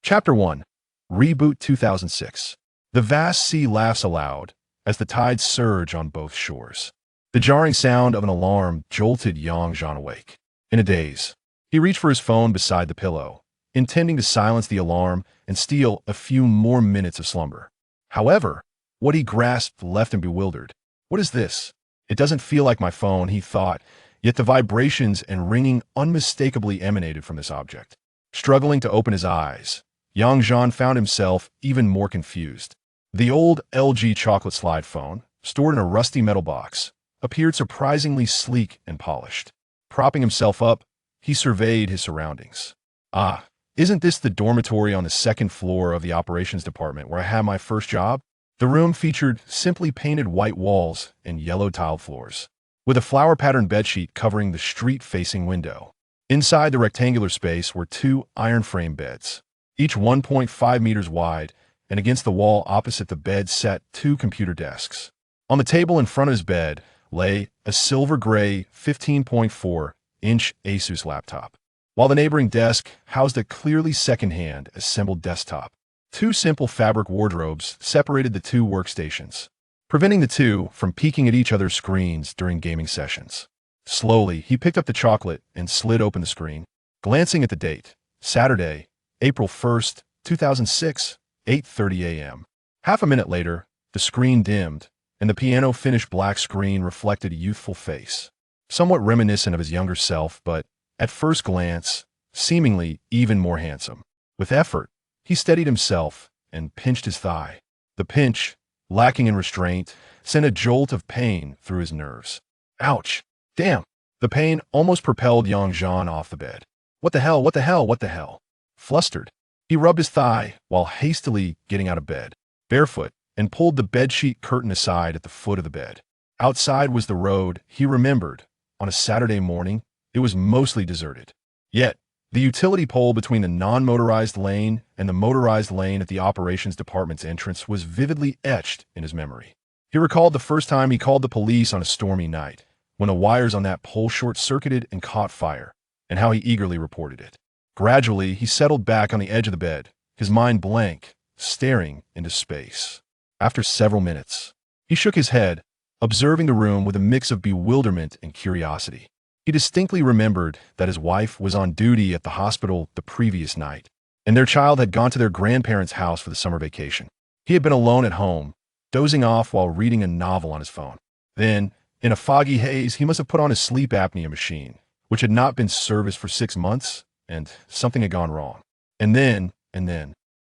Chapter 1. Reboot 2006. The vast sea laughs aloud as the tides surge on both shores. The jarring sound of an alarm jolted Yang Zhan awake. In a daze, he reached for his phone beside the pillow, intending to silence the alarm and steal a few more minutes of slumber. However, what he grasped left him bewildered. What is this? It doesn't feel like my phone, he thought, yet the vibrations and ringing unmistakably emanated from this object. Struggling to open his eyes, Yang Zhan found himself even more confused. The old LG chocolate slide phone, stored in a rusty metal box, appeared surprisingly sleek and polished. Propping himself up, he surveyed his surroundings. Ah, isn't this the dormitory on the second floor of the operations department where I had my first job? The room featured simply painted white walls and yellow tiled floors, with a flower-patterned bedsheet covering the street-facing window. Inside the rectangular space were two iron-frame beds, each 1.5 meters wide, and against the wall opposite the bed sat two computer desks. On the table in front of his bed lay a silver-gray 15.4-inch Asus laptop, while the neighboring desk housed a clearly second-hand assembled desktop. Two simple fabric wardrobes separated the two workstations, preventing the two from peeking at each other's screens during gaming sessions. Slowly, he picked up the chocolate and slid open the screen, glancing at the date, Saturday, April 1st, 2006, 8:30 a.m. Half a minute later, the screen dimmed, and the piano-finished black screen reflected a youthful face, somewhat reminiscent of his younger self, but, at first glance, seemingly even more handsome. With effort, he steadied himself and pinched his thigh. The pinch, lacking in restraint, sent a jolt of pain through his nerves. Ouch! Damn! The pain almost propelled Yang Zhan off the bed. What the hell? What the hell? What the hell? Flustered, he rubbed his thigh while hastily getting out of bed, barefoot, and pulled the bedsheet curtain aside at the foot of the bed. Outside was the road, he remembered. On a Saturday morning, it was mostly deserted. Yet, the utility pole between the non-motorized lane and the motorized lane at the operations department's entrance was vividly etched in his memory. He recalled the first time he called the police on a stormy night, when the wires on that pole short-circuited and caught fire, and how he eagerly reported it. Gradually, he settled back on the edge of the bed, his mind blank, staring into space. After several minutes, he shook his head, observing the room with a mix of bewilderment and curiosity. He distinctly remembered that his wife was on duty at the hospital the previous night, and their child had gone to their grandparents' house for the summer vacation. He had been alone at home, dozing off while reading a novel on his phone. Then, in a foggy haze, he must have put on his sleep apnea machine, which had not been serviced for 6 months, and something had gone wrong. And then,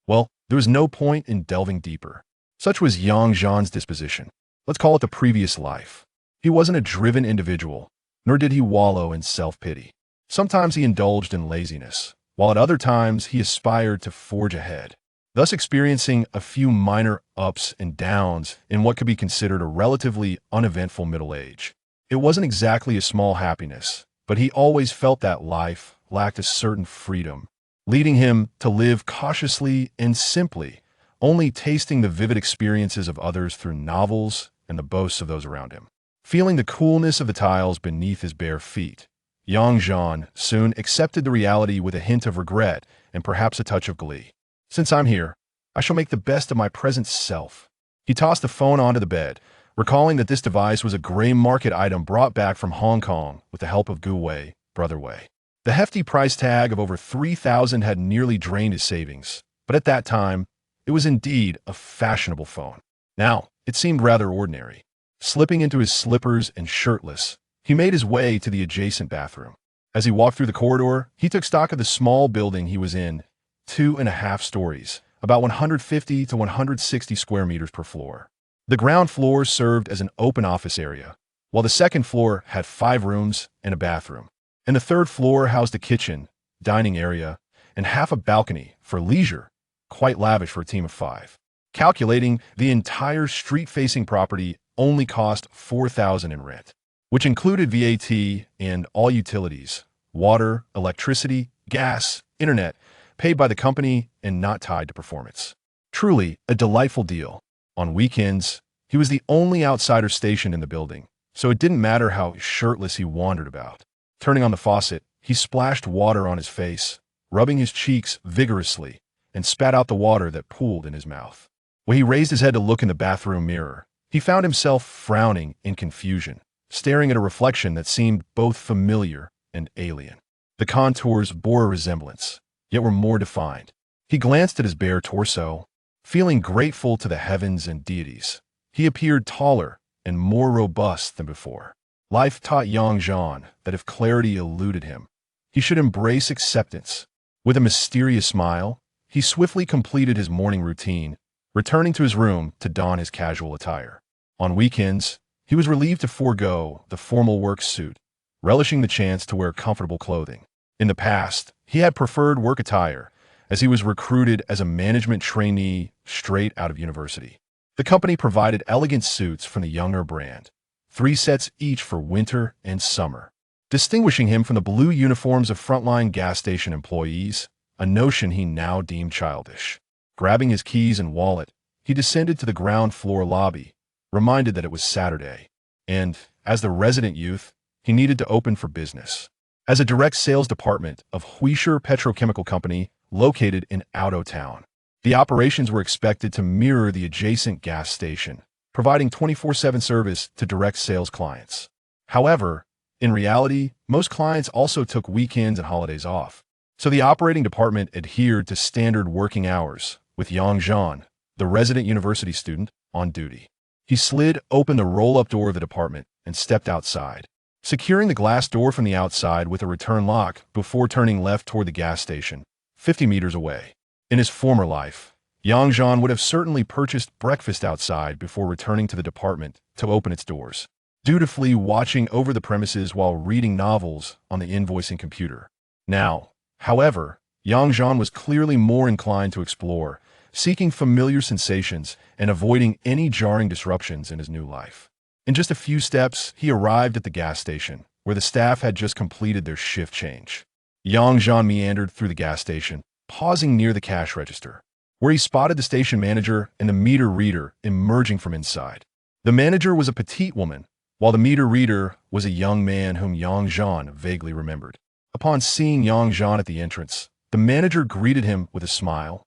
well, there was no point in delving deeper. Such was Yang Zhan's disposition. Let's call it the previous life. He wasn't a driven individual, nor did he wallow in self-pity. Sometimes he indulged in laziness, while at other times he aspired to forge ahead, thus experiencing a few minor ups and downs in what could be considered a relatively uneventful middle age. It wasn't exactly a small happiness, but he always felt that life lacked a certain freedom, leading him to live cautiously and simply, only tasting the vivid experiences of others through novels and the boasts of those around him. Feeling the coolness of the tiles beneath his bare feet, Yang Zhan soon accepted the reality with a hint of regret and perhaps a touch of glee. Since I'm here, I shall make the best of my present self. He tossed the phone onto the bed, recalling that this device was a gray market item brought back from Hong Kong with the help of Gu Wei, Brother Wei. The hefty price tag of over 3,000 had nearly drained his savings, but at that time, it was indeed a fashionable phone. Now, it seemed rather ordinary. Slipping into his slippers and shirtless, he made his way to the adjacent bathroom. As he walked through the corridor, he took stock of the small building he was in, 2.5 stories, about 150 to 160 square meters per floor. The ground floor served as an open office area, while the second floor had 5 rooms and a bathroom, and the third floor housed a kitchen, dining area, and half a balcony for leisure, quite lavish for a team of 5. Calculating, the entire street-facing property only cost $4,000 in rent, which included VAT and all utilities, water, electricity, gas, internet, paid by the company and not tied to performance. Truly a delightful deal. On weekends, he was the only outsider stationed in the building, so it didn't matter how shirtless he wandered about. Turning on the faucet, he splashed water on his face, rubbing his cheeks vigorously, and spat out the water that pooled in his mouth. When he raised his head to look in the bathroom mirror, he found himself frowning in confusion, staring at a reflection that seemed both familiar and alien. The contours bore a resemblance, yet were more defined. He glanced at his bare torso, feeling grateful to the heavens and deities. He appeared taller and more robust than before. Life taught Yang Zhan that if clarity eluded him, he should embrace acceptance. With a mysterious smile, he swiftly completed his morning routine, returning to his room to don his casual attire. On weekends, he was relieved to forego the formal work suit, relishing the chance to wear comfortable clothing. In the past, he had preferred work attire, as he was recruited as a management trainee straight out of university. The company provided elegant suits from the younger brand, 3 sets each for winter and summer, distinguishing him from the blue uniforms of frontline gas station employees, a notion he now deemed childish. Grabbing his keys and wallet, he descended to the ground floor lobby, reminded that it was Saturday, and, as the resident youth, he needed to open for business. As a direct sales department of Huisher Petrochemical Company located in Auto Town, the operations were expected to mirror the adjacent gas station, providing 24/7 service to direct sales clients. However, in reality, most clients also took weekends and holidays off, so the operating department adhered to standard working hours, with Yang Zhan, the resident university student, on duty. He slid open the roll-up door of the department and stepped outside, securing the glass door from the outside with a return lock before turning left toward the gas station, 50 meters away. In his former life, Yang Zhan would have certainly purchased breakfast outside before returning to the department to open its doors, dutifully watching over the premises while reading novels on the invoicing computer. Now, however, Yang Zhan was clearly more inclined to explore, seeking familiar sensations and avoiding any jarring disruptions in his new life. In just a few steps, he arrived at the gas station, where the staff had just completed their shift change. Yang Zhan meandered through the gas station, pausing near the cash register, where he spotted the station manager and the meter reader emerging from inside. The manager was a petite woman, while the meter reader was a young man whom Yang Zhan vaguely remembered. Upon seeing Yang Zhan at the entrance, the manager greeted him with a smile.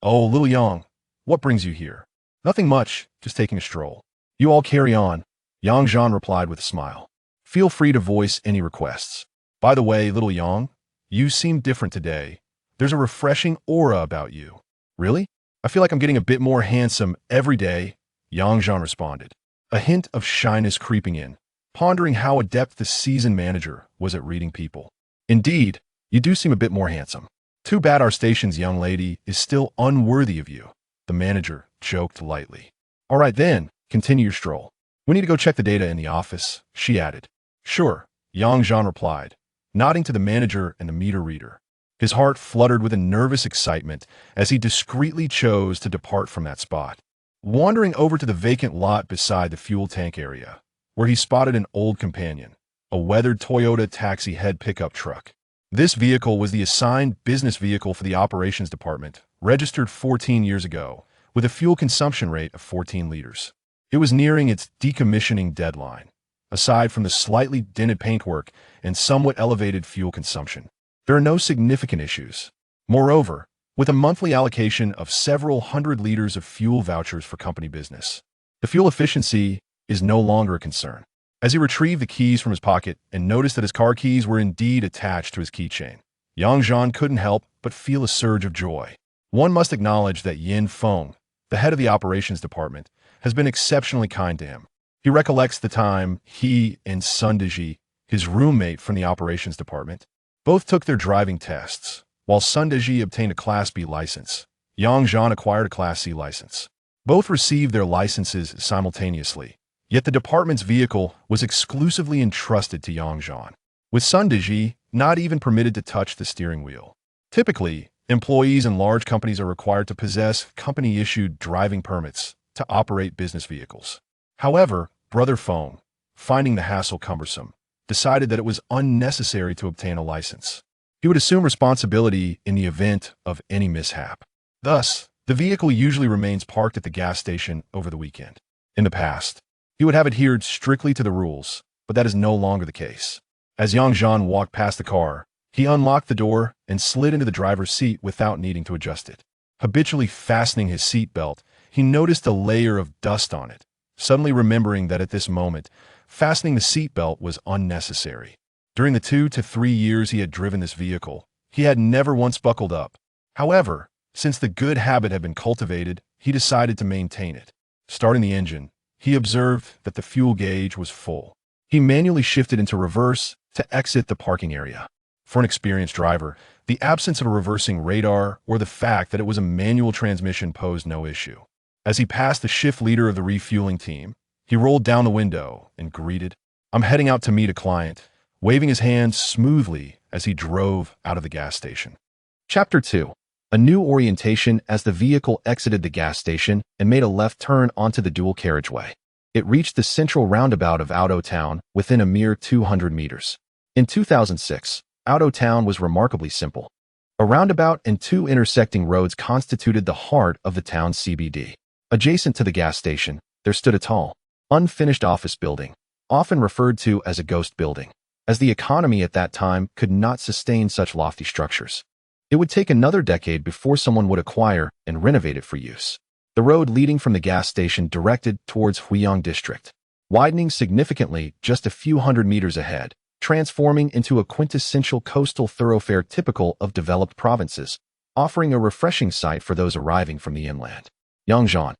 "Oh, little Yang, what brings you here?" "Nothing much, just taking a stroll." "You all carry on," Yang Zhan replied with a smile. "Feel free to voice any requests. By the way, little Yang, you seem different today. There's a refreshing aura about you." "Really? I feel like I'm getting a bit more handsome every day," Yang Zhan responded, a hint of shyness creeping in, pondering how adept the seasoned manager was at reading people. "Indeed, you do seem a bit more handsome. Too bad our station's young lady is still unworthy of you," the manager joked lightly. "All right then, continue your stroll. We need to go check the data in the office," she added. "Sure," Yang Zhan replied, nodding to the manager and the meter reader. His heart fluttered with a nervous excitement as he discreetly chose to depart from that spot. Wandering over to the vacant lot beside the fuel tank area, where he spotted an old companion, a weathered Toyota taxi head pickup truck. This vehicle was the assigned business vehicle for the operations department, registered 14 years ago, with a fuel consumption rate of 14 liters. It was nearing its decommissioning deadline, aside from the slightly dented paintwork and somewhat elevated fuel consumption. There are no significant issues. Moreover, with a monthly allocation of several hundred liters of fuel vouchers for company business, the fuel efficiency is no longer a concern. As he retrieved the keys from his pocket and noticed that his car keys were indeed attached to his keychain, Yang Zhan couldn't help but feel a surge of joy. One must acknowledge that Yin Feng, the head of the operations department, has been exceptionally kind to him. He recollects the time he and Sun Deji, his roommate from the operations department, both took their driving tests. While Sun Deji obtained a Class B license, Yang Zhan acquired a Class C license. Both received their licenses simultaneously, yet the department's vehicle was exclusively entrusted to Yang Zhan, with Sun Deji not even permitted to touch the steering wheel. Typically, employees in large companies are required to possess company-issued driving permits to operate business vehicles. However, Brother Feng, finding the hassle cumbersome, decided that it was unnecessary to obtain a license. He would assume responsibility in the event of any mishap. Thus, the vehicle usually remains parked at the gas station over the weekend. In the past, he would have adhered strictly to the rules, but that is no longer the case. As Yang Zhan walked past the car, he unlocked the door and slid into the driver's seat without needing to adjust it. Habitually fastening his seatbelt, he noticed a layer of dust on it, suddenly remembering that at this moment, fastening the seatbelt was unnecessary. During the 2 to 3 years he had driven this vehicle, he had never once buckled up. However, since the good habit had been cultivated, he decided to maintain it. Starting the engine, he observed that the fuel gauge was full. He manually shifted into reverse to exit the parking area. For an experienced driver, the absence of a reversing radar or the fact that it was a manual transmission posed no issue. As he passed the shift leader of the refueling team, he rolled down the window and greeted, "I'm heading out to meet a client," waving his hands smoothly as he drove out of the gas station. Chapter 2. A new orientation as the vehicle exited the gas station and made a left turn onto the dual carriageway. It reached the central roundabout of Auto Town within a mere 200 meters. In 2006, Auto Town was remarkably simple. A roundabout and 2 intersecting roads constituted the heart of the town's CBD. Adjacent to the gas station, there stood a tall, unfinished office building, often referred to as a ghost building, as the economy at that time could not sustain such lofty structures. It would take another decade before someone would acquire and renovate it for use. The road leading from the gas station directed towards Huiyang District, widening significantly just a few hundred meters ahead, transforming into a quintessential coastal thoroughfare typical of developed provinces, offering a refreshing sight for those arriving from the inland. Yang Zhan,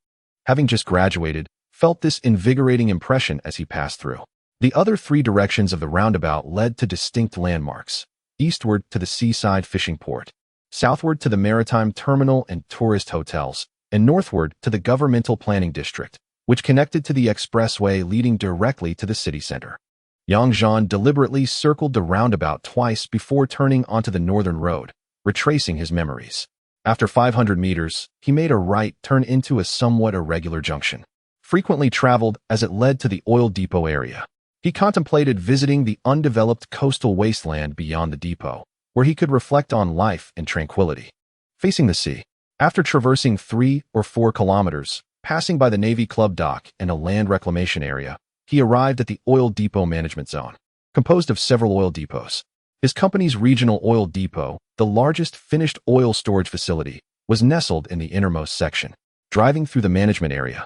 having just graduated, felt this invigorating impression as he passed through. The other 3 directions of the roundabout led to distinct landmarks: eastward to the seaside fishing port, southward to the maritime terminal and tourist hotels, and northward to the governmental planning district, which connected to the expressway leading directly to the city center. Yang Zhan deliberately circled the roundabout twice before turning onto the northern road, retracing his memories. After 500 meters, he made a right turn into a somewhat irregular junction, frequently traveled as it led to the oil depot area. He contemplated visiting the undeveloped coastal wasteland beyond the depot, where he could reflect on life and tranquility. Facing the sea, after traversing 3 or 4 kilometers, passing by the Navy Club dock and a land reclamation area, he arrived at the oil depot management zone, composed of several oil depots. His company's regional oil depot, the largest finished oil storage facility, was nestled in the innermost section. Driving through the management area,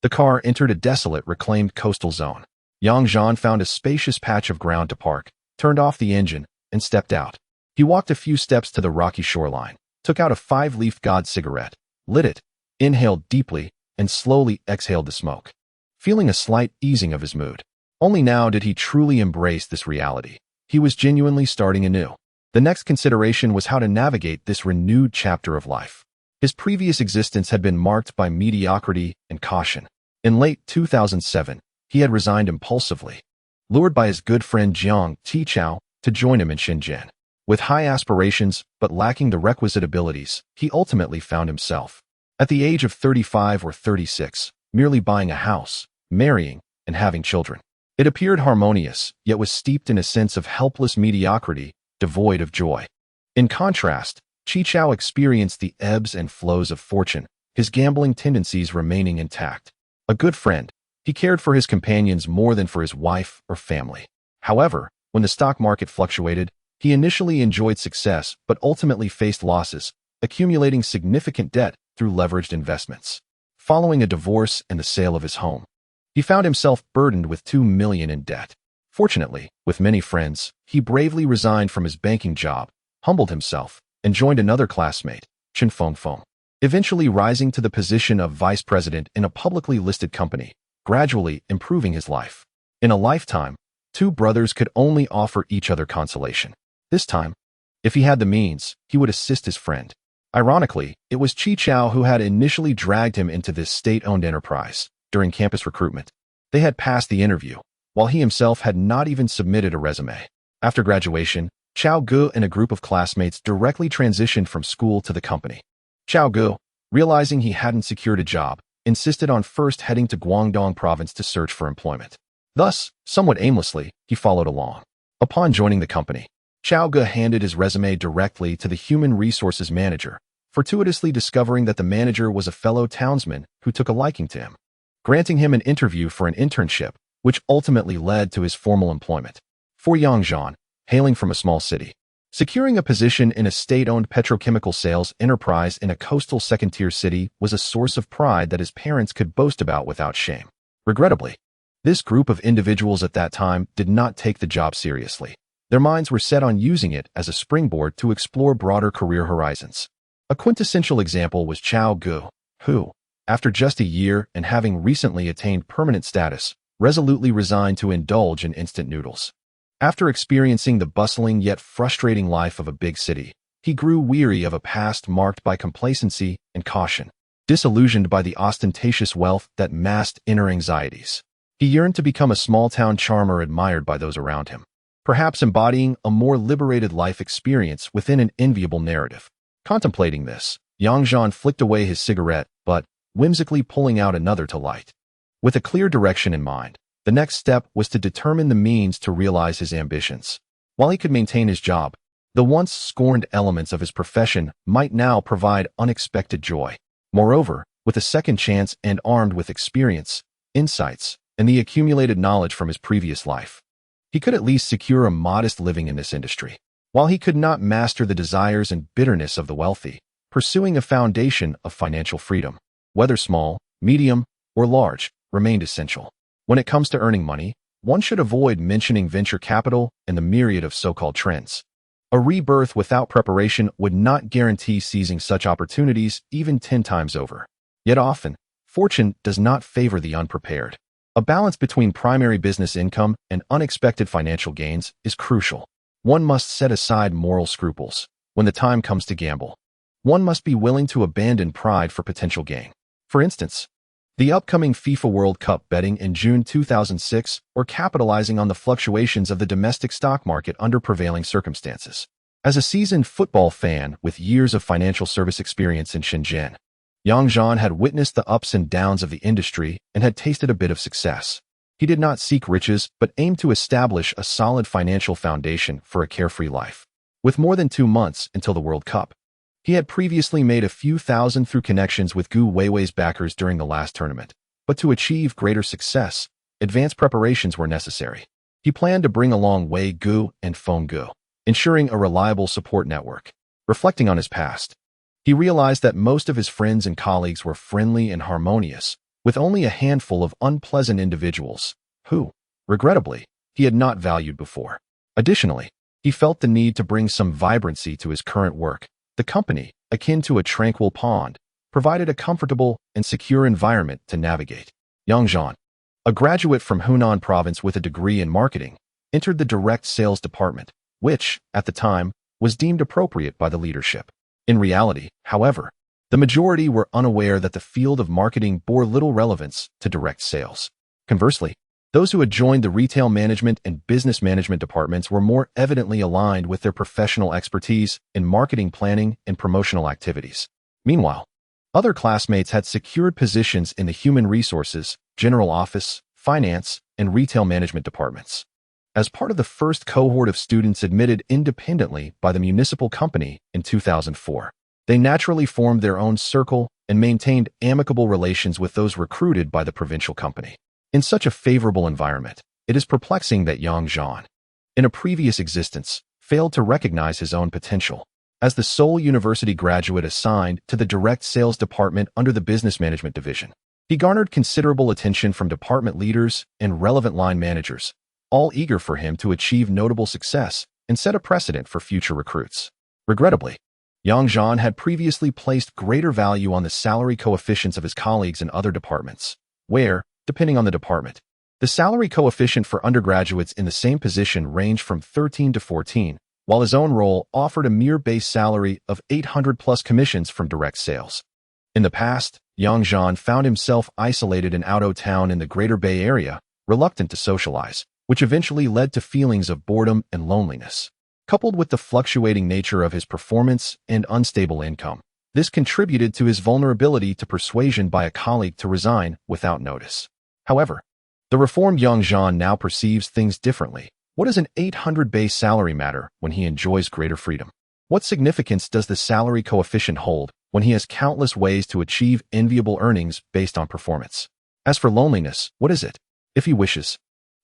the car entered a desolate reclaimed coastal zone. Yang Zhan found a spacious patch of ground to park, turned off the engine, and stepped out. He walked a few steps to the rocky shoreline, took out a 5-leaf God cigarette, lit it, inhaled deeply, and slowly exhaled the smoke, feeling a slight easing of his mood. Only now did he truly embrace this reality. He was genuinely starting anew. The next consideration was how to navigate this renewed chapter of life. His previous existence had been marked by mediocrity and caution. In late 2007, he had resigned impulsively, lured by his good friend Jiang Xiao to join him in Shenzhen. With high aspirations but lacking the requisite abilities, he ultimately found himself, at the age of 35 or 36, merely buying a house, marrying, and having children. It appeared harmonious, yet was steeped in a sense of helpless mediocrity, devoid of joy. In contrast, Xiao experienced the ebbs and flows of fortune, his gambling tendencies remaining intact. A good friend, he cared for his companions more than for his wife or family. However, when the stock market fluctuated, he initially enjoyed success but ultimately faced losses, accumulating significant debt through leveraged investments. Following a divorce and the sale of his home, he found himself burdened with $2 million in debt. Fortunately, with many friends, he bravely resigned from his banking job, humbled himself, and joined another classmate, Chen Fengfeng, eventually rising to the position of vice president in a publicly listed company, gradually improving his life. In a lifetime, 2 brothers could only offer each other consolation. This time, if he had the means, he would assist his friend. Ironically, it was Xiao who had initially dragged him into this state-owned enterprise. During campus recruitment, they had passed the interview, while he himself had not even submitted a resume. After graduation, Xiao Gu and a group of classmates directly transitioned from school to the company. Xiao Gu, realizing he hadn't secured a job, insisted on first heading to Guangdong province to search for employment. Thus, somewhat aimlessly, he followed along. Upon joining the company, Xiao Gu handed his resume directly to the human resources manager, fortuitously discovering that the manager was a fellow townsman who took a liking to him, granting him an interview for an internship, which ultimately led to his formal employment. For Yang Zhan, hailing from a small city, Securing a position in a state-owned petrochemical sales enterprise in a coastal second-tier city was a source of pride that his parents could boast about without shame. Regrettably, this group of individuals at that time did not take the job seriously. Their minds were set on using it as a springboard to explore broader career horizons. A quintessential example was Xiao Gu, who, after just a year and having recently attained permanent status, resolutely resigned to indulge in instant noodles. After experiencing the bustling yet frustrating life of a big city, he grew weary of a past marked by complacency and caution, disillusioned by the ostentatious wealth that masked inner anxieties. He yearned to become a small-town charmer admired by those around him, perhaps embodying a more liberated life experience within an enviable narrative. Contemplating this, Yang Zhan flicked away his cigarette, but whimsically pulling out another to light. With a clear direction in mind, the next step was to determine the means to realize his ambitions. While he could maintain his job, the once scorned elements of his profession might now provide unexpected joy. Moreover, with a second chance and armed with experience, insights, and the accumulated knowledge from his previous life, he could at least secure a modest living in this industry. While he could not master the desires and bitterness of the wealthy, pursuing a foundation of financial freedom, whether small, medium, or large, remained essential. When it comes to earning money, one should avoid mentioning venture capital and the myriad of so-called trends. A rebirth without preparation would not guarantee seizing such opportunities even 10 times over. Yet often, fortune does not favor the unprepared. A balance between primary business income and unexpected financial gains is crucial. One must set aside moral scruples. When the time comes to gamble, one must be willing to abandon pride for potential gain. For instance, the upcoming FIFA World Cup betting in June 2006 or capitalizing on the fluctuations of the domestic stock market under prevailing circumstances. As a seasoned football fan with years of financial service experience in Shenzhen, Yang Zhan had witnessed the ups and downs of the industry and had tasted a bit of success. He did not seek riches but aimed to establish a solid financial foundation for a carefree life. With more than 2 months until the World Cup, he had previously made a few thousand through connections with Gu Weiwei's backers during the last tournament, but to achieve greater success, advanced preparations were necessary. He planned to bring along Wei Gu and Feng Gu, ensuring a reliable support network. Reflecting on his past, he realized that most of his friends and colleagues were friendly and harmonious, with only a handful of unpleasant individuals, who, regrettably, he had not valued before. Additionally, he felt the need to bring some vibrancy to his current work. The company, akin to a tranquil pond, provided a comfortable and secure environment to navigate. Yang Zhan, a graduate from Hunan province with a degree in marketing, entered the direct sales department, which, at the time, was deemed appropriate by the leadership. In reality, however, the majority were unaware that the field of marketing bore little relevance to direct sales. Conversely, those who had joined the retail management and business management departments were more evidently aligned with their professional expertise in marketing planning and promotional activities. Meanwhile, other classmates had secured positions in the human resources, general office, finance, and retail management departments. As part of the first cohort of students admitted independently by the municipal company in 2004, they naturally formed their own circle and maintained amicable relations with those recruited by the provincial company. In such a favorable environment, it is perplexing that Yang Zhan, in a previous existence, failed to recognize his own potential. As the sole university graduate assigned to the direct sales department under the business management division, he garnered considerable attention from department leaders and relevant line managers, all eager for him to achieve notable success and set a precedent for future recruits. Regrettably, Yang Zhan had previously placed greater value on the salary coefficients of his colleagues in other departments, where, depending on the department, the salary coefficient for undergraduates in the same position ranged from 13 to 14, while his own role offered a mere base salary of 800 plus commissions from direct sales. In the past, Yang Zhan found himself isolated in out of town in the Greater Bay Area, reluctant to socialize, which eventually led to feelings of boredom and loneliness. Coupled with the fluctuating nature of his performance and unstable income, this contributed to his vulnerability to persuasion by a colleague to resign without notice. However, the reformed Yang Zhan now perceives things differently. What does an 800 base salary matter when he enjoys greater freedom? What significance does the salary coefficient hold when he has countless ways to achieve enviable earnings based on performance? As for loneliness, what is it? If he wishes,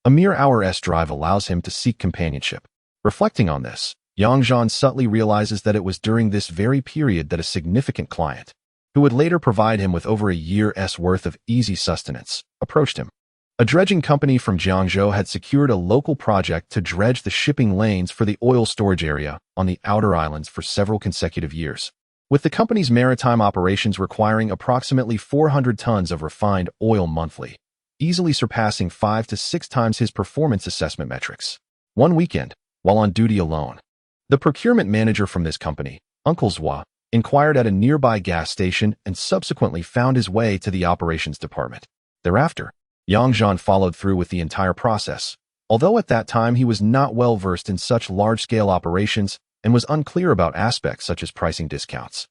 a mere hour's drive allows him to seek companionship. Reflecting on this, Yang Zhan subtly realizes that it was during this very period that a significant client, who would later provide him with over a year's worth of easy sustenance, approached him. A dredging company from Jiangzhou had secured a local project to dredge the shipping lanes for the oil storage area on the outer islands for several consecutive years, with the company's maritime operations requiring approximately 400 tons of refined oil monthly, easily surpassing 5 to 6 times his performance assessment metrics. One weekend, while on duty alone, the procurement manager from this company, Uncle Zhua, inquired at a nearby gas station and subsequently found his way to the operations department. Thereafter, Yang Zhan followed through with the entire process, although at that time he was not well versed in such large-scale operations and was unclear about aspects such as pricing discounts,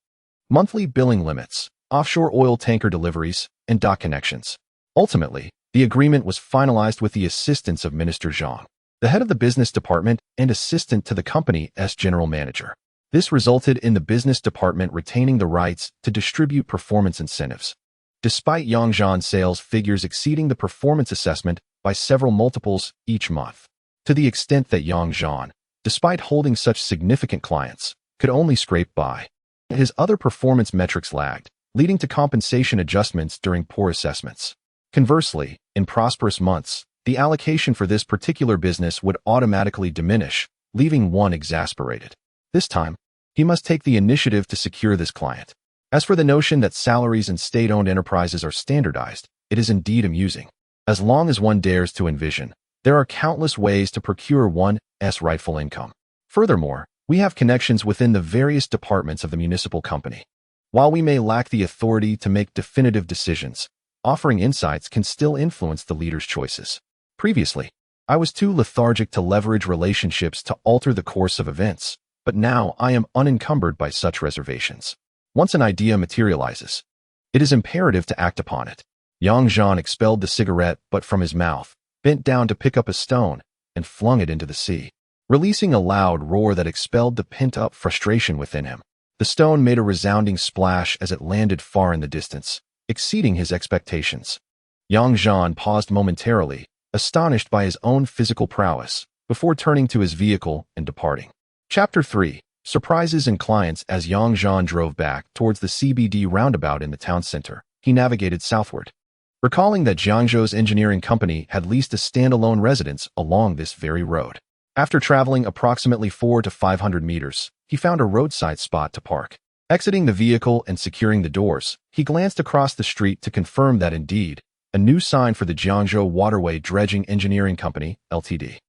monthly billing limits, offshore oil tanker deliveries, and dock connections. Ultimately, the agreement was finalized with the assistance of Minister Zhang, the head of the business department and assistant to the company's general manager. This resulted in the business department retaining the rights to distribute performance incentives, despite Yang Zhan's sales figures exceeding the performance assessment by several multiples each month, to the extent that Yang Zhan, despite holding such significant clients, could only scrape by. His other performance metrics lagged, leading to compensation adjustments during poor assessments. Conversely, in prosperous months, the allocation for this particular business would automatically diminish, leaving one exasperated. This time, he must take the initiative to secure this client. As for the notion that salaries in state-owned enterprises are standardized, it is indeed amusing. As long as one dares to envision, there are countless ways to procure one's rightful income. Furthermore, we have connections within the various departments of the municipal company. While we may lack the authority to make definitive decisions, offering insights can still influence the leader's choices. Previously, I was too lethargic to leverage relationships to alter the course of events, but now I am unencumbered by such reservations. Once an idea materializes, it is imperative to act upon it. Yang Zhan expelled the cigarette butt from his mouth, bent down to pick up a stone, and flung it into the sea, releasing a loud roar that expelled the pent-up frustration within him. The stone made a resounding splash as it landed far in the distance, exceeding his expectations. Yang Zhan paused momentarily, astonished by his own physical prowess, before turning to his vehicle and departing. Chapter 3. Surprises and clients. As Yang Zhan drove back towards the CBD roundabout in the town center, he navigated southward, recalling that Jiangzhou's engineering company had leased a standalone residence along this very road. After traveling approximately 400 to 500 meters, he found a roadside spot to park. Exiting the vehicle and securing the doors, he glanced across the street to confirm that indeed, a new sign for the Jiangzhou Waterway Dredging Engineering Company, Ltd.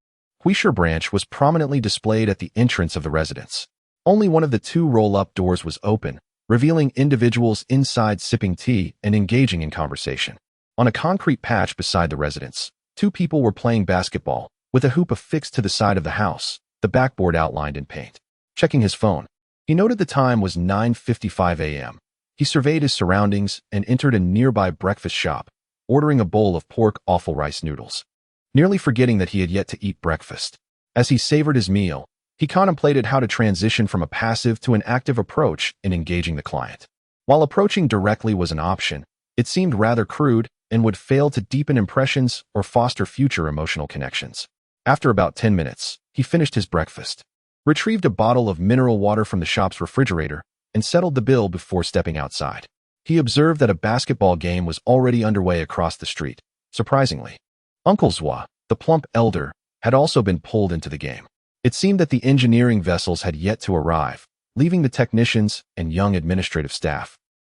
Huisher branch was prominently displayed at the entrance of the residence. Only one of the two roll-up doors was open, revealing individuals inside sipping tea and engaging in conversation. On a concrete patch beside the residence, two people were playing basketball, with a hoop affixed to the side of the house, the backboard outlined in paint. Checking his phone, he noted the time was 9:55 a.m. He surveyed his surroundings and entered a nearby breakfast shop, ordering a bowl of pork offal rice noodles, nearly forgetting that he had yet to eat breakfast. As he savored his meal, he contemplated how to transition from a passive to an active approach in engaging the client. While approaching directly was an option, it seemed rather crude and would fail to deepen impressions or foster future emotional connections. After about 10 minutes, he finished his breakfast, retrieved a bottle of mineral water from the shop's refrigerator, and settled the bill before stepping outside. He observed that a basketball game was already underway across the street. Surprisingly, Uncle Zhua, the plump elder, had also been pulled into the game. It seemed that the engineering vessels had yet to arrive, leaving the technicians and young administrative staff,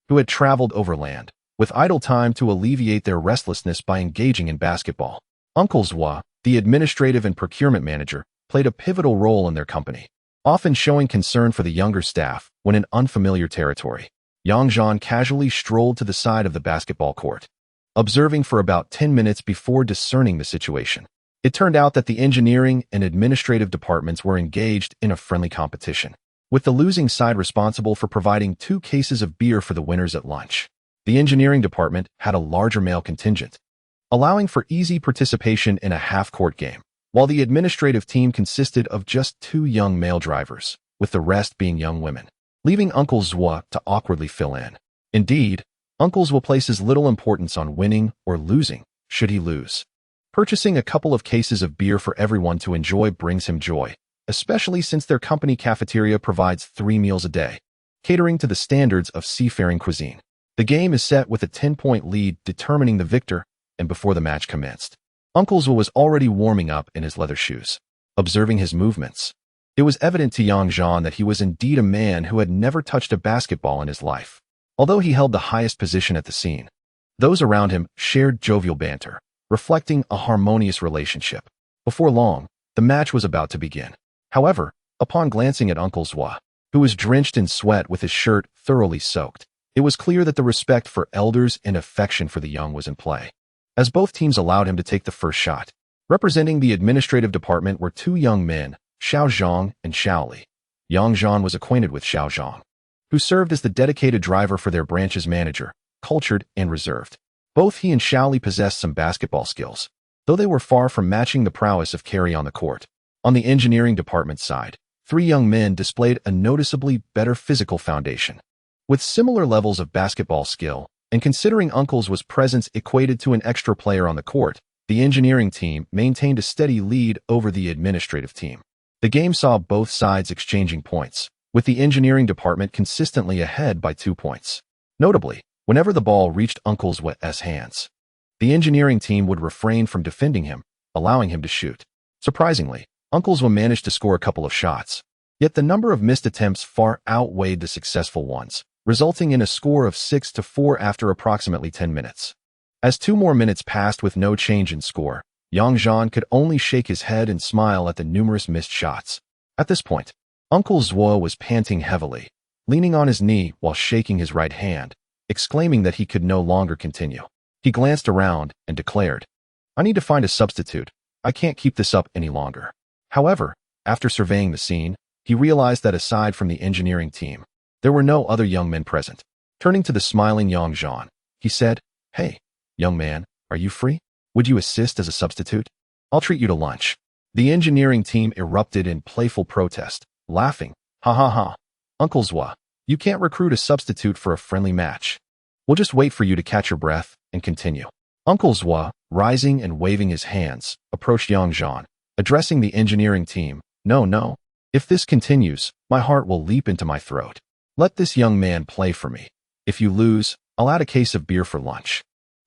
who had traveled overland, with idle time to alleviate their restlessness by engaging in basketball. Uncle Zhua, the administrative and procurement manager, played a pivotal role in their company, often showing concern for the younger staff when in unfamiliar territory. Yang Zhan casually strolled to the side of the basketball court, observing for about 10 minutes before discerning the situation. It turned out that the engineering and administrative departments were engaged in a friendly competition, with the losing side responsible for providing 2 cases of beer for the winners at lunch. The engineering department had a larger male contingent, allowing for easy participation in a half-court game, while the administrative team consisted of just 2 young male drivers, with the rest being young women, leaving Uncle Zhua to awkwardly fill in. Indeed, Uncle Zhua places little importance on winning or losing, should he lose. Purchasing a couple of cases of beer for everyone to enjoy brings him joy, especially since their company cafeteria provides 3 meals a day, catering to the standards of seafaring cuisine. The game is set with a 10-point lead determining the victor, and before the match commenced, Uncle Zhuo was already warming up in his leather shoes. Observing his movements, it was evident to Yang Zhan that he was indeed a man who had never touched a basketball in his life. Although he held the highest position at the scene, those around him shared jovial banter, reflecting a harmonious relationship. Before long, the match was about to begin. However, upon glancing at Uncle Zhuo, who was drenched in sweat with his shirt thoroughly soaked, it was clear that the respect for elders and affection for the young was in play. As both teams allowed him to take the first shot, representing the administrative department were 2 young men, Xiao and Xiao. Yang Zhan was acquainted with Xiao, who served as the dedicated driver for their branch's manager, cultured and reserved. Both he and Xiao possessed some basketball skills, though they were far from matching the prowess of Carey on the court. On the engineering department side, 3 young men displayed a noticeably better physical foundation. With similar levels of basketball skill, and considering Uncle's was presence equated to an extra player on the court, the engineering team maintained a steady lead over the administrative team. The game saw both sides exchanging points, with the engineering department consistently ahead by 2 points. Notably, whenever the ball reached Uncle Zhuo's hands, the engineering team would refrain from defending him, allowing him to shoot. Surprisingly, Uncle Zhuo managed to score a couple of shots, yet the number of missed attempts far outweighed the successful ones, resulting in a score of 6-4 after approximately 10 minutes. As 2 more minutes passed with no change in score, Yang Zhan could only shake his head and smile at the numerous missed shots. At this point, Uncle Zhuo was panting heavily, leaning on his knee while shaking his right hand, exclaiming that he could no longer continue. He glanced around and declared, "I need to find a substitute. I can't keep this up any longer." However, after surveying the scene, he realized that aside from the engineering team, there were no other young men present. Turning to the smiling Yang Zhan, he said, "Hey, young man, are you free? Would you assist as a substitute? I'll treat you to lunch." The engineering team erupted in playful protest, laughing, "Ha ha ha. Uncle Zhuo, you can't recruit a substitute for a friendly match. We'll just wait for you to catch your breath and continue." Uncle Zhuo, rising and waving his hands, approached Yang Zhan, addressing the engineering team, No. If this continues, my heart will leap into my throat. Let this young man play for me. If you lose, I'll add a case of beer for lunch.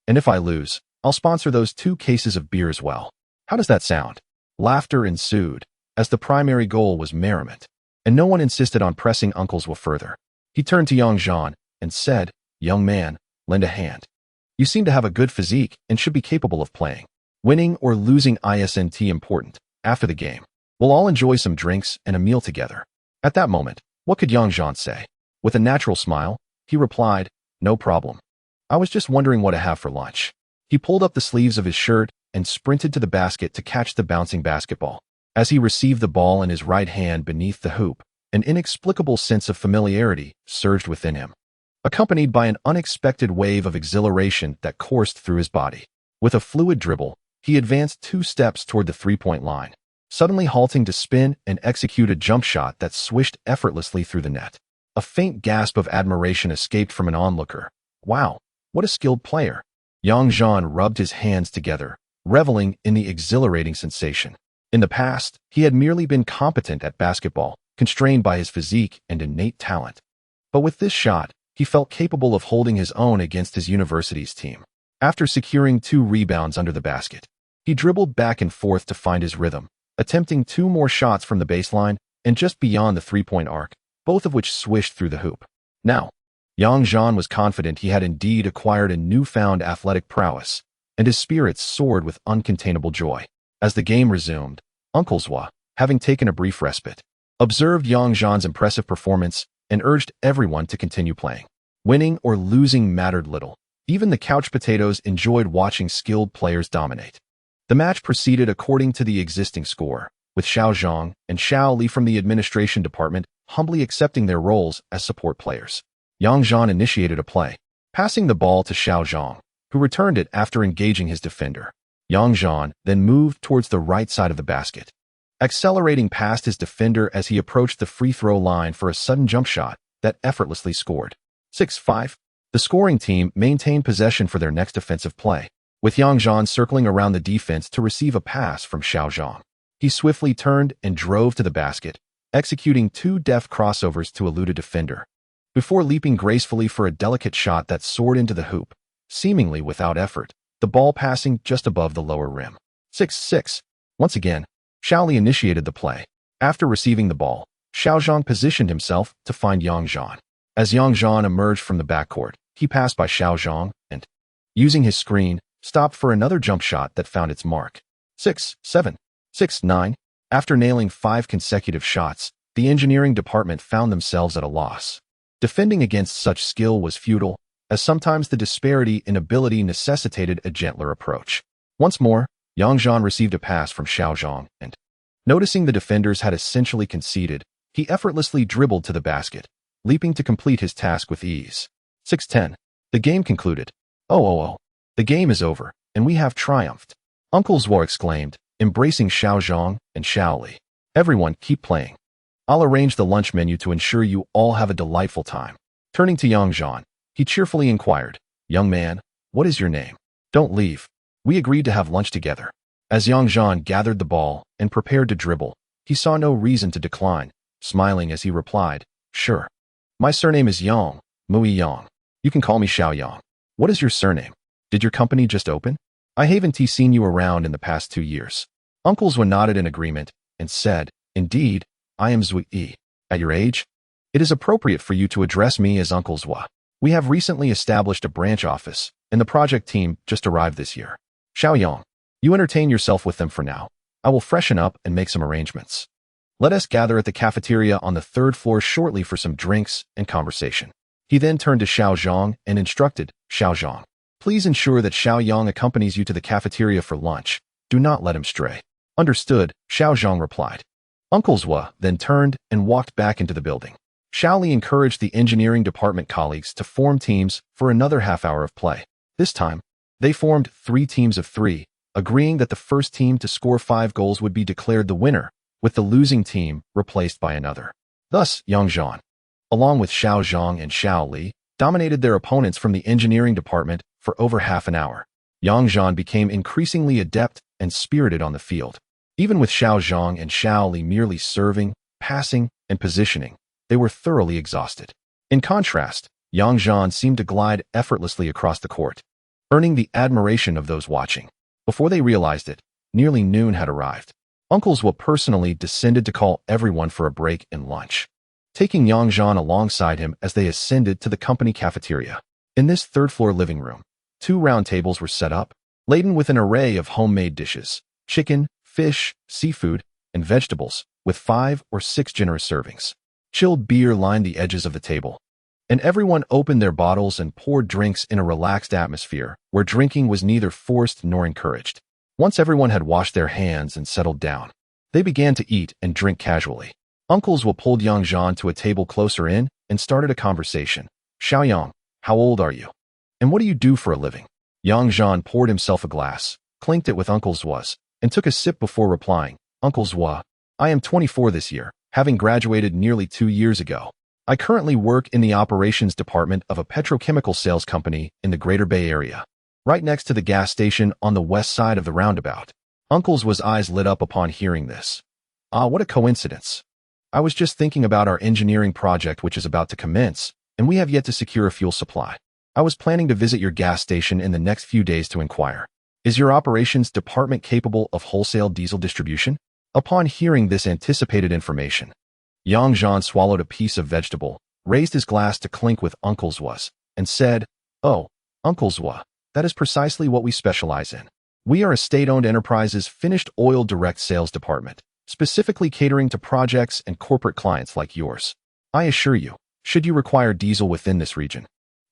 And if I lose, I'll sponsor those 2 cases of beer as well. How does that sound?" Laughter ensued, as the primary goal was merriment, and no one insisted on pressing Uncle Zhuo further. He turned to Yang Zhan and said, "Young man, lend a hand. You seem to have a good physique and should be capable of playing. Winning or losing isn't important. After the game, we'll all enjoy some drinks and a meal together." At that moment, what could Yang Zhan say? With a natural smile, he replied, "No problem. I was just wondering what to have for lunch." He pulled up the sleeves of his shirt and sprinted to the basket to catch the bouncing basketball. As he received the ball in his right hand beneath the hoop, an inexplicable sense of familiarity surged within him, accompanied by an unexpected wave of exhilaration that coursed through his body. With a fluid dribble, he advanced 2 steps toward the 3-point line, suddenly halting to spin and execute a jump shot that swished effortlessly through the net. A faint gasp of admiration escaped from an onlooker. "Wow, what a skilled player." Yang Zhan rubbed his hands together, reveling in the exhilarating sensation. In the past, he had merely been competent at basketball, constrained by his physique and innate talent. But with this shot, he felt capable of holding his own against his university's team. After securing 2 rebounds under the basket, he dribbled back and forth to find his rhythm, attempting 2 more shots from the baseline and just beyond the 3-point arc, both of which swished through the hoop. Now, Yang Zhan was confident he had indeed acquired a newfound athletic prowess, and his spirits soared with uncontainable joy. As the game resumed, Uncle Zhuo, having taken a brief respite, observed Yang Zhan's impressive performance and urged everyone to continue playing. Winning or losing mattered little. Even the couch potatoes enjoyed watching skilled players dominate. The match proceeded according to the existing score, with Xiao and Xiao from the administration department humbly accepting their roles as support players. Yang Zhan initiated a play, passing the ball to Xiao, who returned it after engaging his defender. Yang Zhan then moved towards the right side of the basket, accelerating past his defender as he approached the free throw line for a sudden jump shot that effortlessly scored. 6-5. The scoring team maintained possession for their next offensive play, with Yang Zhan circling around the defense to receive a pass from Xiao. He swiftly turned and drove to the basket, executing 2 deft crossovers to elude a defender, before leaping gracefully for a delicate shot that soared into the hoop, seemingly without effort, the ball passing just above the lower rim. 6-6. Once again, Xiao initiated the play. After receiving the ball, Xiao positioned himself to find Yang Zhan. As Yang Zhan emerged from the backcourt, he passed by Xiao and, using his screen, stopped for another jump shot that found its mark. 6-7. 6-9. After nailing 5 consecutive shots, the engineering department found themselves at a loss. Defending against such skill was futile, as sometimes the disparity in ability necessitated a gentler approach. Once more, Yang Zhan received a pass from Xiao and, noticing the defenders had essentially conceded, he effortlessly dribbled to the basket, leaping to complete his task with ease. 6-10. The game concluded. Oh. The game is over, and we have triumphed. Uncle Zhuo exclaimed, embracing Xiao and Xiao. Everyone, keep playing. I'll arrange the lunch menu to ensure you all have a delightful time. Turning to Yang Zhan, he cheerfully inquired, young man, what is your name? Don't leave. We agreed to have lunch together. As Yang Zhan gathered the ball and prepared to dribble, he saw no reason to decline, smiling as he replied, sure. My surname is Yang, Mui Yang. You can call me Xiao. What is your surname? Did your company just open? I haven't seen you around in the past 2 years. Uncle Zhuo nodded in agreement and said, indeed, I am Zui. At your age, it is appropriate for you to address me as Uncle Zhuo. We have recently established a branch office, and the project team just arrived this year. Xiao, you entertain yourself with them for now. I will freshen up and make some arrangements. Let us gather at the cafeteria on the 3rd floor shortly for some drinks and conversation. He then turned to Xiao and instructed, Xiao, please ensure that Xiao accompanies you to the cafeteria for lunch. Do not let him stray. Understood, Xiao replied. Uncle Zhuo then turned and walked back into the building. Xiao encouraged the engineering department colleagues to form teams for another half-hour of play. This time, they formed 3 teams of 3, agreeing that the first team to score 5 goals would be declared the winner, with the losing team replaced by another. Thus, Yang Zhan, along with Xiao and Xiao, dominated their opponents from the engineering department for over half an hour. Yang Zhan became increasingly adept and spirited on the field. Even with Xiao and Xiao merely serving, passing, and positioning, they were thoroughly exhausted. In contrast, Yang Zhan seemed to glide effortlessly across the court, earning the admiration of those watching. Before they realized it, nearly noon had arrived. Uncle Zhuo personally descended to call everyone for a break and lunch, taking Yang Zhan alongside him as they ascended to the company cafeteria. In this 3rd-floor living room, 2 round tables were set up, laden with an array of homemade dishes, chicken, fish, seafood, and vegetables, with 5 or 6 generous servings. Chilled beer lined the edges of the table, and everyone opened their bottles and poured drinks in a relaxed atmosphere where drinking was neither forced nor encouraged. Once everyone had washed their hands and settled down, they began to eat and drink casually. Uncle Zhuo pulled Yang Zhan to a table closer in and started a conversation. Xiao, how old are you? And what do you do for a living? Yang Zhan poured himself a glass, clinked it with Uncle Zhuo's, and took a sip before replying, Uncle Zhuo, I am 24 this year, having graduated nearly 2 years ago. I currently work in the operations department of a petrochemical sales company in the Greater Bay Area, right next to the gas station on the west side of the roundabout. Uncle Zhuo's eyes lit up upon hearing this. What a coincidence. I was just thinking about our engineering project which is about to commence, and we have yet to secure a fuel supply. I was planning to visit your gas station in the next few days to inquire. Is your operations department capable of wholesale diesel distribution? Upon hearing this anticipated information, Yang Zhan swallowed a piece of vegetable, raised his glass to clink with Uncle Zhuo's, and said, Oh, Uncle Zhuo, that is precisely what we specialize in. We are a state-owned enterprise's finished oil direct sales department, specifically catering to projects and corporate clients like yours. I assure you, should you require diesel within this region,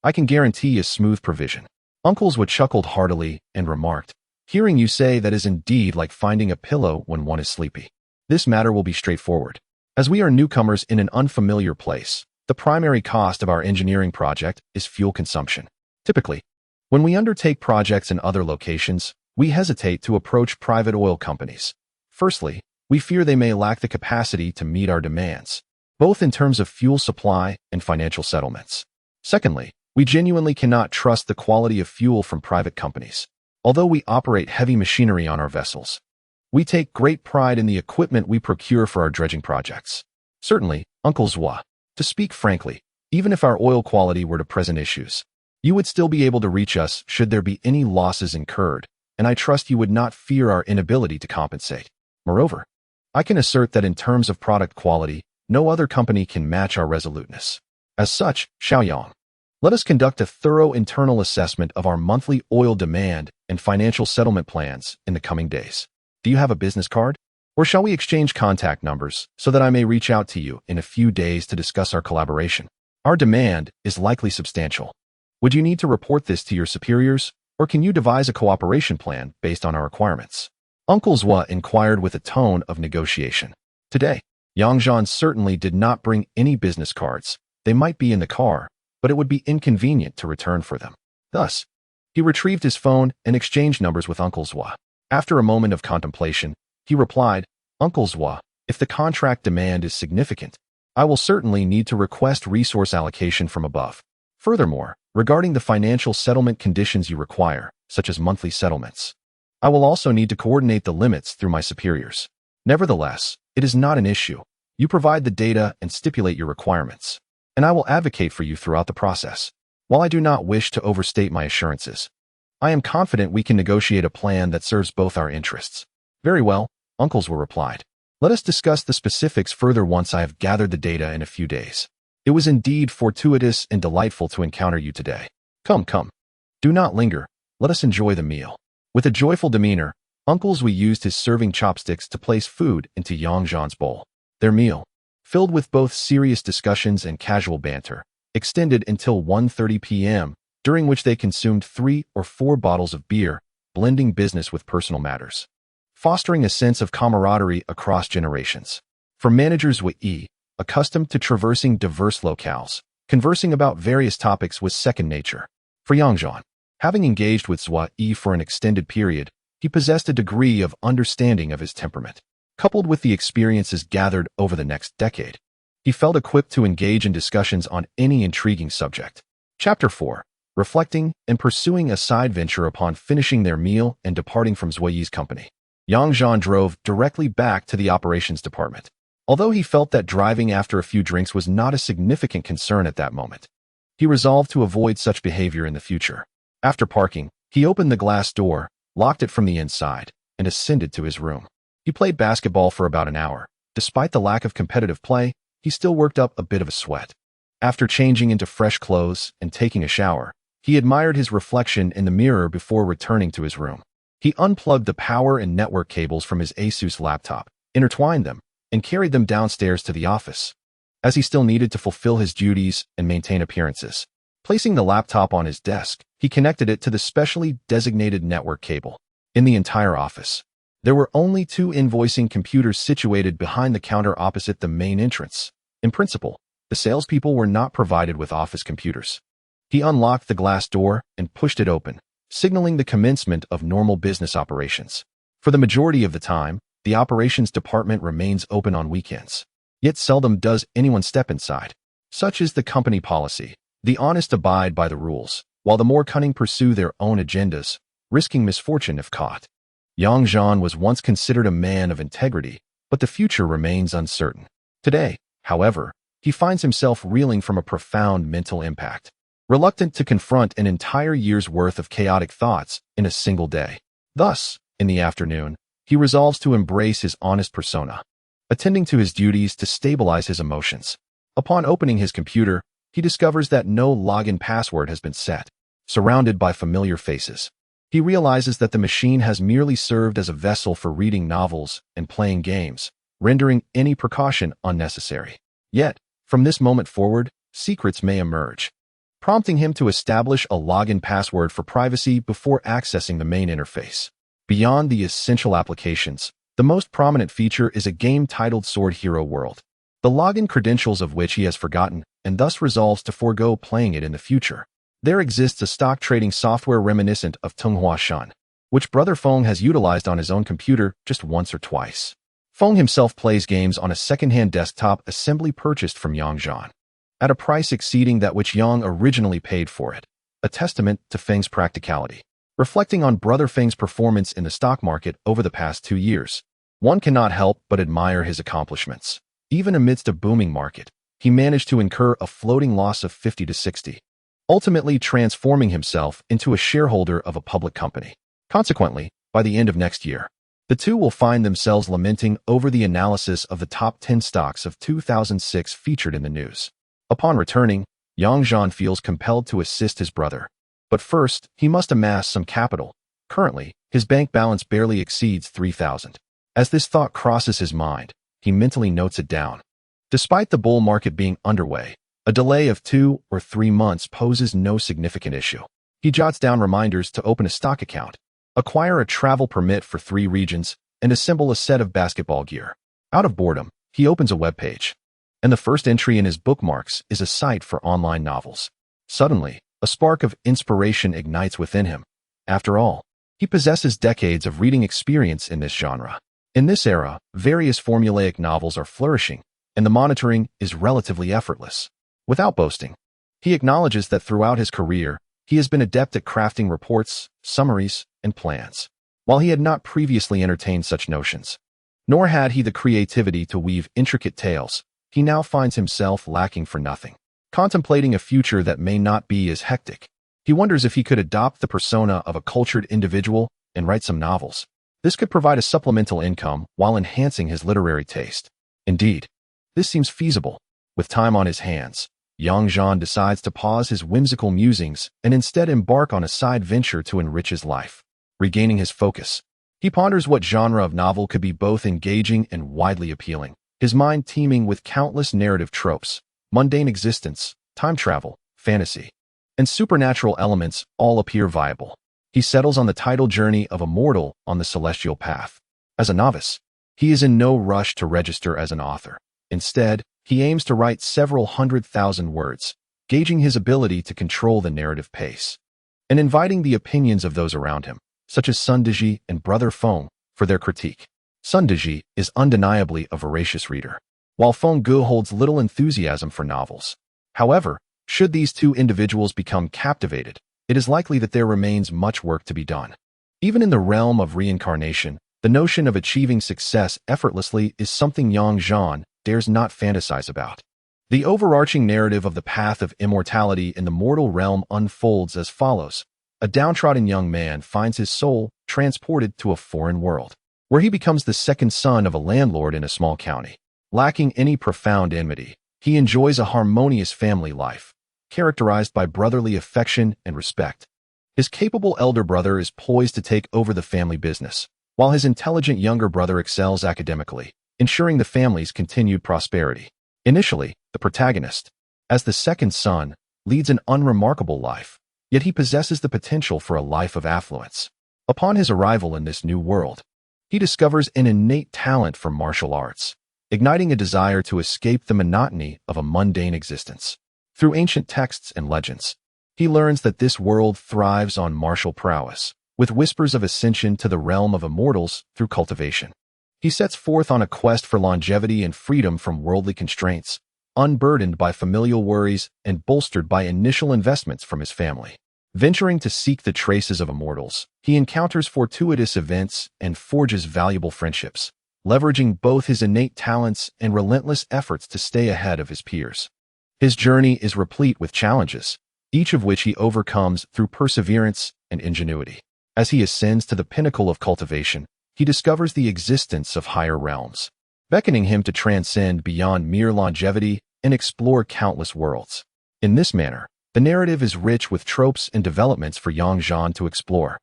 I can guarantee a smooth provision. Uncle Zhuo chuckled heartily and remarked, Hearing you say that is indeed like finding a pillow when one is sleepy. This matter will be straightforward. As we are newcomers in an unfamiliar place, the primary cost of our engineering project is fuel consumption. Typically, when we undertake projects in other locations, we hesitate to approach private oil companies. Firstly, we fear they may lack the capacity to meet our demands, both in terms of fuel supply and financial settlements. Secondly, we genuinely cannot trust the quality of fuel from private companies. Although we operate heavy machinery on our vessels, We take great pride in the equipment we procure for our dredging projects. Certainly, Uncle Zhua. To speak frankly, even if our oil quality were to present issues, you would still be able to reach us should there be any losses incurred, and I trust you would not fear our inability to compensate. Moreover, I can assert that in terms of product quality, no other company can match our resoluteness. As such, Xiao, let us conduct a thorough internal assessment of our monthly oil demand and financial settlement plans in the coming days. Do you have a business card? Or shall we exchange contact numbers so that I may reach out to you in a few days to discuss our collaboration? Our demand is likely substantial. Would you need to report this to your superiors, or can you devise a cooperation plan based on our requirements? Uncle Zhua inquired with a tone of negotiation. Today, Yang Zhan certainly did not bring any business cards. They might be in the car, but it would be inconvenient to return for them. Thus, he retrieved his phone and exchanged numbers with Uncle Zhua. After a moment of contemplation, he replied, Uncle Zhua, if the contract demand is significant, I will certainly need to request resource allocation from above. Furthermore, regarding the financial settlement conditions you require, such as monthly settlements, I will also need to coordinate the limits through my superiors. Nevertheless, it is not an issue. You provide the data and stipulate your requirements, and I will advocate for you throughout the process. While I do not wish to overstate my assurances, I am confident we can negotiate a plan that serves both our interests. Very well, Uncles were replied. Let us discuss the specifics further once I have gathered the data in a few days. It was indeed fortuitous and delightful to encounter you today. Come. Do not linger. Let us enjoy the meal. With a joyful demeanor, Uncle Zhua used his serving chopsticks to place food into Yang Zhan's bowl. Their meal, filled with both serious discussions and casual banter, extended until 1:30 p.m., during which they consumed 3 or 4 bottles of beer, blending business with personal matters, fostering a sense of camaraderie across generations. For managers Zhua, accustomed to traversing diverse locales, conversing about various topics was second nature. For Yang Zhan, having engaged with Zhua for an extended period, he possessed a degree of understanding of his temperament. Coupled with the experiences gathered over the next decade, he felt equipped to engage in discussions on any intriguing subject. Chapter 4. Reflecting and pursuing a side venture upon finishing their meal and departing from Zhua's company, Yang Zhan drove directly back to the operations department. Although he felt that driving after a few drinks was not a significant concern at that moment, he resolved to avoid such behavior in the future. After parking, he opened the glass door, locked it from the inside, and ascended to his room. He played basketball for about an hour. Despite the lack of competitive play, he still worked up a bit of a sweat. After changing into fresh clothes and taking a shower, he admired his reflection in the mirror before returning to his room. He unplugged the power and network cables from his Asus laptop, intertwined them, and carried them downstairs to the office, as he still needed to fulfill his duties and maintain appearances. Placing the laptop on his desk, he connected it to the specially designated network cable. In the entire office, there were only 2 invoicing computers situated behind the counter opposite the main entrance. In principle, the salespeople were not provided with office computers. He unlocked the glass door and pushed it open, signaling the commencement of normal business operations. For the majority of the time, the operations department remains open on weekends. Yet seldom does anyone step inside. Such is the company policy. The honest abide by the rules, while the more cunning pursue their own agendas, risking misfortune if caught. Yang Zhan was once considered a man of integrity, but the future remains uncertain. Today, however, he finds himself reeling from a profound mental impact, reluctant to confront an entire year's worth of chaotic thoughts in a single day. Thus, in the afternoon, he resolves to embrace his honest persona, attending to his duties to stabilize his emotions. Upon opening his computer, he discovers that no login password has been set. Surrounded by familiar faces, he realizes that the machine has merely served as a vessel for reading novels and playing games, rendering any precaution unnecessary. Yet, from this moment forward, secrets may emerge, prompting him to establish a login password for privacy before accessing the main interface. Beyond the essential applications, the most prominent feature is a game titled Sword Hero World, the login credentials of which he has forgotten and thus resolves to forego playing it in the future. There exists a stock trading software reminiscent of Tenghua Shan, which Brother Feng has utilized on his own computer just once or twice. Feng himself plays games on a second-hand desktop assembly purchased from Yang Zhan, at a price exceeding that which Yang originally paid for it, a testament to Feng's practicality. Reflecting on Brother Feng's performance in the stock market over the past 2 years, one cannot help but admire his accomplishments. Even amidst a booming market, he managed to incur a floating loss of 50 to 60, ultimately transforming himself into a shareholder of a public company. Consequently, by the end of next year, the two will find themselves lamenting over the analysis of the top 10 stocks of 2006 featured in the news. Upon returning, Yang Zhan feels compelled to assist his brother. But first, he must amass some capital. Currently, his bank balance barely exceeds 3,000. As this thought crosses his mind, he mentally notes it down. Despite the bull market being underway, a delay of 2 or 3 months poses no significant issue. He jots down reminders to open a stock account, acquire a travel permit for 3 regions, and assemble a set of basketball gear. Out of boredom, he opens a web page, and the first entry in his bookmarks is a site for online novels. Suddenly, a spark of inspiration ignites within him. After all, he possesses decades of reading experience in this genre. In this era, various formulaic novels are flourishing, and the monitoring is relatively effortless. Without boasting, he acknowledges that throughout his career, he has been adept at crafting reports, summaries, and plans. While he had not previously entertained such notions, nor had he the creativity to weave intricate tales, he now finds himself lacking for nothing. Contemplating a future that may not be as hectic, he wonders if he could adopt the persona of a cultured individual and write some novels. This could provide a supplemental income while enhancing his literary taste. Indeed, this seems feasible. With time on his hands, Yang Zhan decides to pause his whimsical musings and instead embark on a side venture to enrich his life. Regaining his focus, he ponders what genre of novel could be both engaging and widely appealing, his mind teeming with countless narrative tropes. Mundane existence, time travel, fantasy, and supernatural elements all appear viable. He settles on the title journey of a mortal on the celestial path. As a novice, he is in no rush to register as an author. Instead, he aims to write several 100,000 words, gauging his ability to control the narrative pace, and inviting the opinions of those around him, such as Sun Deji and Brother Feng, for their critique. Sun Deji is undeniably a voracious reader, while Feng Gu holds little enthusiasm for novels. However, should these two individuals become captivated, it is likely that there remains much work to be done. Even in the realm of reincarnation, the notion of achieving success effortlessly is something Yang Zhan dares not fantasize about. The overarching narrative of the path of immortality in the mortal realm unfolds as follows. A downtrodden young man finds his soul transported to a foreign world, where he becomes the second son of a landlord in a small county. Lacking any profound enmity, he enjoys a harmonious family life, characterized by brotherly affection and respect. His capable elder brother is poised to take over the family business, while his intelligent younger brother excels academically, ensuring the family's continued prosperity. Initially, the protagonist, as the second son, leads an unremarkable life, yet he possesses the potential for a life of affluence. Upon his arrival in this new world, he discovers an innate talent for martial arts, igniting a desire to escape the monotony of a mundane existence. Through ancient texts and legends, he learns that this world thrives on martial prowess, with whispers of ascension to the realm of immortals through cultivation. He sets forth on a quest for longevity and freedom from worldly constraints, unburdened by familial worries and bolstered by initial investments from his family. Venturing to seek the traces of immortals, he encounters fortuitous events and forges valuable friendships, leveraging both his innate talents and relentless efforts to stay ahead of his peers. His journey is replete with challenges, each of which he overcomes through perseverance and ingenuity. As he ascends to the pinnacle of cultivation, he discovers the existence of higher realms, beckoning him to transcend beyond mere longevity and explore countless worlds. In this manner, the narrative is rich with tropes and developments for Yang Zhan to explore.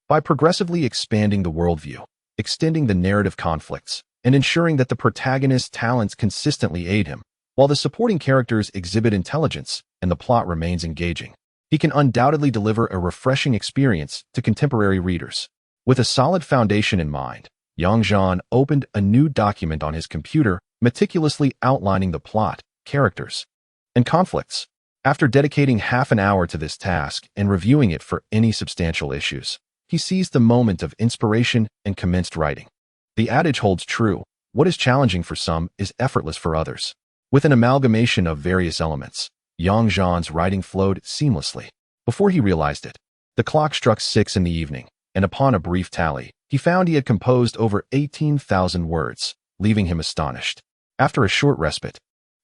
By progressively expanding the worldview, extending the narrative conflicts, and ensuring that the protagonist's talents consistently aid him, while the supporting characters exhibit intelligence and the plot remains engaging, he can undoubtedly deliver a refreshing experience to contemporary readers. With a solid foundation in mind, Yang Zhan opened a new document on his computer, meticulously outlining the plot, characters, and conflicts. After dedicating half an hour to this task and reviewing it for any substantial issues, he seized the moment of inspiration and commenced writing. The adage holds true: what is challenging for some is effortless for others. With an amalgamation of various elements, Yang Zhan's writing flowed seamlessly. Before he realized it, The clock struck 6 in the evening, and upon a brief tally, he found he had composed over 18,000 words, leaving him astonished. After a short respite,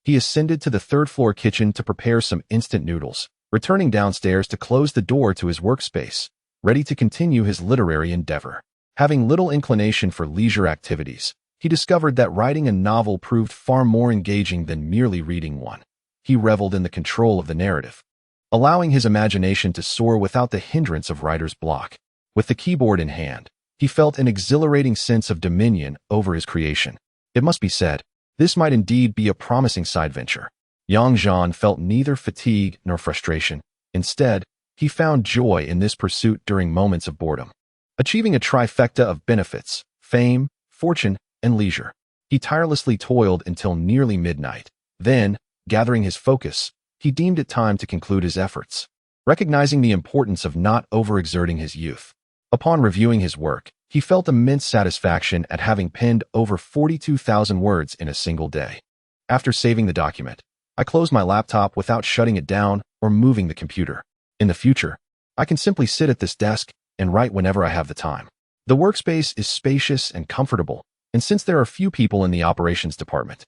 he ascended to the third-floor kitchen to prepare some instant noodles, returning downstairs to close the door to his workspace, ready to continue his literary endeavor. Having little inclination for leisure activities, he discovered that writing a novel proved far more engaging than merely reading one. He reveled in the control of the narrative, allowing his imagination to soar without the hindrance of writer's block. With the keyboard in hand, he felt an exhilarating sense of dominion over his creation. It must be said, this might indeed be a promising side venture. Yang Zhan felt neither fatigue nor frustration. Instead, he found joy in this pursuit during moments of boredom, achieving a trifecta of benefits: fame, fortune, and leisure. He tirelessly toiled until nearly midnight. Then, gathering his focus, he deemed it time to conclude his efforts, recognizing the importance of not overexerting his youth. Upon reviewing his work, he felt immense satisfaction at having penned over 42,000 words in a single day. After saving the document, I closed my laptop without shutting it down or moving the computer. In the future, I can simply sit at this desk and write whenever I have the time. The workspace is spacious and comfortable, and since there are few people in the operations department,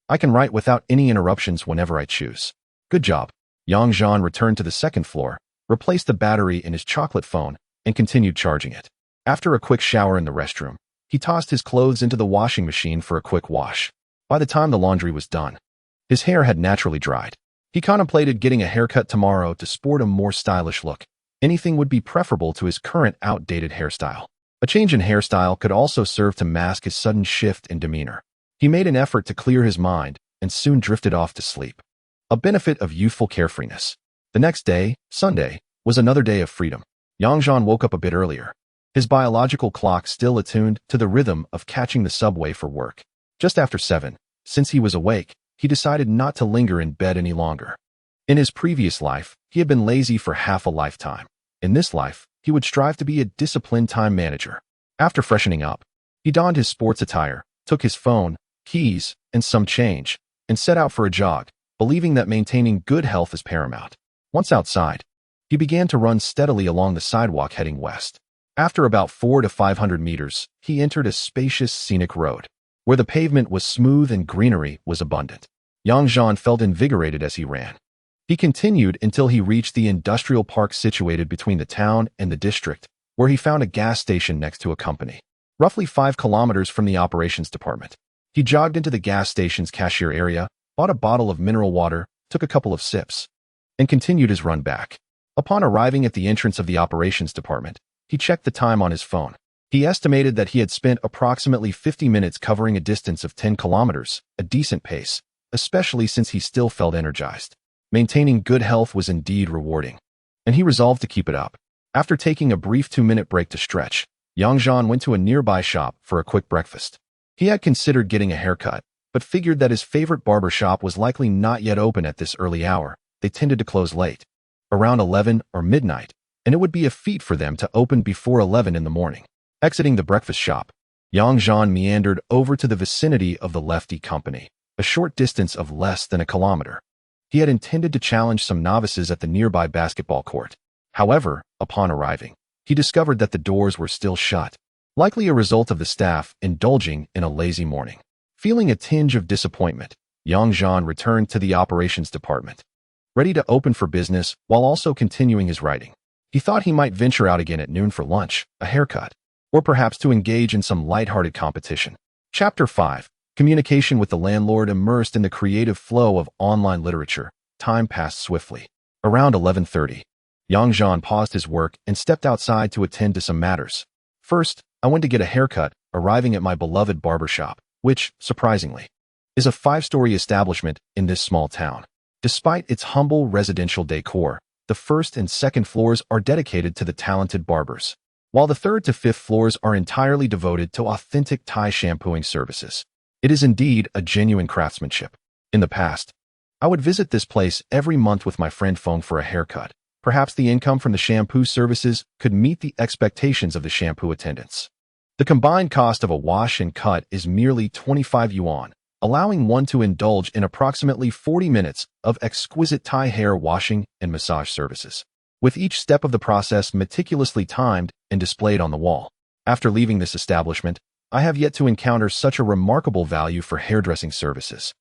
I can write without any interruptions whenever I choose. Good job. Yang Zhan returned to the second floor, replaced the battery in his chocolate phone, and continued charging it. After a quick shower in the restroom, he tossed his clothes into the washing machine for a quick wash. By the time the laundry was done, his hair had naturally dried. He contemplated getting a haircut tomorrow to sport a more stylish look. Anything would be preferable to his current outdated hairstyle. A change in hairstyle could also serve to mask his sudden shift in demeanor. He made an effort to clear his mind and soon drifted off to sleep. A benefit of youthful carefreeness. The next day, Sunday, was another day of freedom. Yang Zhan woke up a bit earlier, his biological clock still attuned to the rhythm of catching the subway for work. Just after 7, since he was awake, he decided not to linger in bed any longer. In his previous life, he had been lazy for half a lifetime. In this life, he would strive to be a disciplined time manager. After freshening up, he donned his sports attire, took his phone, keys, and some change, and set out for a jog, believing that maintaining good health is paramount. Once outside, he began to run steadily along the sidewalk heading west. After about 400 to 500 meters, he entered a spacious scenic road, where the pavement was smooth and greenery was abundant. Yang Zhan felt invigorated as he ran. He continued until he reached the industrial park situated between the town and the district, where he found a gas station next to a company, roughly 5 kilometers from the operations department. He jogged into the gas station's cashier area, bought a bottle of mineral water, took a couple of sips, and continued his run back. Upon arriving at the entrance of the operations department, he checked the time on his phone. He estimated that he had spent approximately 50 minutes covering a distance of 10 kilometers, a decent pace, especially since he still felt energized. Maintaining good health was indeed rewarding, and he resolved to keep it up. After taking a brief 2-minute break to stretch, Yang Zhan went to a nearby shop for a quick breakfast. He had considered getting a haircut, but figured that his favorite barber shop was likely not yet open at this early hour. They tended to close late, around 11 or midnight, and it would be a feat for them to open before 11 in the morning. Exiting the breakfast shop, Yang Zhan meandered over to the vicinity of the Lefty Company, a short distance of less than a kilometer. He had intended to challenge some novices at the nearby basketball court. However, upon arriving, he discovered that the doors were still shut, likely a result of the staff indulging in a lazy morning. Feeling a tinge of disappointment, Yang Zhan returned to the operations department, ready to open for business while also continuing his writing. He thought he might venture out again at noon for lunch, a haircut, or perhaps to engage in some lighthearted competition. Chapter 5. Communication with the landlord. Immersed in the creative flow of online literature, time passed swiftly. Around 11:30, Yang Zhan paused his work and stepped outside to attend to some matters. First, I went to get a haircut, arriving at my beloved barber shop, which, surprisingly, is a 5-story establishment in this small town. Despite its humble residential decor, the first and second floors are dedicated to the talented barbers, while the third to fifth floors are entirely devoted to authentic Thai shampooing services. It is indeed a genuine craftsmanship. In the past, I would visit this place every month with my friend Feng for a haircut. Perhaps the income from the shampoo services could meet the expectations of the shampoo attendants. The combined cost of a wash and cut is merely 25 yuan, allowing one to indulge in approximately 40 minutes of exquisite Thai hair washing and massage services. with each step of the process meticulously timed and displayed on the wall. After leaving this establishment, I have yet to encounter such a remarkable value for hairdressing services.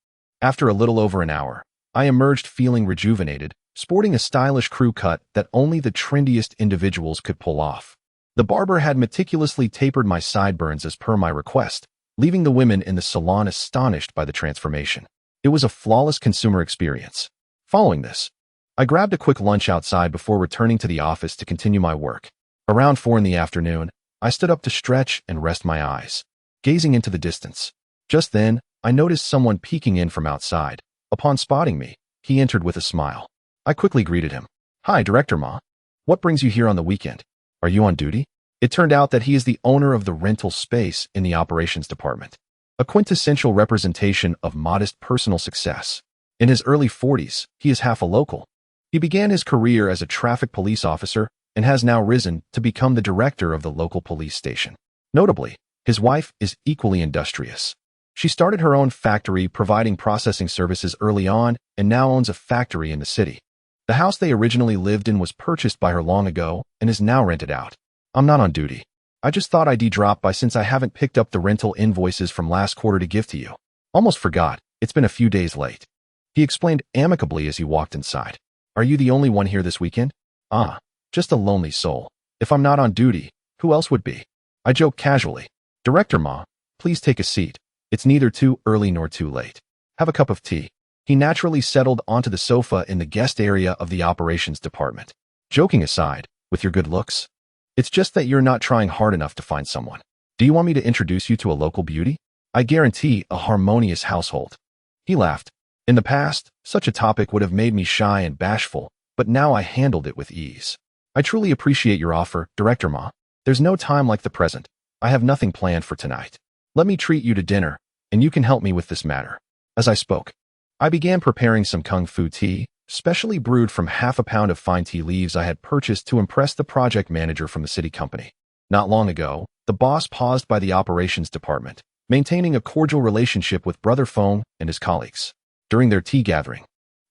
After a little over an hour, I emerged feeling rejuvenated, sporting a stylish crew cut that only the trendiest individuals could pull off. The barber had meticulously tapered my sideburns as per my request, leaving the women in the salon astonished by the transformation. It was a flawless consumer experience. Following this, I grabbed a quick lunch outside before returning to the office to continue my work. Around 4 in the afternoon, I stood up to stretch and rest my eyes, gazing into the distance. Just then, I noticed someone peeking in from outside. Upon spotting me, he entered with a smile. I quickly greeted him. "Hi, Director Ma. What brings you here on the weekend? Are you on duty?" It turned out that he is the owner of the rental space in the operations department, a quintessential representation of modest personal success. In his early 40s, he is half a local. He began his career as a traffic police officer and has now risen to become the director of the local police station. Notably, his wife is equally industrious. She started her own factory providing processing services early on and now owns a factory in the city. The house they originally lived in was purchased by her long ago and is now rented out. "I'm not on duty. I just thought I'd drop by since I haven't picked up the rental invoices from last quarter to give to you. Almost forgot, it's been a few days late," he explained amicably as he walked inside. "Are you the only one here this weekend?" "Ah, just a lonely soul. If I'm not on duty, who else would be?" I joked casually. "Director Ma, please take a seat. It's neither too early nor too late. Have a cup of tea." He naturally settled onto the sofa in the guest area of the operations department. "Joking aside, with your good looks, it's just that you're not trying hard enough to find someone. Do you want me to introduce you to a local beauty? I guarantee a harmonious household." He laughed. In the past, such a topic would have made me shy and bashful, but now I handled it with ease. "I truly appreciate your offer, Director Ma. There's no time like the present. I have nothing planned for tonight. Let me treat you to dinner, and you can help me with this matter." As I spoke, I began preparing some Kung Fu tea, specially brewed from half a pound of fine tea leaves I had purchased to impress the project manager from the city company. Not long ago, the boss paused by the operations department, maintaining a cordial relationship with Brother Feng and his colleagues. During their tea gathering,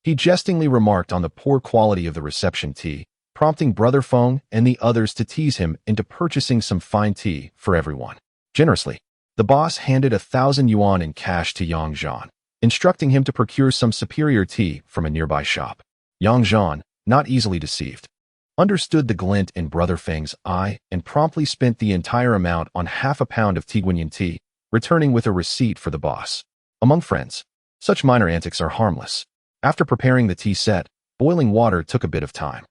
he jestingly remarked on the poor quality of the reception tea, prompting Brother Feng and the others to tease him into purchasing some fine tea for everyone. Generously, the boss handed 1,000 yuan in cash to Yang Zhan, instructing him to procure some superior tea from a nearby shop. Yang Zhan, not easily deceived, understood the glint in Brother Feng's eye and promptly spent the entire amount on half a pound of Tiguanyin tea, returning with a receipt for the boss. Among friends, such minor antics are harmless. After preparing the tea set, boiling water took a bit of time.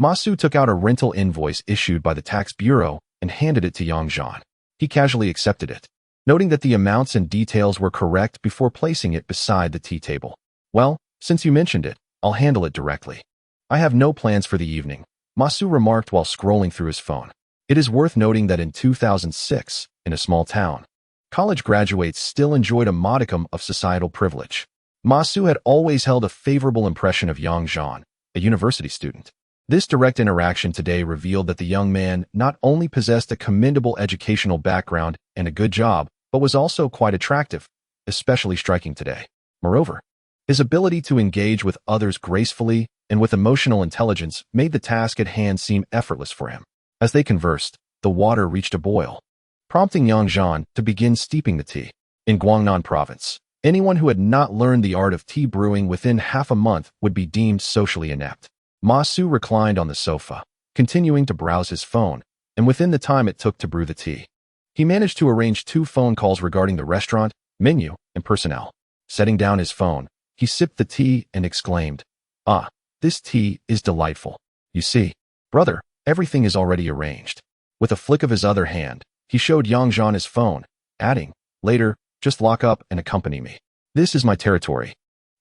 Masu took out a rental invoice issued by the tax bureau and handed it to Yang Zhan. He casually accepted it, noting that the amounts and details were correct before placing it beside the tea table. "Well, since you mentioned it, I'll handle it directly. I have no plans for the evening," Masu remarked while scrolling through his phone. It is worth noting that in 2006, in a small town, college graduates still enjoyed a modicum of societal privilege. Masu had always held a favorable impression of Yang Zhan, a university student. This direct interaction today revealed that the young man not only possessed a commendable educational background and a good job, but was also quite attractive, especially striking today. Moreover, his ability to engage with others gracefully and with emotional intelligence made the task at hand seem effortless for him. As they conversed, the water reached a boil, prompting Yang Zhan to begin steeping the tea. In Guangnan province, anyone who had not learned the art of tea brewing within half a month would be deemed socially inept. Masu reclined on the sofa, continuing to browse his phone, and within the time it took to brew the tea, he managed to arrange 2 phone calls regarding the restaurant, menu, and personnel. Setting down his phone, he sipped the tea and exclaimed, "Ah, this tea is delightful. You see, brother, everything is already arranged." With a flick of his other hand, he showed Yang Zhan his phone, adding, "Later, just lock up and accompany me. This is my territory.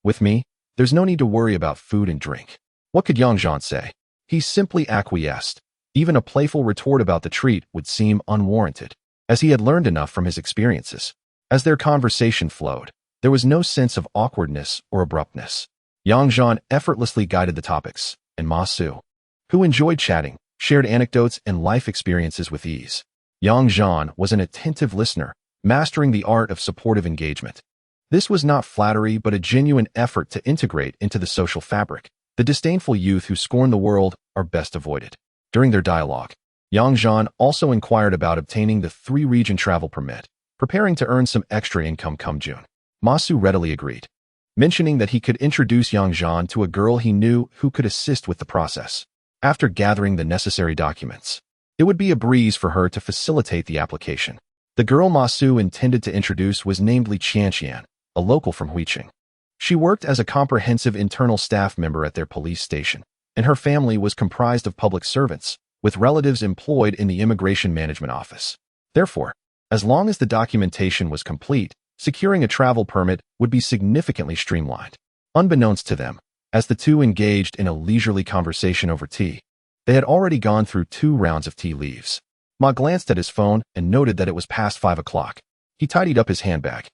With me, there's no need to worry about food and drink." What could Yang Zhan say? He simply acquiesced. Even a playful retort about the treat would seem unwarranted, as he had learned enough from his experiences. As their conversation flowed, there was no sense of awkwardness or abruptness. Yang Zhan effortlessly guided the topics, and Masu, who enjoyed chatting, shared anecdotes and life experiences with ease. Yang Zhan was an attentive listener, mastering the art of supportive engagement. This was not flattery but a genuine effort to integrate into the social fabric. The disdainful youth who scorn the world are best avoided. During their dialogue, Yang Zhan also inquired about obtaining the 3-region travel permit, preparing to earn some extra income come June. Ma Su readily agreed, mentioning that he could introduce Yang Zhan to a girl he knew who could assist with the process. After gathering the necessary documents, it would be a breeze for her to facilitate the application. The girl Ma Su intended to introduce was named Li Qianqian, a local from Huiqing. She worked as a comprehensive internal staff member at their police station, and her family was comprised of public servants, with relatives employed in the Immigration Management Office. Therefore, as long as the documentation was complete, securing a travel permit would be significantly streamlined. Unbeknownst to them, as the two engaged in a leisurely conversation over tea, they had already gone through 2 rounds of tea leaves. Ma glanced at his phone and noted that it was past 5 o'clock. He tidied up his handbag,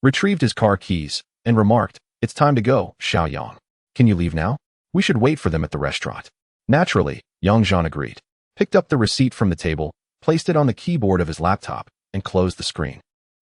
retrieved his car keys, and remarked, "It's time to go, Xiao Yang. Can you leave now? We should wait for them at the restaurant." Naturally, Yang Zhan agreed, picked up the receipt from the table, placed it on the keyboard of his laptop, and closed the screen.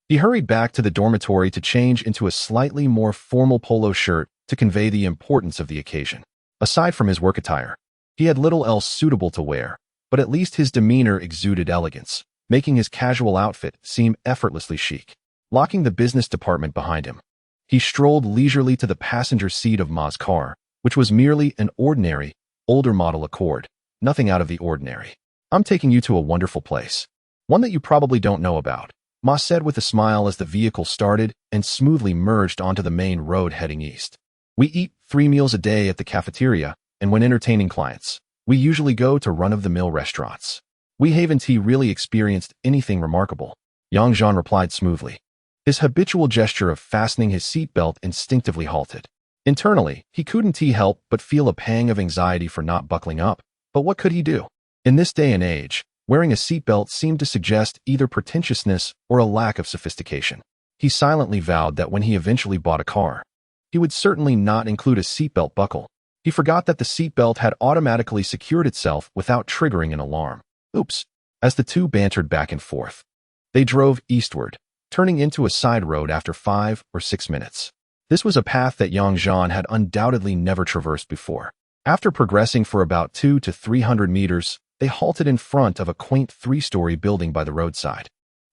He hurried back to the dormitory to change into a slightly more formal polo shirt to convey the importance of the occasion. Aside from his work attire, he had little else suitable to wear, but at least his demeanor exuded elegance, making his casual outfit seem effortlessly chic. Locking the business department behind him, he strolled leisurely to the passenger seat of Ma's car, which was merely an ordinary, older model Accord, nothing out of the ordinary. "I'm taking you to a wonderful place. One that you probably don't know about," Ma said with a smile as the vehicle started and smoothly merged onto the main road heading east. "We eat 3 meals a day at the cafeteria, and when entertaining clients, we usually go to run-of-the-mill restaurants. We haven't really experienced anything remarkable," Yang Zhan replied smoothly. His habitual gesture of fastening his seatbelt instinctively halted. Internally, he couldn't help but feel a pang of anxiety for not buckling up, but what could he do? In this day and age, wearing a seatbelt seemed to suggest either pretentiousness or a lack of sophistication. He silently vowed that when he eventually bought a car, he would certainly not include a seatbelt buckle. He forgot that the seatbelt had automatically secured itself without triggering an alarm. Oops. As the two bantered back and forth, they drove eastward, turning into a side road after 5 or 6 minutes. This was a path that Yang Zhan had undoubtedly never traversed before. After progressing for about 200 to 300 meters, they halted in front of a quaint 3-story building by the roadside,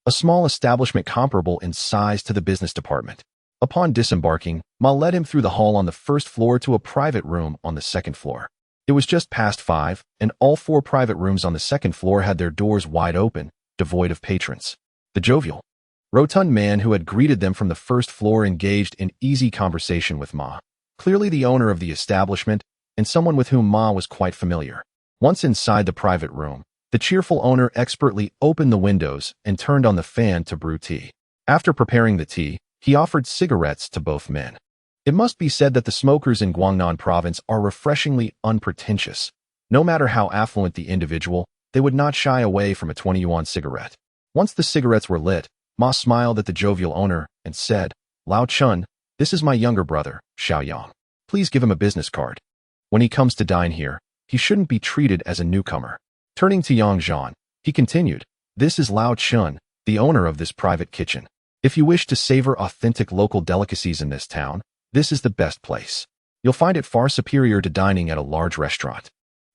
a small establishment comparable in size to the business department. Upon disembarking, Ma led him through the hall on the first floor to a private room on the second floor. It was just past 5, and all 4 private rooms on the second floor had their doors wide open, devoid of patrons. The jovial, rotund man who had greeted them from the first floor engaged in easy conversation with Ma, clearly the owner of the establishment and someone with whom Ma was quite familiar. Once inside the private room, the cheerful owner expertly opened the windows and turned on the fan to brew tea. After preparing the tea, he offered cigarettes to both men. It must be said that the smokers in Guangnan province are refreshingly unpretentious. No matter how affluent the individual, they would not shy away from a 20-yuan cigarette. Once the cigarettes were lit, Ma smiled at the jovial owner and said, "Lao Chun, this is my younger brother, Xiao Yang. Please give him a business card. When he comes to dine here, he shouldn't be treated as a newcomer." Turning to Yang Zhan, he continued, "This is Lao Chun, the owner of this private kitchen. If you wish to savor authentic local delicacies in this town, this is the best place. You'll find it far superior to dining at a large restaurant."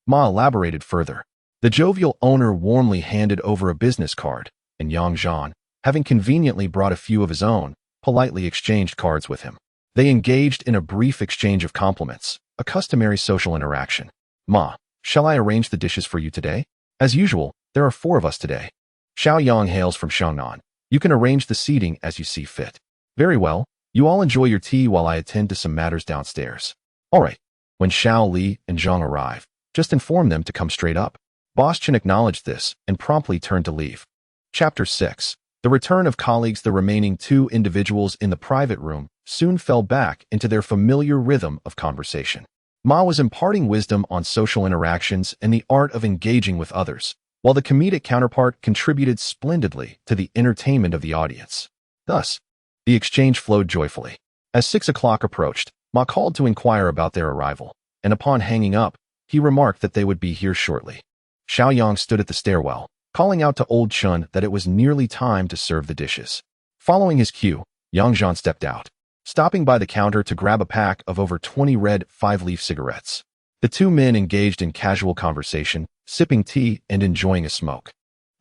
Ma elaborated further. The jovial owner warmly handed over a business card, and Yang Zhan, having conveniently brought a few of his own, politely exchanged cards with him. They engaged in a brief exchange of compliments, a customary social interaction. "Ma, shall I arrange the dishes for you today? As usual, there are 4 of us today. Xiao Yang hails from Shengnan. You can arrange the seating as you see fit." "Very well. You all enjoy your tea while I attend to some matters downstairs." "All right." When Xiao, Li, and Zhang arrive, just inform them to come straight up. Boss Chen acknowledged this and promptly turned to leave. Chapter 6. The return of colleagues. The remaining 2 individuals in the private room soon fell back into their familiar rhythm of conversation. Ma was imparting wisdom on social interactions and the art of engaging with others, while the comedic counterpart contributed splendidly to the entertainment of the audience. Thus, the exchange flowed joyfully. As 6 o'clock approached, Ma called to inquire about their arrival, and upon hanging up, he remarked that they would be here shortly. Xiao Yang stood at the stairwell, calling out to old Chun that it was nearly time to serve the dishes. Following his cue, Yang Zhan stepped out, stopping by the counter to grab a pack of over 20 red 5-leaf cigarettes. The two men engaged in casual conversation, sipping tea and enjoying a smoke.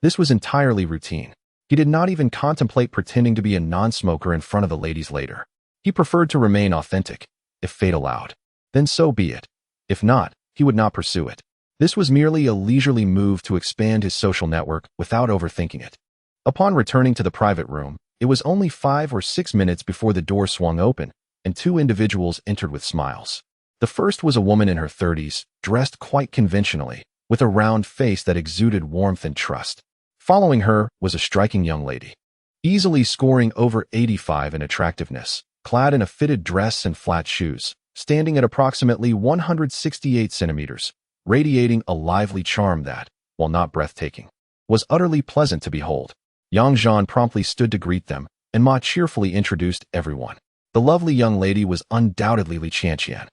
This was entirely routine. He did not even contemplate pretending to be a non-smoker in front of the ladies later. He preferred to remain authentic. If fate allowed, then so be it. If not, he would not pursue it. This was merely a leisurely move to expand his social network without overthinking it. Upon returning to the private room, it was only 5 or 6 minutes before the door swung open, and two individuals entered with smiles. The first was a woman in her 30s, dressed quite conventionally, with a round face that exuded warmth and trust. Following her was a striking young lady, easily scoring over 85 in attractiveness, clad in a fitted dress and flat shoes, standing at approximately 168 centimeters, radiating a lively charm that, while not breathtaking, was utterly pleasant to behold. Yang Zhan promptly stood to greet them, and Ma cheerfully introduced everyone. The lovely young lady was undoubtedly Li Qianqian,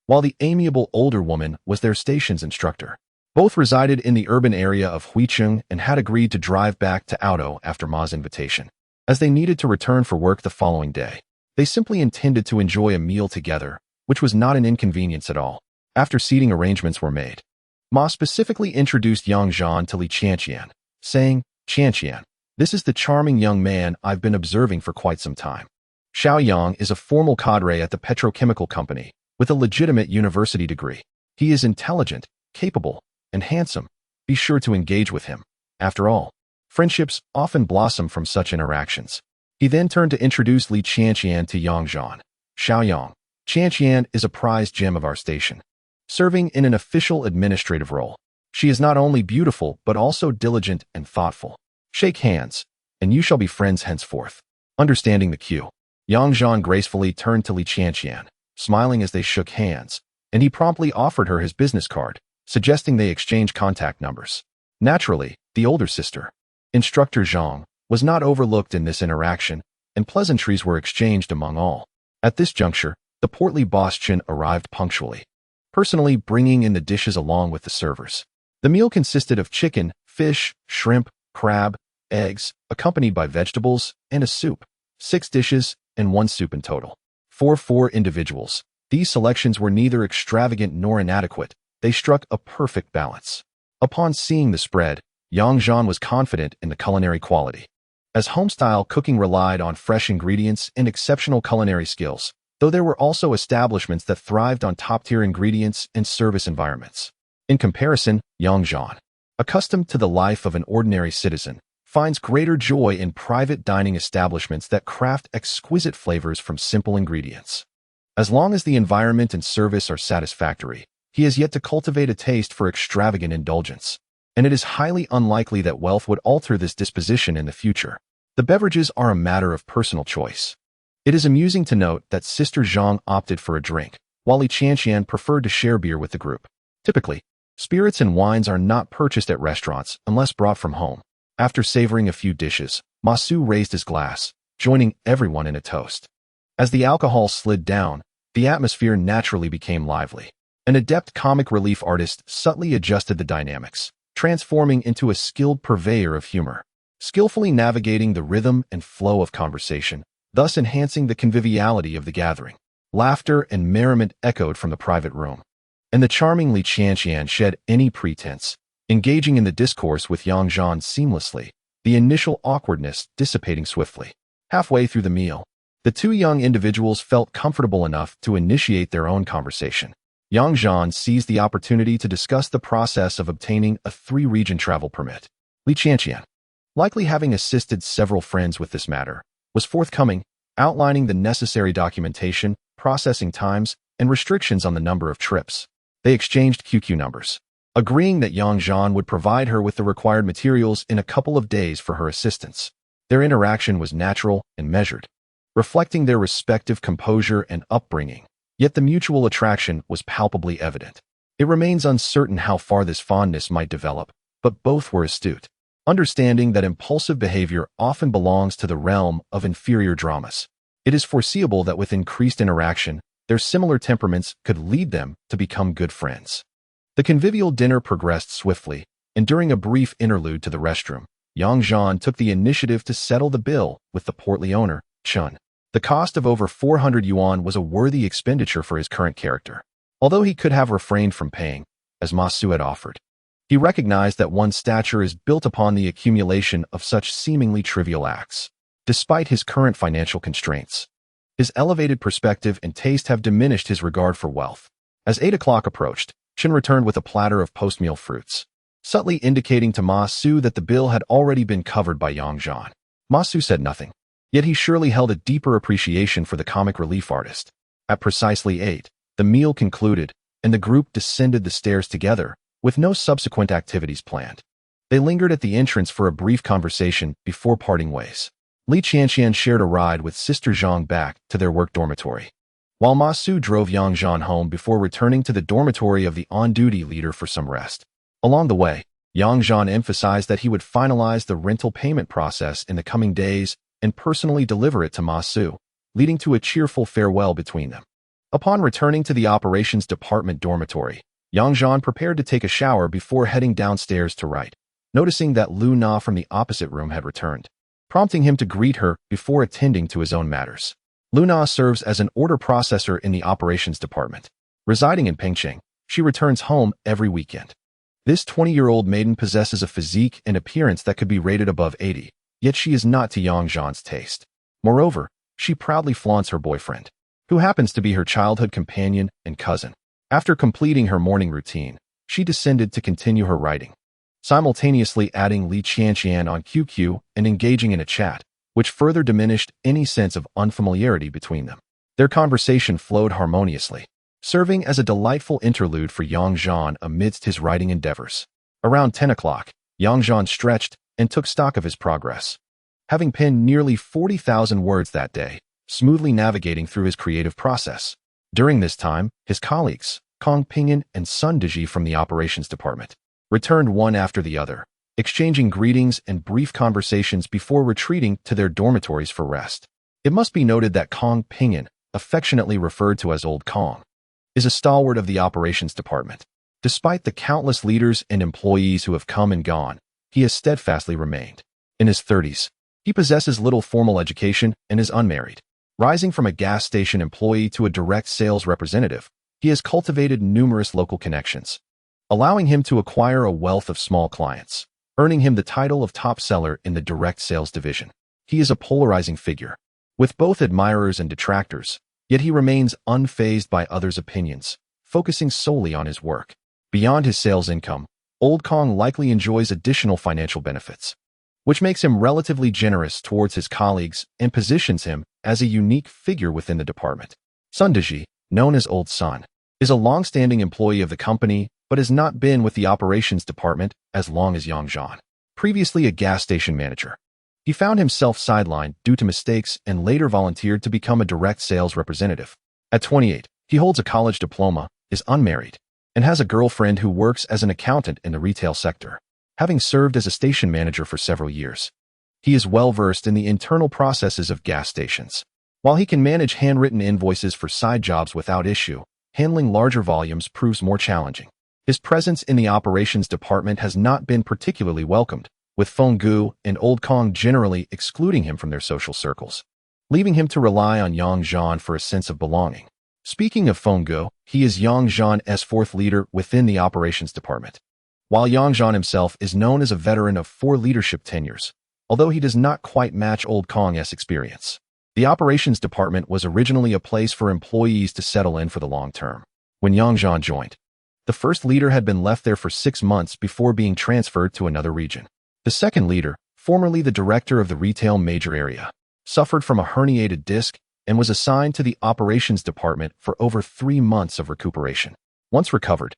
while the amiable older woman was their stations instructor. Both resided in the urban area of Huicheng and had agreed to drive back to Auto after Ma's invitation, as they needed to return for work the following day. They simply intended to enjoy a meal together, which was not an inconvenience at all. After seating arrangements were made, Ma specifically introduced Yang Zhan to Li Qianqian, saying, "Qianqian, this is the charming young man I've been observing for quite some time. Xiao Yang is a formal cadre at the petrochemical company, with a legitimate university degree. He is intelligent, capable, and handsome. Be sure to engage with him. After all, friendships often blossom from such interactions." He then turned to introduce Li Qianqian to Yang Zhan. "Xiao Yang, Qianqian is a prized gem of our station, serving in an official administrative role. She is not only beautiful but also diligent and thoughtful. Shake hands, and you shall be friends henceforth." Understanding the cue, Yang Zhan gracefully turned to Li Qianqian, smiling as they shook hands, and he promptly offered her his business card, suggesting they exchange contact numbers. Naturally, the older sister, Instructor Zhang, was not overlooked in this interaction, and pleasantries were exchanged among all. At this juncture, the portly boss Chen arrived punctually, personally bringing in the dishes along with the servers. The meal consisted of chicken, fish, shrimp, crab, eggs, accompanied by vegetables, and a soup. 6 dishes, and 1 soup in total. For 4 individuals, these selections were neither extravagant nor inadequate. They struck a perfect balance. Upon seeing the spread, Yang Zhan was confident in the culinary quality, as homestyle cooking relied on fresh ingredients and exceptional culinary skills, though there were also establishments that thrived on top-tier ingredients and service environments. In comparison, Yang Zhan, accustomed to the life of an ordinary citizen, finds greater joy in private dining establishments that craft exquisite flavors from simple ingredients. As long as the environment and service are satisfactory, he has yet to cultivate a taste for extravagant indulgence, and it is highly unlikely that wealth would alter this disposition in the future. The beverages are a matter of personal choice. It is amusing to note that Sister Zhang opted for a drink, while Li Qianqian preferred to share beer with the group. Typically, spirits and wines are not purchased at restaurants unless brought from home. After savoring a few dishes, Ma Su raised his glass, joining everyone in a toast. As the alcohol slid down, the atmosphere naturally became lively. An adept comic relief artist subtly adjusted the dynamics, transforming into a skilled purveyor of humor, skillfully navigating the rhythm and flow of conversation, thus enhancing the conviviality of the gathering. Laughter and merriment echoed from the private room, and the charming Li Qianqian shed any pretense, engaging in the discourse with Yang Zhan seamlessly, the initial awkwardness dissipating swiftly. Halfway through the meal, the two young individuals felt comfortable enough to initiate their own conversation. Yang Zhan seized the opportunity to discuss the process of obtaining a 3-region travel permit. Li Qianqian, likely having assisted several friends with this matter, was forthcoming, outlining the necessary documentation, processing times, and restrictions on the number of trips. They exchanged QQ numbers, agreeing that Yang Zhan would provide her with the required materials in a couple of days for her assistance. Their interaction was natural and measured, reflecting their respective composure and upbringing. Yet the mutual attraction was palpably evident. It remains uncertain how far this fondness might develop, but both were astute, understanding that impulsive behavior often belongs to the realm of inferior dramas. It is foreseeable that with increased interaction, their similar temperaments could lead them to become good friends. The convivial dinner progressed swiftly, and during a brief interlude to the restroom, Yang Zhan took the initiative to settle the bill with the portly owner, Chen. The cost of over 400 yuan was a worthy expenditure for his current character. Although he could have refrained from paying, as Ma Su had offered, he recognized that one's stature is built upon the accumulation of such seemingly trivial acts. Despite his current financial constraints, his elevated perspective and taste have diminished his regard for wealth. As 8 o'clock approached, Chen returned with a platter of post-meal fruits, subtly indicating to Ma Su that the bill had already been covered by Yang Zhan. Ma Su said nothing, yet he surely held a deeper appreciation for the comic relief artist. At precisely 8, the meal concluded, and the group descended the stairs together, with no subsequent activities planned. They lingered at the entrance for a brief conversation before parting ways. Li Qianqian shared a ride with Sister Zhang back to their work dormitory, while Ma Su drove Yang Zhan home before returning to the dormitory of the on-duty leader for some rest. Along the way, Yang Zhan emphasized that he would finalize the rental payment process in the coming days and personally deliver it to Ma Su, leading to a cheerful farewell between them. Upon returning to the operations department dormitory, Yang Zhan prepared to take a shower before heading downstairs to write, noticing that Lu Na from the opposite room had returned, prompting him to greet her before attending to his own matters. Lu Na serves as an order processor in the operations department. Residing in Pengcheng, she returns home every weekend. This 20-year-old maiden possesses a physique and appearance that could be rated above 80, yet she is not to Yang Zhan's taste. Moreover, she proudly flaunts her boyfriend, who happens to be her childhood companion and cousin. After completing her morning routine, she descended to continue her writing, simultaneously adding Li Qianqian on QQ and engaging in a chat, which further diminished any sense of unfamiliarity between them. Their conversation flowed harmoniously, serving as a delightful interlude for Yang Zhan amidst his writing endeavors. Around 10 o'clock, Yang Zhan stretched and took stock of his progress, having penned nearly 40,000 words that day, smoothly navigating through his creative process. During this time, his colleagues, Kong Pingyan and Sun Deji from the operations department, returned one after the other, exchanging greetings and brief conversations before retreating to their dormitories for rest. It must be noted that Kong Pingyan, affectionately referred to as Old Kong, is a stalwart of the operations department. Despite the countless leaders and employees who have come and gone, he has steadfastly remained. In his 30s, he possesses little formal education and is unmarried. Rising from a gas station employee to a direct sales representative, he has cultivated numerous local connections, allowing him to acquire a wealth of small clients, earning him the title of top seller in the direct sales division. He is a polarizing figure, with both admirers and detractors, yet he remains unfazed by others' opinions, focusing solely on his work. Beyond his sales income, Old Kong likely enjoys additional financial benefits, which makes him relatively generous towards his colleagues and positions him as a unique figure within the department. Sun Deji, known as Old Sun, is a long-standing employee of the company but has not been with the operations department as long as Yang Zhan. Previously a gas station manager, he found himself sidelined due to mistakes and later volunteered to become a direct sales representative. At 28, he holds a college diploma, is unmarried, and has a girlfriend who works as an accountant in the retail sector, having served as a station manager for several years. He is well-versed in the internal processes of gas stations. While he can manage handwritten invoices for side jobs without issue, handling larger volumes proves more challenging. His presence in the operations department has not been particularly welcomed, with Feng Gu and Old Kong generally excluding him from their social circles, leaving him to rely on Yang Zhan for a sense of belonging. Speaking of Feng Gu, he is Yang Zhan's fourth leader within the operations department. While Yang Zhan himself is known as a veteran of 4 leadership tenures, although he does not quite match Old Kong's experience, the operations department was originally a place for employees to settle in for the long term. When Yang Zhan joined, the first leader had been left there for 6 months before being transferred to another region. The second leader, formerly the director of the retail major area, suffered from a herniated disc and was assigned to the operations department for over 3 months of recuperation. Once recovered,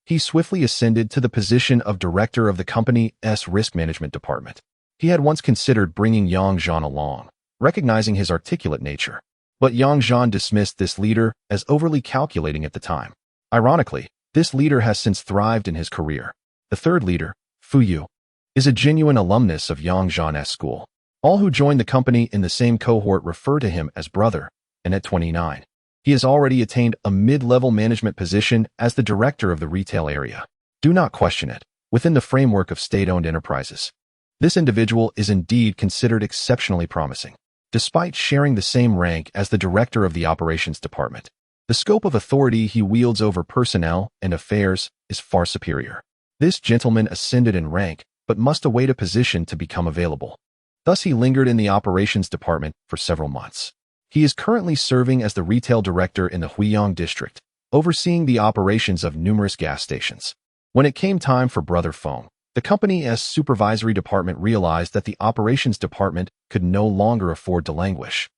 he swiftly ascended to the position of director of the company's risk management department. He had once considered bringing Yang Zhan along, recognizing his articulate nature, but Yang Zhan dismissed this leader as overly calculating at the time. Ironically, this leader has since thrived in his career. The third leader, Fu Yu, is a genuine alumnus of Yang Zhan's school. All who joined the company in the same cohort refer to him as brother, and at 29, he has already attained a mid-level management position as the director of the retail area. Do not question it. Within the framework of state-owned enterprises, this individual is indeed considered exceptionally promising. Despite sharing the same rank as the director of the operations department, The scope of authority he wields over personnel and affairs is far superior. This gentleman ascended in rank, but must await a position to become available. Thus he lingered in the operations department for several months. He is currently serving as the retail director in the Huiyang district, overseeing the operations of numerous gas stations. When it came time for Brother Feng, the company's supervisory department realized that the operations department could no longer afford to languish,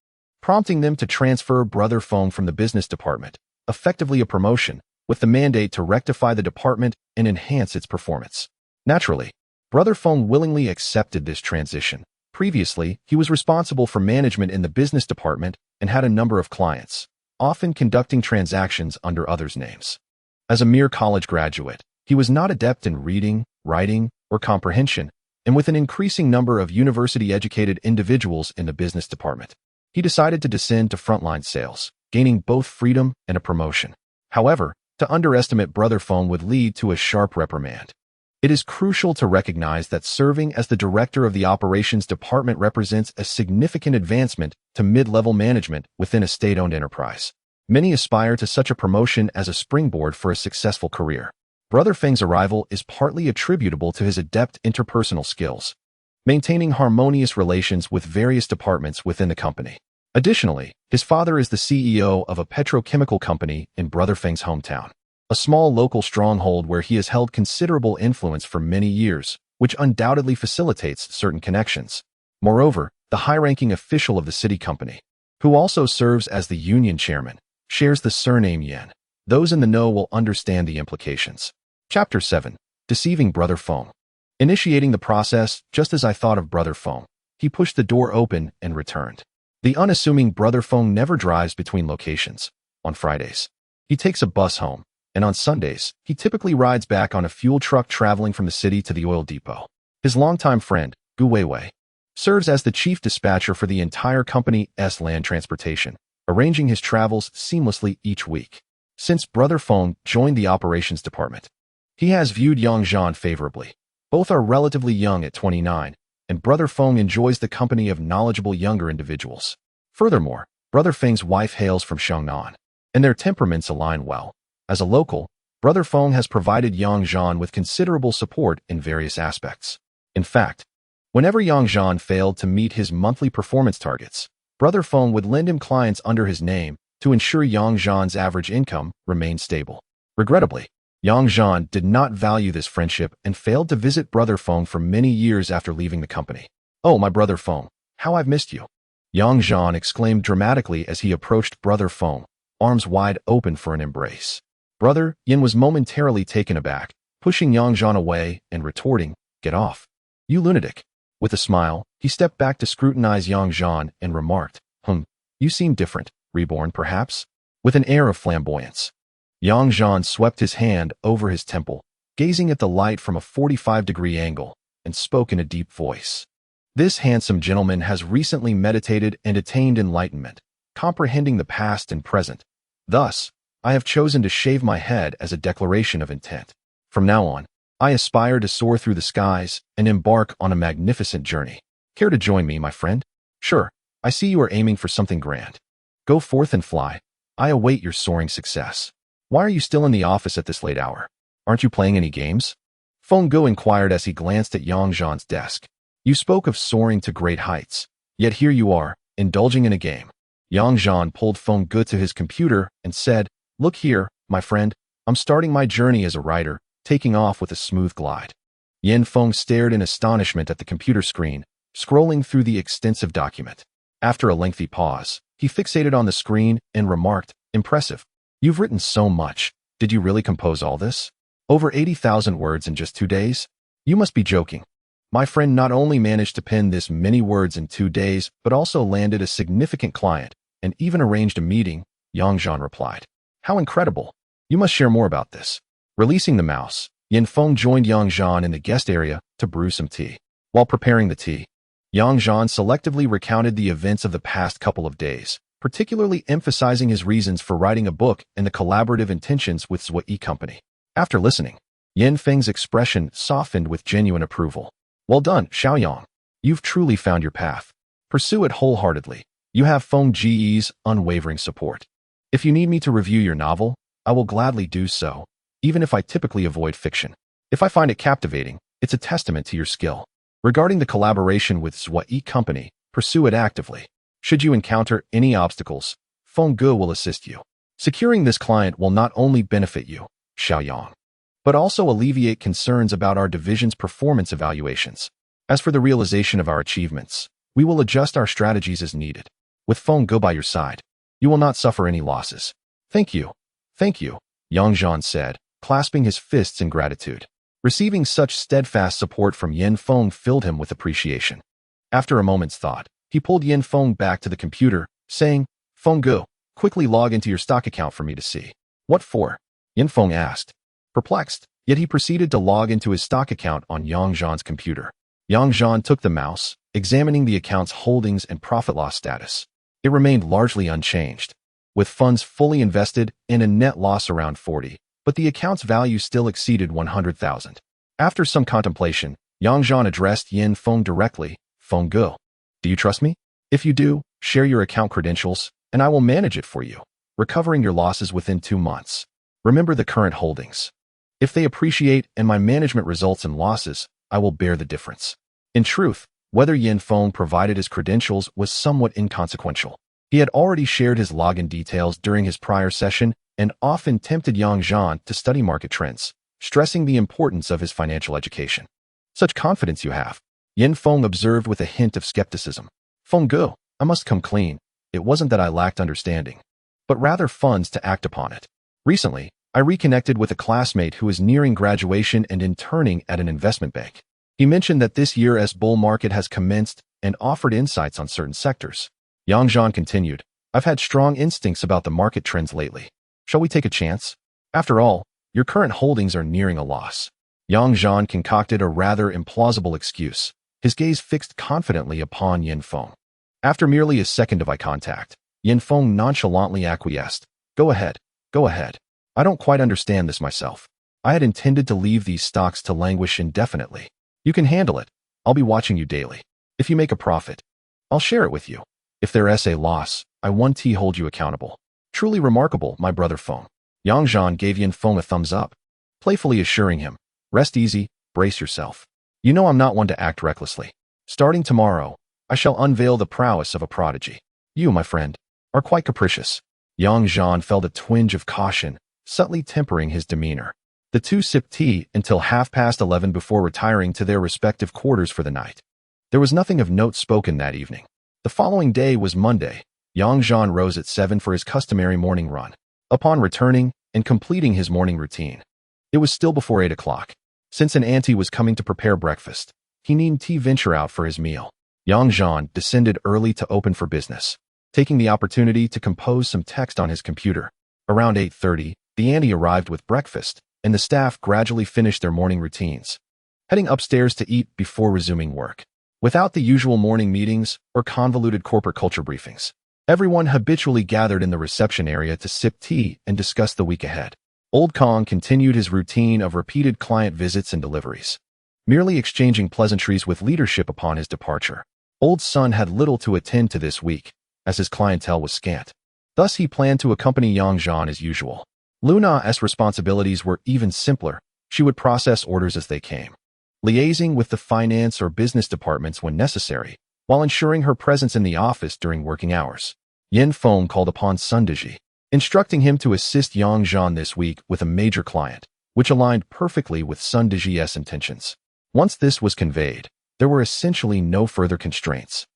prompting them to transfer Brother Feng from the business department, effectively a promotion, with the mandate to rectify the department and enhance its performance. Naturally, Brother Feng willingly accepted this transition. Previously, he was responsible for management in the business department and had a number of clients, often conducting transactions under others' names. As a mere college graduate, he was not adept in reading, writing, or comprehension, and with an increasing number of university-educated individuals in the business department, he decided to descend to frontline sales, gaining both freedom and a promotion. However, to underestimate Brother Feng would lead to a sharp reprimand. It is crucial to recognize that serving as the director of the operations department represents a significant advancement to mid-level management within a state-owned enterprise. Many aspire to such a promotion as a springboard for a successful career. Brother Feng's arrival is partly attributable to his adept interpersonal skills, maintaining harmonious relations with various departments within the company. Additionally, his father is the CEO of a petrochemical company in Brother Feng's hometown, a small local stronghold where he has held considerable influence for many years, which undoubtedly facilitates certain connections. Moreover, the high-ranking official of the city company, who also serves as the union chairman, shares the surname Yan. Those in the know will understand the implications. Chapter 7. Deceiving Brother Feng. Initiating the process, just as I thought of Brother Feng, he pushed the door open and returned. The unassuming Brother Feng never drives between locations. On Fridays, he takes a bus home, and on Sundays, he typically rides back on a fuel truck traveling from the city to the oil depot. His longtime friend, Gu Weiwei, serves as the chief dispatcher for the entire company's land transportation, arranging his travels seamlessly each week. Since Brother Feng joined the operations department, he has viewed Yang Zhan favorably. Both are relatively young at 29, and Brother Feng enjoys the company of knowledgeable younger individuals. Furthermore, Brother Feng's wife hails from Sheng, and their temperaments align well. As a local, Brother Feng has provided Yang Zhan with considerable support in various aspects. In fact, whenever Yang Zhan failed to meet his monthly performance targets, Brother Feng would lend him clients under his name to ensure Yang Zhan's average income remained stable. Regrettably, Yang Zhan did not value this friendship and failed to visit Brother Feng for many years after leaving the company. "Oh, my Brother Feng, how I've missed you!" Yang Zhan exclaimed dramatically as he approached Brother Feng, arms wide open for an embrace. Brother Yin was momentarily taken aback, pushing Yang Zhan away and retorting, "Get off, you lunatic." With a smile, he stepped back to scrutinize Yang Zhan and remarked, "You seem different, Reborn, perhaps?" With an air of flamboyance, Yang Zhan swept his hand over his temple, gazing at the light from a 45-degree angle, and spoke in a deep voice. "This handsome gentleman has recently meditated and attained enlightenment, comprehending the past and present. Thus, I have chosen to shave my head as a declaration of intent. From now on, I aspire to soar through the skies and embark on a magnificent journey. Care to join me, my friend? Sure, I see you are aiming for something grand. Go forth and fly. I await your soaring success. Why are you still in the office at this late hour? Aren't you playing any games?" Feng Gu inquired as he glanced at Yang Zhan's desk. "You spoke of soaring to great heights, yet here you are, indulging in a game." Yang Zhan pulled Feng Gu to his computer and said, "Look here, my friend, I'm starting my journey as a writer, taking off with a smooth glide." Yin Feng stared in astonishment at the computer screen, scrolling through the extensive document. After a lengthy pause, he fixated on the screen and remarked, "Impressive. You've written so much. Did you really compose all this? Over 80,000 words in just 2 days? You must be joking." "My friend not only managed to pen this many words in 2 days, but also landed a significant client and even arranged a meeting," Yang Zhan replied. "How incredible. You must share more about this." Releasing the mouse, Yin Feng joined Yang Zhan in the guest area to brew some tea. While preparing the tea, Yang Zhan selectively recounted the events of the past couple of days, particularly emphasizing his reasons for writing a book and the collaborative intentions with Zui Company. After listening, Yin Feng's expression softened with genuine approval. "Well done, Xiao. You've truly found your path. Pursue it wholeheartedly. You have Feng Ge's unwavering support." If you need me to review your novel, I will gladly do so, even if I typically avoid fiction. If I find it captivating, it's a testament to your skill. Regarding the collaboration with Zhuai Company, pursue it actively. Should you encounter any obstacles, Feng Ge will assist you. Securing this client will not only benefit you, Xiao, but also alleviate concerns about our division's performance evaluations. As for the realization of our achievements, we will adjust our strategies as needed. With Feng Ge by your side, you will not suffer any losses. Thank you, Yang Zhan said, clasping his fists in gratitude. Receiving such steadfast support from Yin Feng filled him with appreciation. After a moment's thought, he pulled Yin Feng back to the computer, saying, Feng Ge, quickly log into your stock account for me to see. What for? Yin Feng asked. Perplexed, yet he proceeded to log into his stock account on Yang Zhan's computer. Yang Zhan took the mouse, examining the account's holdings and profit-loss status. It remained largely unchanged, with funds fully invested in a net loss around 40, but the account's value still exceeded 100,000. After some contemplation, Yang Zhan addressed Yin Feng directly, Feng Ge, do you trust me? If you do, share your account credentials, and I will manage it for you, recovering your losses within 2 months. Remember the current holdings. If they appreciate and my management results in losses, I will bear the difference. In truth, whether Yin Feng provided his credentials was somewhat inconsequential. He had already shared his login details during his prior session and often tempted Yang Zhan to study market trends, stressing the importance of his financial education. Such confidence you have, Yin Feng observed with a hint of skepticism. Feng Ge, I must come clean. It wasn't that I lacked understanding, but rather funds to act upon it. Recently, I reconnected with a classmate who is nearing graduation and interning at an investment bank. He mentioned that this year's bull market has commenced and offered insights on certain sectors. Yang Zhan continued, I've had strong instincts about the market trends lately. Shall we take a chance? After all, your current holdings are nearing a loss. Yang Zhan concocted a rather implausible excuse, his gaze fixed confidently upon Yin Feng. After merely a second of eye contact, Yin Feng nonchalantly acquiesced. Go ahead. I don't quite understand this myself. I had intended to leave these stocks to languish indefinitely. You can handle it. I'll be watching you daily. If you make a profit, I'll share it with you. If there's a loss, I won't hold you accountable. Truly remarkable, my brother Feng. Yang Zhan gave Yin Feng a thumbs up, playfully assuring him, rest easy, brace yourself. You know I'm not one to act recklessly. Starting tomorrow, I shall unveil the prowess of a prodigy. You, my friend, are quite capricious. Yang Zhan felt a twinge of caution, subtly tempering his demeanor. The two sipped tea until 11:30 before retiring to their respective quarters for the night. There was nothing of note spoken that evening. The following day was Monday. Yang Zhan rose at 7 for his customary morning run. Upon returning and completing his morning routine, it was still before 8 o'clock. Since an auntie was coming to prepare breakfast, he needn't venture out for his meal. Yang Zhan descended early to open for business, taking the opportunity to compose some text on his computer. Around 8:30, the auntie arrived with breakfast, and the staff gradually finished their morning routines, heading upstairs to eat before resuming work. Without the usual morning meetings or convoluted corporate culture briefings, everyone habitually gathered in the reception area to sip tea and discuss the week ahead. Old Cang continued his routine of repeated client visits and deliveries, merely exchanging pleasantries with leadership upon his departure. Old Sun had little to attend to this week, as his clientele was scant. Thus he planned to accompany Yang Zhan as usual. Luna's responsibilities were even simpler. She would process orders as they came, liaising with the finance or business departments when necessary, while ensuring her presence in the office during working hours. Yin Feng called upon Sun Deji, instructing him to assist Yang Zhan this week with a major client, which aligned perfectly with Sun Deji's intentions. Once this was conveyed, there were essentially no further constraints.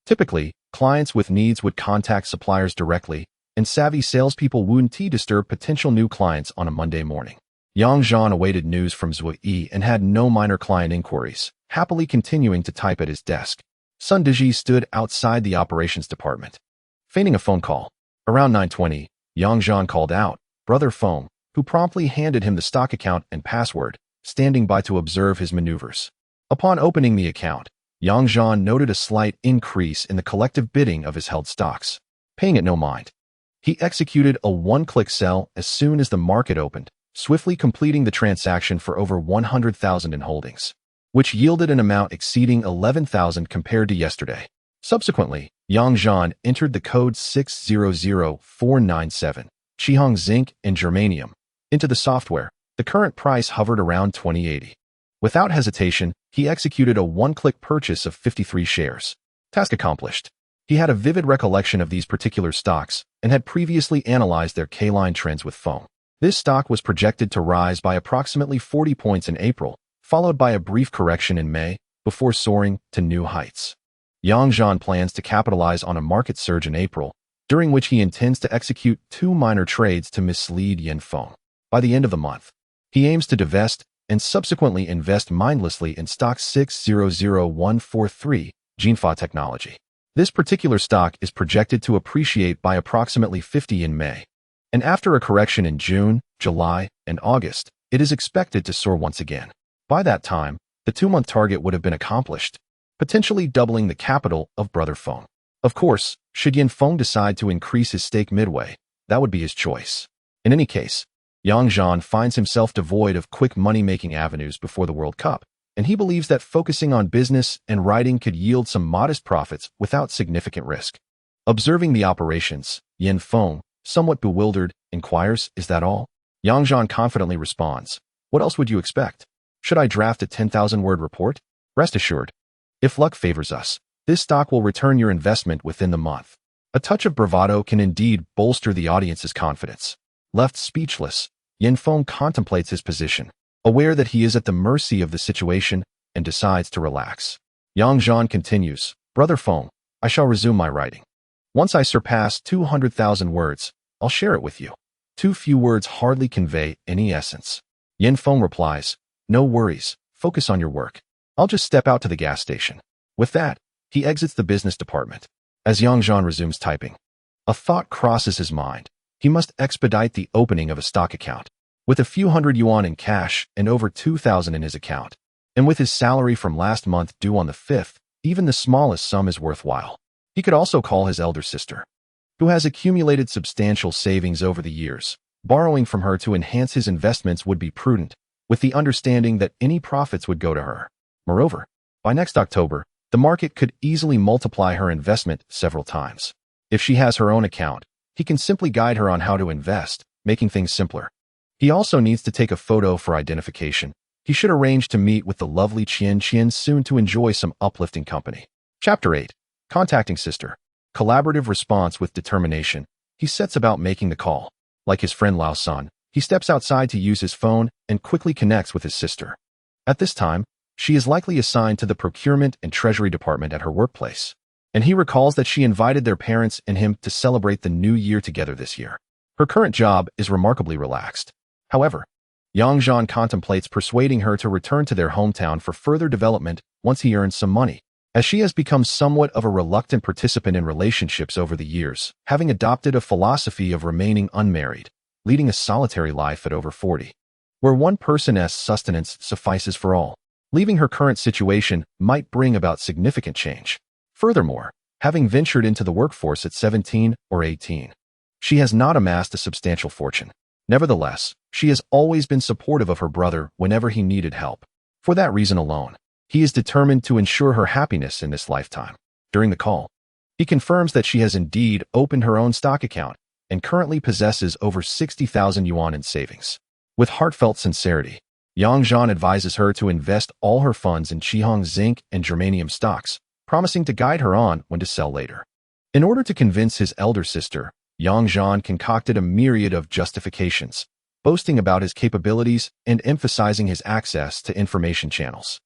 Typically, clients with needs would contact suppliers directly, and savvy salespeople wouldn't disturb potential new clients on a Monday morning. Yang Zhan awaited news from Zhuai and had no minor client inquiries, happily continuing to type at his desk. Sun Deji stood outside the operations department, feigning a phone call. Around 9:20, Yang Zhan called out, Brother Feng, who promptly handed him the stock account and password, standing by to observe his maneuvers. Upon opening the account, Yang Zhan noted a slight increase in the collective bidding of his held stocks. Paying it no mind, he executed a one-click sell as soon as the market opened, swiftly completing the transaction for over 100,000 in holdings, which yielded an amount exceeding 11,000 compared to yesterday. Subsequently, Yang Zhan entered the code 600497, Qihong zinc and germanium, into the software. The current price hovered around 2080. Without hesitation, he executed a one-click purchase of 53 shares. Task accomplished. He had a vivid recollection of these particular stocks and had previously analyzed their K-line trends with Feng. This stock was projected to rise by approximately 40 points in April, followed by a brief correction in May, before soaring to new heights. Yang Zhan plans to capitalize on a market surge in April, during which he intends to execute 2 minor trades to mislead Yen Feng. By the end of the month, he aims to divest and subsequently invest mindlessly in stock 600143, Jinfa Technology. This particular stock is projected to appreciate by approximately 50 in May. And after a correction in June, July, and August, it is expected to soar once again. By that time, the 2-month target would have been accomplished, potentially doubling the capital of Brother Feng. Of course, should Yen Feng decide to increase his stake midway, that would be his choice. In any case, Yang Zhan finds himself devoid of quick money-making avenues before the World Cup, and he believes that focusing on business and writing could yield some modest profits without significant risk. Observing the operations, Yen Feng, somewhat bewildered, inquires, "Is that all?" Yang Zhan confidently responds, "What else would you expect? Should I draft a 10,000-word report? Rest assured, if luck favors us, this stock will return your investment within the month." A touch of bravado can indeed bolster the audience's confidence. Left speechless, Yen Feng contemplates his position, aware that he is at the mercy of the situation, and decides to relax. Yang Zhan continues, "Brother Feng, I shall resume my writing. Once I surpass 200,000 words, I'll share it with you." Too few words hardly convey any essence. Yen Feng replies, "No worries, focus on your work. I'll just step out to the gas station." With that, he exits the business department. As Yang Zhan resumes typing, a thought crosses his mind. He must expedite the opening of a stock account. With a few hundred yuan in cash and over 2,000 in his account, and with his salary from last month due on the 5th, even the smallest sum is worthwhile. He could also call his elder sister, who has accumulated substantial savings over the years. Borrowing from her to enhance his investments would be prudent, with the understanding that any profits would go to her. Moreover, by next October, the market could easily multiply her investment several times. If she has her own account, he can simply guide her on how to invest, making things simpler. He also needs to take a photo for identification. He should arrange to meet with the lovely Qian soon to enjoy some uplifting company. Chapter 8. Contacting Sister. Collaborative response with determination. He sets about making the call. Like his friend Lao San, he steps outside to use his phone and quickly connects with his sister. At this time, she is likely assigned to the procurement and treasury department at her workplace, and he recalls that she invited their parents and him to celebrate the new year together this year. Her current job is remarkably relaxed. However, Yang Zhan contemplates persuading her to return to their hometown for further development once he earns some money, as she has become somewhat of a reluctant participant in relationships over the years, having adopted a philosophy of remaining unmarried, leading a solitary life at over 40, where one person's sustenance suffices for all. Leaving her current situation might bring about significant change. Furthermore, having ventured into the workforce at 17 or 18, she has not amassed a substantial fortune. Nevertheless, she has always been supportive of her brother whenever he needed help. For that reason alone, he is determined to ensure her happiness in this lifetime. During the call, he confirms that she has indeed opened her own stock account and currently possesses over 60,000 yuan in savings. With heartfelt sincerity, Yang Zhan advises her to invest all her funds in Qihong zinc and germanium stocks, promising to guide her on when to sell later. In order to convince his elder sister, Yang Zhan concocted a myriad of justifications, boasting about his capabilities and emphasizing his access to information channels.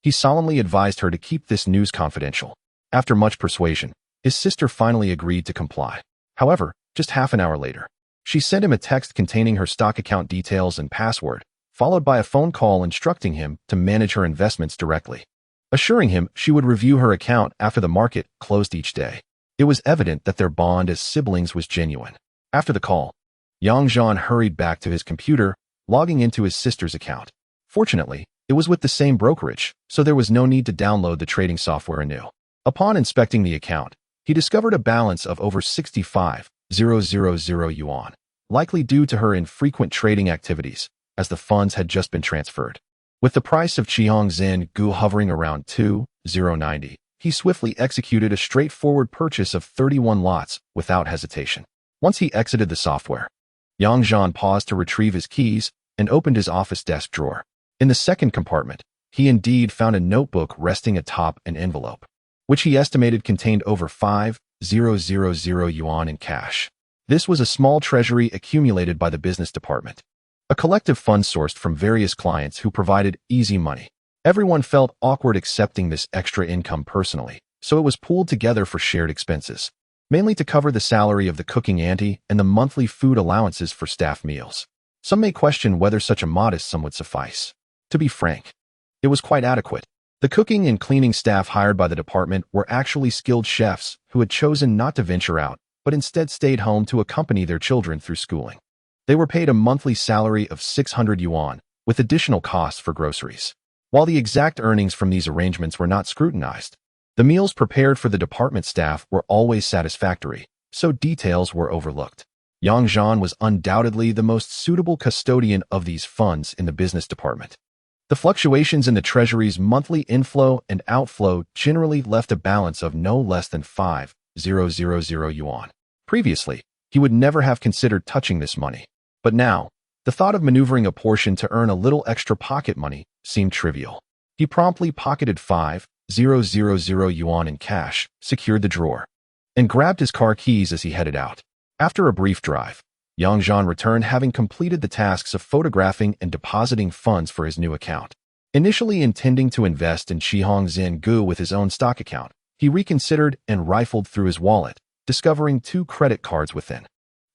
He solemnly advised her to keep this news confidential. After much persuasion, his sister finally agreed to comply. However, just half an hour later, she sent him a text containing her stock account details and password, followed by a phone call instructing him to manage her investments directly, assuring him she would review her account after the market closed each day. It was evident that their bond as siblings was genuine. After the call, Yang Zhan hurried back to his computer, logging into his sister's account. Fortunately, it was with the same brokerage, so there was no need to download the trading software anew. Upon inspecting the account, he discovered a balance of over 65,000 yuan, likely due to her infrequent trading activities, as the funds had just been transferred. With the price of Qihong Zen Gu hovering around 2,090, he swiftly executed a straightforward purchase of 31 lots without hesitation. Once he exited the software, Yang Zhan paused to retrieve his keys and opened his office desk drawer. In the second compartment, he indeed found a notebook resting atop an envelope, which he estimated contained over 5,000 yuan in cash. This was a small treasury accumulated by the business department, a collective fund sourced from various clients who provided easy money. Everyone felt awkward accepting this extra income personally, so it was pooled together for shared expenses, mainly to cover the salary of the cooking auntie and the monthly food allowances for staff meals. Some may question whether such a modest sum would suffice. To be frank, it was quite adequate. The cooking and cleaning staff hired by the department were actually skilled chefs who had chosen not to venture out, but instead stayed home to accompany their children through schooling. They were paid a monthly salary of 600 yuan, with additional costs for groceries. While the exact earnings from these arrangements were not scrutinized, the meals prepared for the department staff were always satisfactory, so details were overlooked. Yang Zhan was undoubtedly the most suitable custodian of these funds in the business department. The fluctuations in the treasury's monthly inflow and outflow generally left a balance of no less than 5,000 yuan. Previously, he would never have considered touching this money, but now, the thought of maneuvering a portion to earn a little extra pocket money seemed trivial. He promptly pocketed 5,000 yuan in cash, secured the drawer, and grabbed his car keys as he headed out. After a brief drive, Yang Zhan returned having completed the tasks of photographing and depositing funds for his new account. Initially intending to invest in Sheng Gu with his own stock account, he reconsidered and rifled through his wallet, discovering 2 credit cards within.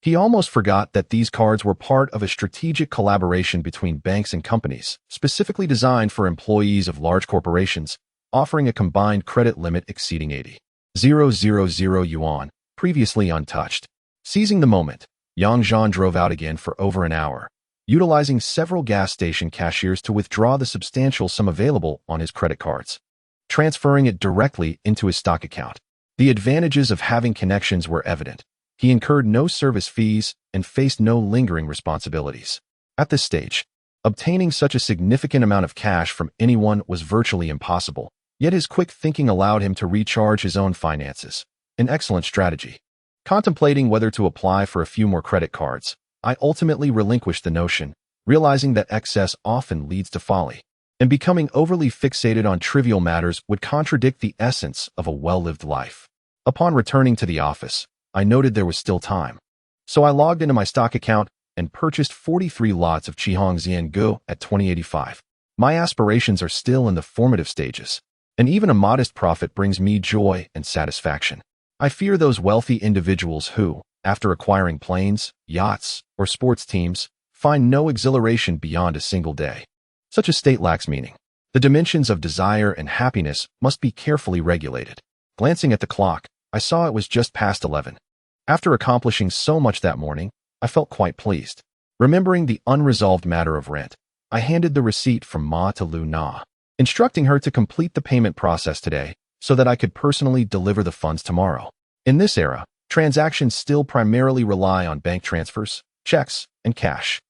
He almost forgot that these cards were part of a strategic collaboration between banks and companies, specifically designed for employees of large corporations, offering a combined credit limit exceeding 80,000 yuan, previously untouched. Seizing the moment, Yang Zhan drove out again for over an hour, utilizing several gas station cashiers to withdraw the substantial sum available on his credit cards, transferring it directly into his stock account. The advantages of having connections were evident. He incurred no service fees and faced no lingering responsibilities. At this stage, obtaining such a significant amount of cash from anyone was virtually impossible, yet his quick thinking allowed him to recharge his own finances. An excellent strategy. Contemplating whether to apply for a few more credit cards, I ultimately relinquished the notion, realizing that excess often leads to folly, and becoming overly fixated on trivial matters would contradict the essence of a well-lived life. Upon returning to the office, I noted there was still time, so I logged into my stock account and purchased 43 lots of Sheng Gu at 2085. My aspirations are still in the formative stages, and even a modest profit brings me joy and satisfaction. I fear those wealthy individuals who, after acquiring planes, yachts, or sports teams, find no exhilaration beyond a single day. Such a state lacks meaning. The dimensions of desire and happiness must be carefully regulated. Glancing at the clock, I saw it was just past 11. After accomplishing so much that morning, I felt quite pleased. Remembering the unresolved matter of rent, I handed the receipt from Ma to Lu Na, instructing her to complete the payment process today so that I could personally deliver the funds tomorrow. In this era, transactions still primarily rely on bank transfers, checks, and cash.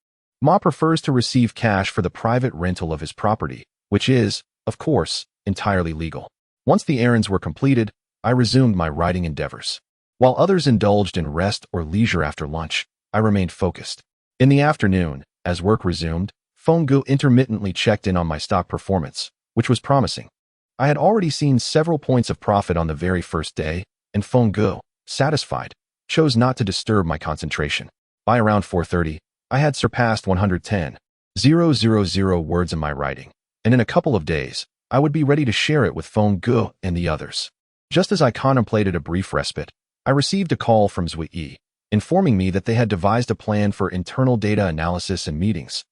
Ma prefers to receive cash for the private rental of his property, which is, of course, entirely legal. Once the errands were completed, I resumed my writing endeavors. While others indulged in rest or leisure after lunch, I remained focused. In the afternoon, as work resumed, Feng Gu intermittently checked in on my stock performance, which was promising. I had already seen several points of profit on the very first day, and Feng Gu, satisfied, chose not to disturb my concentration. By around 4:30, I had surpassed 110,000 words in my writing, and in a couple of days, I would be ready to share it with Feng Gu and the others. Just as I contemplated a brief respite, I received a call from Zui Yi, informing me that they had devised a plan for internal data analysis and meetings,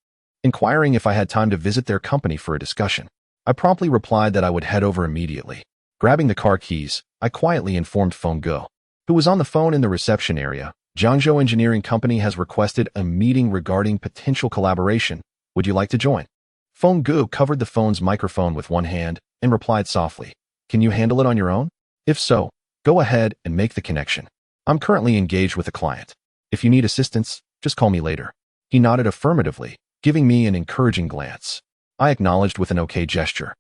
inquiring if I had time to visit their company for a discussion. I promptly replied that I would head over immediately. Grabbing the car keys, I quietly informed Feng Gu, who was on the phone in the reception area. Jiangzhou Engineering Company has requested a meeting regarding potential collaboration. Would you like to join? Feng Gu covered the phone's microphone with one hand and replied softly, "Can you handle it on your own? If so, go ahead and make the connection. I'm currently engaged with a client. If you need assistance, just call me later." He nodded affirmatively, giving me an encouraging glance. I acknowledged with an okay gesture,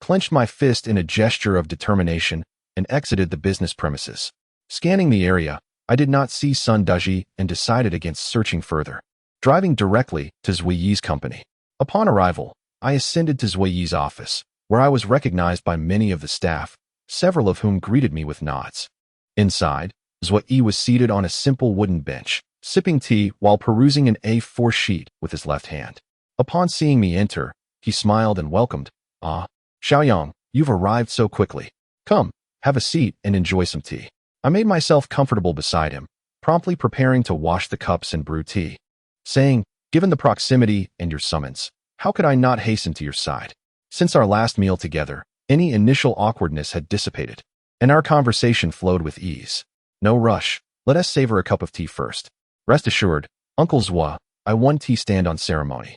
clenched my fist in a gesture of determination, and exited the business premises. Scanning the area, I did not see Sun Daji and decided against searching further, driving directly to Zuiyi's company. Upon arrival, I ascended to Zuiyi's office, where I was recognized by many of the staff, several of whom greeted me with nods. Inside, Zuiyi was seated on a simple wooden bench, sipping tea while perusing an A4 sheet with his left hand. Upon seeing me enter, he smiled and welcomed. "Ah, Xiao, you've arrived so quickly. Come, have a seat and enjoy some tea." I made myself comfortable beside him, promptly preparing to wash the cups and brew tea, saying, "Given the proximity and your summons, how could I not hasten to your side?" Since our last meal together, any initial awkwardness had dissipated, and our conversation flowed with ease. "No rush, let us savor a cup of tea first. Rest assured, Uncle Zua, I won tea stand on ceremony."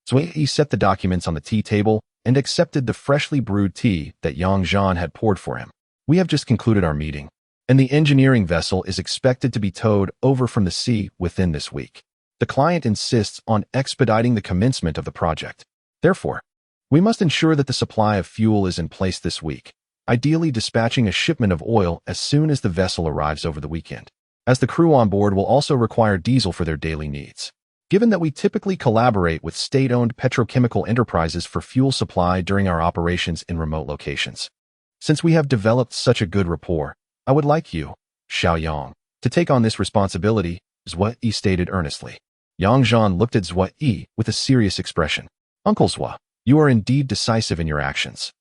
Zuiyi set the documents on the tea table and accepted the freshly brewed tea that Yang Zhan had poured for him. "We have just concluded our meeting, and the engineering vessel is expected to be towed over from the sea within this week. The client insists on expediting the commencement of the project. Therefore, we must ensure that the supply of fuel is in place this week, ideally dispatching a shipment of oil as soon as the vessel arrives over the weekend, as the crew on board will also require diesel for their daily needs. Given that we typically collaborate with state-owned petrochemical enterprises for fuel supply during our operations in remote locations. Since we have developed such a good rapport, I would like you, Xiao, to take on this responsibility," Zuiyi stated earnestly. Yang Zhan looked at Zuiyi with a serious expression. "Uncle Zua, you are indeed decisive in your actions.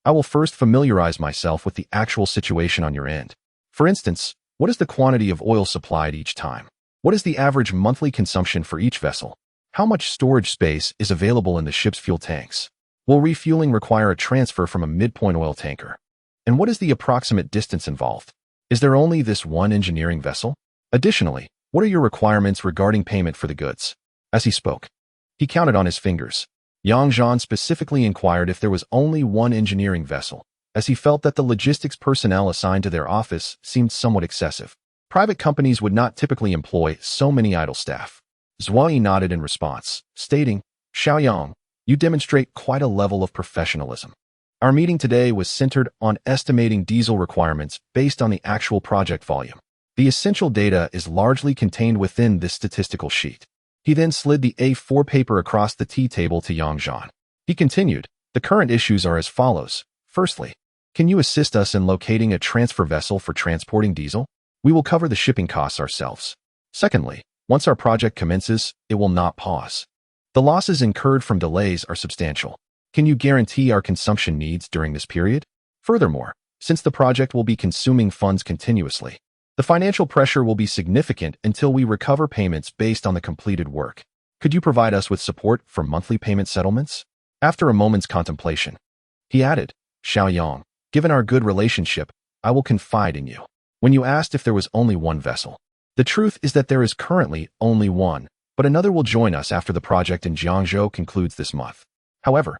I will first familiarize myself with the actual situation on your end. For instance, what is the quantity of oil supplied each time? What is the average monthly consumption for each vessel? How much storage space is available in the ship's fuel tanks? Will refueling require a transfer from a midpoint oil tanker? And what is the approximate distance involved? Is there only this one engineering vessel? Additionally, what are your requirements regarding payment for the goods?" As he spoke, he counted on his fingers. Yang Zhan specifically inquired if there was only one engineering vessel, as he felt that the logistics personnel assigned to their office seemed somewhat excessive. Private companies would not typically employ so many idle staff. Zuiyi nodded in response, stating, "Xiao, you demonstrate quite a level of professionalism. Our meeting today was centered on estimating diesel requirements based on the actual project volume. The essential data is largely contained within this statistical sheet." He then slid the A4 paper across the tea table to Yang Zhan. He continued, "The current issues are as follows. Firstly, can you assist us in locating a transfer vessel for transporting diesel? We will cover the shipping costs ourselves. Secondly, once our project commences, it will not pause. The losses incurred from delays are substantial. Can you guarantee our consumption needs during this period? Furthermore, since the project will be consuming funds continuously, the financial pressure will be significant until we recover payments based on the completed work. Could you provide us with support for monthly payment settlements?" After a moment's contemplation, he added, "Xiao, given our good relationship, I will confide in you. When you asked if there was only one vessel, the truth is that there is currently only one, but another will join us after the project in Jiangzhou concludes this month. However,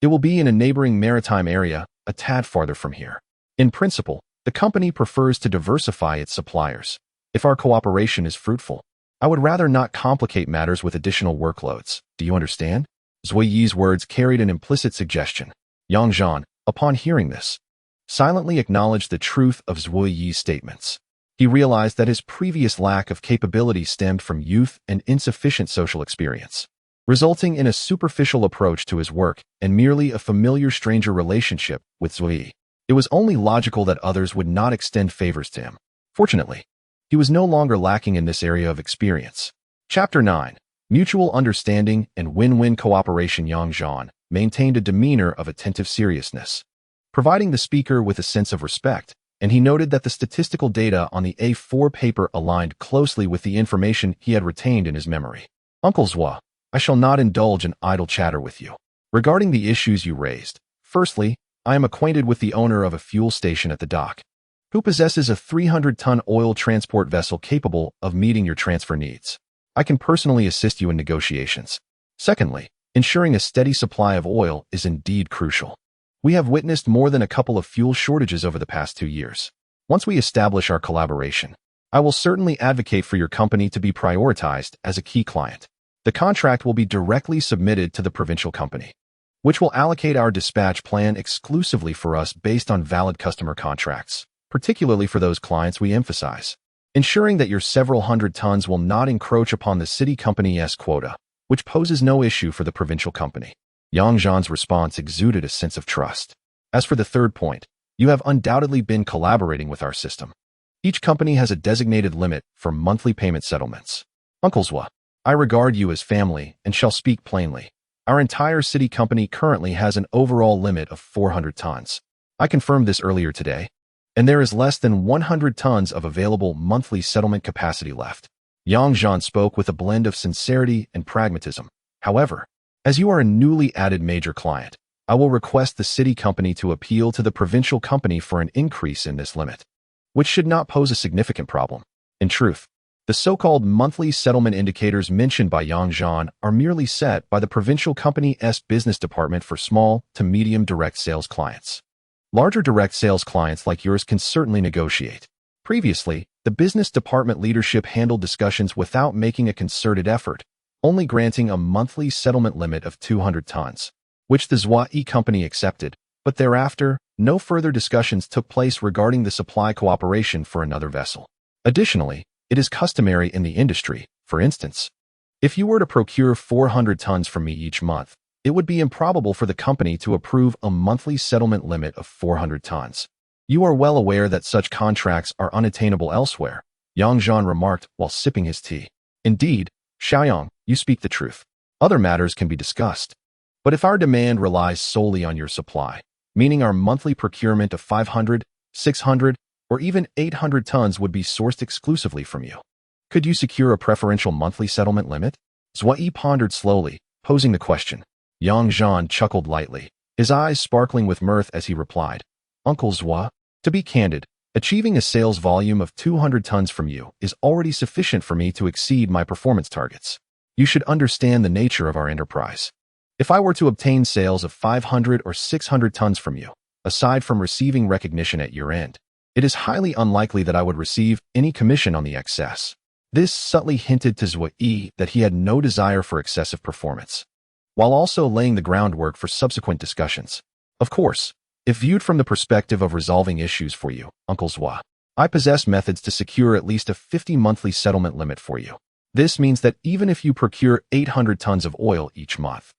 it will be in a neighboring maritime area, a tad farther from here. In principle, the company prefers to diversify its suppliers. If our cooperation is fruitful, I would rather not complicate matters with additional workloads. Do you understand?" Zuiyi's words carried an implicit suggestion. Yang Zhan, upon hearing this, silently acknowledged the truth of Zuiyi's statements. He realized that his previous lack of capability stemmed from youth and insufficient social experience, resulting in a superficial approach to his work and merely a familiar stranger relationship with Zuiyi. It was only logical that others would not extend favors to him. Fortunately, he was no longer lacking in this area of experience. Chapter 9. Mutual Understanding and Win-Win Cooperation. Yang Zhan maintained a demeanor of attentive seriousness, providing the speaker with a sense of respect, and he noted that the statistical data on the A4 paper aligned closely with the information he had retained in his memory. "Uncle Zua, I shall not indulge in idle chatter with you. Regarding the issues you raised, firstly, I am acquainted with the owner of a fuel station at the dock, who possesses a 300-ton oil transport vessel capable of meeting your transfer needs. I can personally assist you in negotiations. Secondly, ensuring a steady supply of oil is indeed crucial. We have witnessed more than a couple of fuel shortages over the past 2 years. Once we establish our collaboration, I will certainly advocate for your company to be prioritized as a key client. The contract will be directly submitted to the provincial company, which will allocate our dispatch plan exclusively for us based on valid customer contracts. particularly for those clients we emphasize. Ensuring that your several hundred tons will not encroach upon the city company's quota, which poses no issue for the provincial company. Yang Zhan's response exuded a sense of trust. As for the third point, you have undoubtedly been collaborating with our system. Each company has a designated limit for monthly payment settlements. Uncle Zhua, I regard you as family and shall speak plainly. Our entire city company currently has an overall limit of 400 tons. I confirmed this earlier today, and there is less than 100 tons of available monthly settlement capacity left. Yang Zhan spoke with a blend of sincerity and pragmatism. However, as you are a newly added major client, I will request the city company to appeal to the provincial company for an increase in this limit, which should not pose a significant problem. In truth, the so-called monthly settlement indicators mentioned by Yang Zhan are merely set by the provincial company's business department for small to medium direct sales clients. Larger direct sales clients like yours can certainly negotiate. Previously, the business department leadership handled discussions without making a concerted effort, only granting a monthly settlement limit of 200 tons, which the Zhuai company accepted, but thereafter, no further discussions took place regarding the supply cooperation for another vessel. Additionally, it is customary in the industry, for instance, if you were to procure 400 tons from me each month, it would be improbable for the company to approve a monthly settlement limit of 400 tons. You are well aware that such contracts are unattainable elsewhere, Yang Zhan remarked while sipping his tea. Indeed, Xiao, you speak the truth. Other matters can be discussed. But if our demand relies solely on your supply, meaning our monthly procurement of 500, 600, or even 800 tons would be sourced exclusively from you, could you secure a preferential monthly settlement limit? Zhuai pondered slowly, posing the question. Yang Zhan chuckled lightly, his eyes sparkling with mirth as he replied, Uncle Zhua, to be candid, achieving a sales volume of 200 tons from you is already sufficient for me to exceed my performance targets. You should understand the nature of our enterprise. If I were to obtain sales of 500 or 600 tons from you, aside from receiving recognition at your end, it is highly unlikely that I would receive any commission on the excess. This subtly hinted to Zhuai that he had no desire for excessive performance, while also laying the groundwork for subsequent discussions. Of course, if viewed from the perspective of resolving issues for you, Uncle Zhua, I possess methods to secure at least a 50 monthly settlement limit for you. This means that even if you procure 800 tons of oil each month,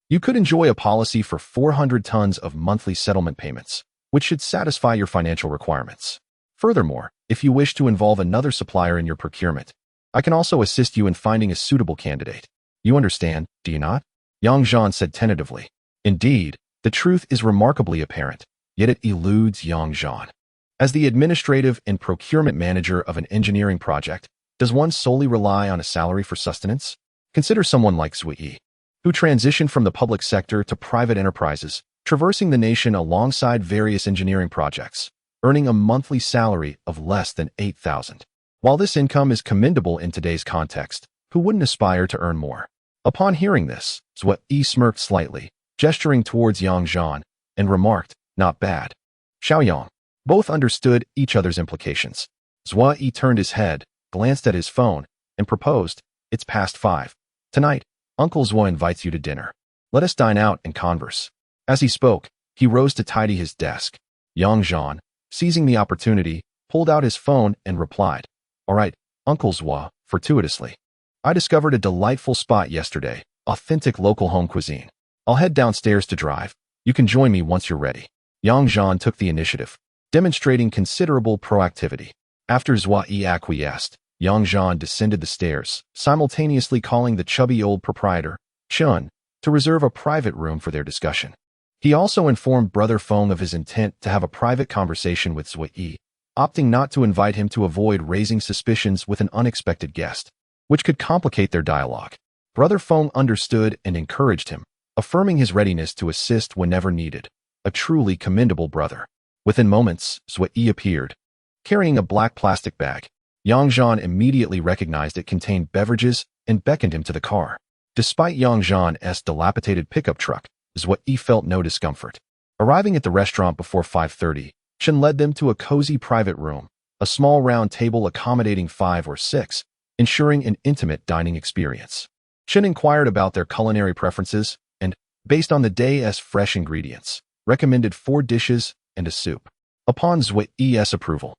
you could enjoy a policy for 400 tons of monthly settlement payments, which should satisfy your financial requirements. Furthermore, if you wish to involve another supplier in your procurement, I can also assist you in finding a suitable candidate. You understand, do you not? Yang Zhan said tentatively. Indeed, the truth is remarkably apparent, yet it eludes Yang Zhan. As the administrative and procurement manager of an engineering project, does one solely rely on a salary for sustenance? Consider someone like Zhuai, who transitioned from the public sector to private enterprises, traversing the nation alongside various engineering projects, earning a monthly salary of less than 8,000. While this income is commendable in today's context, who wouldn't aspire to earn more? Upon hearing this, Zhuai smirked slightly, gesturing towards Yang Zhan, and remarked, not bad. Xiao, both understood each other's implications. Zhuai turned his head, glanced at his phone, and proposed, it's past 5. Tonight, Uncle Zhua invites you to dinner. Let us dine out and converse. As he spoke, he rose to tidy his desk. Yang Zhan, seizing the opportunity, pulled out his phone and replied, all right, Uncle Zhua, fortuitously. I discovered a delightful spot yesterday, authentic local home cuisine. I'll head downstairs to drive. You can join me once you're ready. Yang Zhan took the initiative, demonstrating considerable proactivity. After Zhuai acquiesced, Yang Zhan descended the stairs, simultaneously calling the chubby old proprietor, Sheng, to reserve a private room for their discussion. He also informed Brother Feng of his intent to have a private conversation with Zhuai, opting not to invite him to avoid raising suspicions with an unexpected guest, which could complicate their dialogue. Brother Feng understood and encouraged him, affirming his readiness to assist whenever needed. A truly commendable brother. Within moments, Zhuai appeared, carrying a black plastic bag. Yang Zhan immediately recognized it contained beverages and beckoned him to the car. Despite Yang Zhan's dilapidated pickup truck, Zhuai felt no discomfort. Arriving at the restaurant before 5:30, Sheng led them to a cozy private room, a small round table accommodating 5 or 6, ensuring an intimate dining experience. Sheng inquired about their culinary preferences and, based on the day's fresh ingredients, recommended 4 dishes and a soup. Upon Zhui's approval,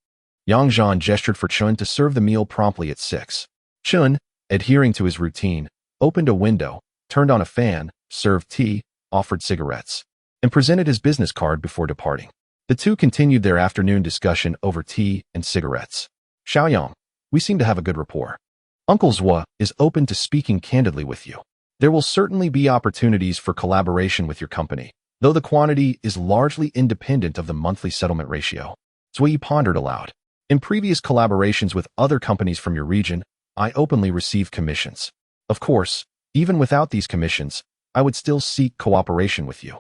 Yang Zhan gestured for Chun to serve the meal promptly at 6. Chun, adhering to his routine, opened a window, turned on a fan, served tea, offered cigarettes, and presented his business card before departing. The two continued their afternoon discussion over tea and cigarettes. Xiao, we seem to have a good rapport. Uncle Zhua is open to speaking candidly with you. There will certainly be opportunities for collaboration with your company, though the quantity is largely independent of the monthly settlement ratio. Zhui pondered aloud. In previous collaborations with other companies from your region, I openly received commissions. Of course, even without these commissions, I would still seek cooperation with you,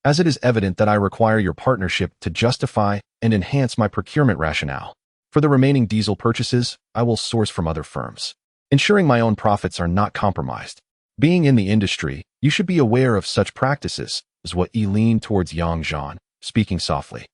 as it is evident that I require your partnership to justify and enhance my procurement rationale. For the remaining diesel purchases, I will source from other firms, ensuring my own profits are not compromised. Being in the industry, you should be aware of such practices, Zhui leaned towards Yang Zhan, speaking softly,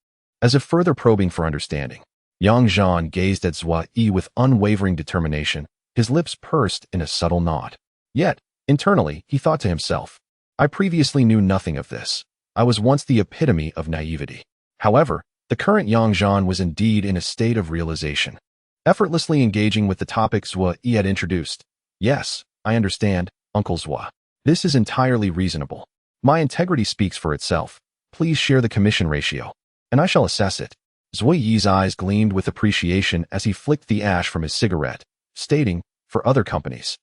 as if further probing for understanding. Yang Zhan gazed at Zhui with unwavering determination, his lips pursed in a subtle nod. Yet, internally, he thought to himself, I previously knew nothing of this. I was once the epitome of naivety. However, the current Yang Zhan was indeed in a state of realization, effortlessly engaging with the topic Zhui had introduced. Yes, I understand, Uncle Zhui. This is entirely reasonable. My integrity speaks for itself. Please share the commission ratio, and I shall assess it. Zhui's eyes gleamed with appreciation as he flicked the ash from his cigarette, stating, for other companies,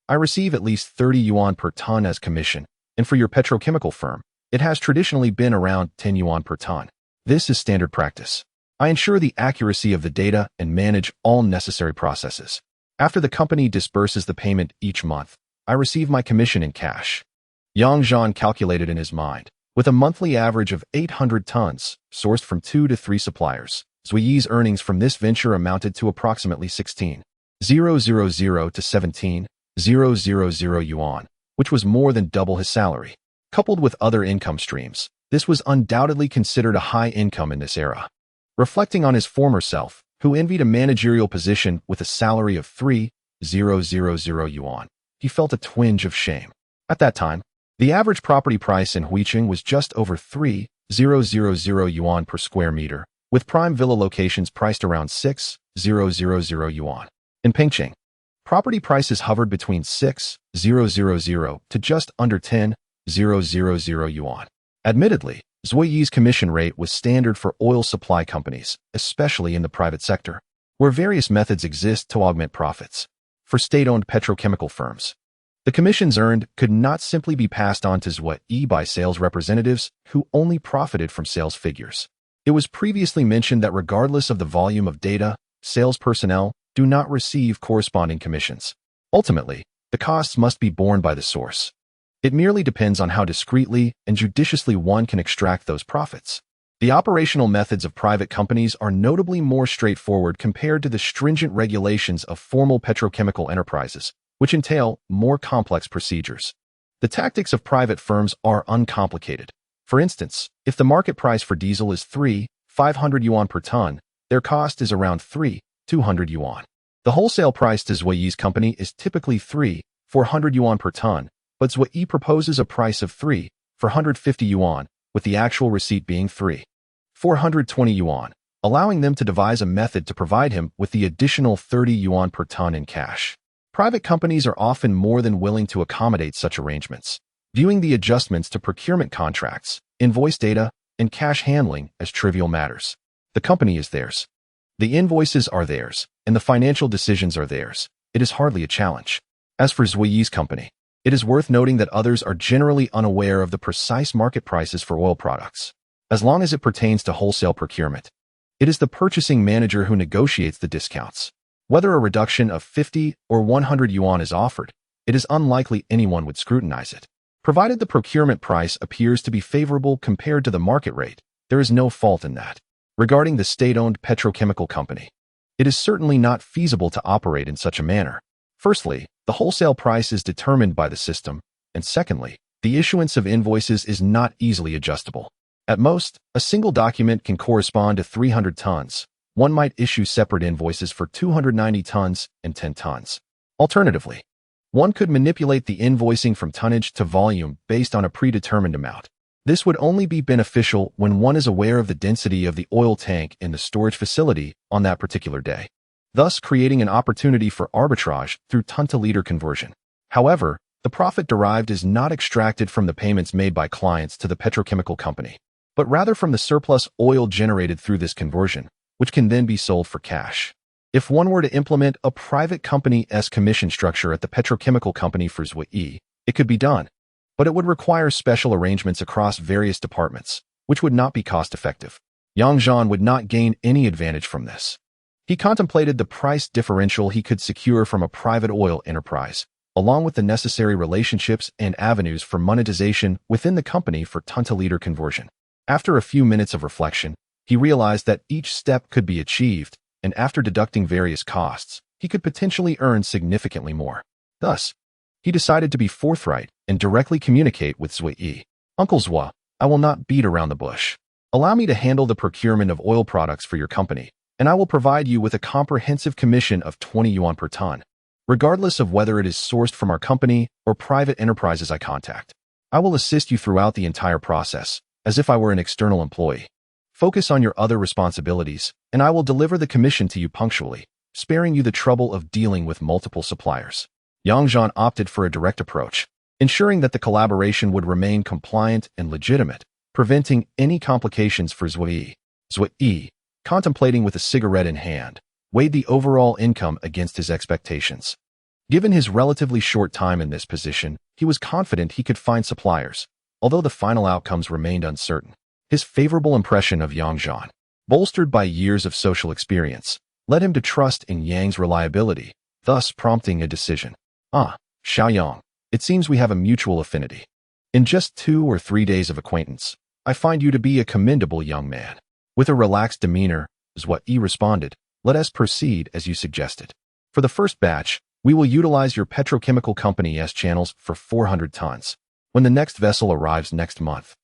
I receive at least 30 yuan per ton as commission, and for your petrochemical firm, it has traditionally been around 10 yuan per ton. This is standard practice. I ensure the accuracy of the data and manage all necessary processes. After the company disburses the payment each month, I receive my commission in cash. Yang Zhan calculated in his mind. With a monthly average of 800 tons, sourced from 2 to 3 suppliers, Zhui's earnings from this venture amounted to approximately 16,000 to 17,000 yuan, which was more than double his salary. Coupled with other income streams, this was undoubtedly considered a high income in this era. Reflecting on his former self, who envied a managerial position with a salary of 3,000 yuan, he felt a twinge of shame. At that time, the average property price in Huicheng was just over 3,000 yuan per square meter, with prime villa locations priced around 6,000 yuan. In Pengcheng, property prices hovered between 6,000 to just under 10,000 yuan. Admittedly, Zhui's commission rate was standard for oil supply companies, especially in the private sector, where various methods exist to augment profits. For state-owned petrochemical firms, the commissions earned could not simply be passed on to Zhui by sales representatives who only profited from sales figures. It was previously mentioned that regardless of the volume of data, sales personnel do not receive corresponding commissions. Ultimately, the costs must be borne by the source. It merely depends on how discreetly and judiciously one can extract those profits. The operational methods of private companies are notably more straightforward compared to the stringent regulations of formal petrochemical enterprises, which entail more complex procedures. The tactics of private firms are uncomplicated. For instance, if the market price for diesel is 3,500 yuan per ton, their cost is around 3,200 yuan. The wholesale price to Zhui's company is typically 3,400 yuan per ton, but Zhui proposes a price of 3,450 yuan, with the actual receipt being 3,420 yuan, allowing them to devise a method to provide him with the additional 30 yuan per ton in cash. Private companies are often more than willing to accommodate such arrangements, viewing the adjustments to procurement contracts, invoice data, and cash handling as trivial matters. The company is theirs. The invoices are theirs, and the financial decisions are theirs. It is hardly a challenge. As for Zhui's company, it is worth noting that others are generally unaware of the precise market prices for oil products. As long as it pertains to wholesale procurement, it is the purchasing manager who negotiates the discounts. Whether a reduction of 50 or 100 yuan is offered, it is unlikely anyone would scrutinize it. Provided the procurement price appears to be favorable compared to the market rate, there is no fault in that. Regarding the state-owned petrochemical company, it is certainly not feasible to operate in such a manner. Firstly, the wholesale price is determined by the system, and secondly, the issuance of invoices is not easily adjustable. At most, a single document can correspond to 300 tons. One might issue separate invoices for 290 tons and 10 tons. Alternatively, one could manipulate the invoicing from tonnage to volume based on a predetermined amount. This would only be beneficial when one is aware of the density of the oil tank in the storage facility on that particular day, thus creating an opportunity for arbitrage through ton-to-liter conversion. However, the profit derived is not extracted from the payments made by clients to the petrochemical company, but rather from the surplus oil generated through this conversion, which can then be sold for cash. If one were to implement a private company's commission structure at the petrochemical company for Zhuyi, it could be done, but it would require special arrangements across various departments, which would not be cost-effective. Yang Zhan would not gain any advantage from this. He contemplated the price differential he could secure from a private oil enterprise, along with the necessary relationships and avenues for monetization within the company for ton-to-liter conversion. After a few minutes of reflection, he realized that each step could be achieved, and after deducting various costs, he could potentially earn significantly more. Thus, he decided to be forthright and directly communicate with Zhuyi. Uncle Zhua, I will not beat around the bush. Allow me to handle the procurement of oil products for your company, and I will provide you with a comprehensive commission of 20 yuan per ton, regardless of whether it is sourced from our company or private enterprises I contact. I will assist you throughout the entire process, as if I were an external employee. Focus on your other responsibilities, and I will deliver the commission to you punctually, sparing you the trouble of dealing with multiple suppliers. Yang Zhan opted for a direct approach, ensuring that the collaboration would remain compliant and legitimate, preventing any complications for Zhuyi. Zhuyi, contemplating with a cigarette in hand, weighed the overall income against his expectations. Given his relatively short time in this position, he was confident he could find suppliers, although the final outcomes remained uncertain. His favorable impression of Yang Zhan, bolstered by years of social experience, led him to trust in Yang's reliability, thus prompting a decision. Xiao, it seems we have a mutual affinity. In just 2 or 3 days of acquaintance, I find you to be a commendable young man. With a relaxed demeanor, Zhuyi responded, let us proceed as you suggested. For the first batch, we will utilize your petrochemical company's channels for 400 tons. When the next vessel arrives next month,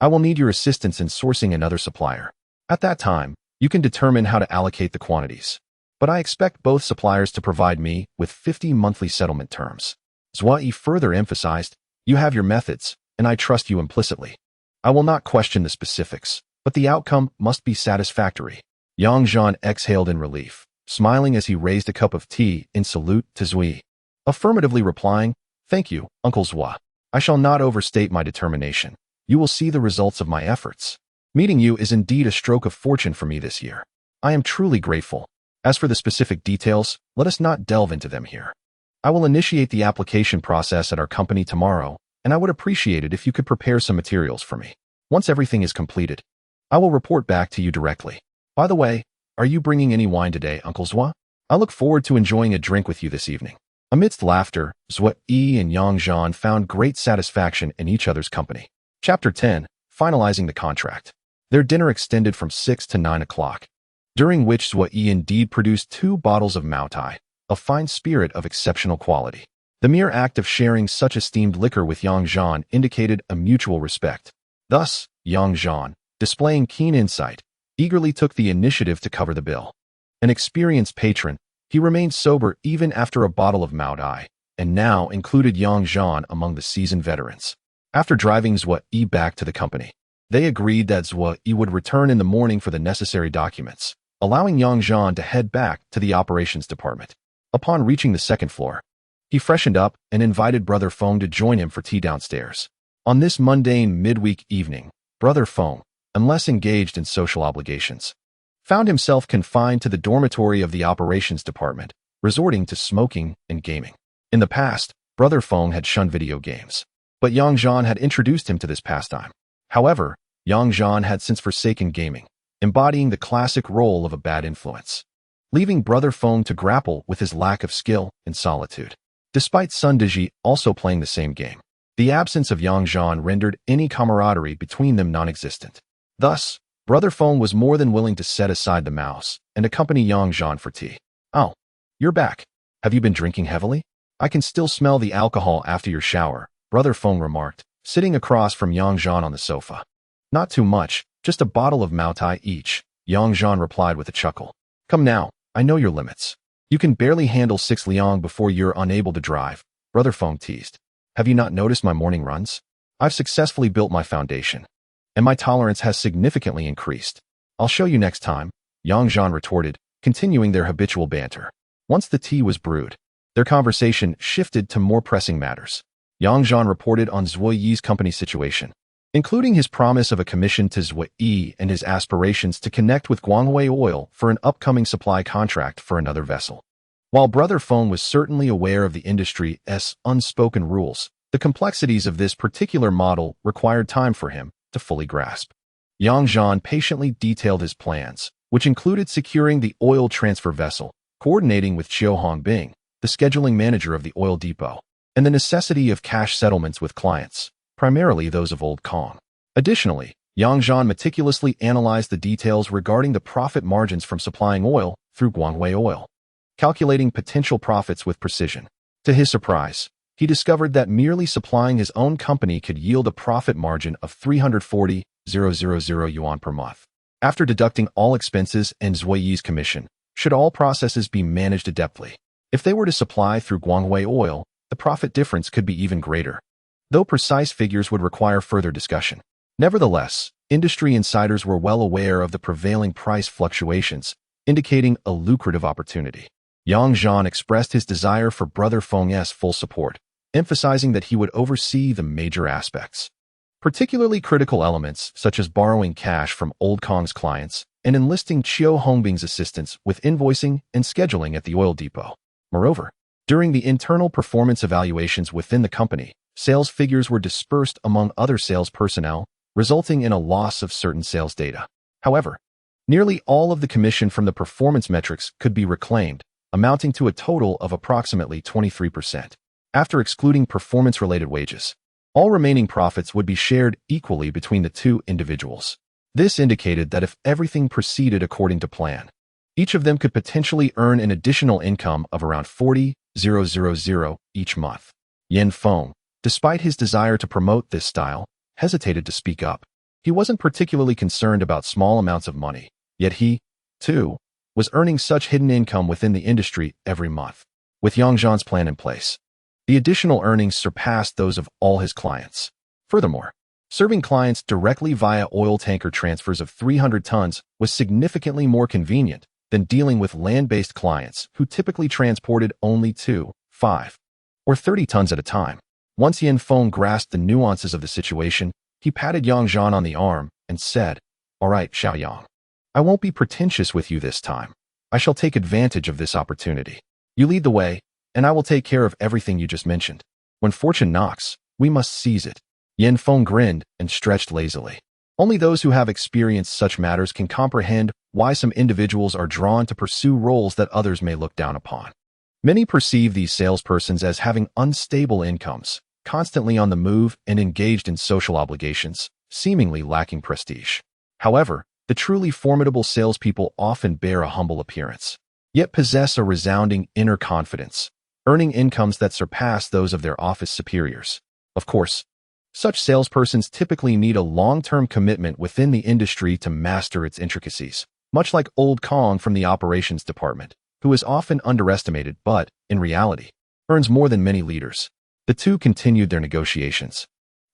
I will need your assistance in sourcing another supplier. At that time, you can determine how to allocate the quantities. But I expect both suppliers to provide me with 50 monthly settlement terms. Zhuyi further emphasized, you have your methods, and I trust you implicitly. I will not question the specifics, but the outcome must be satisfactory. Yang Zhan exhaled in relief, smiling as he raised a cup of tea in salute to Zhuyi, affirmatively replying, thank you, Uncle Zhua. I shall not overstate my determination. You will see the results of my efforts. Meeting you is indeed a stroke of fortune for me this year. I am truly grateful. As for the specific details, let us not delve into them here. I will initiate the application process at our company tomorrow, and I would appreciate it if you could prepare some materials for me. Once everything is completed, I will report back to you directly. By the way, are you bringing any wine today, Uncle Zhua? I look forward to enjoying a drink with you this evening. Amidst laughter, Zhuyi and Yang Zhan found great satisfaction in each other's company. Chapter 10, Finalizing the Contract. Their dinner extended from 6 to 9 o'clock, during which Zhuyi indeed produced 2 bottles of Maotai, a fine spirit of exceptional quality. The mere act of sharing such esteemed liquor with Yang Zhan indicated a mutual respect. Thus, Yang Zhan, displaying keen insight, eagerly took the initiative to cover the bill. An experienced patron, he remained sober even after a bottle of Maotai, and now included Yang Zhan among the seasoned veterans. After driving Zhuyi back to the company, they agreed that Zhuyi would return in the morning for the necessary documents, allowing Yang Zhan to head back to the operations department. Upon reaching the second floor, he freshened up and invited Brother Feng to join him for tea downstairs. On this mundane midweek evening, Brother Feng, unless engaged in social obligations, found himself confined to the dormitory of the operations department, resorting to smoking and gaming. In the past, Brother Feng had shunned video games, but Yang Zhan had introduced him to this pastime. However, Yang Zhan had since forsaken gaming, embodying the classic role of a bad influence, leaving Brother Feng to grapple with his lack of skill and solitude. Despite Sun Deji also playing the same game, the absence of Yang Zhan rendered any camaraderie between them non-existent. Thus, Brother Feng was more than willing to set aside the mouse and accompany Yang Zhan for tea. Oh, you're back. Have you been drinking heavily? I can still smell the alcohol after your shower, Brother Feng remarked, sitting across from Yang Zhan on the sofa. Not too much, just a bottle of Maotai each, Yang Zhan replied with a chuckle. Come now, I know your limits. You can barely handle 6 liang before you're unable to drive, Brother Feng teased. Have you not noticed my morning runs? I've successfully built my foundation, and my tolerance has significantly increased. I'll show you next time, Yang Zhan retorted, continuing their habitual banter. Once the tea was brewed, their conversation shifted to more pressing matters. Yang Zhan reported on Zhuo Yi's company situation, including his promise of a commission to Zhuo Yi and his aspirations to connect with Guanghui Oil for an upcoming supply contract for another vessel. While Brother Feng was certainly aware of the industry's unspoken rules, the complexities of this particular model required time for him to fully grasp. Yang Zhan patiently detailed his plans, which included securing the oil transfer vessel, coordinating with Xiao Hongbing, the scheduling manager of the oil depot, and the necessity of cash settlements with clients, primarily those of Old Kong. Additionally, Yang Zhan meticulously analyzed the details regarding the profit margins from supplying oil through Guanghui Oil, calculating potential profits with precision. To his surprise, he discovered that merely supplying his own company could yield a profit margin of 340,000 yuan per month. After deducting all expenses and Zhuo Yi's commission, should all processes be managed adeptly. If they were to supply through Guanghui Oil, the profit difference could be even greater, though precise figures would require further discussion. Nevertheless, industry insiders were well aware of the prevailing price fluctuations, indicating a lucrative opportunity. Yang Zhan expressed his desire for Brother Feng's full support, emphasizing that he would oversee the major aspects, particularly critical elements such as borrowing cash from Old Kong's clients and enlisting Xiao Hongbing's assistance with invoicing and scheduling at the oil depot. Moreover, during the internal performance evaluations within the company, sales figures were dispersed among other sales personnel, resulting in a loss of certain sales data. However, nearly all of the commission from the performance metrics could be reclaimed, amounting to a total of approximately 23%. After excluding performance-related wages, all remaining profits would be shared equally between the two individuals. This indicated that if everything proceeded according to plan, each of them could potentially earn an additional income of around 40,000 each month. Yan Feng, despite his desire to promote this style, hesitated to speak up. He wasn't particularly concerned about small amounts of money, yet he, too, was earning such hidden income within the industry every month. With Yang Zhan's plan in place, the additional earnings surpassed those of all his clients. Furthermore, serving clients directly via oil tanker transfers of 300 tons was significantly more convenient than dealing with land-based clients who typically transported only 2, 5, or 30 tons at a time. Once Yan Feng grasped the nuances of the situation, he patted Yang Zhan on the arm and said, "All right, Xiao Yang. I won't be pretentious with you this time. I shall take advantage of this opportunity. You lead the way, and I will take care of everything you just mentioned. When fortune knocks, we must seize it." Yan Feng grinned and stretched lazily. Only those who have experienced such matters can comprehend why some individuals are drawn to pursue roles that others may look down upon. Many perceive these salespersons as having unstable incomes, constantly on the move and engaged in social obligations, seemingly lacking prestige. However, the truly formidable salespeople often bear a humble appearance, yet possess a resounding inner confidence, earning incomes that surpass those of their office superiors. Of course, such salespersons typically need a long-term commitment within the industry to master its intricacies, much like Old Kong from the operations department, who is often underestimated but, in reality, earns more than many leaders. The two continued their negotiations,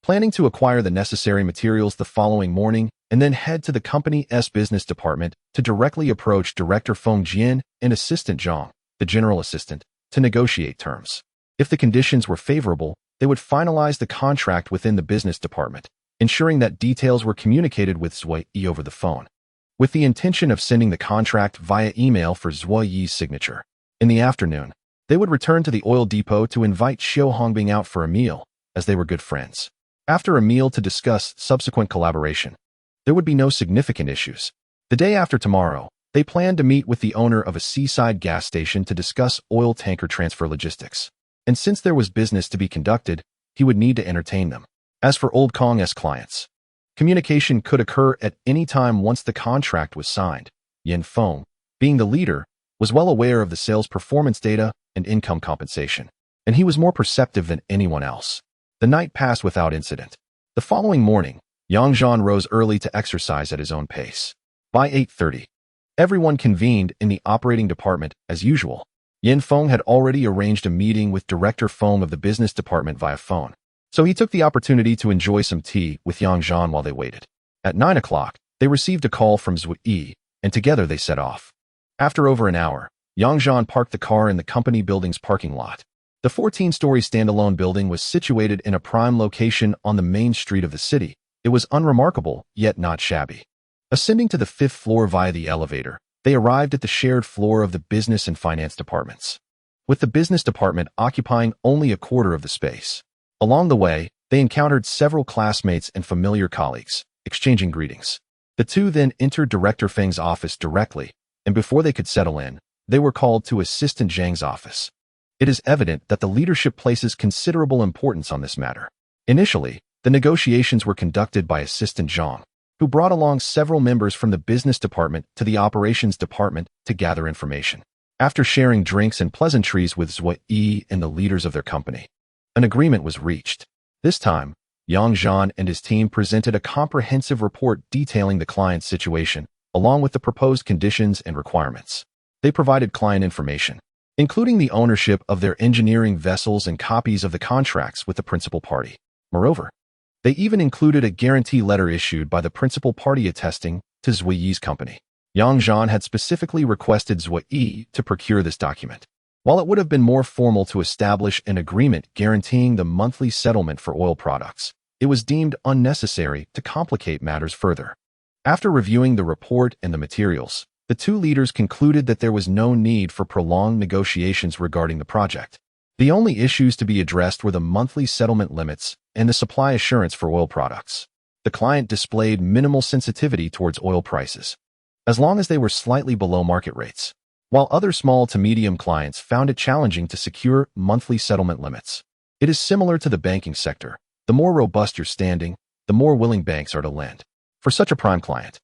planning to acquire the necessary materials the following morning and then head to the company's business department to directly approach Director Feng Jian and Assistant Zhang, the general assistant, to negotiate terms. If the conditions were favorable, they would finalize the contract within the business department, ensuring that details were communicated with Zhuo Yi over the phone, with the intention of sending the contract via email for Zhuo Yi's signature. In the afternoon, they would return to the oil depot to invite Xiao Hongbing out for a meal, as they were good friends. After a meal to discuss subsequent collaboration, there would be no significant issues. The day after tomorrow, they planned to meet with the owner of a seaside gas station to discuss oil tanker transfer logistics. And since there was business to be conducted, he would need to entertain them. As for Old Kong's clients, communication could occur at any time once the contract was signed. Yan Feng, being the leader, was well aware of the sales performance data and income compensation, and he was more perceptive than anyone else. The night passed without incident. The following morning, Yang Zhan rose early to exercise at his own pace. By 8:30, everyone convened in the operating department as usual. Yan Feng had already arranged a meeting with Director Feng of the business department via phone. So he took the opportunity to enjoy some tea with Yang Zhan while they waited. At 9 o'clock, they received a call from Zui, and together they set off. After over an hour, Yang Zhan parked the car in the company building's parking lot. The 14-story standalone building was situated in a prime location on the main street of the city. It was unremarkable, yet not shabby. Ascending to the 5th floor via the elevator, they arrived at the shared floor of the business and finance departments, with the business department occupying only a quarter of the space. Along the way, they encountered several classmates and familiar colleagues, exchanging greetings. The two then entered Director Feng's office directly, and before they could settle in, they were called to Assistant Zhang's office. It is evident that the leadership places considerable importance on this matter. Initially, the negotiations were conducted by Assistant Zhang, who brought along several members from the business department to the operations department to gather information. After sharing drinks and pleasantries with Zui and the leaders of their company, an agreement was reached. This time, Yang Zhan and his team presented a comprehensive report detailing the client's situation, along with the proposed conditions and requirements. They provided client information, including the ownership of their engineering vessels and copies of the contracts with the principal party. Moreover, they even included a guarantee letter issued by the principal party attesting to Zui's company. Yang Zhan had specifically requested Zui to procure this document. While it would have been more formal to establish an agreement guaranteeing the monthly settlement for oil products, it was deemed unnecessary to complicate matters further. After reviewing the report and the materials, the two leaders concluded that there was no need for prolonged negotiations regarding the project. The only issues to be addressed were the monthly settlement limits and the supply assurance for oil products. The client displayed minimal sensitivity towards oil prices, as long as they were slightly below market rates, while other small to medium clients found it challenging to secure monthly settlement limits. It is similar to the banking sector. The more robust your standing, the more willing banks are to lend. For such a prime client,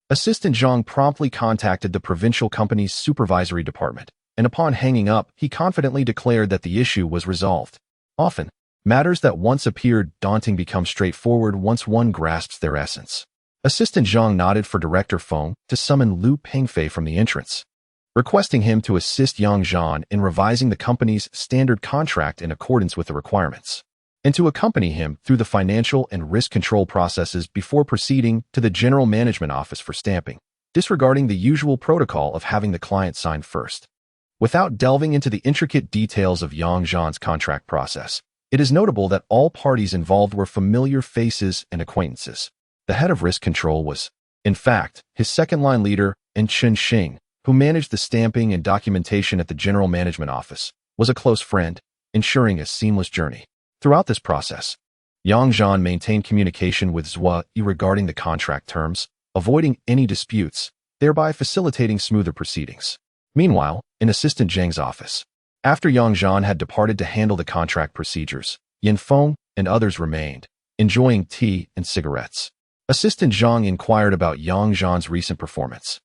Assistant Zhang promptly contacted the provincial company's supervisory department, and upon hanging up, he confidently declared that the issue was resolved. Often, matters that once appeared daunting become straightforward once one grasps their essence. Assistant Zhang nodded for Director Feng to summon Lu Pengfei from the entrance, requesting him to assist Yang Zhan in revising the company's standard contract in accordance with the requirements, and to accompany him through the financial and risk control processes before proceeding to the General Management Office for stamping, disregarding the usual protocol of having the client sign first. Without delving into the intricate details of Yang Zhan's contract process, it is notable that all parties involved were familiar faces and acquaintances. The head of risk control was, in fact, his second-line leader, and Sheng, who managed the stamping and documentation at the General Management Office, was a close friend, ensuring a seamless journey. Throughout this process, Yang Zhan maintained communication with Zui regarding the contract terms, avoiding any disputes, thereby facilitating smoother proceedings. Meanwhile, in Assistant Zhang's office, after Yang Zhan had departed to handle the contract procedures, Yan Feng and others remained, enjoying tea and cigarettes. Assistant Zhang inquired about Yang Zhan's recent performance.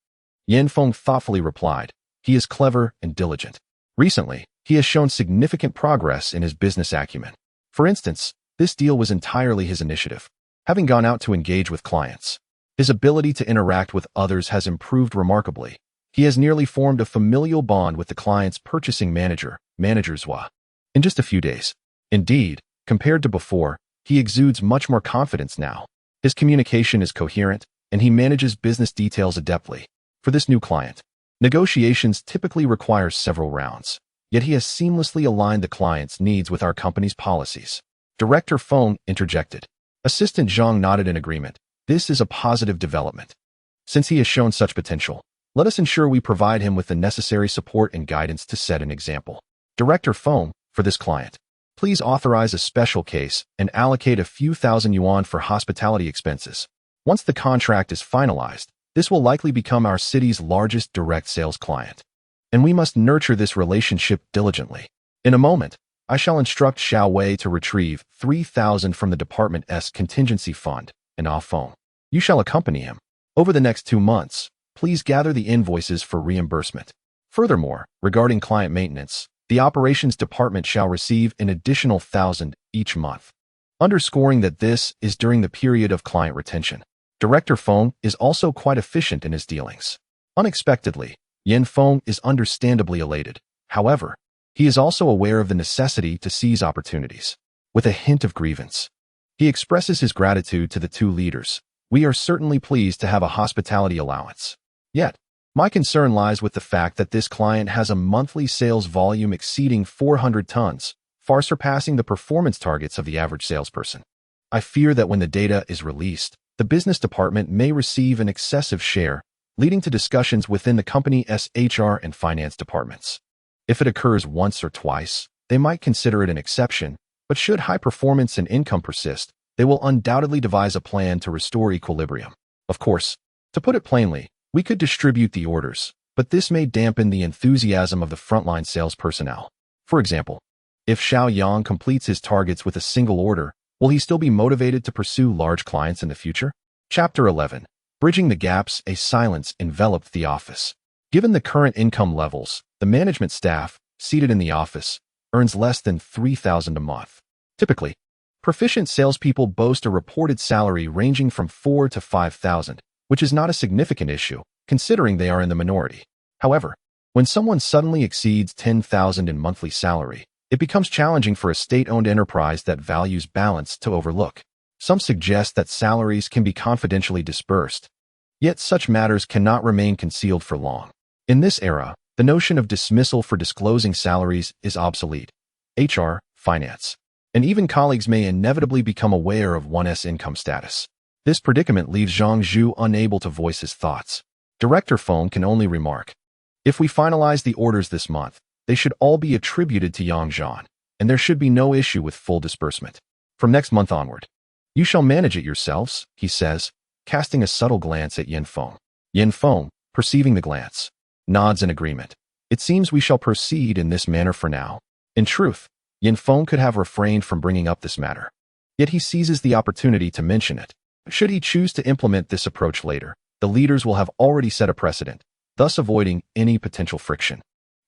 Yan Feng thoughtfully replied, "He is clever and diligent. Recently, he has shown significant progress in his business acumen. For instance, this deal was entirely his initiative, having gone out to engage with clients. His ability to interact with others has improved remarkably. He has nearly formed a familial bond with the client's purchasing manager, Manager Zui, in just a few days. Indeed, compared to before, he exudes much more confidence now. His communication is coherent, and he manages business details adeptly. For this new client, negotiations typically require several rounds, yet he has seamlessly aligned the client's needs with our company's policies." Director Feng interjected. Assistant Zhang nodded in agreement. "This is a positive development. Since he has shown such potential, let us ensure we provide him with the necessary support and guidance to set an example. Director Feng, for this client, please authorize a special case and allocate a few thousand yuan for hospitality expenses. Once the contract is finalized, this will likely become our city's largest direct sales client, and we must nurture this relationship diligently. In a moment, I shall instruct Xiao to retrieve 3,000 from the department's contingency fund, and Feng, you shall accompany him. Over the next 2 months, please gather the invoices for reimbursement. Furthermore, regarding client maintenance, the operations department shall receive an additional 1,000 each month, underscoring that this is during the period of client retention. Director Feng is also quite efficient in his dealings. Unexpectedly, Yan Feng is understandably elated. However, he is also aware of the necessity to seize opportunities. with a hint of grievance. He expresses his gratitude to the two leaders. We are certainly pleased to have a hospitality allowance. Yet, my concern lies with the fact that this client has a monthly sales volume exceeding 400 tons, far surpassing the performance targets of the average salesperson. I fear that when the data is released, the business department may receive an excessive share, leading to discussions within the company's HR and finance departments. If it occurs once or twice, they might consider it an exception, but should high performance and income persist, they will undoubtedly devise a plan to restore equilibrium. Of course, to put it plainly, we could distribute the orders, but this may dampen the enthusiasm of the frontline sales personnel. For example, if Xiao completes his targets with a single order, will he still be motivated to pursue large clients in the future? Chapter 11. Bridging the gaps. A silence enveloped the office. Given the current income levels, the management staff, seated in the office, earns less than $3,000 a month. Typically, proficient salespeople boast a reported salary ranging from $4,000 to $5,000, which is not a significant issue, considering they are in the minority. However, when someone suddenly exceeds $10,000 in monthly salary, it becomes challenging for a state-owned enterprise that values balance to overlook. Some suggest that salaries can be confidentially dispersed, yet such matters cannot remain concealed for long. In this era, the notion of dismissal for disclosing salaries is obsolete. HR, finance, and even colleagues may inevitably become aware of one's income status. This predicament leaves Zhang Zhu unable to voice his thoughts. Director Feng can only remark, if we finalize the orders this month, they should all be attributed to Yang Zhan, and there should be no issue with full disbursement. From next month onward, you shall manage it yourselves, he says, casting a subtle glance at Yin Feng. Yin Feng, perceiving the glance, nods in agreement. It seems we shall proceed in this manner for now. In truth, Yin Feng could have refrained from bringing up this matter. Yet he seizes the opportunity to mention it. Should he choose to implement this approach later, the leaders will have already set a precedent, thus avoiding any potential friction.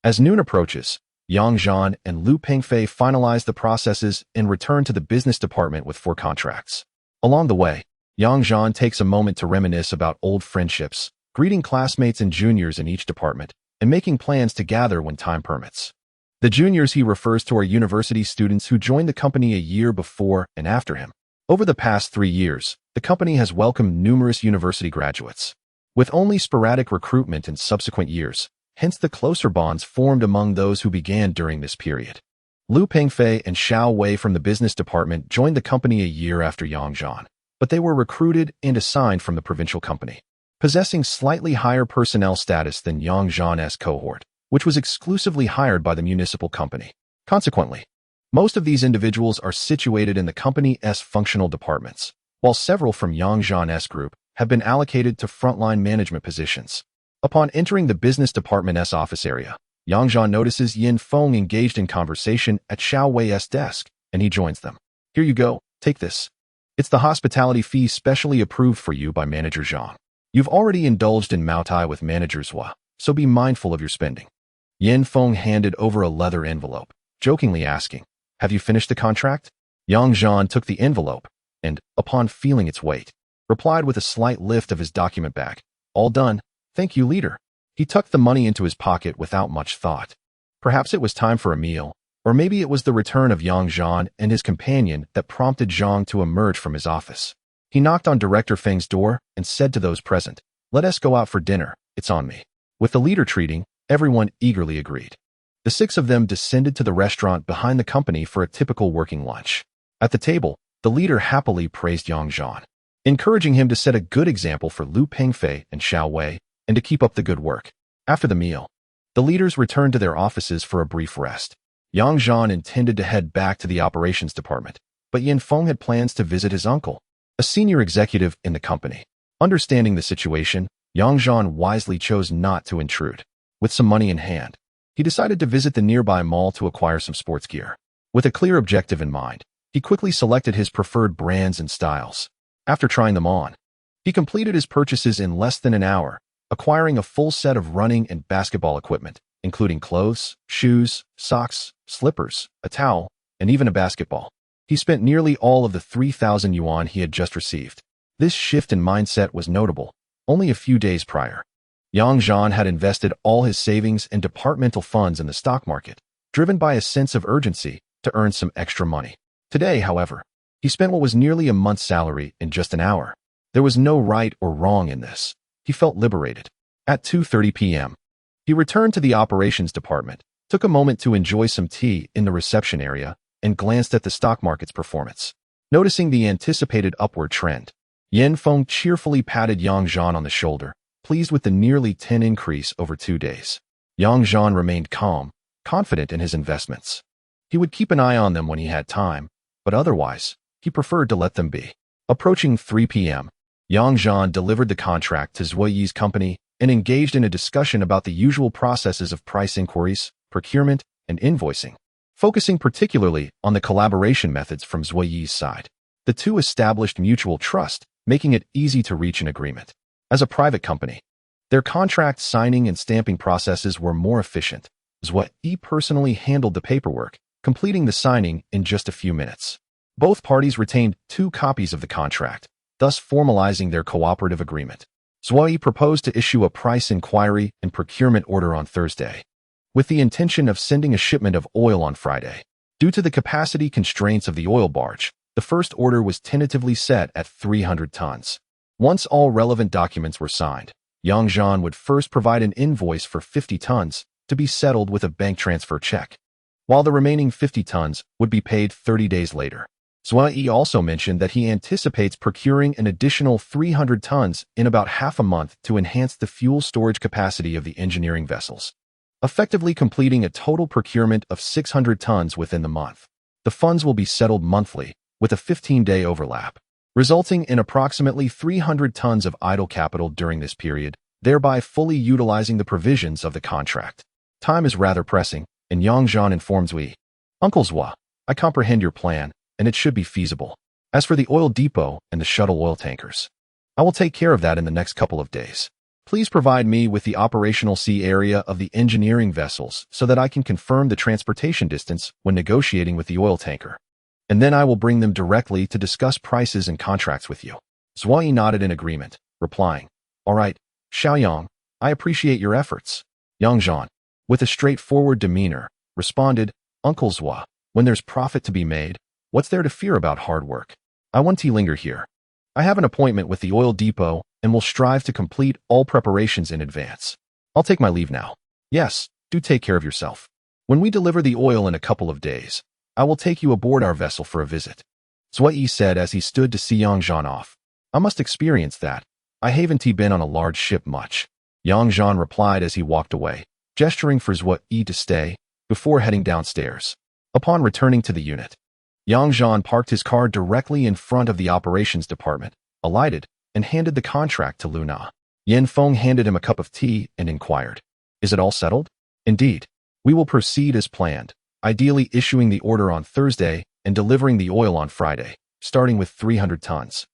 As noon approaches, Yang Zhan and Lu Pengfei finalize the processes and return to the business department with 4 contracts. Along the way, Yang Zhan takes a moment to reminisce about old friendships, greeting classmates and juniors in each department, and making plans to gather when time permits. The juniors he refers to are university students who joined the company a year before and after him. Over the past 3 years, the company has welcomed numerous university graduates. With only sporadic recruitment in subsequent years, hence the closer bonds formed among those who began during this period. Lu Pengfei and Xiao Wei from the business department joined the company a year after Yang Zhan, but they were recruited and assigned from the provincial company, possessing slightly higher personnel status than Yang Zhan's cohort, which was exclusively hired by the municipal company. Consequently, most of these individuals are situated in the company's functional departments, while several from Yang Zhan's group have been allocated to frontline management positions. Upon entering the business department's office area, Yang Zhan notices Yin Feng engaged in conversation at Xiao Wei's desk, and he joins them. Here you go, take this. It's the hospitality fee specially approved for you by Manager Zhang. You've already indulged in Moutai with Manager Zhua, so be mindful of your spending. Yin Feng handed over a leather envelope, jokingly asking, have you finished the contract? Yang Zhan took the envelope, and, upon feeling its weight, replied with a slight lift of his document bag. All done. Thank you, leader. He tucked the money into his pocket without much thought. Perhaps it was time for a meal, or maybe it was the return of Yang Zhan and his companion that prompted Zhang to emerge from his office. He knocked on Director Feng's door and said to those present, let us go out for dinner, it's on me. With the leader treating, everyone eagerly agreed. The 6 of them descended to the restaurant behind the company for a typical working lunch. At the table, the leader happily praised Yang Zhan, encouraging him to set a good example for Lu Pengfei and Xiao Wei, and to keep up the good work. After the meal, the leaders returned to their offices for a brief rest. Yang Zhan intended to head back to the operations department, but Yin Feng had plans to visit his uncle, a senior executive in the company. Understanding the situation, Yang Zhan wisely chose not to intrude. With some money in hand, he decided to visit the nearby mall to acquire some sports gear. With a clear objective in mind, he quickly selected his preferred brands and styles. After trying them on, he completed his purchases in less than an hour, acquiring a full set of running and basketball equipment, including clothes, shoes, socks, slippers, a towel, and even a basketball. He spent nearly all of the 3,000 yuan he had just received. This shift in mindset was notable. Only a few days prior, Yang Zhan had invested all his savings and departmental funds in the stock market, driven by a sense of urgency to earn some extra money. Today, however, he spent what was nearly a month's salary in just an hour. There was no right or wrong in this. He felt liberated. At 2:30 p.m., he returned to the operations department, took a moment to enjoy some tea in the reception area, and glanced at the stock market's performance. Noticing the anticipated upward trend, Yan Feng cheerfully patted Yang Zhan on the shoulder, pleased with the nearly 10 increase over 2 days. Yang Zhan remained calm, confident in his investments. He would keep an eye on them when he had time, but otherwise, he preferred to let them be. Approaching 3 p.m., Yang Zhan delivered the contract to Zhuo Yi's company and engaged in a discussion about the usual processes of price inquiries, procurement, and invoicing, focusing particularly on the collaboration methods from Zhuo Yi's side. The two established mutual trust, making it easy to reach an agreement. As a private company, their contract signing and stamping processes were more efficient. Zhuo Yi personally handled the paperwork, completing the signing in just a few minutes. Both parties retained 2 copies of the contract, thus formalizing their cooperative agreement. Zhuo Yi proposed to issue a price inquiry and procurement order on Thursday, with the intention of sending a shipment of oil on Friday. Due to the capacity constraints of the oil barge, the first order was tentatively set at 300 tons. Once all relevant documents were signed, Yang Zhan would first provide an invoice for 50 tons to be settled with a bank transfer check, while the remaining 50 tons would be paid 30 days later. Zhuo Yi also mentioned that he anticipates procuring an additional 300 tons in about half a month to enhance the fuel storage capacity of the engineering vessels, effectively completing a total procurement of 600 tons within the month. The funds will be settled monthly, with a 15-day overlap, resulting in approximately 300 tons of idle capital during this period, thereby fully utilizing the provisions of the contract. Time is rather pressing, and Yang Zhan informs Zhuo Yi, "Uncle Zhuo, I comprehend your plan, and it should be feasible. As for the oil depot and the shuttle oil tankers, I will take care of that in the next couple of days. Please provide me with the operational sea area of the engineering vessels so that I can confirm the transportation distance when negotiating with the oil tanker. And then I will bring them directly to discuss prices and contracts with you." Zhuo Yi nodded in agreement, replying, "All right, Xiao, I appreciate your efforts." Yang Zhan, with a straightforward demeanor, responded, "Uncle Zhuo, when there's profit to be made, what's there to fear about hard work? I want to linger here. I have an appointment with the oil depot and will strive to complete all preparations in advance. I'll take my leave now. Yes, do take care of yourself. When we deliver the oil in a couple of days, I will take you aboard our vessel for a visit." Zhuo Yi said as he stood to see Yang Zhan off. "I must experience that. I haven't been on a large ship much." Yang Zhan replied as he walked away, gesturing for Zhuo Yi to stay, before heading downstairs. Upon returning to the unit, Yang Zhan parked his car directly in front of the operations department, alighted, and handed the contract to Luna. Yan Feng handed him a cup of tea and inquired, "Is it all settled?" "Indeed. We will proceed as planned, ideally issuing the order on Thursday and delivering the oil on Friday, starting with 300 tons.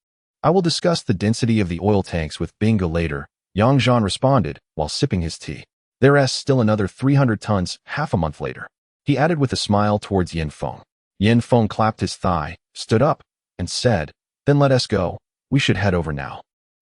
I will discuss the density of the oil tanks with Bingo later," Yang Zhan responded while sipping his tea. "There's still another 300 tons half a month later," he added with a smile towards Yan Feng. Yan Feng clapped his thigh, stood up, and said, "Then let us go. We should head over now."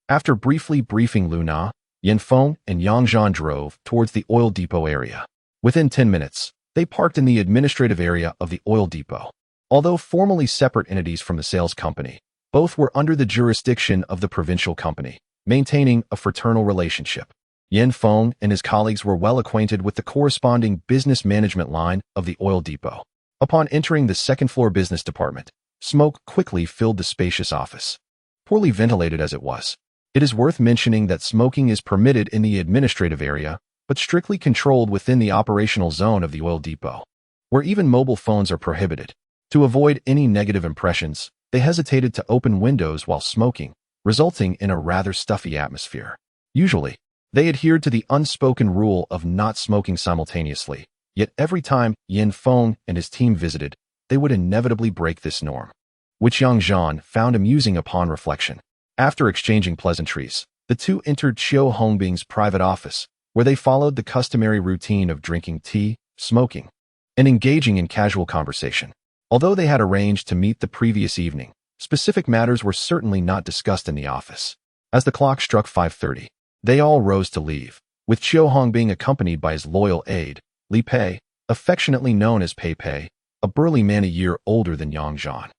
After briefly briefing Luna, Yan Feng and Yang Zhan drove towards the oil depot area. Within 10 minutes, they parked in the administrative area of the oil depot. Although formally separate entities from the sales company, both were under the jurisdiction of the provincial company, maintaining a fraternal relationship. Yan Feng and his colleagues were well acquainted with the corresponding business management line of the oil depot. Upon entering the second-floor business department, smoke quickly filled the spacious office, poorly ventilated as it was. It is worth mentioning that smoking is permitted in the administrative area, but strictly controlled within the operational zone of the oil depot, where even mobile phones are prohibited. To avoid any negative impressions, they hesitated to open windows while smoking, resulting in a rather stuffy atmosphere. Usually, they adhered to the unspoken rule of not smoking simultaneously, yet every time Yan Feng and his team visited, they would inevitably break this norm, which Yang Zhan found amusing upon reflection. After exchanging pleasantries, the two entered Xiao Hongbing's private office, where they followed the customary routine of drinking tea, smoking, and engaging in casual conversation. Although they had arranged to meet the previous evening, specific matters were certainly not discussed in the office. As the clock struck 5:30, they all rose to leave, with Xiao Hongbing accompanied by his loyal aide, Li Pei, affectionately known as Pei Pei, a burly man a year older than Yang Zhan.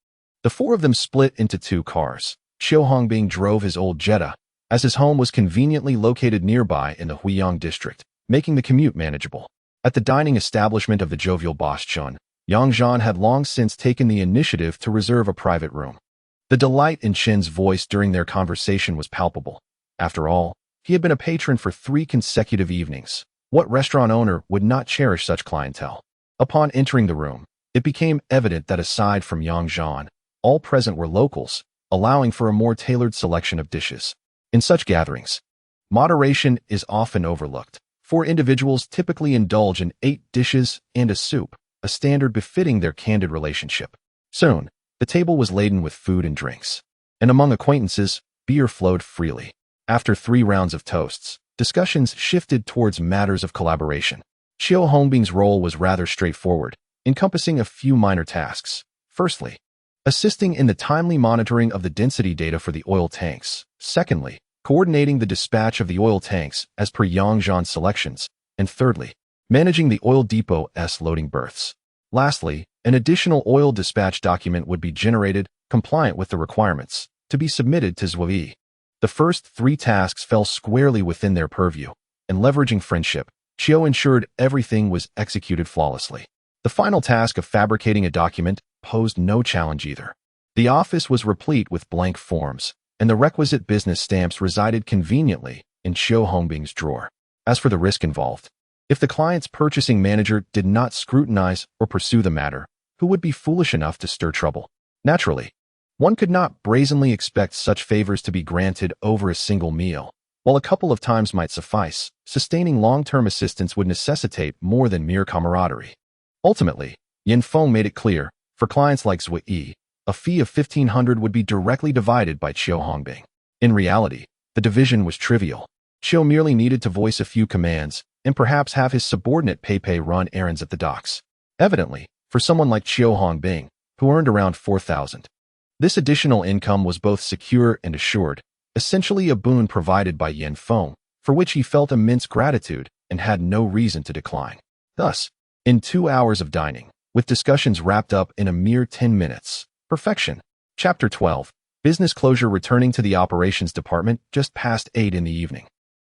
The four of them split into two cars. Xiao Hongbing drove his old Jetta, as his home was conveniently located nearby in the Huiyang district, making the commute manageable. At the dining establishment of the jovial boss Chun, Yang Zhan had long since taken the initiative to reserve a private room. The delight in Chen's voice during their conversation was palpable. After all, he had been a patron for 3 consecutive evenings. What restaurant owner would not cherish such clientele? Upon entering the room, it became evident that aside from Yang Zhan, all present were locals, allowing for a more tailored selection of dishes. In such gatherings, moderation is often overlooked. 4 individuals typically indulge in 8 dishes and a soup, a standard befitting their candid relationship. Soon, the table was laden with food and drinks, and among acquaintances, beer flowed freely. After 3 rounds of toasts, discussions shifted towards matters of collaboration. Xiao Hongbing's role was rather straightforward, encompassing a few minor tasks. Firstly, assisting in the timely monitoring of the density data for the oil tanks. Secondly, coordinating the dispatch of the oil tanks as per Yang Zhan's selections. And thirdly, managing the oil depot's loading berths. Lastly, an additional oil dispatch document would be generated, compliant with the requirements, to be submitted to Zhuyi. The first 3 tasks fell squarely within their purview, and leveraging friendship, Xiao ensured everything was executed flawlessly. The final task of fabricating a document posed no challenge either. The office was replete with blank forms, and the requisite business stamps resided conveniently in Xiao Hongbing's drawer. As for the risk involved, if the client's purchasing manager did not scrutinize or pursue the matter, who would be foolish enough to stir trouble? Naturally, one could not brazenly expect such favors to be granted over a single meal. While a couple of times might suffice, sustaining long-term assistance would necessitate more than mere camaraderie. Ultimately, Yin Feng made it clear, for clients like Zhuyi, a fee of 1,500 would be directly divided by Xiao Hongbing. In reality, the division was trivial. Xiao merely needed to voice a few commands, and perhaps have his subordinate Pei run errands at the docks. Evidently, for someone like Xiao Hongbing, who earned around 4,000. This additional income was both secure and assured, essentially a boon provided by Yin Feng, for which he felt immense gratitude and had no reason to decline. Thus, in 2 hours of dining, with discussions wrapped up in a mere 10 minutes, perfection. Chapter 12. Business closure. Returning to the operations department just past 8 in the evening,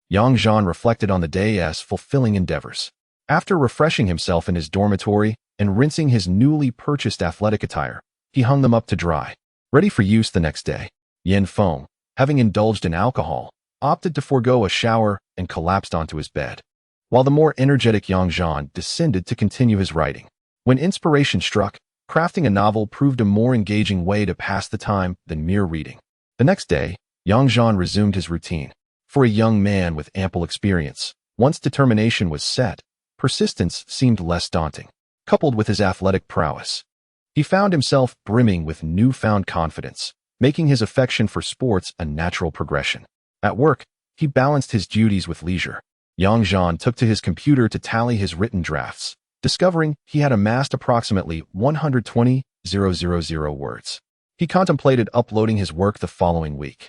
Yang Zhan reflected on the day's fulfilling endeavors. After refreshing himself in his dormitory and rinsing his newly purchased athletic attire, he hung them up to dry, ready for use the next day. Yin Feng, having indulged in alcohol, opted to forego a shower and collapsed onto his bed, while the more energetic Yang Zhan descended to continue his writing. When inspiration struck, crafting a novel proved a more engaging way to pass the time than mere reading. The next day, Yang Zhan resumed his routine. For a young man with ample experience, once determination was set, persistence seemed less daunting. Coupled with his athletic prowess, he found himself brimming with newfound confidence, making his affection for sports a natural progression. At work, he balanced his duties with leisure. Yang Zhan took to his computer to tally his written drafts, discovering he had amassed approximately 120,000 words. He contemplated uploading his work the following week.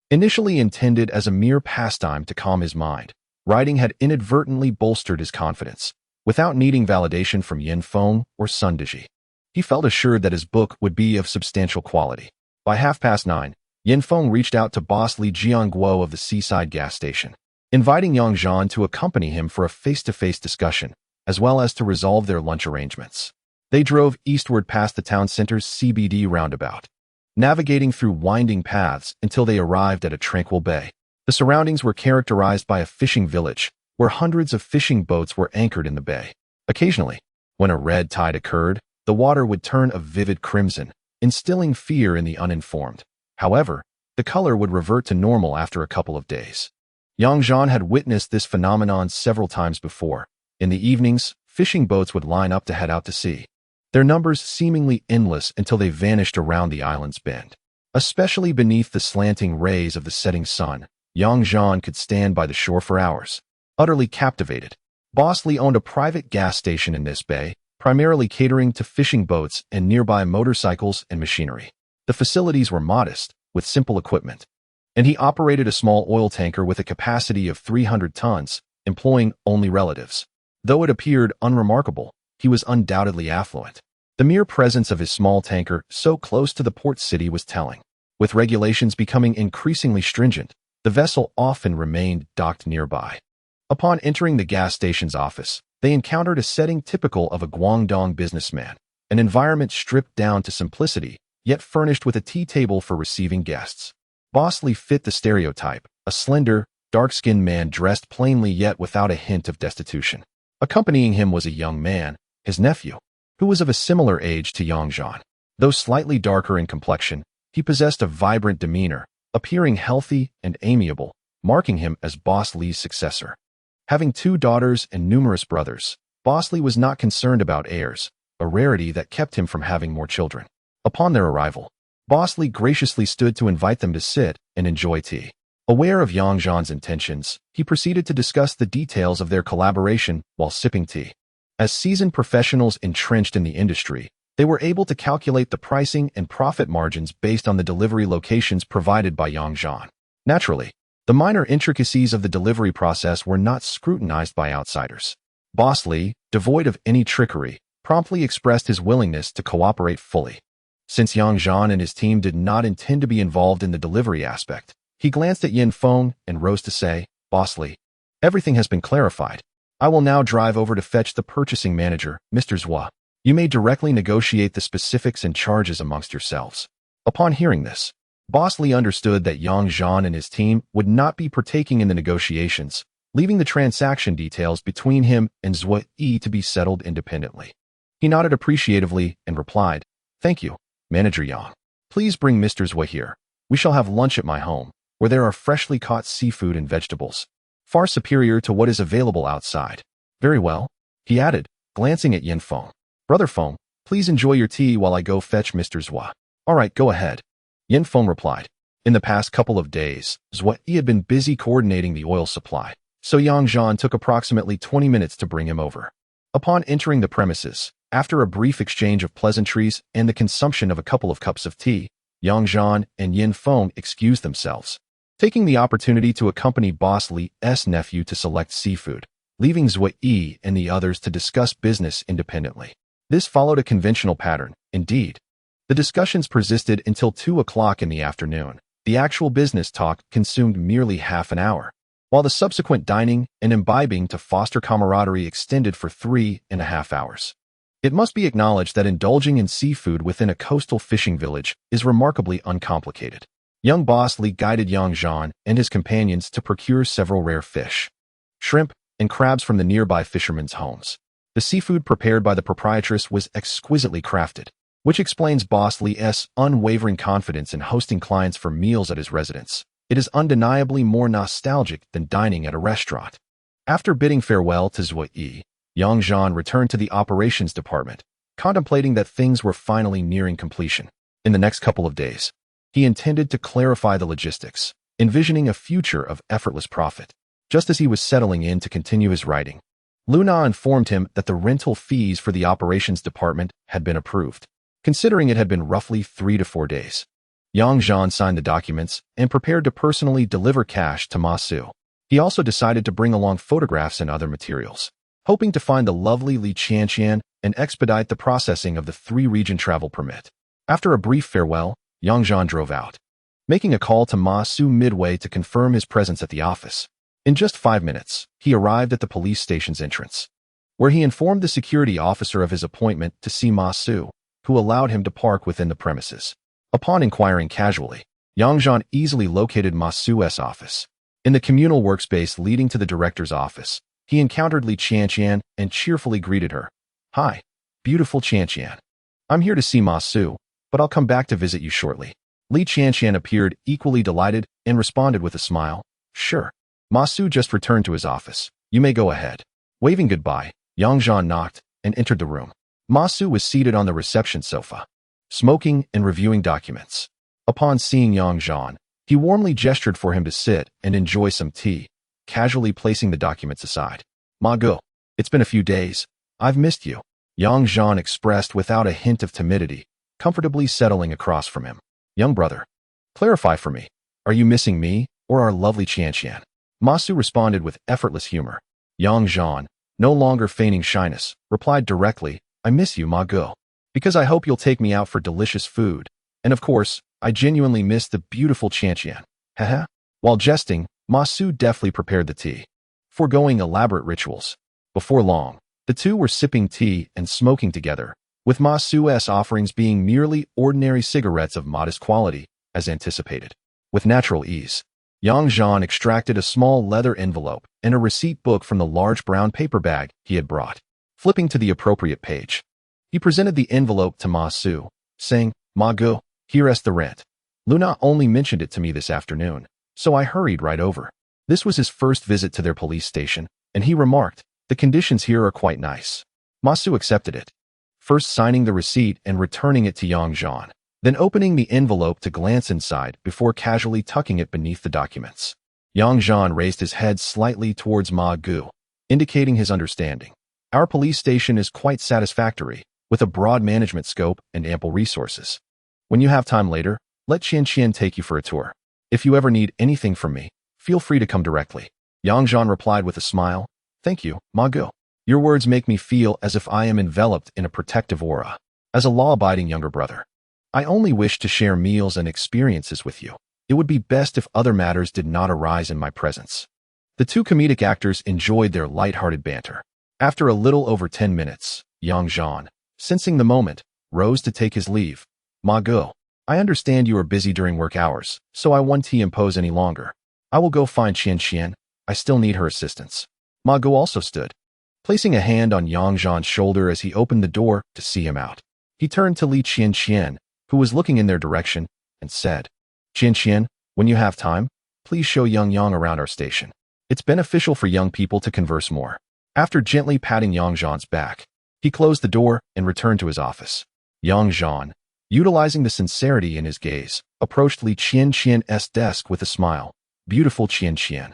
Initially intended as a mere pastime to calm his mind, writing had inadvertently bolstered his confidence, without needing validation from Yin Feng or Sun Diji. He felt assured that his book would be of substantial quality. By 9:30, Yin Feng reached out to boss Li Jianguo of the seaside gas station, inviting Yang Zhan to accompany him for a face-to-face discussion, as well as to resolve their lunch arrangements. They drove eastward past the town center's CBD roundabout, navigating through winding paths until they arrived at a tranquil bay. The surroundings were characterized by a fishing village, where hundreds of fishing boats were anchored in the bay. Occasionally, when a red tide occurred, the water would turn a vivid crimson, instilling fear in the uninformed. However, the color would revert to normal after a couple of days. Yang Zhan had witnessed this phenomenon several times before. In the evenings, fishing boats would line up to head out to sea, their numbers seemingly endless until they vanished around the island's bend. Especially beneath the slanting rays of the setting sun, Yang Zhan could stand by the shore for hours, utterly captivated. Boss Li owned a private gas station in this bay, primarily catering to fishing boats and nearby motorcycles and machinery. The facilities were modest, with simple equipment, and he operated a small oil tanker with a capacity of 300 tons, employing only relatives. Though it appeared unremarkable, he was undoubtedly affluent. The mere presence of his small tanker so close to the port city was telling. With regulations becoming increasingly stringent, the vessel often remained docked nearby. Upon entering the gas station's office, they encountered a setting typical of a Guangdong businessman, an environment stripped down to simplicity, yet furnished with a tea table for receiving guests. Boss Lee fit the stereotype, a slender, dark-skinned man dressed plainly yet without a hint of destitution. Accompanying him was a young man, his nephew, who was of a similar age to Yang Zhan. Though slightly darker in complexion, he possessed a vibrant demeanor, appearing healthy and amiable, marking him as Boss Lee's successor. Having 2 daughters and numerous brothers, Boss Lee was not concerned about heirs, a rarity that kept him from having more children. Upon their arrival, Boss Lee graciously stood to invite them to sit and enjoy tea. Aware of Yang Zhan's intentions, he proceeded to discuss the details of their collaboration while sipping tea. As seasoned professionals entrenched in the industry, they were able to calculate the pricing and profit margins based on the delivery locations provided by Yang Zhan. Naturally, the minor intricacies of the delivery process were not scrutinized by outsiders. Boss Lee, devoid of any trickery, promptly expressed his willingness to cooperate fully. Since Yang Zhan and his team did not intend to be involved in the delivery aspect, he glanced at Yin Feng and rose to say, "Boss Lee, everything has been clarified. I will now drive over to fetch the purchasing manager, Mr. Zhua. You may directly negotiate the specifics and charges amongst yourselves." Upon hearing this, Boss Lee understood that Yang Zhan and his team would not be partaking in the negotiations, leaving the transaction details between him and Zhua Yi to be settled independently. He nodded appreciatively and replied, "Thank you, Manager Yang. Please bring Mr. Zhua here. We shall have lunch at my home, where there are freshly caught seafood and vegetables, far superior to what is available outside." "Very well," he added, glancing at Yin Feng. "Brother Feng, please enjoy your tea while I go fetch Mr. Zhua." "All right, go ahead," Yin Feng replied. In the past couple of days, Zhua Yi had been busy coordinating the oil supply, so Yang Zhan took approximately 20 minutes to bring him over. Upon entering the premises, after a brief exchange of pleasantries and the consumption of a couple of cups of tea, Yang Zhan and Yin Feng excused themselves, taking the opportunity to accompany Boss Lee's nephew to select seafood, leaving Zhua Yi and the others to discuss business independently. This followed a conventional pattern, indeed. The discussions persisted until 2 o'clock in the afternoon. The actual business talk consumed merely half an hour, while the subsequent dining and imbibing to foster camaraderie extended for 3.5 hours. It must be acknowledged that indulging in seafood within a coastal fishing village is remarkably uncomplicated. Young Boss Lee guided Yang Zhan and his companions to procure several rare fish, shrimp, and crabs from the nearby fishermen's homes. The seafood prepared by the proprietress was exquisitely crafted, which explains Boss Lee's unwavering confidence in hosting clients for meals at his residence. It is undeniably more nostalgic than dining at a restaurant. After bidding farewell to Zhua Yi, Yang Zhan returned to the operations department, contemplating that things were finally nearing completion. In the next couple of days, he intended to clarify the logistics, envisioning a future of effortless profit. Just as he was settling in to continue his writing, Luna informed him that the rental fees for the operations department had been approved, considering it had been roughly 3 to 4 days. Yang Zhan signed the documents and prepared to personally deliver cash to Ma Su. He also decided to bring along photographs and other materials, hoping to find the lovely Li Qianqian and expedite the processing of the 3-region travel permit. After a brief farewell, Yang Zhan drove out, making a call to Ma Su midway to confirm his presence at the office. In just 5 minutes, he arrived at the police station's entrance, where he informed the security officer of his appointment to see Ma Su, who allowed him to park within the premises. Upon inquiring casually, Yang Zhan easily located Ma Su's office. In the communal workspace leading to the director's office, he encountered Li Qianqian and cheerfully greeted her. "Hi, beautiful Qianqian. I'm here to see Ma Su, but I'll come back to visit you shortly." Li Qianqian appeared equally delighted and responded with a smile. "Sure. Ma Su just returned to his office. You may go ahead." Waving goodbye, Yang Zhan knocked and entered the room. Ma Su was seated on the reception sofa, smoking and reviewing documents. Upon seeing Yang Zhan, he warmly gestured for him to sit and enjoy some tea, casually placing the documents aside. "Ma Gu, it's been a few days. I've missed you," Yang Zhan expressed without a hint of timidity, comfortably settling across from him. "Young brother, clarify for me. Are you missing me or our lovely Qianqian?" Ma Su responded with effortless humor. Yang Zhan, no longer feigning shyness, replied directly, "I miss you, Ma Gu." Because I hope you'll take me out for delicious food. And of course, I genuinely miss the beautiful Qian. Haha. While jesting, Ma Su deftly prepared the tea, foregoing elaborate rituals. Before long, the two were sipping tea and smoking together, with Ma Su's offerings being merely ordinary cigarettes of modest quality, as anticipated. With natural ease, Yang Zhan extracted a small leather envelope and a receipt book from the large brown paper bag he had brought. Flipping to the appropriate page, he presented the envelope to Ma Su, saying, "Ma Gu, here is the rent. Luna only mentioned it to me this afternoon, so I hurried right over." This was his first visit to their police station, and he remarked, "The conditions here are quite nice." Ma Su accepted it, first signing the receipt and returning it to Yang Zhan, then opening the envelope to glance inside before casually tucking it beneath the documents. Yang Zhan raised his head slightly towards Ma Gu, indicating his understanding. "Our police station is quite satisfactory, with a broad management scope and ample resources. When you have time later, let Qian take you for a tour. If you ever need anything from me, feel free to come directly." Yang Zhan replied with a smile, "Thank you, Ma Gu. Your words make me feel as if I am enveloped in a protective aura. As a law-abiding younger brother, I only wish to share meals and experiences with you. It would be best if other matters did not arise in my presence." The two comedic actors enjoyed their light-hearted banter. After a little over 10 minutes, Yang Zhan, sensing the moment, rose to take his leave. "Ma Gu, I understand you are busy during work hours, so I won't impose any longer. I will go find Qian. I still need her assistance." Ma Gu also stood, placing a hand on Yang Zhan's shoulder as he opened the door to see him out. He turned to Qian, who was looking in their direction, and said, "Qian, when you have time, please show Yang around our station. It's beneficial for young people to converse more." After gently patting Yang Zhan's back, he closed the door and returned to his office. Yang Zhan, utilizing the sincerity in his gaze, approached Qian's desk with a smile. "Beautiful Qian.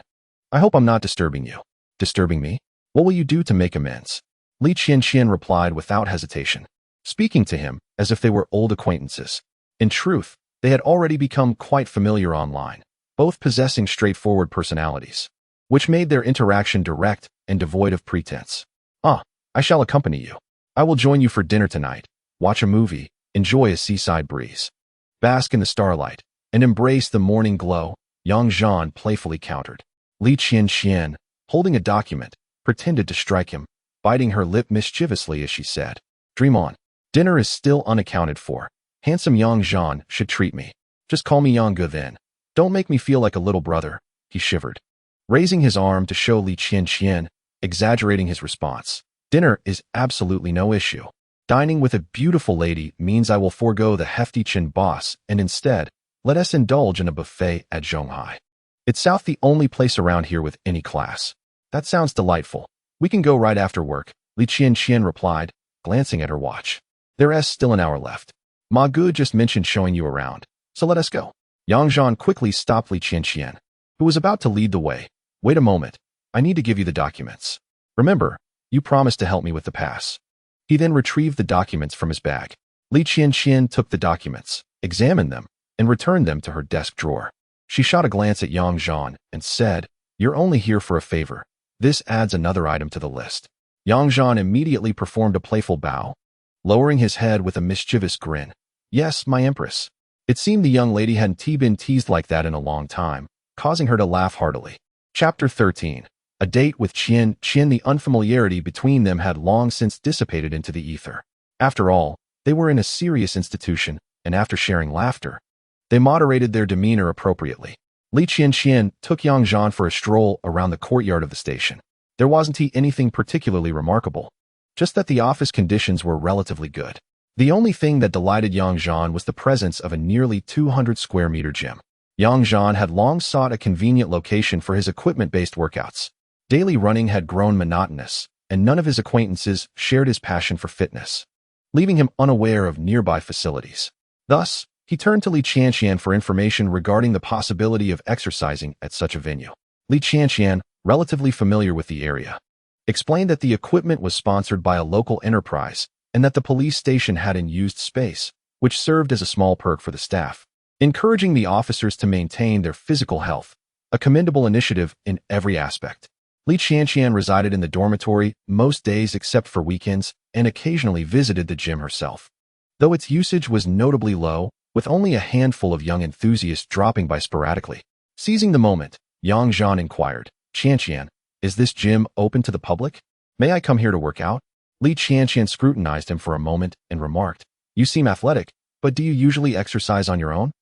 I hope I'm not disturbing you." "Disturbing me? What will you do to make amends?" Qian replied without hesitation, speaking to him as if they were old acquaintances. In truth, they had already become quite familiar online, both possessing straightforward personalities, which made their interaction direct and devoid of pretense. I shall accompany you. I will join you for dinner tonight, watch a movie, enjoy a seaside breeze, bask in the starlight, and embrace the morning glow," Yang Zhan playfully countered. Qian, holding a document, pretended to strike him, biting her lip mischievously as she said, "Dream on. Dinner is still unaccounted for. Handsome Yang Zhan should treat me. Just call me Yang Gu then. Don't make me feel like a little brother," he shivered, raising his arm to show Qian, exaggerating his response. "Dinner is absolutely no issue. Dining with a beautiful lady means I will forego the hefty Chin boss, and instead, let us indulge in a buffet at Zhonghai. It's South the only place around here with any class." "That sounds delightful. We can go right after work," Qian replied, glancing at her watch. "There is still an hour left. Ma Gu just mentioned showing you around, so let us go." Yang Zhan quickly stopped Qian, who was about to lead the way. "Wait a moment. I need to give you the documents. Remember, you promised to help me with the pass." He then retrieved the documents from his bag. Qian took the documents, examined them, and returned them to her desk drawer. She shot a glance at Yang Zhan and said, "You're only here for a favor. This adds another item to the list." Yang Zhan immediately performed a playful bow, lowering his head with a mischievous grin. "Yes, my empress." It seemed the young lady hadn't been teased like that in a long time, causing her to laugh heartily. Chapter 13. A date with Qian. The unfamiliarity between them had long since dissipated into the ether. After all, they were in a serious institution, and after sharing laughter, they moderated their demeanor appropriately. Qian took Yang Zhan for a stroll around the courtyard of the station. There wasn't anything particularly remarkable, just that the office conditions were relatively good. The only thing that delighted Yang Zhan was the presence of a nearly 200 square meter gym. Yang Zhan had long sought a convenient location for his equipment-based workouts. Daily running had grown monotonous, and none of his acquaintances shared his passion for fitness, leaving him unaware of nearby facilities. Thus, he turned to Qian for information regarding the possibility of exercising at such a venue. Qian, relatively familiar with the area, explained that the equipment was sponsored by a local enterprise and that the police station had unused space, which served as a small perk for the staff, encouraging the officers to maintain their physical health, a commendable initiative in every aspect. Qian resided in the dormitory most days except for weekends and occasionally visited the gym herself. though its usage was notably low, with only a handful of young enthusiasts dropping by sporadically. Seizing the moment, Yang Zhan inquired, "Qianqian, is this gym open to the public? May I come here to work out?" Li Qianqian scrutinized him for a moment and remarked, "You seem athletic, but do you usually exercise on your own?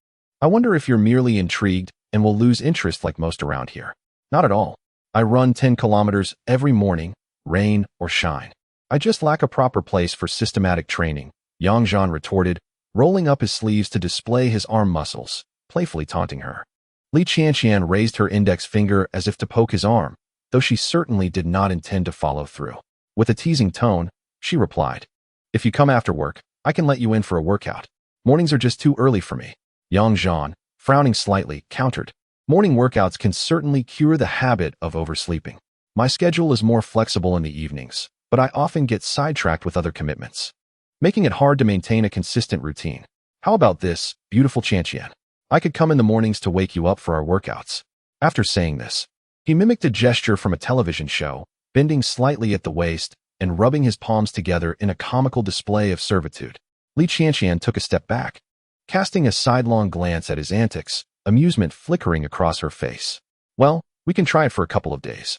I wonder if you're merely intrigued and will lose interest like most around here." "Not at all. I run 10 kilometers every morning, rain or shine. I just lack a proper place for systematic training," Yang Zhan retorted, rolling up his sleeves to display his arm muscles, playfully taunting her. Li Qianqian raised her index finger as if to poke his arm, though she certainly did not intend to follow through. With a teasing tone, she replied, "If you come after work, I can let you in for a workout. Mornings are just too early for me." Yang Zhan, frowning slightly, countered, "Morning workouts can certainly cure the habit of oversleeping. My schedule is more flexible in the evenings, but I often get sidetracked with other commitments, making it hard to maintain a consistent routine. How about this, beautiful Qianqian? I could come in the mornings to wake you up for our workouts." After saying this, he mimicked a gesture from a television show, bending slightly at the waist and rubbing his palms together in a comical display of servitude. Li Qianqian took a step back, casting a sidelong glance at his antics, amusement flickering across her face. "Well, we can try it for a couple of days.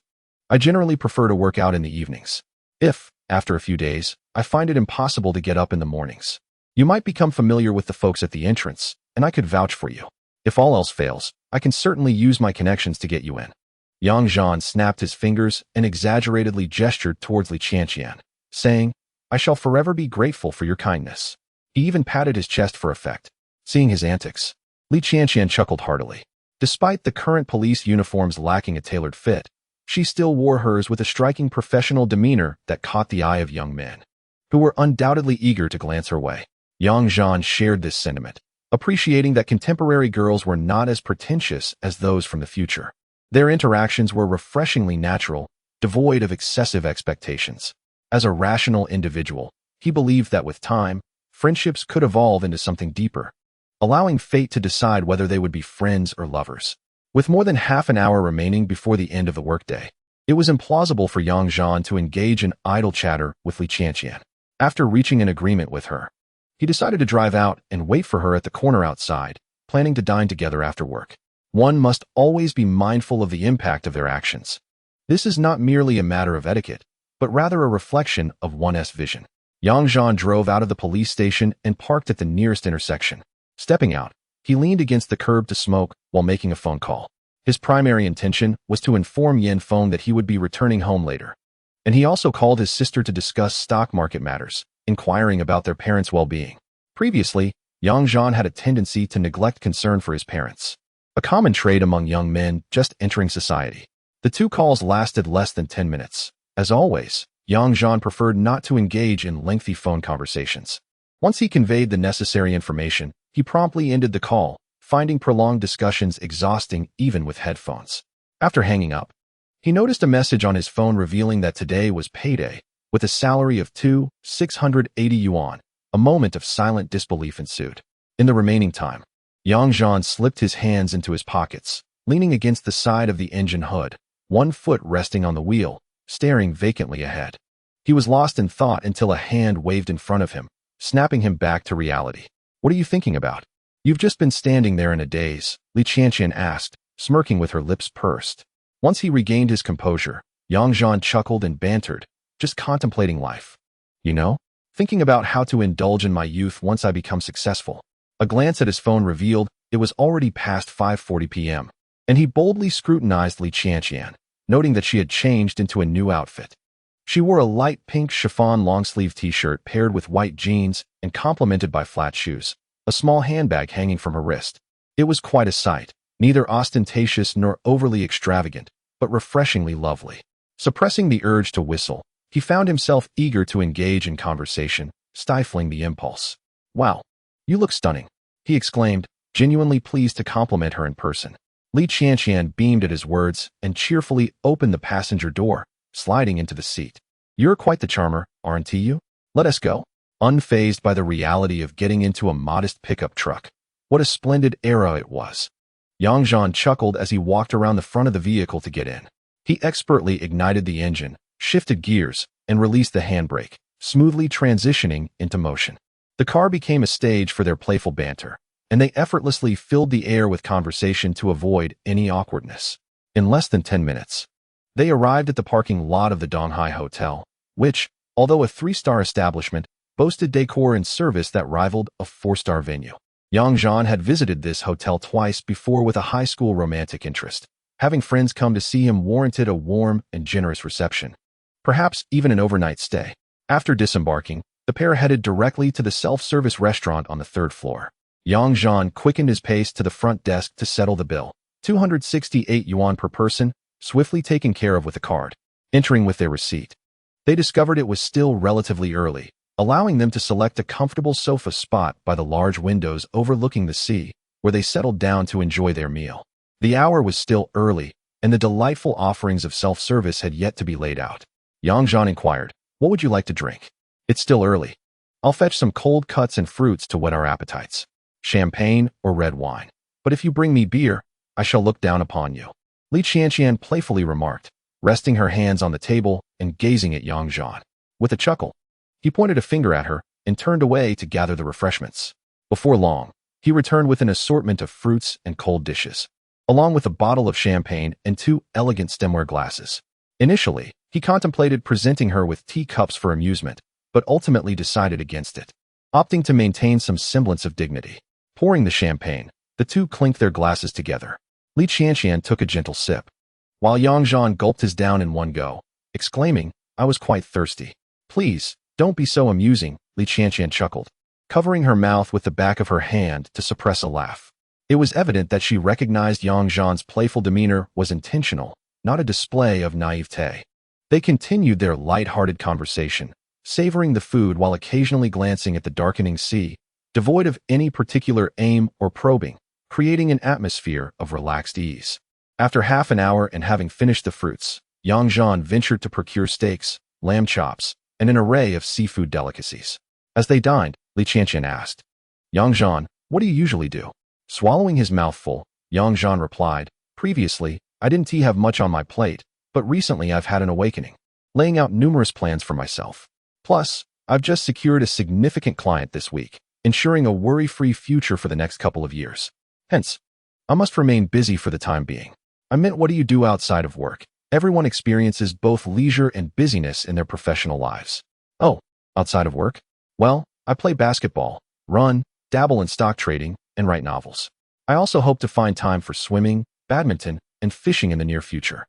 I generally prefer to work out in the evenings. If, after a few days, I find it impossible to get up in the mornings, you might become familiar with the folks at the entrance, and I could vouch for you. If all else fails, I can certainly use my connections to get you in." Yang Zhan snapped his fingers and exaggeratedly gestured towards Li Qianqian, saying, "I shall forever be grateful for your kindness." He even patted his chest for effect. Seeing his antics, Li Qianqian chuckled heartily. Despite the current police uniforms lacking a tailored fit, she still wore hers with a striking professional demeanor that caught the eye of young men, who were undoubtedly eager to glance her way. Yang Zhan shared this sentiment, appreciating that contemporary girls were not as pretentious as those from the future. Their interactions were refreshingly natural, devoid of excessive expectations. As a rational individual, he believed that with time, friendships could evolve into something deeper, allowing fate to decide whether they would be friends or lovers. With more than half an hour remaining before the end of the workday, it was implausible for Yang Zhan to engage in idle chatter with Li Qianqian. After reaching an agreement with her, he decided to drive out and wait for her at the corner outside, planning to dine together after work. One must always be mindful of the impact of their actions. This is not merely a matter of etiquette, but rather a reflection of one's vision. Yang Zhan drove out of the police station and parked at the nearest intersection. Stepping out, he leaned against the curb to smoke while making a phone call. His primary intention was to inform Yan Feng that he would be returning home later. And he also called his sister to discuss stock market matters, inquiring about their parents' well-being. Previously, Yang Zhan had a tendency to neglect concern for his parents, a common trait among young men just entering society. The two calls lasted less than 10 minutes. As always, Yang Zhan preferred not to engage in lengthy phone conversations. Once he conveyed the necessary information, he promptly ended the call, finding prolonged discussions exhausting even with headphones. After hanging up, he noticed a message on his phone revealing that today was payday, with a salary of 680 yuan. A moment of silent disbelief ensued. In the remaining time, Yang Zhan slipped his hands into his pockets, leaning against the side of the engine hood, one foot resting on the wheel, staring vacantly ahead. He was lost in thought until a hand waved in front of him, snapping him back to reality. "What are you thinking about? You've just been standing there in a daze," Li Qianqian asked, smirking with her lips pursed. Once he regained his composure, Yang Zhan chuckled and bantered, "Just contemplating life. You know? Thinking about how to indulge in my youth once I become successful." A glance at his phone revealed it was already past 5:40 p.m., and he boldly scrutinized Li Qianqian, noting that she had changed into a new outfit. She wore a light pink chiffon long-sleeve t-shirt paired with white jeans and complemented by flat shoes, a small handbag hanging from her wrist. It was quite a sight, neither ostentatious nor overly extravagant, but refreshingly lovely. Suppressing the urge to whistle, he found himself eager to engage in conversation, stifling the impulse. "Wow, you look stunning," he exclaimed, genuinely pleased to compliment her in person. Li Qianqian beamed at his words and cheerfully opened the passenger door, sliding into the seat. "You're quite the charmer, aren't you? Let us go." Unfazed by the reality of getting into a modest pickup truck. What a splendid era it was. Yang Zhan chuckled as he walked around the front of the vehicle to get in. He expertly ignited the engine, shifted gears, and released the handbrake, smoothly transitioning into motion. The car became a stage for their playful banter, and they effortlessly filled the air with conversation to avoid any awkwardness. In less than 10 minutes, they arrived at the parking lot of the Donghai Hotel, which, although a 3-star establishment, boasted decor and service that rivaled a 4-star venue. Yang Zhan had visited this hotel twice before with a high school romantic interest. Having friends come to see him warranted a warm and generous reception, perhaps even an overnight stay. After disembarking, the pair headed directly to the self-service restaurant on the 3rd floor. Yang Zhan quickened his pace to the front desk to settle the bill, 268 yuan per person, swiftly taken care of with a card. Entering with their receipt, they discovered it was still relatively early, allowing them to select a comfortable sofa spot by the large windows overlooking the sea, where they settled down to enjoy their meal. The hour was still early, and the delightful offerings of self-service had yet to be laid out. Yang Zhan inquired, "What would you like to drink?" "It's still early. I'll fetch some cold cuts and fruits to whet our appetites. Champagne or red wine. But if you bring me beer, I shall look down upon you," Li Qianqian playfully remarked, resting her hands on the table and gazing at Yang Zhan. With a chuckle, he pointed a finger at her and turned away to gather the refreshments. Before long, he returned with an assortment of fruits and cold dishes, along with a bottle of champagne and 2 elegant stemware glasses. Initially, he contemplated presenting her with teacups for amusement, but ultimately decided against it, opting to maintain some semblance of dignity. Pouring the champagne, the two clinked their glasses together. Li Qianqian took a gentle sip, while Yang Zhan gulped his down in one go, exclaiming, "I was quite thirsty." "Please, don't be so amusing," Li Qianqian chuckled, covering her mouth with the back of her hand to suppress a laugh. It was evident that she recognized Yang Zhan's playful demeanor was intentional, not a display of naivete. They continued their light-hearted conversation, savoring the food while occasionally glancing at the darkening sea, devoid of any particular aim or probing, creating an atmosphere of relaxed ease. After half an hour and having finished the fruits, Yang Zhan ventured to procure steaks, lamb chops, and an array of seafood delicacies. As they dined, Li Qianqian asked, "Yang Zhan, what do you usually do?" Swallowing his mouthful, Yang Zhan replied, "Previously, I didn't have much on my plate, but recently I've had an awakening, laying out numerous plans for myself. Plus, I've just secured a significant client this week, ensuring a worry-free future for the next couple of years. Hence, I must remain busy for the time being." "I meant, what do you do outside of work?" Everyone experiences both leisure and busyness in their professional lives. "Oh, outside of work? Well, I play basketball, run, dabble in stock trading, and write novels. I also hope to find time for swimming, badminton, and fishing in the near future.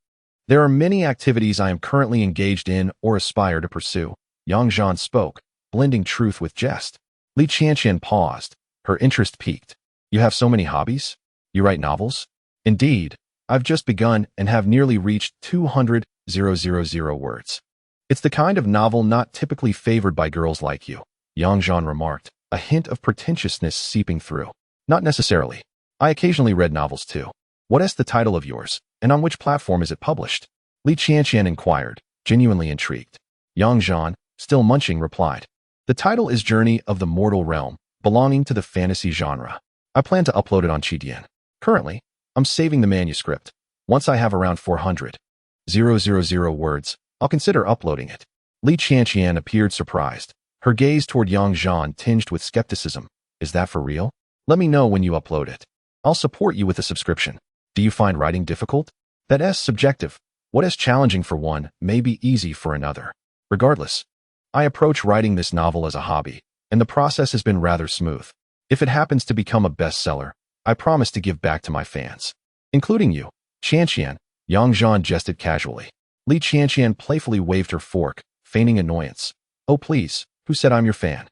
There are many activities I am currently engaged in or aspire to pursue." Yang Zhan spoke, blending truth with jest. Li Qianqian paused, her interest piqued. "You have so many hobbies? You write novels?" "Indeed, I've just begun and have nearly reached 200,000 words. It's the kind of novel not typically favored by girls like you," Yang Zhan remarked, a hint of pretentiousness seeping through. "Not necessarily. I occasionally read novels too." "What is the title of yours, and on which platform is it published?" Li Qianqian inquired, genuinely intrigued. Yang Zhan, still munching, replied, "The title is Journey of the Mortal Realm, belonging to the fantasy genre. I plan to upload it on Qidian. Currently, I'm saving the manuscript. Once I have around 400,000 words, I'll consider uploading it." Li Qianqian appeared surprised, her gaze toward Yang Zhan tinged with skepticism. "Is that for real? Let me know when you upload it. I'll support you with a subscription. Do you find writing difficult?" "That's subjective. What is challenging for one may be easy for another. Regardless, I approach writing this novel as a hobby, and the process has been rather smooth. If it happens to become a bestseller, I promise to give back to my fans, including you." "Qianqian," Yang Zhan jested casually. Li Qianqian playfully waved her fork, feigning annoyance. "Oh please, who said I'm your fan?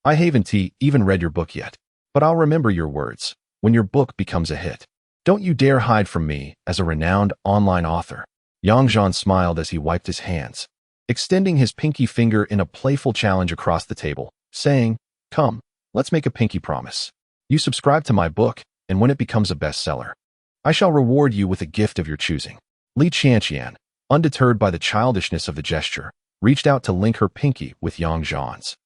I haven't even read your book yet. But I'll remember your words when your book becomes a hit. Don't you dare hide from me as a renowned online author." Yang Zhan smiled as he wiped his hands, extending his pinky finger in a playful challenge across the table, saying, "Come, let's make a pinky promise. You subscribe to my book, and when it becomes a bestseller, I shall reward you with a gift of your choosing." Li Qianqian, undeterred by the childishness of the gesture, reached out to link her pinky with Yang Zhan's,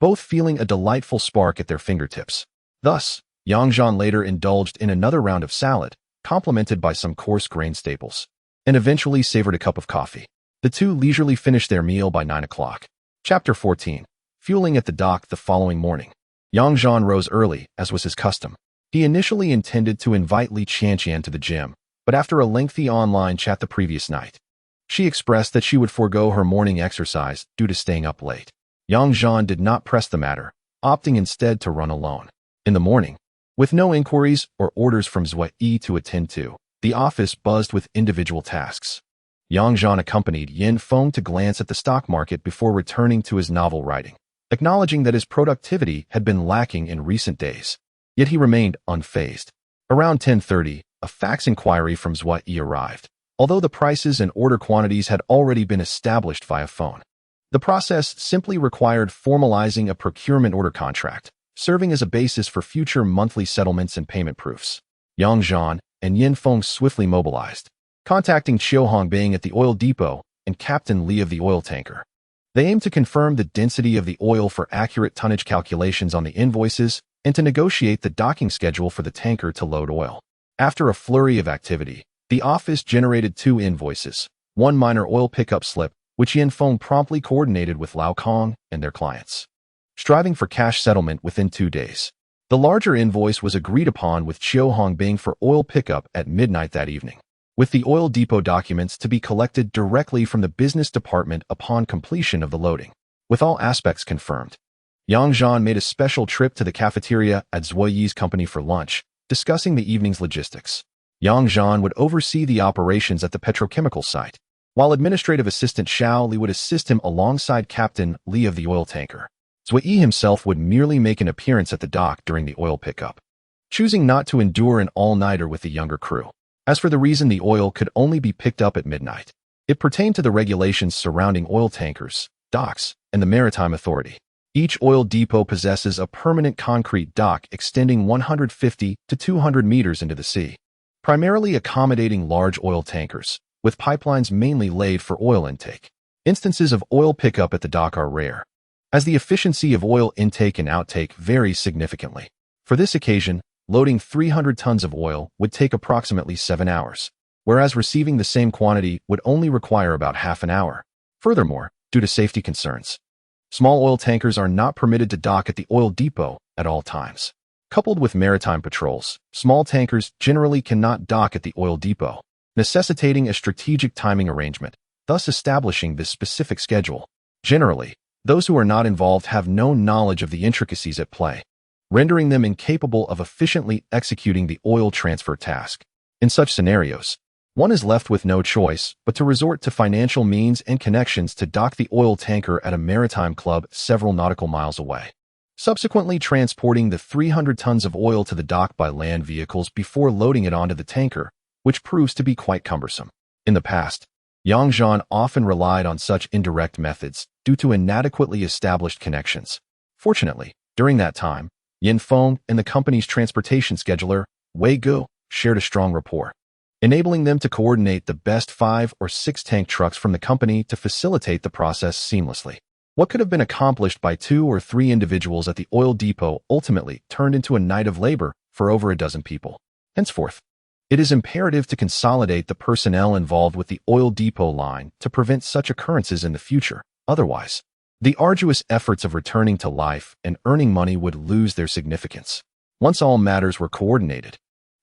both feeling a delightful spark at their fingertips. Thus, Yang Zhan later indulged in another round of salad, complemented by some coarse grain staples, and eventually savored a cup of coffee. The two leisurely finished their meal by 9 o'clock. Chapter 14. Fueling at the dock the following morning. Yang Zhan rose early, as was his custom. He initially intended to invite Li Qianqian to the gym, but after a lengthy online chat the previous night, she expressed that she would forego her morning exercise due to staying up late. Yang Zhan did not press the matter, opting instead to run alone. In the morning, with no inquiries or orders from Zui Yi to attend to, the office buzzed with individual tasks. Yang Zhan accompanied Yin Feng to glance at the stock market before returning to his novel writing, acknowledging that his productivity had been lacking in recent days. Yet he remained unfazed. Around 10:30, a fax inquiry from Zui Yi arrived, although the prices and order quantities had already been established via phone. The process simply required formalizing a procurement order contract, serving as a basis for future monthly settlements and payment proofs. Yang Zhan and Yin Feng swiftly mobilized, contacting Xiao Hongbing at the oil depot and Captain Li of the oil tanker. They aimed to confirm the density of the oil for accurate tonnage calculations on the invoices and to negotiate the docking schedule for the tanker to load oil. After a flurry of activity, the office generated 2 invoices, one minor oil pickup slip, which Yin Feng promptly coordinated with Lao Kong and their clients, striving for cash settlement within 2 days. The larger invoice was agreed upon with Xiao Hongbing for oil pickup at midnight that evening, with the oil depot documents to be collected directly from the business department upon completion of the loading. With all aspects confirmed, Yang Zhan made a special trip to the cafeteria at Zui Yi's company for lunch, discussing the evening's logistics. Yang Zhan would oversee the operations at the petrochemical site, while administrative assistant Xiao Li would assist him alongside Captain Li of the oil tanker. Zui Yi himself would merely make an appearance at the dock during the oil pickup, choosing not to endure an all-nighter with the younger crew. As for the reason the oil could only be picked up at midnight, it pertained to the regulations surrounding oil tankers, docks, and the Maritime Authority. Each oil depot possesses a permanent concrete dock extending 150 to 200 meters into the sea, primarily accommodating large oil tankers, with pipelines mainly laid for oil intake. Instances of oil pickup at the dock are rare, as the efficiency of oil intake and outtake varies significantly. For this occasion, loading 300 tons of oil would take approximately 7 hours, whereas receiving the same quantity would only require about half an hour. Furthermore, due to safety concerns, small oil tankers are not permitted to dock at the oil depot at all times. Coupled with maritime patrols, small tankers generally cannot dock at the oil depot, necessitating a strategic timing arrangement, thus establishing this specific schedule. Generally, those who are not involved have no knowledge of the intricacies at play, rendering them incapable of efficiently executing the oil transfer task. In such scenarios, one is left with no choice but to resort to financial means and connections to dock the oil tanker at a maritime club several nautical miles away, subsequently transporting the 300 tons of oil to the dock by land vehicles before loading it onto the tanker, which proves to be quite cumbersome. In the past, Yang Zhan often relied on such indirect methods due to inadequately established connections. Fortunately, during that time, Yin Feng and the company's transportation scheduler, Wei Gu, shared a strong rapport, enabling them to coordinate the best 5 or 6 tank trucks from the company to facilitate the process seamlessly. What could have been accomplished by 2 or 3 individuals at the oil depot ultimately turned into a night of labor for over a dozen people. Henceforth, it is imperative to consolidate the personnel involved with the oil depot line to prevent such occurrences in the future. Otherwise, the arduous efforts of returning to life and earning money would lose their significance. Once all matters were coordinated,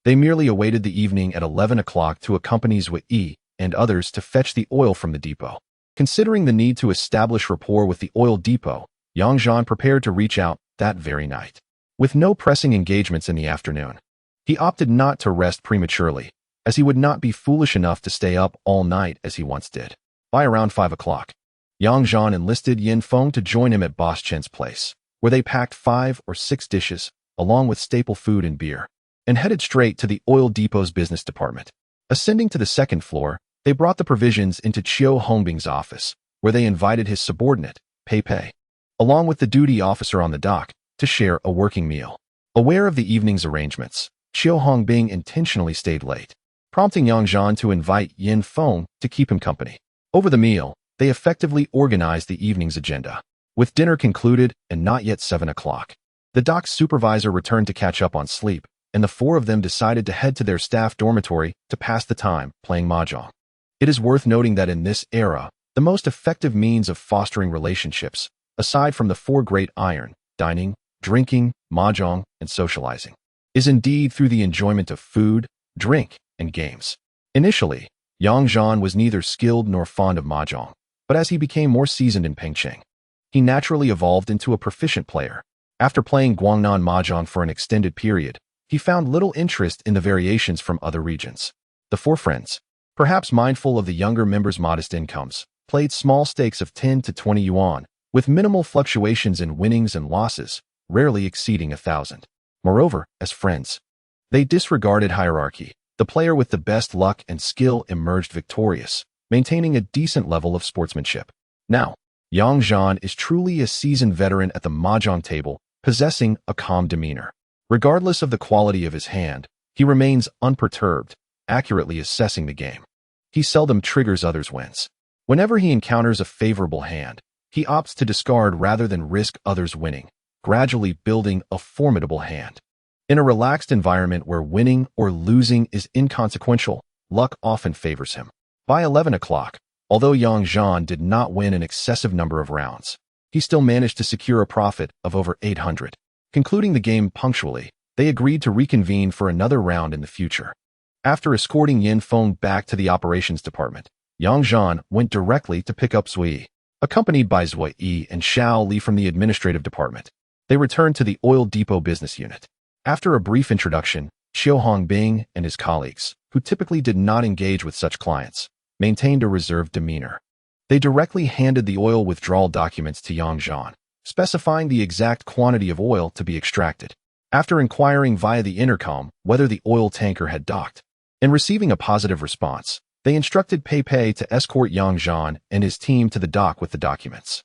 they merely awaited the evening at 11 o'clock to accompany Zui Yi and others to fetch the oil from the depot. Considering the need to establish rapport with the oil depot, Yang Zhan prepared to reach out that very night. With no pressing engagements in the afternoon, he opted not to rest prematurely, as he would not be foolish enough to stay up all night as he once did. By around 5 o'clock, Yang Zhan enlisted Yin Feng to join him at Boss Chen's place, where they packed 5 or 6 dishes, along with staple food and beer, and headed straight to the oil depot's business department. Ascending to the second floor, they brought the provisions into Xiao Hongbing's office, where they invited his subordinate, Pei Pei, along with the duty officer on the dock, to share a working meal. Aware of the evening's arrangements, Xiao Hongbing intentionally stayed late, prompting Yang Zhan to invite Yin Feng to keep him company. Over the meal, they effectively organized the evening's agenda. With dinner concluded and not yet 7 o'clock, the dock's supervisor returned to catch up on sleep, and the 4 of them decided to head to their staff dormitory to pass the time playing mahjong. It is worth noting that in this era, the most effective means of fostering relationships, aside from the 4 great iron, dining, drinking, mahjong, and socializing, is indeed through the enjoyment of food, drink, and games. Initially, Yang Zhan was neither skilled nor fond of mahjong, but as he became more seasoned in Pengcheng, he naturally evolved into a proficient player. After playing Guangnan mahjong for an extended period, he found little interest in the variations from other regions. The four friends, perhaps mindful of the younger members' modest incomes, played small stakes of 10 to 20 yuan, with minimal fluctuations in winnings and losses, rarely exceeding 1,000. Moreover, as friends, they disregarded hierarchy. The player with the best luck and skill emerged victorious, maintaining a decent level of sportsmanship. Now, Yang Zhan is truly a seasoned veteran at the mahjong table, possessing a calm demeanor. Regardless of the quality of his hand, he remains unperturbed, accurately assessing the game. He seldom triggers others' wins. Whenever he encounters a favorable hand, he opts to discard rather than risk others winning, gradually building a formidable hand. In a relaxed environment where winning or losing is inconsequential, luck often favors him. By 11 o'clock, although Yang Zhan did not win an excessive number of rounds, he still managed to secure a profit of over 800. Concluding the game punctually, they agreed to reconvene for another round in the future. After escorting Yin Feng back to the operations department, Yang Zhan went directly to pick up Zui. Accompanied by Zui and Xiao Li from the administrative department, they returned to the oil depot business unit. After a brief introduction, Xiao Hongbing and his colleagues, who typically did not engage with such clients, maintained a reserved demeanor. They directly handed the oil withdrawal documents to Yang Zhan, specifying the exact quantity of oil to be extracted. After inquiring via the intercom whether the oil tanker had docked, and receiving a positive response, they instructed Pei Pei to escort Yang Zhan and his team to the dock with the documents.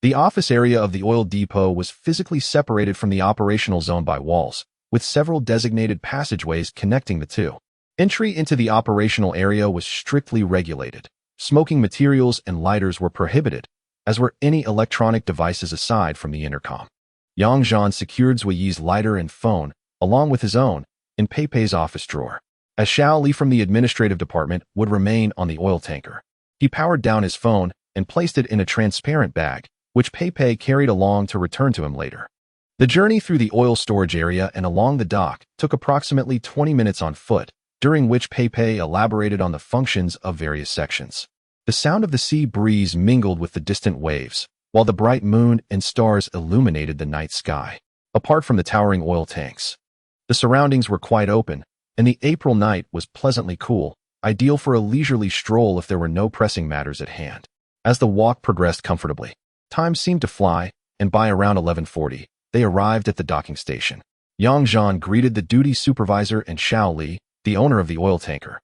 The office area of the oil depot was physically separated from the operational zone by walls, with several designated passageways connecting the two. Entry into the operational area was strictly regulated. Smoking materials and lighters were prohibited, as were any electronic devices aside from the intercom. Yang Zhan secured Zui's lighter and phone, along with his own, in Pei Pei's office drawer. As Xiao Li from the administrative department would remain on the oil tanker, he powered down his phone and placed it in a transparent bag, which Pei Pei carried along to return to him later. The journey through the oil storage area and along the dock took approximately 20 minutes on foot, during which Pei Pei elaborated on the functions of various sections. The sound of the sea breeze mingled with the distant waves, while the bright moon and stars illuminated the night sky. Apart from the towering oil tanks, the surroundings were quite open, and the April night was pleasantly cool, ideal for a leisurely stroll if there were no pressing matters at hand. As the walk progressed comfortably, time seemed to fly, and by around 11:40, they arrived at the docking station. Yang Zhan greeted the duty supervisor and Xiao Li, the owner of the oil tanker.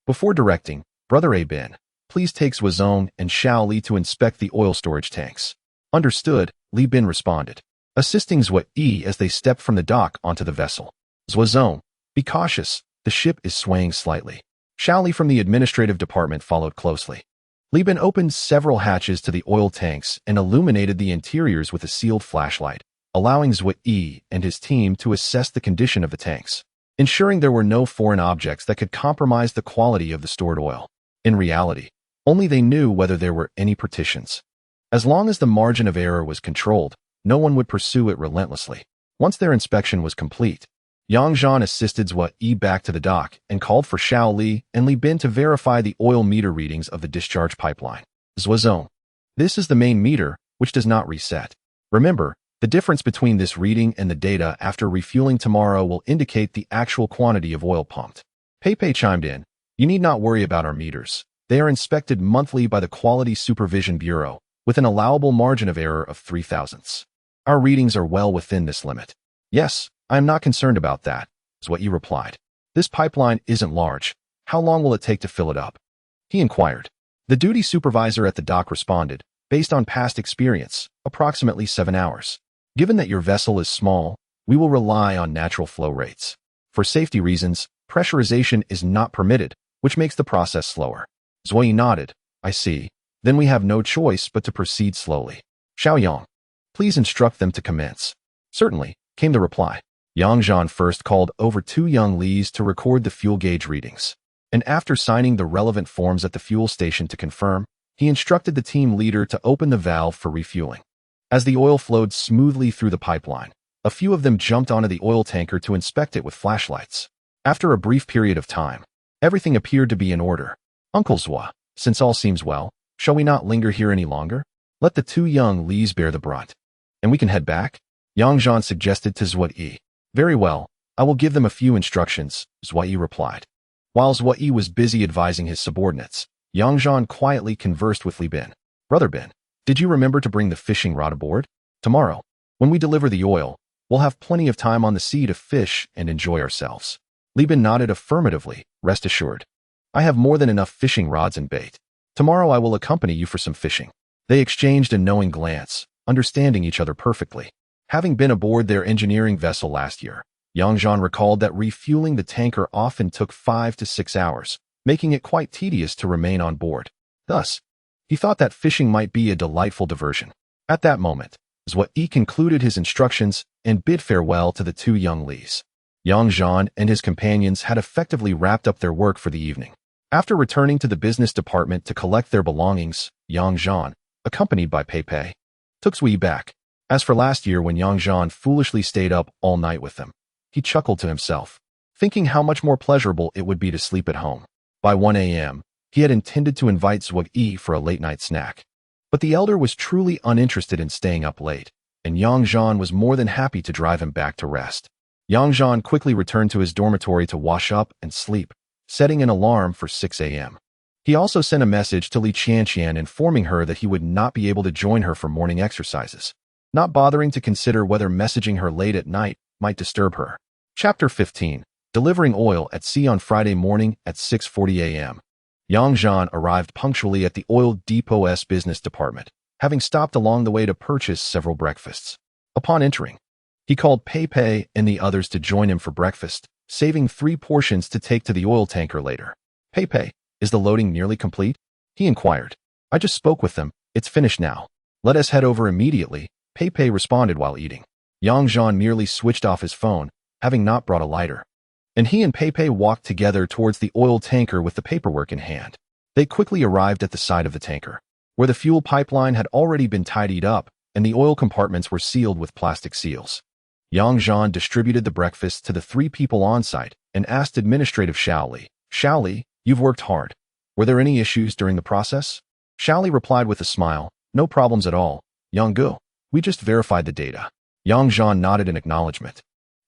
Before directing, Brother A Bin, please take Zhuozong and Xiao Li to inspect the oil storage tanks. Understood, Li Bin responded, assisting Zui as they stepped from the dock onto the vessel. Zhuozong, be cautious, the ship is swaying slightly. Xiao Li from the administrative department followed closely. Li Bin opened several hatches to the oil tanks and illuminated the interiors with a sealed flashlight, allowing Zui and his team to assess the condition of the tanks, ensuring there were no foreign objects that could compromise the quality of the stored oil. In reality, only they knew whether there were any partitions. As long as the margin of error was controlled, no one would pursue it relentlessly. Once their inspection was complete, Yang Zhan assisted Zui back to the dock and called for Xiao Li and Li Bin to verify the oil meter readings of the discharge pipeline. Zhuozong, this is the main meter, which does not reset. Remember, the difference between this reading and the data after refueling tomorrow will indicate the actual quantity of oil pumped. Pei Pei chimed in, you need not worry about our meters. They are inspected monthly by the Quality Supervision Bureau, with an allowable margin of error of 3 thousandths. Our readings are well within this limit. Yes, I am not concerned about that, is what you replied. This pipeline isn't large. How long will it take to fill it up? He inquired. The duty supervisor at the dock responded, based on past experience, approximately 7 hours. Given that your vessel is small, we will rely on natural flow rates. For safety reasons, pressurization is not permitted, which makes the process slower. Zui nodded. I see. Then we have no choice but to proceed slowly. Xiaoyang, please instruct them to commence. Certainly, came the reply. Yang Zhan first called over 2 young Lis to record the fuel gauge readings, and after signing the relevant forms at the fuel station to confirm, he instructed the team leader to open the valve for refueling. As the oil flowed smoothly through the pipeline, A few of them jumped onto the oil tanker to inspect it with flashlights. After a brief period of time, everything appeared to be in order. Uncle Zhua, since all seems well, shall we not linger here any longer? Let the two young Lis bear the brunt, and we can head back? Yang Zhan suggested to Zhua Yi. Very well, I will give them a few instructions, Zhua Yi replied. While Zhua Yi was busy advising his subordinates, Yang Zhan quietly conversed with Li Bin. Brother Bin, did you remember to bring the fishing rod aboard? Tomorrow, when we deliver the oil, we'll have plenty of time on the sea to fish and enjoy ourselves. Li Bin nodded affirmatively, rest assured. I have more than enough fishing rods and bait. Tomorrow I will accompany you for some fishing. They exchanged a knowing glance, understanding each other perfectly. Having been aboard their engineering vessel last year, Yang Zhan recalled that refueling the tanker often took 5 to 6 hours, making it quite tedious to remain on board. Thus, he thought that fishing might be a delightful diversion. At that moment, Zhua Yi concluded his instructions and bid farewell to the two young Lis. Yang Zhan and his companions had effectively wrapped up their work for the evening. After returning to the business department to collect their belongings, Yang Zhan, accompanied by Pei Pei, took Zhua Yi back. As for last year when Yang Zhan foolishly stayed up all night with them, he chuckled to himself, thinking how much more pleasurable it would be to sleep at home. By 1 a.m., he had intended to invite Zhua Yi for a late-night snack. But the elder was truly uninterested in staying up late, and Yang Zhan was more than happy to drive him back to rest. Yang Zhan quickly returned to his dormitory to wash up and sleep, setting an alarm for 6 a.m. He also sent a message to Li Qianqian informing her that he would not be able to join her for morning exercises, not bothering to consider whether messaging her late at night might disturb her. Chapter 15. Delivering oil at sea on Friday morning at 6:40 a.m. Yang Zhan arrived punctually at the oil depot's business department, having stopped along the way to purchase several breakfasts. Upon entering, he called Pei Pei and the others to join him for breakfast, saving 3 portions to take to the oil tanker later. Pei Pei, is the loading nearly complete? He inquired. I just spoke with them, it's finished now. Let us head over immediately, Pei Pei responded while eating. Yang Zhan merely switched off his phone, having not brought a lighter, and he and Pei Pei walked together towards the oil tanker with the paperwork in hand. They quickly arrived at the side of the tanker, where the fuel pipeline had already been tidied up and the oil compartments were sealed with plastic seals. Yang Zhan distributed the breakfast to the 3 people on site and asked administrative Xiao Li. Xiao Li, you've worked hard. Were there any issues during the process? Xiao Li replied with a smile, no problems at all, Yang Gu. We just verified the data. Yang Zhan nodded in acknowledgement,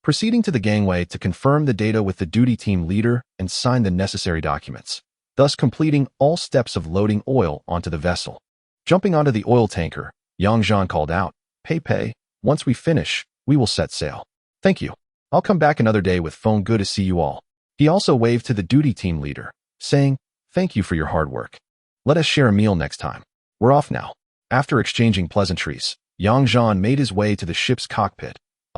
proceeding to the gangway to confirm the data with the duty team leader and sign the necessary documents, thus completing all steps of loading oil onto the vessel. Jumping onto the oil tanker, Yang Zhan called out, Pei Pei, once we finish, we will set sail. Thank you. I'll come back another day with phone. Good to see you all. He also waved to the duty team leader, saying, thank you for your hard work. Let us share a meal next time. We're off now. After exchanging pleasantries, Yang Zhan made his way to the ship's cockpit.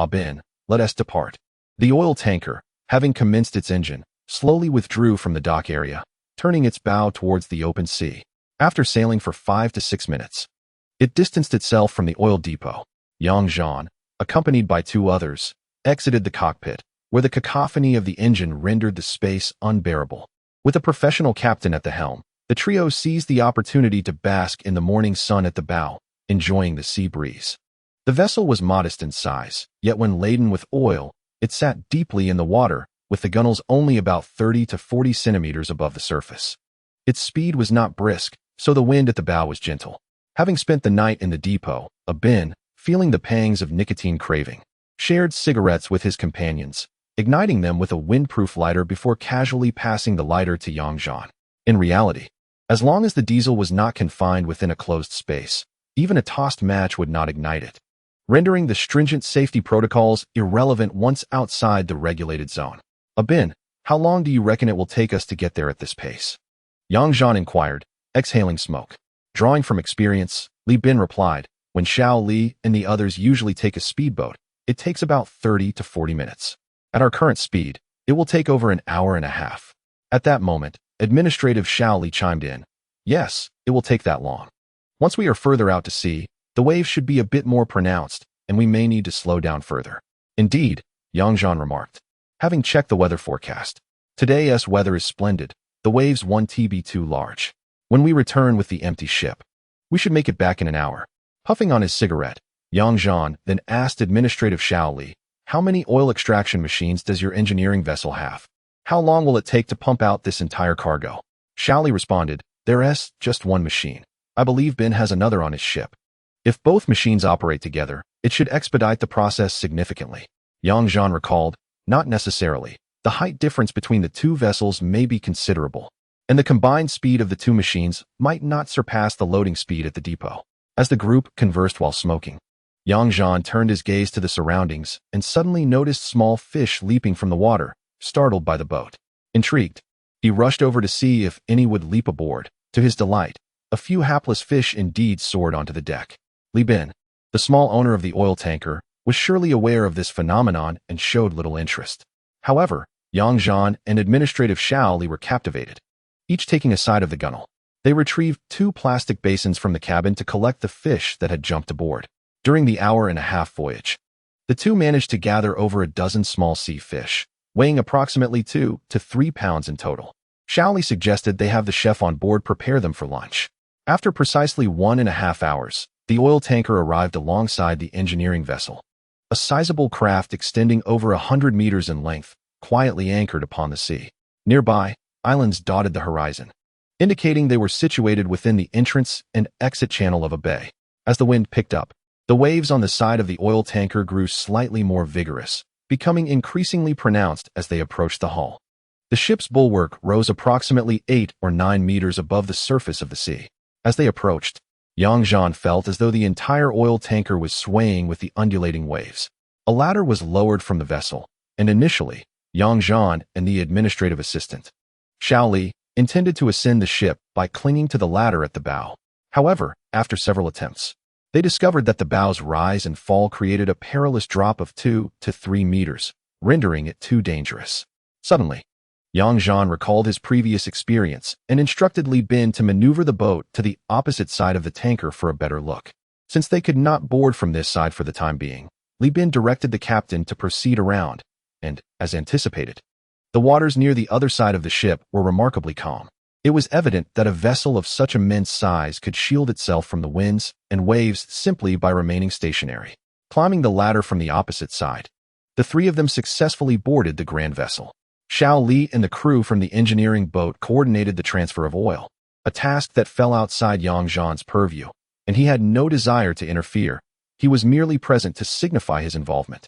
Bin, let us depart. The oil tanker, having commenced its engine, slowly withdrew from the dock area, turning its bow towards the open sea. After sailing for 5 to 6 minutes, it distanced itself from the oil depot. Yang Zhan, accompanied by 2 others, exited the cockpit, where the cacophony of the engine rendered the space unbearable. With a professional captain at the helm, the trio seized the opportunity to bask in the morning sun at the bow, enjoying the sea breeze. The vessel was modest in size, yet when laden with oil, it sat deeply in the water, with the gunnels only about 30 to 40 centimeters above the surface. Its speed was not brisk, so the wind at the bow was gentle. Having spent the night in the depot, Bin, feeling the pangs of nicotine craving, shared cigarettes with his companions, igniting them with a windproof lighter before casually passing the lighter to Yang Zhan. In reality, as long as the diesel was not confined within a closed space, even a tossed match would not ignite it, rendering the stringent safety protocols irrelevant once outside the regulated zone. Bin, how long do you reckon it will take us to get there at this pace? Yang Zhan inquired, exhaling smoke. Drawing from experience, Li Bin replied, when Xiao Li and the others usually take a speedboat, it takes about 30 to 40 minutes. At our current speed, it will take over an hour and a half. At that moment, administrative Xiao Li chimed in. Yes, it will take that long. Once we are further out to sea, the waves should be a bit more pronounced, and we may need to slow down further. Indeed, Yang Zhan remarked, having checked the weather forecast. Today's weather is splendid, the waves won't be too large. When we return with the empty ship, we should make it back in an hour. Puffing on his cigarette, Yang Zhan then asked administrative Xiao Li, "How many oil extraction machines does your engineering vessel have? How long will it take to pump out this entire cargo?" Xiao Li responded, "There's just one machine. I believe Ben has another on his ship. If both machines operate together, it should expedite the process significantly." Yang Zhan recalled, "Not necessarily. The height difference between the two vessels may be considerable, and the combined speed of the two machines might not surpass the loading speed at the depot." As the group conversed while smoking, Yang Zhan turned his gaze to the surroundings and suddenly noticed small fish leaping from the water, startled by the boat. Intrigued, he rushed over to see if any would leap aboard. To his delight, a few hapless fish indeed soared onto the deck. Li Bin, the small owner of the oil tanker, was surely aware of this phenomenon and showed little interest. However, Yang Zhan and administrative Xiao Li were captivated. Each taking a side of the gunwale, they retrieved 2 plastic basins from the cabin to collect the fish that had jumped aboard. During the hour-and-a-half voyage, the two managed to gather over a dozen small sea fish, weighing approximately 2 to 3 pounds in total. Xiao Li suggested they have the chef on board prepare them for lunch. After precisely 1.5 hours, the oil tanker arrived alongside the engineering vessel, a sizable craft extending over 100 meters in length, quietly anchored upon the sea. Nearby, islands dotted the horizon, indicating they were situated within the entrance and exit channel of a bay. As the wind picked up, the waves on the side of the oil tanker grew slightly more vigorous, becoming increasingly pronounced as they approached the hull. The ship's bulwark rose approximately 8 or 9 meters above the surface of the sea. As they approached, Yang Zhan felt as though the entire oil tanker was swaying with the undulating waves. A ladder was lowered from the vessel, and initially, Yang Zhan and the administrative assistant, Xiao Li, intended to ascend the ship by clinging to the ladder at the bow. However, after several attempts, they discovered that the bow's rise and fall created a perilous drop of 2 to 3 meters, rendering it too dangerous. Suddenly, Yang Zhan recalled his previous experience and instructed Li Bin to maneuver the boat to the opposite side of the tanker for a better look. Since they could not board from this side for the time being, Li Bin directed the captain to proceed around, and, as anticipated, the waters near the other side of the ship were remarkably calm. It was evident that a vessel of such immense size could shield itself from the winds and waves simply by remaining stationary. Climbing the ladder from the opposite side, the 3 of them successfully boarded the grand vessel. Xiao Li and the crew from the engineering boat coordinated the transfer of oil, a task that fell outside Yang Zhan's purview, and he had no desire to interfere. He was merely present to signify his involvement.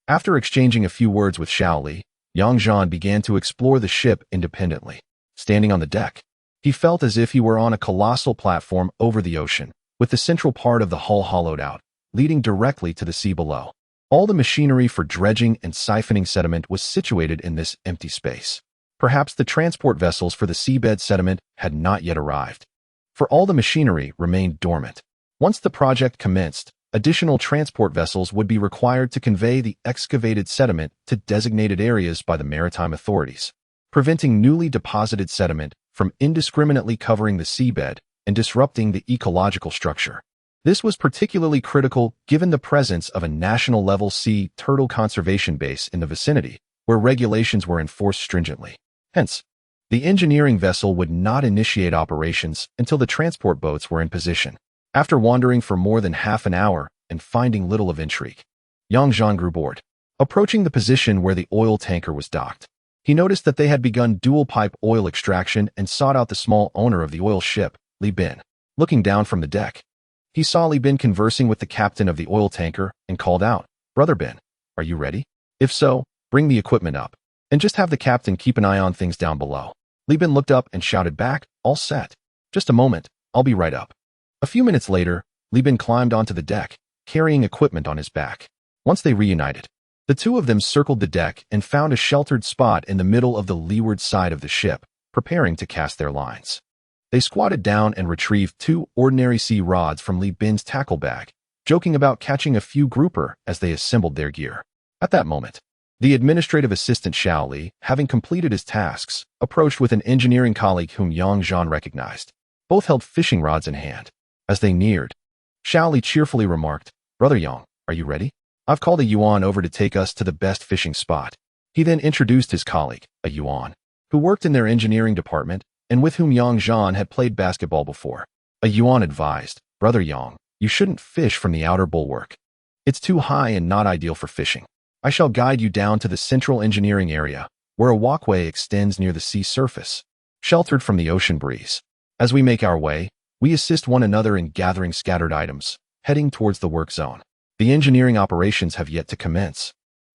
After exchanging a few words with Xiao Li, Yang Zhan began to explore the ship independently. Standing on the deck, he felt as if he were on a colossal platform over the ocean, with the central part of the hull hollowed out, leading directly to the sea below. All the machinery for dredging and siphoning sediment was situated in this empty space. Perhaps the transport vessels for the seabed sediment had not yet arrived, for all the machinery remained dormant. Once the project commenced, additional transport vessels would be required to convey the excavated sediment to designated areas by the maritime authorities, preventing newly deposited sediment from indiscriminately covering the seabed and disrupting the ecological structure. This was particularly critical given the presence of a national-level sea turtle conservation base in the vicinity, where regulations were enforced stringently. Hence, the engineering vessel would not initiate operations until the transport boats were in position. After wandering for more than half an hour and finding little of intrigue, Yang Zhan grew bored. Approaching the position where the oil tanker was docked, he noticed that they had begun dual-pipe oil extraction and sought out the small owner of the oil ship, Li Bin. Looking down from the deck, he saw Li Bin conversing with the captain of the oil tanker and called out, "Brother Bin, are you ready? If so, bring the equipment up, and just have the captain keep an eye on things down below." Li Bin looked up and shouted back, "All set. Just a moment, I'll be right up." A few minutes later, Li Bin climbed onto the deck, carrying equipment on his back. Once they reunited, the two of them circled the deck and found a sheltered spot in the middle of the leeward side of the ship, preparing to cast their lines. They squatted down and retrieved 2 ordinary sea rods from Li Bin's tackle bag, joking about catching a few grouper as they assembled their gear. At that moment, the administrative assistant Xiao Li, having completed his tasks, approached with an engineering colleague whom Yang Zhan recognized. Both held fishing rods in hand. As they neared, Xiao Li cheerfully remarked, "Brother Yang, are you ready? I've called a Yuan over to take us to the best fishing spot." He then introduced his colleague, a Yuan, who worked in their engineering department and with whom Yang Zhan had played basketball before. A Yuan advised, "Brother Yang, you shouldn't fish from the outer bulwark. It's too high and not ideal for fishing. I shall guide you down to the central engineering area, where a walkway extends near the sea surface, sheltered from the ocean breeze. As we make our way, we assist one another in gathering scattered items, heading towards the work zone. The engineering operations have yet to commence,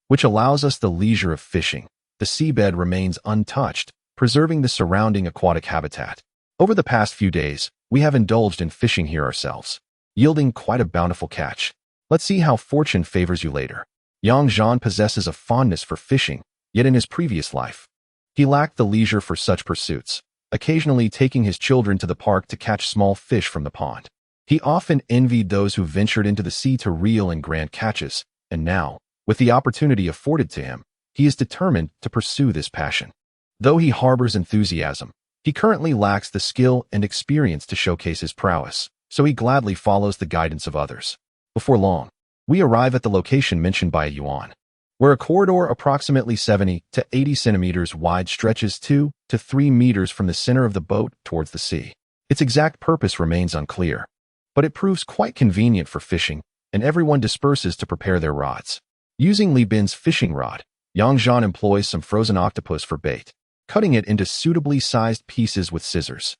which allows us the leisure of fishing. The seabed remains untouched, preserving the surrounding aquatic habitat. Over the past few days, we have indulged in fishing here ourselves, yielding quite a bountiful catch. Let's see how fortune favors you later. Yang Zhan possesses a fondness for fishing, yet in his previous life, he lacked the leisure for such pursuits, occasionally taking his children to the park to catch small fish from the pond. He often envied those who ventured into the sea to reel in grand catches, and now, with the opportunity afforded to him, he is determined to pursue this passion. Though he harbors enthusiasm, he currently lacks the skill and experience to showcase his prowess, so he gladly follows the guidance of others. Before long, we arrive at the location mentioned by Yuan, where a corridor approximately 70 to 80 centimeters wide stretches 2 to 3 meters from the center of the boat towards the sea. Its exact purpose remains unclear, but it proves quite convenient for fishing, and everyone disperses to prepare their rods. Using Li Bin's fishing rod, Yang Zhan employs some frozen octopus for bait, cutting it into suitably sized pieces with scissors.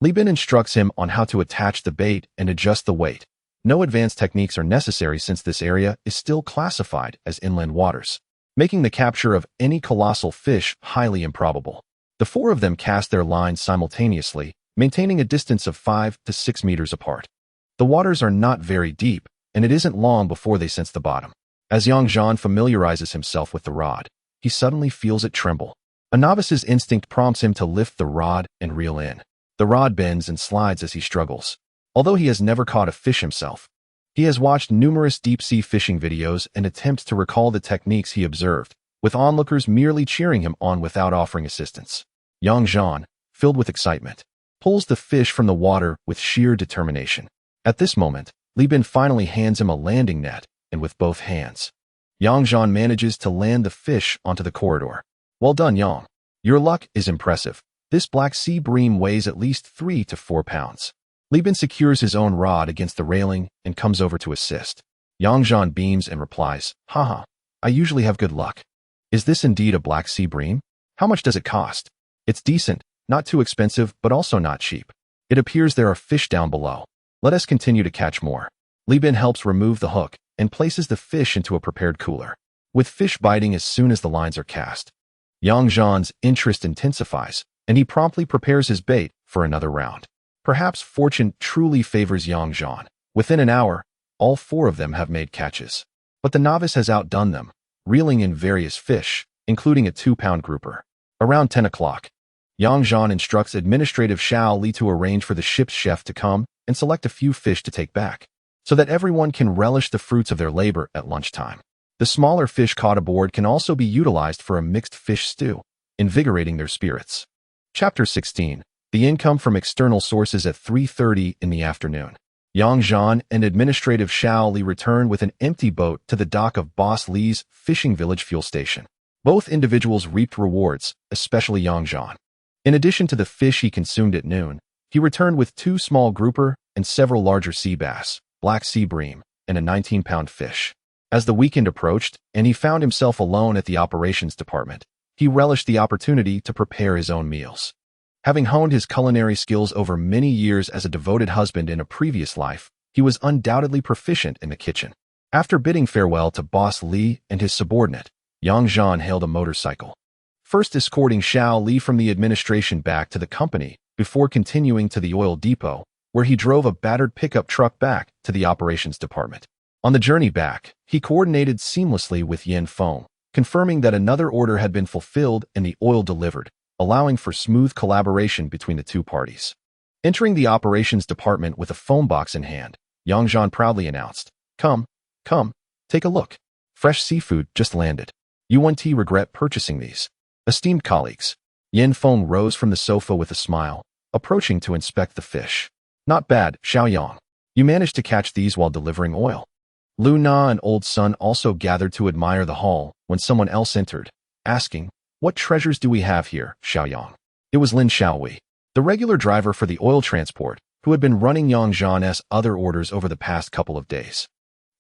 Li Bin instructs him on how to attach the bait and adjust the weight. No advanced techniques are necessary since this area is still classified as inland waters, making the capture of any colossal fish highly improbable. The four of them cast their lines simultaneously, maintaining a distance of 5 to 6 meters apart. The waters are not very deep, and it isn't long before they sense the bottom. As Yang Zhan familiarizes himself with the rod, he suddenly feels it tremble. A novice's instinct prompts him to lift the rod and reel in. The rod bends and slides as he struggles. Although he has never caught a fish himself, he has watched numerous deep-sea fishing videos and attempts to recall the techniques he observed, with onlookers merely cheering him on without offering assistance. Yang Zhan, filled with excitement, pulls the fish from the water with sheer determination. At this moment, Li Bin finally hands him a landing net, and with both hands, Yang Zhan manages to land the fish onto the corridor. Well done, Yang. Your luck is impressive. This Black Sea bream weighs at least 3 to 4 pounds. Li Bin secures his own rod against the railing and comes over to assist. Yang Zhan beams and replies, "Haha, I usually have good luck. Is this indeed a Black Sea bream? How much does it cost?" "It's decent, not too expensive, but also not cheap. It appears there are fish down below. Let us continue to catch more." Li Bin helps remove the hook and places the fish into a prepared cooler, with fish biting as soon as the lines are cast. Yang Zhan's interest intensifies, and he promptly prepares his bait for another round. Perhaps fortune truly favors Yang Zhan. Within an hour, all four of them have made catches. But the novice has outdone them, reeling in various fish, including a 2-pound grouper. Around 10 o'clock, Yang Zhan instructs administrative Xiao Li to arrange for the ship's chef to come and select a few fish to take back, so that everyone can relish the fruits of their labor at lunchtime. The smaller fish caught aboard can also be utilized for a mixed fish stew, invigorating their spirits. Chapter 16. The income from external sources at 3:30 in the afternoon. Yang Zhan and administrative Xiao Li return with an empty boat to the dock of Boss Li's fishing village fuel station. Both individuals reaped rewards, especially Yang Zhan. In addition to the fish he consumed at noon, he returned with 2 small grouper and several larger sea bass, Black Sea bream, and a 19-pound fish. As the weekend approached and he found himself alone at the operations department, he relished the opportunity to prepare his own meals. Having honed his culinary skills over many years as a devoted husband in a previous life, he was undoubtedly proficient in the kitchen. After bidding farewell to Boss Li and his subordinate, Yang Zhan hailed a motorcycle, first escorting Xiao Li from the administration back to the company before continuing to the oil depot, where he drove a battered pickup truck back to the operations department. On the journey back, he coordinated seamlessly with Yin Feng, confirming that another order had been fulfilled and the oil delivered, allowing for smooth collaboration between the two parties. Entering the operations department with a phone box in hand, Yang Zhan proudly announced, Come, take a look. Fresh seafood just landed. You won't regret purchasing these." Esteemed colleagues, Yin Feng rose from the sofa with a smile, approaching to inspect the fish. "Not bad, Xiaoyang. You managed to catch these while delivering oil." Lu Na and Old Sun also gathered to admire the haul when someone else entered, asking, "What treasures do we have here, Xiaoyang?" It was Lin Xiaowei, the regular driver for the oil transport, who had been running Yang Zhan's other orders over the past couple of days.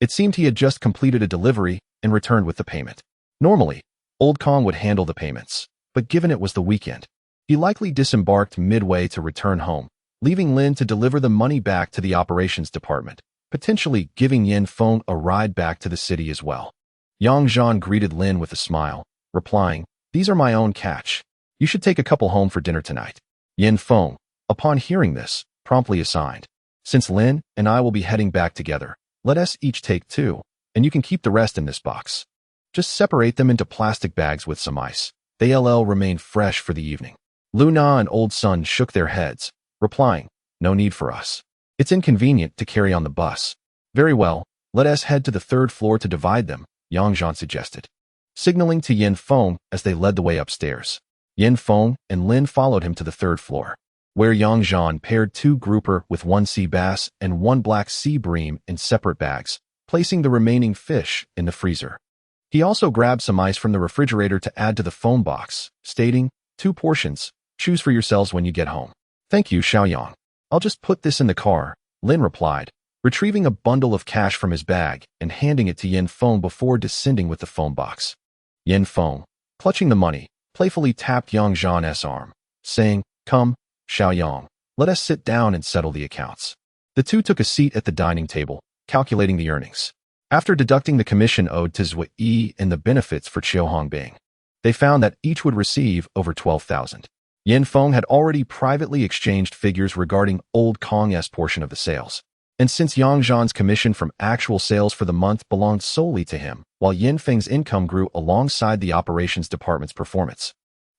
It seemed he had just completed a delivery and returned with the payment. Normally, old Cang would handle the payments, but given it was the weekend, he likely disembarked midway to return home, leaving Lin to deliver the money back to the operations department, potentially giving Yin Feng a ride back to the city as well. Yang Zhan greeted Lin with a smile, replying, "These are my own catch. You should take a couple home for dinner tonight." Yin Feng, upon hearing this, promptly assigned, "Since Lin and I will be heading back together, let us each take 2, and you can keep the rest in this box. Just separate them into plastic bags with some ice. They'll remain fresh for the evening." Lu Na and Old Sun shook their heads, replying, "No need for us. It's inconvenient to carry on the bus." "Very well, let us head to the 3rd floor to divide them," Yang Zhan suggested, signaling to Yin Feng as they led the way upstairs. Yin Feng and Lin followed him to the 3rd floor, where Yang Zhan paired 2 grouper with 1 sea bass and 1 black sea bream in separate bags, placing the remaining fish in the freezer. He also grabbed some ice from the refrigerator to add to the phone box, stating, "2 portions, choose for yourselves when you get home." "Thank you, Xiao. I'll just put this in the car," Lin replied, retrieving a bundle of cash from his bag and handing it to Yin Feng before descending with the phone box. Yin Feng, clutching the money, playfully tapped Yang Zhan's arm, saying, "Come, Xiao, let us sit down and settle the accounts." The two took a seat at the dining table, calculating the earnings. After deducting the commission owed to Zui Yi and the benefits for Qiu Hongbing, they found that each would receive over 12,000. Yin Feng had already privately exchanged figures regarding old Cang's portion of the sales. And since Yang Zhan's commission from actual sales for the month belonged solely to him, while Yin Feng's income grew alongside the operations department's performance,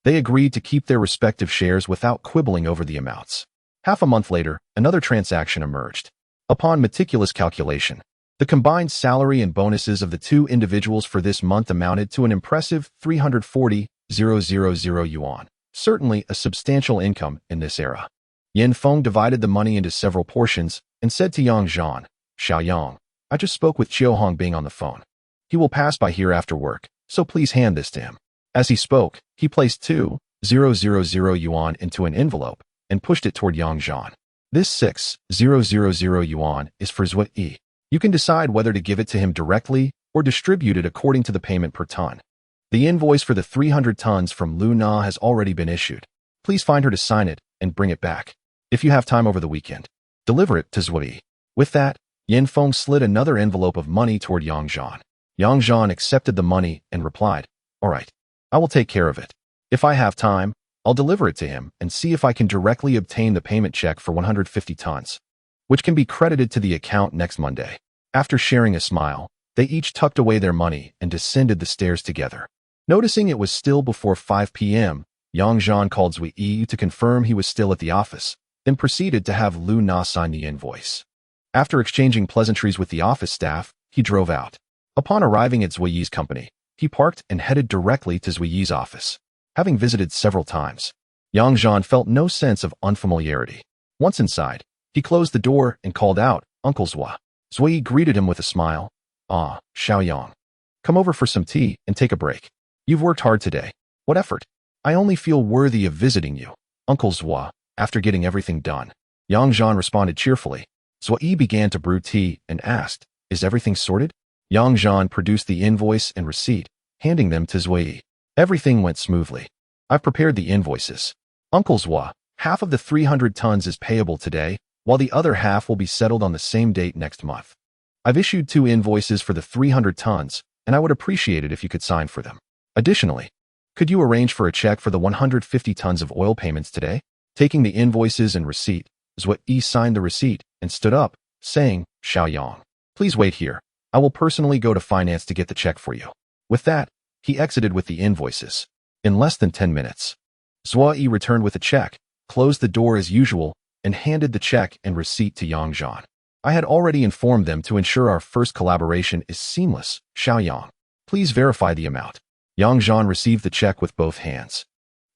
they agreed to keep their respective shares without quibbling over the amounts. Half a month later, another transaction emerged. Upon meticulous calculation, the combined salary and bonuses of the 2 individuals for this month amounted to an impressive 340,000 yuan. Certainly a substantial income in this era. Yin Feng divided the money into several portions and said to Yang Zhan, "Xiao, I just spoke with Qiu Hongbing on the phone. He will pass by here after work, so please hand this to him." As he spoke, he placed 2,000 yuan into an envelope and pushed it toward Yang Zhan. "This 6,000 yuan is for Zui Yi. You can decide whether to give it to him directly or distribute it according to the payment per ton. The invoice for the 300 tons from Lu Na has already been issued. Please find her to sign it and bring it back. If you have time over the weekend, deliver it to Zui Yi." With that, Yin Feng slid another envelope of money toward Yang Zhan. Yang Zhan accepted the money and replied, "All right, I will take care of it. If I have time, I'll deliver it to him and see if I can directly obtain the payment check for 150 tons, which can be credited to the account next Monday." After sharing a smile, they each tucked away their money and descended the stairs together. Noticing it was still before 5 p.m., Yang Zhan called Zui Yi to confirm he was still at the office, then proceeded to have Lu Na sign the invoice. After exchanging pleasantries with the office staff, he drove out. Upon arriving at Zui Yi's company, he parked and headed directly to Zui Yi's office. Having visited several times, Yang Zhan felt no sense of unfamiliarity. Once inside, he closed the door and called out, "Uncle Zua." Zui Yi greeted him with a smile. "Ah, Xiao, come over for some tea and take a break. You've worked hard today. What effort? I only feel worthy of visiting you, Uncle Zua, after getting everything done." Yang Zhan responded cheerfully. Zui Yi began to brew tea and asked, "Is everything sorted?" Yang Zhan produced the invoice and receipt, handing them to Zui Yi. "Everything went smoothly. I've prepared the invoices. Uncle Zua, half of the 300 tons is payable today, while the other half will be settled on the same date next month. I've issued 2 invoices for the 300 tons, and I would appreciate it if you could sign for them. Additionally, could you arrange for a check for the 150 tons of oil payments today?" Taking the invoices and receipt, Zui Yi signed the receipt and stood up, saying, "Xiao, please wait here. I will personally go to finance to get the check for you." With that, he exited with the invoices. In less than 10 minutes, Zui Yi returned with a check, closed the door as usual, and handed the check and receipt to Yang Zhan. "I had already informed them to ensure our first collaboration is seamless, Xiao. Please verify the amount." Yang Zhan received the check with both hands,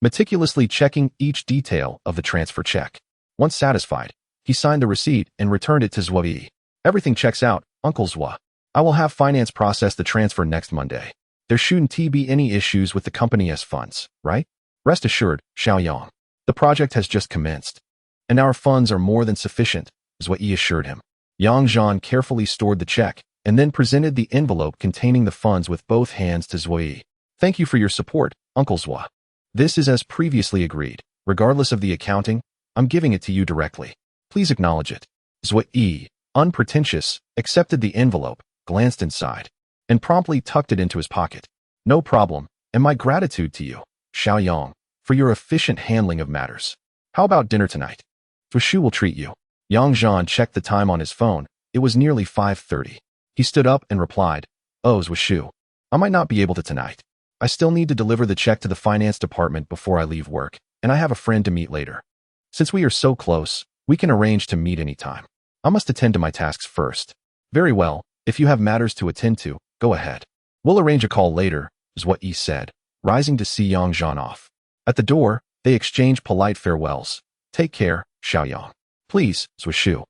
meticulously checking each detail of the transfer check. Once satisfied, he signed the receipt and returned it to Zui Yi. "Everything checks out, Uncle Zua. I will have finance process the transfer next Monday. There shouldn't be any issues with the company's funds, right? Rest assured, Xiao. The project has just commenced, and our funds are more than sufficient," Zui Yi assured him. Yang Zhan carefully stored the check and then presented the envelope containing the funds with both hands to Zui. Thank you for your support, Uncle Zua. This is as previously agreed. Regardless of the accounting, I'm giving it to you directly. Please acknowledge it. Zui, unpretentious, accepted the envelope, glanced inside, and promptly tucked it into his pocket. No problem, and my gratitude to you, Xiao, for your efficient handling of matters. How about dinner tonight? Zhu will treat you. Yang Zhan checked the time on his phone. It was nearly 5:30. He stood up and replied, "Oh, Zhu, I might not be able to tonight. I still need to deliver the check to the finance department before I leave work, and I have a friend to meet later. Since we are so close, we can arrange to meet anytime. I must attend to my tasks first." "Very well, if you have matters to attend to, go ahead. We'll arrange a call later," is what Yi said, rising to see Yang Zhan off. At the door, they exchanged polite farewells. "Take care, Xiao." "Please, Zhu,"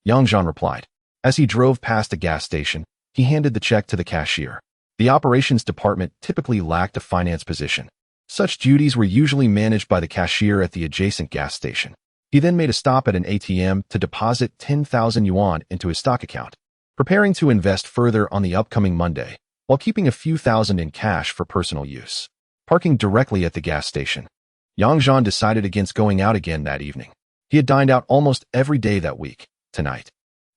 Yang Zhan replied. As he drove past a gas station, he handed the check to the cashier. The operations department typically lacked a finance position. Such duties were usually managed by the cashier at the adjacent gas station. He then made a stop at an ATM to deposit 10,000 yuan into his stock account, preparing to invest further on the upcoming Monday, while keeping a few thousand in cash for personal use. Parking directly at the gas station, Yang Zhan decided against going out again that evening. He had dined out almost every day that week. Tonight,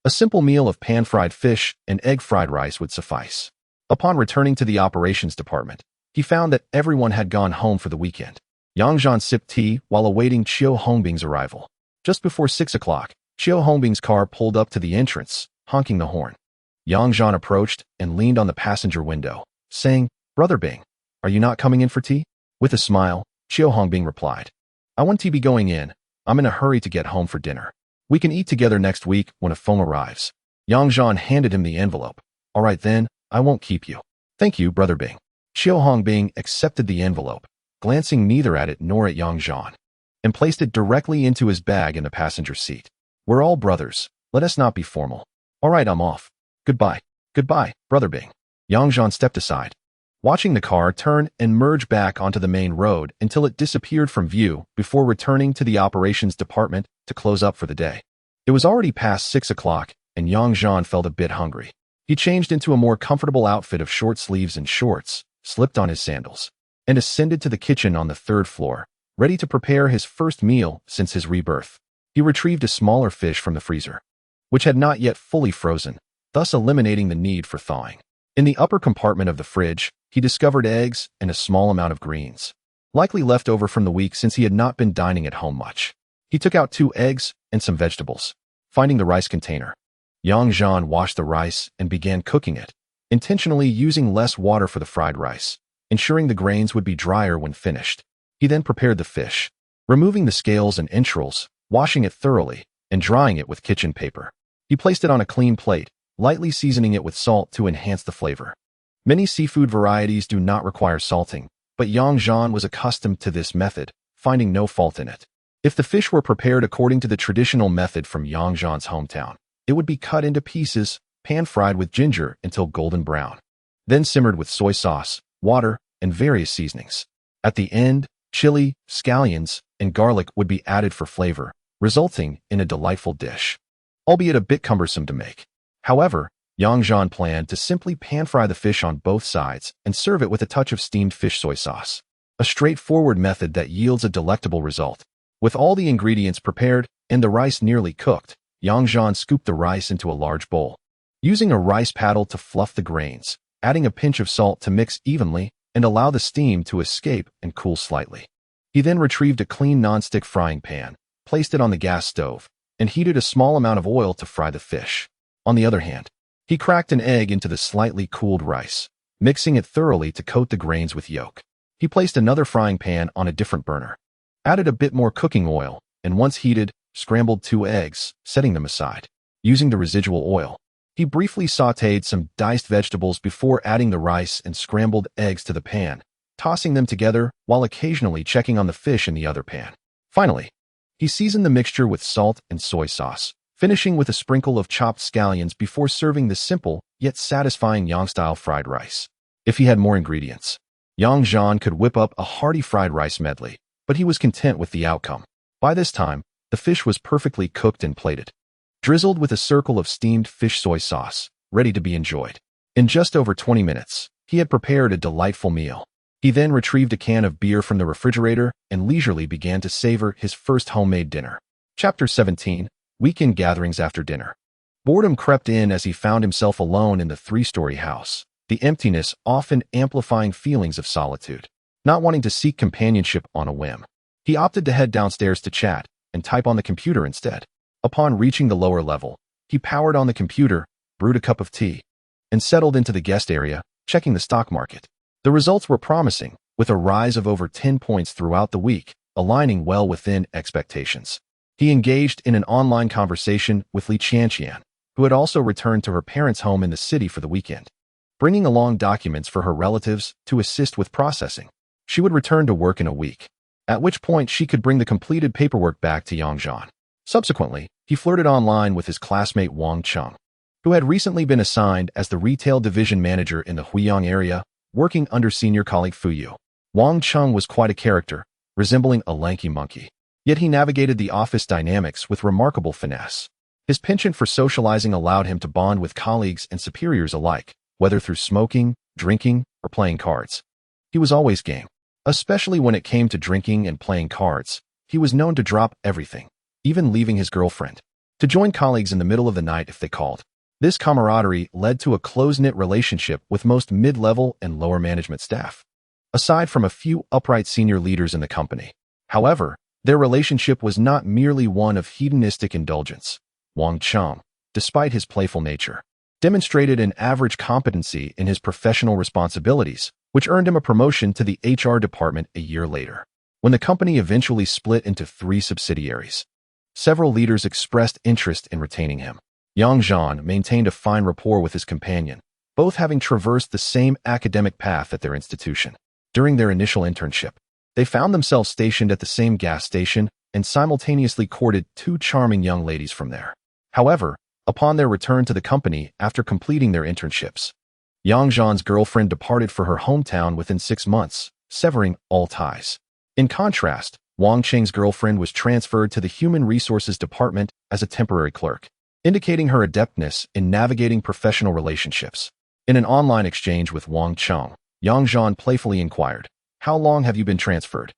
a simple meal of pan-fried fish and egg-fried rice would suffice. Upon returning to the operations department, he found that everyone had gone home for the weekend. Yang Zhan sipped tea while awaiting Qiu Hongbing's arrival. Just before 6 o'clock, Qiu Hongbing's car pulled up to the entrance, honking the horn. Yang Zhan approached and leaned on the passenger window, saying, "Brother Bing, are you not coming in for tea?" With a smile, Qiu Hongbing replied, "I want to be going in. I'm in a hurry to get home for dinner. We can eat together next week when a phone arrives." Yang Zhan handed him the envelope. "All right then, I won't keep you." "Thank you, Brother Bing." Qiu Hongbing accepted the envelope, glancing neither at it nor at Yang Zhan, and placed it directly into his bag in the passenger seat. "We're all brothers. Let us not be formal. All right, I'm off. Goodbye. Goodbye, Brother Bing." Yang Zhan stepped aside, watching the car turn and merge back onto the main road until it disappeared from view before returning to the operations department to close up for the day. It was already past 6 o'clock, and Yang Zhan felt a bit hungry. He changed into a more comfortable outfit of short sleeves and shorts, slipped on his sandals, and ascended to the kitchen on the 3rd floor, ready to prepare his first meal since his rebirth. He retrieved a smaller fish from the freezer, which had not yet fully frozen, thus eliminating the need for thawing. In the upper compartment of the fridge, he discovered eggs and a small amount of greens, likely left over from the week since he had not been dining at home much. He took out 2 eggs and some vegetables. Finding the rice container, Yang Zhan washed the rice and began cooking it, intentionally using less water for the fried rice, ensuring the grains would be drier when finished. He then prepared the fish, removing the scales and entrails, washing it thoroughly, and drying it with kitchen paper. He placed it on a clean plate, lightly seasoning it with salt to enhance the flavor. Many seafood varieties do not require salting, but Yang Zhan was accustomed to this method, finding no fault in it. If the fish were prepared according to the traditional method from Yang Zhan's hometown, it would be cut into pieces, pan-fried with ginger until golden brown, then simmered with soy sauce, water, and various seasonings. At the end, chili, scallions, and garlic would be added for flavor, resulting in a delightful dish, albeit a bit cumbersome to make. However, Yang Zhan planned to simply pan-fry the fish on both sides and serve it with a touch of steamed fish soy sauce, a straightforward method that yields a delectable result. With all the ingredients prepared and the rice nearly cooked, Yang Zhan scooped the rice into a large bowl, using a rice paddle to fluff the grains, adding a pinch of salt to mix evenly and allow the steam to escape and cool slightly. He then retrieved a clean non-stick frying pan, placed it on the gas stove, and heated a small amount of oil to fry the fish. On the other hand, he cracked an egg into the slightly cooled rice, mixing it thoroughly to coat the grains with yolk. He placed another frying pan on a different burner, added a bit more cooking oil, and once heated, scrambled 2 eggs, setting them aside. Using the residual oil, he briefly sautéed some diced vegetables before adding the rice and scrambled eggs to the pan, tossing them together while occasionally checking on the fish in the other pan. Finally, he seasoned the mixture with salt and soy sauce, finishing with a sprinkle of chopped scallions before serving the simple yet satisfying Yang-style fried rice. If he had more ingredients, Yang Zhan could whip up a hearty fried rice medley, but he was content with the outcome. By this time, the fish was perfectly cooked and plated. Drizzled with a circle of steamed fish soy sauce, ready to be enjoyed. In just over 20 minutes, he had prepared a delightful meal. He then retrieved a can of beer from the refrigerator and leisurely began to savor his first homemade dinner. Chapter 17. Weekend Gatherings After Dinner. Boredom crept in as he found himself alone in the three-story house, the emptiness often amplifying feelings of solitude. Not wanting to seek companionship on a whim, he opted to head downstairs to chat and type on the computer instead. Upon reaching the lower level, he powered on the computer, brewed a cup of tea, and settled into the guest area, checking the stock market. The results were promising, with a rise of over 10 points throughout the week, aligning well within expectations. He engaged in an online conversation with Li Qianqian, who had also returned to her parents' home in the city for the weekend, bringing along documents for her relatives to assist with processing. She would return to work in a week, at which point she could bring the completed paperwork back to Yang Zhan. Subsequently, he flirted online with his classmate Wang Cheng, who had recently been assigned as the retail division manager in the Huiyang area, working under senior colleague Fu Yu. Wang Cheng was quite a character, resembling a lanky monkey. Yet he navigated the office dynamics with remarkable finesse. His penchant for socializing allowed him to bond with colleagues and superiors alike, whether through smoking, drinking, or playing cards. He was always game. Especially when it came to drinking and playing cards, he was known to drop everything, even leaving his girlfriend, to join colleagues in the middle of the night if they called. This camaraderie led to a close-knit relationship with most mid-level and lower management staff, aside from a few upright senior leaders in the company. However, their relationship was not merely one of hedonistic indulgence. Wang Cheng, despite his playful nature, demonstrated an average competency in his professional responsibilities, which earned him a promotion to the HR department a year later. When the company eventually split into 3 subsidiaries, several leaders expressed interest in retaining him. Yang Zhan maintained a fine rapport with his companion, both having traversed the same academic path at their institution. During their initial internship, they found themselves stationed at the same gas station and simultaneously courted 2 charming young ladies from there. However, upon their return to the company after completing their internships, Yang Zhan's girlfriend departed for her hometown within 6 months, severing all ties. In contrast, Wang Cheng's girlfriend was transferred to the Human Resources Department as a temporary clerk, indicating her adeptness in navigating professional relationships. In an online exchange with Wang Cheng, Yang Zhan playfully inquired, "How long have you been transferred?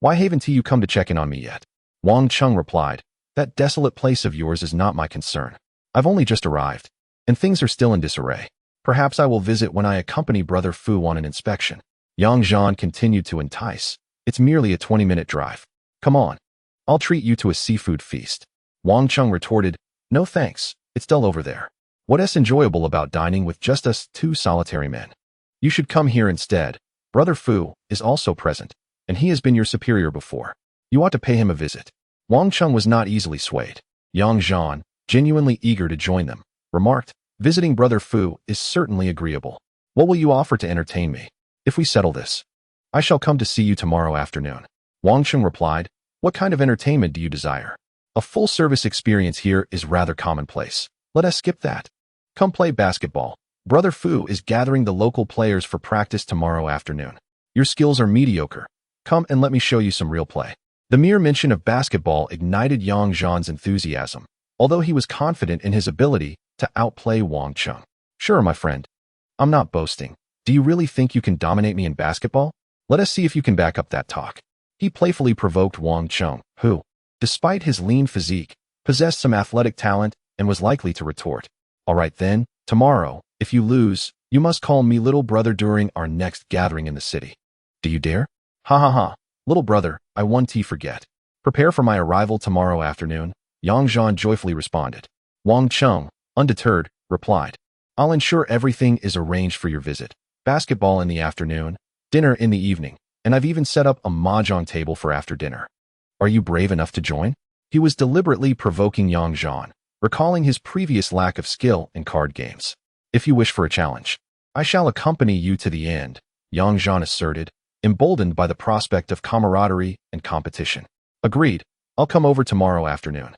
Why haven't you come to check in on me yet?" Wang Cheng replied, "That desolate place of yours is not my concern. I've only just arrived, and things are still in disarray. Perhaps I will visit when I accompany Brother Fu on an inspection." Yang Zhan continued to entice. "It's merely a 20-minute drive. Come on. I'll treat you to a seafood feast." Wang Cheng retorted, "No thanks, it's dull over there. What's enjoyable about dining with just us 2 solitary men? You should come here instead. Brother Fu is also present, and he has been your superior before. You ought to pay him a visit." Wang Cheng was not easily swayed. Yang Zhan, genuinely eager to join them, remarked, "Visiting Brother Fu is certainly agreeable. What will you offer to entertain me? If we settle this, I shall come to see you tomorrow afternoon." Wang Cheng replied, "What kind of entertainment do you desire? A full-service experience here is rather commonplace. Let us skip that. Come play basketball. Brother Fu is gathering the local players for practice tomorrow afternoon. Your skills are mediocre. Come and let me show you some real play." The mere mention of basketball ignited Yang Zhan's enthusiasm, although he was confident in his ability to outplay Wang Cheng. "Sure, my friend. I'm not boasting. Do you really think you can dominate me in basketball? Let us see if you can back up that talk." He playfully provoked Wang Cheng, who, despite his lean physique, possessed some athletic talent and was likely to retort, "All right then, tomorrow, if you lose, you must call me little brother during our next gathering in the city. Do you dare?" "Ha ha ha, little brother, I won't forget. Prepare for my arrival tomorrow afternoon," Yang Zhan joyfully responded. Wang Cheng, undeterred, replied, "I'll ensure everything is arranged for your visit. Basketball in the afternoon, dinner in the evening, and I've even set up a mahjong table for after dinner. Are you brave enough to join?" He was deliberately provoking Yang Zhan, recalling his previous lack of skill in card games. "If you wish for a challenge, I shall accompany you to the end," Yang Zhan asserted, emboldened by the prospect of camaraderie and competition. "Agreed. I'll come over tomorrow afternoon.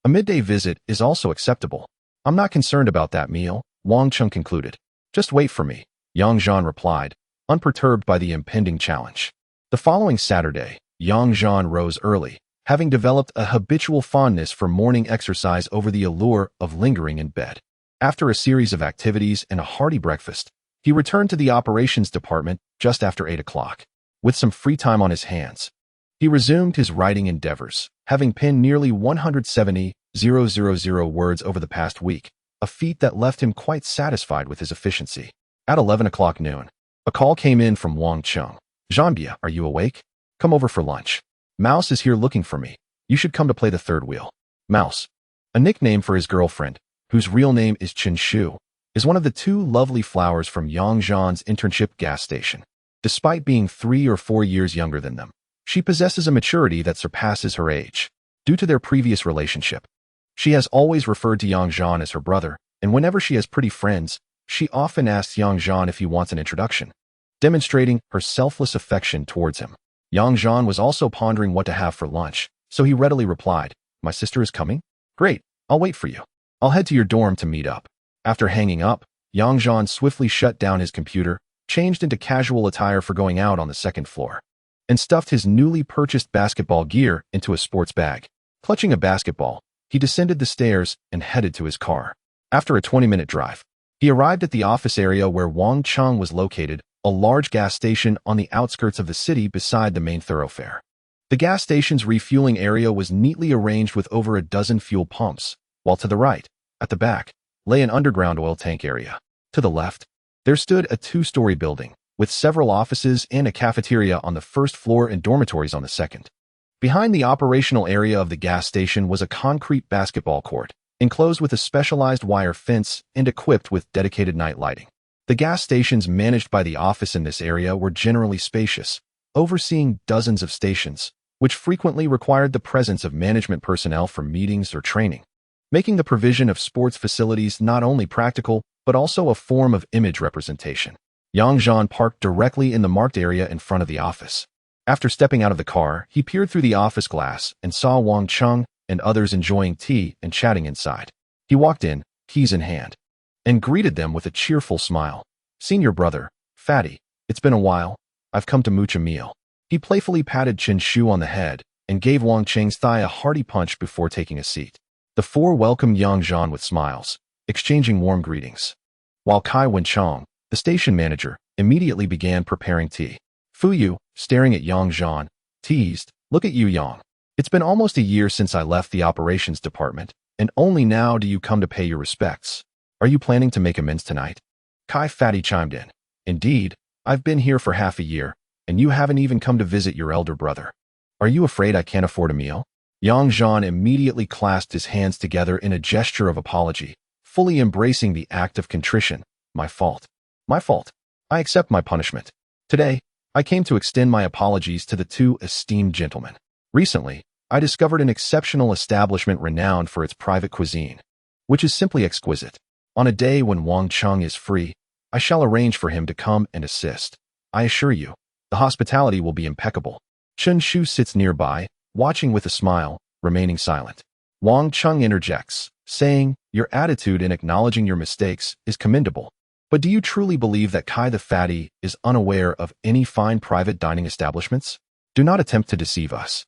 A midday visit is also acceptable. I'm not concerned about that meal," Wang Cheng concluded. "Just wait for me," Yang Zhan replied, unperturbed by the impending challenge. The following Saturday, Yang Zhan rose early, having developed a habitual fondness for morning exercise over the allure of lingering in bed. After a series of activities and a hearty breakfast, he returned to the operations department just after 8 o'clock. With some free time on his hands, he resumed his writing endeavors, having penned nearly 170,000 words over the past week, a feat that left him quite satisfied with his efficiency. At 11 o'clock noon, a call came in from Wang Cheng. "Zhanbia, are you awake? Come over for lunch. Mouse is here looking for me. You should come to play the third wheel." Mouse, a nickname for his girlfriend, whose real name is Chen Shu, is one of the two lovely flowers from Yang Zhan's internship gas station. Despite being 3 or 4 years younger than them, she possesses a maturity that surpasses her age. Due to their previous relationship, she has always referred to Yang Zhan as her brother, and whenever she has pretty friends, she often asks Yang Zhan if he wants an introduction, demonstrating her selfless affection towards him. Yang Zhan was also pondering what to have for lunch, so he readily replied, "My sister is coming? Great, I'll wait for you. I'll head to your dorm to meet up." After hanging up, Yang Zhan swiftly shut down his computer, changed into casual attire for going out on the second floor, and stuffed his newly purchased basketball gear into a sports bag. Clutching a basketball, he descended the stairs and headed to his car. After a 20-minute drive, he arrived at the office area where Wang Cheng was located, a large gas station on the outskirts of the city beside the main thoroughfare. The gas station's refueling area was neatly arranged with over a dozen fuel pumps, while to the right, at the back, lay an underground oil tank area. To the left, there stood a 2-story building, with several offices and a cafeteria on the first floor and dormitories on the second. Behind the operational area of the gas station was a concrete basketball court, enclosed with a specialized wire fence and equipped with dedicated night lighting. The gas stations managed by the office in this area were generally spacious, overseeing dozens of stations, which frequently required the presence of management personnel for meetings or training, making the provision of sports facilities not only practical, but also a form of image representation. Yang Zhan parked directly in the marked area in front of the office. After stepping out of the car, he peered through the office glass and saw Wang Cheng and others enjoying tea and chatting inside. He walked in, keys in hand, and greeted them with a cheerful smile. "Senior brother, Fatty, it's been a while. I've come to mooch a meal." He playfully patted Chen Shu on the head and gave Wang Cheng's thigh a hearty punch before taking a seat. The four welcomed Yang Zhan with smiles, exchanging warm greetings, while Kai Wenchong, the station manager, immediately began preparing tea. Fu Yu, staring at Yang Zhan, teased, "Look at you, Yang. It's been almost a year since I left the operations department, and only now do you come to pay your respects. Are you planning to make amends tonight?" Kai Fatty chimed in, "Indeed, I've been here for half a year, and you haven't even come to visit your elder brother. Are you afraid I can't afford a meal?" Yang Zhan immediately clasped his hands together in a gesture of apology, fully embracing the act of contrition. My fault. My fault. I accept my punishment. Today, I came to extend my apologies to the two esteemed gentlemen. Recently, I discovered an exceptional establishment renowned for its private cuisine, which is simply exquisite. On a day when Wang Cheng is free, I shall arrange for him to come and assist. I assure you, the hospitality will be impeccable. Chen Shu sits nearby, watching with a smile, remaining silent. Wang Cheng interjects, saying, "Your attitude in acknowledging your mistakes is commendable. But do you truly believe that Kai the Fatty is unaware of any fine private dining establishments? Do not attempt to deceive us.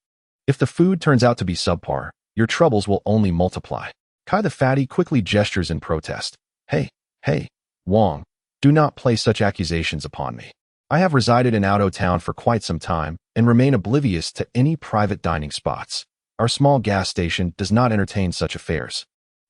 If the food turns out to be subpar, your troubles will only multiply." Kai the Fatty quickly gestures in protest. Hey, Wang, do not place such accusations upon me. I have resided in out of town for quite some time and remain oblivious to any private dining spots. Our small gas station does not entertain such affairs.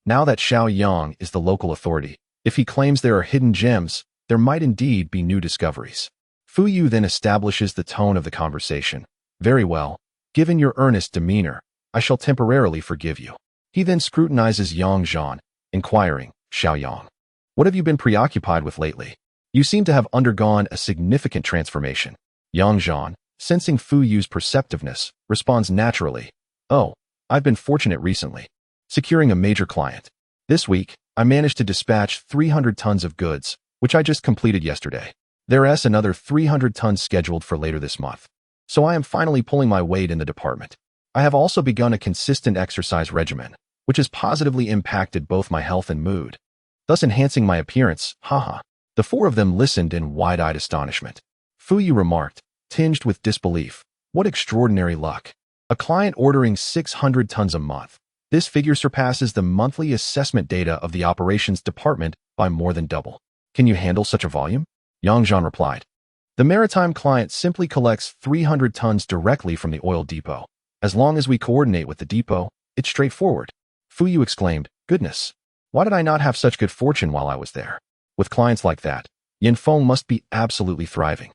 Now that Xiao Yang is the local authority, if he claims there are hidden gems, there might indeed be new discoveries. Fu Yu then establishes the tone of the conversation. "Very well. Given your earnest demeanor, I shall temporarily forgive you." He then scrutinizes Yang Zhan, inquiring, "Xiao Yang, what have you been preoccupied with lately? You seem to have undergone a significant transformation." Yang Zhan, sensing Fu Yu's perceptiveness, responds naturally, "Oh, I've been fortunate recently, securing a major client. This week, I managed to dispatch 300 tons of goods, which I just completed yesterday. There's another 300 tons scheduled for later this month. So I am finally pulling my weight in the department. I have also begun a consistent exercise regimen, which has positively impacted both my health and mood, thus enhancing my appearance, haha." The four of them listened in wide-eyed astonishment. Fu Yu remarked, tinged with disbelief, "What extraordinary luck. A client ordering 600 tons a month. This figure surpasses the monthly assessment data of the operations department by more than double. Can you handle such a volume? Yang Zhan replied. The maritime client simply collects 300 tons directly from the oil depot. As long as we coordinate with the depot, it's straightforward. Fu Yu exclaimed, goodness, why did I not have such good fortune while I was there? With clients like that, Yanfeng must be absolutely thriving.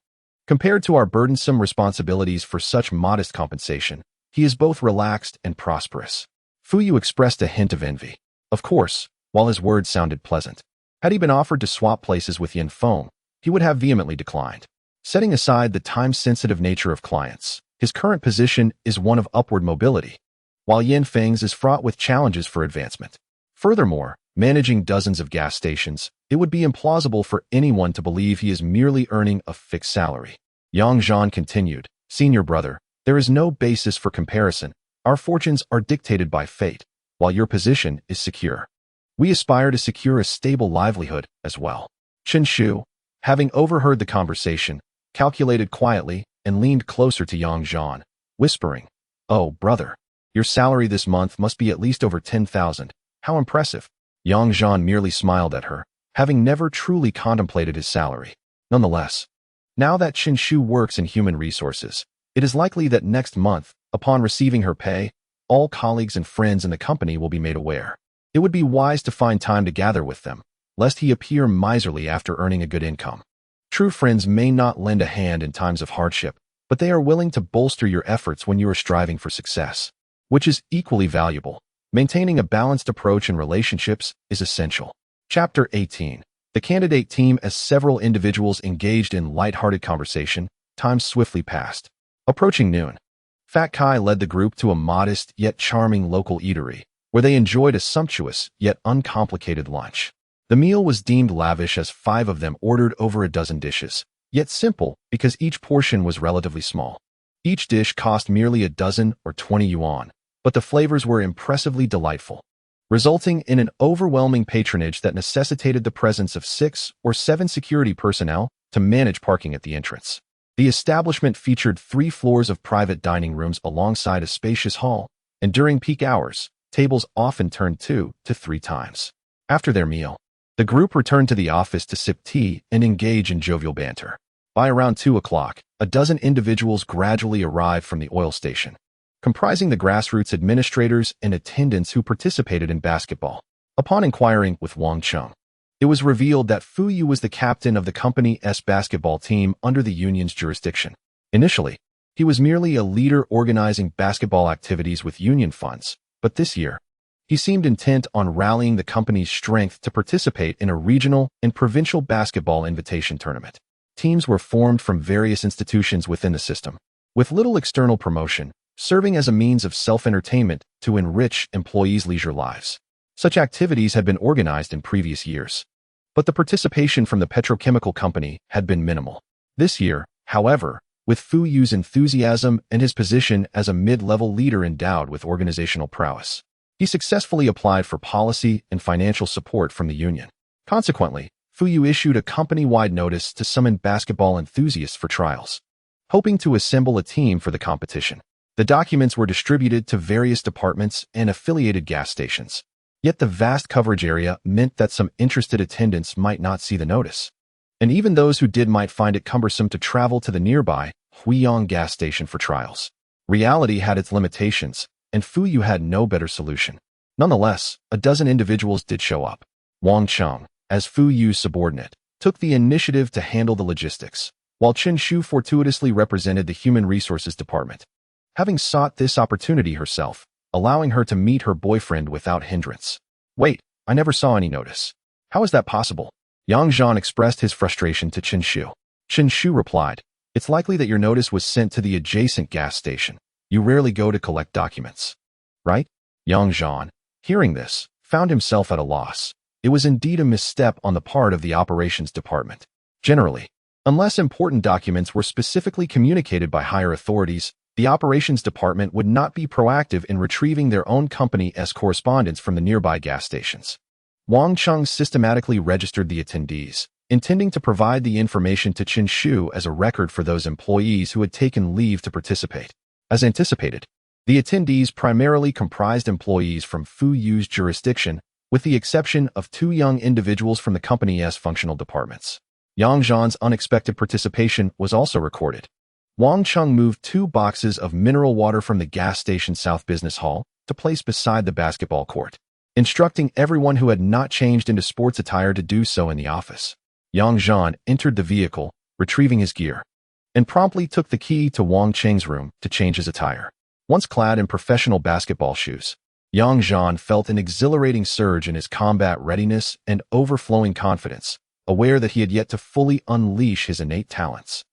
Compared to our burdensome responsibilities for such modest compensation, he is both relaxed and prosperous. Fu Yu expressed a hint of envy. Of course, while his words sounded pleasant, had he been offered to swap places with Yanfeng, he would have vehemently declined. Setting aside the time-sensitive nature of clients, his current position is one of upward mobility, while Yanfeng's is fraught with challenges for advancement. Furthermore, managing dozens of gas stations, it would be implausible for anyone to believe he is merely earning a fixed salary. Yang Zhan continued, Senior brother, there is no basis for comparison. Our fortunes are dictated by fate, while your position is secure. We aspire to secure a stable livelihood as well. Chen Shu, having overheard the conversation, calculated quietly and leaned closer to Yang Zhan, whispering, Oh, brother, your salary this month must be at least over 10,000. How impressive. Yang Zhan merely smiled at her, having never truly contemplated his salary. Nonetheless, now that Chen Shu works in human resources, it is likely that next month, upon receiving her pay, all colleagues and friends in the company will be made aware. It would be wise to find time to gather with them, lest he appear miserly after earning a good income. True friends may not lend a hand in times of hardship, but they are willing to bolster your efforts when you are striving for success, which is equally valuable. Maintaining a balanced approach in relationships is essential. Chapter 18. The candidate team. As several individuals engaged in light-hearted conversation, time swiftly passed. Approaching noon, Fat Kai led the group to a modest yet charming local eatery, where they enjoyed a sumptuous yet uncomplicated lunch. The meal was deemed lavish as 5 of them ordered over a dozen dishes, yet simple because each portion was relatively small. Each dish cost merely a dozen or 20 yuan, but the flavors were impressively delightful, resulting in an overwhelming patronage that necessitated the presence of 6 or 7 security personnel to manage parking at the entrance. The establishment featured 3 floors of private dining rooms alongside a spacious hall, and during peak hours, tables often turned 2 to 3 times. After their meal, the group returned to the office to sip tea and engage in jovial banter. By around 2 o'clock, a dozen individuals gradually arrived from the oil station, comprising the grassroots administrators and attendants who participated in basketball. Upon inquiring with Wang Cheng, it was revealed that Fu Yu was the captain of the company's basketball team under the union's jurisdiction. Initially, he was merely a leader organizing basketball activities with union funds, but this year, he seemed intent on rallying the company's strength to participate in a regional and provincial basketball invitation tournament. Teams were formed from various institutions within the system, with little external promotion, serving as a means of self-entertainment to enrich employees' leisure lives. Such activities had been organized in previous years, but the participation from the petrochemical company had been minimal. This year, however, with Fu Yu's enthusiasm and his position as a mid-level leader endowed with organizational prowess, he successfully applied for policy and financial support from the union. Consequently, Fu Yu issued a company-wide notice to summon basketball enthusiasts for trials, hoping to assemble a team for the competition. The documents were distributed to various departments and affiliated gas stations. Yet the vast coverage area meant that some interested attendants might not see the notice, and even those who did might find it cumbersome to travel to the nearby Huiyang gas station for trials. Reality had its limitations, and Fu Yu had no better solution. Nonetheless, a dozen individuals did show up. Wang Cheng, as Fu Yu's subordinate, took the initiative to handle the logistics, while Chen Shu fortuitously represented the Human Resources Department, having sought this opportunity herself, allowing her to meet her boyfriend without hindrance. Wait, I never saw any notice. How is that possible? Yang Zhan expressed his frustration to Chen Shu. Chen Shu replied, It's likely that your notice was sent to the adjacent gas station. You rarely go to collect documents, right? Yang Zhan, hearing this, found himself at a loss. It was indeed a misstep on the part of the operations department. Generally, unless important documents were specifically communicated by higher authorities, the operations department would not be proactive in retrieving their own company's correspondence from the nearby gas stations. Wang Cheng systematically registered the attendees, intending to provide the information to Chen Shu as a record for those employees who had taken leave to participate. As anticipated, The attendees primarily comprised employees from Fuyu's jurisdiction, with the exception of 2 young individuals from the company's functional departments. Yang Zhan's unexpected participation was also recorded. Wang Cheng moved 2 boxes of mineral water from the gas station South Business Hall to place beside the basketball court, instructing everyone who had not changed into sports attire to do so in the office. Yang Zhan entered the vehicle, retrieving his gear, and promptly took the key to Wang Cheng's room to change his attire. Once clad in professional basketball shoes, Yang Zhan felt an exhilarating surge in his combat readiness and overflowing confidence, aware that he had yet to fully unleash his innate talents,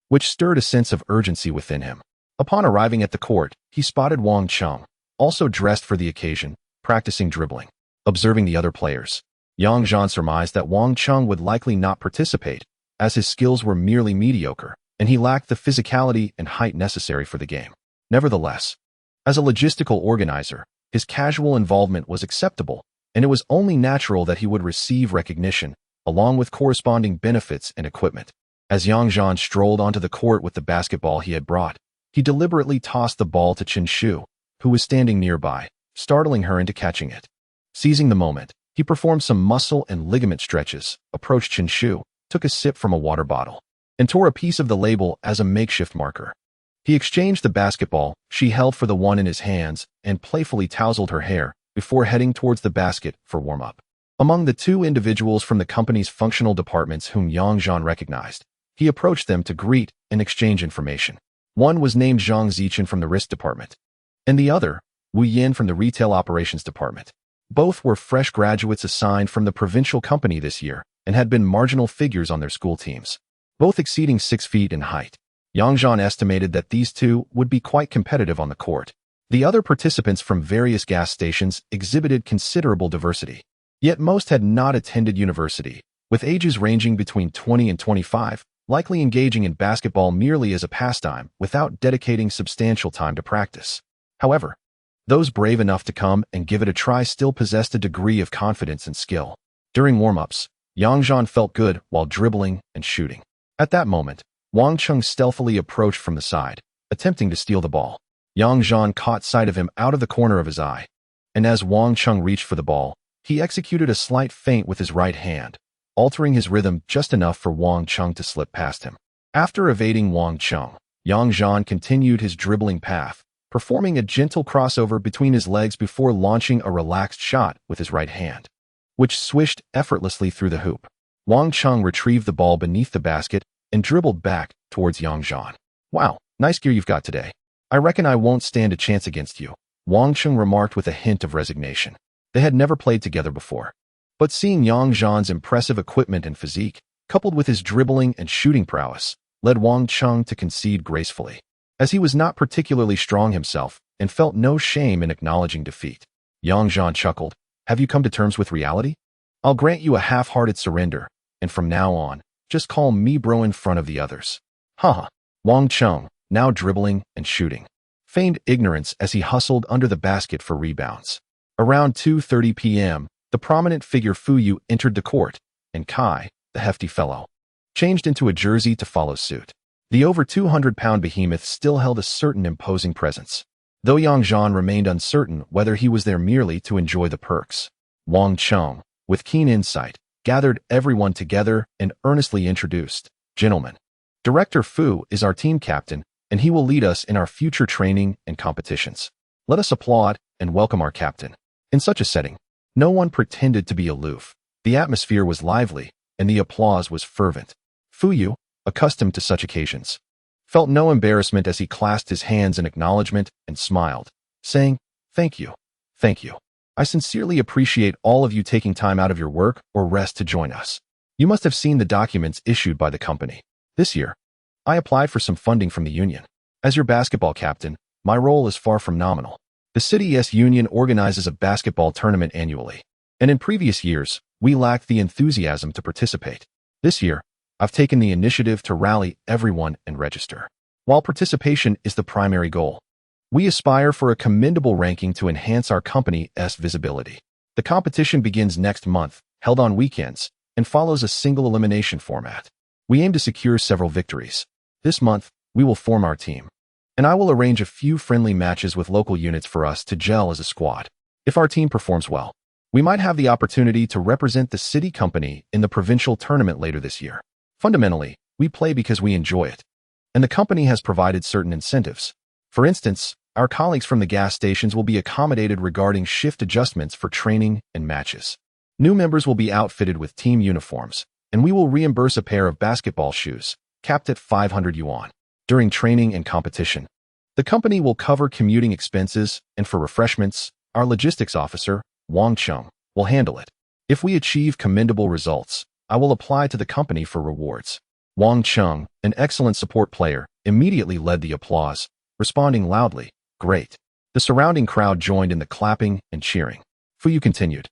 which stirred a sense of urgency within him. Upon arriving at the court, he spotted Wang Cheng, also dressed for the occasion, practicing dribbling. Observing the other players, Yang Zhan surmised that Wang Cheng would likely not participate, as his skills were merely mediocre, and he lacked the physicality and height necessary for the game. Nevertheless, as a logistical organizer, his casual involvement was acceptable, and it was only natural that he would receive recognition, along with corresponding benefits and equipment. As Yang Zhan strolled onto the court with the basketball he had brought, he deliberately tossed the ball to Chen Shu, who was standing nearby, startling her into catching it. Seizing the moment, he performed some muscle and ligament stretches, approached Chen Shu, took a sip from a water bottle, and tore a piece of the label as a makeshift marker. He exchanged the basketball she held for the one in his hands and playfully tousled her hair before heading towards the basket for warm-up. Among the 2 individuals from the company's functional departments whom Yang Zhan recognized, he approached them to greet and exchange information. One was named Zhang Zichen from the risk department, and the other, Wu Yin from the retail operations department. Both were fresh graduates assigned from the provincial company this year and had been marginal figures on their school teams, both exceeding 6 feet in height. Yang Zhan estimated that these 2 would be quite competitive on the court. The other participants from various gas stations exhibited considerable diversity, yet most had not attended university, with ages ranging between 20 and 25, likely engaging in basketball merely as a pastime without dedicating substantial time to practice. However, those brave enough to come and give it a try still possessed a degree of confidence and skill. During warm-ups, Yang Zhan felt good while dribbling and shooting. At that moment, Wang Cheng stealthily approached from the side, attempting to steal the ball. Yang Zhan caught sight of him out of the corner of his eye, and as Wang Cheng reached for the ball, he executed a slight feint with his right hand, altering his rhythm just enough for Wang Cheng to slip past him. After evading Wang Cheng, Yang Zhan continued his dribbling path, performing a gentle crossover between his legs before launching a relaxed shot with his right hand, which swished effortlessly through the hoop. Wang Cheng retrieved the ball beneath the basket and dribbled back towards Yang Zhan. "Wow, nice gear you've got today. I reckon I won't stand a chance against you," Wang Cheng remarked with a hint of resignation. They had never played together before, but seeing Yang Zhan's impressive equipment and physique, coupled with his dribbling and shooting prowess, led Wang Cheng to concede gracefully, as he was not particularly strong himself and felt no shame in acknowledging defeat. Yang Zhan chuckled, "Have you come to terms with reality? I'll grant you a half-hearted surrender, and from now on, just call me bro in front of the others." Haha. Wang Cheng, now dribbling and shooting, feigned ignorance as he hustled under the basket for rebounds. Around 2:30 p.m., the prominent figure Fuyu entered the court, and Kai, the hefty fellow, changed into a jersey to follow suit. The over 200-pound behemoth still held a certain imposing presence, though Yang Zhan remained uncertain whether he was there merely to enjoy the perks. Wang Cheng, with keen insight, gathered everyone together and earnestly introduced, "Gentlemen, Director Fu is our team captain, and he will lead us in our future training and competitions. Let us applaud and welcome our captain." In such a setting, no one pretended to be aloof. The atmosphere was lively, and the applause was fervent. Fuyu, accustomed to such occasions, felt no embarrassment as he clasped his hands in acknowledgement and smiled, saying, "Thank you. Thank you. I sincerely appreciate all of you taking time out of your work or rest to join us. You must have seen the documents issued by the company. This year, I applied for some funding from the union. As your basketball captain, my role is far from nominal. The city's union organizes a basketball tournament annually, and in previous years, we lacked the enthusiasm to participate. This year, I've taken the initiative to rally everyone and register. While participation is the primary goal, we aspire for a commendable ranking to enhance our company's visibility. The competition begins next month, held on weekends, and follows a single elimination format. We aim to secure several victories. This month, we will form our team, and I will arrange a few friendly matches with local units for us to gel as a squad. If our team performs well, we might have the opportunity to represent the city company in the provincial tournament later this year. Fundamentally, we play because we enjoy it, and the company has provided certain incentives. For instance, our colleagues from the gas stations will be accommodated regarding shift adjustments for training and matches. New members will be outfitted with team uniforms, and we will reimburse a pair of basketball shoes, capped at 500 yuan, during training and competition. The company will cover commuting expenses, and for refreshments, our logistics officer, Wang Cheng, will handle it. If we achieve commendable results, I will apply to the company for rewards. Wang Cheng, an excellent support player, immediately led the applause, responding loudly, "Great." The surrounding crowd joined in the clapping and cheering. Fuyu continued,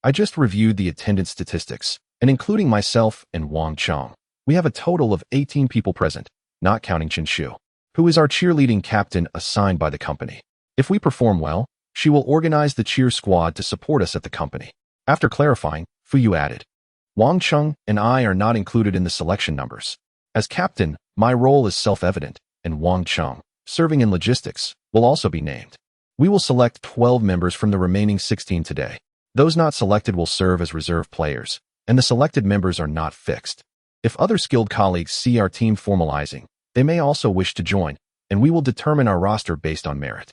"I just reviewed the attendance statistics, and including myself and Wang Cheng, we have a total of 18 people present, not counting Chen Shu, who is our cheerleading captain assigned by the company. If we perform well, she will organize the cheer squad to support us at the company." After clarifying, Fuyu added, "Wang Cheng and I are not included in the selection numbers. As captain, my role is self-evident, and Wang Cheng, serving in logistics, will also be named. We will select 12 members from the remaining 16 today. Those not selected will serve as reserve players, and the selected members are not fixed. If other skilled colleagues see our team formalizing, they may also wish to join, and we will determine our roster based on merit.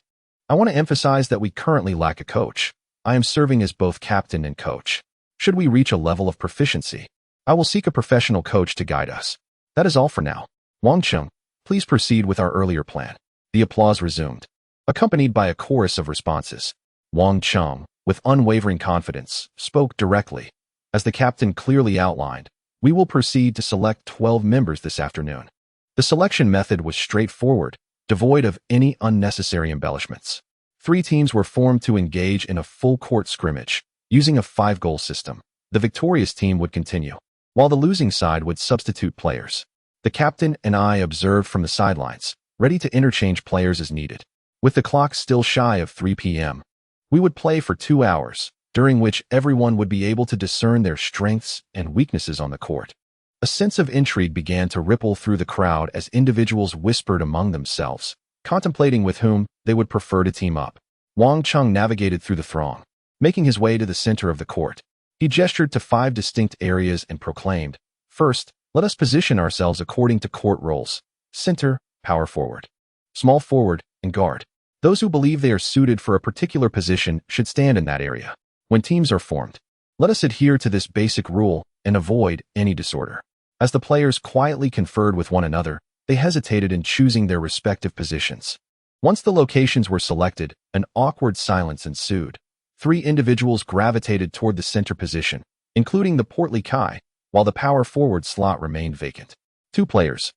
I want to emphasize that we currently lack a coach. I am serving as both captain and coach. Should we reach a level of proficiency, I will seek a professional coach to guide us. That is all for now. Wang Cheng, please proceed with our earlier plan." The applause resumed, accompanied by a chorus of responses. Wang Cheng, with unwavering confidence, spoke directly. "As the captain clearly outlined, we will proceed to select 12 members this afternoon." The selection method was straightforward, devoid of any unnecessary embellishments. 3 teams were formed to engage in a full-court scrimmage, using a 5-goal system. The victorious team would continue, while the losing side would substitute players. The captain and I observed from the sidelines, ready to interchange players as needed. With the clock still shy of 3 p.m., we would play for 2 hours, during which everyone would be able to discern their strengths and weaknesses on the court. A sense of intrigue began to ripple through the crowd as individuals whispered among themselves, contemplating with whom they would prefer to team up. Wang Cheng navigated through the throng, making his way to the center of the court. He gestured to 5 distinct areas and proclaimed, "First, let us position ourselves according to court roles: center, power forward, small forward, and guard. Those who believe they are suited for a particular position should stand in that area. When teams are formed, let us adhere to this basic rule and avoid any disorder." As the players quietly conferred with one another, they hesitated in choosing their respective positions. Once the locations were selected, an awkward silence ensued. 3 individuals gravitated toward the center position, including the portly Kai, while the power forward slot remained vacant. 2 players,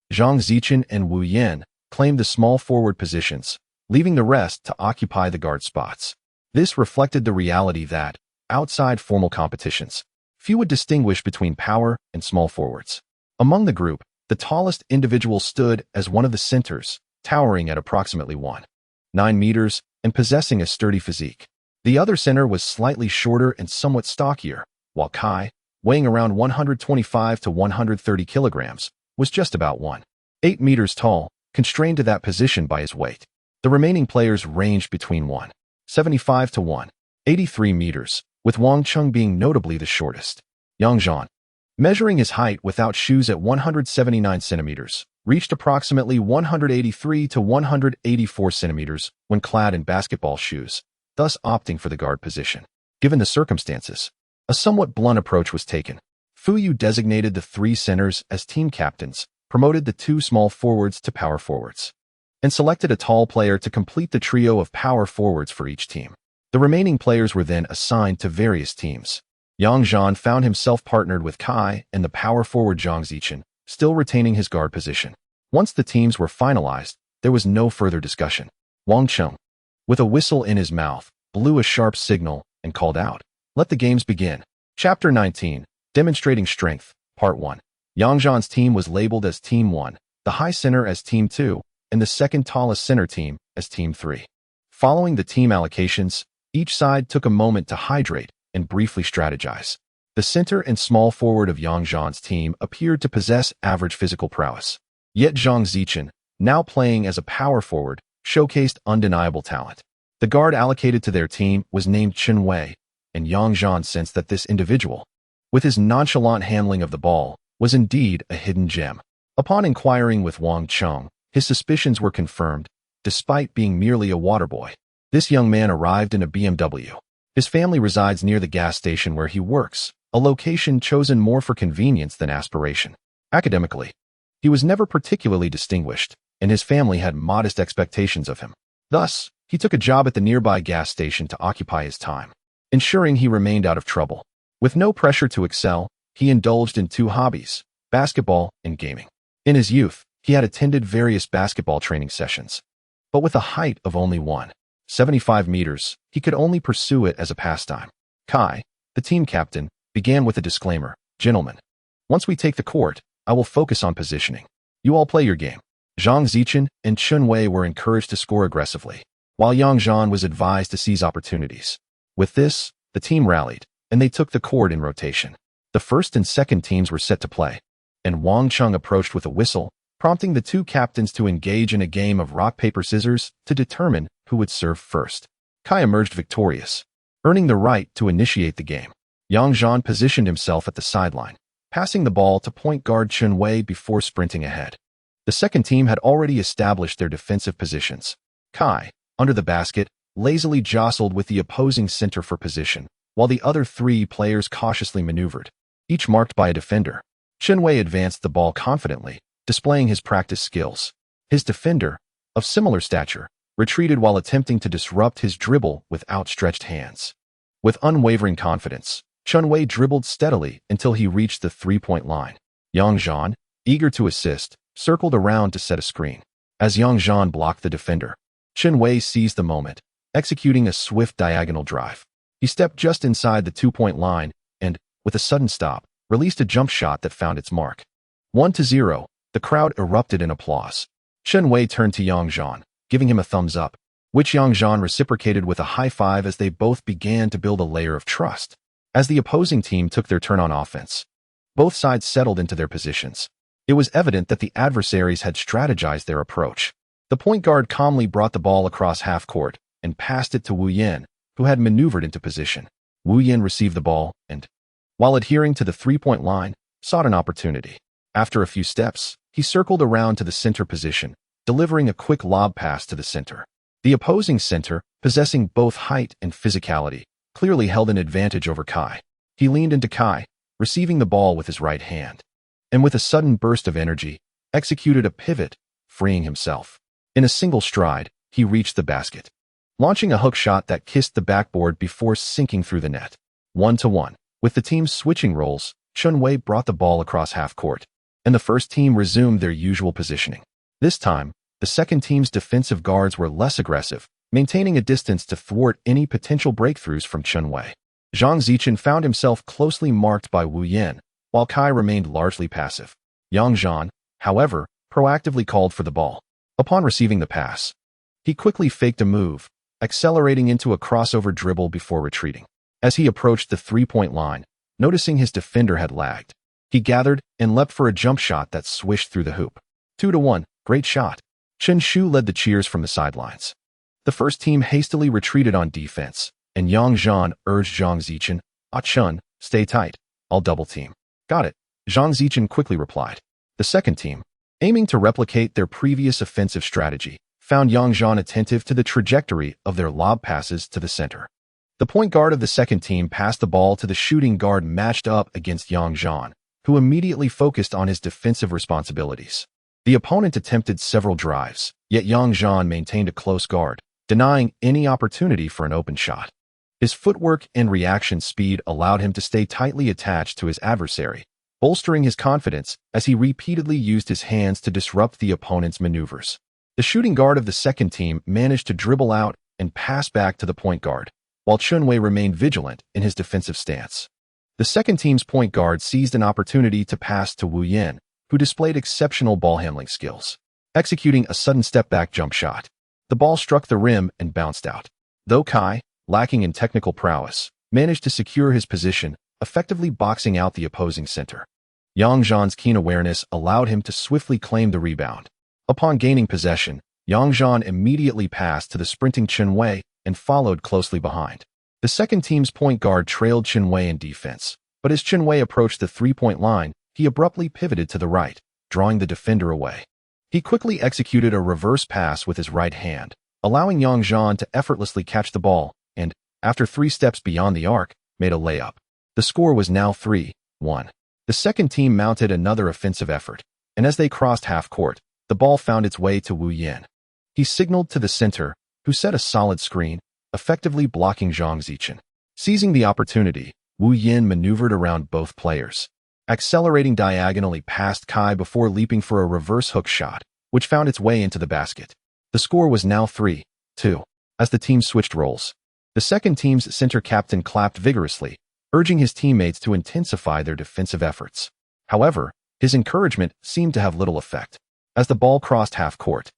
Yang Zhan and Wu Yan, claimed the small forward positions, leaving the rest to occupy the guard spots. This reflected the reality that, outside formal competitions, few would distinguish between power and small forwards. Among the group, the tallest individual stood as one of the centers, towering at approximately 1.9 meters and possessing a sturdy physique. The other center was slightly shorter and somewhat stockier, while Kai, weighing around 125 to 130 kilograms, was just about 1.8 meters tall, constrained to that position by his weight. The remaining players ranged between 1.75 to 1.83 meters, with Wang Cheng being notably the shortest. Yang Zhan, measuring his height without shoes at 179 centimeters, reached approximately 183 to 184 centimeters when clad in basketball shoes, thus opting for the guard position. Given the circumstances, a somewhat blunt approach was taken. Fuyu designated the 3 centers as team captains, promoted the 2 small forwards to power forwards, and selected a tall player to complete the trio of power forwards for each team. The remaining players were then assigned to various teams. Yang Zhan found himself partnered with Kai and the power forward Yang Zhan, still retaining his guard position. Once the teams were finalized, there was no further discussion. Wang Cheng, with a whistle in his mouth, blew a sharp signal and called out, "Let the games begin." Chapter 19, Demonstrating Strength, Part 1. Yang Zhan's team was labeled as Team 1, the high center as Team 2, and the second tallest center team as Team 3. Following the team allocations, each side took a moment to hydrate and briefly strategize. The center and small forward of Yang Zhan's team appeared to possess average physical prowess. Yet Zhang Zichen, now playing as a power forward, showcased undeniable talent. The guard allocated to their team was named Chen Wei, and Yang Zhan sensed that this individual, with his nonchalant handling of the ball, was indeed a hidden gem. Upon inquiring with Wang Cheng, his suspicions were confirmed, despite being merely a water boy. This young man arrived in a BMW. His family resides near the gas station where he works, a location chosen more for convenience than aspiration. Academically, he was never particularly distinguished, and his family had modest expectations of him. Thus, he took a job at the nearby gas station to occupy his time, ensuring he remained out of trouble. With no pressure to excel, he indulged in two hobbies, basketball and gaming. In his youth, he had attended various basketball training sessions, but with a height of only 1.75 meters, he could only pursue it as a pastime. Kai, the team captain, began with a disclaimer. Gentlemen, once we take the court, I will focus on positioning. You all play your game. Zhang Zichen and Chen Wei were encouraged to score aggressively, while Yang Zhan was advised to seize opportunities. With this, the team rallied, and they took the court in rotation. The first and second teams were set to play, and Wang Cheng approached with a whistle, prompting the two captains to engage in a game of rock-paper-scissors to determine who would serve first. Kai emerged victorious, earning the right to initiate the game. Yang Zhan positioned himself at the sideline, passing the ball to point guard Chen Wei before sprinting ahead. The second team had already established their defensive positions. Kai, under the basket, lazily jostled with the opposing center for position, while the other three players cautiously maneuvered, each marked by a defender. Chen Wei advanced the ball confidently, displaying his practice skills. His defender, of similar stature, retreated while attempting to disrupt his dribble with outstretched hands. With unwavering confidence, Chen Wei dribbled steadily until he reached the three-point line. Yang Zhan, eager to assist, circled around to set a screen. As Yang Zhan blocked the defender, Chen Wei seized the moment, executing a swift diagonal drive. He stepped just inside the two-point line and, with a sudden stop, released a jump shot that found its mark. 1-0, the crowd erupted in applause. Chen Wei turned to Yang Zhan, giving him a thumbs up, which Yang Zhan reciprocated with a high five as they both began to build a layer of trust. As the opposing team took their turn on offense, both sides settled into their positions. It was evident that the adversaries had strategized their approach. The point guard calmly brought the ball across half court and passed it to Wu Yin, who had maneuvered into position. Wu Yin received the ball and, while adhering to the three-point line, sought an opportunity. After a few steps, he circled around to the center position, delivering a quick lob pass to the center. The opposing center, possessing both height and physicality, clearly held an advantage over Kai. He leaned into Kai, receiving the ball with his right hand, and with a sudden burst of energy, executed a pivot, freeing himself. In a single stride, he reached the basket, launching a hook shot that kissed the backboard before sinking through the net. 1-1. With the teams switching roles, Chen Wei brought the ball across half court, and the first team resumed their usual positioning. This time, the second team's defensive guards were less aggressive, maintaining a distance to thwart any potential breakthroughs from Chen Wei. Zhang Zichen found himself closely marked by Wu Yin, while Kai remained largely passive. Yang Zhan, however, proactively called for the ball. Upon receiving the pass, he quickly faked a move, accelerating into a crossover dribble before retreating. As he approached the three-point line, noticing his defender had lagged, he gathered and leapt for a jump shot that swished through the hoop. 2-1, great shot. Chen Shu led the cheers from the sidelines. The first team hastily retreated on defense, and Yang Zhan urged Zhang Zichen, Chun, stay tight, I'll double team. Got it, Zhang Zichen quickly replied. The second team, aiming to replicate their previous offensive strategy, found Yang Zhan attentive to the trajectory of their lob passes to the center. The point guard of the second team passed the ball to the shooting guard matched up against Yang Zhan, who immediately focused on his defensive responsibilities. The opponent attempted several drives, yet Yang Zhan maintained a close guard, denying any opportunity for an open shot. His footwork and reaction speed allowed him to stay tightly attached to his adversary, bolstering his confidence as he repeatedly used his hands to disrupt the opponent's maneuvers. The shooting guard of the second team managed to dribble out and pass back to the point guard, while Chen Wei remained vigilant in his defensive stance. The second team's point guard seized an opportunity to pass to Wu Yin, who displayed exceptional ball handling skills, executing a sudden step-back jump shot. The ball struck the rim and bounced out. Though Kai, lacking in technical prowess, managed to secure his position, effectively boxing out the opposing center. Yang Zhan's keen awareness allowed him to swiftly claim the rebound. Upon gaining possession, Yang Zhan immediately passed to the sprinting Chen Wei and followed closely behind. The second team's point guard trailed Chen Wei in defense, but as Chen Wei approached the three-point line, he abruptly pivoted to the right, drawing the defender away. He quickly executed a reverse pass with his right hand, allowing Yang Zhan to effortlessly catch the ball and, after 3 steps beyond the arc, made a layup. The score was now 3-1. The second team mounted another offensive effort, and as they crossed half-court, the ball found its way to Wu Yin. He signaled to the center, who set a solid screen, effectively blocking Zhang Zichen. Seizing the opportunity, Wu Yin maneuvered around both players, accelerating diagonally past Kai before leaping for a reverse hook shot, which found its way into the basket. The score was now 3-2. As the team switched roles, the second team's center captain clapped vigorously, urging his teammates to intensify their defensive efforts. However, his encouragement seemed to have little effect. As the ball crossed half-court,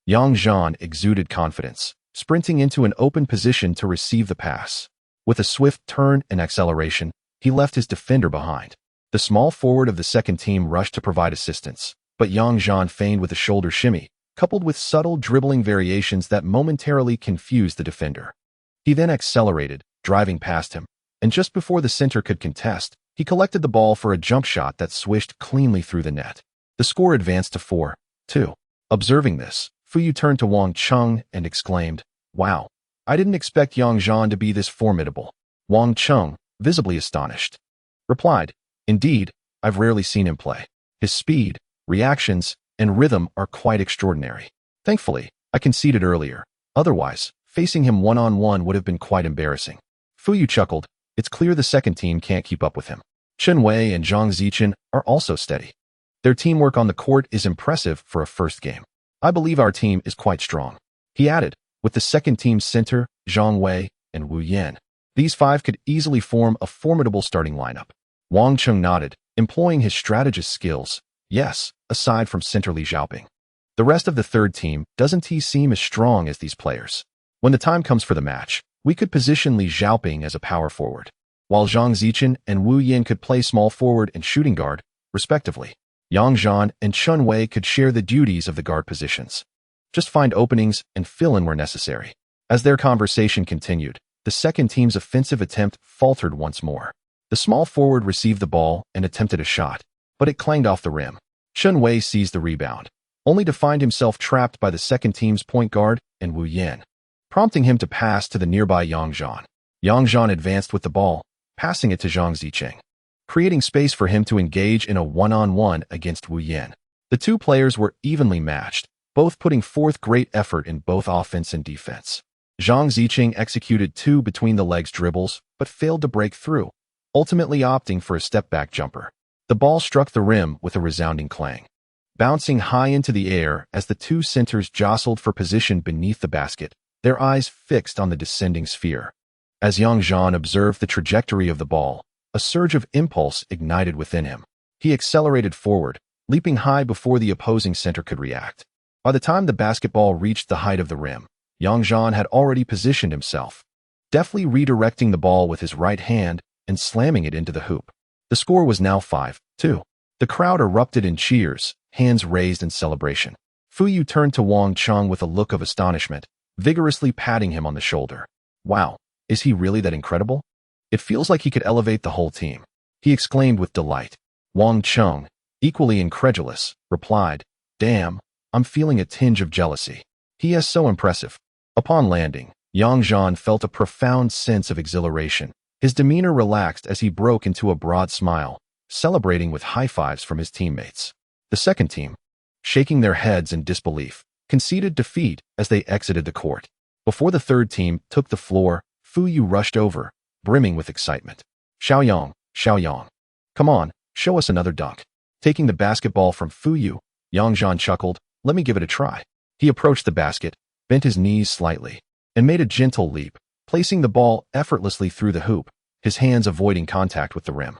Yang Zhan exuded confidence, sprinting into an open position to receive the pass. With a swift turn and acceleration, he left his defender behind. The small forward of the second team rushed to provide assistance, but Yang Zhan feigned with a shoulder shimmy, coupled with subtle dribbling variations that momentarily confused the defender. He then accelerated, driving past him, and just before the center could contest, he collected the ball for a jump shot that swished cleanly through the net. The score advanced to 4-2. Observing this, Fuyu turned to Wang Cheng and exclaimed, "Wow, I didn't expect Yang Zhan to be this formidable." Wang Cheng, visibly astonished, replied, "Indeed, I've rarely seen him play. His speed, reactions, and rhythm are quite extraordinary. Thankfully, I conceded earlier. Otherwise, facing him one-on-one would have been quite embarrassing." Fuyu chuckled. It's clear the second team can't keep up with him. Chen Wei and Zhang Zichen are also steady. Their teamwork on the court is impressive for a first game. I believe our team is quite strong. He added, with the second team's center, Zhang Wei, and Wu Yin. These 5 could easily form a formidable starting lineup. Wang Cheng nodded, employing his strategist skills. Yes, aside from center Li Xiaoping. The rest of the third team doesn't seem as strong as these players. When the time comes for the match, we could position Li Xiaoping as a power forward, while Zhang Zichen and Wu Yin could play small forward and shooting guard, respectively. Yang Zhan and Chen Wei could share the duties of the guard positions. Just find openings and fill in where necessary. As their conversation continued, the second team's offensive attempt faltered once more. The small forward received the ball and attempted a shot, but it clanged off the rim. Chen Wei seized the rebound, only to find himself trapped by the second team's point guard and Wu Yin, prompting him to pass to the nearby Yang Zhan. Yang Zhan advanced with the ball, passing it to Zhang Zichen, creating space for him to engage in a one-on-one against Wu Yin. The two players were evenly matched, both putting forth great effort in both offense and defense. Zhang Zichen executed 2 between-the-legs dribbles, but failed to break through, ultimately opting for a step-back jumper. The ball struck the rim with a resounding clang, bouncing high into the air as the two centers jostled for position beneath the basket, their eyes fixed on the descending sphere. As Yang Zhan observed the trajectory of the ball, a surge of impulse ignited within him. He accelerated forward, leaping high before the opposing center could react. By the time the basketball reached the height of the rim, Yang Zhan had already positioned himself, deftly redirecting the ball with his right hand and slamming it into the hoop. The score was now 5-2. The crowd erupted in cheers, hands raised in celebration. Fuyu turned to Wang Cheng with a look of astonishment, vigorously patting him on the shoulder. "Wow, is he really that incredible? It feels like he could elevate the whole team," he exclaimed with delight. Wang Cheng, equally incredulous, replied, "Damn, I'm feeling a tinge of jealousy. He is so impressive." Upon landing, Yang Zhan felt a profound sense of exhilaration. His demeanor relaxed as he broke into a broad smile, celebrating with high fives from his teammates. The second team, shaking their heads in disbelief, conceded defeat as they exited the court. Before the third team took the floor, Fuyu rushed over, brimming with excitement. Xiao, come on, show us another dunk." Taking the basketball from Fuyu, Yang Zhan chuckled, "Let me give it a try." He approached the basket, bent his knees slightly, and made a gentle leap, placing the ball effortlessly through the hoop, his hands avoiding contact with the rim.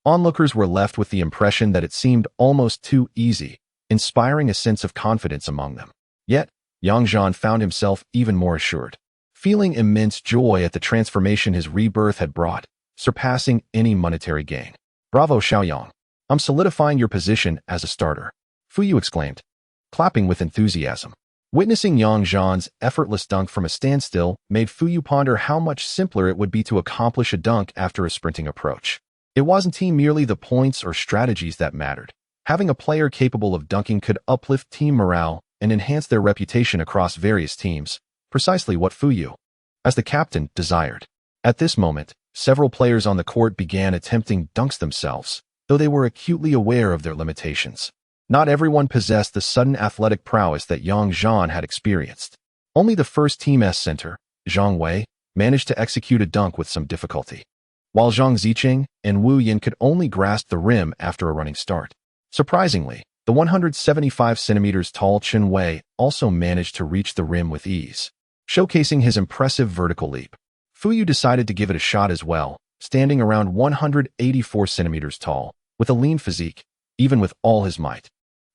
Onlookers were left with the impression that it seemed almost too easy, inspiring a sense of confidence among them. Yet, Yang Zhan found himself even more assured, feeling immense joy at the transformation his rebirth had brought, surpassing any monetary gain. "Bravo, Xiao. I'm solidifying your position as a starter," Fuyu exclaimed. clapping with enthusiasm. Witnessing Yang Zhan's effortless dunk from a standstill made Fuyu ponder how much simpler it would be to accomplish a dunk after a sprinting approach. It wasn't merely the points or strategies that mattered. Having a player capable of dunking could uplift team morale and enhance their reputation across various teams, precisely what Fuyu, as the captain, desired. At this moment, several players on the court began attempting dunks themselves, though they were acutely aware of their limitations. Not everyone possessed the sudden athletic prowess that Yang Zhan had experienced. Only the first team's center, Zhang Wei, managed to execute a dunk with some difficulty, while Zhang Ziqing and Wu Yin could only grasp the rim after a running start. Surprisingly, the 175 centimeters tall Chen Wei also managed to reach the rim with ease, showcasing his impressive vertical leap. Fuyu decided to give it a shot as well, standing around 184 centimeters tall, with a lean physique, even with all his might.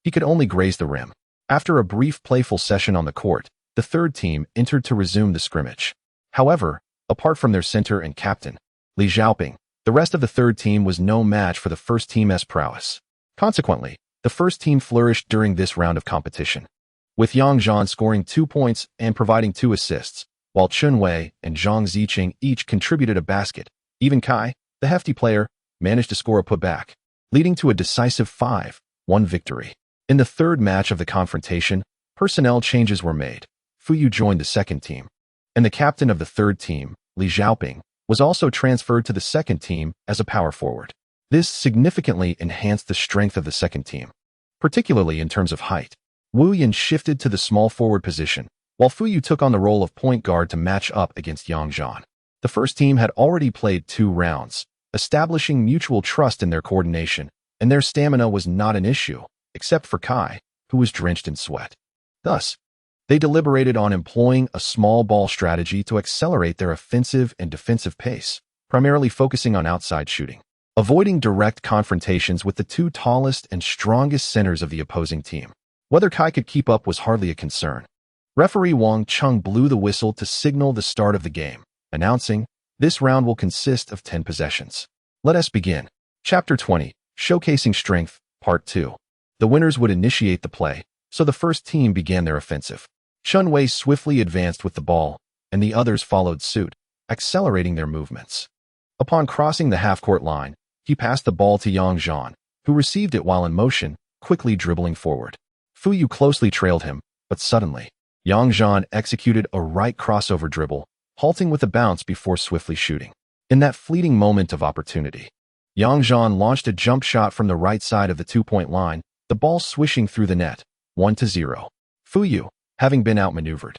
He could only graze the rim. After a brief playful session on the court, the third team entered to resume the scrimmage. However, apart from their center and captain, Li Xiaoping, the rest of the third team was no match for the first team's prowess. Consequently, the first team flourished during this round of competition, with Yang Zhan scoring 2 points and providing 2 assists, while Chen Wei and Zhang Ziqing each contributed a basket. Even Kai, the hefty player, managed to score a putback, leading to a decisive 5-1 victory. In the third match of the confrontation, personnel changes were made. Fuyu joined the second team, and the captain of the third team, Li Xiaoping, was also transferred to the second team as a power forward. This significantly enhanced the strength of the second team, particularly in terms of height. Wu Yin shifted to the small forward position, while Fuyu took on the role of point guard to match up against Yang Zhan. The first team had already played 2 rounds, establishing mutual trust in their coordination, and their stamina was not an issue, except for Kai, who was drenched in sweat. Thus, they deliberated on employing a small ball strategy to accelerate their offensive and defensive pace, primarily focusing on outside shooting, avoiding direct confrontations with the 2 tallest and strongest centers of the opposing team. Whether Kai could keep up was hardly a concern. Referee Wang Chung blew the whistle to signal the start of the game, announcing, "This round will consist of 10 possessions. Let us begin." Chapter 20, Showcasing Strength, Part 2. The winners would initiate the play, so the first team began their offensive. Chen Wei swiftly advanced with the ball, and the others followed suit, accelerating their movements. Upon crossing the half-court line, he passed the ball to Yang Zhan, who received it while in motion, quickly dribbling forward. Fuyu closely trailed him, but suddenly, Yang Zhan executed a right crossover dribble, halting with a bounce before swiftly shooting. In that fleeting moment of opportunity, Yang Zhan launched a jump shot from the right side of the 2-point line, the ball swishing through the net, 1-0. Fuyu, having been outmaneuvered,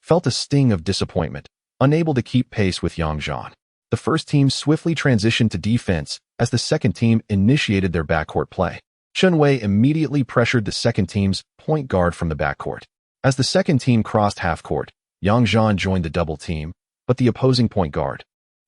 felt a sting of disappointment, unable to keep pace with Yang Zhan. The first team swiftly transitioned to defense as the second team initiated their backcourt play. Chen Wei immediately pressured the second team's point guard from the backcourt. As the second team crossed half-court, Yang Zhan joined the double team, but the opposing point guard,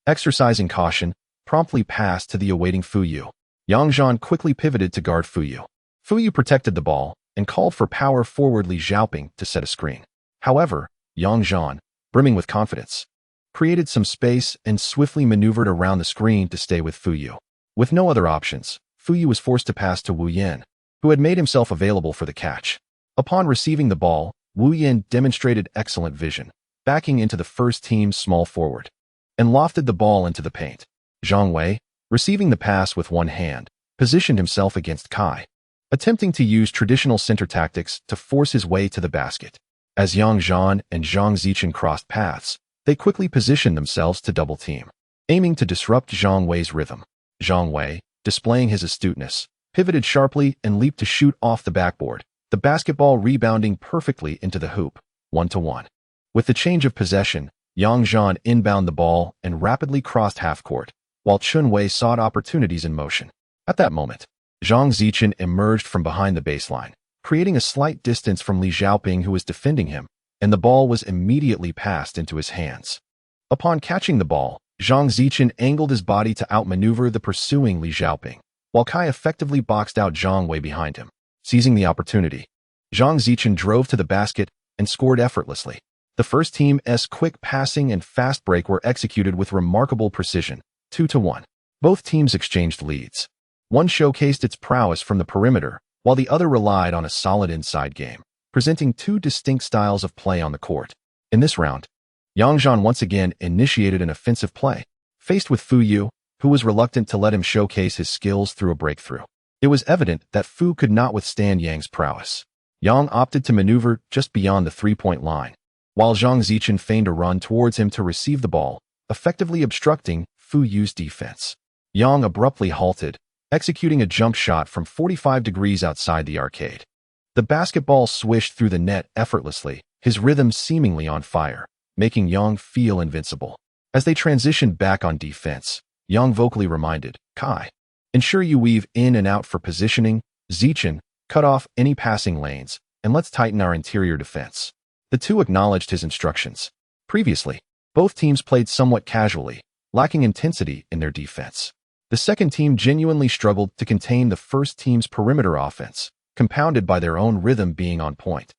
exercising caution, promptly passed to the awaiting Fuyu. Yang Zhan quickly pivoted to guard Fuyu. Fuyu protected the ball and called for power forward Li Xiaoping to set a screen. However, Yang Zhan, brimming with confidence, created some space and swiftly maneuvered around the screen to stay with Fuyu. With no other options, Fuyu was forced to pass to Wu Yin, who had made himself available for the catch. Upon receiving the ball, Wu Yin demonstrated excellent vision, backing into the first team's small forward, and lofted the ball into the paint. Zhang Wei, receiving the pass with one hand, positioned himself against Kai, attempting to use traditional center tactics to force his way to the basket. As Yang Zhan and Zhang Ziqing crossed paths, they quickly positioned themselves to double team, aiming to disrupt Zhang Wei's rhythm. Zhang Wei, displaying his astuteness, pivoted sharply and leaped to shoot off the backboard, the basketball rebounding perfectly into the hoop, 1-1. With the change of possession, Yang Zhan inbound the ball and rapidly crossed half-court, while Chen Wei sought opportunities in motion. At that moment, Zhang Ziqing emerged from behind the baseline, creating a slight distance from Li Xiaoping, who was defending him, and the ball was immediately passed into his hands. Upon catching the ball, Zhang Ziqing angled his body to outmaneuver the pursuing Li Xiaoping, while Kai effectively boxed out Zhang Wei behind him. Seizing the opportunity, Zhang Ziqing drove to the basket and scored effortlessly. The first team's quick passing and fast break were executed with remarkable precision, 2-1. Both teams exchanged leads. One showcased its prowess from the perimeter, while the other relied on a solid inside game. presenting two distinct styles of play on the court. In this round, Yang Zhan once again initiated an offensive play, faced with Fu Yu, who was reluctant to let him showcase his skills through a breakthrough. It was evident that Fu could not withstand Yang's prowess. Yang opted to maneuver just beyond the three-point line, while Zhang Zichen feigned a run towards him to receive the ball, effectively obstructing Fu Yu's defense. Yang abruptly halted, executing a jump shot from 45 degrees outside the arcade. The basketball swished through the net effortlessly, his rhythm seemingly on fire, making Yang feel invincible. As they transitioned back on defense, Yang vocally reminded, Kai, ensure you weave in and out for positioning, Zichen, cut off any passing lanes, and let's tighten our interior defense. The two acknowledged his instructions. Previously, both teams played somewhat casually, lacking intensity in their defense. The second team genuinely struggled to contain the first team's perimeter offense, compounded by their own rhythm being on point,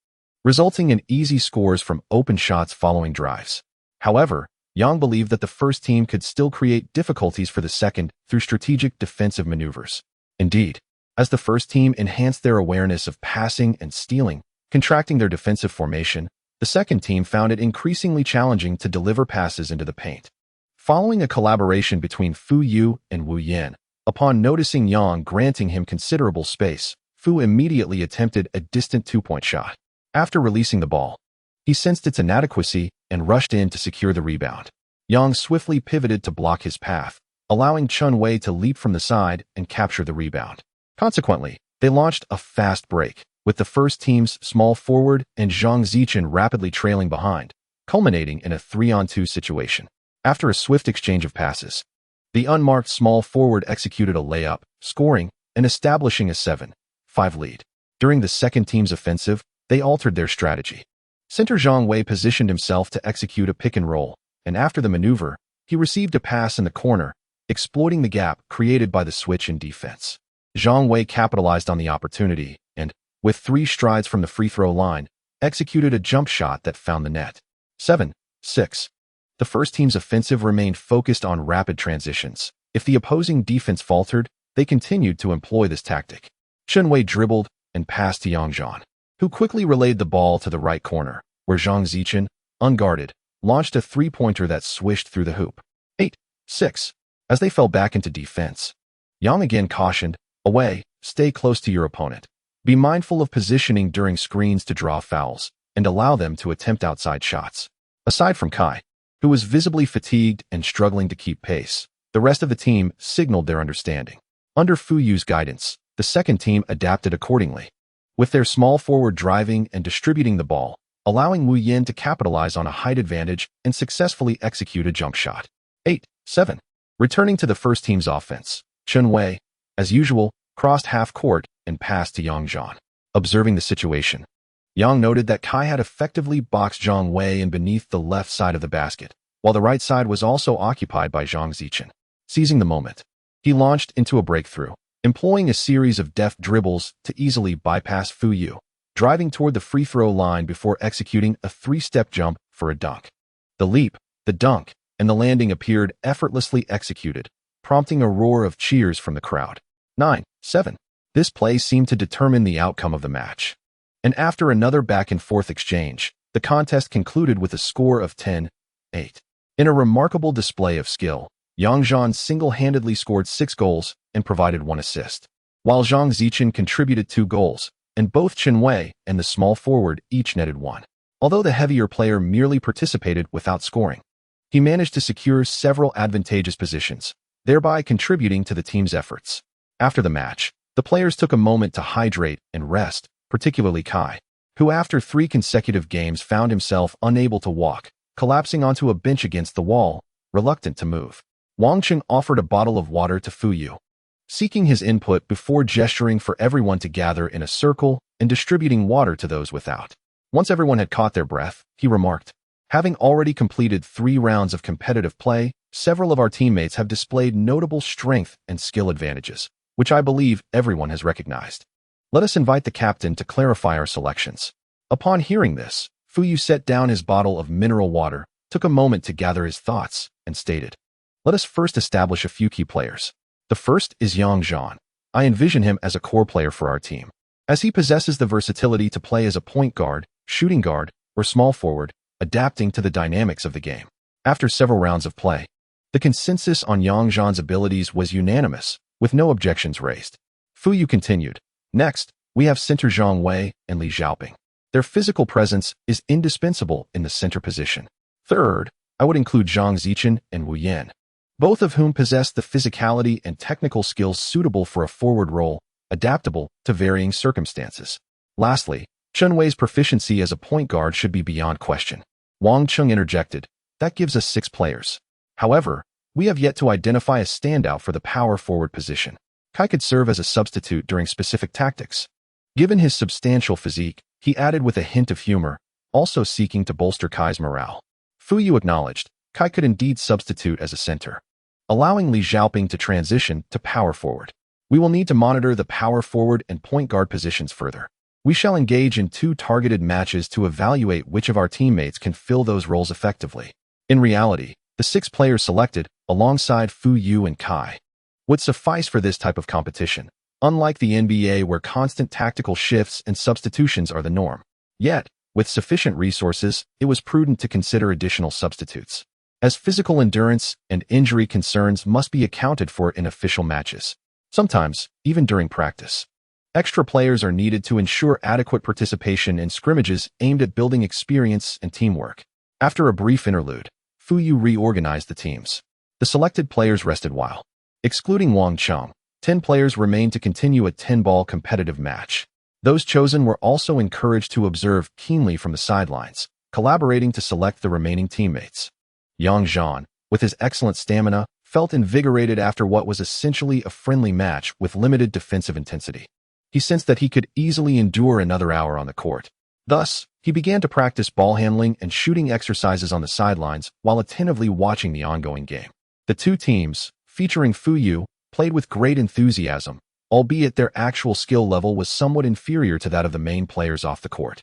resulting in easy scores from open shots following drives. However, Yang believed that the first team could still create difficulties for the second through strategic defensive maneuvers. Indeed, as the first team enhanced their awareness of passing and stealing, contracting their defensive formation, the second team found it increasingly challenging to deliver passes into the paint. Following a collaboration between Fu Yu and Wu Yan, upon noticing Yang granting him considerable space, Fu immediately attempted a distant two-point shot. After releasing the ball, he sensed its inadequacy and rushed in to secure the rebound. Yang swiftly pivoted to block his path, allowing Chun Wei to leap from the side and capture the rebound. Consequently, they launched a fast break, with the first team's small forward and Zhang Zichen rapidly trailing behind, culminating in a 3-on-2 situation. After a swift exchange of passes, the unmarked small forward executed a layup, scoring and establishing a 7-5 lead. During the second team's offensive, they altered their strategy. Center Zhang Wei positioned himself to execute a pick and roll, and after the maneuver, he received a pass in the corner, exploiting the gap created by the switch in defense. Zhang Wei capitalized on the opportunity and, with 3 strides from the free throw line, executed a jump shot that found the net. 7-6. The first team's offensive remained focused on rapid transitions. If the opposing defense faltered, they continued to employ this tactic. Chun Wei dribbled and passed to Yang Zhan, who quickly relayed the ball to the right corner, where Zhang Zichen, unguarded, launched a three-pointer that swished through the hoop. 8-6. As they fell back into defense, Yang again cautioned, away, stay close to your opponent. Be mindful of positioning during screens to draw fouls, and allow them to attempt outside shots. Aside from Kai, who was visibly fatigued and struggling to keep pace, the rest of the team signaled their understanding. Under Fu Yu's guidance, the second team adapted accordingly, with their small forward driving and distributing the ball, allowing Wu Yin to capitalize on a height advantage and successfully execute a jump shot. 8-7. Returning to the first team's offense, Chun Wei, as usual, crossed half court and passed to Yang Zhan. Observing the situation, Yang noted that Kai had effectively boxed Zhang Wei in beneath the left side of the basket, while the right side was also occupied by Zhang Zichen. Seizing the moment, he launched into a breakthrough, employing a series of deft dribbles to easily bypass Fu Yu, driving toward the free throw line before executing a 3-step jump for a dunk. The leap, the dunk, and the landing appeared effortlessly executed, prompting a roar of cheers from the crowd. 9-7. This play seemed to determine the outcome of the match. And after another back-and-forth exchange, the contest concluded with a score of 10-8. In a remarkable display of skill, Yang Zhan single-handedly scored 6 goals and provided 1 assist, while Zhang Zichen contributed 2 goals, and both Chun Wei and the small forward each netted 1. Although the heavier player merely participated without scoring, he managed to secure several advantageous positions, thereby contributing to the team's efforts. After the match, the players took a moment to hydrate and rest, particularly Kai, who after 3 consecutive games found himself unable to walk, collapsing onto a bench against the wall, reluctant to move. Wang Cheng offered a bottle of water to Fu Yu, seeking his input before gesturing for everyone to gather in a circle and distributing water to those without. Once everyone had caught their breath, he remarked, having already completed 3 rounds of competitive play, several of our teammates have displayed notable strength and skill advantages, which I believe everyone has recognized. Let us invite the captain to clarify our selections. Upon hearing this, Fu Yu set down his bottle of mineral water, took a moment to gather his thoughts, and stated, let us first establish a few key players. The first is Yang Zhan. I envision him as a core player for our team. as he possesses the versatility to play as a point guard, shooting guard, or small forward, adapting to the dynamics of the game. After several rounds of play, the consensus on Yang Zhan's abilities was unanimous, with no objections raised. Fu Yu continued. Next, we have center Zhang Wei and Li Xiaoping. Their physical presence is indispensable in the center position. Third, I would include Zhang Zichen and Wu Yan, both of whom possess the physicality and technical skills suitable for a forward role, adaptable to varying circumstances. Lastly, Chen Wei's proficiency as a point guard should be beyond question. Wang Cheng interjected. That gives us 6 players. However, we have yet to identify a standout for the power forward position. Kai could serve as a substitute during specific tactics. Given his substantial physique, he added with a hint of humor, also seeking to bolster Kai's morale. Fu Yu acknowledged. Kai could indeed substitute as a center, allowing Li Xiaoping to transition to power forward. We will need to monitor the power forward and point guard positions further. We shall engage in 2 targeted matches to evaluate which of our teammates can fill those roles effectively. In reality, the 6 players selected, alongside Fu Yu and Kai, would suffice for this type of competition, unlike the NBA where constant tactical shifts and substitutions are the norm. Yet, with sufficient resources, it was prudent to consider additional substitutes, as physical endurance and injury concerns must be accounted for in official matches. Sometimes, even during practice, extra players are needed to ensure adequate participation in scrimmages aimed at building experience and teamwork. After a brief interlude, Fu Yu reorganized the teams. The selected players rested while, excluding Wang Cheng, 10 players remained to continue a 10-ball competitive match. Those chosen were also encouraged to observe keenly from the sidelines, collaborating to select the remaining teammates. Yang Zhan, with his excellent stamina, felt invigorated after what was essentially a friendly match with limited defensive intensity. He sensed that he could easily endure another hour on the court. Thus, he began to practice ball handling and shooting exercises on the sidelines while attentively watching the ongoing game. The 2 teams, featuring Fu Yu, played with great enthusiasm, albeit their actual skill level was somewhat inferior to that of the main players off the court.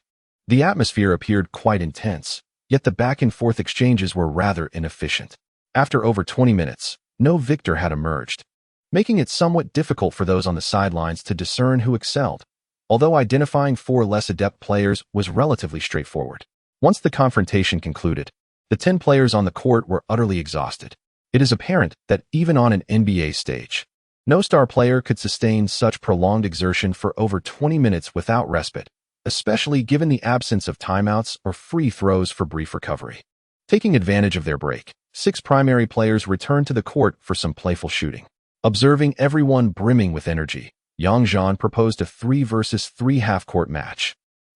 The atmosphere appeared quite intense, yet the back-and-forth exchanges were rather inefficient. After over 20 minutes, no victor had emerged, making it somewhat difficult for those on the sidelines to discern who excelled, although identifying 4 less adept players was relatively straightforward. Once the confrontation concluded, the 10 players on the court were utterly exhausted. It is apparent that even on an NBA stage, no star player could sustain such prolonged exertion for over 20 minutes without respite, especially given the absence of timeouts or free throws for brief recovery. Taking advantage of their break, 6 primary players returned to the court for some playful shooting. Observing everyone brimming with energy, Yang Zhan proposed a 3 versus 3 half-court match,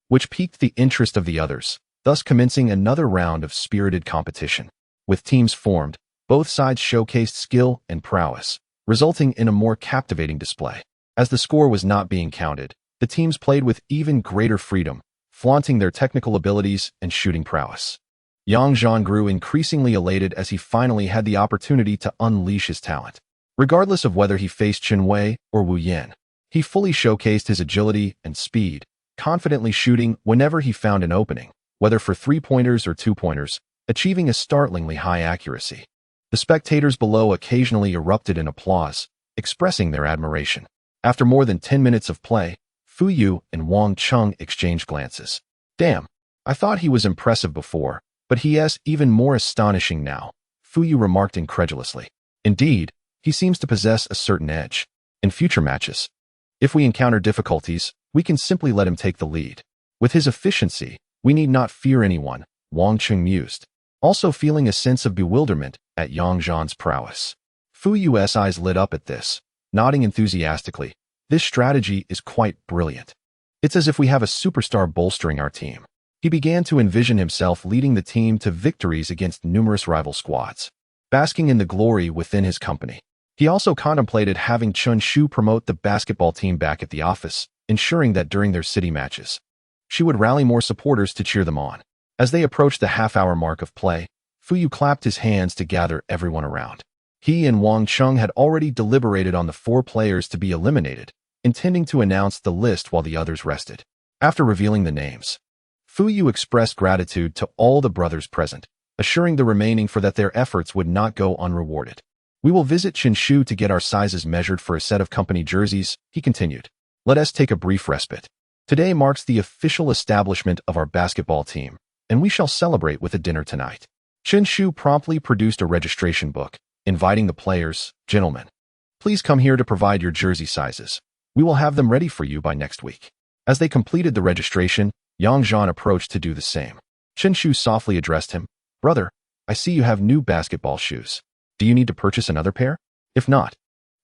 which piqued the interest of the others, thus commencing another round of spirited competition. With teams formed, both sides showcased skill and prowess, resulting in a more captivating display. As the score was not being counted, the teams played with even greater freedom, flaunting their technical abilities and shooting prowess. Yang Zhan grew increasingly elated as he finally had the opportunity to unleash his talent. Regardless of whether he faced Chen Wei or Wu Yan, he fully showcased his agility and speed, confidently shooting whenever he found an opening, whether for 3-pointers or 2-pointers, achieving a startlingly high accuracy. The spectators below occasionally erupted in applause, expressing their admiration. After more than 10 minutes of play, Fu Yu and Wang Cheng exchanged glances. Damn, I thought he was impressive before, but he is even more astonishing now, Fu Yu remarked incredulously. Indeed, he seems to possess a certain edge. In future matches, if we encounter difficulties, we can simply let him take the lead. With his efficiency, we need not fear anyone, Wang Cheng mused, also feeling a sense of bewilderment at Yang Zhan's prowess. Fu Yu's eyes lit up at this, nodding enthusiastically. This strategy is quite brilliant. It's as if we have a superstar bolstering our team. He began to envision himself leading the team to victories against numerous rival squads, basking in the glory within his company. He also contemplated having Chun Shu promote the basketball team back at the office, ensuring that during their city matches, she would rally more supporters to cheer them on. As they approached the half-hour mark of play, Fu Yu clapped his hands to gather everyone around. He and Wang Cheng had already deliberated on the 4 players to be eliminated, intending to announce the list while the others rested. After revealing the names, Fu Yu expressed gratitude to all the brothers present, assuring the remaining that their efforts would not go unrewarded. We will visit Qinshu to get our sizes measured for a set of company jerseys, he continued. Let us take a brief respite. Today marks the official establishment of our basketball team, and we shall celebrate with a dinner tonight. Chen Shu promptly produced a registration book, inviting the players. Gentlemen, please come here to provide your jersey sizes. We will have them ready for you by next week. As they completed the registration, Yang Zhan approached to do the same. Chen Shu softly addressed him. Brother, I see you have new basketball shoes. Do you need to purchase another pair? If not,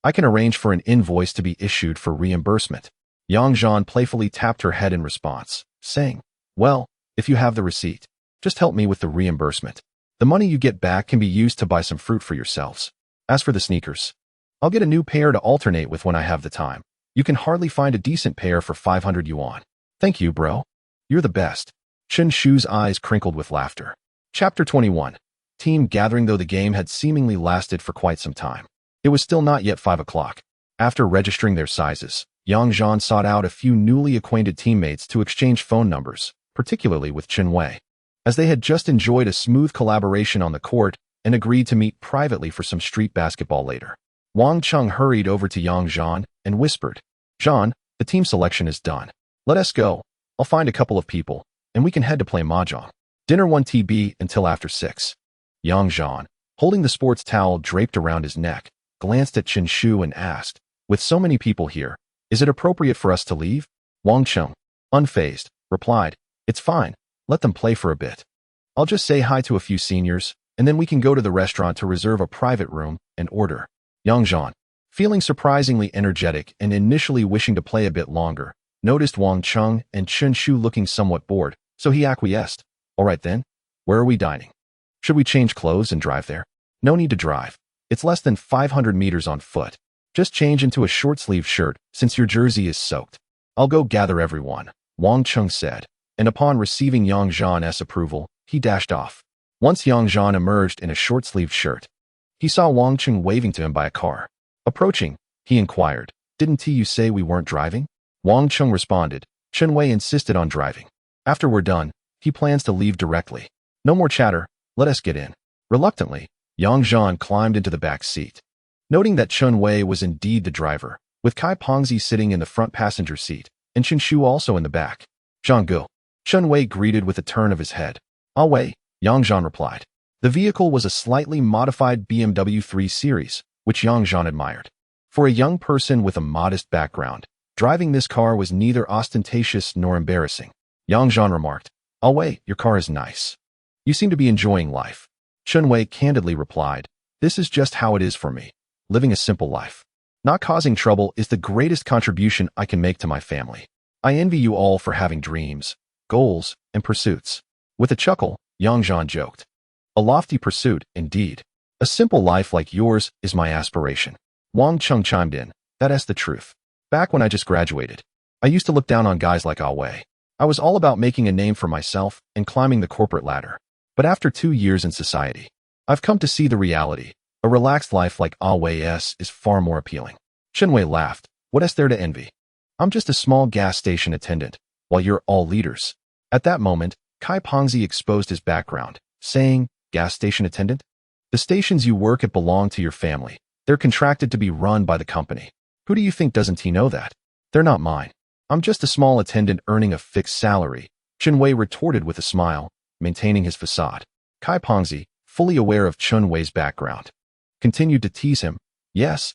I can arrange for an invoice to be issued for reimbursement. Yang Zhan playfully tapped her head in response, saying, well, if you have the receipt, just help me with the reimbursement. The money you get back can be used to buy some fruit for yourselves. As for the sneakers, I'll get a new pair to alternate with when I have the time. You can hardly find a decent pair for 500 yuan. Thank you, bro. You're the best. Chen Shu's eyes crinkled with laughter. Chapter 21. Team gathering. Though the game had seemingly lasted for quite some time, it was still not yet 5 o'clock. After registering their sizes, Yang Zhan sought out a few newly acquainted teammates to exchange phone numbers, particularly with Chen Wei, as they had just enjoyed a smooth collaboration on the court and agreed to meet privately for some street basketball later. Wang Cheng hurried over to Yang Zhan and whispered, Zhan, the team selection is done. Let us go. I'll find a couple of people, and we can head to play mahjong. Dinner 1 TB until after 6. Yang Zhan, holding the sports towel draped around his neck, glanced at Chen Shu and asked, with so many people here, is it appropriate for us to leave? Wang Cheng, unfazed, replied, it's fine, let them play for a bit. I'll just say hi to a few seniors, and then we can go to the restaurant to reserve a private room and order. Yang Zhan, feeling surprisingly energetic and initially wishing to play a bit longer, noticed Wang Cheng and Chen Shu looking somewhat bored, so he acquiesced. All right then, where are we dining? Should we change clothes and drive there? No need to drive. It's less than 500 meters on foot. Just change into a short-sleeved shirt, since your jersey is soaked. I'll go gather everyone, Wang Cheng said, and upon receiving Yang Zhan's approval, he dashed off. Once Yang Zhan emerged in a short-sleeved shirt, he saw Wang Cheng waving to him by a car. Approaching, he inquired, didn't you say we weren't driving? Wang Cheng responded, Chen Wei insisted on driving. After we're done, he plans to leave directly. No more chatter, let us get in. Reluctantly, Yang Zhan climbed into the back seat. Noting that Chen Wei was indeed the driver, with Kai Pengzi sitting in the front passenger seat, and Chen Shu also in the back. Zhang, Chen Wei greeted with a turn of his head. Ah Wei, Yang Zhan replied. The vehicle was a slightly modified BMW 3 Series, which Yang Zhan admired. For a young person with a modest background, driving this car was neither ostentatious nor embarrassing. Yang Zhan remarked, Ah Wei, your car is nice. You seem to be enjoying life. Chen Wei candidly replied, this is just how it is for me. Living a simple life. Not causing trouble is the greatest contribution I can make to my family. I envy you all for having dreams, goals, and pursuits. With a chuckle, Yang Zhan joked. A lofty pursuit, indeed. A simple life like yours is my aspiration. Wang Cheng chimed in, that's the truth. Back when I just graduated, I used to look down on guys like Ah Wei. I was all about making a name for myself and climbing the corporate ladder. But after 2 years in society, I've come to see the reality. A relaxed life like Ah Wei's is far more appealing. Chen Wei laughed. What is there to envy? I'm just a small gas station attendant, while you're all leaders. At that moment, Kai Pengzi exposed his background, saying, gas station attendant? The stations you work at belong to your family. They're contracted to be run by the company. Who do you think doesn't he know that? They're not mine. I'm just a small attendant earning a fixed salary, Chen Wei retorted with a smile, maintaining his facade. Kai Pengzi, fully aware of Chen Wei's background, continued to tease him. Yes,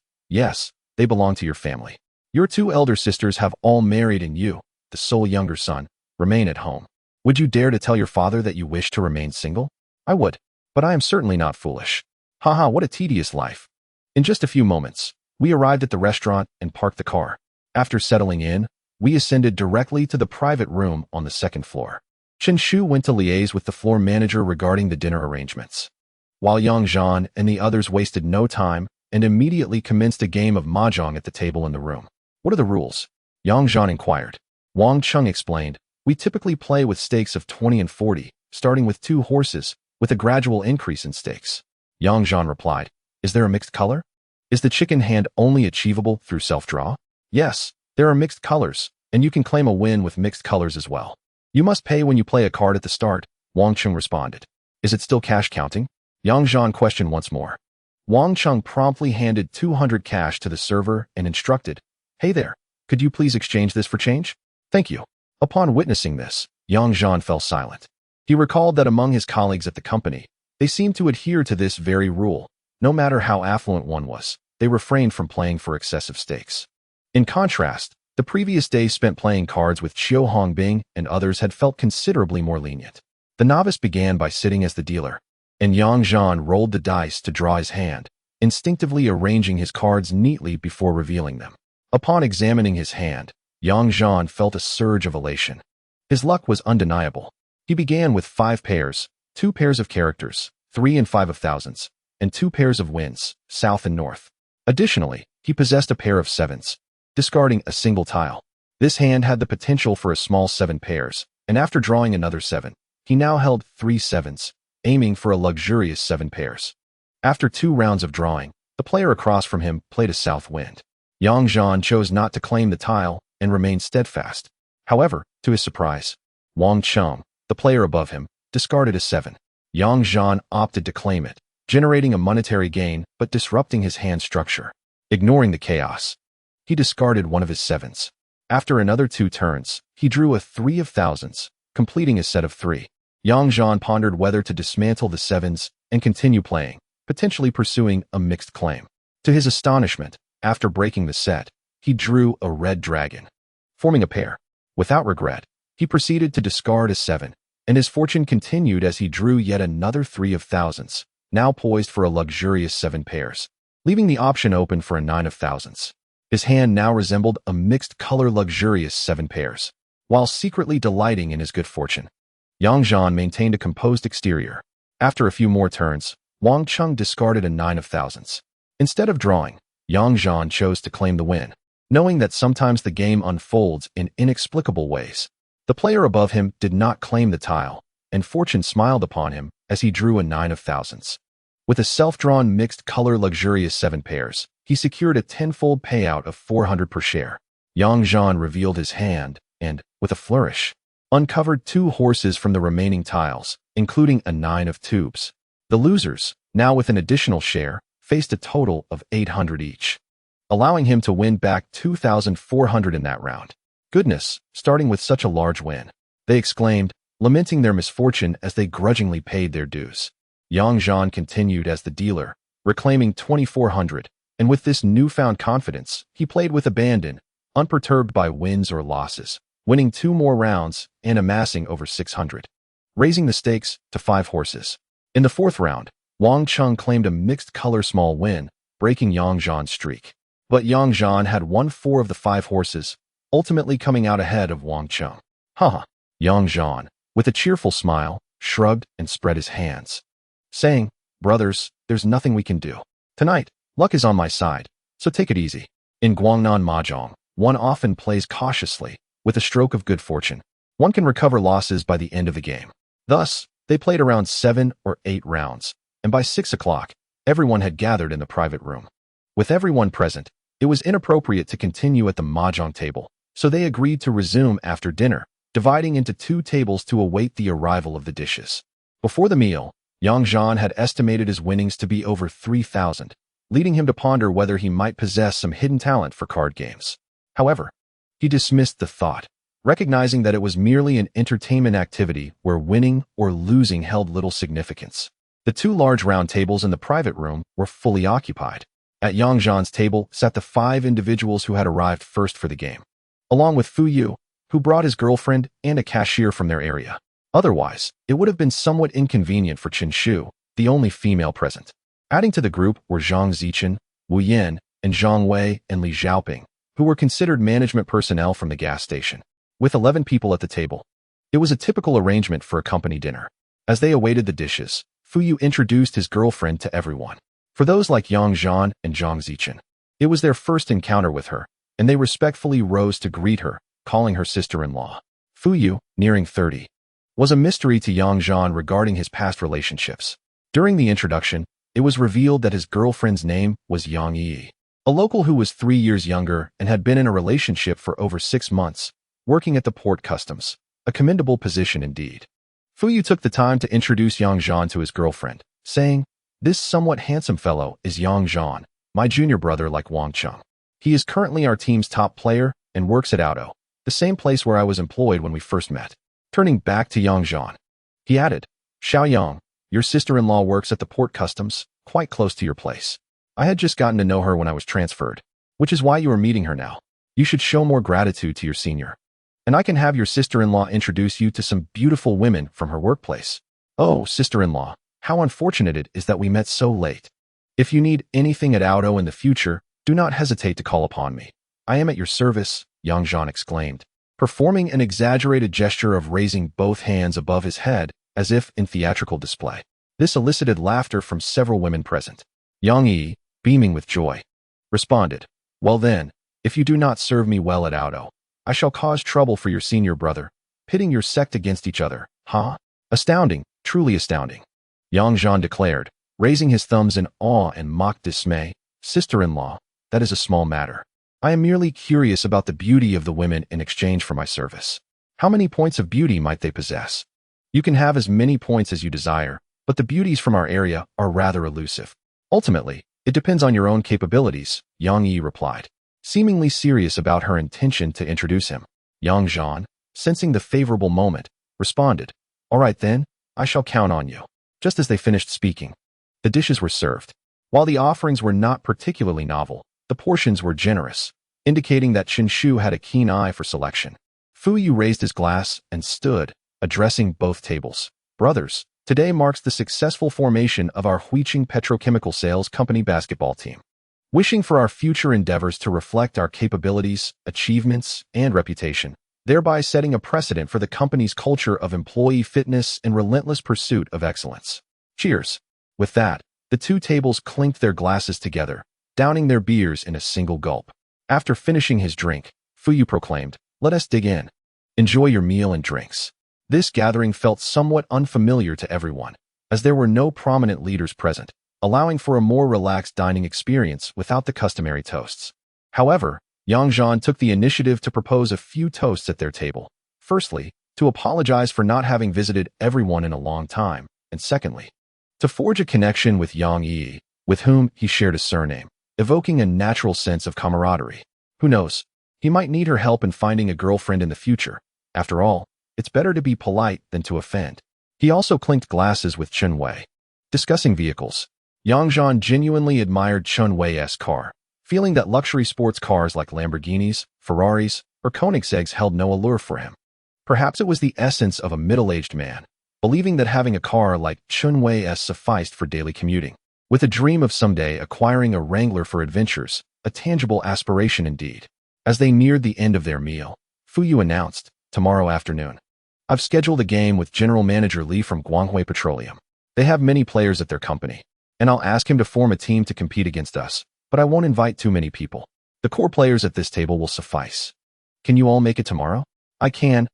they belong to your family. Your 2 elder sisters have all married and you, the sole younger son, remain at home. Would you dare to tell your father that you wish to remain single? I would, but I am certainly not foolish. Haha, what a tedious life. In just a few moments, we arrived at the restaurant and parked the car. After settling in, we ascended directly to the private room on the 2nd floor. Chen Shu went to liaise with the floor manager regarding the dinner arrangements, while Yang Zhan and the others wasted no time and immediately commenced a game of mahjong at the table in the room. What are the rules? Yang Zhan inquired. Wang Cheng explained, we typically play with stakes of 20 and 40, starting with 2 horses, with a gradual increase in stakes. Yang Zhan replied, is there a mixed color? Is the chicken hand only achievable through self-draw? Yes, there are mixed colors, and you can claim a win with mixed colors as well. You must pay when you play a card at the start, Wang Cheng responded. Is it still cash counting? Yang Zhan questioned once more. Wang Cheng promptly handed 200 cash to the server and instructed, hey there, could you please exchange this for change? Thank you. Upon witnessing this, Yang Zhan fell silent. He recalled that among his colleagues at the company, they seemed to adhere to this very rule. No matter how affluent one was, they refrained from playing for excessive stakes. In contrast, the previous day spent playing cards with Xiao Hongbing and others had felt considerably more lenient. The novice began by sitting as the dealer, and Yang Zhan rolled the dice to draw his hand, instinctively arranging his cards neatly before revealing them. Upon examining his hand, Yang Zhan felt a surge of elation. His luck was undeniable. He began with 5 pairs, 2 pairs of characters, 3 and 5 of thousands, and 2 pairs of winds, south and north. Additionally, he possessed a pair of sevens, discarding a single tile. This hand had the potential for a small 7 pairs, and after drawing another 7, he now held 3 sevens, aiming for a luxurious 7 pairs. After 2 rounds of drawing, the player across from him played a south wind. Yang Zhan chose not to claim the tile and remained steadfast. However, to his surprise, Wang Cheng, the player above him, discarded a 7. Yang Zhan opted to claim it, generating a monetary gain but disrupting his hand structure. Ignoring the chaos, he discarded one of his 7s. After another 2 turns, he drew a 3 of thousands, completing a set of 3. Yang Zhan pondered whether to dismantle the 7s and continue playing, potentially pursuing a mixed claim. To his astonishment, after breaking the set, he drew a red dragon, forming a pair. Without regret, he proceeded to discard a 7, and his fortune continued as he drew yet another 3 of thousands, now poised for a luxurious 7 pairs, leaving the option open for a 9 of thousands. His hand now resembled a mixed-color luxurious 7 pairs, while secretly delighting in his good fortune. Yang Zhan maintained a composed exterior. After a few more turns, Wang Cheng discarded a 9 of thousands. Instead of drawing, Yang Zhan chose to claim the win, knowing that sometimes the game unfolds in inexplicable ways. The player above him did not claim the tile, and fortune smiled upon him as he drew a 9 of thousands. With a self-drawn mixed-color luxurious 7 pairs, he secured a tenfold payout of 400 per share. Yang Zhan revealed his hand and, with a flourish, uncovered 2 horses from the remaining tiles, including a 9 of tubes. The losers, now with an additional share, faced a total of 800 each, allowing him to win back 2,400 in that round. Goodness, starting with such a large win, they exclaimed, lamenting their misfortune as they grudgingly paid their dues. Yang Zhan continued as the dealer, reclaiming 2,400, and with this newfound confidence, he played with abandon, unperturbed by wins or losses, winning 2 more rounds and amassing over 600, raising the stakes to 5 horses. In the 4th round, Wang Cheng claimed a mixed-color small win, breaking Yang Zhan's streak. But Yang Zhan had won 4 of the 5 horses, ultimately coming out ahead of Wang Cheng. Haha. Yang Zhan, with a cheerful smile, shrugged and spread his hands, saying, "Brothers, there's nothing we can do. Tonight, luck is on my side, so take it easy." In Guangnan Mahjong, one often plays cautiously, with a stroke of good fortune. One can recover losses by the end of the game. Thus, they played around 7 or 8 rounds, and by 6 o'clock, everyone had gathered in the private room. With everyone present, it was inappropriate to continue at the mahjong table, so they agreed to resume after dinner, dividing into 2 tables to await the arrival of the dishes. Before the meal, Yang Zhan had estimated his winnings to be over 3,000, leading him to ponder whether he might possess some hidden talent for card games. However, he dismissed the thought, recognizing that it was merely an entertainment activity where winning or losing held little significance. The 2 large round tables in the private room were fully occupied. At Yang Zhan's table sat the 5 individuals who had arrived first for the game, along with Fu Yu, who brought his girlfriend and a cashier from their area. Otherwise, it would have been somewhat inconvenient for Qin Shu, the only female present. Adding to the group were Zhang Zichen, Wu Yin, and Zhang Wei and Li Xiaoping, who were considered management personnel from the gas station. With 11 people at the table, it was a typical arrangement for a company dinner. As they awaited the dishes, Fu Yu introduced his girlfriend to everyone. For those like Yang Zhan and Zhang Zichen, it was their first encounter with her, and they respectfully rose to greet her, calling her sister-in-law. Fu Yu, nearing 30, was a mystery to Yang Zhan regarding his past relationships. During the introduction, it was revealed that his girlfriend's name was Yang Yi, a local who was 3 years younger and had been in a relationship for over 6 months, working at the port customs, a commendable position indeed. Fu Yu took the time to introduce Yang Zhan to his girlfriend, saying, "This somewhat handsome fellow is Yang Zhan, my junior brother like Wang Cheng. He is currently our team's top player and works at Auto, the the same place where I was employed when we first met. Turning back to Yang Zhan, he added, Xiao, your sister-in-law works at the port customs, quite close to your place. I had just gotten to know her when I was transferred, which is why you are meeting her now. You should show more gratitude to your senior. And I can have your sister-in-law introduce you to some beautiful women from her workplace. Oh, sister-in-law, how unfortunate it is that we met so late. If you need anything at Auto in the future, do not hesitate to call upon me. I am at your service, Yang Zhan exclaimed, performing an exaggerated gesture of raising both hands above his head as if in theatrical display. This elicited laughter from several women present. Yang Yi, beaming with joy, responded, Well then, if you do not serve me well at Auto, I shall cause trouble for your senior brother, pitting your sect against each other, huh? Astounding, truly astounding, Yang Zhan declared, raising his thumbs in awe and mock dismay. Sister-in-law, that is a small matter. I am merely curious about the beauty of the women in exchange for my service. How many points of beauty might they possess? You can have as many points as you desire, but the beauties from our area are rather elusive. Ultimately, it depends on your own capabilities, Yang Yi replied, seemingly serious about her intention to introduce him. Yang Zhan, sensing the favorable moment, responded, All right then, I shall count on you. Just as they finished speaking, the dishes were served. While the offerings were not particularly novel, the portions were generous, indicating that Chen Shu had a keen eye for selection. Fu Yu raised his glass and stood, addressing both tables. Brothers, today marks the successful formation of our Huiqing Petrochemical Sales Company basketball team. Wishing for our future endeavors to reflect our capabilities, achievements, and reputation, thereby setting a precedent for the company's culture of employee fitness and relentless pursuit of excellence. Cheers. With that, the two tables clinked their glasses together, downing their beers in a single gulp. After finishing his drink, Fu Yu proclaimed, Let us dig in. Enjoy your meal and drinks. This gathering felt somewhat unfamiliar to everyone, as there were no prominent leaders present, allowing for a more relaxed dining experience without the customary toasts. However, Yang Zhan took the initiative to propose a few toasts at their table. Firstly, to apologize for not having visited everyone in a long time, and secondly, to forge a connection with Yang Yi, with whom he shared a surname, evoking a natural sense of camaraderie. Who knows? He might need her help in finding a girlfriend in the future. After all, it's better to be polite than to offend. He also clinked glasses with Chen Wei. Discussing vehicles, Yang Zhan genuinely admired Chen Wei's car, feeling that luxury sports cars like Lamborghinis, Ferraris, or Koenigsegg's held no allure for him. Perhaps it was the essence of a middle-aged man, believing that having a car like Chen Wei's sufficed for daily commuting, with a dream of someday acquiring a Wrangler for adventures, a tangible aspiration indeed. As they neared the end of their meal, Fu Yu announced, Tomorrow afternoon, I've scheduled a game with General Manager Li from Guanghui Petroleum. They have many players at their company, and I'll ask him to form a team to compete against us, but I won't invite too many people. The core players at this table will suffice. Can you all make it tomorrow? I can,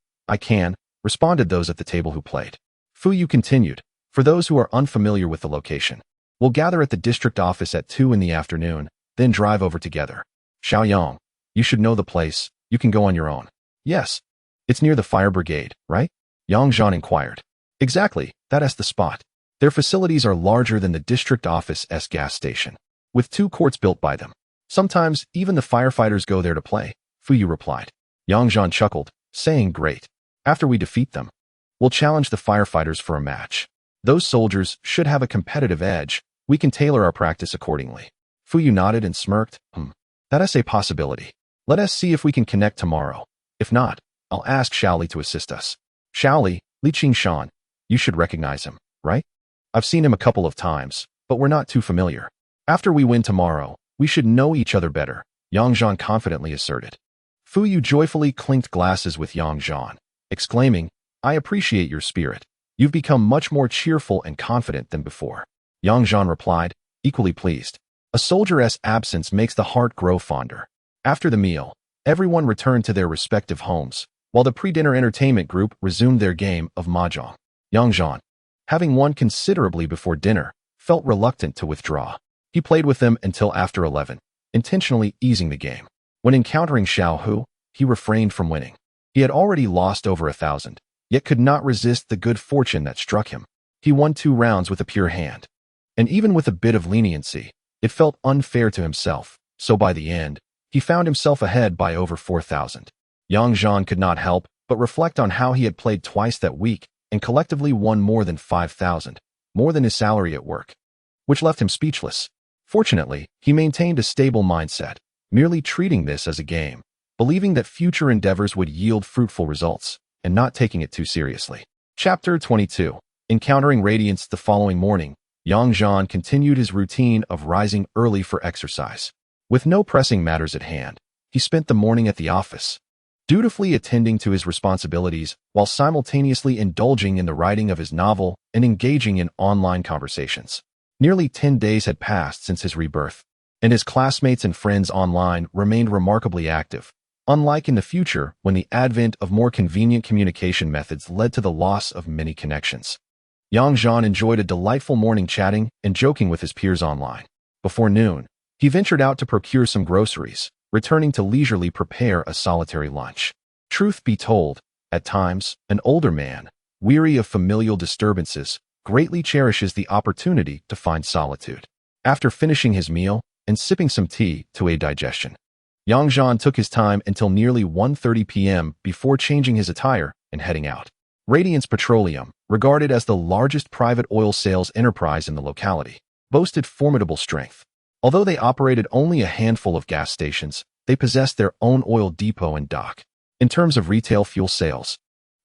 responded those at the table who played. Fu Yu continued, For those who are unfamiliar with the location, we'll gather at the district office at 2 in the afternoon, then drive over together. Xiao, you should know the place, you can go on your own. Yes. It's near the fire brigade, right? Yang Zhan inquired. Exactly, that's the spot. Their facilities are larger than the district office's gas station, with 2 courts built by them. Sometimes, even the firefighters go there to play, Fu Yu replied. Yang Zhan chuckled, saying, Great. After we defeat them, we'll challenge the firefighters for a match. Those soldiers should have a competitive edge. We can tailor our practice accordingly. Fu Yu nodded and smirked. That's a possibility. Let us see if we can connect tomorrow. If not, I'll ask Xiao to assist us. Xiao, Li Qingshan, you should recognize him, right? I've seen him a couple of times, but we're not too familiar. After we win tomorrow, we should know each other better, Yang Zhan confidently asserted. Fu Yu joyfully clinked glasses with Yang Zhan, exclaiming, I appreciate your spirit. You've become much more cheerful and confident than before. Yang Zhan replied, equally pleased. A soldier's absence makes the heart grow fonder. After the meal, everyone returned to their respective homes, while the pre-dinner entertainment group resumed their game of mahjong. Yang Zhan, having won considerably before dinner, felt reluctant to withdraw. He played with them until after 11, intentionally easing the game. When encountering Xiao Hu, he refrained from winning. He had already lost over 1,000, yet could not resist the good fortune that struck him. He won 2 rounds with a pure hand. And even with a bit of leniency, it felt unfair to himself, so by the end, he found himself ahead by over 4,000. Yang Zhan could not help but reflect on how he had played twice that week and collectively won more than 5,000, more than his salary at work, which left him speechless. Fortunately, he maintained a stable mindset, merely treating this as a game, believing that future endeavors would yield fruitful results, and not taking it too seriously. Chapter 22. Encountering radiance. The following morning, Yang Zhan continued his routine of rising early for exercise. With no pressing matters at hand, he spent the morning at the office, dutifully attending to his responsibilities while simultaneously indulging in the writing of his novel and engaging in online conversations. Nearly 10 days had passed since his rebirth, and his classmates and friends online remained remarkably active, unlike in the future when the advent of more convenient communication methods led to the loss of many connections. Yang Zhan enjoyed a delightful morning chatting and joking with his peers online. Before noon, he ventured out to procure some groceries, returning to leisurely prepare a solitary lunch. Truth be told, at times, an older man, weary of familial disturbances, greatly cherishes the opportunity to find solitude. After finishing his meal and sipping some tea to aid digestion, Yang Zhan took his time until nearly 1:30 p.m. before changing his attire and heading out. Radiance Petroleum, regarded as the largest private oil sales enterprise in the locality, boasted formidable strength. Although they operated only a handful of gas stations, they possessed their own oil depot and dock. In terms of retail fuel sales,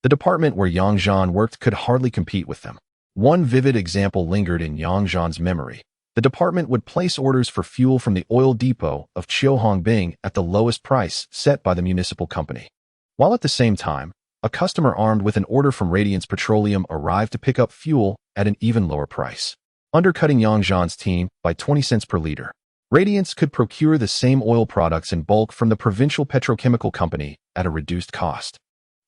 the department where Yang Zhan worked could hardly compete with them. One vivid example lingered in Yang Zhan's memory. The department would place orders for fuel from the oil depot of Xiao at the lowest price set by the municipal company, while at the same time, a customer armed with an order from Radiance Petroleum arrived to pick up fuel at an even lower price, undercutting Yang Zhan's team by 20 cents per liter. Radiance could procure the same oil products in bulk from the provincial petrochemical company at a reduced cost,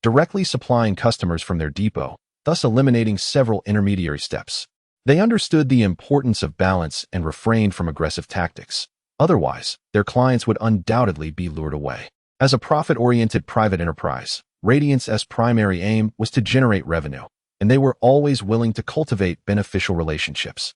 directly supplying customers from their depot, thus eliminating several intermediary steps. They understood the importance of balance and refrained from aggressive tactics. Otherwise, their clients would undoubtedly be lured away. As a profit-oriented private enterprise, Radiance's primary aim was to generate revenue, and they were always willing to cultivate beneficial relationships.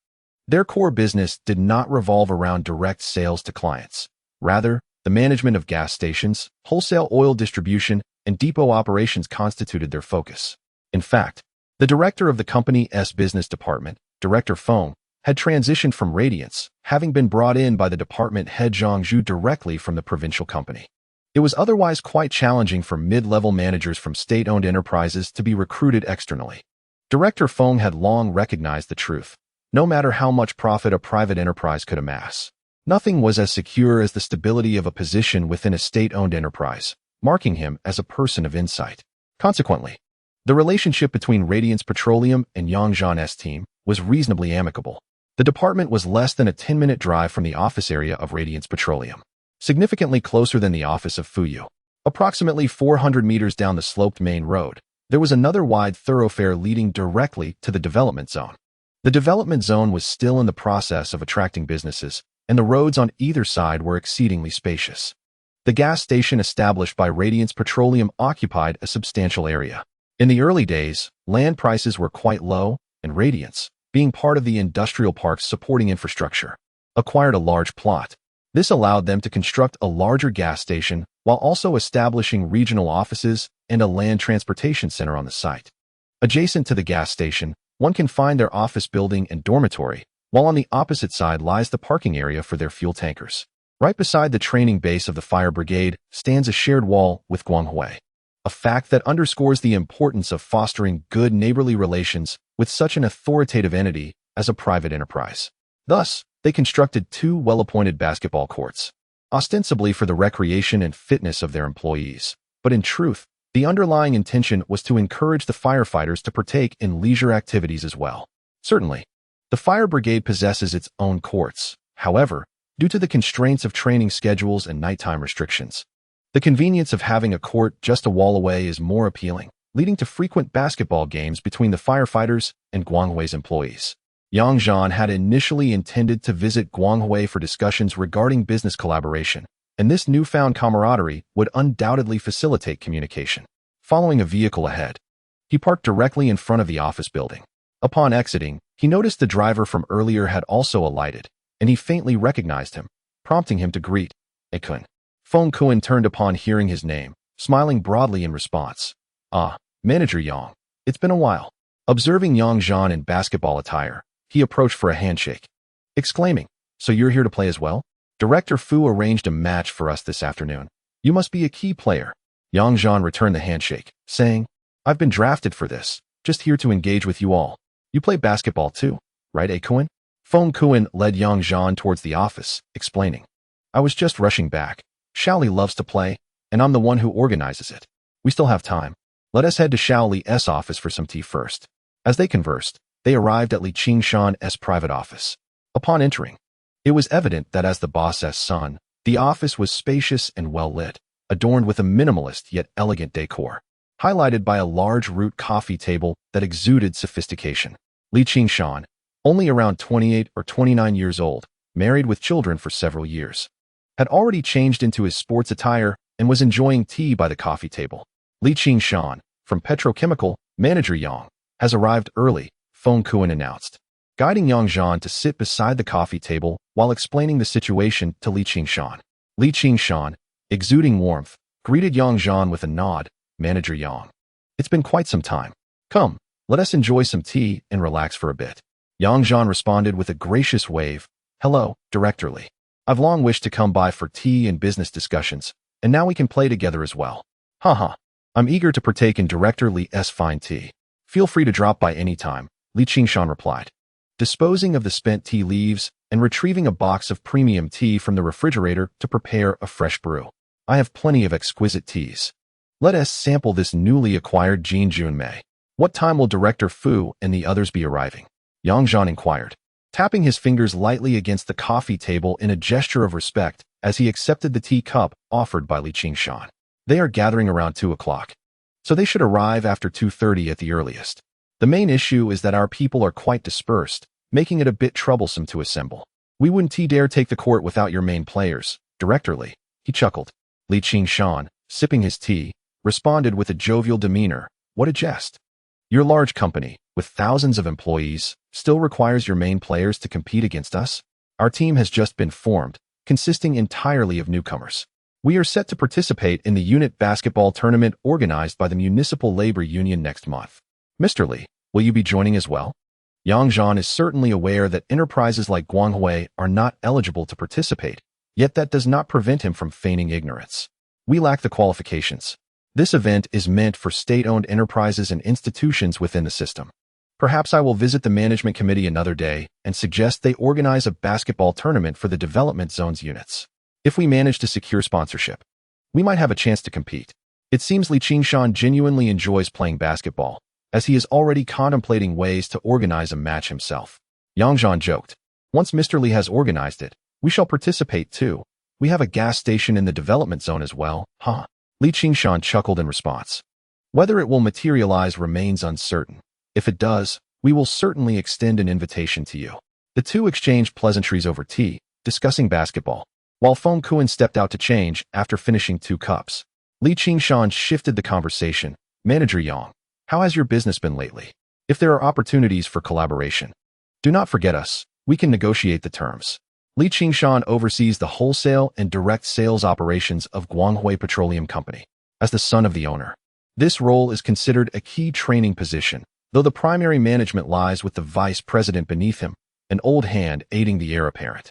Their core business did not revolve around direct sales to clients. Rather, the management of gas stations, wholesale oil distribution, and depot operations constituted their focus. In fact, the director of the company's business department, Director Feng, had transitioned from Radiance, having been brought in by the department head Zhang Zhu directly from the provincial company. It was otherwise quite challenging for mid-level managers from state-owned enterprises to be recruited externally. Director Feng had long recognized the truth. No matter how much profit a private enterprise could amass, nothing was as secure as the stability of a position within a state-owned enterprise, marking him as a person of insight. Consequently, the relationship between Radiance Petroleum and Yang Zhan's team was reasonably amicable. The department was less than a 10-minute drive from the office area of Radiance Petroleum, significantly closer than the office of Fuyu. Approximately 400 meters down the sloped main road, there was another wide thoroughfare leading directly to the development zone. The development zone was still in the process of attracting businesses, and the roads on either side were exceedingly spacious. The gas station established by Radiance Petroleum occupied a substantial area. In the early days, land prices were quite low, and Radiance, being part of the industrial park's supporting infrastructure, acquired a large plot. This allowed them to construct a larger gas station while also establishing regional offices and a land transportation center on the site. Adjacent to the gas station, one can find their office building and dormitory, while on the opposite side lies the parking area for their fuel tankers. Right beside the training base of the fire brigade stands a shared wall with Guanghui, a fact that underscores the importance of fostering good neighborly relations with such an authoritative entity as a private enterprise. Thus, they constructed 2 well-appointed basketball courts, ostensibly for the recreation and fitness of their employees. But in truth, the underlying intention was to encourage the firefighters to partake in leisure activities as well. Certainly, the fire brigade possesses its own courts. However, due to the constraints of training schedules and nighttime restrictions, the convenience of having a court just a wall away is more appealing, leading to frequent basketball games between the firefighters and Guanghui's employees. Yang Zhan had initially intended to visit Guanghui for discussions regarding business collaboration, and this newfound camaraderie would undoubtedly facilitate communication. Following a vehicle ahead, he parked directly in front of the office building. Upon exiting, he noticed the driver from earlier had also alighted, and he faintly recognized him, prompting him to greet, "Kun." Feng Kun turned upon hearing his name, smiling broadly in response. "Ah, Manager Yang. It's been a while." Observing Yang Zhan in basketball attire, he approached for a handshake, exclaiming, "So you're here to play as well? Director Fu arranged a match for us this afternoon. You must be a key player." Yang Zhan returned the handshake, saying, "I've been drafted for this, just here to engage with you all. You play basketball too, right, Kuan?" Feng Kuan led Yang Zhan towards the office, explaining, "I was just rushing back. Xiao loves to play, and I'm the one who organizes it. We still have time. Let us head to Xiao's office for some tea first." As they conversed, they arrived at Li Qingshan's private office. Upon entering, it was evident that as the boss's son, the office was spacious and well-lit, adorned with a minimalist yet elegant decor, highlighted by a large root coffee table that exuded sophistication. Li Qingshan, only around 28 or 29 years old, married with children for several years, had already changed into his sports attire and was enjoying tea by the coffee table. Li Qingshan, from Petrochemical, Manager Yang, has arrived early, Feng Kuan announced, guiding Yang Zhan to sit beside the coffee table while explaining the situation to Li Qingshan. Li Qingshan, exuding warmth, greeted Yang Zhan with a nod. "Manager Yang, it's been quite some time. Come, let us enjoy some tea and relax for a bit." Yang Zhan responded with a gracious wave. "Hello, Director Li. I've long wished to come by for tea and business discussions, and now we can play together as well. Haha, I'm eager to partake in Director Li's fine tea. Feel free to drop by any time," Li Qingshan replied, disposing of the spent tea leaves and retrieving a box of premium tea from the refrigerator to prepare a fresh brew. "I have plenty of exquisite teas. Let us sample this newly acquired Jin Junmei. What time will Director Fu and the others be arriving?" Yang Zhan inquired, tapping his fingers lightly against the coffee table in a gesture of respect as he accepted the tea cup offered by Li Qingshan. "They are gathering around 2 o'clock. So they should arrive after 2:30 at the earliest. The main issue is that our people are quite dispersed, making it a bit troublesome to assemble. We wouldn't dare take the court without your main players, Director Li," he chuckled. Li Qingshan, sipping his tea, responded with a jovial demeanor, "What a jest. Your large company, with thousands of employees, still requires your main players to compete against us? Our team has just been formed, consisting entirely of newcomers. We are set to participate in the unit basketball tournament organized by the Municipal Labor Union next month. Mr. Li, will you be joining as well?" Yang Zhan is certainly aware that enterprises like Guanghui are not eligible to participate, yet that does not prevent him from feigning ignorance. "We lack the qualifications. This event is meant for state-owned enterprises and institutions within the system. Perhaps I will visit the management committee another day and suggest they organize a basketball tournament for the development zones units. If we manage to secure sponsorship, we might have a chance to compete." It seems Li Qingshan genuinely enjoys playing basketball, as he is already contemplating ways to organize a match himself. Yang Zhan joked, "Once Mr. Li has organized it, we shall participate too. We have a gas station in the development zone as well, huh?" Li Qingshan chuckled in response. "Whether it will materialize remains uncertain. If it does, we will certainly extend an invitation to you." The two exchanged pleasantries over tea, discussing basketball, while Feng Kuan stepped out to change after finishing 2 cups. Li Qingshan shifted the conversation. "Manager Yang, how has your business been lately? If there are opportunities for collaboration, do not forget us. We can negotiate the terms." Li Qingshan oversees the wholesale and direct sales operations of Guanghui Petroleum Company. As the son of the owner, this role is considered a key training position, though the primary management lies with the vice president beneath him, an old hand aiding the heir apparent.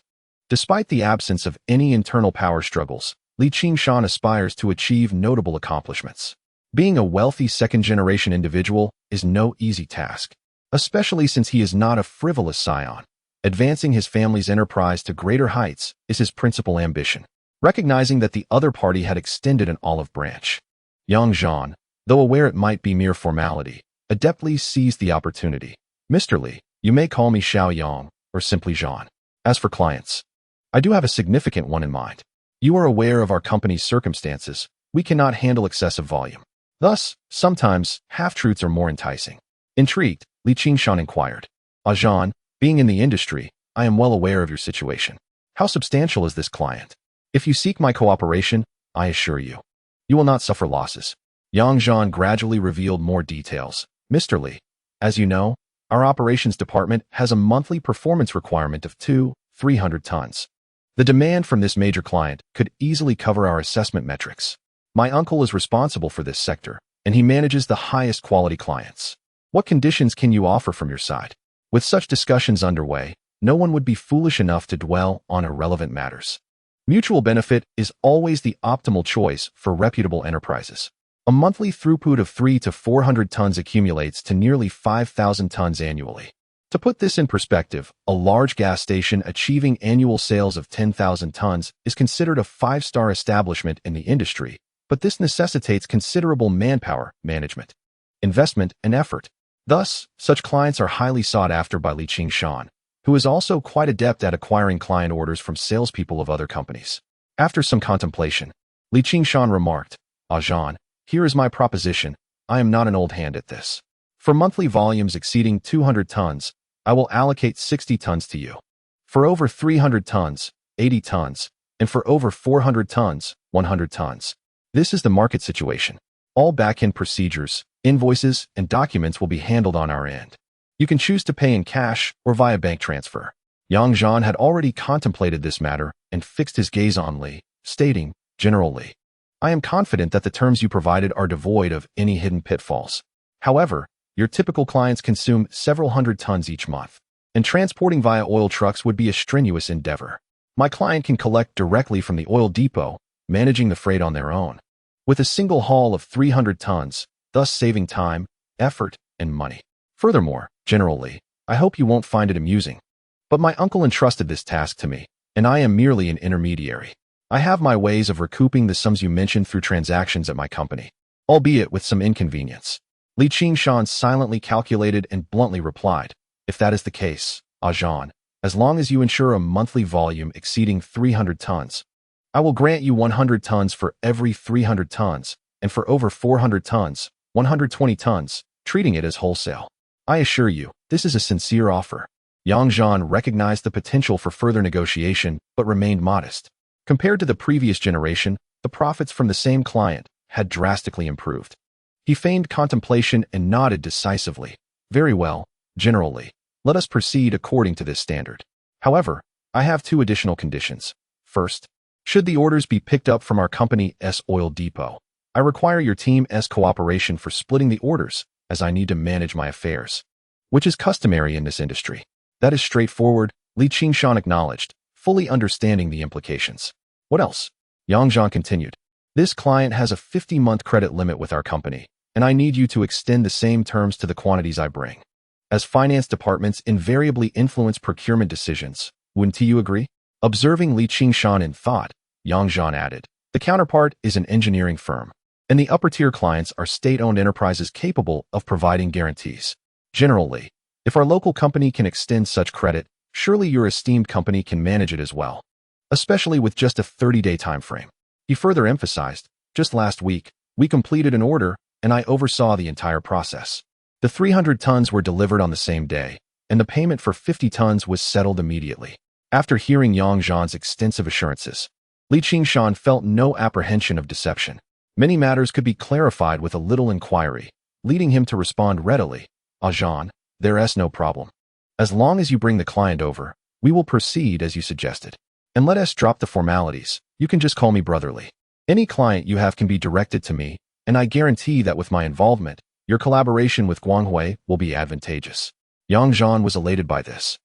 Despite the absence of any internal power struggles, Li Qingshan aspires to achieve notable accomplishments. Being a wealthy second-generation individual is no easy task, especially since he is not a frivolous scion. Advancing his family's enterprise to greater heights is his principal ambition. Recognizing that the other party had extended an olive branch, Yang Zhan, though aware it might be mere formality, adeptly seized the opportunity. "Mr. Li, you may call me Xiao Yang, or simply Zhan. As for clients, I do have a significant one in mind. You are aware of our company's circumstances. We cannot handle excessive volume. Thus, sometimes, half-truths are more enticing." Intrigued, Li Qingshan inquired, "Zhan, being in the industry, I am well aware of your situation. How substantial is this client? If you seek my cooperation, I assure you, you will not suffer losses." Yang Zhan gradually revealed more details. "Mr. Li, as you know, our operations department has a monthly performance requirement of 300 tons. The demand from this major client could easily cover our assessment metrics. My uncle is responsible for this sector, and he manages the highest quality clients. What conditions can you offer from your side? With such discussions underway, no one would be foolish enough to dwell on irrelevant matters. Mutual benefit is always the optimal choice for reputable enterprises. A monthly throughput of 300 to 400 tons accumulates to nearly 5,000 tons annually. To put this in perspective, a large gas station achieving annual sales of 10,000 tons is considered a five-star establishment in the industry, but this necessitates considerable manpower, management, investment, and effort. Thus, such clients are highly sought after by Liqing Shan, who is also quite adept at acquiring client orders from salespeople of other companies. After some contemplation, Liqing Shan remarked, Zhan, here is my proposition. I am not an old hand at this. For monthly volumes exceeding 200 tons, I will allocate 60 tons to you. For over 300 tons, 80 tons, and for over 400 tons, 100 tons. This is the market situation. All back-end procedures, invoices, and documents will be handled on our end. You can choose to pay in cash or via bank transfer. Yang Zhan had already contemplated this matter and fixed his gaze on Li, stating, generally, I am confident that the terms you provided are devoid of any hidden pitfalls. However, your typical clients consume several hundred tons each month, and transporting via oil trucks would be a strenuous endeavor. My client can collect directly from the oil depot, managing the freight on their own, with a single haul of 300 tons, thus saving time, effort, and money. Furthermore, generally, I hope you won't find it amusing, but my uncle entrusted this task to me, and I am merely an intermediary. I have my ways of recouping the sums you mentioned through transactions at my company, albeit with some inconvenience. Liqing Shan silently calculated and bluntly replied, if that is the case, Zhan, as long as you ensure a monthly volume exceeding 300 tons, I will grant you 100 tons for every 300 tons, and for over 400 tons, 120 tons, treating it as wholesale. I assure you, this is a sincere offer. Yang Zhan recognized the potential for further negotiation, but remained modest. Compared to the previous generation, the profits from the same client had drastically improved. He feigned contemplation and nodded decisively. Very well, generally. Let us proceed according to this standard. However, I have two additional conditions. First, should the orders be picked up from our company's oil depot, I require your team's cooperation for splitting the orders, as I need to manage my affairs, which is customary in this industry. That is straightforward, Liqing Shan acknowledged, fully understanding the implications. What else? Yang Zhan continued. This client has a 50-month credit limit with our company, and I need you to extend the same terms to the quantities I bring. As finance departments invariably influence procurement decisions, wouldn't you agree? Observing Liqing Shan in thought, Yang Zhan added, the counterpart is an engineering firm, and the upper-tier clients are state-owned enterprises capable of providing guarantees. Generally, if our local company can extend such credit, surely your esteemed company can manage it as well, especially with just a 30-day time frame. He further emphasized, just last week, we completed an order, and I oversaw the entire process. The 300 tons were delivered on the same day, and the payment for 50 tons was settled immediately. After hearing Yang Zhan's extensive assurances, Liqing Shan felt no apprehension of deception. Many matters could be clarified with a little inquiry, leading him to respond readily, Zhan, there's no problem. As long as you bring the client over, we will proceed as you suggested. And let us drop the formalities. You can just call me brotherly. Any client you have can be directed to me, and I guarantee that with my involvement, your collaboration with Guanghui will be advantageous. Yang Zhan was elated by this.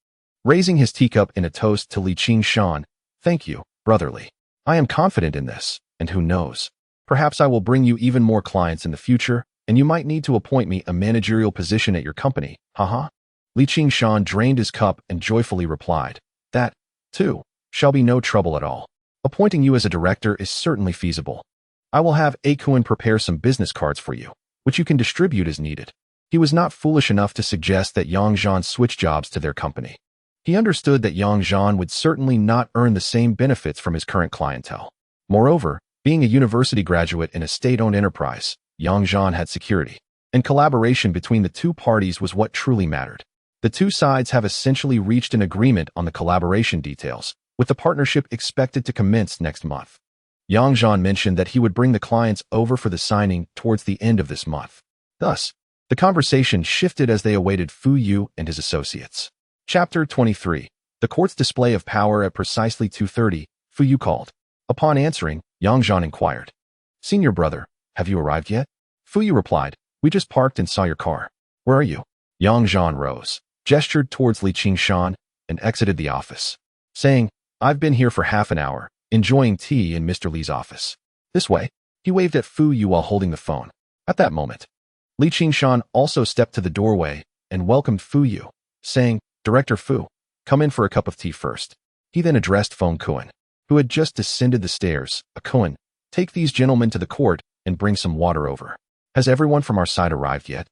Raising his teacup in a toast to Liqing Shan, thank you, brotherly. I am confident in this, and who knows? Perhaps I will bring you even more clients in the future, and you might need to appoint me a managerial position at your company, haha. Liqing Shan drained his cup and joyfully replied, that, too, shall be no trouble at all. Appointing you as a director is certainly feasible. I will have Akuan prepare some business cards for you, which you can distribute as needed. He was not foolish enough to suggest that Yang Zhan switch jobs to their company. He understood that Yang Zhan would certainly not earn the same benefits from his current clientele. Moreover, being a university graduate in a state-owned enterprise, Yang Zhan had security, and collaboration between the two parties was what truly mattered. The two sides have essentially reached an agreement on the collaboration details, with the partnership expected to commence next month. Yang Zhan mentioned that he would bring the clients over for the signing towards the end of this month. Thus, the conversation shifted as they awaited Fu Yu and his associates. Chapter 23. The court's display of power at precisely 2:30, Fu Yu called. Upon answering, Yang Zhan inquired, "Senior brother, have you arrived yet?" Fu Yu replied, "We just parked and saw your car. Where are you?" Yang Zhan rose, gestured towards Li Qingshan, and exited the office, saying, "I've been here for half an hour, enjoying tea in Mr. Li's office. This way." He waved at Fu Yu while holding the phone. At that moment, Li Qingshan also stepped to the doorway and welcomed Fu Yu, saying, "Director Fu, come in for a cup of tea first." He then addressed Feng Kuan, who had just descended the stairs. "Kuan, take these gentlemen to the court and bring some water over. Has everyone from our side arrived yet?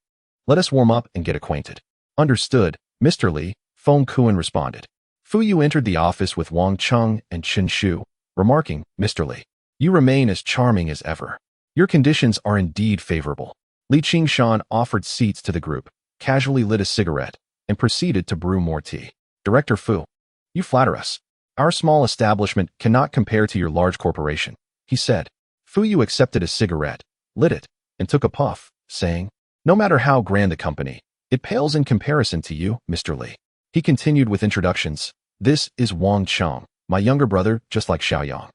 Let us warm up and get acquainted." "Understood, Mr. Li," Feng Kuan responded. Fu Yu entered the office with Wang Cheng and Chen Shu, remarking, "Mr. Li, you remain as charming as ever. Your conditions are indeed favorable." Li Qingshan offered seats to the group, casually lit a cigarette, and proceeded to brew more tea. "Director Fu, you flatter us. Our small establishment cannot compare to your large corporation," he said. Fu Yu accepted a cigarette, lit it, and took a puff, saying, "No matter how grand the company, it pales in comparison to you, Mr. Li." He continued with introductions. "This is Wang Cheng, my younger brother, just like Xiao.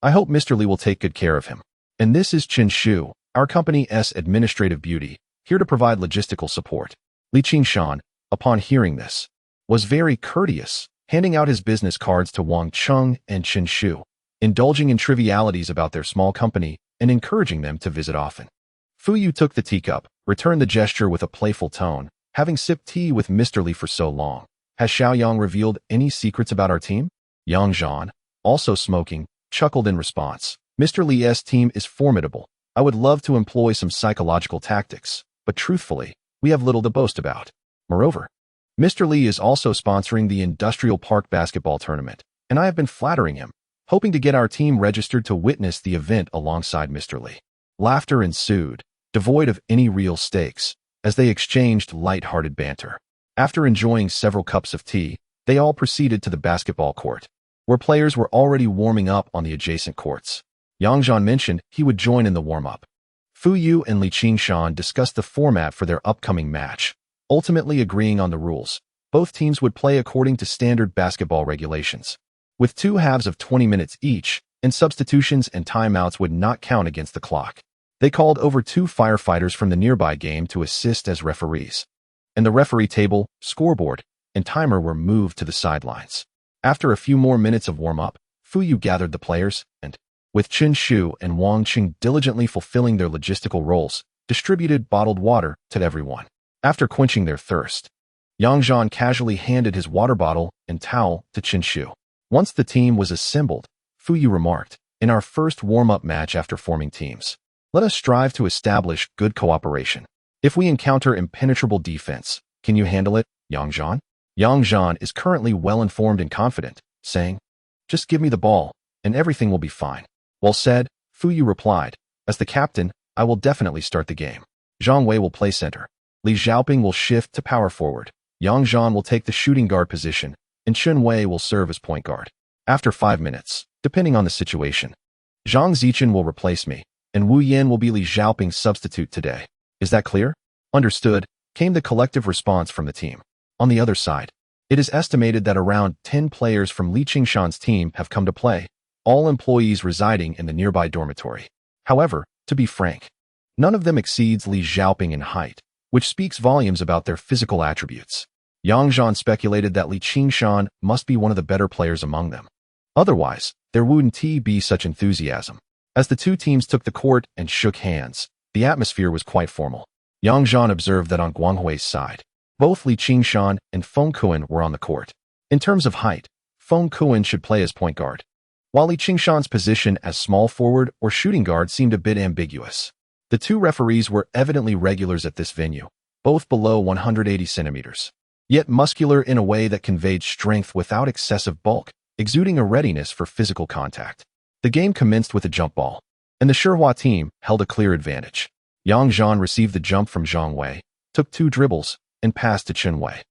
I hope Mr. Li will take good care of him. And this is Chen Shu, our company's administrative beauty, here to provide logistical support." Li Qingshan, upon hearing this, was very courteous, handing out his business cards to Wang Cheng and Chen Shu, indulging in trivialities about their small company and encouraging them to visit often. Fu Yu took the teacup, returned the gesture with a playful tone, having sipped tea with Mr. Li for so long. "Has Xiao revealed any secrets about our team?" Yang Zhan, also smoking, chuckled in response. "Mr. Li's team is formidable. I would love to employ some psychological tactics, but truthfully, we have little to boast about. Moreover, Mr. Li is also sponsoring the Industrial Park basketball tournament, and I have been flattering him, hoping to get our team registered to witness the event alongside Mr. Li." Laughter ensued, devoid of any real stakes, as they exchanged light-hearted banter. After enjoying several cups of tea, they all proceeded to the basketball court, where players were already warming up on the adjacent courts. Yang Zhan mentioned he would join in the warm-up. Fu Yu and Li Qingshan discussed the format for their upcoming match, ultimately agreeing on the rules. Both teams would play according to standard basketball regulations, with 2 halves of 20 minutes each, and substitutions and timeouts would not count against the clock. They called over 2 firefighters from the nearby game to assist as referees, and the referee table, scoreboard, and timer were moved to the sidelines. After a few more minutes of warm-up, Fu Yu gathered the players and, with Chen Shu and Wang Qing diligently fulfilling their logistical roles, distributed bottled water to everyone. After quenching their thirst, Yang Zhan casually handed his water bottle and towel to Chen Shu. Once the team was assembled, Fu Yu remarked, "In our first warm-up match after forming teams, let us strive to establish good cooperation. If we encounter impenetrable defense, can you handle it, Yang Zhan?" Yang Zhan is currently well-informed and confident, saying, "Just give me the ball, and everything will be fine." Well said, Fu Yu replied, "As the captain, I will definitely start the game. Zhang Wei will play center. Li Xiaoping will shift to power forward. Yang Zhan will take the shooting guard position, and Chen Wei will serve as point guard. After 5 minutes, depending on the situation, Zhang Zichen will replace me, and Wu Yan will be Li Xiaoping's substitute today. Is that clear?" "Understood," came the collective response from the team. On the other side, it is estimated that around 10 players from Li Qingshan's team have come to play, all employees residing in the nearby dormitory. However, to be frank, none of them exceeds Li Xiaoping in height, which speaks volumes about their physical attributes. Yang Zhan speculated that Li Qingshan must be one of the better players among them. Otherwise, there wouldn't be such enthusiasm. As the 2 teams took the court and shook hands, the atmosphere was quite formal. Yang Zhan observed that on Guanghui's side, both Li Qingshan and Feng Kuan were on the court. In terms of height, Feng Kuan should play as point guard, while Li Qingshan's position as small forward or shooting guard seemed a bit ambiguous. The 2 referees were evidently regulars at this venue, both below 180 centimeters, yet muscular in a way that conveyed strength without excessive bulk, exuding a readiness for physical contact. The game commenced with a jump ball, and the Shihua team held a clear advantage. Yang Zhan received the jump from Zhang Wei, took 2 dribbles, and passed to Chen Wei.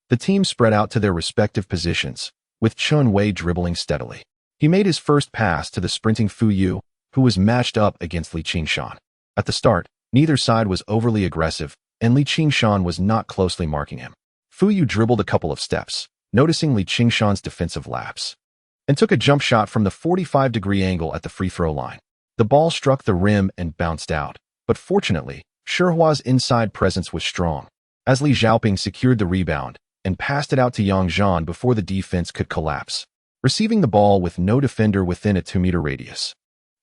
The team spread out to their respective positions, with Chen Wei dribbling steadily. He made his first pass to the sprinting Fu Yu, who was matched up against Li Qingshan. At the start, neither side was overly aggressive, and Li Qingshan was not closely marking him. Fu Yu dribbled a couple of steps, noticing Li Qingshan's defensive lapse, and took a jump shot from the 45-degree angle at the free throw line. The ball struck the rim and bounced out, but fortunately, Shihua's inside presence was strong, as Li Xiaoping secured the rebound and passed it out to Yang Zhan before the defense could collapse, receiving the ball with no defender within a 2-meter radius.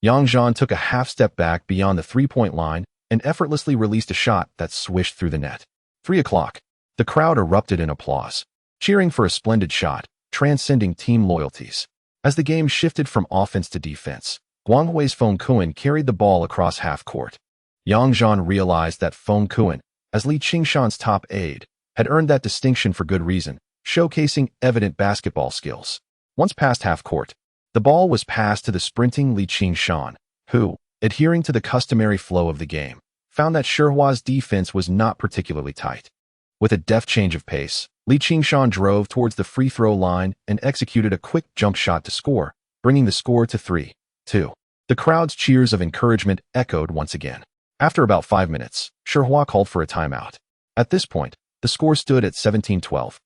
Yang Zhan took a half-step back beyond the three-point line and effortlessly released a shot that swished through the net. 3 o'clock. The crowd erupted in applause, cheering for a splendid shot, transcending team loyalties. As the game shifted from offense to defense, Guanghui's Feng Kuan carried the ball across half-court. Yang Zhan realized that Feng Kuan, as Li Qingshan's top aide, had earned that distinction for good reason, showcasing evident basketball skills. Once past half-court, the ball was passed to the sprinting Li Qingshan, who, adhering to the customary flow of the game, found that Shihua's defense was not particularly tight. With a deft change of pace, Li Qingshan drove towards the free throw line and executed a quick jump shot to score, bringing the score to 3-2. The crowd's cheers of encouragement echoed once again. After about 5 minutes, Shihua called for a timeout. At this point, the score stood at 17-12.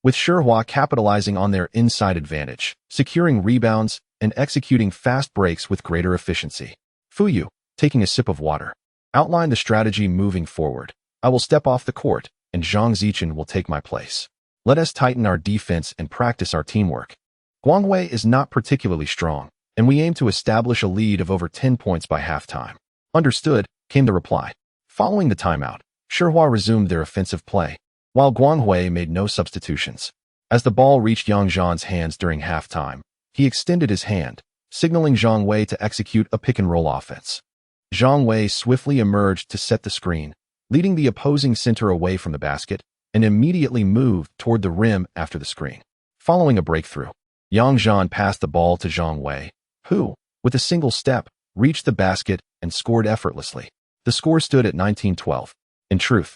With Shihua capitalizing on their inside advantage, securing rebounds, and executing fast breaks with greater efficiency. Fuyu, taking a sip of water, outlined the strategy moving forward. I will step off the court, and Zhang Zichen will take my place. Let us tighten our defense and practice our teamwork. Guanghui is not particularly strong, and we aim to establish a lead of over 10 points by halftime. Understood, came the reply. Following the timeout, Shihua resumed their offensive play, while Guanghui made no substitutions. As the ball reached Yang Zhan's hands during halftime, he extended his hand, signaling Zhang Wei to execute a pick-and-roll offense. Zhang Wei swiftly emerged to set the screen, leading the opposing center away from the basket, and immediately moved toward the rim after the screen. Following a breakthrough, Yang Zhan passed the ball to Zhang Wei, who, with a single step, reached the basket and scored effortlessly. The score stood at 19-12. In truth,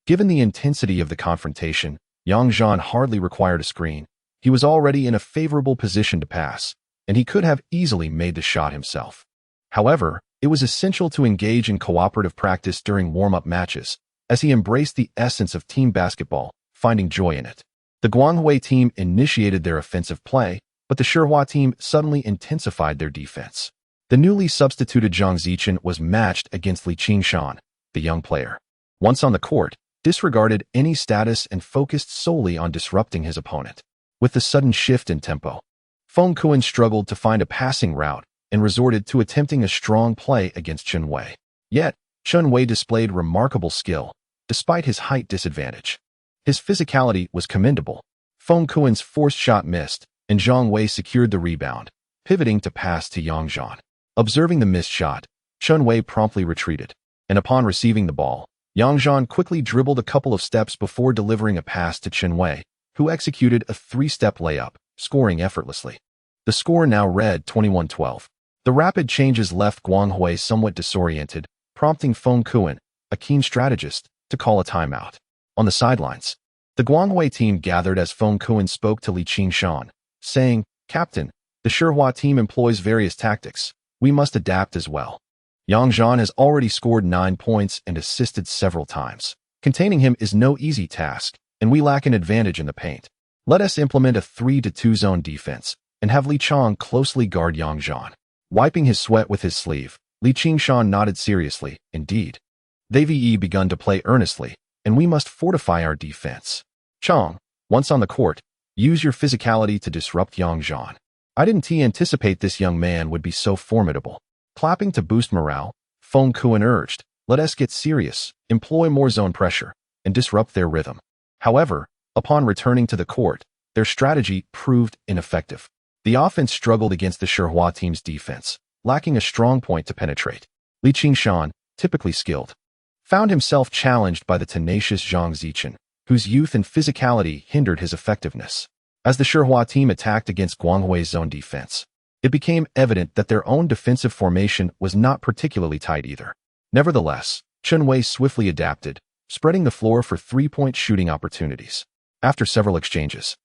given the intensity of the confrontation, Yang Zhan hardly required a screen. He was already in a favorable position to pass, and he could have easily made the shot himself. However, it was essential to engage in cooperative practice during warm-up matches, as he embraced the essence of team basketball, finding joy in it. The Guanghui team initiated their offensive play, but the Shihua team suddenly intensified their defense. The newly substituted Zhang Zichen was matched against Li Qingshan, the young player. Once on the court, disregarded any status and focused solely on disrupting his opponent. With the sudden shift in tempo, Feng Kuan struggled to find a passing route and resorted to attempting a strong play against Chen Wei. Yet, Chen Wei displayed remarkable skill, despite his height disadvantage. His physicality was commendable. Feng Kuan's forced shot missed, and Zhang Wei secured the rebound, pivoting to pass to Yang Zhan. Observing the missed shot, Chen Wei promptly retreated, and upon receiving the ball, Yang Zhan quickly dribbled a couple of steps before delivering a pass to Chen Wei, who executed a 3-step layup, scoring effortlessly. The score now read 21-12. The rapid changes left Guanghui somewhat disoriented, prompting Feng Kuan, a keen strategist, to call a timeout. On the sidelines, the Guanghui team gathered as Feng Kuan spoke to Li Qingshan, saying, "Captain, the Shihua team employs various tactics. We must adapt as well. Yang Zhan has already scored 9 points and assisted several times. Containing him is no easy task, and we lack an advantage in the paint. Let us implement a 3-2 zone defense and have Li Chang closely guard Yang Zhan." Wiping his sweat with his sleeve, Li Qingshan nodded seriously. Indeed, they've begun to play earnestly, and we must fortify our defense. Chang, once on the court, use your physicality to disrupt Yang Zhan. I didn't anticipate this young man would be so formidable. Clapping to boost morale, Feng Kuan urged, let us get serious, employ more zone pressure, and disrupt their rhythm. However, upon returning to the court, their strategy proved ineffective. The offense struggled against the Shihua team's defense, lacking a strong point to penetrate. Li Qingshan, typically skilled, found himself challenged by the tenacious Zhang Zichen, whose youth and physicality hindered his effectiveness. As the Shihua team attacked against Guanghui's zone defense, it became evident that their own defensive formation was not particularly tight either. Nevertheless, Chen Wei swiftly adapted, spreading the floor for 3-point shooting opportunities. After several exchanges,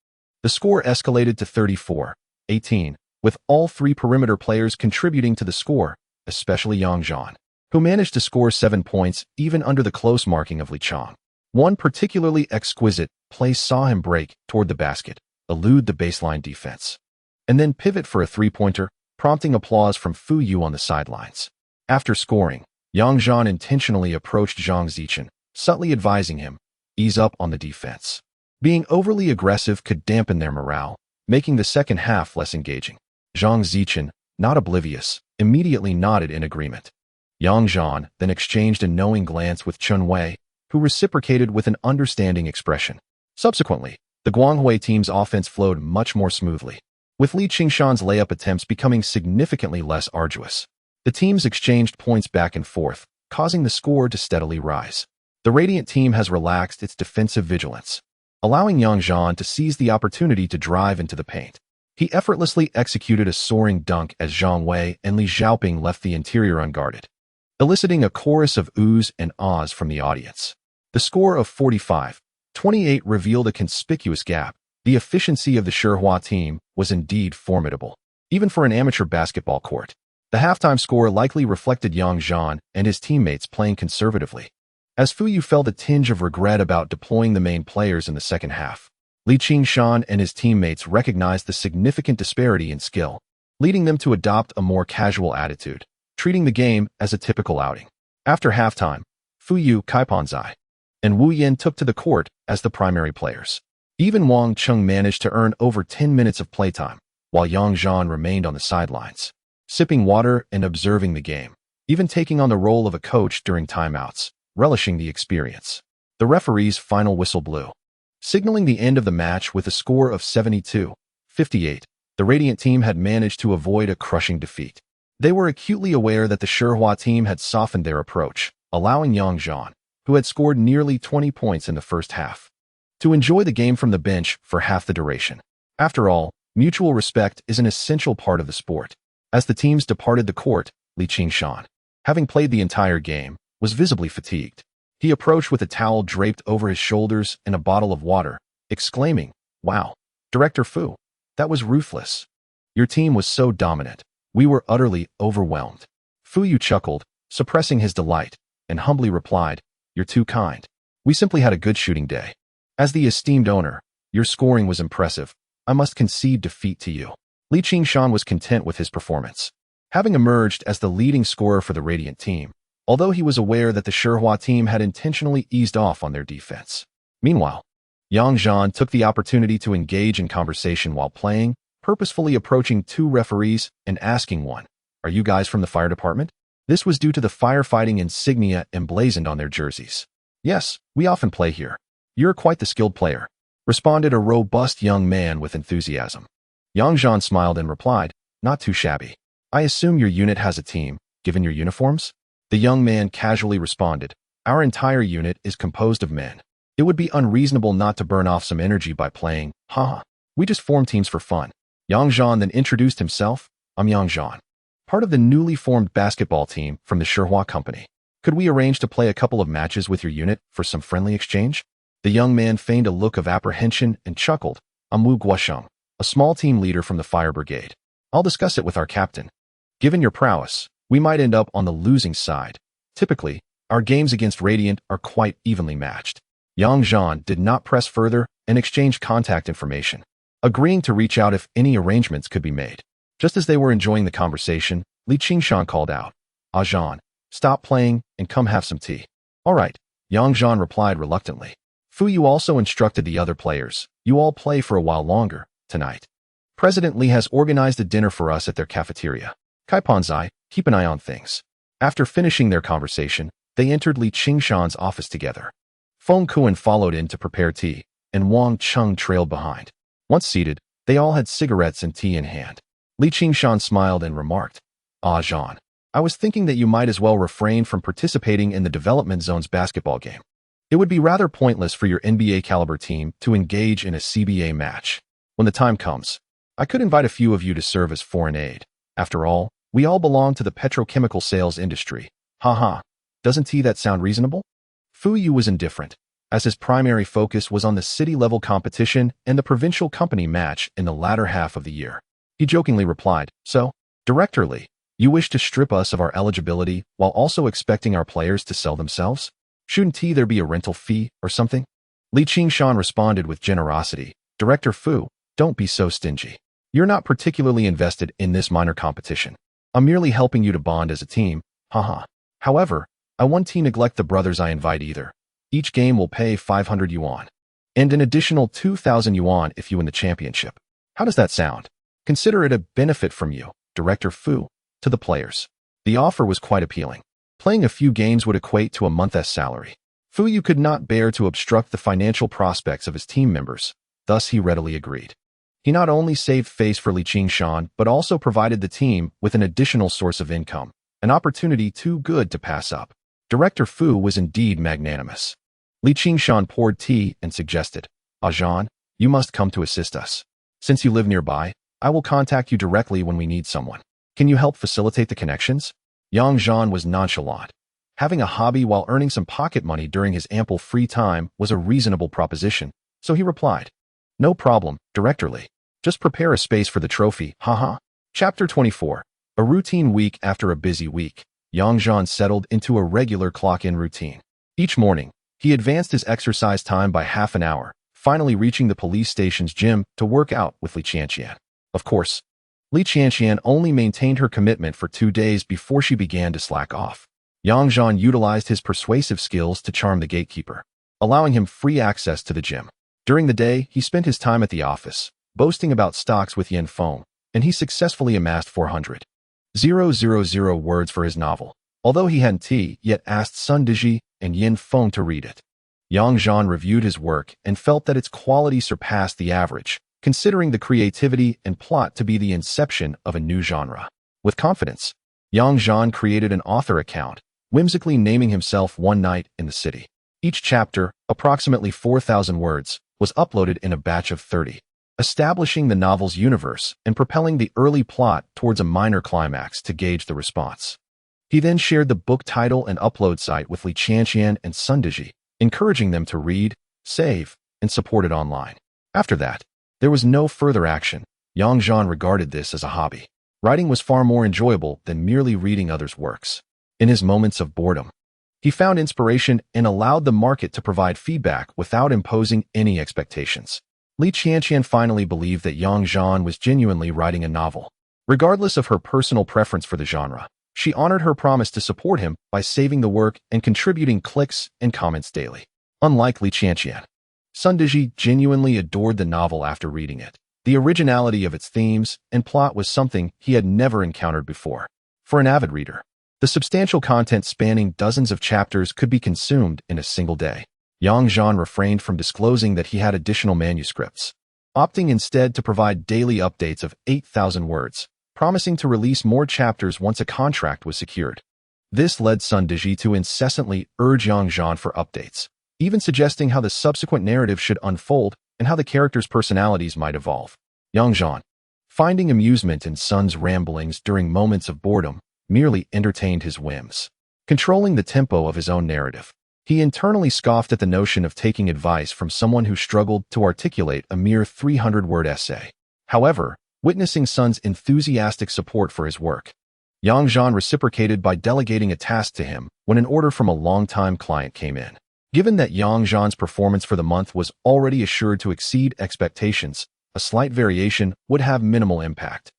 the score escalated to 34-18, with all 3 perimeter players contributing to the score, especially Yang Zhan, who managed to score 7 points even under the close marking of Li Chang. One particularly exquisite play saw him break toward the basket, elude the baseline defense, and then pivot for a 3-pointer, prompting applause from Fu Yu on the sidelines. After scoring, Yang Zhan intentionally approached Zhang Zichen, subtly advising him, ease up on the defense. Being overly aggressive could dampen their morale, making the second half less engaging. Zhang Zichen, not oblivious, immediately nodded in agreement. Yang Zhan then exchanged a knowing glance with Chun Wei, who reciprocated with an understanding expression. Subsequently, the Guanghui team's offense flowed much more smoothly, with Li Qingshan's layup attempts becoming significantly less arduous. The teams exchanged points back and forth, causing the score to steadily rise. The Radiant team has relaxed its defensive vigilance, allowing Yang Zhan to seize the opportunity to drive into the paint. He effortlessly executed a soaring dunk as Zhang Wei and Li Xiaoping left the interior unguarded, eliciting a chorus of oohs and ahs from the audience. The score of 45-28 revealed a conspicuous gap. The efficiency of the Shihua team was indeed formidable, even for an amateur basketball court. The halftime score likely reflected Yang Zhan and his teammates playing conservatively, as Fu Yu felt a tinge of regret about deploying the main players in the second half. Li Qingshan and his teammates recognized the significant disparity in skill, leading them to adopt a more casual attitude, treating the game as a typical outing. After halftime, Fu Yu, Kaipanzai, and Wu Yin took to the court as the primary players. Even Wang Cheng managed to earn over 10 minutes of playtime, while Yang Zhan remained on the sidelines, sipping water and observing the game, even taking on the role of a coach during timeouts, relishing the experience. The referee's final whistle blew, signaling the end of the match with a score of 72-58. The Radiant team had managed to avoid a crushing defeat. They were acutely aware that the Shihua team had softened their approach, allowing Yang Zhan, who had scored nearly 20 points in the first half, to enjoy the game from the bench for half the duration. After all, mutual respect is an essential part of the sport. As the teams departed the court, Li Qingshan, having played the entire game, was visibly fatigued. He approached with a towel draped over his shoulders and a bottle of water, exclaiming, "Wow, Director Fu, that was ruthless. Your team was so dominant. We were utterly overwhelmed." Fu Yu chuckled, suppressing his delight, and humbly replied, "You're too kind. We simply had a good shooting day. As the esteemed owner, your scoring was impressive. I must concede defeat to you." Li Qingshan was content with his performance, having emerged as the leading scorer for the Radiant team, although he was aware that the Shihua team had intentionally eased off on their defense. Meanwhile, Yang Zhan took the opportunity to engage in conversation while playing, purposefully approaching two referees and asking one, "Are you guys from the fire department?" This was due to the firefighting insignia emblazoned on their jerseys. "Yes, we often play here. You're quite the skilled player," responded a robust young man with enthusiasm. Yang Zhan smiled and replied, "Not too shabby. I assume your unit has a team, given your uniforms?" The young man casually responded, "Our entire unit is composed of men. It would be unreasonable not to burn off some energy by playing. Haha. We just form teams for fun." Yang Zhan then introduced himself. "I'm Yang Zhan, part of the newly formed basketball team from the Shihua company. Could we arrange to play a couple of matches with your unit for some friendly exchange?" The young man feigned a look of apprehension and chuckled. "I'm Wu Guosheng, a small team leader from the fire brigade. I'll discuss it with our captain. Given your prowess, we might end up on the losing side. Typically, our games against Radiant are quite evenly matched." Yang Zhan did not press further and exchanged contact information, agreeing to reach out if any arrangements could be made. Just as they were enjoying the conversation, Li Qingshan called out, "Ah Zhan, stop playing and come have some tea." "All right," Yang Zhan replied reluctantly. Fu Yu also instructed the other players, "You all play for a while longer, tonight. President Li has organized a dinner for us at their cafeteria. Kaipanzai, keep an eye on things." After finishing their conversation, they entered Li Qingshan's office together. Feng Kuan followed in to prepare tea, and Wang Cheng trailed behind. Once seated, they all had cigarettes and tea in hand. Li Qingshan smiled and remarked, "Ah Zhan, I was thinking that you might as well refrain from participating in the development zone's basketball game. It would be rather pointless for your NBA caliber team to engage in a CBA match. When the time comes, I could invite a few of you to serve as foreign aid. After all, we all belong to the petrochemical sales industry. Haha, doesn't that sound reasonable?" Fu Yu was indifferent, as his primary focus was on the city-level competition and the provincial company match in the latter half of the year. He jokingly replied, "So, Director Li, you wish to strip us of our eligibility while also expecting our players to sell themselves? Shouldn't there be a rental fee or something?" Li Qingshan responded with generosity, "Director Fu, don't be so stingy. You're not particularly invested in this minor competition. I'm merely helping you to bond as a team, haha. However, I won't neglect the brothers I invite either. Each game will pay 500 yuan. And an additional 2,000 yuan if you win the championship. How does that sound? Consider it a benefit from you, Director Fu, to the players. The offer was quite appealing. Playing a few games would equate to a month's salary. Fu Yu could not bear to obstruct the financial prospects of his team members, thus he readily agreed. He not only saved face for Li Qingshan, but also provided the team with an additional source of income, an opportunity too good to pass up. Director Fu was indeed magnanimous. Li Qingshan poured tea and suggested, Zhan, you must come to assist us. Since you live nearby, I will contact you directly when we need someone. Can you help facilitate the connections? Yang Zhan was nonchalant. Having a hobby while earning some pocket money during his ample free time was a reasonable proposition, so he replied, No problem, Director Li. Just prepare a space for the trophy, haha. Chapter 24. A routine week after a busy week, Yang Zhan settled into a regular clock-in routine. Each morning, he advanced his exercise time by half an hour, finally reaching the police station's gym to work out with Li Qianqian. Of course, Li Qianqian only maintained her commitment for 2 days before she began to slack off. Yang Zhan utilized his persuasive skills to charm the gatekeeper, allowing him free access to the gym. During the day, he spent his time at the office, boasting about stocks with Yen Feng, and he successfully amassed 400,000 words for his novel, although he hadn't yet asked Sun Diji and Yen Feng to read it. Yang Zhan reviewed his work and felt that its quality surpassed the average, considering the creativity and plot to be the inception of a new genre. With confidence, Yang Zhan created an author account, whimsically naming himself One Night in the City. Each chapter, approximately 4,000 words, was uploaded in a batch of 30, establishing the novel's universe and propelling the early plot towards a minor climax to gauge the response. He then shared the book title and upload site with Li Qianqian and Sun Diji, encouraging them to read, save, and support it online. After that, there was no further action. Yang Zhan regarded this as a hobby. Writing was far more enjoyable than merely reading others' works. In his moments of boredom, he found inspiration and allowed the market to provide feedback without imposing any expectations. Li Qianqian finally believed that Yang Zhan was genuinely writing a novel. Regardless of her personal preference for the genre, she honored her promise to support him by saving the work and contributing clicks and comments daily. Unlike Li Qianqian, Sun Diji genuinely adored the novel after reading it. The originality of its themes and plot was something he had never encountered before. For an avid reader, the substantial content spanning dozens of chapters could be consumed in a single day. Yang Zhan refrained from disclosing that he had additional manuscripts, opting instead to provide daily updates of 8,000 words, promising to release more chapters once a contract was secured. This led Sun Diji to incessantly urge Yang Zhan for updates, even suggesting how the subsequent narrative should unfold and how the characters' personalities might evolve. Yang Zhan, finding amusement in Sun's ramblings during moments of boredom, merely entertained his whims. Controlling the tempo of his own narrative, he internally scoffed at the notion of taking advice from someone who struggled to articulate a mere 300-word essay. However, witnessing Sun's enthusiastic support for his work, Yang Zhan reciprocated by delegating a task to him when an order from a longtime client came in. Given that Yang Zhan's performance for the month was already assured to exceed expectations, a slight variation would have minimal impact.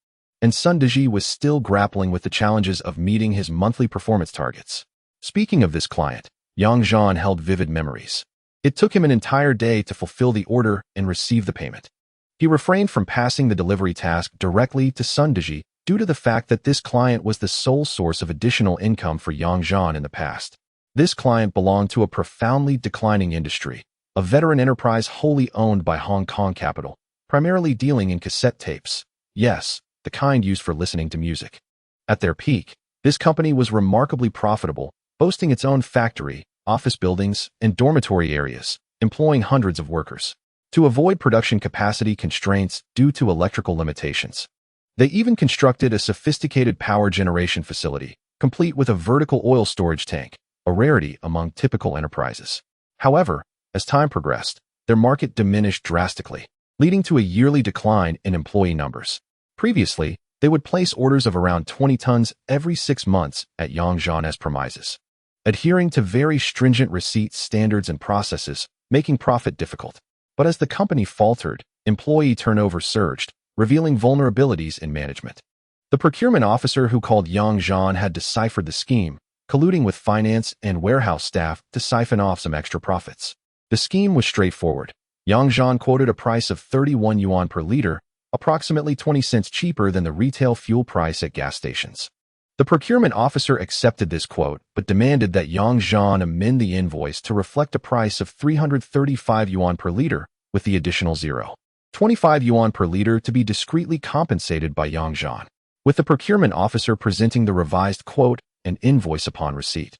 And Sun Diji was still grappling with the challenges of meeting his monthly performance targets. Speaking of this client, Yang Zhan held vivid memories. It took him an entire day to fulfill the order and receive the payment. He refrained from passing the delivery task directly to Sun Diji due to the fact that this client was the sole source of additional income for Yang Zhan in the past. This client belonged to a profoundly declining industry, a veteran enterprise wholly owned by Hong Kong Capital, primarily dealing in cassette tapes. Yes, the kind used for listening to music. At their peak, this company was remarkably profitable, boasting its own factory, office buildings, and dormitory areas, employing hundreds of workers. To avoid production capacity constraints due to electrical limitations, they even constructed a sophisticated power generation facility, complete with a vertical oil storage tank, a rarity among typical enterprises. However, as time progressed, their market diminished drastically, leading to a yearly decline in employee numbers. Previously, they would place orders of around 20 tons every 6 months at Yang Zhan's premises, adhering to very stringent receipt standards and processes, making profit difficult. But as the company faltered, employee turnover surged, revealing vulnerabilities in management. The procurement officer who called Yang Zhan had deciphered the scheme, colluding with finance and warehouse staff to siphon off some extra profits. The scheme was straightforward. Yang Zhan quoted a price of 31 yuan per liter, approximately 20 cents cheaper than the retail fuel price at gas stations. The procurement officer accepted this quote, but demanded that Yang Zhan amend the invoice to reflect a price of 335 yuan per liter, with the additional 0.25 yuan per liter to be discreetly compensated by Yang Zhan, with the procurement officer presenting the revised quote and invoice upon receipt.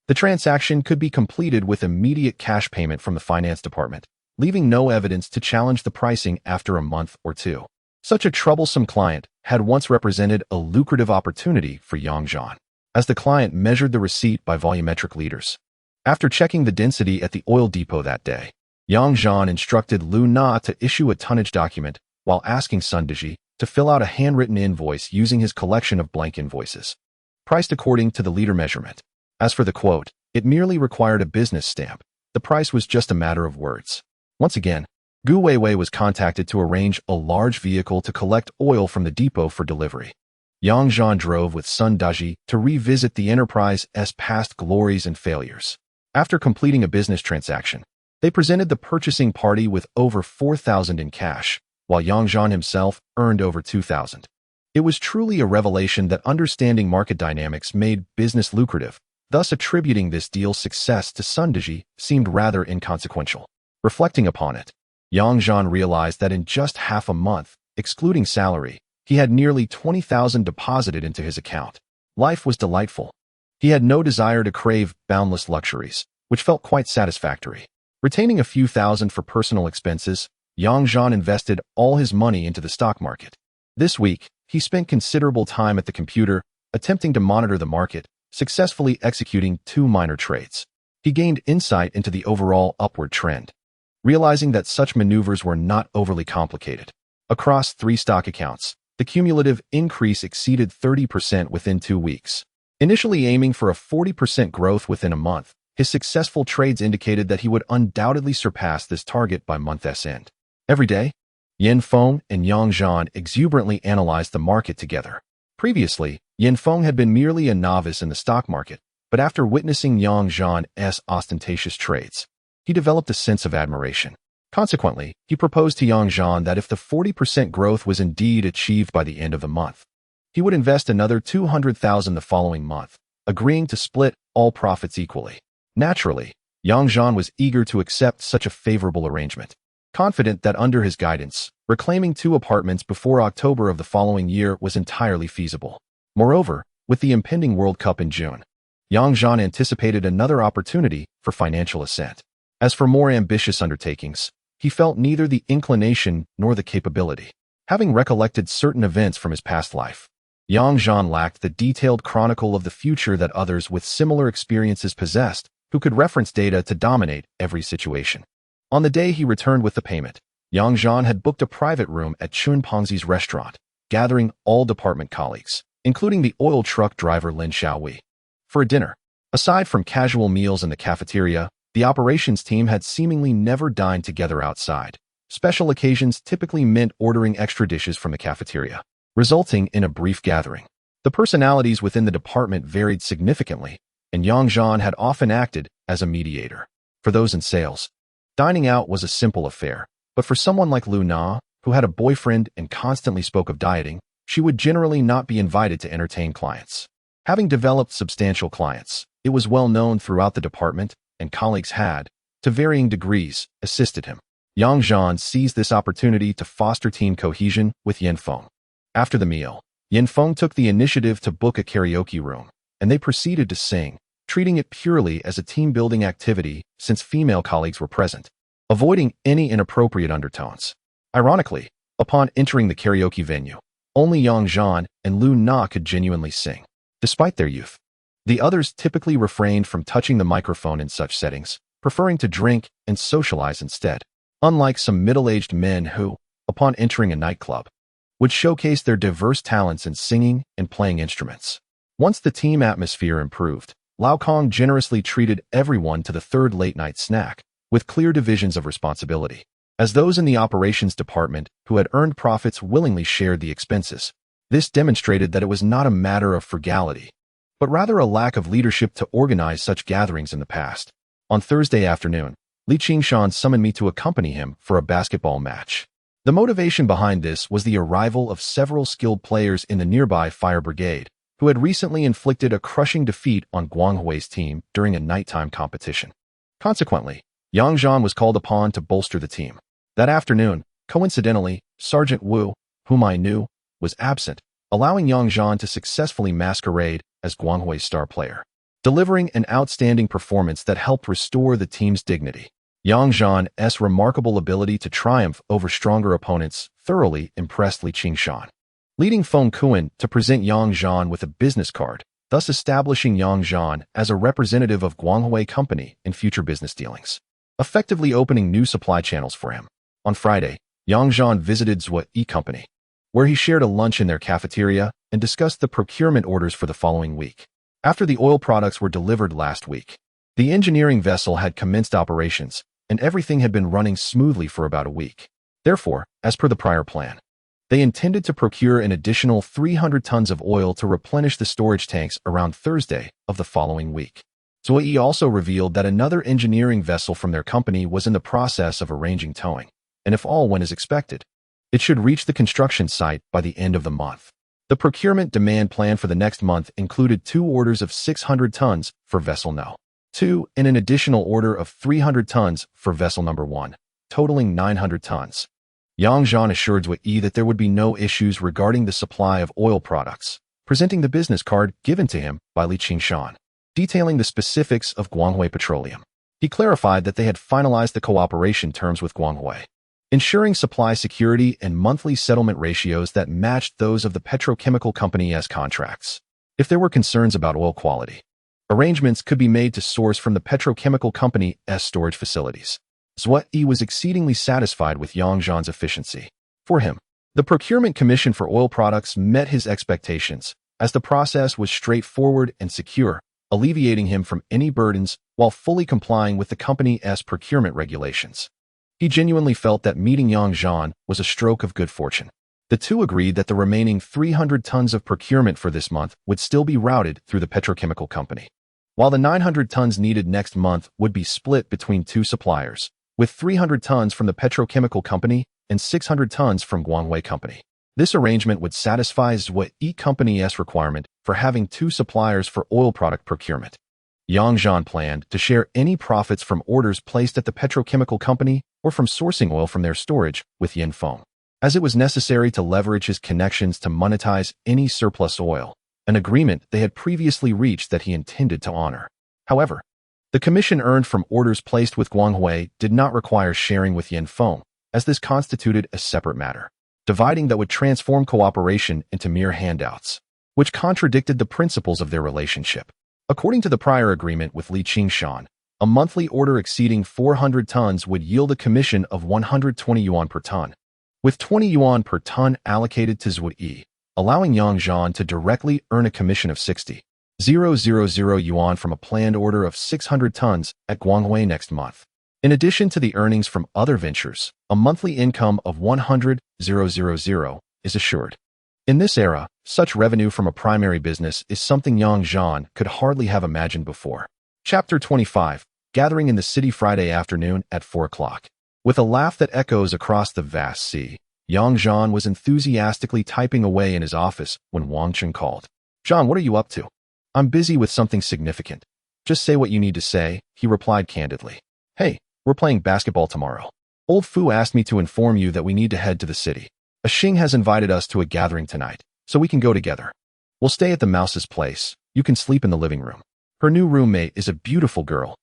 The transaction could be completed with immediate cash payment from the finance department, leaving no evidence to challenge the pricing after a month or two. Such a troublesome client had once represented a lucrative opportunity for Yang Zhan, as the client measured the receipt by volumetric liters. After checking the density at the oil depot that day, Yang Zhan instructed Lu Na to issue a tonnage document while asking Sun Deji to fill out a handwritten invoice using his collection of blank invoices, priced according to the liter measurement. As for the quote, it merely required a business stamp. The price was just a matter of words. Once again, Gu Weiwei was contacted to arrange a large vehicle to collect oil from the depot for delivery. Yang Zhan drove with Sun Deji to revisit the enterprise's past glories and failures. After completing a business transaction, they presented the purchasing party with over 4,000 in cash, while Yang Zhan himself earned over 2,000. It was truly a revelation that understanding market dynamics made business lucrative, thus attributing this deal's success to Sun Deji seemed rather inconsequential. Reflecting upon it, Yang Zhan realized that in just half a month, excluding salary, he had nearly 20,000 deposited into his account. Life was delightful. He had no desire to crave boundless luxuries, which felt quite satisfactory. Retaining a few thousand for personal expenses, Yang Zhan invested all his money into the stock market. This week, he spent considerable time at the computer, attempting to monitor the market, successfully executing 2 minor trades. He gained insight into the overall upward trend, realizing that such maneuvers were not overly complicated. Across 3 stock accounts, the cumulative increase exceeded 30% within 2 weeks. Initially aiming for a 40% growth within a month, his successful trades indicated that he would undoubtedly surpass this target by month's end. Every day, Yanfeng and Yang Zhan exuberantly analyzed the market together. Previously, Yanfeng had been merely a novice in the stock market, but after witnessing Yang Zhan's ostentatious trades, he developed a sense of admiration. Consequently, he proposed to Yang Zhan that if the 40% growth was indeed achieved by the end of the month, he would invest another 200,000 the following month, agreeing to split all profits equally. Naturally, Yang Zhan was eager to accept such a favorable arrangement, confident that under his guidance, reclaiming 2 apartments before October of the following year was entirely feasible. Moreover, with the impending World Cup in June, Yang Zhan anticipated another opportunity for financial ascent. As for more ambitious undertakings, he felt neither the inclination nor the capability. Having recollected certain events from his past life, Yang Zhan lacked the detailed chronicle of the future that others with similar experiences possessed, who could reference data to dominate every situation. On the day he returned with the payment, Yang Zhan had booked a private room at Chun Pengzi's restaurant, gathering all department colleagues, including the oil truck driver Lin Xiao, for a dinner. Aside from casual meals in the cafeteria, the operations team had seemingly never dined together outside. Special occasions typically meant ordering extra dishes from the cafeteria, resulting in a brief gathering. The personalities within the department varied significantly, and Yang Zhan had often acted as a mediator. For those in sales, dining out was a simple affair, but for someone like Lu Na, who had a boyfriend and constantly spoke of dieting, she would generally not be invited to entertain clients. Having developed substantial clients, it was well known throughout the department, and colleagues had, to varying degrees, assisted him. Yang Zhan seized this opportunity to foster team cohesion with Yanfeng. After the meal, Yanfeng took the initiative to book a karaoke room, and they proceeded to sing, treating it purely as a team-building activity since female colleagues were present, avoiding any inappropriate undertones. Ironically, upon entering the karaoke venue, only Yang Zhan and Lu Na could genuinely sing. Despite their youth, the others typically refrained from touching the microphone in such settings, preferring to drink and socialize instead. Unlike some middle-aged men who, upon entering a nightclub, would showcase their diverse talents in singing and playing instruments. Once the team atmosphere improved, Lao Kong generously treated everyone to the 3rd late-night snack, with clear divisions of responsibility. as those in the operations department who had earned profits willingly shared the expenses. This demonstrated that it was not a matter of frugality, but rather a lack of leadership to organize such gatherings in the past. On Thursday afternoon, Li Qingshan summoned me to accompany him for a basketball match. The motivation behind this was the arrival of several skilled players in the nearby fire brigade, who had recently inflicted a crushing defeat on Guanghui's team during a nighttime competition. Consequently, Yang Zhan was called upon to bolster the team. That afternoon, coincidentally, Sergeant Wu, whom I knew, was absent, allowing Yang Zhan to successfully masquerade as Guanghui's star player, delivering an outstanding performance that helped restore the team's dignity. Yang Zhan's remarkable ability to triumph over stronger opponents thoroughly impressed Li Qingshan, leading Feng Kuan to present Yang Zhan with a business card, thus establishing Yang Zhan as a representative of Guanghui Company in future business dealings, effectively opening new supply channels for him. On Friday, Yang Zhan visited Zhuyi Company, where he shared a lunch in their cafeteria and discussed the procurement orders for the following week. After the oil products were delivered last week, the engineering vessel had commenced operations, and everything had been running smoothly for about a week. Therefore, as per the prior plan, they intended to procure an additional 300 tons of oil to replenish the storage tanks around Thursday of the following week. Zhuyi also revealed that another engineering vessel from their company was in the process of arranging towing, and if all went as expected, it should reach the construction site by the end of the month. The procurement demand plan for the next month included 2 orders of 600 tons for vessel No. 2 and an additional order of 300 tons for vessel number 1, totaling 900 tons. Yang Zhan assured Zhuyi that there would be no issues regarding the supply of oil products, presenting the business card given to him by Li Qingshan, detailing the specifics of Guanghui Petroleum. He clarified that they had finalized the cooperation terms with Guanghui, ensuring supply security and monthly settlement ratios that matched those of the petrochemical company's contracts. If there were concerns about oil quality, arrangements could be made to source from the petrochemical company's storage facilities. Zhuyi was exceedingly satisfied with Yang Zhan's efficiency. For him, the procurement commission for oil products met his expectations, as the process was straightforward and secure, alleviating him from any burdens while fully complying with the company's procurement regulations. He genuinely felt that meeting Yang Zhan was a stroke of good fortune. The two agreed that the remaining 300 tons of procurement for this month would still be routed through the petrochemical company, while the 900 tons needed next month would be split between 2 suppliers, with 300 tons from the petrochemical company and 600 tons from Guanghui Company. This arrangement would satisfy Zhuyi Company's requirement for having 2 suppliers for oil product procurement. Yang Zhan planned to share any profits from orders placed at the petrochemical company or from sourcing oil from their storage with Yanfeng, as it was necessary to leverage his connections to monetize any surplus oil, an agreement they had previously reached that he intended to honor. However, the commission earned from orders placed with Guanghui did not require sharing with Yanfeng, as this constituted a separate matter, dividing that would transform cooperation into mere handouts, which contradicted the principles of their relationship. According to the prior agreement with Li Qingshan, a monthly order exceeding 400 tons would yield a commission of 120 yuan per ton, with 20 yuan per ton allocated to Zhuyi, allowing Yang Zhan to directly earn a commission of 60,000 yuan from a planned order of 600 tons at Guanghui next month. In addition to the earnings from other ventures, a monthly income of 100,000 is assured. In this era, such revenue from a primary business is something Yang Zhan could hardly have imagined before. Chapter 25, Gathering in the City Friday afternoon at 4 o'clock. With a laugh that echoes across the vast sea, Yang Zhan was enthusiastically typing away in his office when Wang Cheng called. "Zhan, what are you up to?" "I'm busy with something significant. Just say what you need to say," he replied candidly. "Hey, we're playing basketball tomorrow. Old Fu asked me to inform you that we need to head to the city. A Sheng has invited us to a gathering tonight, so we can go together. We'll stay at the mouse's place. You can sleep in the living room. Her new roommate is a beautiful girl,"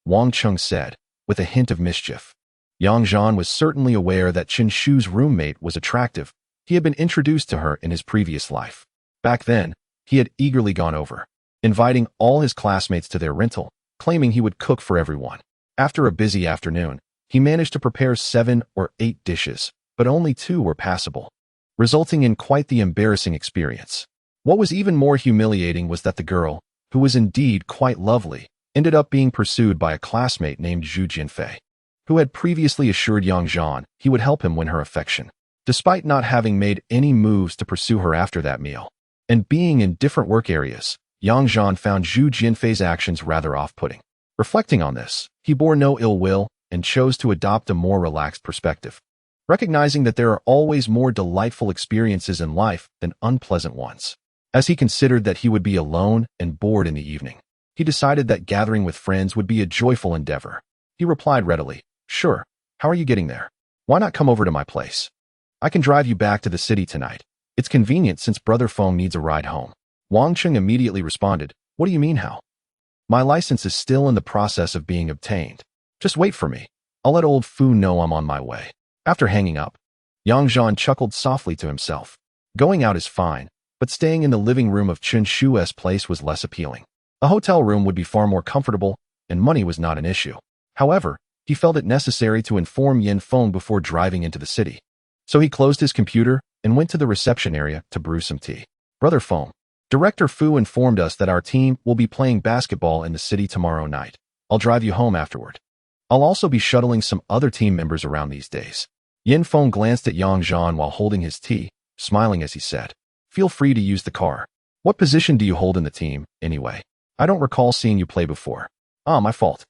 Wang Cheng said, with a hint of mischief. Yang Zhan was certainly aware that Chen Shu's roommate was attractive. He had been introduced to her in his previous life. Back then, he had eagerly gone over, inviting all his classmates to their rental, claiming he would cook for everyone. After a busy afternoon, he managed to prepare 7 or 8 dishes, but only 2 were passable, resulting in quite the embarrassing experience. What was even more humiliating was that the girl, who was indeed quite lovely, ended up being pursued by a classmate named Zhu Jinfei, who had previously assured Yang Zhan he would help him win her affection, despite not having made any moves to pursue her after that meal. And being in different work areas, Yang Zhan found Zhu Jinfei's actions rather off-putting. Reflecting on this, he bore no ill will and chose to adopt a more relaxed perspective, recognizing that there are always more delightful experiences in life than unpleasant ones. As he considered that he would be alone and bored in the evening, he decided that gathering with friends would be a joyful endeavor. He replied readily, "Sure, how are you getting there? Why not come over to my place? I can drive you back to the city tonight. It's convenient since Brother Feng needs a ride home." Wang Cheng immediately responded, "What do you mean how? My license is still in the process of being obtained. Just wait for me. I'll let old Fu know I'm on my way." After hanging up, Yang Zhan chuckled softly to himself. Going out is fine, but staying in the living room of Chen Shu's place was less appealing. A hotel room would be far more comfortable, and money was not an issue. However, he felt it necessary to inform Yin Feng before driving into the city. So he closed his computer and went to the reception area to brew some tea. "Brother Feng, Director Fu informed us that our team will be playing basketball in the city tomorrow night. I'll drive you home afterward. I'll also be shuttling some other team members around these days." Yin Feng glanced at Yang Zhan while holding his tea, smiling as he said, "Feel free to use the car. What position do you hold in the team, anyway? I don't recall seeing you play before." "Ah, my fault.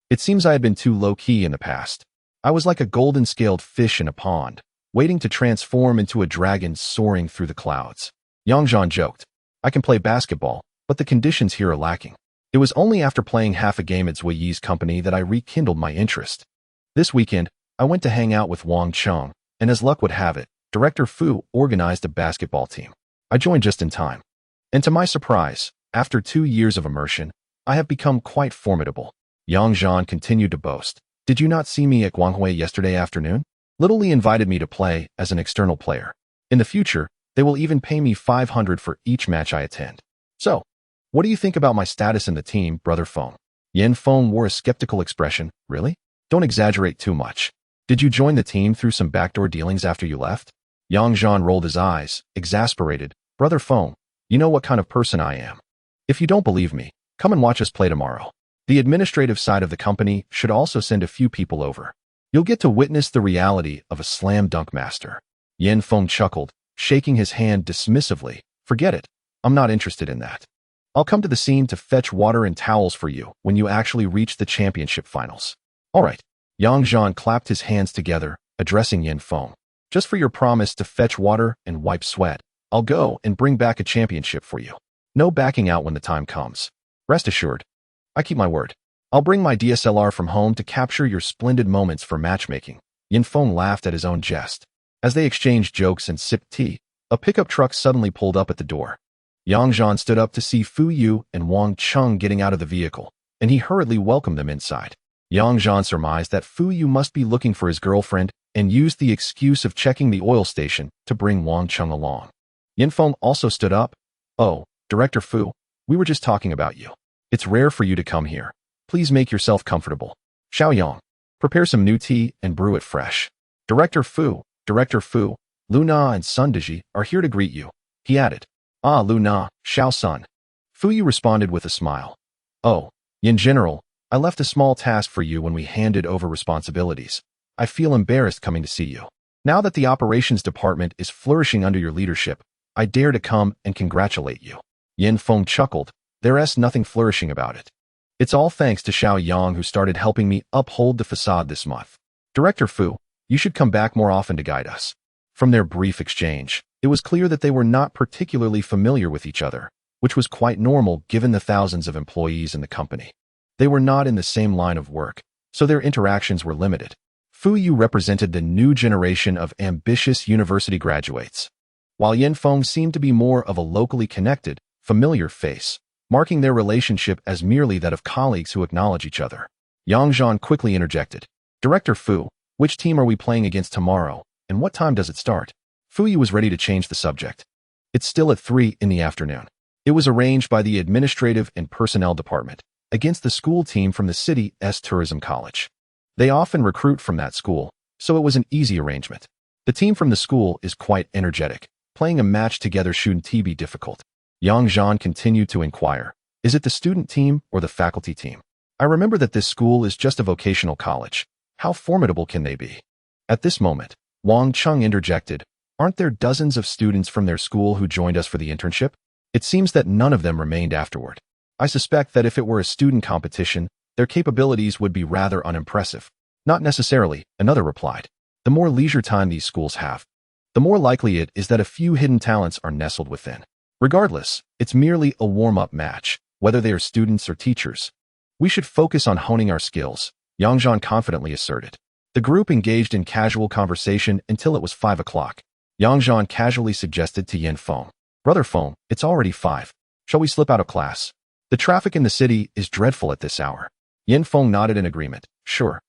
It seems I had been too low-key in the past. I was like a golden-scaled fish in a pond, waiting to transform into a dragon soaring through the clouds." Yang Zhan joked, "I can play basketball, but the conditions here are lacking. It was only after playing half a game at Zui Yi's company that I rekindled my interest. This weekend, I went to hang out with Wang Cheng, and as luck would have it, Director Fu organized a basketball team. I joined just in time. And to my surprise, after 2 years of immersion, I have become quite formidable." Yang Zhan continued to boast, "Did you not see me at Guanghui yesterday afternoon? Little Li invited me to play as an external player. In the future, they will even pay me 500 for each match I attend. So, what do you think about my status in the team, Brother Feng?" Yin Feng wore a skeptical expression. "Really? Don't exaggerate too much. Did you join the team through some backdoor dealings after you left?" Yang Zhan rolled his eyes, exasperated. "Brother Feng, you know what kind of person I am. If you don't believe me, come and watch us play tomorrow. The administrative side of the company should also send a few people over. You'll get to witness the reality of a slam dunk master." Yin Feng chuckled, shaking his hand dismissively. "Forget it. I'm not interested in that. I'll come to the scene to fetch water and towels for you when you actually reach the championship finals." "All right." Yang Zhan clapped his hands together, addressing Yin Feng. "Just for your promise to fetch water and wipe sweat, I'll go and bring back a championship for you. No backing out when the time comes. Rest assured, I keep my word. I'll bring my DSLR from home to capture your splendid moments for matchmaking." Yin Feng laughed at his own jest. As they exchanged jokes and sipped tea, a pickup truck suddenly pulled up at the door. Yang Zhan stood up to see Fu Yu and Wang Cheng getting out of the vehicle, and he hurriedly welcomed them inside. Yang Zhan surmised that Fu Yu must be looking for his girlfriend and used the excuse of checking the oil station to bring Wang Cheng along. Yin Feng also stood up. "Oh, Director Fu, we were just talking about you. It's rare for you to come here. Please make yourself comfortable. Xiao Yang, prepare some new tea and brew it fresh. Director Fu, Lu Na and Sun Deji are here to greet you," he added. "Ah, Lu Na, Xiao Sun." Fu Yu responded with a smile. "Oh, in general, I left a small task for you when we handed over responsibilities. I feel embarrassed coming to see you. Now that the operations department is flourishing under your leadership, I dare to come and congratulate you." Yin Feng chuckled. "There's nothing flourishing about it. It's all thanks to Xiao Yang who started helping me uphold the facade this month. Director Fu, you should come back more often to guide us." From their brief exchange, it was clear that they were not particularly familiar with each other, which was quite normal given the thousands of employees in the company. They were not in the same line of work, so their interactions were limited. Fu Yu represented the new generation of ambitious university graduates, while Yin Feng seemed to be more of a locally connected, familiar face, marking their relationship as merely that of colleagues who acknowledge each other. Yang Zhan quickly interjected. "Director Fu, which team are we playing against tomorrow, and what time does it start?" Fu Yu was ready to change the subject. "It's still at 3 in the afternoon. It was arranged by the Administrative and Personnel Department against the school team from the city's tourism college. They often recruit from that school, so it was an easy arrangement. The team from the school is quite energetic. Playing a match together shouldn't be difficult." Yang Zhan continued to inquire, "Is it the student team or the faculty team? I remember that this school is just a vocational college. How formidable can they be? At this moment, Wang Cheng interjected, aren't there dozens of students from their school who joined us for the internship? It seems that none of them remained afterward. I suspect that if it were a student competition, their capabilities would be rather unimpressive. Not necessarily, another replied. The more leisure time these schools have, the more likely it is that a few hidden talents are nestled within. Regardless, it's merely a warm-up match, whether they are students or teachers. We should focus on honing our skills, Yang Zhan confidently asserted. The group engaged in casual conversation until it was 5 o'clock. Yang Zhan casually suggested to Yin Feng, Brother Feng, it's already 5. Shall we slip out of class? The traffic in the city is dreadful at this hour. Yin Feng nodded in agreement. Sure.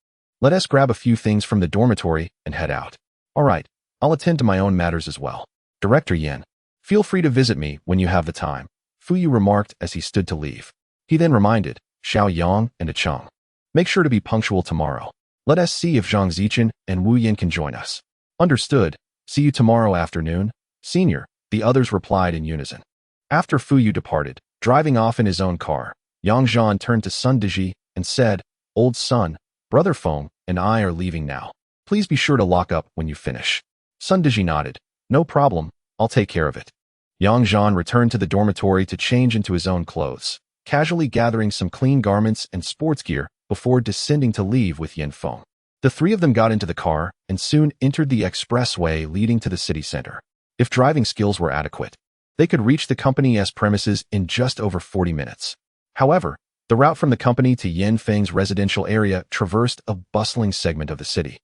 Let us grab a few things from the dormitory and head out. All right, I'll attend to my own matters as well. Director Yin, feel free to visit me when you have the time, Fuyu remarked as he stood to leave. He then reminded Xiao Yang and Cheng, make sure to be punctual tomorrow. Let us see if Zhang Zichen and Wu Yin can join us. Understood. See you tomorrow afternoon, Senior, the others replied in unison. After Fuyu departed, driving off in his own car, Yang Zhan turned to Sun Deji and said, Old son, Brother Feng and I are leaving now. Please be sure to lock up when you finish. Sun Deji nodded. No problem, I'll take care of it. Yang Zhan returned to the dormitory to change into his own clothes, casually gathering some clean garments and sports gear before descending to leave with Yin Feng. The three of them got into the car and soon entered the expressway leading to the city center. If driving skills were adequate, they could reach the company's premises in just over 40 minutes. However, the route from the company to Yin Feng's residential area traversed a bustling segment of the city.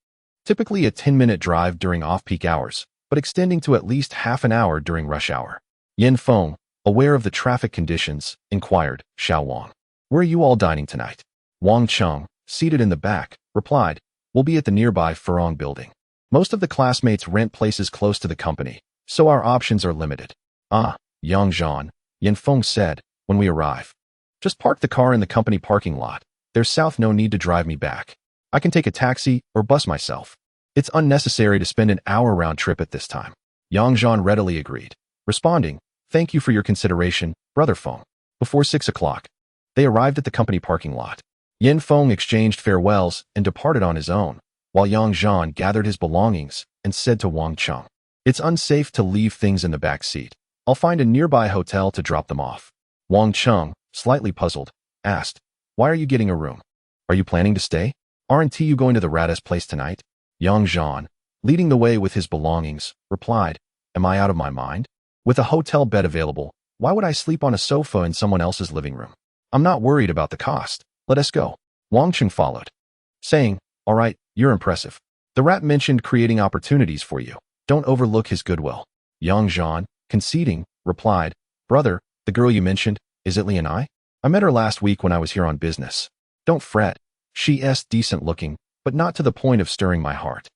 Typically a 10-minute drive during off-peak hours, but extending to at least half an hour during rush hour. Yin Feng, aware of the traffic conditions, inquired, Xiao Wang, where are you all dining tonight? Wang Cheng, seated in the back, replied, we'll be at the nearby Furong building. Most of the classmates rent places close to the company, so our options are limited. Ah, Yang Zhan, Yin Feng said, when we arrive. Just park the car in the company parking lot. There's south no need to drive me back. I can take a taxi or bus myself. It's unnecessary to spend an hour round trip at this time. Yang Zhan readily agreed, responding, thank you for your consideration, Brother Feng. Before 6 o'clock, they arrived at the company parking lot. Yin Feng exchanged farewells and departed on his own, while Yang Zhan gathered his belongings and said to Wang Cheng, it's unsafe to leave things in the back seat. I'll find a nearby hotel to drop them off. Wang Cheng, slightly puzzled, asked, why are you getting a room? Are you planning to stay? Aren't you going to the Rada's place tonight? Yang Zhan, leading the way with his belongings, replied, am I out of my mind? With a hotel bed available, why would I sleep on a sofa in someone else's living room? I'm not worried about the cost. Let us go. Wang Cheng followed, saying, all right, you're impressive. The rat mentioned creating opportunities for you. Don't overlook his goodwill. Yang Zhan, conceding, replied, brother, the girl you mentioned, is it Li and I met her last week when I was here on business. Don't fret. She's decent looking, but not to the point of stirring my heart.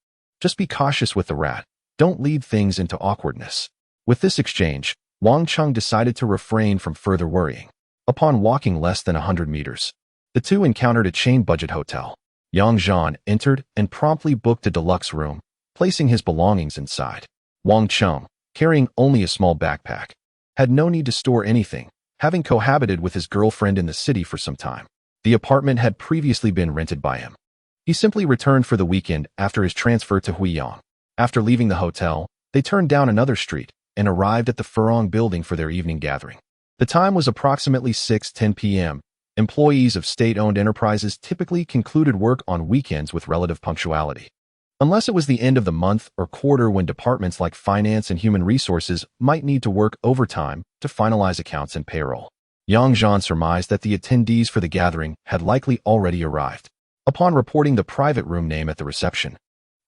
Just be cautious with the rat. Don't lead things into awkwardness. With this exchange, Wang Cheng decided to refrain from further worrying. Upon walking less than 100 meters, the two encountered a chain-budget hotel. Yang Zhan entered and promptly booked a deluxe room, placing his belongings inside. Wang Cheng, carrying only a small backpack, had no need to store anything, having cohabited with his girlfriend in the city for some time. The apartment had previously been rented by him. He simply returned for the weekend after his transfer to Huiyang. After leaving the hotel, they turned down another street and arrived at the Furong building for their evening gathering. The time was approximately 6:10 p.m. Employees of state-owned enterprises typically concluded work on weekends with relative punctuality. Unless it was the end of the month or quarter when departments like finance and human resources might need to work overtime to finalize accounts and payroll. Yang Zhan surmised that the attendees for the gathering had likely already arrived. Upon reporting the private room name at the reception,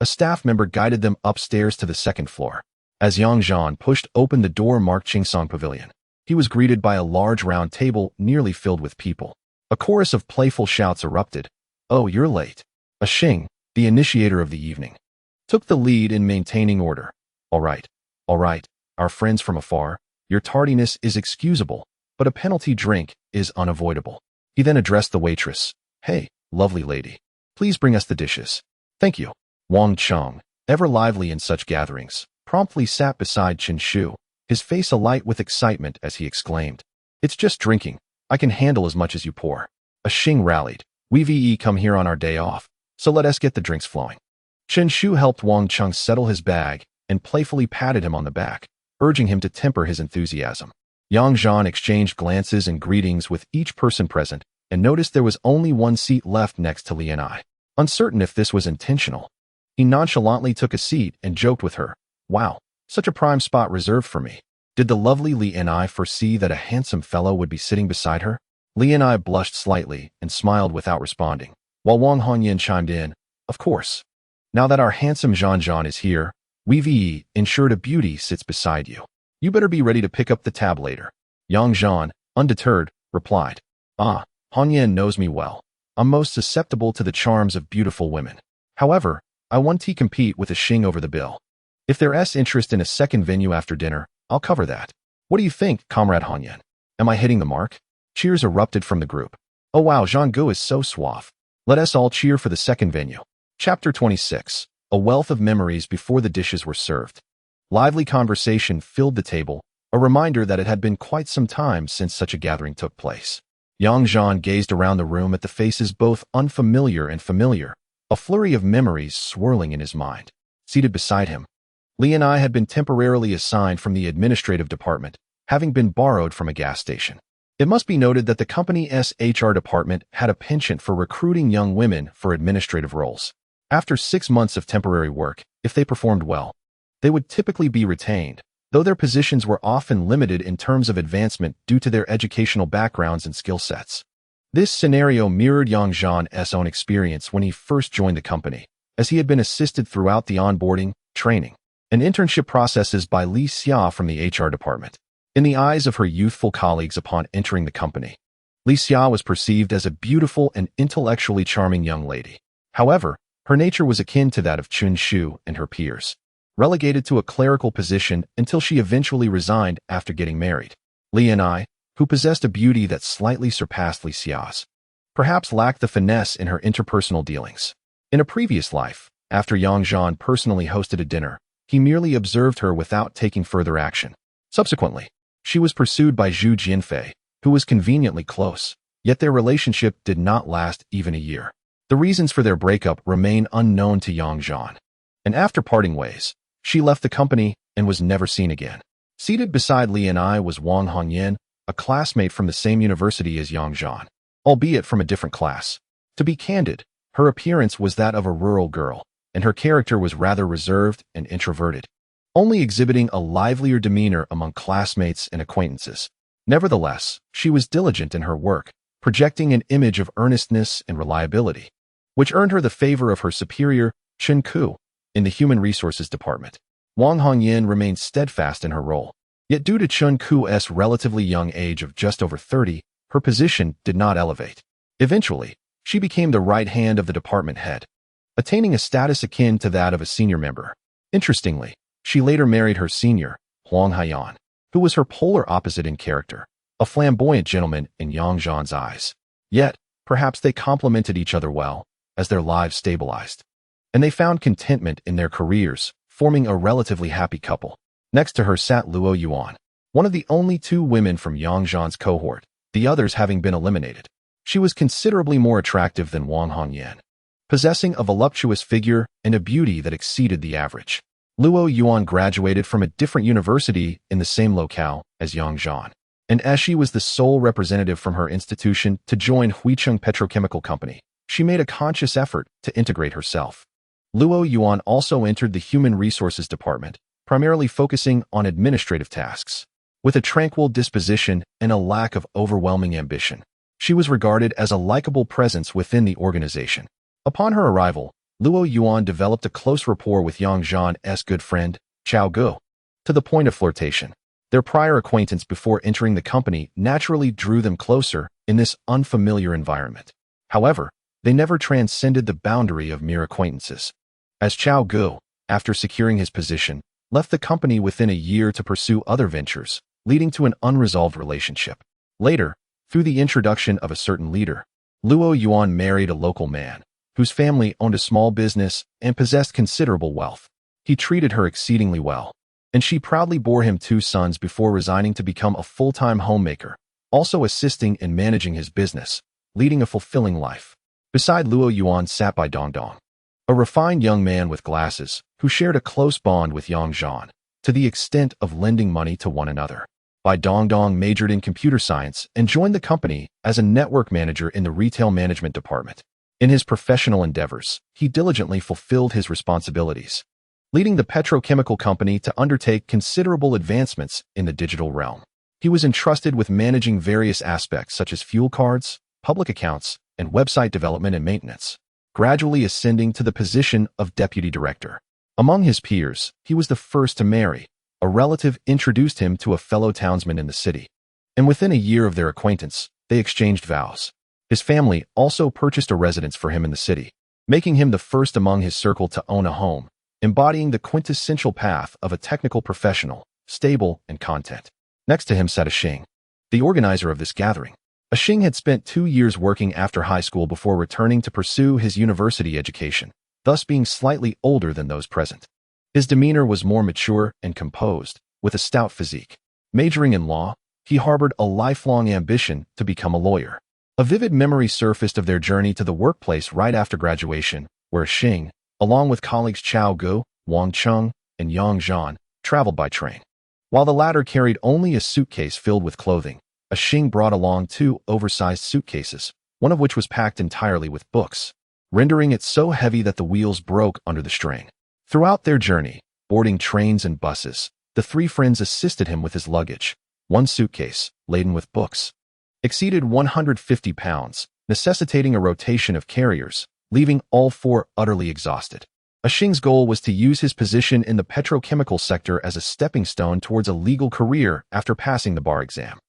a staff member guided them upstairs to the second floor. As Yang Zhan pushed open the door marked Qingsong Pavilion, he was greeted by a large round table nearly filled with people. A chorus of playful shouts erupted. Oh, you're late. A Sheng, the initiator of the evening, took the lead in maintaining order. All right, our friends from afar, your tardiness is excusable, but a penalty drink is unavoidable. He then addressed the waitress. Hey, lovely lady, please bring us the dishes. Thank you. Wang Cheng, ever lively in such gatherings, promptly sat beside Chen Shu, his face alight with excitement as he exclaimed, it's just drinking. I can handle as much as you pour. A Sheng rallied. We've come here on our day off. so let us get the drinks flowing. Chen Shu helped Wang Cheng settle his bag and playfully patted him on the back, urging him to temper his enthusiasm. Yang Zhan exchanged glances and greetings with each person present and noticed there was only one seat left next to Li and I. Uncertain if this was intentional, he nonchalantly took a seat and joked with her, "Wow, such a prime spot reserved for me." Did the lovely Li and I foresee that a handsome fellow would be sitting beside her? Li and I blushed slightly and smiled without responding, while Wang Hongyan chimed in, "Of course. Now that our handsome Zhan is here, we've ensured a beauty sits beside you. You better be ready to pick up the tab later." Yang Zhan, undeterred, replied, Hongyan knows me well. I'm most susceptible to the charms of beautiful women. However, I want to compete with a Sheng over the bill. If there's interest in a second venue after dinner, I'll cover that. What do you think, Comrade Hongyan? Am I hitting the mark? Cheers erupted from the group. Oh wow, Zhang Gu is so suave. Let us all cheer for the second venue. Chapter 26. A wealth of memories before the dishes were served. Lively conversation filled the table, a reminder that it had been quite some time since such a gathering took place. Yang Zhan gazed around the room at the faces both unfamiliar and familiar, a flurry of memories swirling in his mind. Seated beside him, Li and I had been temporarily assigned from the administrative department, having been borrowed from a gas station. It must be noted that the company's HR department had a penchant for recruiting young women for administrative roles. After 6 months of temporary work, if they performed well, they would typically be retained, though their positions were often limited in terms of advancement due to their educational backgrounds and skill sets. This scenario mirrored Yang Zhan's own experience when he first joined the company, as he had been assisted throughout the onboarding, training, and internship processes by Li Xiao from the HR department. In the eyes of her youthful colleagues upon entering the company, Li Xiao was perceived as a beautiful and intellectually charming young lady. However, her nature was akin to that of Chen Shu and her peers, relegated to a clerical position until she eventually resigned after getting married. Li and I, who possessed a beauty that slightly surpassed Li Xiao's, perhaps lacked the finesse in her interpersonal dealings. In a previous life, after Yang Zhan personally hosted a dinner, he merely observed her without taking further action. Subsequently, she was pursued by Zhu Jianfei, who was conveniently close, yet their relationship did not last even a year. The reasons for their breakup remain unknown to Yang Zhan, and after parting ways, she left the company and was never seen again. Seated beside Li and I was Wang Hongyan, a classmate from the same university as Yang Zhan, albeit from a different class. To be candid, her appearance was that of a rural girl, and her character was rather reserved and introverted, only exhibiting a livelier demeanor among classmates and acquaintances. Nevertheless, she was diligent in her work, projecting an image of earnestness and reliability, which earned her the favor of her superior, Chen Ku, in the Human Resources Department. Wang Hongyan remained steadfast in her role, yet due to Chen Ku's relatively young age of just over 30, her position did not elevate. Eventually, she became the right hand of the department head, attaining a status akin to that of a senior member. Interestingly, she later married her senior, Huang Haiyan, who was her polar opposite in character, a flamboyant gentleman in Yang Zhan's eyes. Yet, perhaps they complemented each other well, as their lives stabilized, and they found contentment in their careers, forming a relatively happy couple. Next to her sat Luo Yuan, one of the only 2 women from Yang Zhan's cohort, the others having been eliminated. She was considerably more attractive than Wang Hongyan, possessing a voluptuous figure and a beauty that exceeded the average. Luo Yuan graduated from a different university in the same locale as Yang Zhan, and as she was the sole representative from her institution to join Huicheng Petrochemical Company, she made a conscious effort to integrate herself. Luo Yuan also entered the Human Resources Department, primarily focusing on administrative tasks. With a tranquil disposition and a lack of overwhelming ambition, she was regarded as a likable presence within the organization. Upon her arrival, Luo Yuan developed a close rapport with Yang Zhan's good friend, Xiao Gu, to the point of flirtation. Their prior acquaintance before entering the company naturally drew them closer in this unfamiliar environment. However, they never transcended the boundary of mere acquaintances, as Xiao Gu, after securing his position, left the company within a year to pursue other ventures, leading to an unresolved relationship. Later, through the introduction of a certain leader, Luo Yuan married a local man, whose family owned a small business and possessed considerable wealth. He treated her exceedingly well, and she proudly bore him 2 sons before resigning to become a full-time homemaker, also assisting in managing his business, leading a fulfilling life. Beside Luo Yuan sat Bai Dongdong, a refined young man with glasses who shared a close bond with Yang Zhan, to the extent of lending money to one another. Bai Dongdong majored in computer science and joined the company as a network manager in the retail management department. In his professional endeavors, he diligently fulfilled his responsibilities, leading the petrochemical company to undertake considerable advancements in the digital realm. He was entrusted with managing various aspects such as fuel cards, public accounts, and website development and maintenance, gradually ascending to the position of deputy director. Among his peers, he was the first to marry. A relative introduced him to a fellow townsman in the city, and within a year of their acquaintance, they exchanged vows. His family also purchased a residence for him in the city, making him the first among his circle to own a home, embodying the quintessential path of a technical professional, stable and content. Next to him sat a Sheng, the organizer of this gathering. A Sheng had spent 2 years working after high school before returning to pursue his university education, thus being slightly older than those present. His demeanor was more mature and composed, with a stout physique. Majoring in law, he harbored a lifelong ambition to become a lawyer. A vivid memory surfaced of their journey to the workplace right after graduation, where Sheng, along with colleagues Xiao Gu, Wang Cheng, and Yang Zhan, traveled by train. While the latter carried only a suitcase filled with clothing, a Sheng brought along 2 oversized suitcases, one of which was packed entirely with books, rendering it so heavy that the wheels broke under the strain. Throughout their journey, boarding trains and buses, the 3 friends assisted him with his luggage. One suitcase, laden with books, exceeded 150 pounds, necessitating a rotation of carriers, leaving all 4 utterly exhausted. A Sheng's goal was to use his position in the petrochemical sector as a stepping stone towards a legal career after passing the bar exam.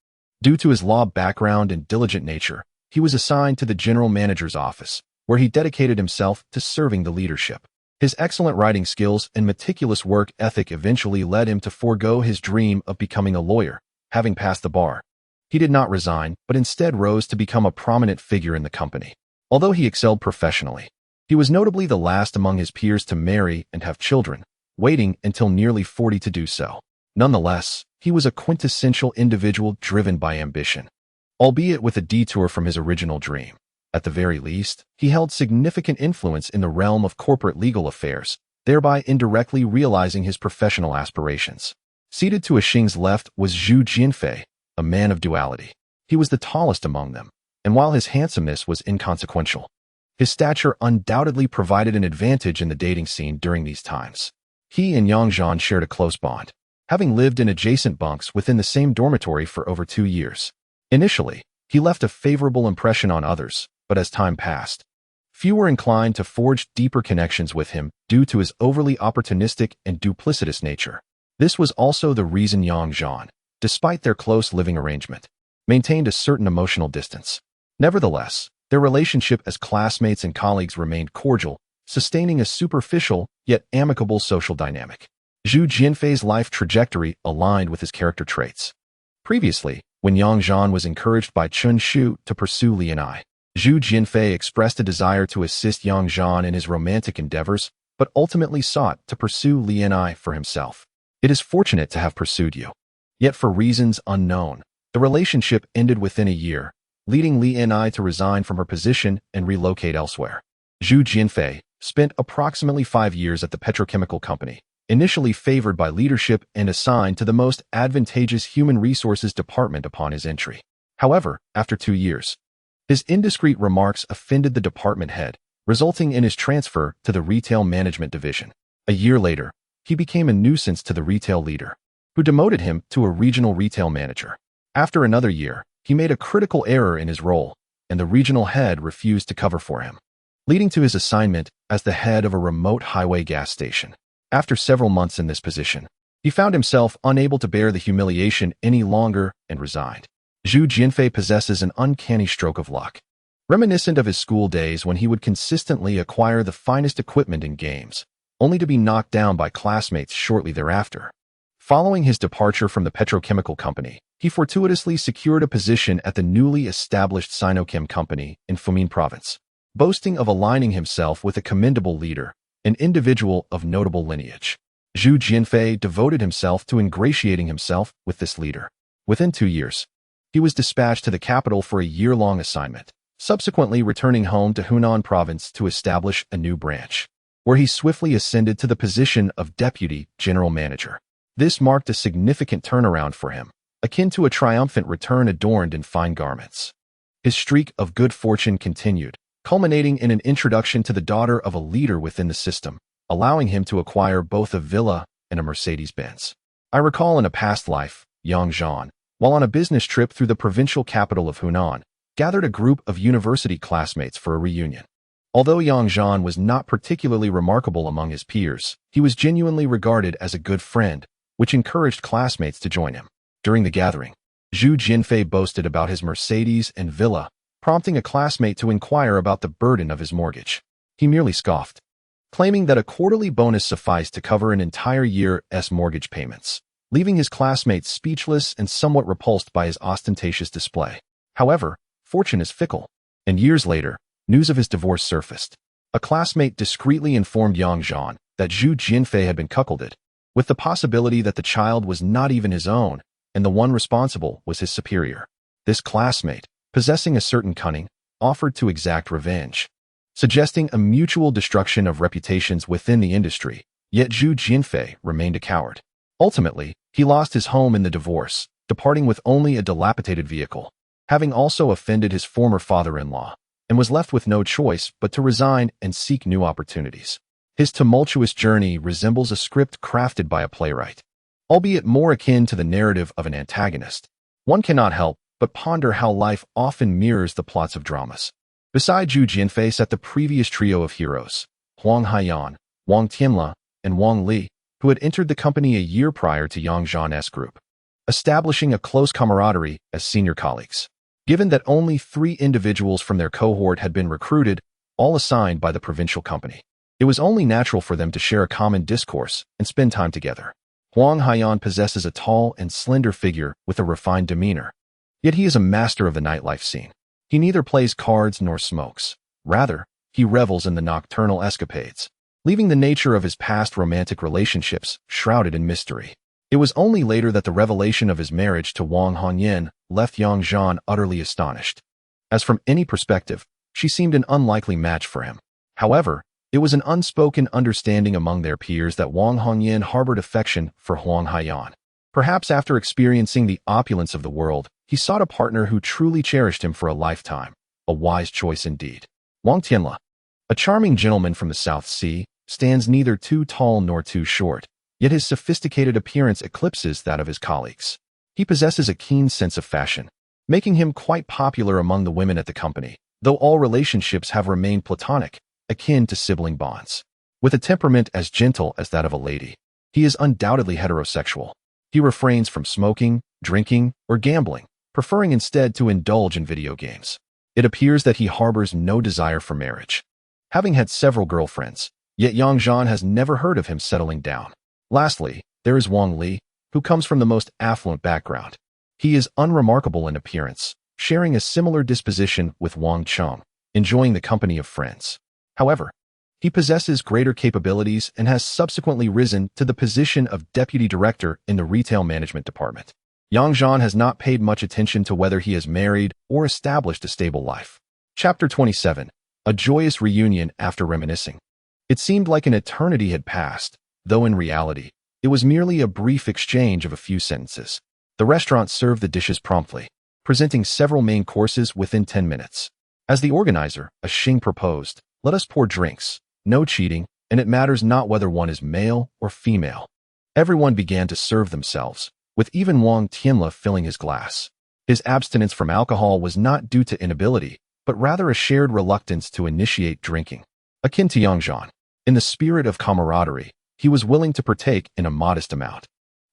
Due to his law background and diligent nature, he was assigned to the general manager's office, where he dedicated himself to serving the leadership. His excellent writing skills and meticulous work ethic eventually led him to forego his dream of becoming a lawyer, having passed the bar. He did not resign, but instead rose to become a prominent figure in the company. Although he excelled professionally, he was notably the last among his peers to marry and have children, waiting until nearly 40 to do so. Nonetheless, he was a quintessential individual driven by ambition, albeit with a detour from his original dream. At the very least, he held significant influence in the realm of corporate legal affairs, thereby indirectly realizing his professional aspirations. Seated to a Sheng's left was Zhu Jianfei, a man of duality. He was the tallest among them, and while his handsomeness was inconsequential, his stature undoubtedly provided an advantage in the dating scene during these times. He and Yang Zhan shared a close bond, having lived in adjacent bunks within the same dormitory for over 2 years. Initially, he left a favorable impression on others, but as time passed, few were inclined to forge deeper connections with him due to his overly opportunistic and duplicitous nature. This was also the reason Yang Zhan, despite their close living arrangement, maintained a certain emotional distance. Nevertheless, their relationship as classmates and colleagues remained cordial, sustaining a superficial yet amicable social dynamic. Zhu Jianfei's life trajectory aligned with his character traits. Previously, when Yang Zhan was encouraged by Chun Shu to pursue Li and I, Zhu Jianfei expressed a desire to assist Yang Zhan in his romantic endeavors, but ultimately sought to pursue Li and I for himself. It is fortunate to have pursued you. Yet for reasons unknown, the relationship ended within a year, leading Li and I to resign from her position and relocate elsewhere. Zhu Jianfei spent approximately 5 years at the petrochemical company, initially favored by leadership and assigned to the most advantageous human resources department upon his entry. However, after 2 years, his indiscreet remarks offended the department head, resulting in his transfer to the retail management division. A year later, he became a nuisance to the retail leader, who demoted him to a regional retail manager. After another year, he made a critical error in his role, and the regional head refused to cover for him, leading to his assignment as the head of a remote highway gas station. After several months in this position, he found himself unable to bear the humiliation any longer and resigned. Zhu Jianfei possesses an uncanny stroke of luck, reminiscent of his school days when he would consistently acquire the finest equipment in games, only to be knocked down by classmates shortly thereafter. Following his departure from the petrochemical company, he fortuitously secured a position at the newly established Sinochem company in Fumin province, boasting of aligning himself with a commendable leader, an individual of notable lineage. Zhu Jianfei devoted himself to ingratiating himself with this leader. Within 2 years, he was dispatched to the capital for a year-long assignment, subsequently returning home to Hunan province to establish a new branch, where he swiftly ascended to the position of deputy general manager. This marked a significant turnaround for him, akin to a triumphant return adorned in fine garments. His streak of good fortune continued, culminating in an introduction to the daughter of a leader within the system, allowing him to acquire both a villa and a Mercedes-Benz. I recall in a past life, Yang Zhan, while on a business trip through the provincial capital of Hunan, gathered a group of university classmates for a reunion. Although Yang Zhan was not particularly remarkable among his peers, he was genuinely regarded as a good friend, which encouraged classmates to join him. During the gathering, Zhu Jinfei boasted about his Mercedes and villa, prompting a classmate to inquire about the burden of his mortgage. He merely scoffed, claiming that a quarterly bonus sufficed to cover an entire year's mortgage payments, leaving his classmates speechless and somewhat repulsed by his ostentatious display. However, fortune is fickle, and years later, news of his divorce surfaced. A classmate discreetly informed Yang Zhan that Zhu Jinfei had been cuckolded, with the possibility that the child was not even his own, and the one responsible was his superior. This classmate, possessing a certain cunning, offered to exact revenge, suggesting a mutual destruction of reputations within the industry, yet Zhu Jinfei remained a coward. Ultimately, he lost his home in the divorce, departing with only a dilapidated vehicle, having also offended his former father-in-law, and was left with no choice but to resign and seek new opportunities. His tumultuous journey resembles a script crafted by a playwright, albeit more akin to the narrative of an antagonist. One cannot help but ponder how life often mirrors the plots of dramas. Beside Zhu Jinfei sat the previous trio of heroes, Huang Haiyan, Wang Tianla, and Wang Li, who had entered the company a year prior to Yang Zhan's group, establishing a close camaraderie as senior colleagues. Given that only 3 individuals from their cohort had been recruited, all assigned by the provincial company, it was only natural for them to share a common discourse and spend time together. Huang Haiyan possesses a tall and slender figure with a refined demeanor, yet he is a master of the nightlife scene. He neither plays cards nor smokes. Rather, he revels in the nocturnal escapades, leaving the nature of his past romantic relationships shrouded in mystery. It was only later that the revelation of his marriage to Wang Hongyan left Yang Zhan utterly astonished. As from any perspective, she seemed an unlikely match for him. However, it was an unspoken understanding among their peers that Wang Hongyan harbored affection for Huang Haiyan. Perhaps after experiencing the opulence of the world, he sought a partner who truly cherished him for a lifetime. A wise choice indeed. Wang Tianla, a charming gentleman from the South Sea, stands neither too tall nor too short, yet his sophisticated appearance eclipses that of his colleagues. He possesses a keen sense of fashion, making him quite popular among the women at the company, though all relationships have remained platonic, akin to sibling bonds. With a temperament as gentle as that of a lady, he is undoubtedly heterosexual. He refrains from smoking, drinking, or gambling, preferring instead to indulge in video games. It appears that he harbors no desire for marriage, having had several girlfriends, yet Yang Zhan has never heard of him settling down. Lastly, there is Wang Li, who comes from the most affluent background. He is unremarkable in appearance, sharing a similar disposition with Wang Cheng, enjoying the company of friends. However, he possesses greater capabilities and has subsequently risen to the position of deputy director in the retail management department. Yang Zhan has not paid much attention to whether he has married or established a stable life. Chapter 27. A joyous reunion after reminiscing. It seemed like an eternity had passed, though in reality, it was merely a brief exchange of a few sentences. The restaurant served the dishes promptly, presenting several main courses within 10 minutes. As the organizer, a Sheng, proposed, "Let us pour drinks, no cheating, and it matters not whether one is male or female." Everyone began to serve themselves, with even Wang Tianla filling his glass. His abstinence from alcohol was not due to inability, but rather a shared reluctance to initiate drinking. Akin to Yang Zhan, in the spirit of camaraderie, he was willing to partake in a modest amount.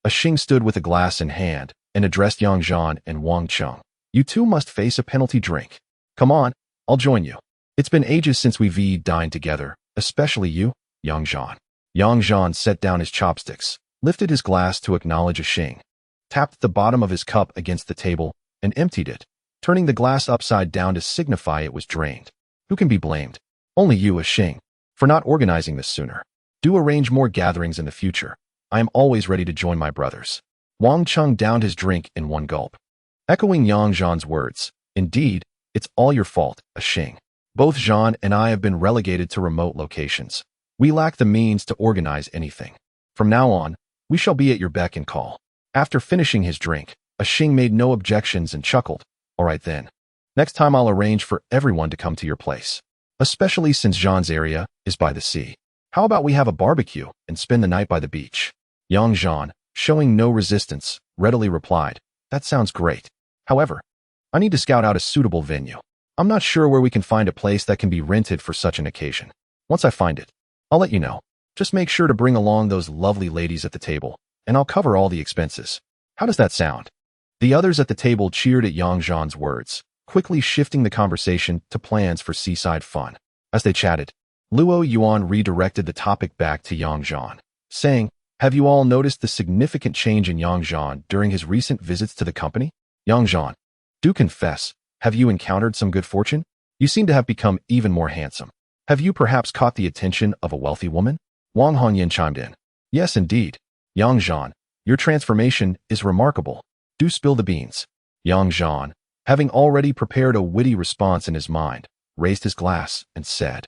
A Sheng stood with a glass in hand and addressed Yang Zhan and Wang Cheng. "You two must face a penalty drink. Come on, I'll join you. It's been ages since we've dined together, especially you, Yang Zhan." Yang Zhan set down his chopsticks, lifted his glass to acknowledge a Sheng, tapped the bottom of his cup against the table, and emptied it, turning the glass upside down to signify it was drained. Who can be blamed? Only you, a Sheng, for not organizing this sooner. Do arrange more gatherings in the future. I am always ready to join my brothers. Wang Cheng downed his drink in one gulp. Echoing Yang Zhan's words, indeed, It's all your fault, Sheng. Both Zhan and I have been relegated to remote locations. We lack the means to organize anything. From now on, we shall be at your beck and call. After finishing his drink, Sheng made no objections and chuckled. All right then. Next time I'll arrange for everyone to come to your place. Especially since Zhan's area is by the sea. How about we have a barbecue and spend the night by the beach? Yang Zhan, showing no resistance, readily replied, that sounds great. However, I need to scout out a suitable venue. I'm not sure where we can find a place that can be rented for such an occasion. Once I find it, I'll let you know. Just make sure to bring along those lovely ladies at the table, and I'll cover all the expenses. How does that sound? The others at the table cheered at Yang Zhan's words, quickly shifting the conversation to plans for seaside fun. As they chatted, Luo Yuan redirected the topic back to Yang Zhan, saying, have you all noticed the significant change in Yang Zhan during his recent visits to the company? Yang Zhan, do confess, have you encountered some good fortune? You seem to have become even more handsome. Have you perhaps caught the attention of a wealthy woman? Wang Hongyan chimed in. Yes, indeed. Yang Zhan, your transformation is remarkable. Do spill the beans. Yang Zhan, having already prepared a witty response in his mind, raised his glass and said,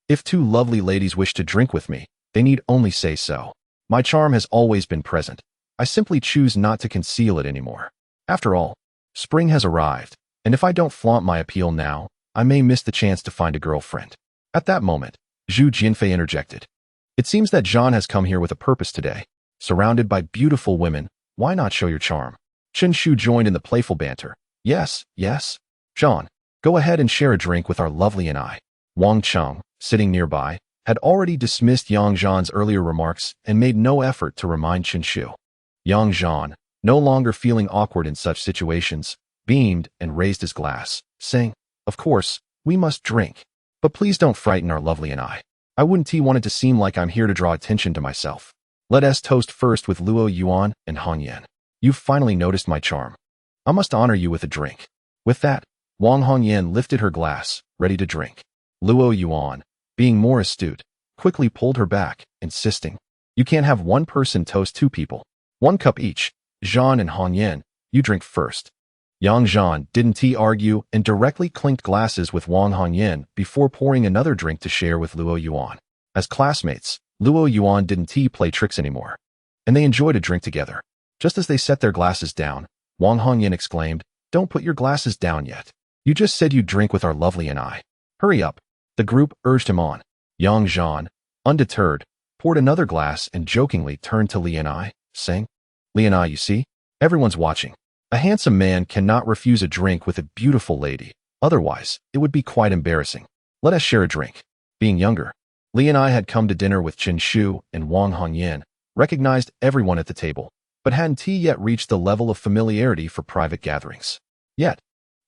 if two lovely ladies wish to drink with me, they need only say so. My charm has always been present. I simply choose not to conceal it anymore. After all, spring has arrived, and if I don't flaunt my appeal now, I may miss the chance to find a girlfriend. At that moment, Zhu Jianfei interjected. It seems that Zhan has come here with a purpose today. Surrounded by beautiful women, why not show your charm? Chen Shu joined in the playful banter. Yes, yes. Zhan, go ahead and share a drink with our lovely and I. Wang Cheng, sitting nearby, had already dismissed Yang Zhan's earlier remarks and made no effort to remind Chen Shu. Yang Zhan, no longer feeling awkward in such situations, beamed and raised his glass, saying, of course, we must drink. But please don't frighten our lovely and I. I wouldn't want it to seem like I'm here to draw attention to myself. Let us toast first with Luo Yuan and Han Yan. You've finally noticed my charm. I must honor you with a drink. With that, Wang Hongyan lifted her glass, ready to drink. Luo Yuan, being more astute, quickly pulled her back, insisting, you can't have one person toast two people. 1 cup each. Zhan and Hongyan, you drink first. Yang Zhan didn't argue and directly clinked glasses with Wang Hongyan before pouring another drink to share with Luo Yuan. As classmates, Luo Yuan didn't play tricks anymore, and they enjoyed a drink together. Just as they set their glasses down, Wang Hongyan exclaimed, don't put your glasses down yet. You just said you'd drink with our lovely and I. Hurry up. The group urged him on. Yang Zhan, undeterred, poured another glass and jokingly turned to Li and I, saying, Li and I, you see, everyone's watching. A handsome man cannot refuse a drink with a beautiful lady, otherwise it would be quite embarrassing. Let us share a drink. Being younger, Li and I had come to dinner with Chen Shu and Wang Hongyan, recognized everyone at the table, but hadn't yet reached the level of familiarity for private gatherings. Yet,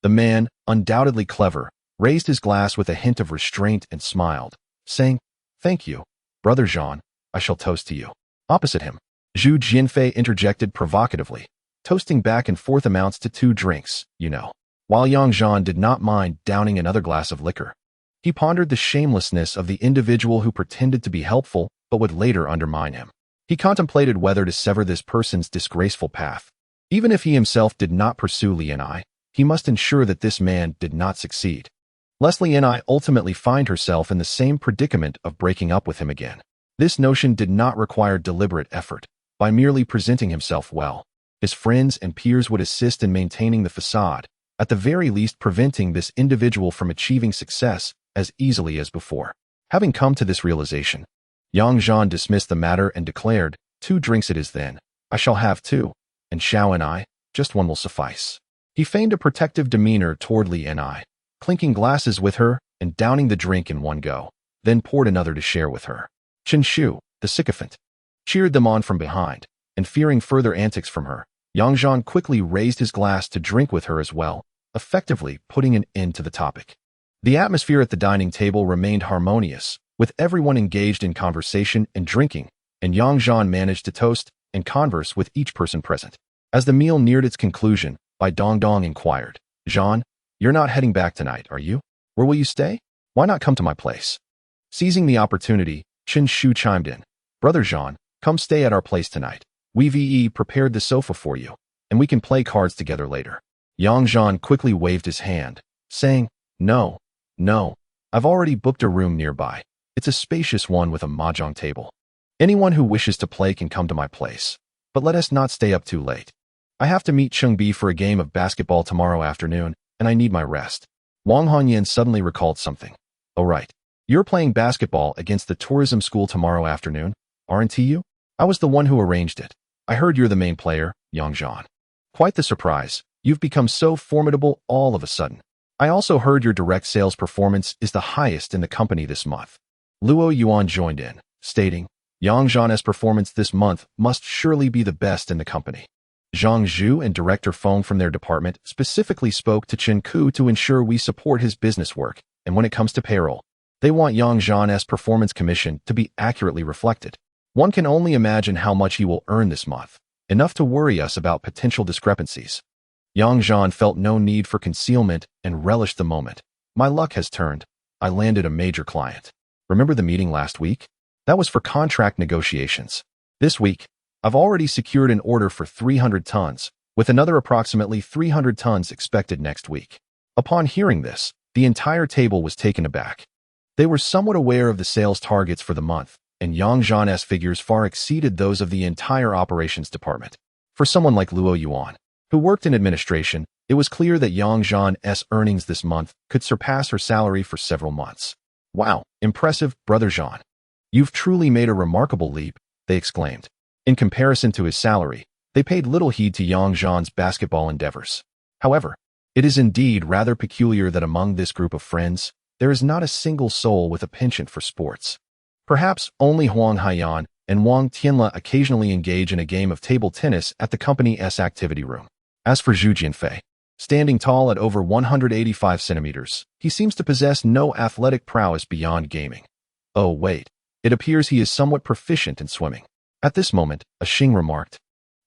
the man, undoubtedly clever, raised his glass with a hint of restraint and smiled, saying, thank you, Brother Zhan, I shall toast to you. Opposite him, Zhu Jianfei interjected provocatively, toasting back and forth amounts to 2 drinks, you know. While Yang Zhan did not mind downing another glass of liquor, he pondered the shamelessness of the individual who pretended to be helpful but would later undermine him. He contemplated whether to sever this person's disgraceful path. Even if he himself did not pursue Li and I, he must ensure that this man did not succeed. Lest Li and I ultimately find herself in the same predicament of breaking up with him again. This notion did not require deliberate effort. By merely presenting himself well, his friends and peers would assist in maintaining the facade, at the very least preventing this individual from achieving success as easily as before. Having come to this realization, Yang Zhan dismissed the matter and declared, 2 drinks it is then. I shall have 2, and Xiao and I, just 1 will suffice. He feigned a protective demeanor toward Li and I, clinking glasses with her and downing the drink in one go, then poured another to share with her. Chen Shu, the sycophant, cheered them on from behind, and fearing further antics from her, Yang Zhan quickly raised his glass to drink with her as well, effectively putting an end to the topic. The atmosphere at the dining table remained harmonious, with everyone engaged in conversation and drinking, and Yang Zhan managed to toast and converse with each person present. As the meal neared its conclusion, Bai Dongdong inquired, Zhan, you're not heading back tonight, are you? Where will you stay? Why not come to my place? Seizing the opportunity, Chen Shu chimed in, Brother Zhan, come stay at our place tonight. We've prepared the sofa for you, and we can play cards together later. Yang Zhan quickly waved his hand, saying, "No, no, I've already booked a room nearby. It's a spacious one with a mahjong table. Anyone who wishes to play can come to my place, but let us not stay up too late. I have to meet Cheng Bi for a game of basketball tomorrow afternoon, and I need my rest." Wang Hongyan suddenly recalled something. "Oh right, you're playing basketball against the tourism school tomorrow afternoon, aren't you? I was the one who arranged it. I heard you're the main player, Yang Zhan. Quite the surprise. You've become so formidable all of a sudden. I also heard your direct sales performance is the highest in the company this month." Luo Yuan joined in, stating, "Yang Zhan's performance this month must surely be the best in the company." Zhang Zhu and Director Feng from their department specifically spoke to Chen Ku to ensure we support his business work, and when it comes to payroll, they want Yang Zhan's performance commission to be accurately reflected. One can only imagine how much he will earn this month, enough to worry us about potential discrepancies. Yang Zhan felt no need for concealment and relished the moment. "My luck has turned. I landed a major client. Remember the meeting last week? That was for contract negotiations. This week, I've already secured an order for 300 tons, with another approximately 300 tons expected next week." Upon hearing this, the entire table was taken aback. They were somewhat aware of the sales targets for the month, and Yang Zhan's figures far exceeded those of the entire operations department. For someone like Luo Yuan, who worked in administration, it was clear that Yang Zhan's earnings this month could surpass her salary for several months. "Wow, impressive, Brother Zhan. You've truly made a remarkable leap," they exclaimed. In comparison to his salary, they paid little heed to Yang Zhan's basketball endeavors. However, it is indeed rather peculiar that among this group of friends, there is not a single soul with a penchant for sports. Perhaps only Huang Haiyan and Wang Tianla occasionally engage in a game of table tennis at the company's activity room. As for Zhu Jianfei, standing tall at over 185 centimeters, he seems to possess no athletic prowess beyond gaming. Oh wait, it appears he is somewhat proficient in swimming. At this moment, a Sheng remarked,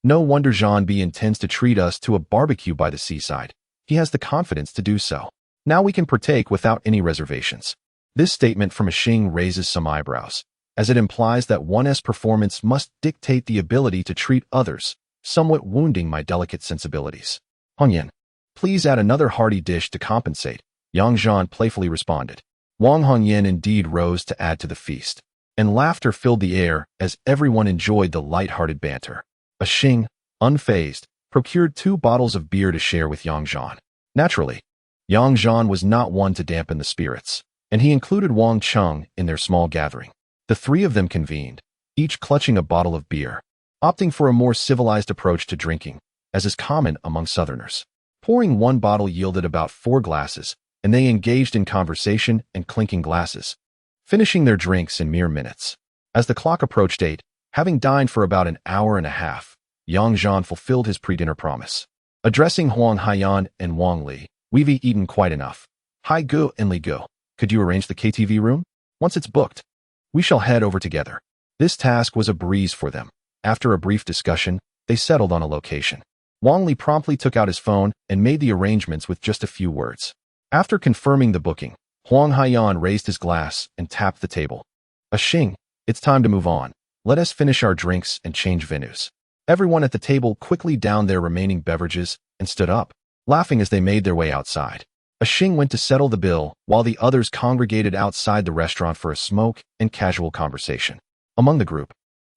"No wonder Zhan Bi intends to treat us to a barbecue by the seaside. He has the confidence to do so. Now we can partake without any reservations." This statement from a Sheng raises some eyebrows, as it implies that one's performance must dictate the ability to treat others, somewhat wounding my delicate sensibilities. "Hongyan, please add another hearty dish to compensate," Yang Zhan playfully responded. Wang Hongyan indeed rose to add to the feast, and laughter filled the air as everyone enjoyed the light-hearted banter. A Sheng, unfazed, procured 2 bottles of beer to share with Yang Zhan. Naturally, Yang Zhan was not one to dampen the spirits, and he included Wang Cheng in their small gathering. The 3 of them convened, each clutching a bottle of beer, opting for a more civilized approach to drinking, as is common among Southerners. Pouring 1 bottle yielded about 4 glasses, and they engaged in conversation and clinking glasses, finishing their drinks in mere minutes. As the clock approached 8, having dined for about an hour and a half, Yang Zhan fulfilled his pre-dinner promise. Addressing Huang Haiyan and Wang Li, "We've eaten quite enough. Hai Gu and Li Gu, could you arrange the KTV room? Once it's booked, we shall head over together." This task was a breeze for them. After a brief discussion, they settled on a location. Wang Li promptly took out his phone and made the arrangements with just a few words. After confirming the booking, Huang Haiyan raised his glass and tapped the table. "A Sheng, it's time to move on. Let us finish our drinks and change venues." Everyone at the table quickly downed their remaining beverages and stood up, laughing as they made their way outside. A Sheng went to settle the bill, while the others congregated outside the restaurant for a smoke and casual conversation. Among the group,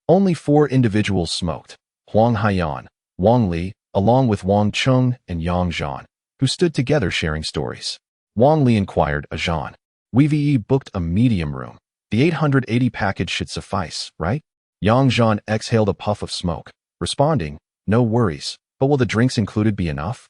only 4 individuals smoked: Huang Haiyan, Wang Li, along with Wang Cheng and Yang Zhan, who stood together sharing stories. Wang Li inquired, Zhan, "We've booked a medium room. The 880 package should suffice, right?" Yang Zhan exhaled a puff of smoke, responding, "No worries, but will the drinks included be enough?"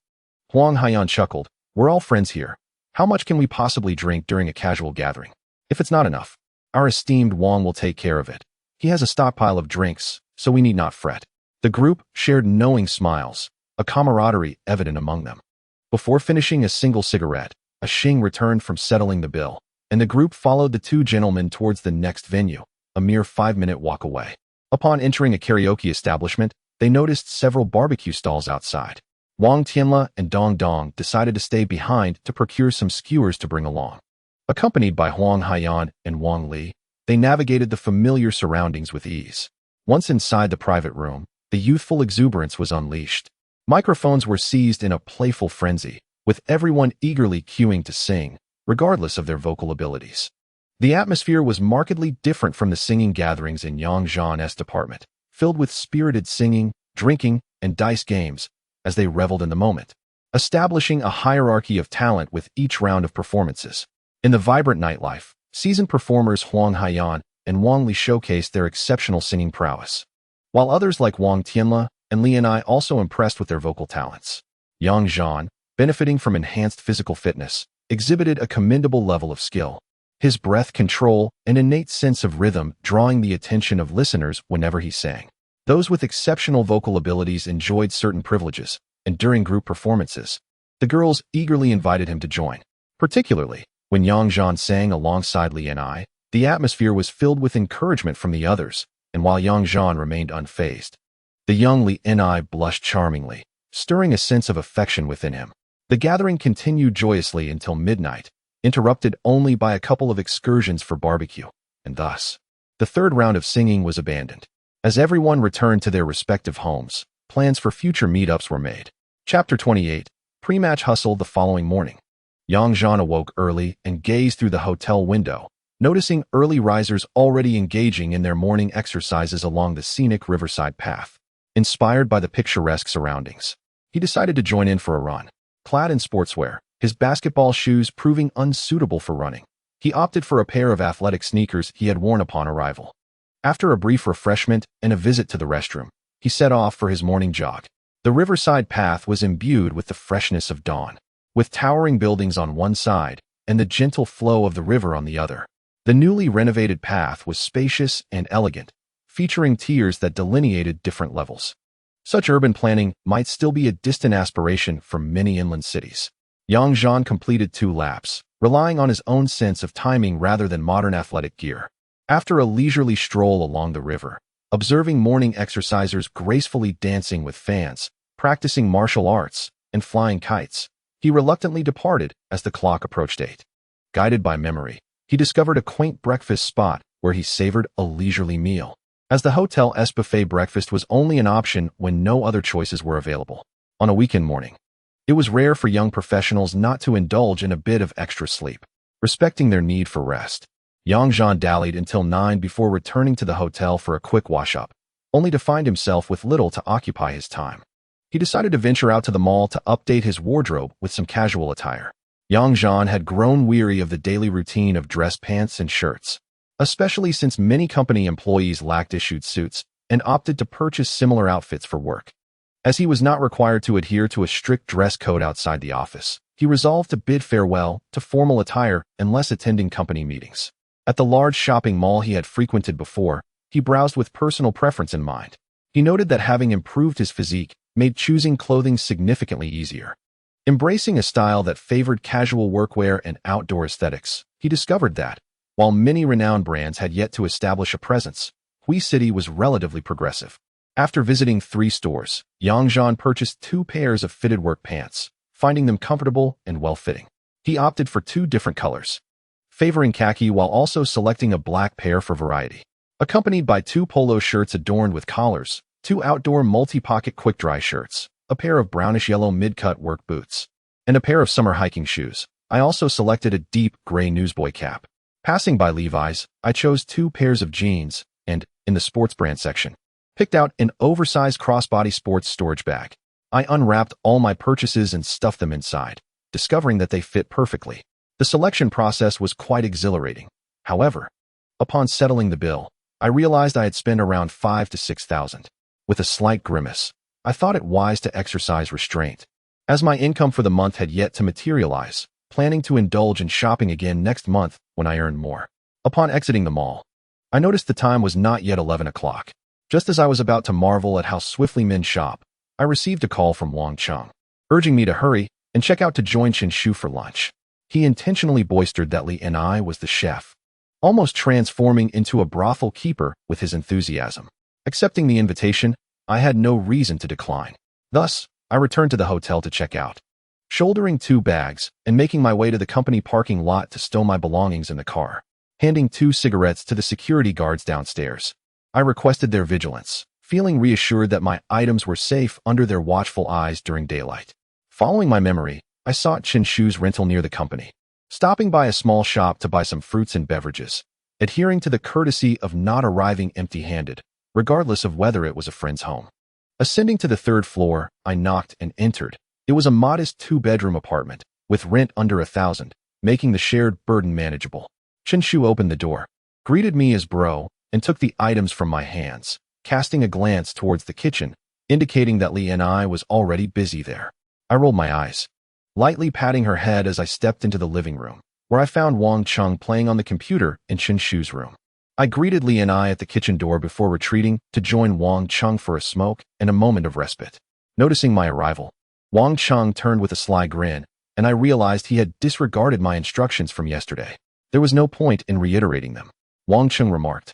Huang Haiyan chuckled, "We're all friends here. How much can we possibly drink during a casual gathering? If it's not enough, our esteemed Wang will take care of it. He has a stockpile of drinks, so we need not fret." The group shared knowing smiles, a camaraderie evident among them. Before finishing a single cigarette, a Sheng returned from settling the bill, and the group followed the 2 gentlemen towards the next venue, a mere 5-minute walk away. Upon entering a karaoke establishment, they noticed several barbecue stalls outside. Wang Tianla and Dong Dong decided to stay behind to procure some skewers to bring along. Accompanied by Huang Haiyan and Wang Li, they navigated the familiar surroundings with ease. Once inside the private room, the youthful exuberance was unleashed. Microphones were seized in a playful frenzy, with everyone eagerly queuing to sing, regardless of their vocal abilities. The atmosphere was markedly different from the singing gatherings in Yang Zhan's department, filled with spirited singing, drinking, and dice games, as they reveled in the moment, establishing a hierarchy of talent with each round of performances. In the vibrant nightlife, seasoned performers Huang Haiyan and Wang Li showcased their exceptional singing prowess, while others like Wang Tianle and Li and I also impressed with their vocal talents. Yang Zhan, benefiting from enhanced physical fitness, exhibited a commendable level of skill, his breath control and innate sense of rhythm drawing the attention of listeners whenever he sang. Those with exceptional vocal abilities enjoyed certain privileges, and during group performances, the girls eagerly invited him to join. Particularly, when Yang Zhan sang alongside Li and I, the atmosphere was filled with encouragement from the others, and while Yang Zhan remained unfazed, the young Li and I blushed charmingly, stirring a sense of affection within him. The gathering continued joyously until midnight, interrupted only by a couple of excursions for barbecue, and thus, the third round of singing was abandoned. As everyone returned to their respective homes, plans for future meetups were made. Chapter 28, Pre-match hustle. The following morning, Yang Zhan awoke early and gazed through the hotel window, noticing early risers already engaging in their morning exercises along the scenic riverside path. Inspired by the picturesque surroundings, he decided to join in for a run. Clad in sportswear, his basketball shoes proving unsuitable for running, he opted for a pair of athletic sneakers he had worn upon arrival. After a brief refreshment and a visit to the restroom, he set off for his morning jog. The riverside path was imbued with the freshness of dawn, with towering buildings on one side and the gentle flow of the river on the other. The newly renovated path was spacious and elegant, featuring tiers that delineated different levels. Such urban planning might still be a distant aspiration for many inland cities. Yang Zhan completed 2 laps, relying on his own sense of timing rather than modern athletic gear. After a leisurely stroll along the river, observing morning exercisers gracefully dancing with fans, practicing martial arts, and flying kites, he reluctantly departed as the clock approached 8. Guided by memory, he discovered a quaint breakfast spot where he savored a leisurely meal, as the hotel's buffet breakfast was only an option when no other choices were available. On a weekend morning, it was rare for young professionals not to indulge in a bit of extra sleep. Respecting their need for rest, Yang Zhan dallied until 9 before returning to the hotel for a quick wash-up, only to find himself with little to occupy his time. He decided to venture out to the mall to update his wardrobe with some casual attire. Yang Zhan had grown weary of the daily routine of dress pants and shirts, especially since many company employees lacked issued suits and opted to purchase similar outfits for work. As he was not required to adhere to a strict dress code outside the office, he resolved to bid farewell to formal attire unless attending company meetings. At the large shopping mall he had frequented before, he browsed with personal preference in mind. He noted that having improved his physique made choosing clothing significantly easier. Embracing a style that favored casual workwear and outdoor aesthetics, he discovered that, while many renowned brands had yet to establish a presence, Hui City was relatively progressive. After visiting 3 stores, Yang Zhan purchased 2 pairs of fitted work pants, finding them comfortable and well-fitting. He opted for 2 different colors, favoring khaki while also selecting a black pair for variety, accompanied by 2 polo shirts adorned with collars, 2 outdoor multi-pocket quick-dry shirts, a pair of brownish-yellow mid-cut work boots, and a pair of summer hiking shoes. I also selected a deep gray newsboy cap. Passing by Levi's, I chose 2 pairs of jeans and, in the sports brand section, picked out an oversized crossbody sports storage bag. I unwrapped all my purchases and stuffed them inside, discovering that they fit perfectly. The selection process was quite exhilarating. However, upon settling the bill, I realized I had spent around 5,000 to 6,000. With a slight grimace, I thought it wise to exercise restraint, as my income for the month had yet to materialize, planning to indulge in shopping again next month when I earned more. Upon exiting the mall, I noticed the time was not yet 11 o'clock. Just as I was about to marvel at how swiftly men shop, I received a call from Wang Cheng, urging me to hurry and check out to join Chen Shu for lunch. He intentionally boistered that Li and I was the chef, almost transforming into a brothel keeper with his enthusiasm. Accepting the invitation, I had no reason to decline. Thus, I returned to the hotel to check out, shouldering 2 bags and making my way to the company parking lot to stow my belongings in the car. Handing 2 cigarettes to the security guards downstairs, I requested their vigilance, feeling reassured that my items were safe under their watchful eyes during daylight. Following my memory, I sought Chen Shu's rental near the company, stopping by a small shop to buy some fruits and beverages, adhering to the courtesy of not arriving empty-handed, regardless of whether it was a friend's home. Ascending to the third floor, I knocked and entered. It was a modest two-bedroom apartment, with rent under $1,000, making the shared burden manageable. Chen Shu opened the door, greeted me as bro, and took the items from my hands, casting a glance towards the kitchen, indicating that Li and I was already busy there. I rolled my eyes, lightly patting her head as I stepped into the living room, where I found Wang Cheng playing on the computer in Chen Shu's room. I greeted Li and I at the kitchen door before retreating to join Wang Cheng for a smoke and a moment of respite. Noticing my arrival, Wang Cheng turned with a sly grin, and I realized he had disregarded my instructions from yesterday. There was no point in reiterating them. Wang Cheng remarked,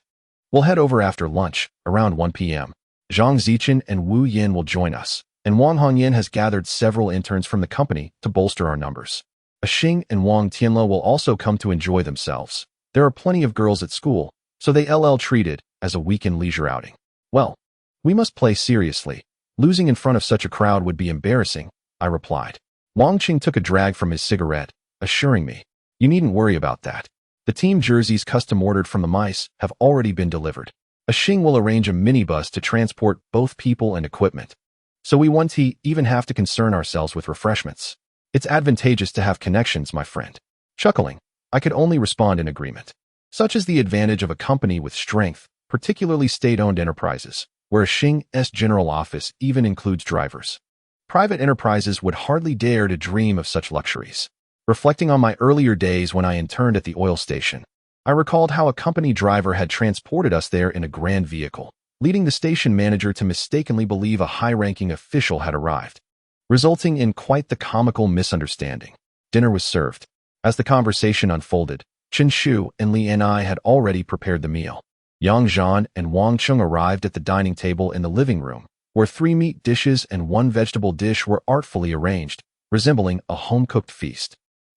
"We'll head over after lunch, around 1 p.m. Zhang Zichen and Wu Yin will join us, and Wang Hongyan has gathered several interns from the company to bolster our numbers. Sheng and Wang Tianlo will also come to enjoy themselves. There are plenty of girls at school, so they treat it as a weekend leisure outing. Well, we must play seriously. Losing in front of such a crowd would be embarrassing," I replied. Wang Qing took a drag from his cigarette, assuring me, "You needn't worry about that. The team jerseys custom ordered from the mice have already been delivered. Sheng will arrange a minibus to transport both people and equipment. So we won't even have to concern ourselves with refreshments. It's advantageous to have connections, my friend." Chuckling, I could only respond in agreement. Such is the advantage of a company with strength, particularly state-owned enterprises, where Sheng's general office even includes drivers. Private enterprises would hardly dare to dream of such luxuries. Reflecting on my earlier days when I interned at the oil station, I recalled how a company driver had transported us there in a grand vehicle, leading the station manager to mistakenly believe a high-ranking official had arrived, resulting in quite the comical misunderstanding. Dinner was served. As the conversation unfolded, Chen Shu and Li and I had already prepared the meal. Yang Zhan and Wang Cheng arrived at the dining table in the living room, where 3 meat dishes and 1 vegetable dish were artfully arranged, resembling a home-cooked feast.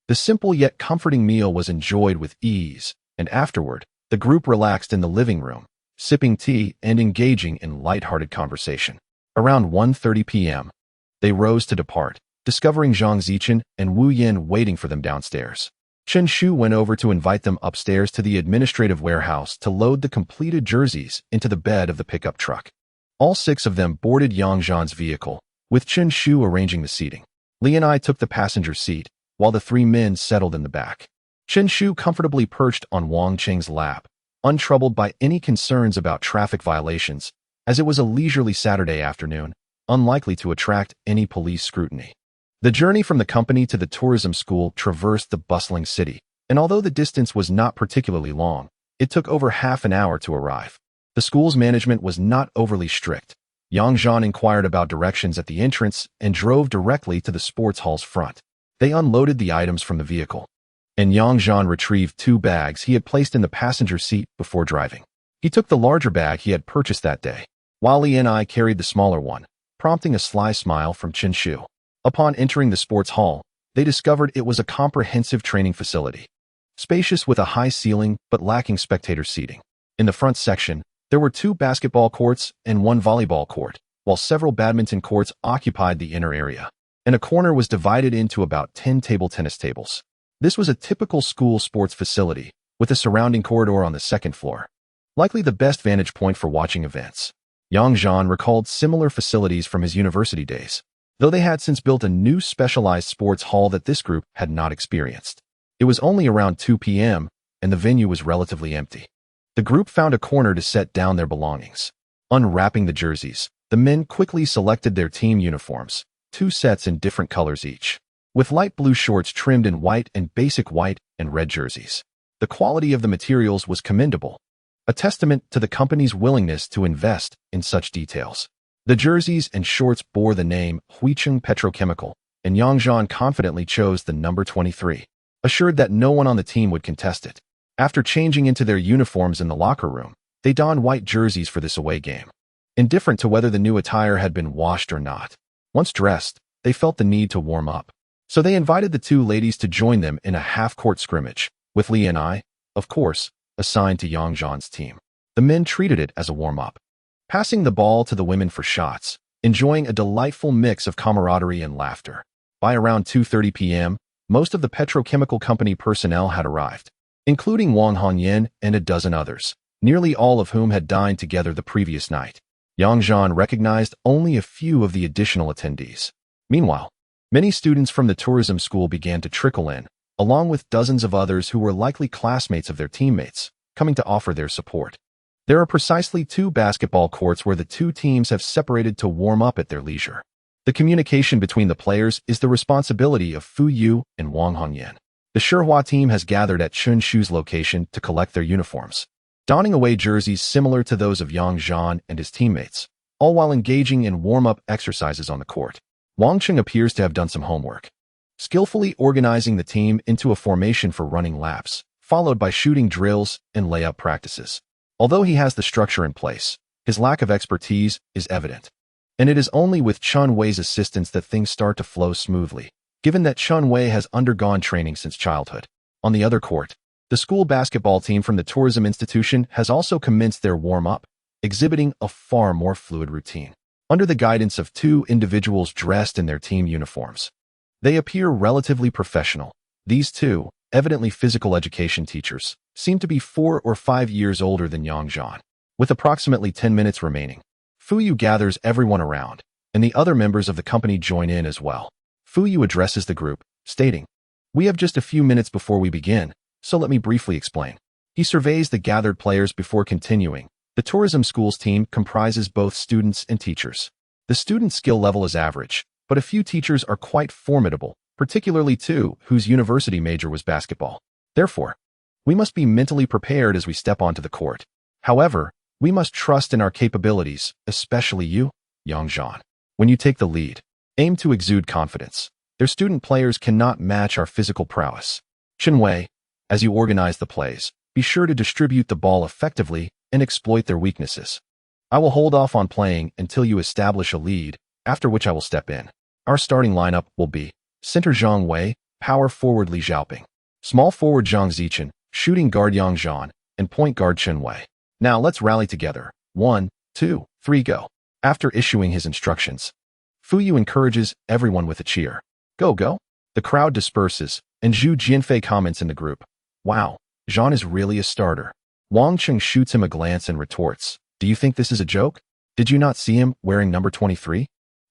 The simple yet comforting meal was enjoyed with ease, and afterward, the group relaxed in the living room, sipping tea and engaging in light-hearted conversation. Around 1:30 p.m., they rose to depart, discovering Zhang Zichen and Wu Yin waiting for them downstairs. Chen Shu went over to invite them upstairs to the administrative warehouse to load the completed jerseys into the bed of the pickup truck. All 6 of them boarded Yang Zhan's vehicle, with Chen Shu arranging the seating. Li and I took the passenger seat, while the 3 men settled in the back. Chen Shu comfortably perched on Wang Cheng's lap, untroubled by any concerns about traffic violations, as it was a leisurely Saturday afternoon, unlikely to attract any police scrutiny. The journey from the company to the tourism school traversed the bustling city, and although the distance was not particularly long, it took over half an hour to arrive. The school's management was not overly strict. Yang Zhan inquired about directions at the entrance and drove directly to the sports hall's front. They unloaded the items from the vehicle, and Yang Zhan retrieved 2 bags he had placed in the passenger seat before driving. He took the larger bag he had purchased that day, while Li and I carried the smaller one, prompting a sly smile from Chen Shu. Upon entering the sports hall, they discovered it was a comprehensive training facility, spacious with a high ceiling but lacking spectator seating. In the front section, there were 2 basketball courts and 1 volleyball court, while several badminton courts occupied the inner area, and a corner was divided into about 10 table tennis tables. This was a typical school sports facility, with a surrounding corridor on the 2nd floor, likely the best vantage point for watching events. Yang Zhan recalled similar facilities from his university days, though they had since built a new specialized sports hall that this group had not experienced. It was only around 2 p.m., and the venue was relatively empty. The group found a corner to set down their belongings. Unwrapping the jerseys, the men quickly selected their team uniforms, 2 sets in different colors each, with light blue shorts trimmed in white and basic white and red jerseys. The quality of the materials was commendable, a testament to the company's willingness to invest in such details. The jerseys and shorts bore the name Huicheng Petrochemical, and Yang Zhan confidently chose the number 23, assured that no one on the team would contest it. After changing into their uniforms in the locker room, they donned white jerseys for this away game, indifferent to whether the new attire had been washed or not. Once dressed, they felt the need to warm up, so they invited the 2 ladies to join them in a half-court scrimmage, with Li and I, of course, assigned to Yang Zhan's team. The men treated it as a warm-up, passing the ball to the women for shots, enjoying a delightful mix of camaraderie and laughter. By around 2:30 p.m., most of the petrochemical company personnel had arrived, including Wang Hongyan and a dozen others, nearly all of whom had dined together the previous night. Yang Zhan recognized only a few of the additional attendees. Meanwhile, many students from the tourism school began to trickle in, along with dozens of others who were likely classmates of their teammates, coming to offer their support. There are precisely 2 basketball courts where the 2 teams have separated to warm up at their leisure. The communication between the players is the responsibility of Fu Yu and Wang Hongyan. The Shihua team has gathered at Chun Shu's location to collect their uniforms, donning away jerseys similar to those of Yang Zhan and his teammates, all while engaging in warm-up exercises on the court. Wang Cheng appears to have done some homework, skillfully organizing the team into a formation for running laps, followed by shooting drills and layup practices. Although he has the structure in place, his lack of expertise is evident. And it is only with Chun Wei's assistance that things start to flow smoothly, given that Chun Wei has undergone training since childhood. On the other court, the school basketball team from the tourism institution has also commenced their warm-up, exhibiting a far more fluid routine. Under the guidance of 2 individuals dressed in their team uniforms, they appear relatively professional. These 2, evidently physical education teachers, seem to be 4 or 5 years older than Yang Zhan. With approximately 10 minutes remaining, Fu Yu gathers everyone around, and the other members of the company join in as well. Fu Yu addresses the group, stating, "We have just a few minutes before we begin, so let me briefly explain." He surveys the gathered players before continuing. The tourism school's team comprises both students and teachers. The student skill level is average, but a few teachers are quite formidable, particularly 2 whose university major was basketball. Therefore, we must be mentally prepared as we step onto the court. However, we must trust in our capabilities, especially you, Yang Zhan. When you take the lead, aim to exude confidence. Their student players cannot match our physical prowess. Chen Wei, as you organize the plays, be sure to distribute the ball effectively and exploit their weaknesses. I will hold off on playing until you establish a lead, after which I will step in. Our starting lineup will be center Zhang Wei, power forward Li Xiaoping, small forward Zhang Zichen, shooting guard Yang Zhan, and point guard Chen Wei. Now let's rally together. 1, 2, 3, go. After issuing his instructions, Fu Yu encourages everyone with a cheer. Go, go. The crowd disperses, and Zhu Jianfei comments in the group, "Wow, Zhan is really a starter." Wang Cheng shoots him a glance and retorts, "Do you think this is a joke? Did you not see him wearing number 23?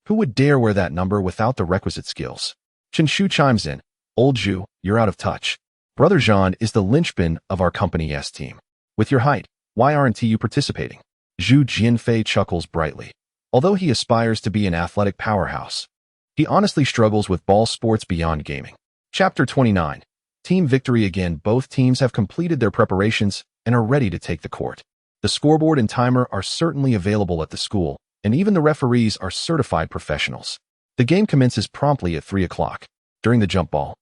Who would dare wear that number without the requisite skills?" Chen Shu chimes in, "Old Zhu, you're out of touch. Brother Zhan is the linchpin of our company's team. With your height, why aren't you participating?" Zhu Jianfei chuckles brightly. Although he aspires to be an athletic powerhouse, he honestly struggles with ball sports beyond gaming. Chapter 29. Team victory again. Both teams have completed their preparations and are ready to take the court. The scoreboard and timer are certainly available at the school, and even the referees are certified professionals. The game commences promptly at 3 o'clock. During the jump ball,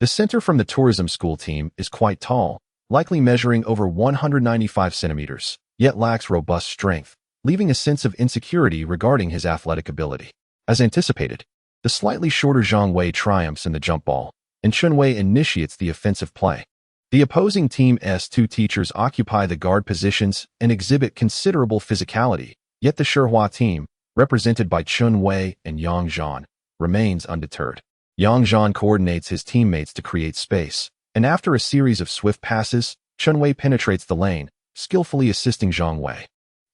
the center from the tourism school team is quite tall, likely measuring over 195 centimeters, yet lacks robust strength, leaving a sense of insecurity regarding his athletic ability. As anticipated, the slightly shorter Zhang Wei triumphs in the jump ball, and Chen Wei initiates the offensive play. The opposing team's 2 teachers occupy the guard positions and exhibit considerable physicality, yet the Shihua team, represented by Chen Wei and Yang Zhan, remains undeterred. Yang Zhan coordinates his teammates to create space, and after a series of swift passes, Chen Wei penetrates the lane, skillfully assisting Zhang Wei,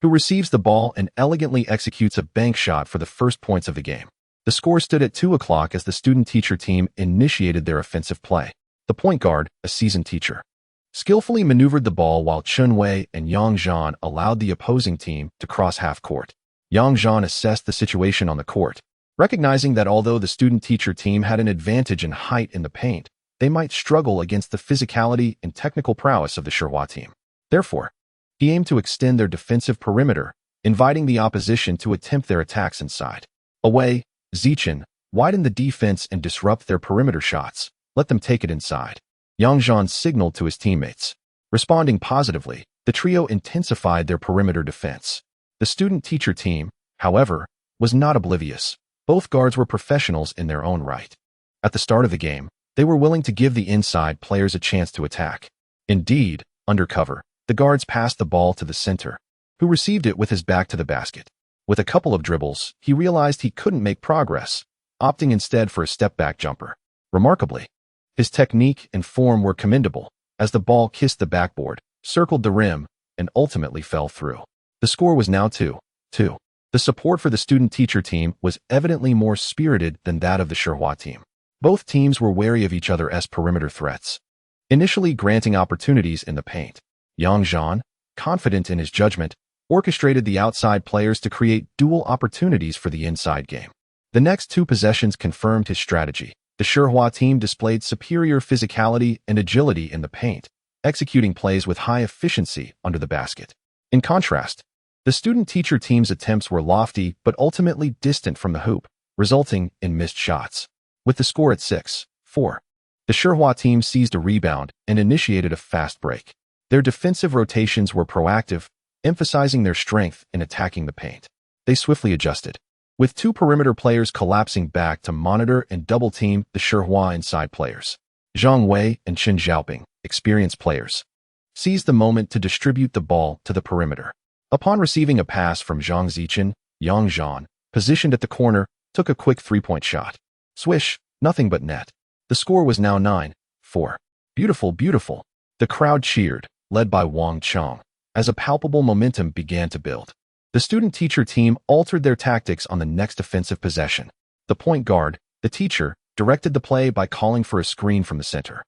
who receives the ball and elegantly executes a bank shot for the first points of the game. The score stood at 2 o'clock as the student-teacher team initiated their offensive play. The point guard, a seasoned teacher, skillfully maneuvered the ball while Chen Wei and Yang Zhan allowed the opposing team to cross half-court. Yang Zhan assessed the situation on the court, recognizing that although the student-teacher team had an advantage in height in the paint, they might struggle against the physicality and technical prowess of the Shihua team. Therefore, he aimed to extend their defensive perimeter, inviting the opposition to attempt their attacks inside. Away, Zichen, widen the defense and disrupt their perimeter shots. Let them take it inside. Yang Zhan signaled to his teammates. Responding positively, the trio intensified their perimeter defense. The student-teacher team, however, was not oblivious. Both guards were professionals in their own right. At the start of the game, they were willing to give the inside players a chance to attack. Indeed, under cover, the guards passed the ball to the center, who received it with his back to the basket. With a couple of dribbles, he realized he couldn't make progress. opting instead for a step-back jumper. Remarkably, his technique and form were commendable, as the ball kissed the backboard, circled the rim, and ultimately fell through. The score was now 2-2. The support for the student-teacher team was evidently more spirited than that of the Shihua team. Both teams were wary of each other as perimeter threats, initially granting opportunities in the paint. Yang Zhan, confident in his judgment, orchestrated the outside players to create dual opportunities for the inside game. The next two possessions confirmed his strategy. The Shihua team displayed superior physicality and agility in the paint, executing plays with high efficiency under the basket. In contrast, the student-teacher team's attempts were lofty but ultimately distant from the hoop, resulting in missed shots. With the score at 6-4, the Shihua team seized a rebound and initiated a fast break. Their defensive rotations were proactive, emphasizing their strength in attacking the paint. They swiftly adjusted, with two perimeter players collapsing back to monitor and double-team the Shihua inside players. Zhang Wei and Chen Xiaoping, experienced players, seized the moment to distribute the ball to the perimeter. Upon receiving a pass from Zhang Zichen, Yang Zhan, positioned at the corner, took a quick three-point shot. Swish, nothing but net. The score was now 9-4. Beautiful, beautiful. The crowd cheered, led by Wang Chong, as a palpable momentum began to build. The student-teacher team altered their tactics on the next offensive possession. The point guard, the teacher, directed the play by calling for a screen from the center.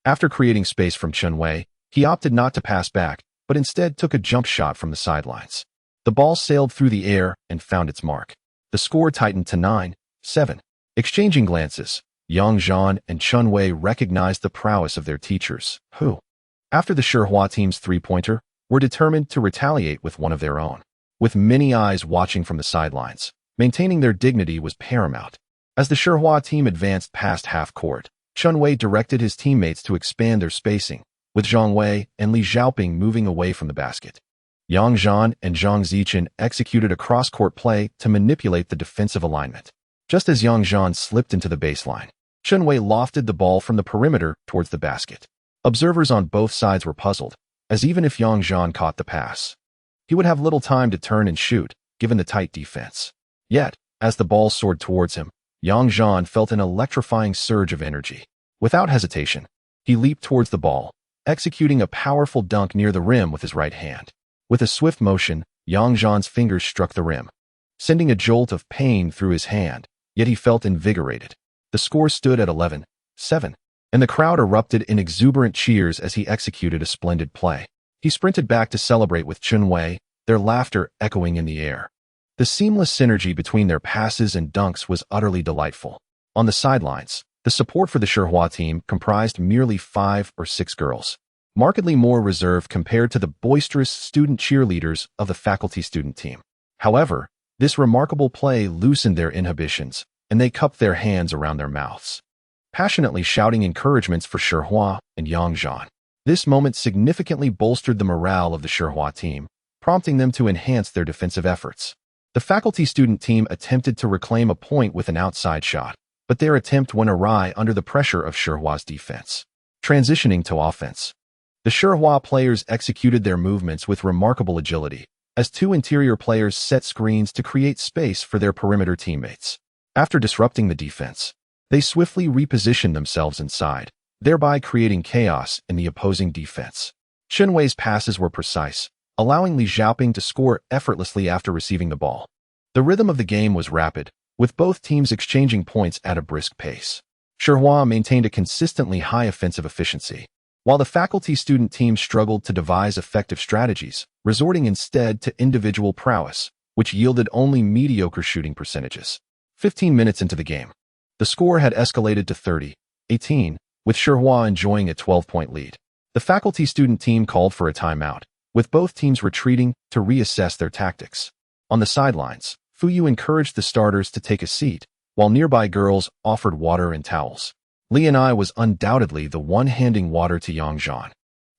After creating space from Chen Wei, he opted not to pass back, but instead took a jump shot from the sidelines. The ball sailed through the air and found its mark. The score tightened to 9-7. Exchanging glances, Yang Zhan and Chen Wei recognized the prowess of their teachers, who, after the Shihua team's three-pointer, were determined to retaliate with one of their own. With many eyes watching from the sidelines, maintaining their dignity was paramount. As the Shihua team advanced past half-court, Chen Wei directed his teammates to expand their spacing, with Zhang Wei and Li Xiaoping moving away from the basket. Yang Zhan and Zhang Zichen executed a cross-court play to manipulate the defensive alignment. Just as Yang Zhan slipped into the baseline, Chen Wei lofted the ball from the perimeter towards the basket. Observers on both sides were puzzled, as even if Yang Zhan caught the pass, he would have little time to turn and shoot, given the tight defense. Yet, as the ball soared towards him, Yang Zhan felt an electrifying surge of energy. Without hesitation, he leaped towards the ball, executing a powerful dunk near the rim with his right hand. With a swift motion, Yang Zhan's fingers struck the rim, sending a jolt of pain through his hand, yet he felt invigorated. The score stood at 11-7, and the crowd erupted in exuberant cheers as he executed a splendid play. He sprinted back to celebrate with Chen Wei, their laughter echoing in the air. The seamless synergy between their passes and dunks was utterly delightful. On the sidelines, the support for the Shihua team comprised merely 5 or 6 girls, markedly more reserved compared to the boisterous student cheerleaders of the faculty student team. However, this remarkable play loosened their inhibitions, and they cupped their hands around their mouths, passionately shouting encouragements for Shihua and Yang Zhan. This moment significantly bolstered the morale of the Shihua team, prompting them to enhance their defensive efforts. The faculty-student team attempted to reclaim a point with an outside shot, but their attempt went awry under the pressure of Shihua's defense. Transitioning to offense, the Shihua players executed their movements with remarkable agility, as two interior players set screens to create space for their perimeter teammates. After disrupting the defense, they swiftly repositioned themselves inside, thereby creating chaos in the opposing defense. Chen Wei's passes were precise, allowing Li Xiaoping to score effortlessly after receiving the ball. The rhythm of the game was rapid, with both teams exchanging points at a brisk pace. Shihua maintained a consistently high offensive efficiency, while the faculty-student team struggled to devise effective strategies, resorting instead to individual prowess, which yielded only mediocre shooting percentages. 15 minutes into the game, the score had escalated to 30-18, with Shihua enjoying a 12-point lead. The faculty-student team called for a timeout, with both teams retreating to reassess their tactics. On the sidelines, Fuyu encouraged the starters to take a seat, while nearby girls offered water and towels. Li and I was undoubtedly the one handing water to Yang Zhan.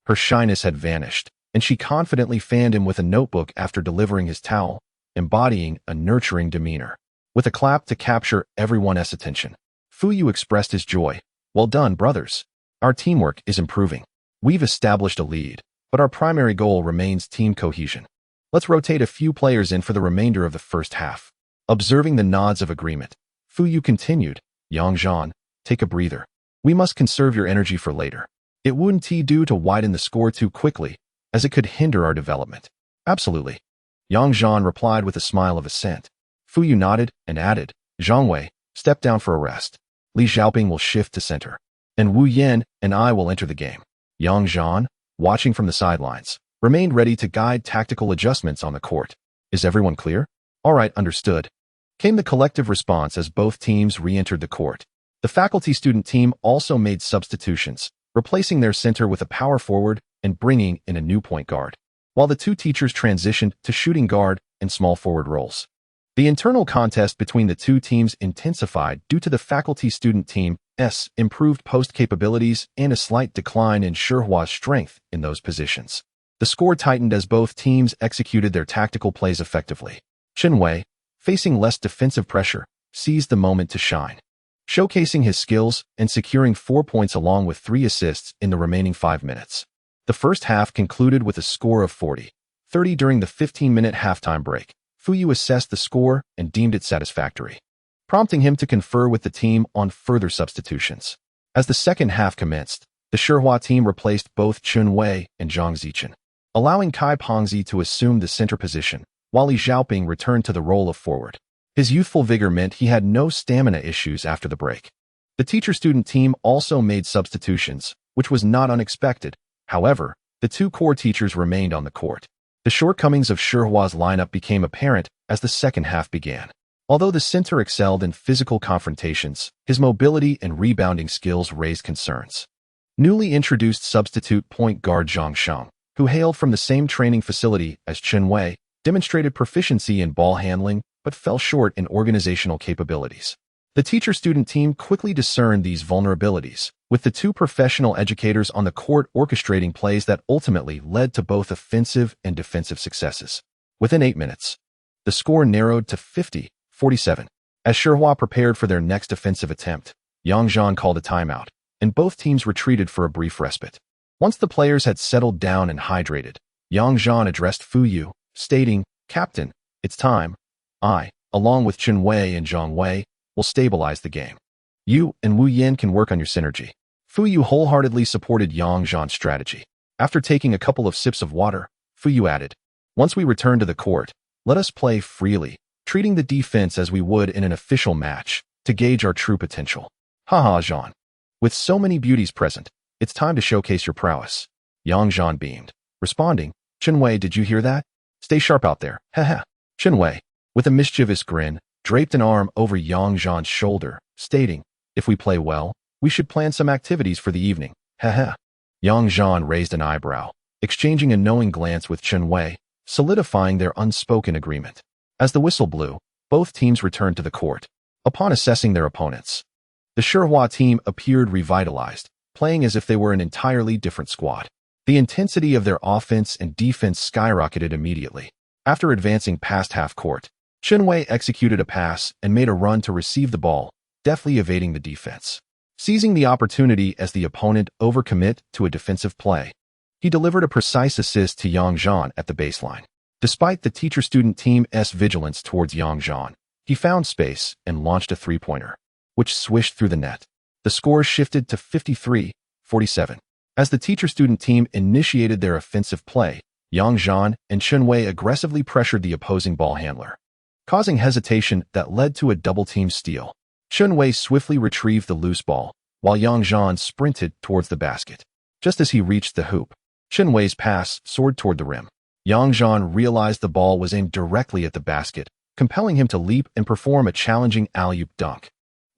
Her shyness had vanished, and she confidently fanned him with a notebook after delivering his towel, embodying a nurturing demeanor. With a clap to capture everyone's attention, Fuyu expressed his joy. "Well done, brothers. Our teamwork is improving. We've established a lead, but our primary goal remains team cohesion. Let's rotate a few players in for the remainder of the first half." Observing the nods of agreement, Fu Yu continued, Yang Zhan, take a breather. We must conserve your energy for later. It wouldn't do to widen the score too quickly, as it could hinder our development. Absolutely. Yang Zhan replied with a smile of assent. Fu Yu nodded and added, Zhang Wei, step down for a rest. Li Xiaoping will shift to center, and Wu Yan and I will enter the game. Yang Zhan, watching from the sidelines, remained ready to guide tactical adjustments on the court. Is everyone clear? All right, understood. Came the collective response as both teams re-entered the court. The faculty-student team also made substitutions, replacing their center with a power forward and bringing in a new point guard, while the two teachers transitioned to shooting guard and small forward roles. The internal contest between the two teams intensified due to the faculty-student team's improved post capabilities and a slight decline in Shihua's strength in those positions. The score tightened as both teams executed their tactical plays effectively. Chen Wei, facing less defensive pressure, seized the moment to shine, showcasing his skills and securing 4 points along with 3 assists in the remaining 5 minutes. The first half concluded with a score of 40-30 during the 15-minute halftime break. Fu Yu assessed the score and deemed it satisfactory, prompting him to confer with the team on further substitutions. As the second half commenced, the Shihua team replaced both Chun Wei and Zhang Zichen, allowing Kai Pengzi to assume the center position, while Li Xiaoping returned to the role of forward. His youthful vigor meant he had no stamina issues after the break. The teacher-student team also made substitutions, which was not unexpected. However, the two core teachers remained on the court. The shortcomings of Shihua's lineup became apparent as the second half began. Although the center excelled in physical confrontations, his mobility and rebounding skills raised concerns. Newly introduced substitute point guard Zhang Sheng, who hailed from the same training facility as Chen Wei, demonstrated proficiency in ball handling but fell short in organizational capabilities. The teacher-student team quickly discerned these vulnerabilities, with the two professional educators on the court orchestrating plays that ultimately led to both offensive and defensive successes. Within 8 minutes, the score narrowed to 50-47. As Shihua prepared for their next offensive attempt, Yang Zhan called a timeout, and both teams retreated for a brief respite. Once the players had settled down and hydrated, Yang Zhan addressed Fu Yu, stating, Captain, it's time. I, along with Chen Wei and Zhang Wei, will stabilize the game. You and Wu Yan can work on your synergy. Fu Yu wholeheartedly supported Yang Zhan's strategy. After taking a couple of sips of water, Fu Yu added, Once we return to the court, let us play freely, treating the defense as we would in an official match, to gauge our true potential. Haha, Zhan. With so many beauties present, it's time to showcase your prowess. Yang Zhan beamed, responding, Chen Wei, did you hear that? Stay sharp out there, haha. Chen Wei, with a mischievous grin, draped an arm over Yang Zhan's shoulder, stating, If we play well, we should plan some activities for the evening, haha. Yang Zhan raised an eyebrow, exchanging a knowing glance with Chen Wei, solidifying their unspoken agreement. As the whistle blew, both teams returned to the court. Upon assessing their opponents, the Shihua team appeared revitalized, playing as if they were an entirely different squad. The intensity of their offense and defense skyrocketed immediately. After advancing past half-court, Chen Wei executed a pass and made a run to receive the ball, deftly evading the defense. Seizing the opportunity as the opponent overcommit to a defensive play, he delivered a precise assist to Yang Zhan at the baseline. Despite the teacher-student team's vigilance towards Yang Zhan, he found space and launched a three-pointer, which swished through the net. The score shifted to 53-47. As the teacher-student team initiated their offensive play, Yang Zhan and Chen Wei aggressively pressured the opposing ball handler, causing hesitation that led to a double-team steal. Chen Wei swiftly retrieved the loose ball, while Yang Zhan sprinted towards the basket. Just as he reached the hoop, Chen Wei's pass soared toward the rim. Yang Zhan realized the ball was aimed directly at the basket, compelling him to leap and perform a challenging alley-oop dunk.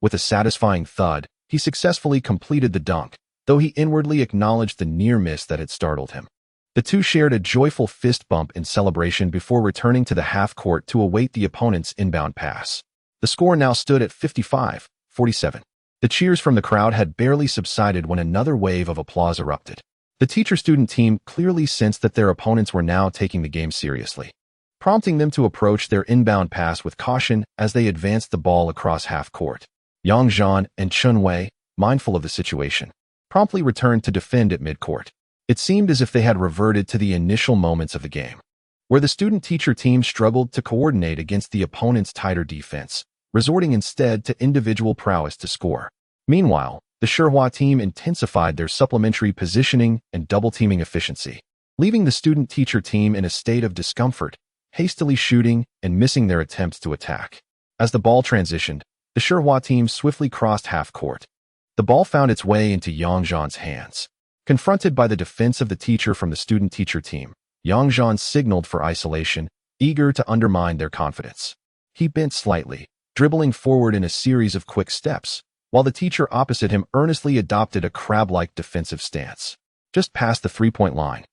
With a satisfying thud, he successfully completed the dunk, though he inwardly acknowledged the near miss that had startled him. The two shared a joyful fist bump in celebration before returning to the half-court to await the opponent's inbound pass. The score now stood at 55-47. The cheers from the crowd had barely subsided when another wave of applause erupted. The teacher-student team clearly sensed that their opponents were now taking the game seriously, prompting them to approach their inbound pass with caution as they advanced the ball across half-court. Yang Zhan and Chen Wei, mindful of the situation, promptly returned to defend at mid-court. It seemed as if they had reverted to the initial moments of the game, where the student-teacher team struggled to coordinate against the opponent's tighter defense, resorting instead to individual prowess to score. Meanwhile, the Shihua team intensified their supplementary positioning and double-teaming efficiency, leaving the student-teacher team in a state of discomfort, hastily shooting and missing their attempts to attack. As the ball transitioned, the Shihua team swiftly crossed half-court. The ball found its way into Yang Zhan's hands. Confronted by the defense of the teacher from the student-teacher team, Yang Zhan signaled for isolation, eager to undermine their confidence. He bent slightly, dribbling forward in a series of quick steps, while the teacher opposite him earnestly adopted a crab-like defensive stance. Just past the three-point line,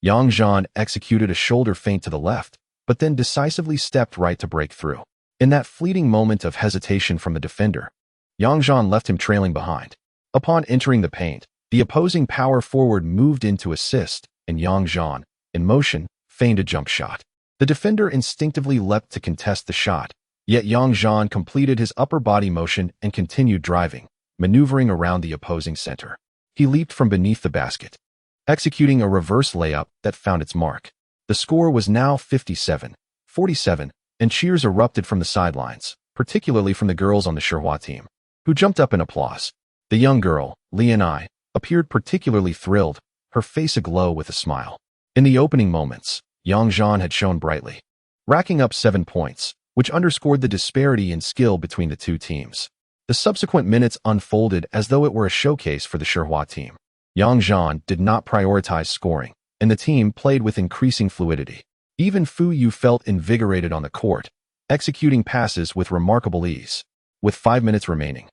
Yang Zhan executed a shoulder feint to the left, but then decisively stepped right to break through. In that fleeting moment of hesitation from the defender, Yang Zhan left him trailing behind. Upon entering the paint, the opposing power forward moved in to assist, and Yang Zhan, in motion, feigned a jump shot. The defender instinctively leapt to contest the shot, yet Yang Zhan completed his upper body motion and continued driving, maneuvering around the opposing center. He leaped from beneath the basket, executing a reverse layup that found its mark. The score was now 57-47, and cheers erupted from the sidelines, particularly from the girls on the Shihua team, who jumped up in applause. The young girl, Lianai, appeared particularly thrilled, her face aglow with a smile. In the opening moments, Yang Zhan had shone brightly, racking up 7 points, which underscored the disparity in skill between the two teams. The subsequent minutes unfolded as though it were a showcase for the Shihua team. Yang Zhan did not prioritize scoring, and the team played with increasing fluidity. Even Fu Yu felt invigorated on the court, executing passes with remarkable ease. With 5 minutes remaining,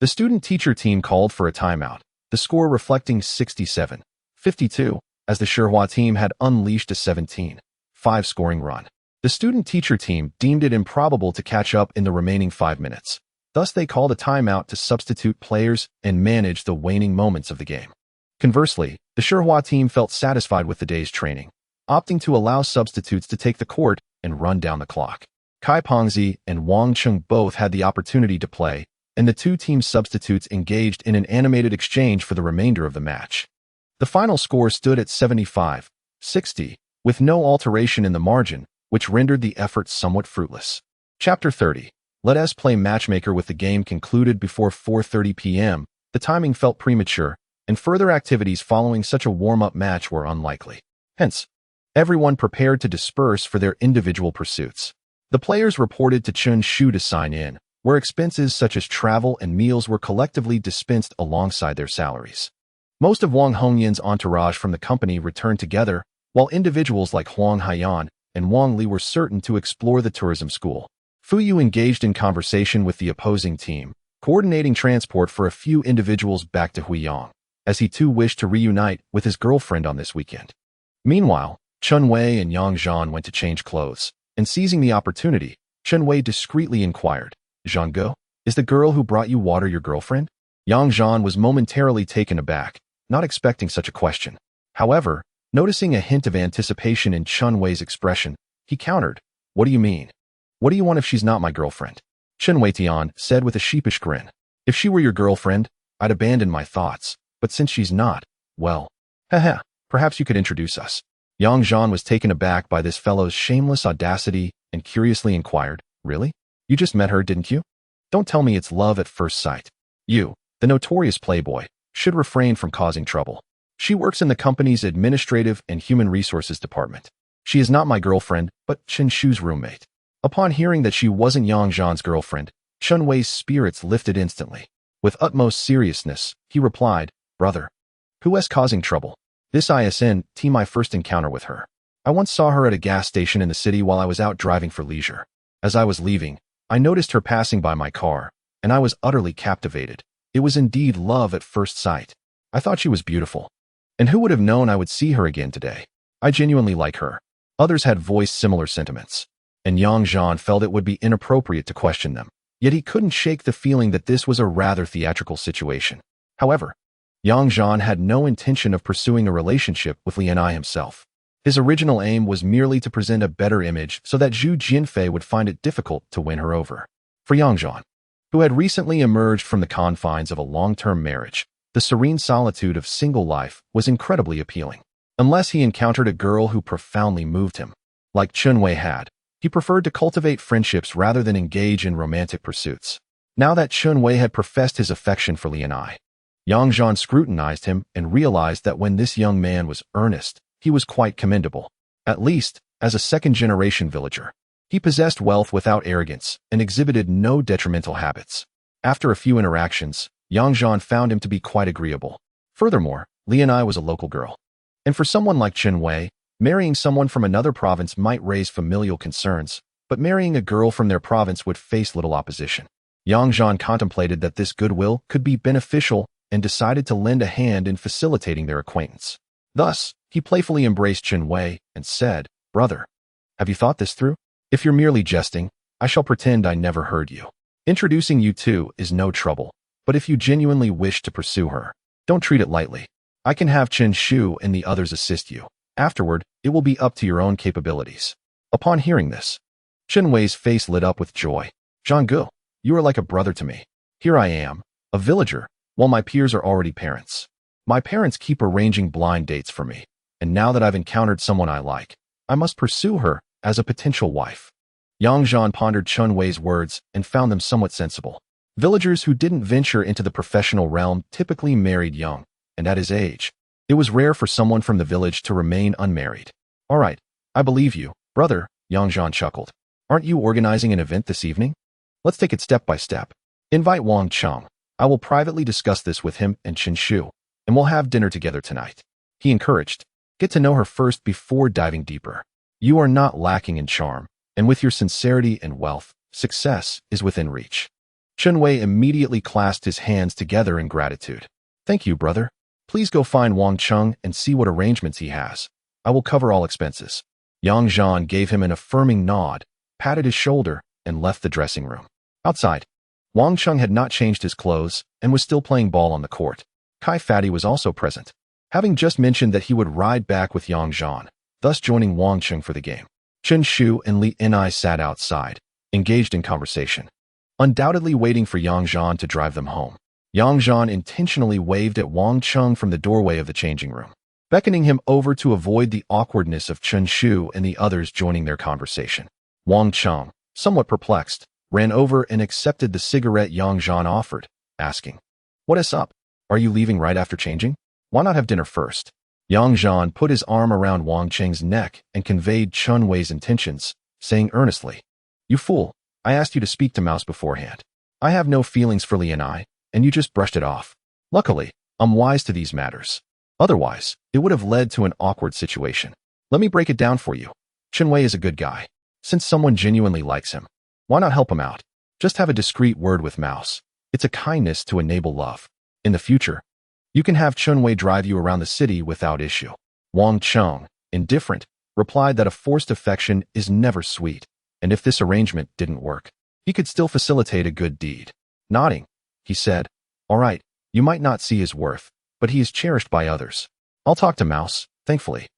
the student-teacher team called for a timeout, the score reflecting 67-52, as the Shihua team had unleashed a 17-5 scoring run. The student-teacher team deemed it improbable to catch up in the remaining 5 minutes. Thus, they called a timeout to substitute players and manage the waning moments of the game. Conversely, the Shihua team felt satisfied with the day's training, opting to allow substitutes to take the court and run down the clock. Kai Pengzi and Wang Cheng both had the opportunity to play, and the two team substitutes engaged in an animated exchange for the remainder of the match. The final score stood at 75-60, with no alteration in the margin, which rendered the effort somewhat fruitless. Chapter 30. Let us play matchmaker. With the game concluded before 4:30 p.m., the timing felt premature, and further activities following such a warm-up match were unlikely. Hence, everyone prepared to disperse for their individual pursuits. The players reported to Chun Shu to sign in, where expenses such as travel and meals were collectively dispensed alongside their salaries. Most of Wang Hongyan's entourage from the company returned together, while individuals like Huang Haiyan and Wang Li were certain to explore the tourism school. Fu Yu engaged in conversation with the opposing team, coordinating transport for a few individuals back to Huiyang, as he too wished to reunite with his girlfriend on this weekend. Meanwhile, Chun Wei and Yang Zhan went to change clothes, and seizing the opportunity, Chun Wei discreetly inquired, "Zhangguo, is the girl who brought you water your girlfriend?" Yang Zhan was momentarily taken aback, not expecting such a question. However, noticing a hint of anticipation in Chun Wei's expression, he countered, "What do you mean? What do you want if she's not my girlfriend?" Chen Weitian said with a sheepish grin, "If she were your girlfriend, I'd abandon my thoughts, but since she's not, well, haha, perhaps you could introduce us." Yang Zhan was taken aback by this fellow's shameless audacity and curiously inquired, "Really? You just met her, didn't you? Don't tell me it's love at first sight. You, the notorious playboy, should refrain from causing trouble. She works in the company's administrative and human resources department. She is not my girlfriend, but Chen Shu's roommate." Upon hearing that she wasn't Yang Zhan's girlfriend, Chun Wei's spirits lifted instantly. With utmost seriousness, he replied, "Brother, who is causing trouble? This isn't my first encounter with her. I once saw her at a gas station in the city while I was out driving for leisure. As I was leaving, I noticed her passing by my car, and I was utterly captivated. It was indeed love at first sight. I thought she was beautiful. And who would have known I would see her again today? I genuinely like her." Others had voiced similar sentiments, and Yang Zhan felt it would be inappropriate to question them. Yet he couldn't shake the feeling that this was a rather theatrical situation. However, Yang Zhan had no intention of pursuing a relationship with Lianai himself. His original aim was merely to present a better image so that Zhu Jinfei would find it difficult to win her over. For Yang Zhan, who had recently emerged from the confines of a long-term marriage, the serene solitude of single life was incredibly appealing. Unless he encountered a girl who profoundly moved him, like Chun Wei had, He preferred to cultivate friendships rather than engage in romantic pursuits. Now that Chun Wei had professed his affection for Li Yanai, Yang Zhan scrutinized him and realized that when this young man was earnest, he was quite commendable. At least, as a second-generation villager, he possessed wealth without arrogance and exhibited no detrimental habits. After a few interactions, Yang Zhan found him to be quite agreeable. Furthermore, Li Yanai was a local girl. And for someone like Chun Wei, marrying someone from another province might raise familial concerns, but marrying a girl from their province would face little opposition. Yang Zhan contemplated that this goodwill could be beneficial and decided to lend a hand in facilitating their acquaintance. Thus, he playfully embraced Chun Wei and said, "Brother, have you thought this through? If you're merely jesting, I shall pretend I never heard you. Introducing you two is no trouble, but if you genuinely wish to pursue her, don't treat it lightly. I can have Chen Shu and the others assist you. Afterward, it will be up to your own capabilities." Upon hearing this, Chun Wei's face lit up with joy. "Zhang, you are like a brother to me. Here I am, a villager, while my peers are already parents. My parents keep arranging blind dates for me, and now that I've encountered someone I like, I must pursue her as a potential wife." Yang Zhan pondered Chun Wei's words and found them somewhat sensible. Villagers who didn't venture into the professional realm typically married young, and at his age, it was rare for someone from the village to remain unmarried. "All right, I believe you, brother," Yang Zhan chuckled. "Aren't you organizing an event this evening? Let's take it step by step. Invite Wang Cheng. I will privately discuss this with him and Chen Shu, and we'll have dinner together tonight." He encouraged, "Get to know her first before diving deeper. You are not lacking in charm, and with your sincerity and wealth, success is within reach." Chun Wei immediately clasped his hands together in gratitude. "Thank you, brother. Please go find Wang Cheng and see what arrangements he has. I will cover all expenses." Yang Zhan gave him an affirming nod, patted his shoulder, and left the dressing room. Outside, Wang Cheng had not changed his clothes and was still playing ball on the court. Kai Fatty was also present, having just mentioned that he would ride back with Yang Zhan, thus joining Wang Cheng for the game. Chen Shu and Li Yanai sat outside, engaged in conversation, undoubtedly waiting for Yang Zhan to drive them home. Yang Zhan intentionally waved at Wang Cheng from the doorway of the changing room, beckoning him over to avoid the awkwardness of Chen Shu and the others joining their conversation. Wang Cheng, somewhat perplexed, ran over and accepted the cigarette Yang Zhan offered, asking, "What is up? Are you leaving right after changing? Why not have dinner first?" Yang Zhan put his arm around Wang Cheng's neck and conveyed Chun Wei's intentions, saying earnestly, "You fool, I asked you to speak to Mouse beforehand. I have no feelings for Li Yanai, and you just brushed it off. Luckily, I'm wise to these matters. Otherwise, it would have led to an awkward situation. Let me break it down for you. Chun Wei is a good guy. Since someone genuinely likes him, why not help him out? Just have a discreet word with Mouse. It's a kindness to enable love. In the future, you can have Chun Wei drive you around the city without issue." Wang Cheng, indifferent, replied that a forced affection is never sweet, and if this arrangement didn't work, he could still facilitate a good deed. Nodding, he said, "All right, you might not see his worth, but he is cherished by others. I'll talk to Mouse, thankfully.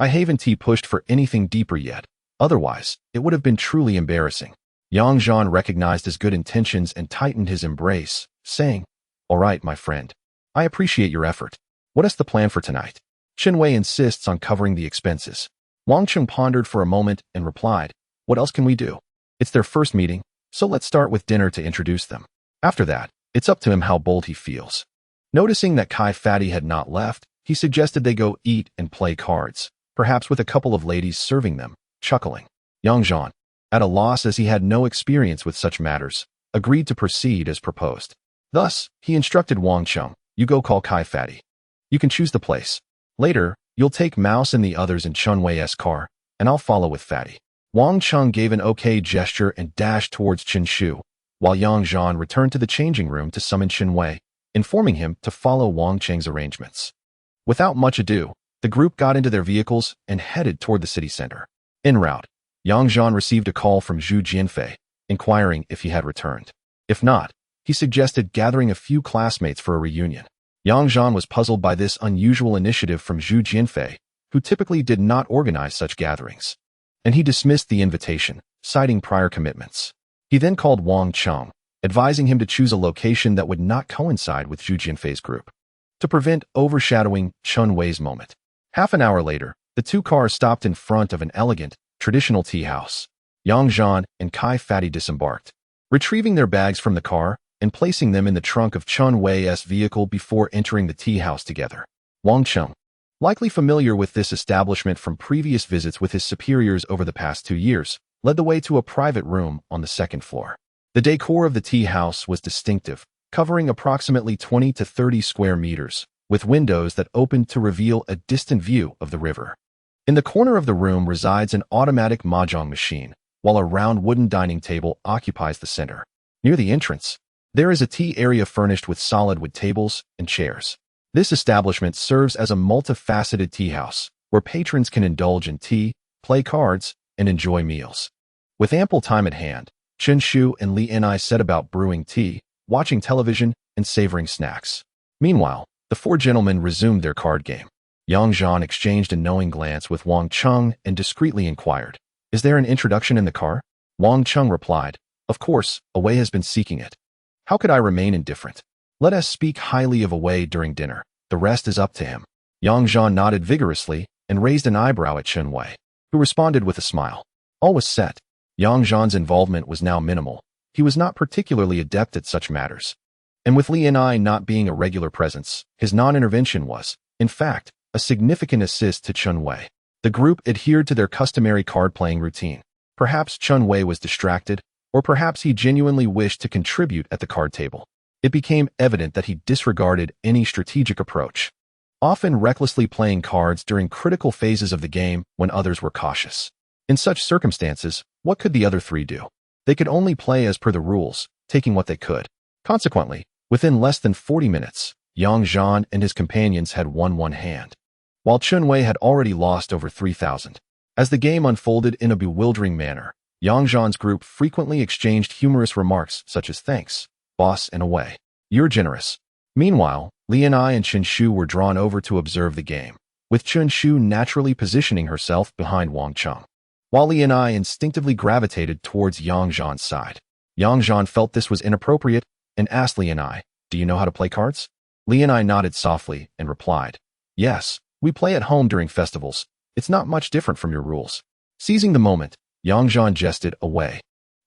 I haven't pushed for anything deeper yet, otherwise, it would have been truly embarrassing." Yang Zhan recognized his good intentions and tightened his embrace, saying, "All right, my friend. I appreciate your effort. What is the plan for tonight?" Chun Wei insists on covering the expenses. Wang Cheng pondered for a moment and replied, "What else can we do? It's their first meeting, so let's start with dinner to introduce them. After that, it's up to him how bold he feels." Noticing that Kai Fatty had not left, he suggested they go eat and play cards, perhaps with a couple of ladies serving them, chuckling. Yang Zhan, at a loss as he had no experience with such matters, agreed to proceed as proposed. Thus, he instructed Wang Cheng, "You go call Kai Fatty. You can choose the place. Later, you'll take Mouse and the others in Chun Wei's car, and I'll follow with Fatty." Wang Cheng gave an okay gesture and dashed towards Chen Shu, while Yang Zhan returned to the changing room to summon Chun Wei, informing him to follow Wang Cheng's arrangements. Without much ado, the group got into their vehicles and headed toward the city center. En route, Yang Zhan received a call from Zhu Jianfei, inquiring if he had returned. If not, he suggested gathering a few classmates for a reunion. Yang Zhan was puzzled by this unusual initiative from Zhu Jianfei, who typically did not organize such gatherings, and he dismissed the invitation, citing prior commitments. He then called Wang Cheng, advising him to choose a location that would not coincide with Zhu Jianfei's group, to prevent overshadowing Chun Wei's moment. Half an hour later, the two cars stopped in front of an elegant, traditional tea house. Yang Zhan and Kai Fatty disembarked, retrieving their bags from the car and placing them in the trunk of Chun Wei's vehicle before entering the tea house together. Wang Cheng, likely familiar with this establishment from previous visits with his superiors over the past 2 years, led the way to a private room on the second floor. The decor of the tea house was distinctive, covering approximately 20 to 30 square meters, with windows that opened to reveal a distant view of the river. In the corner of the room resides an automatic mahjong machine, while a round wooden dining table occupies the center. Near the entrance, there is a tea area furnished with solid wood tables and chairs. This establishment serves as a multifaceted tea house, where patrons can indulge in tea, play cards, and enjoy meals. With ample time at hand, Chen Shu and Li Ni set about brewing tea, watching television, and savoring snacks. Meanwhile, the four gentlemen resumed their card game. Yang Zhan exchanged a knowing glance with Wang Cheng and discreetly inquired, "Is there an introduction in the car?" Wang Cheng replied, "Of course, Wei has been seeking it. How could I remain indifferent? Let us speak highly of Wei during dinner. The rest is up to him." Yang Zhan nodded vigorously and raised an eyebrow at Chen Wei, who responded with a smile. All was set. Yang Zhan's involvement was now minimal. He was not particularly adept at such matters. And with Li Ni not being a regular presence, his non-intervention was, in fact, a significant assist to Chen Wei. The group adhered to their customary card-playing routine. Perhaps Chen Wei was distracted, or perhaps he genuinely wished to contribute at the card table. It became evident that he disregarded any strategic approach, often recklessly playing cards during critical phases of the game when others were cautious. In such circumstances, what could the other three do? They could only play as per the rules, taking what they could. Consequently, within less than 40 minutes, Yang Zhan and his companions had won one hand, while Chen Wei had already lost over 3,000. As the game unfolded in a bewildering manner, Yang Zhan's group frequently exchanged humorous remarks such as "Thanks, boss," and "Away, you're generous." Meanwhile, Li Ni and Chen Shu were drawn over to observe the game, with Chen Shu naturally positioning herself behind Wang Cheng, while Li Ni instinctively gravitated towards Yang Zhan's side. Yang Zhan felt this was inappropriate and asked Li Ni, "Do you know how to play cards?" Li Ni nodded softly and replied, "Yes, we play at home during festivals. It's not much different from your rules." Seizing the moment, Yang Zhan jested, "Away.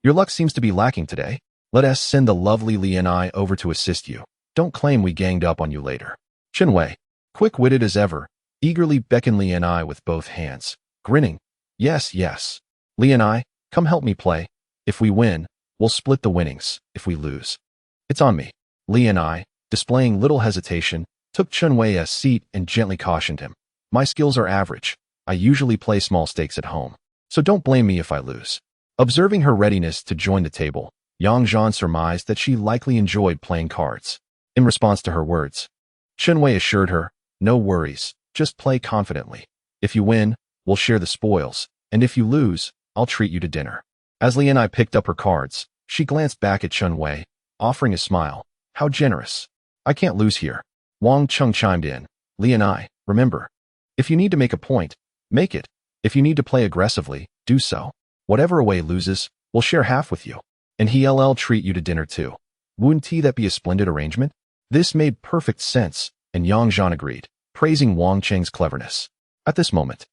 Your luck seems to be lacking today. Let us send the lovely Li Ni over to assist you. Don't claim we ganged up on you later." Chen Wei, quick-witted as ever, eagerly beckoned Li Ni with both hands, grinning, "Yes, yes. Li Ni, come help me play. If we win, we'll split the winnings. If we lose, it's on me." Li Ni, displaying little hesitation, took Chen Wei's seat and gently cautioned him, "My skills are average. I usually play small stakes at home, so don't blame me if I lose." Observing her readiness to join the table, Yang Zhan surmised that she likely enjoyed playing cards. In response to her words, Chen Wei assured her, "No worries, just play confidently. If you win, we'll share the spoils, and if you lose, I'll treat you to dinner." As Li Ni picked up her cards, she glanced back at Chen Wei, offering a smile. "How generous. I can't lose here." Wang Cheng chimed in, "Li Ni, remember, if you need to make a point, make it. If you need to play aggressively, do so. Whatever Wei loses, we'll share half with you. And he'll treat you to dinner too. Wouldn't that be a splendid arrangement?" This made perfect sense, and Yang Zhan agreed, praising Wang Cheng's cleverness. At this moment,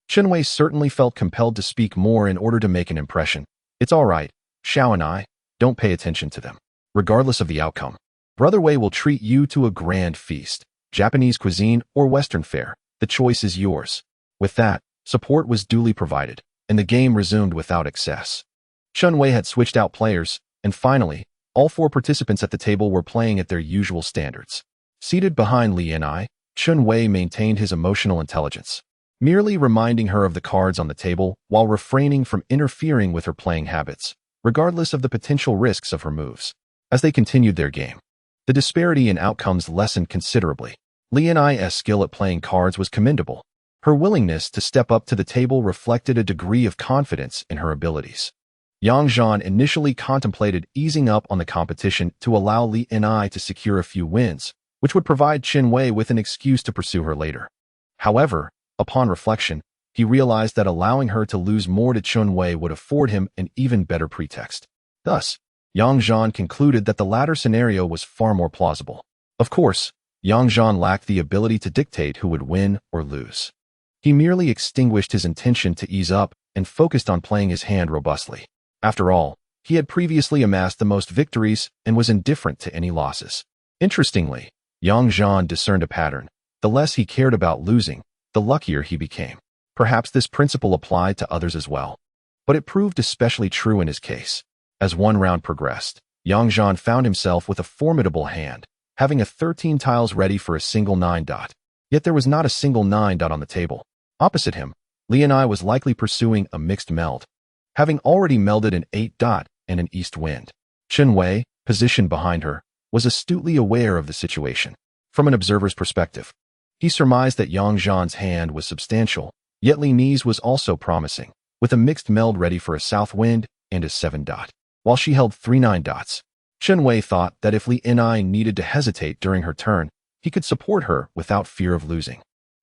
Chen Wei certainly felt compelled to speak more in order to make an impression. "It's all right, Xiao and I, don't pay attention to them. Regardless of the outcome, Brother Wei will treat you to a grand feast, Japanese cuisine or Western fare. The choice is yours." With that, support was duly provided, and the game resumed without excess. Chen Wei had switched out players, and finally, all four participants at the table were playing at their usual standards. Seated behind Li Ni, Chen Wei maintained his emotional intelligence, merely reminding her of the cards on the table while refraining from interfering with her playing habits, regardless of the potential risks of her moves. As they continued their game, the disparity in outcomes lessened considerably. Li Ni's skill at playing cards was commendable. Her willingness to step up to the table reflected a degree of confidence in her abilities. Yang Zhan initially contemplated easing up on the competition to allow Li Ni to secure a few wins, which would provide Chen Wei with an excuse to pursue her later. However, upon reflection, he realized that allowing her to lose more to Chen Wei would afford him an even better pretext. Thus, Yang Zhan concluded that the latter scenario was far more plausible. Of course, Yang Zhan lacked the ability to dictate who would win or lose. He merely extinguished his intention to ease up and focused on playing his hand robustly. After all, he had previously amassed the most victories and was indifferent to any losses. Interestingly, Yang Zhan discerned a pattern. The less he cared about losing, the luckier he became. Perhaps this principle applied to others as well. But it proved especially true in his case. As one round progressed, Yang Zhan found himself with a formidable hand, having a 13 tiles ready for a single 9 dot. Yet there was not a single 9 dot on the table. Opposite him, Li and I was likely pursuing a mixed meld, having already melded an 8 dot and an east wind. Chen Wei, positioned behind her, was astutely aware of the situation. From an observer's perspective, he surmised that Yang Zhan's hand was substantial, yet Li Ni's was also promising, with a mixed meld ready for a south wind and a 7 dot, while she held 3 9 dots. Chen Wei thought that if Li Ni needed to hesitate during her turn, he could support her without fear of losing,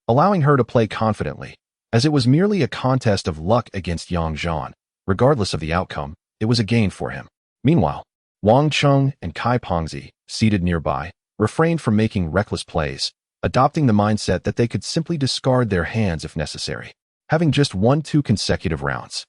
allowing her to play confidently, as it was merely a contest of luck against Yang Zhan. Regardless of the outcome, it was a gain for him. Meanwhile, Wang Cheng and Kai Pengzi, seated nearby, refrained from making reckless plays, adopting the mindset that they could simply discard their hands if necessary. Having just won 2 consecutive rounds,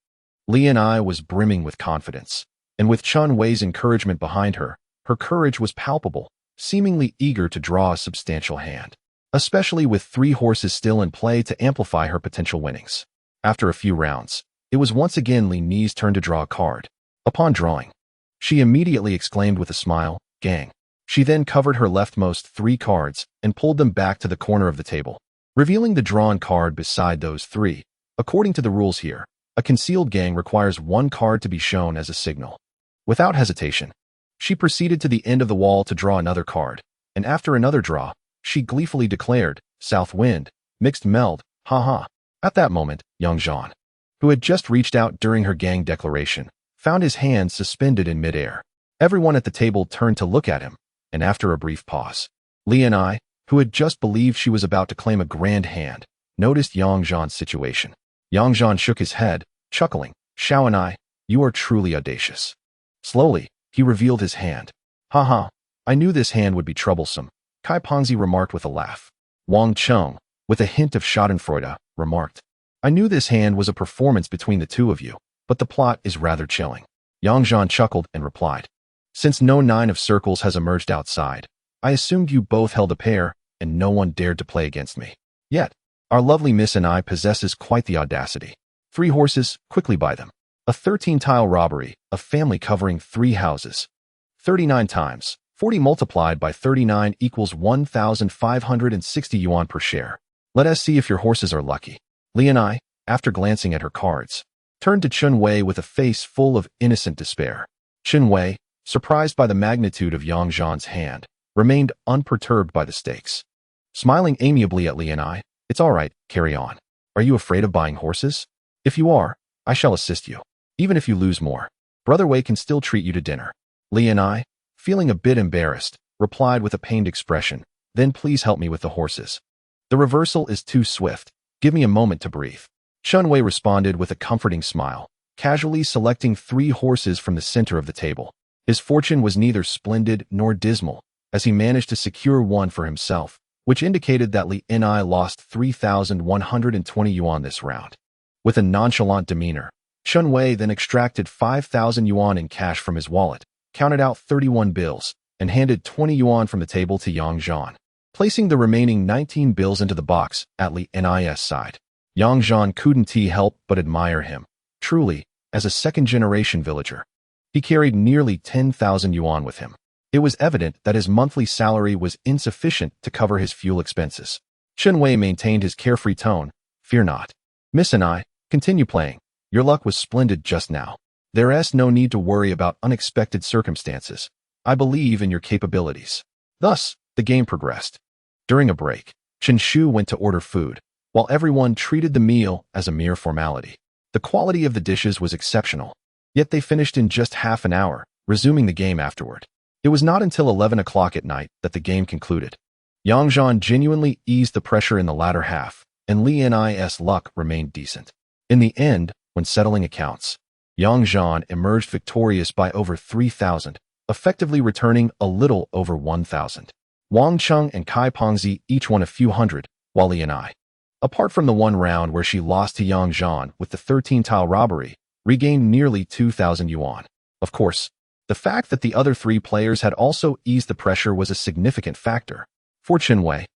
Li and I was brimming with confidence, and with Chen Wei's encouragement behind her, her courage was palpable, seemingly eager to draw a substantial hand, especially with 3 horses still in play to amplify her potential winnings. After a few rounds, it was once again Li Ni's turn to draw a card. Upon drawing, she immediately exclaimed with a smile, "Gang." She then covered her leftmost 3 cards and pulled them back to the corner of the table, revealing the drawn card beside those 3. According to the rules here, a concealed gang requires 1 card to be shown as a signal. Without hesitation, she proceeded to the end of the wall to draw another card, and after another draw, she gleefully declared, "South wind, mixed meld, haha." At that moment, Yang Zhan, who had just reached out during her gang declaration, found his hand suspended in midair. Everyone at the table turned to look at him, and after a brief pause, Li and I, who had just believed she was about to claim a grand hand, noticed Yang Zhan's situation. Yang Zhan shook his head, chuckling, "Xiao and I, you are truly audacious." Slowly, he revealed his hand. "Haha, I knew this hand would be troublesome," Kai Pengzi remarked with a laugh. Wang Cheng, with a hint of schadenfreude, remarked, "I knew this hand was a performance between the 2 of you, but the plot is rather chilling." Yang Zhan chuckled and replied, "Since no 9 of circles has emerged outside, I assumed you both held a pair, and no one dared to play against me. Yet, our lovely Miss and I possesses quite the audacity. 3 horses, quickly buy them. A 13-tile robbery, a family covering 3 houses. 39 times, 40 multiplied by 39 equals 1,560 yuan per share. Let us see if your horses are lucky." Li and I, after glancing at her cards, turned to Chen Wei with a face full of innocent despair. Chen Wei, surprised by the magnitude of Yang Zhan's hand, remained unperturbed by the stakes. Smiling amiably at Li and I, "It's all right, carry on. Are you afraid of buying horses? If you are, I shall assist you. Even if you lose more, Brother Wei can still treat you to dinner." Li and I, feeling a bit embarrassed, replied with a pained expression, "Then please help me with the horses. The reversal is too swift. Give me a moment to breathe." Chen Wei responded with a comforting smile, casually selecting 3 horses from the center of the table. His fortune was neither splendid nor dismal, as he managed to secure one for himself, which indicated that Li and I lost 3,120 yuan this round. With a nonchalant demeanor, Chen Wei then extracted 5,000 yuan in cash from his wallet, counted out 31 bills, and handed 20 yuan from the table to Yang Zhan, placing the remaining 19 bills into the box at Li and I's side. Yang Zhan couldn't help but admire him. Truly, as a second-generation villager, he carried nearly 10,000 yuan with him. It was evident that his monthly salary was insufficient to cover his fuel expenses. Chen Wei maintained his carefree tone, "Fear not. Miss and I, continue playing. Your luck was splendid just now. There's no need to worry about unexpected circumstances. I believe in your capabilities." Thus, the game progressed. During a break, Chen Shu went to order food, while everyone treated the meal as a mere formality. The quality of the dishes was exceptional, yet they finished in just half an hour, resuming the game afterward. It was not until 11 o'clock at night that the game concluded. Yang Zhan genuinely eased the pressure in the latter half, and Li and I's luck remained decent. In the end, when settling accounts, Yang Zhan emerged victorious by over 3,000, effectively returning a little over 1,000. Wang Cheng and Kai Pengzi each won a few hundred, while Li and I Apart from the one round where she lost to Yang Zhan with the 13-tile robbery, regained nearly 2,000 yuan. Of course, the fact that the other three players had also eased the pressure was a significant factor. For Chen Wei,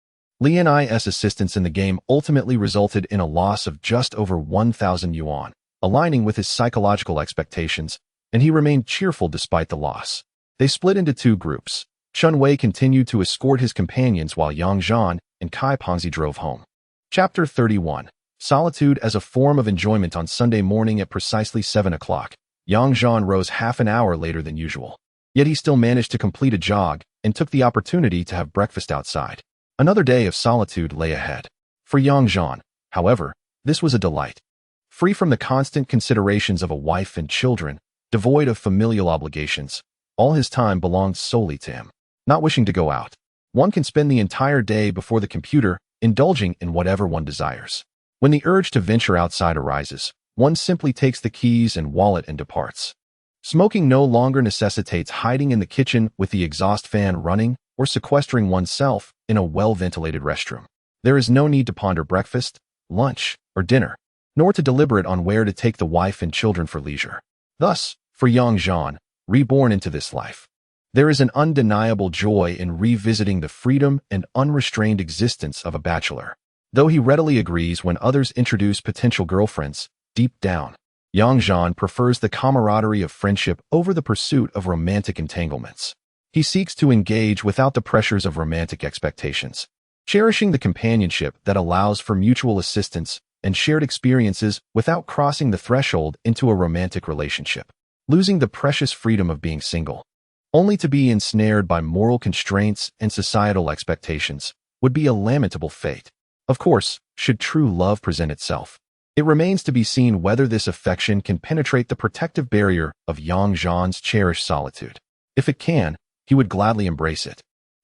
Li and I's assistance in the game ultimately resulted in a loss of just over 1,000 yuan, aligning with his psychological expectations, and he remained cheerful despite the loss. They split into two groups. Chen Wei continued to escort his companions while Yang Zhan and Kai Pengzi drove home. Chapter 31. Solitude as a form of enjoyment. On Sunday morning at precisely 7 o'clock, Yang Zhan rose half an hour later than usual. Yet he still managed to complete a jog and took the opportunity to have breakfast outside. Another day of solitude lay ahead. For Yang Zhan, however, this was a delight. Free from the constant considerations of a wife and children, devoid of familial obligations, all his time belonged solely to him. Not wishing to go out, one can spend the entire day before the computer, indulging in whatever one desires. When the urge to venture outside arises, one simply takes the keys and wallet and departs. Smoking no longer necessitates hiding in the kitchen with the exhaust fan running or sequestering oneself in a well-ventilated restroom. There is no need to ponder breakfast, lunch, or dinner, nor to deliberate on where to take the wife and children for leisure. Thus, for Yang Zhan, reborn into this life, there is an undeniable joy in revisiting the freedom and unrestrained existence of a bachelor. Though he readily agrees when others introduce potential girlfriends, deep down, Yang Zhan prefers the camaraderie of friendship over the pursuit of romantic entanglements. He seeks to engage without the pressures of romantic expectations, cherishing the companionship that allows for mutual assistance and shared experiences without crossing the threshold into a romantic relationship. Losing the precious freedom of being single, only to be ensnared by moral constraints and societal expectations, would be a lamentable fate. Of course, should true love present itself, it remains to be seen whether this affection can penetrate the protective barrier of Yang Zhan's cherished solitude. If it can, he would gladly embrace it,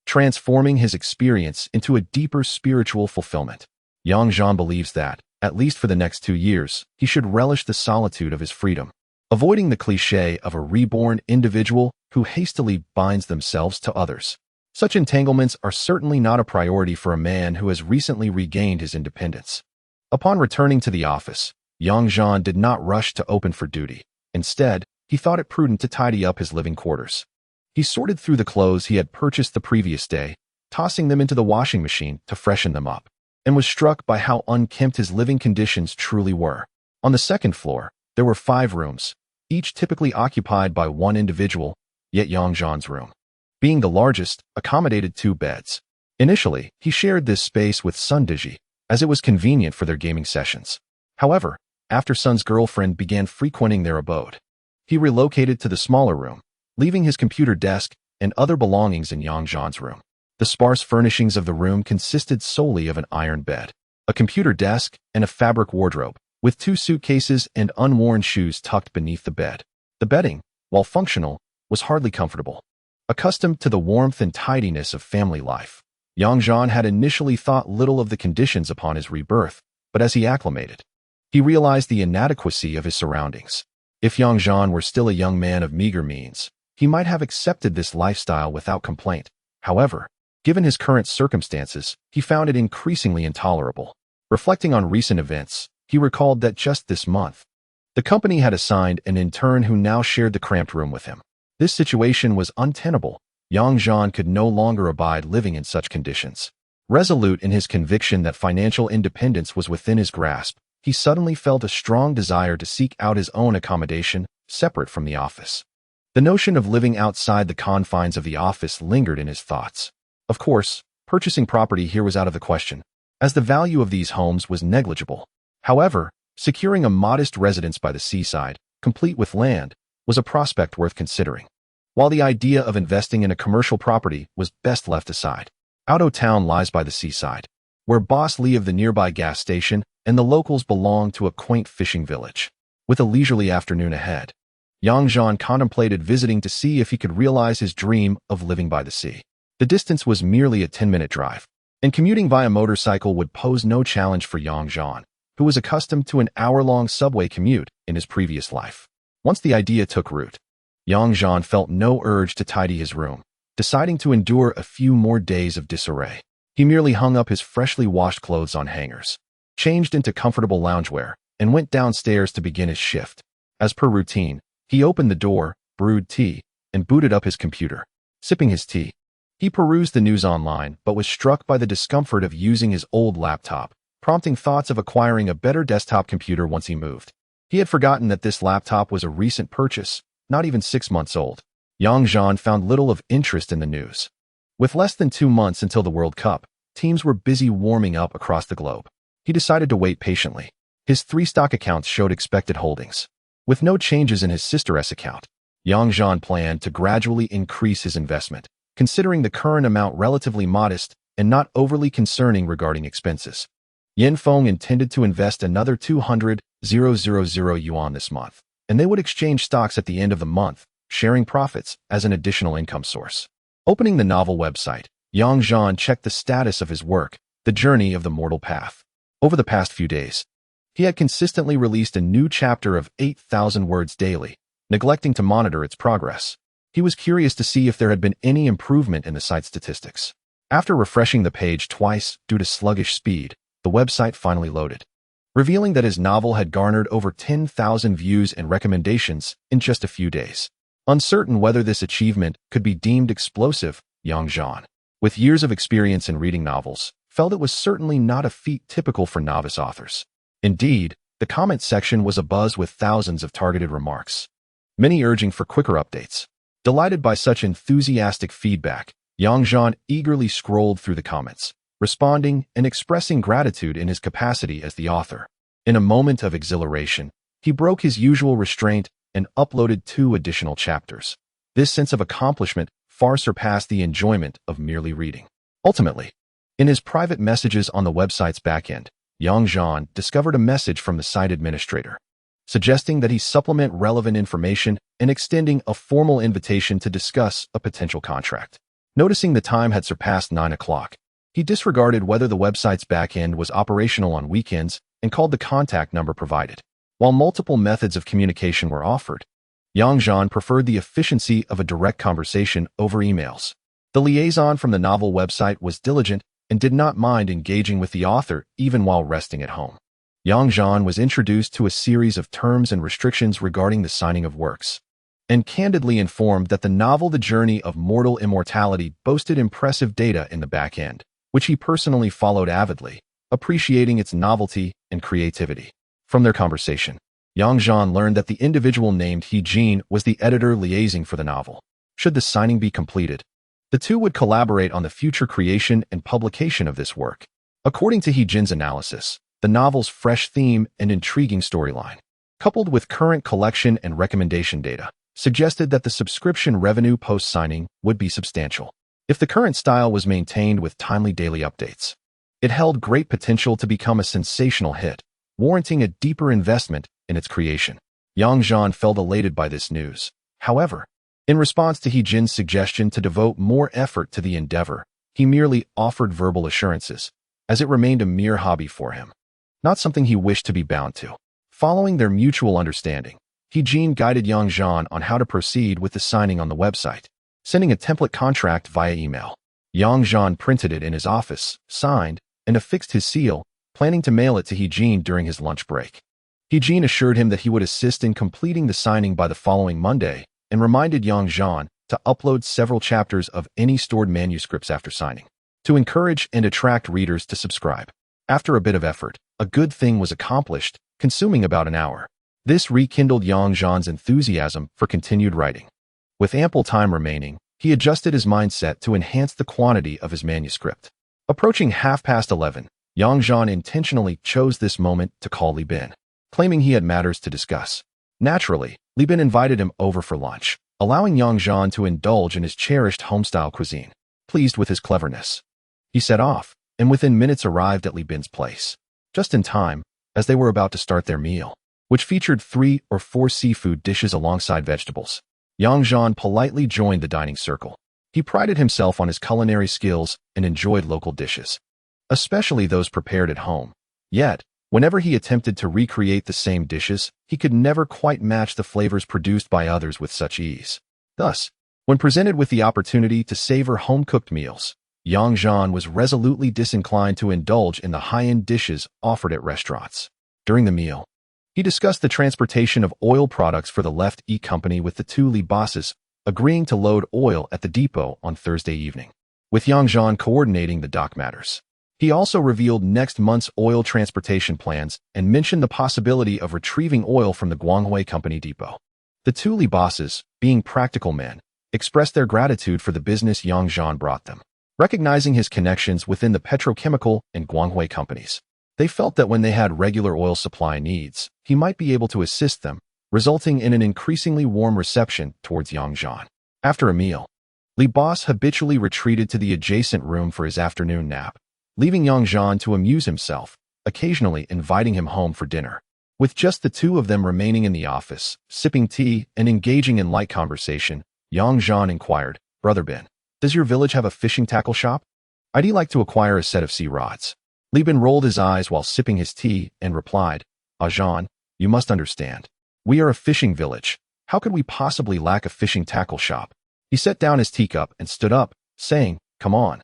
transforming his experience into a deeper spiritual fulfillment. Yang Zhan believes that, at least for the next 2 years, he should relish the solitude of his freedom, avoiding the cliché of a reborn individual who hastily binds themselves to others. Such entanglements are certainly not a priority for a man who has recently regained his independence. Upon returning to the office, Yang Zhan did not rush to open for duty. Instead, he thought it prudent to tidy up his living quarters. He sorted through the clothes he had purchased the previous day, tossing them into the washing machine to freshen them up, and was struck by how unkempt his living conditions truly were. On the second floor, there were 5 rooms, each typically occupied by one individual, yet Yang Zhan's room, being the largest, accommodated 2 beds. Initially, he shared this space with Sun Diji, as it was convenient for their gaming sessions. However, after Sun's girlfriend began frequenting their abode, he relocated to the smaller room, leaving his computer desk and other belongings in Yang Zhan's room. The sparse furnishings of the room consisted solely of an iron bed, a computer desk, and a fabric wardrobe, with 2 suitcases and unworn shoes tucked beneath the bed. The bedding, while functional, was hardly comfortable. Accustomed to the warmth and tidiness of family life, Yang Zhan had initially thought little of the conditions upon his rebirth, but as he acclimated, he realized the inadequacy of his surroundings. If Yang Zhan were still a young man of meager means, he might have accepted this lifestyle without complaint. However, given his current circumstances, he found it increasingly intolerable. Reflecting on recent events, he recalled that just this month, the company had assigned an intern who now shared the cramped room with him. This situation was untenable. Yang Zhan could no longer abide living in such conditions. Resolute in his conviction that financial independence was within his grasp, he suddenly felt a strong desire to seek out his own accommodation, separate from the office. The notion of living outside the confines of the office lingered in his thoughts. Of course, purchasing property here was out of the question, as the value of these homes was negligible. However, securing a modest residence by the seaside, complete with land, was a prospect worth considering. While the idea of investing in a commercial property was best left aside. Auto Town lies by the seaside, where Boss Lee of the nearby gas station and the locals belong to a quaint fishing village. With a leisurely afternoon ahead, Yang Zhan contemplated visiting to see if he could realize his dream of living by the sea. The distance was merely a 10-minute drive, and commuting via motorcycle would pose no challenge for Yang Zhan, who was accustomed to an hour-long subway commute in his previous life. Once the idea took root, Yang Zhan felt no urge to tidy his room, deciding to endure a few more days of disarray. He merely hung up his freshly washed clothes on hangers, changed into comfortable loungewear, and went downstairs to begin his shift. As per routine, he opened the door, brewed tea, and booted up his computer. Sipping his tea, he perused the news online but was struck by the discomfort of using his old laptop, prompting thoughts of acquiring a better desktop computer once he moved. He had forgotten that this laptop was a recent purchase, not even 6 months old. Yang Zhan found little of interest in the news. With less than 2 months until the World Cup, teams were busy warming up across the globe. He decided to wait patiently. His 3 stock accounts showed expected holdings. With no changes in his sister S account, Yang Zhan planned to gradually increase his investment, considering the current amount relatively modest and not overly concerning regarding expenses. Yin Feng intended to invest another 200,000 yuan this month, and they would exchange stocks at the end of the month, sharing profits as an additional income source. Opening the novel website, Yang Zhan checked the status of his work, The Journey of the Mortal Path. Over the past few days, he had consistently released a new chapter of 8,000 words daily, neglecting to monitor its progress. He was curious to see if there had been any improvement in the site's statistics. After refreshing the page twice due to sluggish speed, the website finally loaded, revealing that his novel had garnered over 10,000 views and recommendations in just a few days. Uncertain whether this achievement could be deemed explosive, Yang Zhan, with years of experience in reading novels, felt it was certainly not a feat typical for novice authors. Indeed, the comment section was abuzz with thousands of targeted remarks, many urging for quicker updates. Delighted by such enthusiastic feedback, Yang Zhan eagerly scrolled through the comments, responding and expressing gratitude in his capacity as the author. In a moment of exhilaration, he broke his usual restraint and uploaded 2 additional chapters. This sense of accomplishment far surpassed the enjoyment of merely reading. Ultimately, in his private messages on the website's backend, Yang Zhan discovered a message from the site administrator, suggesting that he supplement relevant information and extending a formal invitation to discuss a potential contract. Noticing the time had surpassed 9 o'clock, he disregarded whether the website's backend was operational on weekends and called the contact number provided. While multiple methods of communication were offered, Yang Zhan preferred the efficiency of a direct conversation over emails. The liaison from the novel website was diligent and did not mind engaging with the author even while resting at home. Yang Zhan was introduced to a series of terms and restrictions regarding the signing of works, and candidly informed that the novel The Journey of Mortal Immortality boasted impressive data in the back end, which he personally followed avidly, appreciating its novelty and creativity. From their conversation, Yang Zhan learned that the individual named Jin was the editor liaising for the novel. Should the signing be completed, the two would collaborate on the future creation and publication of this work. According to Jin's analysis, the novel's fresh theme and intriguing storyline, coupled with current collection and recommendation data, suggested that the subscription revenue post-signing would be substantial. If the current style was maintained with timely daily updates, it held great potential to become a sensational hit, warranting a deeper investment in its creation. Yang Zhan felt elated by this news. However, in response to Jin's suggestion to devote more effort to the endeavor, he merely offered verbal assurances, as it remained a mere hobby for him, not something he wished to be bound to. Following their mutual understanding, Jin guided Yang Zhan on how to proceed with the signing on the website, sending a template contract via email. Yang Zhan printed it in his office, signed, and affixed his seal, planning to mail it to Jin during his lunch break. Jin assured him that he would assist in completing the signing by the following Monday, and reminded Yang Zhan to upload several chapters of any stored manuscripts after signing, to encourage and attract readers to subscribe. After a bit of effort, a good thing was accomplished, consuming about an hour. This rekindled Yang Zhan's enthusiasm for continued writing. With ample time remaining, he adjusted his mindset to enhance the quantity of his manuscript. Approaching 11:30, Yang Zhan intentionally chose this moment to call Li Bin, claiming he had matters to discuss. Naturally, Li Bin invited him over for lunch, allowing Yang Zhan to indulge in his cherished home-style cuisine. Pleased with his cleverness, he set off, and within minutes arrived at Li Bin's place, just in time, as they were about to start their meal, which featured 3 or 4 seafood dishes alongside vegetables. Yang Zhan politely joined the dining circle. He prided himself on his culinary skills and enjoyed local dishes, especially those prepared at home. Yet, whenever he attempted to recreate the same dishes, he could never quite match the flavors produced by others with such ease. Thus, when presented with the opportunity to savor home-cooked meals, Yang Zhan was resolutely disinclined to indulge in the high-end dishes offered at restaurants. During the meal, he discussed the transportation of oil products for the Left E Company with the two Li bosses, agreeing to load oil at the depot on Thursday evening, with Yang Zhan coordinating the dock matters. He also revealed next month's oil transportation plans and mentioned the possibility of retrieving oil from the Guanghui Company depot. The two Li bosses, being practical men, expressed their gratitude for the business Yang Zhan brought them. Recognizing his connections within the petrochemical and Guanghui companies, they felt that when they had regular oil supply needs, he might be able to assist them, resulting in an increasingly warm reception towards Yang Zhan. After a meal, Li boss habitually retreated to the adjacent room for his afternoon nap, leaving Yang Zhan to amuse himself, occasionally inviting him home for dinner. With just the two of them remaining in the office, sipping tea and engaging in light conversation, Yang Zhan inquired, "Brother Bin, does your village have a fishing tackle shop? I'd like to acquire a set of sea rods." Li Bin rolled his eyes while sipping his tea and replied, "Zhan, you must understand. We are a fishing village. How could we possibly lack a fishing tackle shop?" He set down his teacup and stood up, saying, "Come on.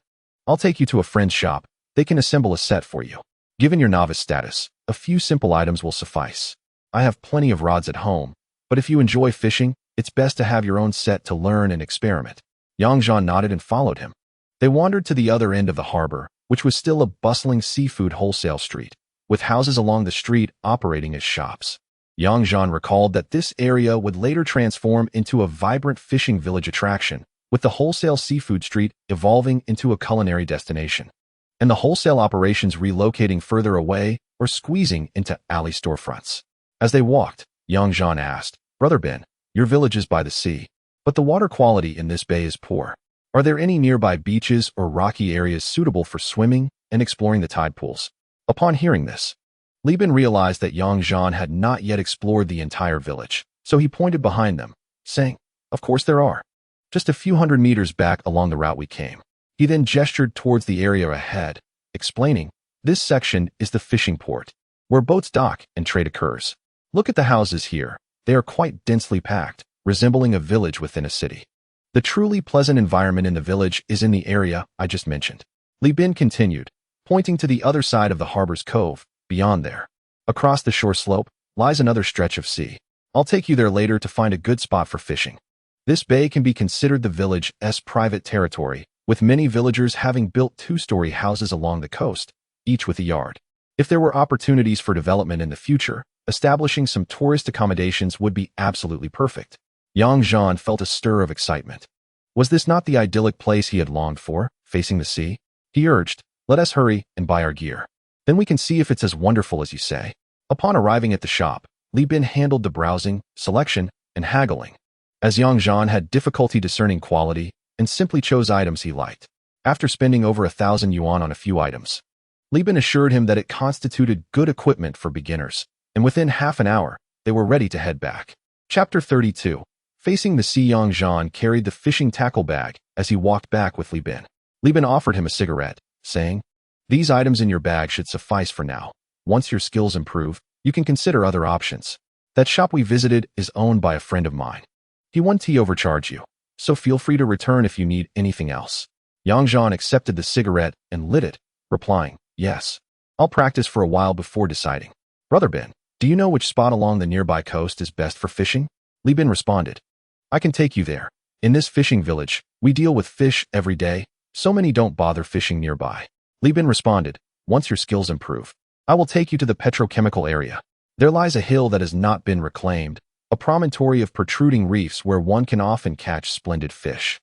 I'll take you to a friend's shop. They can assemble a set for you. Given your novice status, a few simple items will suffice. I have plenty of rods at home, but if you enjoy fishing, it's best to have your own set to learn and experiment." Yang Zhan nodded and followed him. They wandered to the other end of the harbor, which was still a bustling seafood wholesale street, with houses along the street operating as shops. Yang Zhan recalled that this area would later transform into a vibrant fishing village attraction, with the wholesale seafood street evolving into a culinary destination, and the wholesale operations relocating further away or squeezing into alley storefronts. As they walked, Yang Zhan asked, "Brother Bin, your village is by the sea, but the water quality in this bay is poor. Are there any nearby beaches or rocky areas suitable for swimming and exploring the tide pools?" Upon hearing this, Li Bin realized that Yang Zhan had not yet explored the entire village, so he pointed behind them, saying, "Of course there are. Just a few hundred meters back along the route we came." He then gestured towards the area ahead, explaining, "This section is the fishing port, where boats dock and trade occurs. Look at the houses here. They are quite densely packed, resembling a village within a city. The truly pleasant environment in the village is in the area I just mentioned." Li Bin continued, pointing to the other side of the harbor's cove. "Beyond there, across the shore slope, lies another stretch of sea. I'll take you there later to find a good spot for fishing. This bay can be considered the village's private territory, with many villagers having built two-story houses along the coast, each with a yard. If there were opportunities for development in the future, establishing some tourist accommodations would be absolutely perfect." Yang Zhan felt a stir of excitement. Was this not the idyllic place he had longed for, facing the sea? He urged, "Let us hurry and buy our gear. Then we can see if it's as wonderful as you say." Upon arriving at the shop, Li Bin handled the browsing, selection, and haggling, as Yang Zhan had difficulty discerning quality and simply chose items he liked. After spending over 1,000 yuan on a few items, Li Bin assured him that it constituted good equipment for beginners, and within half an hour, they were ready to head back. Chapter 32. Facing the sea, Yang Zhan carried the fishing tackle bag as he walked back with Li Bin. Li Bin offered him a cigarette, saying, "These items in your bag should suffice for now. Once your skills improve, you can consider other options. That shop we visited is owned by a friend of mine. He won't overcharge you, so feel free to return if you need anything else." Yang Zhan accepted the cigarette and lit it, replying, "Yes. I'll practice for a while before deciding." "Brother Bin, do you know which spot along the nearby coast is best for fishing?" Li Bin responded, "I can take you there. In this fishing village, we deal with fish every day, so many don't bother fishing nearby." Li Bin responded, "Once your skills improve, I will take you to the petrochemical area. There lies a hill that has not been reclaimed, a promontory of protruding reefs where one can often catch splendid fish."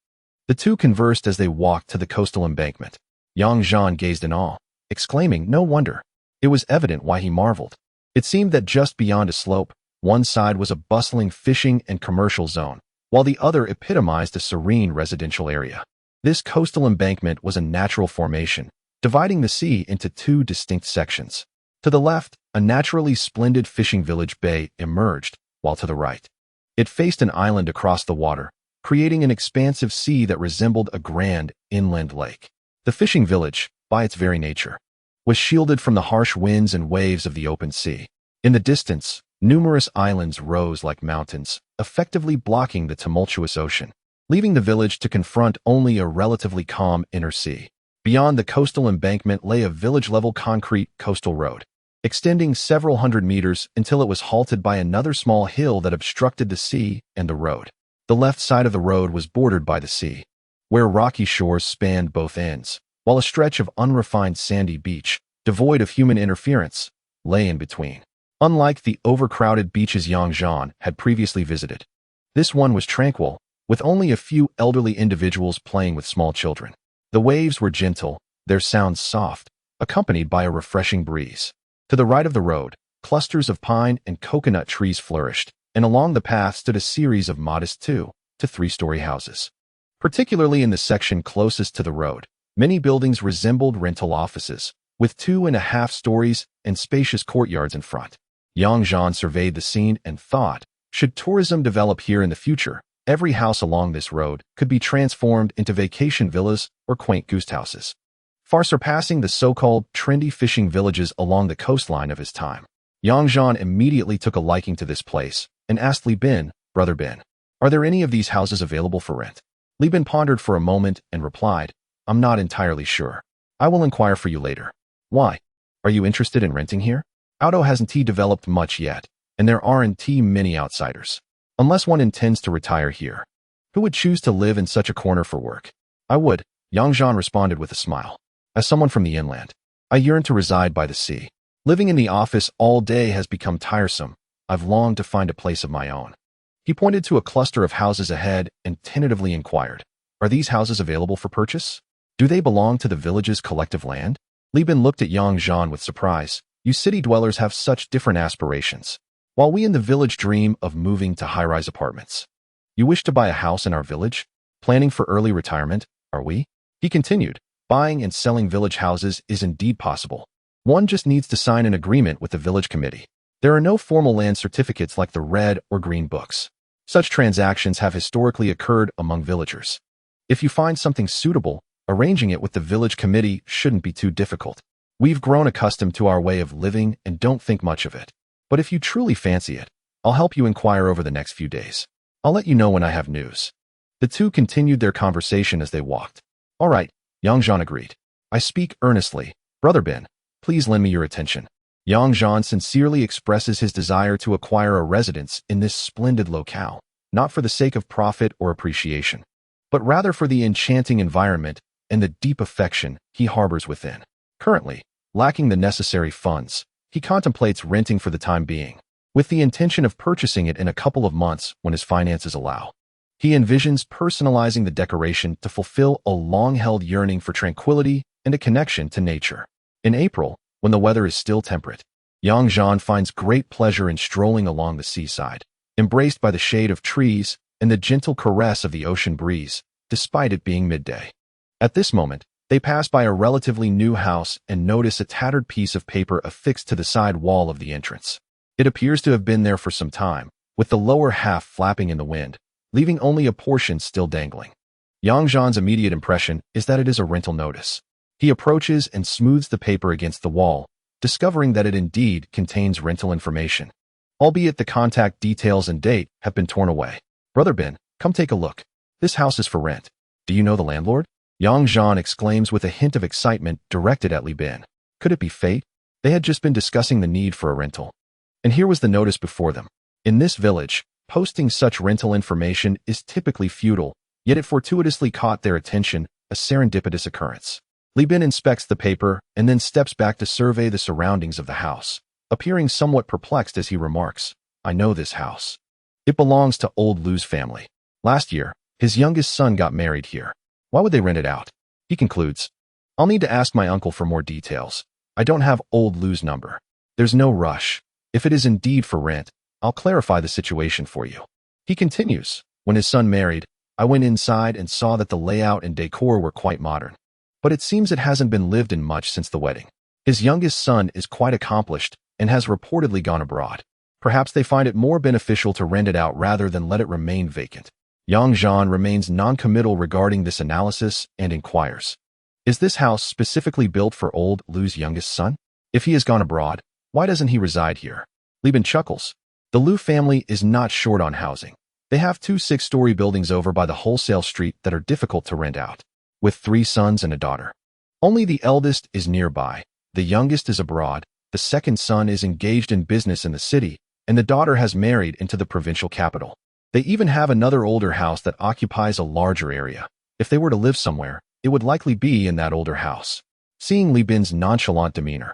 The two conversed as they walked to the coastal embankment. Yang Zhan gazed in awe, exclaiming, "No wonder." It was evident why he marveled. It seemed that just beyond a slope, one side was a bustling fishing and commercial zone, while the other epitomized a serene residential area. This coastal embankment was a natural formation, dividing the sea into two distinct sections. To the left, a naturally splendid fishing village bay emerged, while to the right, it faced an island across the water, creating an expansive sea that resembled a grand inland lake. The fishing village, by its very nature, was shielded from the harsh winds and waves of the open sea. In the distance, numerous islands rose like mountains, effectively blocking the tumultuous ocean, leaving the village to confront only a relatively calm inner sea. Beyond the coastal embankment lay a village-level concrete coastal road, extending several hundred meters until it was halted by another small hill that obstructed the sea and the road. The left side of the road was bordered by the sea, where rocky shores spanned both ends, while a stretch of unrefined sandy beach, devoid of human interference, lay in between. Unlike the overcrowded beaches Yang Zhan had previously visited, this one was tranquil, with only a few elderly individuals playing with small children. The waves were gentle, their sounds soft, accompanied by a refreshing breeze. To the right of the road, clusters of pine and coconut trees flourished, and along the path stood a series of modest 2- to 3-story houses. Particularly in the section closest to the road, many buildings resembled rental offices, with 2.5 stories and spacious courtyards in front. Yang Zhan surveyed the scene and thought, should tourism develop here in the future, every house along this road could be transformed into vacation villas or quaint guest houses, far surpassing the so-called trendy fishing villages along the coastline of his time. Yang Zhan immediately took a liking to this place and asked Li Bin, "Brother Bin, are there any of these houses available for rent?" Li Bin pondered for a moment and replied, "I'm not entirely sure. I will inquire for you later." "Why? Are you interested in renting here? Auto hasn't developed much yet, and there aren't many outsiders. Unless one intends to retire here. Who would choose to live in such a corner for work?" "I would," Yang Zhan responded with a smile. "As someone from the inland, I yearn to reside by the sea. Living in the office all day has become tiresome. I've longed to find a place of my own." He pointed to a cluster of houses ahead and tentatively inquired, "Are these houses available for purchase? Do they belong to the village's collective land?" Li Bin looked at Yang Zhan with surprise. "You city dwellers have such different aspirations, while we in the village dream of moving to high-rise apartments. You wish to buy a house in our village? Planning for early retirement, are we?" He continued, "Buying and selling village houses is indeed possible. One just needs to sign an agreement with the village committee. There are no formal land certificates like the red or green books. Such transactions have historically occurred among villagers. If you find something suitable, arranging it with the village committee shouldn't be too difficult. We've grown accustomed to our way of living and don't think much of it. But if you truly fancy it, I'll help you inquire over the next few days. I'll let you know when I have news." The two continued their conversation as they walked. "All right," Yang Zhan agreed. "I speak earnestly. Brother Bin, please lend me your attention." Yang Zhan sincerely expresses his desire to acquire a residence in this splendid locale, not for the sake of profit or appreciation, but rather for the enchanting environment and the deep affection he harbors within. Currently, lacking the necessary funds, he contemplates renting for the time being, with the intention of purchasing it in a couple of months when his finances allow. He envisions personalizing the decoration to fulfill a long-held yearning for tranquility and a connection to nature. In April, when the weather is still temperate, Yang Zhan finds great pleasure in strolling along the seaside, embraced by the shade of trees and the gentle caress of the ocean breeze, despite it being midday. At this moment, they pass by a relatively new house and notice a tattered piece of paper affixed to the side wall of the entrance. It appears to have been there for some time, with the lower half flapping in the wind, leaving only a portion still dangling. Yang Zhan's immediate impression is that it is a rental notice. He approaches and smooths the paper against the wall, discovering that it indeed contains rental information, albeit the contact details and date have been torn away. "Brother Bin, come take a look. This house is for rent. Do you know the landlord?" Yang Zhan exclaims with a hint of excitement directed at Li Bin. Could it be fate? They had just been discussing the need for a rental. And here was the notice before them. In this village, posting such rental information is typically futile, yet it fortuitously caught their attention, a serendipitous occurrence. Li Bin inspects the paper and then steps back to survey the surroundings of the house, appearing somewhat perplexed as he remarks, "I know this house. It belongs to old Lu's family. Last year, his youngest son got married here. Why would they rent it out?" He concludes, "I'll need to ask my uncle for more details. I don't have old Lu's number. There's no rush. If it is indeed for rent, I'll clarify the situation for you." He continues, "When his son married, I went inside and saw that the layout and decor were quite modern. But it seems it hasn't been lived in much since the wedding. His youngest son is quite accomplished and has reportedly gone abroad. Perhaps they find it more beneficial to rent it out rather than let it remain vacant." Yang Zhan remains non-committal regarding this analysis and inquires, "Is this house specifically built for old Lu's youngest son? If he has gone abroad, why doesn't he reside here?" Li Bin chuckles. "The Lu family is not short on housing. They have 2 6-story buildings over by the wholesale street that are difficult to rent out, with 3 sons and a daughter. Only the eldest is nearby, the youngest is abroad, the second son is engaged in business in the city, and the daughter has married into the provincial capital. They even have another older house that occupies a larger area. If they were to live somewhere, it would likely be in that older house. Seeing Li Bin's nonchalant demeanor,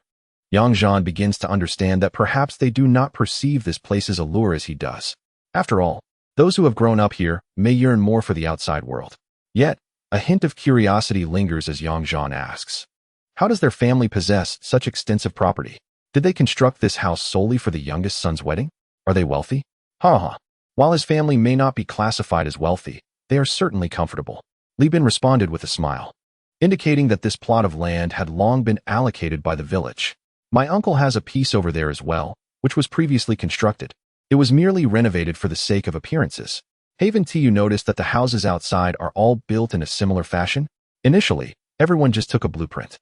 Yang Zhan begins to understand that perhaps they do not perceive this place's allure as he does. After all, those who have grown up here may yearn more for the outside world. Yet, a hint of curiosity lingers as Yang Zhan asks, how does their family possess such extensive property? Did they construct this house solely for the youngest son's wedding? Are they wealthy? Ha. While his family may not be classified as wealthy, they are certainly comfortable. Li Bin responded with a smile, indicating that this plot of land had long been allocated by the village. My uncle has a piece over there as well, which was previously constructed. It was merely renovated for the sake of appearances. Haven't you noticed that the houses outside are all built in a similar fashion? Initially, everyone just took a blueprint,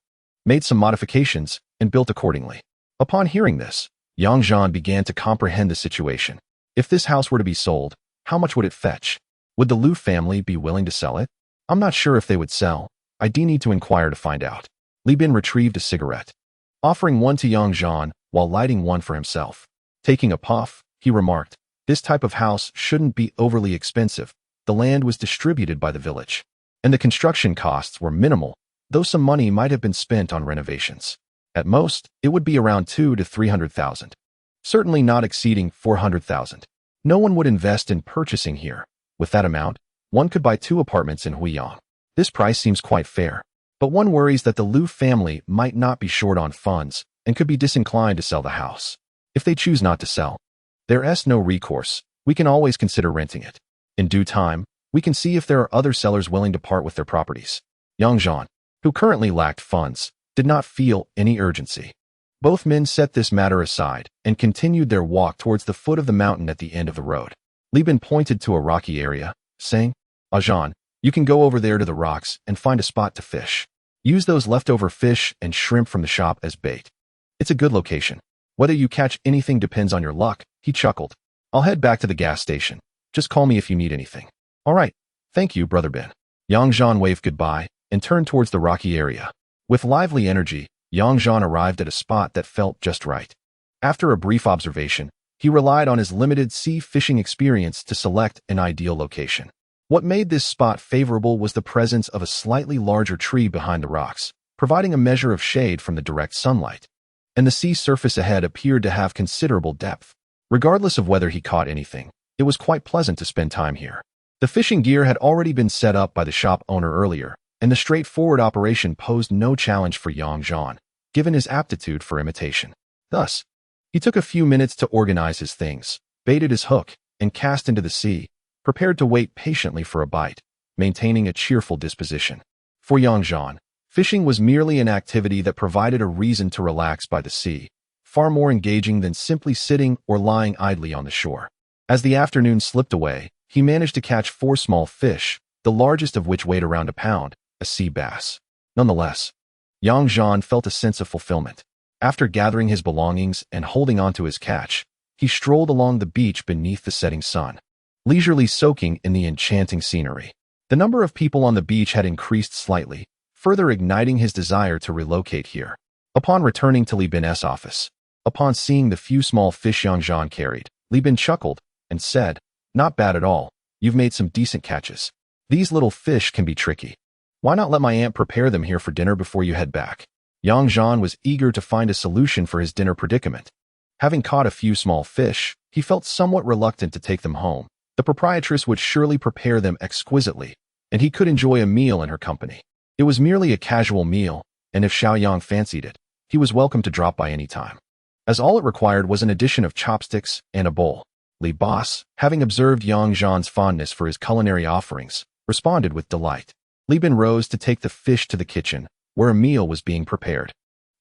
made some modifications, and built accordingly. Upon hearing this, Yang Zhan began to comprehend the situation. If this house were to be sold, how much would it fetch? Would the Liu family be willing to sell it? I'm not sure if they would sell. I do need to inquire to find out. Li Bin retrieved a cigarette, offering one to Yang Zhan while lighting one for himself. Taking a puff, he remarked, this type of house shouldn't be overly expensive. The land was distributed by the village, and the construction costs were minimal, though some money might have been spent on renovations. At most, it would be around 200,000 to 300,000. Certainly not exceeding 400,000. No one would invest in purchasing here. With that amount, one could buy 2 apartments in Huiyang. This price seems quite fair. But one worries that the Liu family might not be short on funds and could be disinclined to sell the house. If they choose not to sell, there's no recourse. We can always consider renting it. In due time, we can see if there are other sellers willing to part with their properties. Yang Zhan, who currently lacked funds, did not feel any urgency. Both men set this matter aside and continued their walk towards the foot of the mountain at the end of the road. Li Bin pointed to a rocky area, saying, Zhan, you can go over there to the rocks and find a spot to fish. Use those leftover fish and shrimp from the shop as bait. It's a good location. Whether you catch anything depends on your luck, he chuckled. I'll head back to the gas station. Just call me if you need anything. All right. Thank you, Brother Bin. Yang Zhan waved goodbye and turned towards the rocky area. With lively energy, Yang Zhan arrived at a spot that felt just right. After a brief observation, he relied on his limited sea fishing experience to select an ideal location. What made this spot favorable was the presence of a slightly larger tree behind the rocks, providing a measure of shade from the direct sunlight. And the sea surface ahead appeared to have considerable depth. Regardless of whether he caught anything, it was quite pleasant to spend time here. The fishing gear had already been set up by the shop owner earlier, and the straightforward operation posed no challenge for Yang Zhan, given his aptitude for imitation. Thus, he took a few minutes to organize his things, baited his hook, and cast into the sea, prepared to wait patiently for a bite, maintaining a cheerful disposition. For Yang Zhan, fishing was merely an activity that provided a reason to relax by the sea, far more engaging than simply sitting or lying idly on the shore. As the afternoon slipped away, he managed to catch 4 small fish, the largest of which weighed around a pound, a sea bass. Nonetheless, Yang Zhan felt a sense of fulfillment. After gathering his belongings and holding onto his catch, he strolled along the beach beneath the setting sun, leisurely soaking in the enchanting scenery. The number of people on the beach had increased slightly, further igniting his desire to relocate here. Upon returning to Li Bin's office, upon seeing the few small fish Yang Zhan carried, Li Bin chuckled and said, Not bad at all. You've made some decent catches. These little fish can be tricky. Why not let my aunt prepare them here for dinner before you head back? Yang Zhan was eager to find a solution for his dinner predicament. Having caught a few small fish, he felt somewhat reluctant to take them home. The proprietress would surely prepare them exquisitely, and he could enjoy a meal in her company. It was merely a casual meal, and if Xiao fancied it, he was welcome to drop by any time, as all it required was an addition of chopsticks and a bowl. Li Boss, having observed Yang Zhan's fondness for his culinary offerings, responded with delight. Li Bin rose to take the fish to the kitchen, where a meal was being prepared.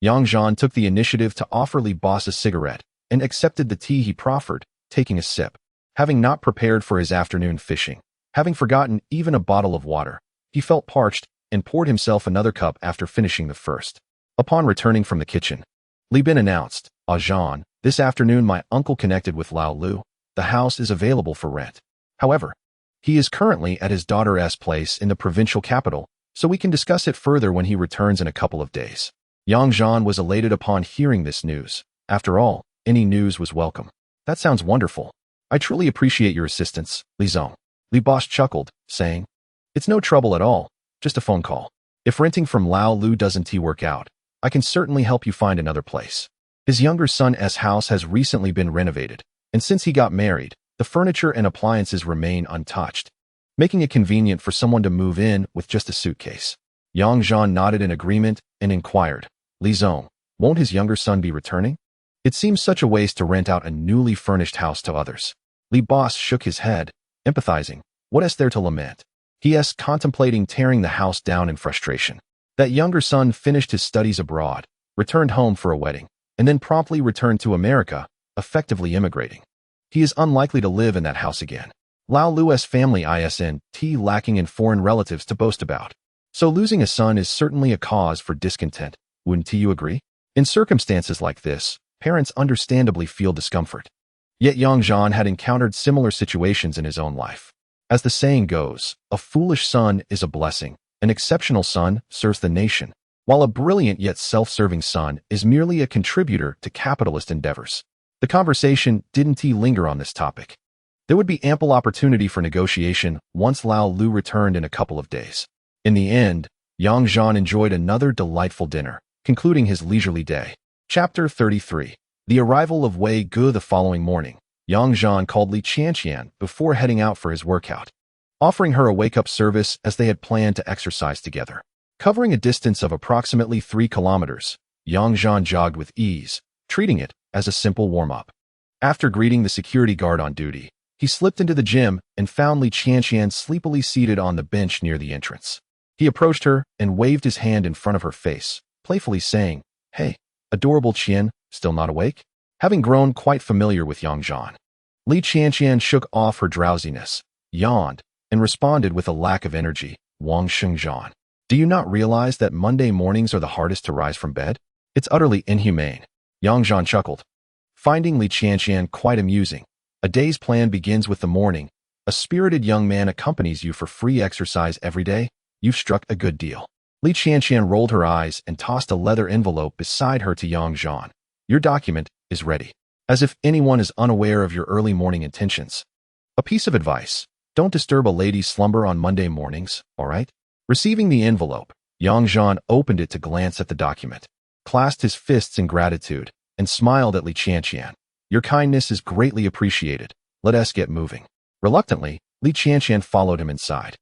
Yang Zhan took the initiative to offer Li Boss a cigarette and accepted the tea he proffered, taking a sip. Having not prepared for his afternoon fishing, having forgotten even a bottle of water, he felt parched and poured himself another cup after finishing the first. Upon returning from the kitchen, Li Bin announced, Zhan, this afternoon my uncle connected with Lao Lu. The house is available for rent. However, he is currently at his daughter's place in the provincial capital, so we can discuss it further when he returns in a couple of days. Yang Zhan was elated upon hearing this news. After all, any news was welcome. That sounds wonderful. I truly appreciate your assistance, Li Zong. Li Boss chuckled, saying, it's no trouble at all, just a phone call. If renting from Lao Lu doesn't work out, I can certainly help you find another place. His younger son's house has recently been renovated, and since he got married, the furniture and appliances remain untouched, making it convenient for someone to move in with just a suitcase. Yang Zhan nodded in agreement and inquired, Li Zong, won't his younger son be returning? It seems such a waste to rent out a newly furnished house to others. Li Boss shook his head, empathizing. What is there to lament? He is contemplating tearing the house down in frustration. That younger son finished his studies abroad, returned home for a wedding, and then promptly returned to America, effectively immigrating. He is unlikely to live in that house again. Lao Lu's family isn't lacking in foreign relatives to boast about. So losing a son is certainly a cause for discontent, wouldn't you agree? In circumstances like this, parents understandably feel discomfort. Yet Yang Zhan had encountered similar situations in his own life. As the saying goes, a foolish son is a blessing, an exceptional son serves the nation, while a brilliant yet self-serving son is merely a contributor to capitalist endeavors. The conversation didn't linger on this topic. There would be ample opportunity for negotiation once Lao Lu returned in a couple of days. In the end, Yang Zhan enjoyed another delightful dinner, concluding his leisurely day. Chapter 33. The arrival of Wei Gu the following morning. Yang Zhan called Li Qianqian before heading out for his workout, offering her a wake-up service as they had planned to exercise together. Covering a distance of approximately 3 kilometers, Yang Zhan jogged with ease, treating it as a simple warm-up. After greeting the security guard on duty, he slipped into the gym and found Li Qianqian sleepily seated on the bench near the entrance. He approached her and waved his hand in front of her face, playfully saying, "Hey, adorable Qian, still not awake?" Having grown quite familiar with Yang Zhan, Li Qianqian shook off her drowsiness, yawned, and responded with a lack of energy, "Wang Shengzhan, do you not realize that Monday mornings are the hardest to rise from bed? It's utterly inhumane." Yang Zhan chuckled, finding Li Qianqian quite amusing. A day's plan begins with the morning. A spirited young man accompanies you for free exercise every day. You've struck a good deal. Li Qianqian rolled her eyes and tossed a leather envelope beside her to Yang Zhan. Your document is ready. As if anyone is unaware of your early morning intentions. A piece of advice. Don't disturb a lady's slumber on Monday mornings, all right? Receiving the envelope, Yang Zhan opened it to glance at the document, clasped his fists in gratitude, and smiled at Li Qianqian. Your kindness is greatly appreciated. Let us get moving. Reluctantly, Li Qianqian followed him inside,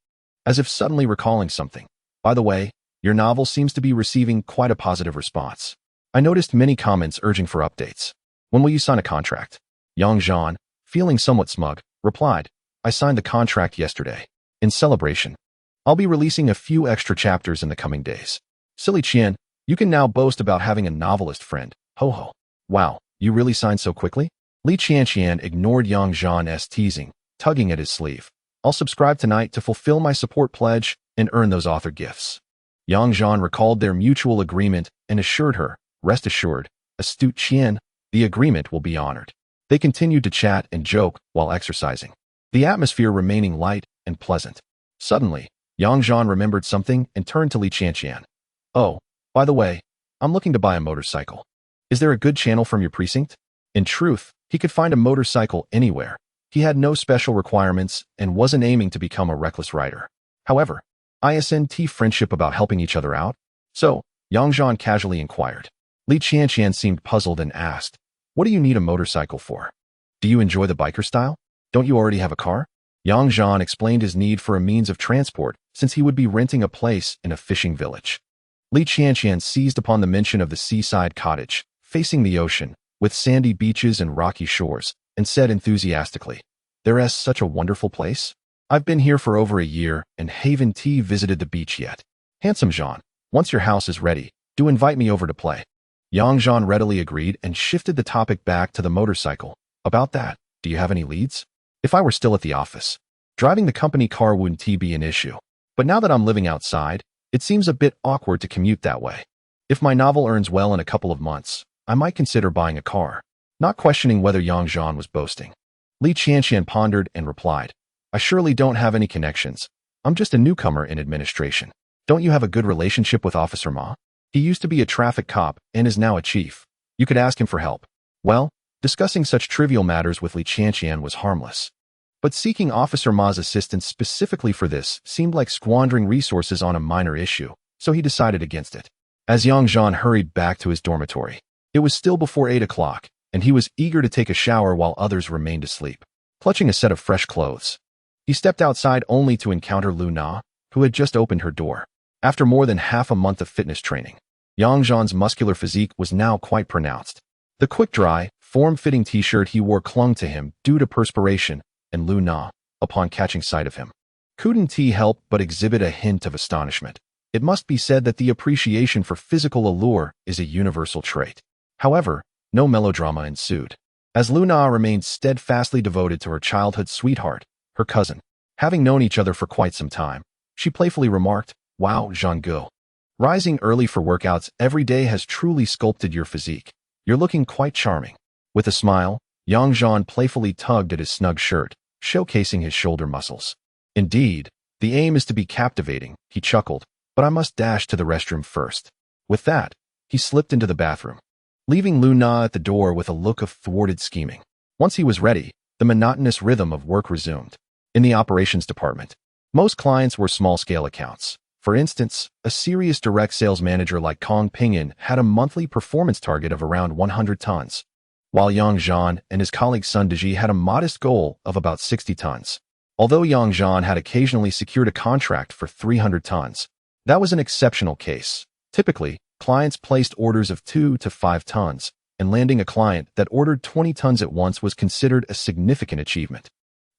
as if suddenly recalling something. By the way, your novel seems to be receiving quite a positive response. I noticed many comments urging for updates. When will you sign a contract? Yang Zhan, feeling somewhat smug, replied, I signed the contract yesterday. In celebration, I'll be releasing a few extra chapters in the coming days. Silly Qian, you can now boast about having a novelist friend. Ho ho. Wow, you really signed so quickly? Li Qianqian ignored Yang Zhan's teasing, tugging at his sleeve. I'll subscribe tonight to fulfill my support pledge and earn those author gifts. Yang Zhan recalled their mutual agreement and assured her, rest assured, astute Qian, the agreement will be honored. They continued to chat and joke while exercising, the atmosphere remaining light and pleasant. Suddenly, Yang Zhan remembered something and turned to Li Qianqian. Oh, by the way, I'm looking to buy a motorcycle. Is there a good channel from your precinct? In truth, he could find a motorcycle anywhere. He had no special requirements and wasn't aiming to become a reckless rider. However, isn't friendship about helping each other out? So, Yang Zhan casually inquired. Li Qianqian seemed puzzled and asked, what do you need a motorcycle for? Do you enjoy the biker style? Don't you already have a car? Yang Zhan explained his need for a means of transport since he would be renting a place in a fishing village. Li Qianqian seized upon the mention of the seaside cottage, facing the ocean, with sandy beaches and rocky shores, and said enthusiastically, there is such a wonderful place. I've been here for over a year and haven't visited the beach yet. Handsome Zhan, once your house is ready, do invite me over to play. Yang Zhan readily agreed and shifted the topic back to the motorcycle. About that, do you have any leads? If I were still at the office, driving the company car wouldn't be an issue. But now that I'm living outside, it seems a bit awkward to commute that way. If my novel earns well in a couple of months, I might consider buying a car. Not questioning whether Yang Zhan was boasting, Li Qianqian pondered and replied, I surely don't have any connections. I'm just a newcomer in administration. Don't you have a good relationship with Officer Ma? He used to be a traffic cop and is now a chief. You could ask him for help. Well, discussing such trivial matters with Li Qianqian was harmless. But seeking Officer Ma's assistance specifically for this seemed like squandering resources on a minor issue, so he decided against it. As Yang Zhan hurried back to his dormitory, it was still before 8 o'clock, and he was eager to take a shower while others remained asleep. Clutching a set of fresh clothes, he stepped outside only to encounter Lu Na, who had just opened her door. After more than half a month of fitness training, Yang Zhan's muscular physique was now quite pronounced. The quick-dry, form-fitting t-shirt he wore clung to him due to perspiration, and Lu Na, upon catching sight of him, couldn't help but exhibit a hint of astonishment. It must be said that the appreciation for physical allure is a universal trait. However, no melodrama ensued, as Lu Na remained steadfastly devoted to her childhood sweetheart, her cousin. Having known each other for quite some time, she playfully remarked, "Wow, Zhang, rising early for workouts every day has truly sculpted your physique. You're looking quite charming." With a smile, Yang Zhan playfully tugged at his snug shirt, showcasing his shoulder muscles. "Indeed, the aim is to be captivating," he chuckled, "but I must dash to the restroom first." With that, he slipped into the bathroom, leaving Lu Na at the door with a look of thwarted scheming. Once he was ready, the monotonous rhythm of work resumed. In the operations department, most clients were small-scale accounts. For instance, a serious direct sales manager like Kong Pingyan had a monthly performance target of around 100 tons, while Yang Zhan and his colleague Sun Deji had a modest goal of about 60 tons. Although Yang Zhan had occasionally secured a contract for 300 tons, that was an exceptional case. Typically, clients placed orders of 2 to 5 tons, and landing a client that ordered 20 tons at once was considered a significant achievement.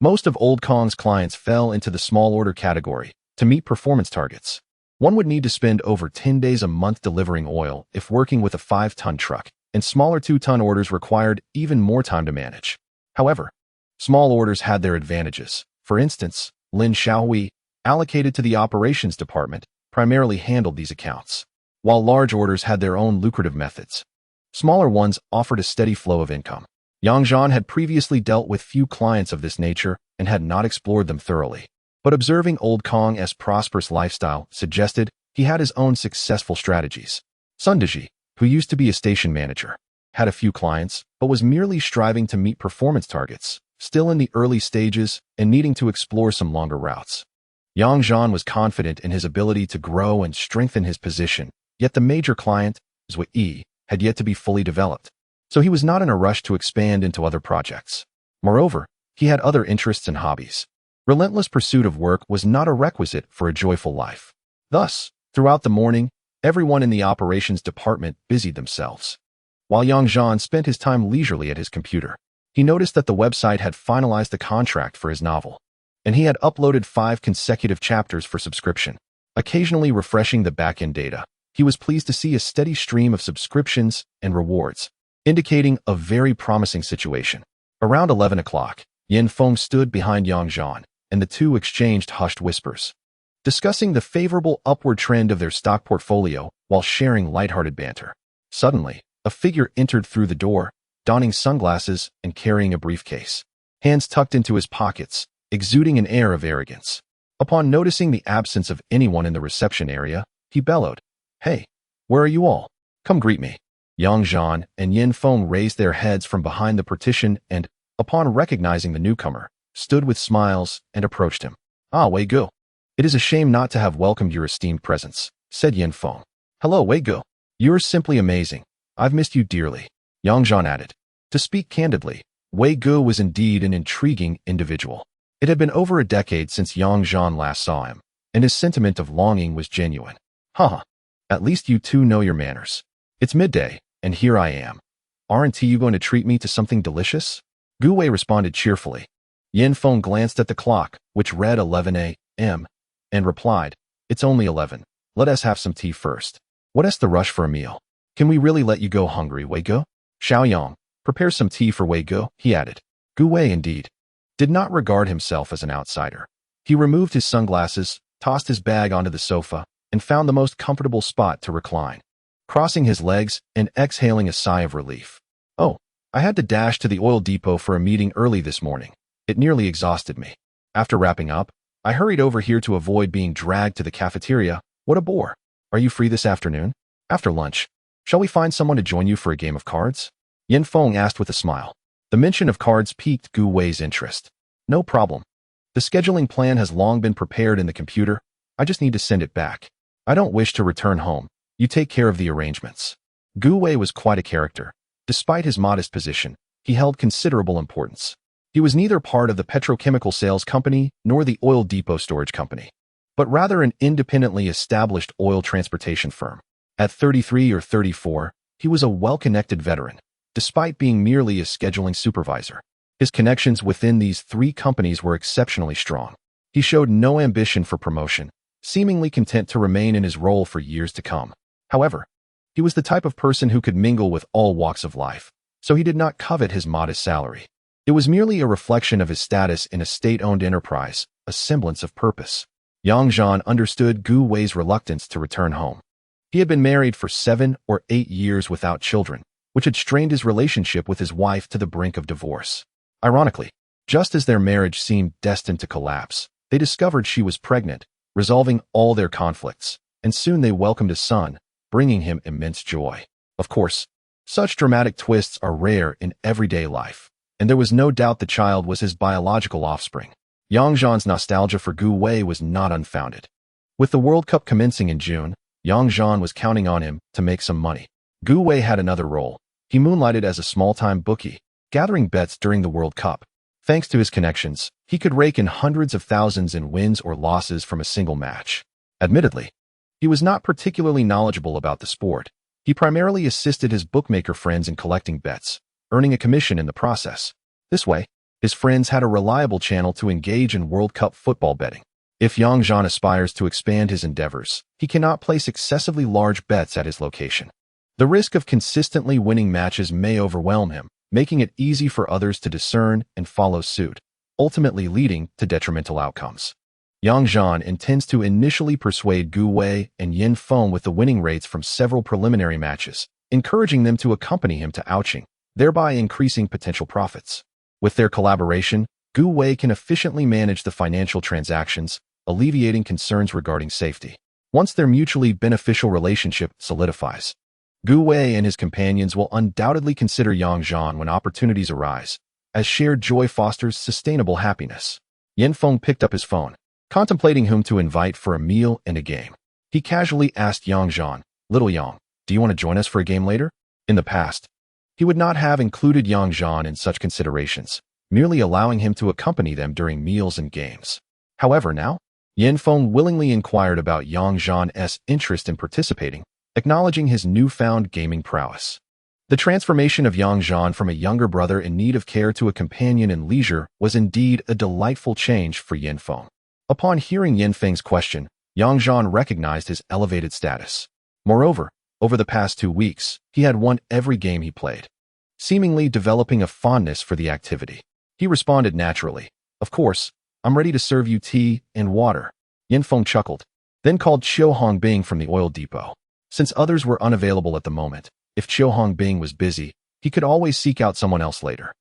Most of Old Kong's clients fell into the small order category. To meet performance targets, one would need to spend over 10 days a month delivering oil if working with a 5-ton truck, and smaller 2-ton orders required even more time to manage. However, small orders had their advantages. For instance, Lin Xiaohui, allocated to the operations department, primarily handled these accounts, while large orders had their own lucrative methods. Smaller ones offered a steady flow of income. Yang Zhan had previously dealt with few clients of this nature and had not explored them thoroughly. But observing Old Kong's prosperous lifestyle suggested he had his own successful strategies. Sun Deji, who used to be a station manager, had a few clients, but was merely striving to meet performance targets, still in the early stages and needing to explore some longer routes. Yang Zhan was confident in his ability to grow and strengthen his position, yet the major client, Zui Yi, had yet to be fully developed, so he was not in a rush to expand into other projects. Moreover, he had other interests and hobbies. Relentless pursuit of work was not a requisite for a joyful life. Thus, throughout the morning, everyone in the operations department busied themselves. While Yang Zhan spent his time leisurely at his computer, he noticed that the website had finalized the contract for his novel, and he had uploaded 5 consecutive chapters for subscription. Occasionally refreshing the back-end data, he was pleased to see a steady stream of subscriptions and rewards, indicating a very promising situation. Around 11 o'clock, Yin Feng stood behind Yang Zhan, and the two exchanged hushed whispers, discussing the favorable upward trend of their stock portfolio while sharing lighthearted banter. Suddenly, a figure entered through the door, donning sunglasses and carrying a briefcase, hands tucked into his pockets, exuding an air of arrogance. Upon noticing the absence of anyone in the reception area, he bellowed, "Hey, where are you all? Come greet me." Yang Zhan and Yin Feng raised their heads from behind the partition and, upon recognizing the newcomer, stood with smiles and approached him. "Ah, Wei Gu. It is a shame not to have welcomed your esteemed presence," said Yin Feng. "Hello, Wei Gu. You're simply amazing. I've missed you dearly," Yang Zhan added. To speak candidly, Wei Gu was indeed an intriguing individual. It had been over a decade since Yang Zhan last saw him, and his sentiment of longing was genuine. "Haha, at least you two know your manners. It's midday, and here I am. Aren't you going to treat me to something delicious?" Gu Wei responded cheerfully. Yin Feng glanced at the clock, which read 11 a.m., and replied, "It's only 11. Let us have some tea first. What's the rush for a meal? Can we really let you go hungry, Wei Gu?" "Xiao, prepare some tea for Wei Gu," he added. Gu Wei, indeed, did not regard himself as an outsider. He removed his sunglasses, tossed his bag onto the sofa, and found the most comfortable spot to recline, crossing his legs and exhaling a sigh of relief. "Oh, I had to dash to the oil depot for a meeting early this morning. It nearly exhausted me. After wrapping up, I hurried over here to avoid being dragged to the cafeteria What a bore. Are you free this afternoon? After lunch, shall we find someone to join you for a game of cards? Yin Feng asked with a smile. The mention of cards piqued Gu Wei's interest. No problem. The scheduling plan has long been prepared in the computer. I just need to send it back. I don't wish to return home. You take care of the arrangements. Gu Wei was quite a character. Despite his modest position, he held considerable importance. He was neither part of the petrochemical sales company nor the oil depot storage company, but rather an independently established oil transportation firm. At 33 or 34, he was a well-connected veteran, despite being merely a scheduling supervisor. His connections within these three companies were exceptionally strong. He showed no ambition for promotion, seemingly content to remain in his role for years to come. However, he was the type of person who could mingle with all walks of life, so he did not covet his modest salary. It was merely a reflection of his status in a state-owned enterprise, a semblance of purpose. Yang Zhan understood Gu Wei's reluctance to return home. He had been married for 7 or 8 years without children, which had strained his relationship with his wife to the brink of divorce. Ironically, just as their marriage seemed destined to collapse, they discovered she was pregnant, resolving all their conflicts, and soon they welcomed a son, bringing him immense joy. Of course, such dramatic twists are rare in everyday life, and there was no doubt the child was his biological offspring. Yang Zhan's nostalgia for Gu Wei was not unfounded. With the World Cup commencing in June, Yang Zhan was counting on him to make some money. Gu Wei had another role. He moonlighted as a small-time bookie, gathering bets during the World Cup. Thanks to his connections, he could rake in hundreds of thousands in wins or losses from a single match. Admittedly, he was not particularly knowledgeable about the sport. He primarily assisted his bookmaker friends in collecting bets, earning a commission in the process. This way, his friends had a reliable channel to engage in World Cup football betting. If Yang Zhan aspires to expand his endeavors, he cannot place excessively large bets at his location. The risk of consistently winning matches may overwhelm him, making it easy for others to discern and follow suit, ultimately leading to detrimental outcomes. Yang Zhan intends to initially persuade Gu Wei and Yin Feng with the winning rates from several preliminary matches, encouraging them to accompany him to ouching, thereby increasing potential profits. With their collaboration, Gu Wei can efficiently manage the financial transactions, alleviating concerns regarding safety. Once their mutually beneficial relationship solidifies, Gu Wei and his companions will undoubtedly consider Yang Zhan when opportunities arise, as shared joy fosters sustainable happiness. Yin Feng picked up his phone, contemplating whom to invite for a meal and a game. He casually asked Yang Zhan, "Little Yang, do you want to join us for a game later?" In the past, he would not have included Yang Zhan in such considerations, merely allowing him to accompany them during meals and games. However, now, Yin Feng willingly inquired about Yang Zhan's interest in participating, acknowledging his newfound gaming prowess. The transformation of Yang Zhan from a younger brother in need of care to a companion in leisure was indeed a delightful change for Yin Feng. Upon hearing Yin Feng's question, Yang Zhan recognized his elevated status. Moreover, over the past 2 weeks, he had won every game he played, seemingly developing a fondness for the activity. He responded naturally, "Of course, I'm ready to serve you tea and water." Yin Feng chuckled, then called Xiao Hongbing from the oil depot. Since others were unavailable at the moment, if Xiao Hongbing was busy, he could always seek out someone else later.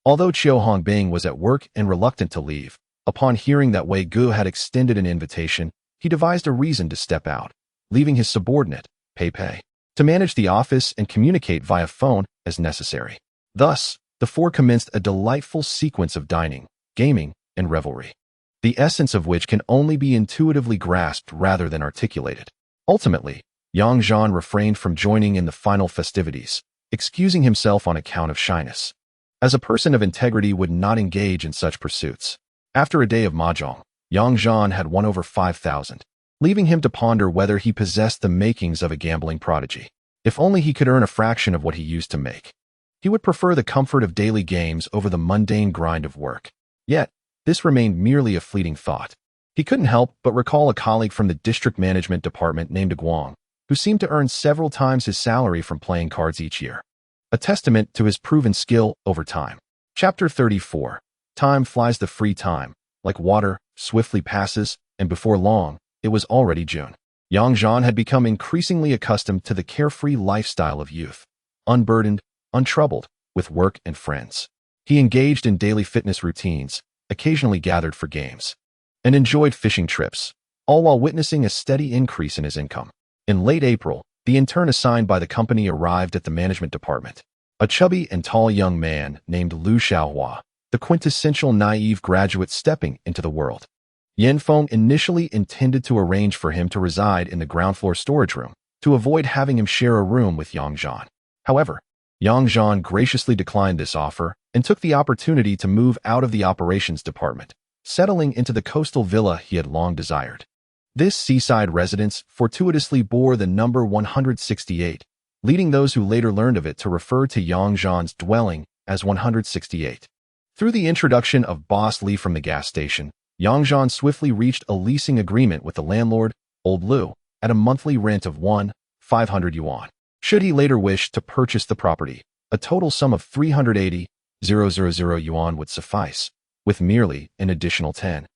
Although Xiao Hongbing was at work and reluctant to leave, upon hearing that Wei Gu had extended an invitation, he devised a reason to step out, leaving his subordinate, Pei Pei, to manage the office and communicate via phone as necessary. Thus, the four commenced a delightful sequence of dining, gaming, and revelry, the essence of which can only be intuitively grasped rather than articulated. Ultimately, Yang Zhan refrained from joining in the final festivities, excusing himself on account of shyness, as a person of integrity would not engage in such pursuits. After a day of mahjong, Yang Zhan had won over 5,000, leaving him to ponder whether he possessed the makings of a gambling prodigy. If only he could earn a fraction of what he used to make. He would prefer the comfort of daily games over the mundane grind of work. Yet, this remained merely a fleeting thought. He couldn't help but recall a colleague from the district management department named Guang, who seemed to earn several times his salary from playing cards each year, a testament to his proven skill over time. Chapter 34. Time flies. The free time, like water, swiftly passes, and before long, it was already June. Yang Zhan had become increasingly accustomed to the carefree lifestyle of youth, unburdened, untroubled, with work and friends. He engaged in daily fitness routines, occasionally gathered for games, and enjoyed fishing trips, all while witnessing a steady increase in his income. In late April, the intern assigned by the company arrived at the management department. A chubby and tall young man named Lu Xiaohua, the quintessential naive graduate stepping into the world. Yan Feng initially intended to arrange for him to reside in the ground floor storage room, to avoid having him share a room with Yang Zhan. However, Yang Zhan graciously declined this offer and took the opportunity to move out of the operations department, settling into the coastal villa he had long desired. This seaside residence fortuitously bore the number 168, leading those who later learned of it to refer to Yang Zhan's dwelling as 168. Through the introduction of Boss Li from the gas station, Yang Zhan swiftly reached a leasing agreement with the landlord, Old Lu, at a monthly rent of 500 yuan. Should he later wish to purchase the property, a total sum of 380,000 yuan would suffice, with merely an additional 10,000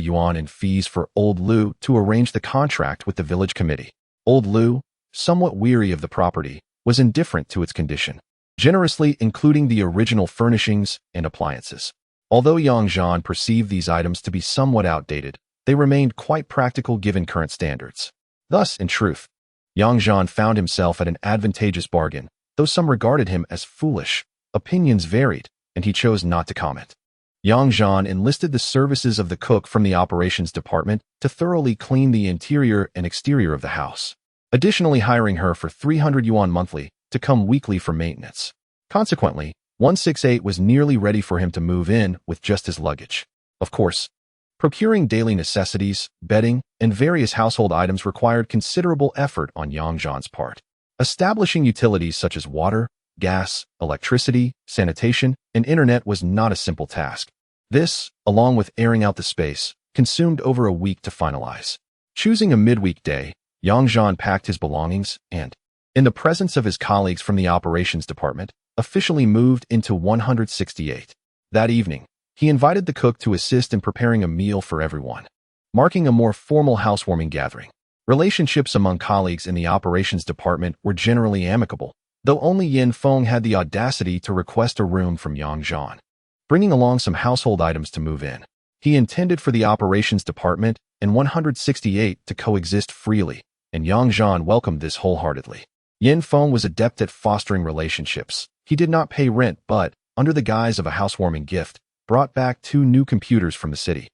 yuan in fees for Old Lu to arrange the contract with the village committee. Old Lu, somewhat weary of the property, was indifferent to its condition, generously including the original furnishings and appliances. Although Yang Zhan perceived these items to be somewhat outdated, they remained quite practical given current standards. Thus, in truth, Yang Zhan found himself at an advantageous bargain, though some regarded him as foolish. Opinions varied, and he chose not to comment. Yang Zhan enlisted the services of the cook from the operations department to thoroughly clean the interior and exterior of the house, additionally hiring her for 300 yuan monthly to come weekly for maintenance. Consequently, 168 was nearly ready for him to move in with just his luggage. Of course, procuring daily necessities, bedding, and various household items required considerable effort on Yang Zhan's part. Establishing utilities such as water, gas, electricity, sanitation, and internet was not a simple task. This, along with airing out the space, consumed over a week to finalize. Choosing a midweek day, Yang Zhan packed his belongings and, in the presence of his colleagues from the operations department, officially moved into 168. That evening, he invited the cook to assist in preparing a meal for everyone, marking a more formal housewarming gathering. Relationships among colleagues in the operations department were generally amicable, though only Yan Feng had the audacity to request a room from Yang Zhan, bringing along some household items to move in. He intended for the operations department and 168 to coexist freely, and Yang Zhan welcomed this wholeheartedly. Yan Feng was adept at fostering relationships. He did not pay rent but, under the guise of a housewarming gift, brought back 2 new computers from the city,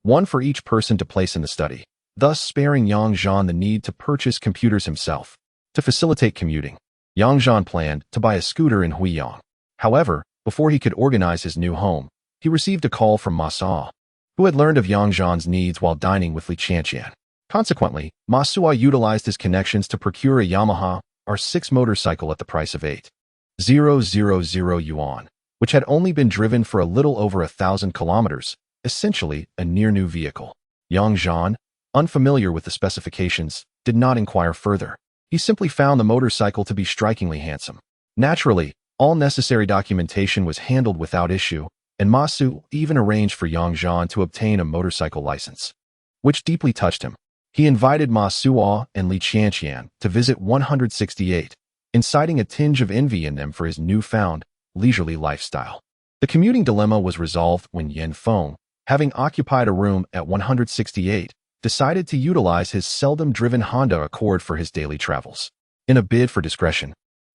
one for each person to place in the study, thus sparing Yang Zhan the need to purchase computers himself. To facilitate commuting, Yang Zhan planned to buy a scooter in Huiyang. However, before he could organize his new home, he received a call from Ma Suo, who had learned of Yang Zhan's needs while dining with Li Qianqian. Consequently, Ma Suo utilized his connections to procure a Yamaha R6 motorcycle at the price of 8,000 yuan, which had only been driven for a little over 1,000 kilometers, essentially a near-new vehicle. Yang Zhan, unfamiliar with the specifications, did not inquire further. He simply found the motorcycle to be strikingly handsome. Naturally, all necessary documentation was handled without issue, and Ma Suo even arranged for Yang Zhan to obtain a motorcycle license, which deeply touched him. He invited Ma Suo and Li Qianqian to visit 168, inciting a tinge of envy in them for his newfound, leisurely lifestyle. The commuting dilemma was resolved when Yan Feng, having occupied a room at 168, decided to utilize his seldom-driven Honda Accord for his daily travels. In a bid for discretion,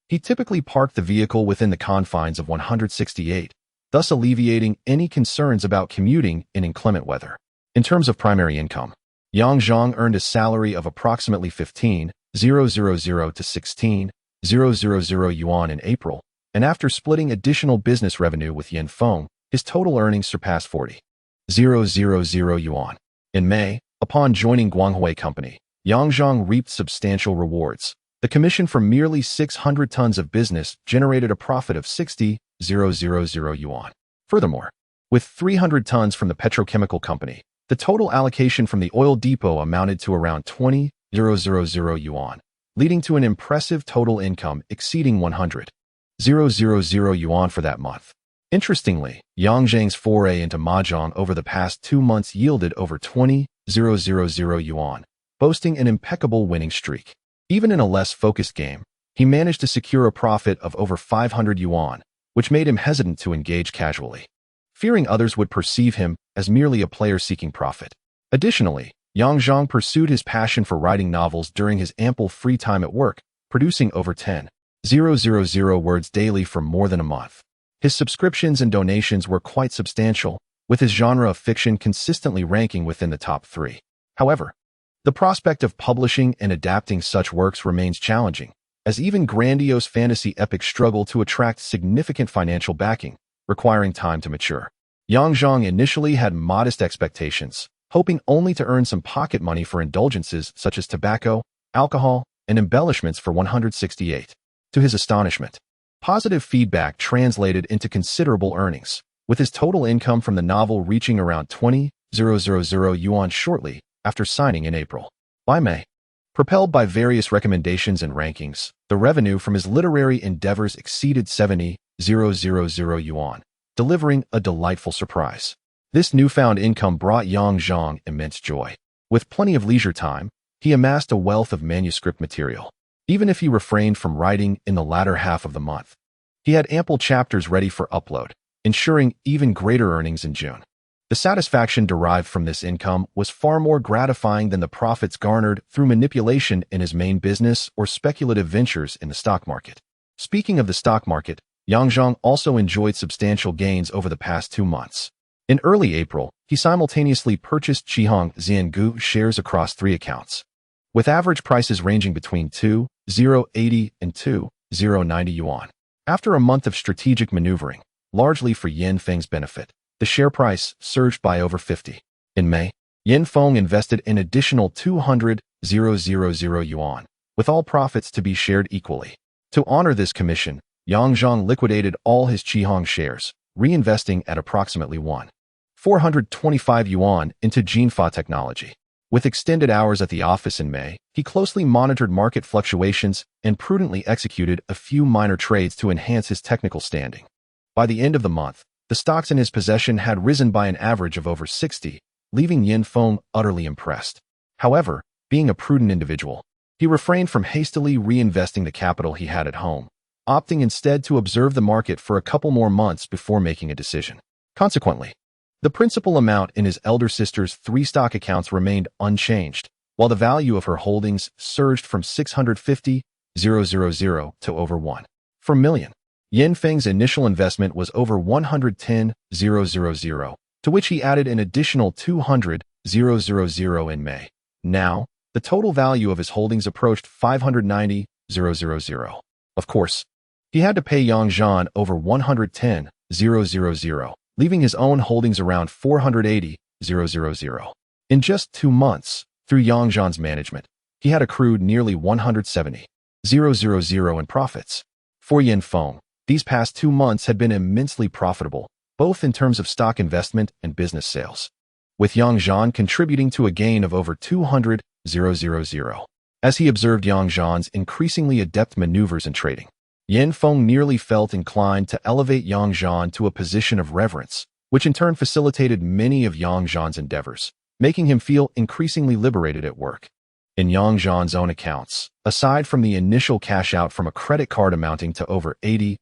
he typically parked the vehicle within the confines of 168, thus alleviating any concerns about commuting in inclement weather. In terms of primary income, Yang Zhan earned a salary of approximately 15,000 to 16,000 yuan in April, and after splitting additional business revenue with Yan Feng, his total earnings surpassed 40,000 yuan. In May, upon joining Guanghui Company, Yang Zhan reaped substantial rewards. The commission for merely 600 tons of business generated a profit of 60,000 yuan. Furthermore, with 300 tons from the petrochemical company, the total allocation from the oil depot amounted to around 20,000 yuan, leading to an impressive total income exceeding 100,000 yuan for that month. Interestingly, Yang Zhang's foray into mahjong over the past 2 months yielded over 20,000 yuan, boasting an impeccable winning streak. Even in a less focused game, he managed to secure a profit of over 500 yuan, which made him hesitant to engage casually, fearing others would perceive him as merely a player seeking profit. Additionally, Yang Zhan pursued his passion for writing novels during his ample free time at work, producing over 10,000 words daily for more than a month. His subscriptions and donations were quite substantial, with his genre of fiction consistently ranking within the top 3. However, the prospect of publishing and adapting such works remains challenging, as even grandiose fantasy epics struggle to attract significant financial backing, requiring time to mature. Yang Zhan initially had modest expectations, hoping only to earn some pocket money for indulgences such as tobacco, alcohol, and embellishments for 168. To his astonishment, positive feedback translated into considerable earnings, with his total income from the novel reaching around 20,000 yuan shortly after signing in April. By May, propelled by various recommendations and rankings, the revenue from his literary endeavors exceeded 70,000 yuan, delivering a delightful surprise. This newfound income brought Yang Zhan immense joy. With plenty of leisure time, he amassed a wealth of manuscript material. Even if he refrained from writing in the latter half of the month, he had ample chapters ready for upload, ensuring even greater earnings in June. The satisfaction derived from this income was far more gratifying than the profits garnered through manipulation in his main business or speculative ventures in the stock market. Speaking of the stock market, Yang Zhan also enjoyed substantial gains over the past 2 months. In early April, he simultaneously purchased Qihang Xiangu shares across 3 accounts, with average prices ranging between 2,080 and 2,090 yuan. After a month of strategic maneuvering, largely for Yin Feng's benefit, the share price surged by over 50. In May, Yin Feng invested an additional 200,000 yuan, with all profits to be shared equally. To honor this commission, Yang Zhan liquidated all his Qihang shares, reinvesting at approximately 1,425 yuan into Jinfa technology. With extended hours at the office in May, he closely monitored market fluctuations and prudently executed a few minor trades to enhance his technical standing. By the end of the month, the stocks in his possession had risen by an average of over 60, leaving Yin Feng utterly impressed. However, being a prudent individual, he refrained from hastily reinvesting the capital he had at home, opting instead to observe the market for a couple more months before making a decision. Consequently, the principal amount in his elder sister's 3 stock accounts remained unchanged, while the value of her holdings surged from 650,000 to over 1 million. Yin Feng's initial investment was over 110,000, to which he added an additional 200,000 in May. Now, the total value of his holdings approached 590,000. Of course, he had to pay Yang Zhan over 110,000, leaving his own holdings around 480,000. In just 2 months, through Yang Zhan's management, he had accrued nearly 170,000 in profits. For Yin Feng, these past 2 months had been immensely profitable, both in terms of stock investment and business sales, with Yang Zhan contributing to a gain of over 200,000. As he observed Yang Zhan's increasingly adept maneuvers in trading, Yin Feng nearly felt inclined to elevate Yang Zhan to a position of reverence, which in turn facilitated many of Yang Zhan's endeavors, making him feel increasingly liberated at work. In Yang Zhan's own accounts, aside from the initial cash out from a credit card amounting to over 80,000,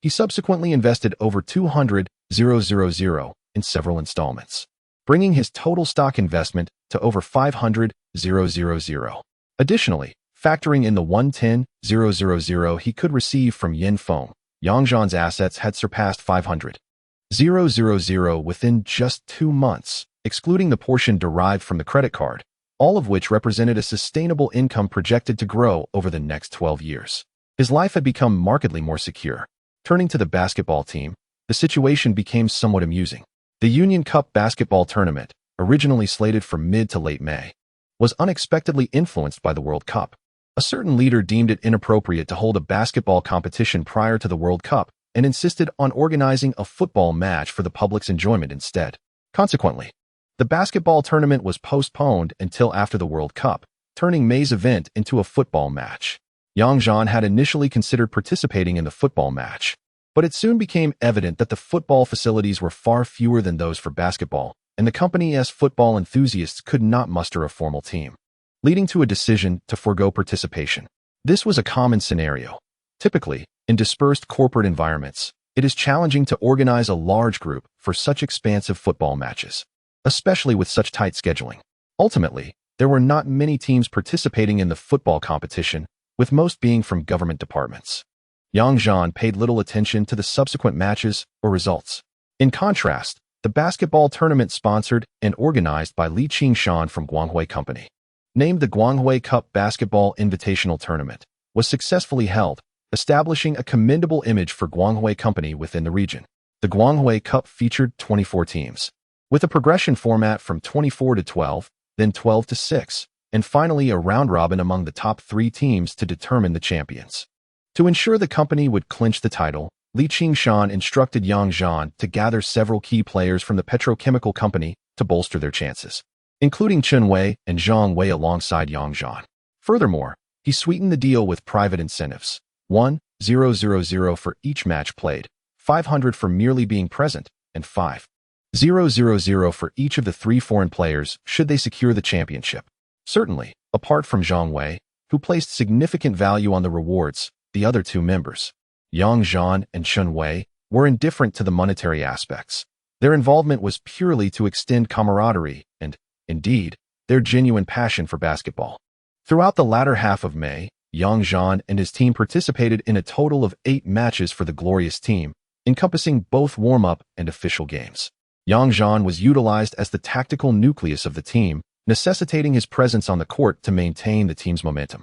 he subsequently invested over 200,000 in several installments, bringing his total stock investment to over 500,000. Additionally, factoring in the 110,000 he could receive from Yin Feng, Yang Zhan's assets had surpassed 500,000 within just 2 months, excluding the portion derived from the credit card, all of which represented a sustainable income projected to grow over the next 12 years. His life had become markedly more secure. Turning to the basketball team, the situation became somewhat amusing. The Union Cup basketball tournament, originally slated for mid to late May, was unexpectedly influenced by the World Cup. A certain leader deemed it inappropriate to hold a basketball competition prior to the World Cup and insisted on organizing a football match for the public's enjoyment instead. Consequently, the basketball tournament was postponed until after the World Cup, turning May's event into a football match. Yang Zhan had initially considered participating in the football match, but it soon became evident that the football facilities were far fewer than those for basketball, and the company's football enthusiasts could not muster a formal team, leading to a decision to forego participation. This was a common scenario. Typically, in dispersed corporate environments, it is challenging to organize a large group for such expansive football matches. especially with such tight scheduling. Ultimately, there were not many teams participating in the football competition, with most being from government departments. Yang Zhan paid little attention to the subsequent matches or results. In contrast, the basketball tournament sponsored and organized by Li Qingshan from Guanghui Company, named the Guanghui Cup Basketball Invitational Tournament, was successfully held, establishing a commendable image for Guanghui Company within the region. The Guanghui Cup featured 24 teams, with a progression format from 24 to 12, then 12 to 6, and finally a round-robin among the top 3 teams to determine the champions. To ensure the company would clinch the title, Li Qingshan instructed Yang Zhan to gather several key players from the petrochemical company to bolster their chances, including Chen Wei and Zhang Wei alongside Yang Zhan. Furthermore, he sweetened the deal with private incentives: 1,000 for each match played, 500 for merely being present, and 5,000 for each of the 3 foreign players should they secure the championship. Certainly, apart from Zhang Wei, who placed significant value on the rewards, the other 2 members, Yang Zhan and Chen Wei, were indifferent to the monetary aspects. Their involvement was purely to extend camaraderie and, indeed, their genuine passion for basketball. Throughout the latter half of May, Yang Zhan and his team participated in a total of 8 matches for the glorious team, encompassing both warm-up and official games. Yang Zhan was utilized as the tactical nucleus of the team, necessitating his presence on the court to maintain the team's momentum.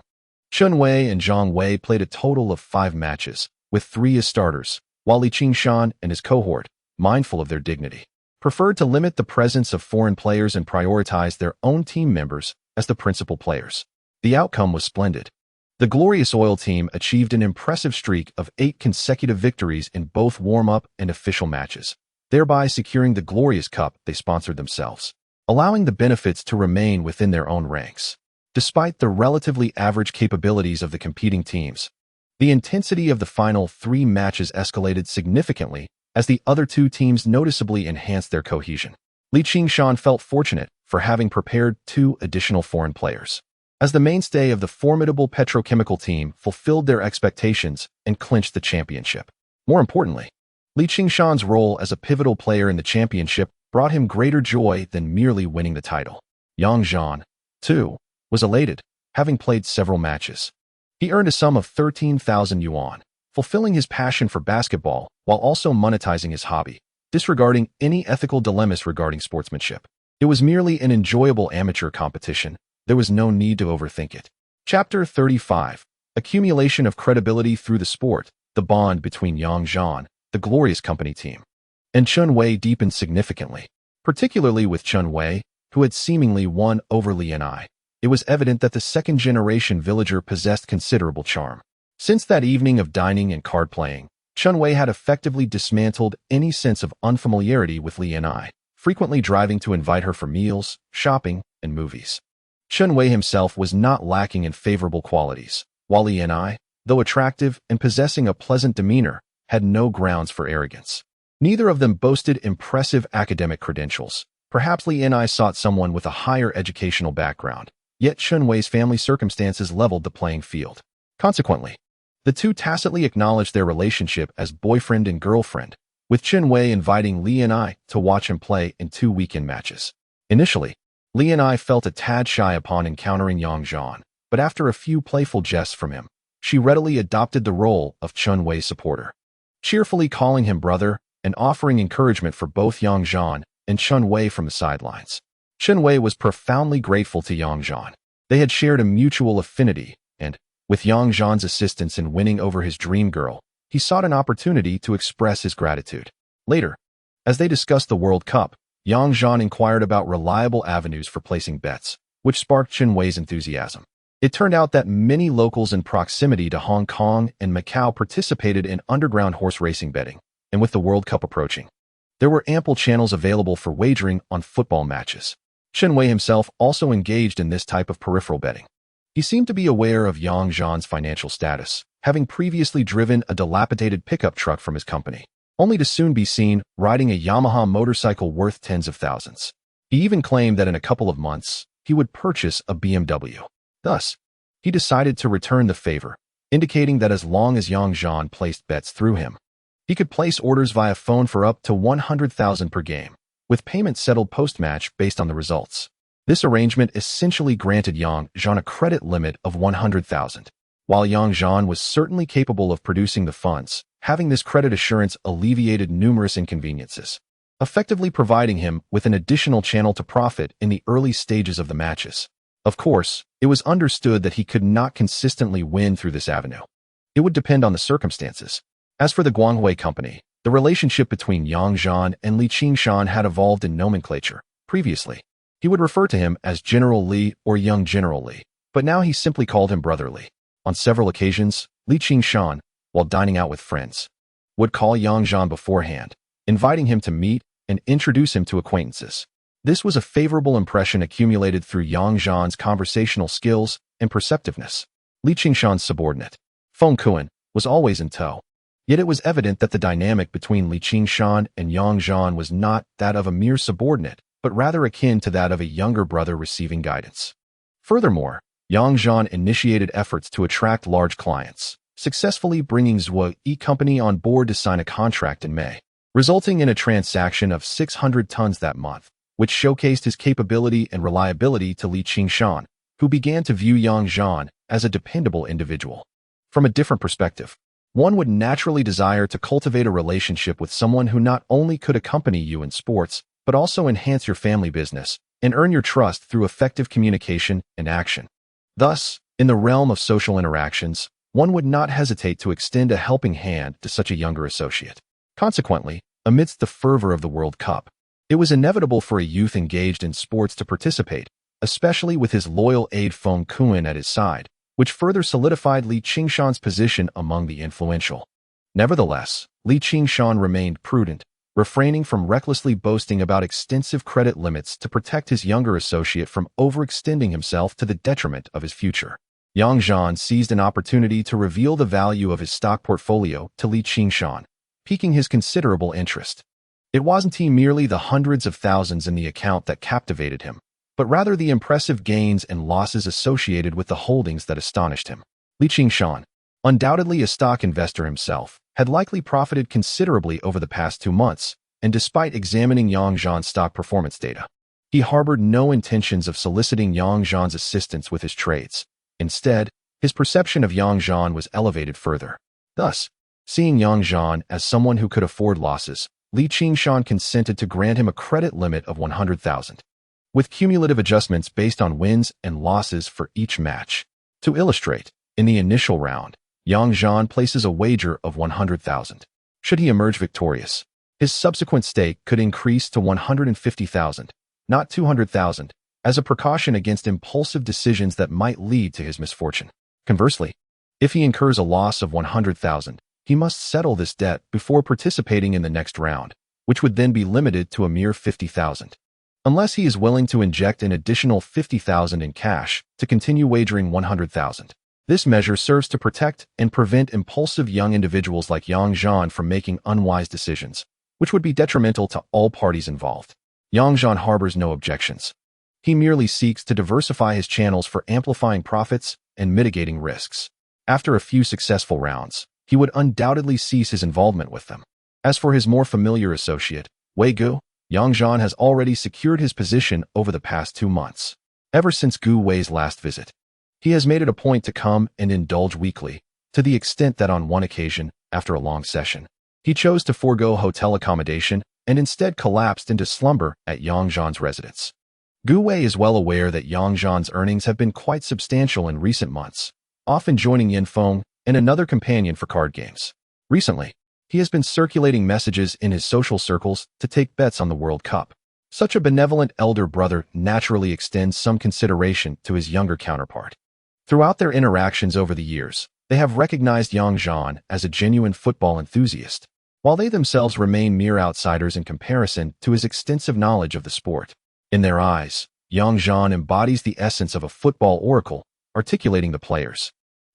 Chen Wei and Zhang Wei played a total of 5 matches, with 3 as starters, while Li Qingshan and his cohort, mindful of their dignity, preferred to limit the presence of foreign players and prioritize their own team members as the principal players. The outcome was splendid. The Glorious Oil team achieved an impressive streak of 8 consecutive victories in both warm-up and official matches, thereby securing the Glorious Cup they sponsored themselves, allowing the benefits to remain within their own ranks. Despite the relatively average capabilities of the competing teams, the intensity of the final 3 matches escalated significantly as the other 2 teams noticeably enhanced their cohesion. Li Qingshan felt fortunate for having prepared 2 additional foreign players, as the mainstay of the formidable petrochemical team fulfilled their expectations and clinched the championship. More importantly, Li Qingshan's role as a pivotal player in the championship brought him greater joy than merely winning the title. Yang Zhan, too, was elated, having played several matches. He earned a sum of 13,000 yuan, fulfilling his passion for basketball while also monetizing his hobby, disregarding any ethical dilemmas regarding sportsmanship. It was merely an enjoyable amateur competition. There was no need to overthink it. Chapter 35. Accumulation of credibility through the sport. The bond between Yang Zhan, the Glorious Company team, and Chen Wei deepened significantly, particularly with Chen Wei, who had seemingly won over Li and I. It was evident that the second-generation villager possessed considerable charm. Since that evening of dining and card-playing, Chen Wei had effectively dismantled any sense of unfamiliarity with Li and I, frequently driving to invite her for meals, shopping, and movies. Chen Wei himself was not lacking in favorable qualities, while Li and I, though attractive and possessing a pleasant demeanor, had no grounds for arrogance. Neither of them boasted impressive academic credentials. Perhaps Li and I sought someone with a higher educational background, yet Chen Wei's family circumstances leveled the playing field. Consequently, the 2 tacitly acknowledged their relationship as boyfriend and girlfriend, with Chen Wei inviting Li and I to watch him play in 2 weekend matches. Initially, Li and I felt a tad shy upon encountering Yang Zhan, but after a few playful jests from him, she readily adopted the role of Chen Wei's supporter, cheerfully calling him brother and offering encouragement for both Yang Zhan and Chen Wei from the sidelines. Chen Wei was profoundly grateful to Yang Zhan. They had shared a mutual affinity, and, with Yang Zhan's assistance in winning over his dream girl, he sought an opportunity to express his gratitude. Later, as they discussed the World Cup, Yang Zhan inquired about reliable avenues for placing bets, which sparked Chen Wei's enthusiasm. It turned out that many locals in proximity to Hong Kong and Macau participated in underground horse racing betting, and with the World Cup approaching, there were ample channels available for wagering on football matches. Chen Wei himself also engaged in this type of peripheral betting. He seemed to be aware of Yang Zhan's financial status, having previously driven a dilapidated pickup truck from his company, only to soon be seen riding a Yamaha motorcycle worth tens of thousands. He even claimed that in a couple of months, he would purchase a BMW. Thus, he decided to return the favor, indicating that as long as Yang Zhan placed bets through him, he could place orders via phone for up to 100,000 per game, with payments settled post-match based on the results. This arrangement essentially granted Yang Zhan a credit limit of 100,000. While Yang Zhan was certainly capable of producing the funds, having this credit assurance alleviated numerous inconveniences, effectively providing him with an additional channel to profit in the early stages of the matches. Of course, it was understood that he could not consistently win through this avenue. It would depend on the circumstances. As for the Guanghui Company, the relationship between Yang Zhan and Li Qingshan had evolved in nomenclature. Previously, he would refer to him as General Li or Young General Li, but now he simply called him Brother Li. On several occasions, Li Qingshan, while dining out with friends, would call Yang Zhan beforehand, inviting him to meet and introduce him to acquaintances. This was a favorable impression accumulated through Yang Zhan's conversational skills and perceptiveness. Li Qingshan's subordinate, Feng Kuan, was always in tow. Yet it was evident that the dynamic between Li Qingshan and Yang Zhan was not that of a mere subordinate, but rather akin to that of a younger brother receiving guidance. Furthermore, Yang Zhan initiated efforts to attract large clients, successfully bringing Zhuo E Company on board to sign a contract in May, resulting in a transaction of 600 tons that month, which showcased his capability and reliability to Li Qingshan, who began to view Yang Zhan as a dependable individual. From a different perspective, one would naturally desire to cultivate a relationship with someone who not only could accompany you in sports, but also enhance your family business and earn your trust through effective communication and action. Thus, in the realm of social interactions, one would not hesitate to extend a helping hand to such a younger associate. Consequently, amidst the fervor of the World Cup, it was inevitable for a youth engaged in sports to participate, especially with his loyal aide Feng Kuan at his side, which further solidified Li Qingshan's position among the influential. Nevertheless, Li Qingshan remained prudent, refraining from recklessly boasting about extensive credit limits to protect his younger associate from overextending himself to the detriment of his future. Yang Zhan seized an opportunity to reveal the value of his stock portfolio to Li Qingshan, piquing his considerable interest. It wasn't merely the hundreds of thousands in the account that captivated him, but rather the impressive gains and losses associated with the holdings that astonished him. Li Qingshan, undoubtedly a stock investor himself, had likely profited considerably over the past 2 months, and despite examining Yang Zhan's stock performance data, he harbored no intentions of soliciting Yang Zhan's assistance with his trades. Instead, his perception of Yang Zhan was elevated further. Thus, seeing Yang Zhan as someone who could afford losses, Li Qingshan consented to grant him a credit limit of 100,000, with cumulative adjustments based on wins and losses for each match. To illustrate, in the initial round, Yang Zhan places a wager of 100,000. Should he emerge victorious, his subsequent stake could increase to 150,000, not 200,000, as a precaution against impulsive decisions that might lead to his misfortune. Conversely, if he incurs a loss of 100,000, he must settle this debt before participating in the next round, which would then be limited to a mere 50,000. Unless he is willing to inject an additional 50,000 in cash to continue wagering 100,000. This measure serves to protect and prevent impulsive young individuals like Yang Zhan from making unwise decisions, which would be detrimental to all parties involved. Yang Zhan harbors no objections. He merely seeks to diversify his channels for amplifying profits and mitigating risks. After a few successful rounds, he would undoubtedly cease his involvement with them. As for his more familiar associate, Wei Gu, Yang Zhan has already secured his position over the past 2 months. Ever since Gu Wei's last visit, he has made it a point to come and indulge weekly, to the extent that on one occasion, after a long session, he chose to forego hotel accommodation and instead collapsed into slumber at Yang Zhan's residence. Gu Wei is well aware that Yang Zhan's earnings have been quite substantial in recent months, often joining Yin Feng and another companion for card games. Recently, he has been circulating messages in his social circles to take bets on the World Cup. Such a benevolent elder brother naturally extends some consideration to his younger counterpart. Throughout their interactions over the years, they have recognized Yang Zhan as a genuine football enthusiast, while they themselves remain mere outsiders in comparison to his extensive knowledge of the sport. In their eyes, Yang Zhan embodies the essence of a football oracle, articulating the players,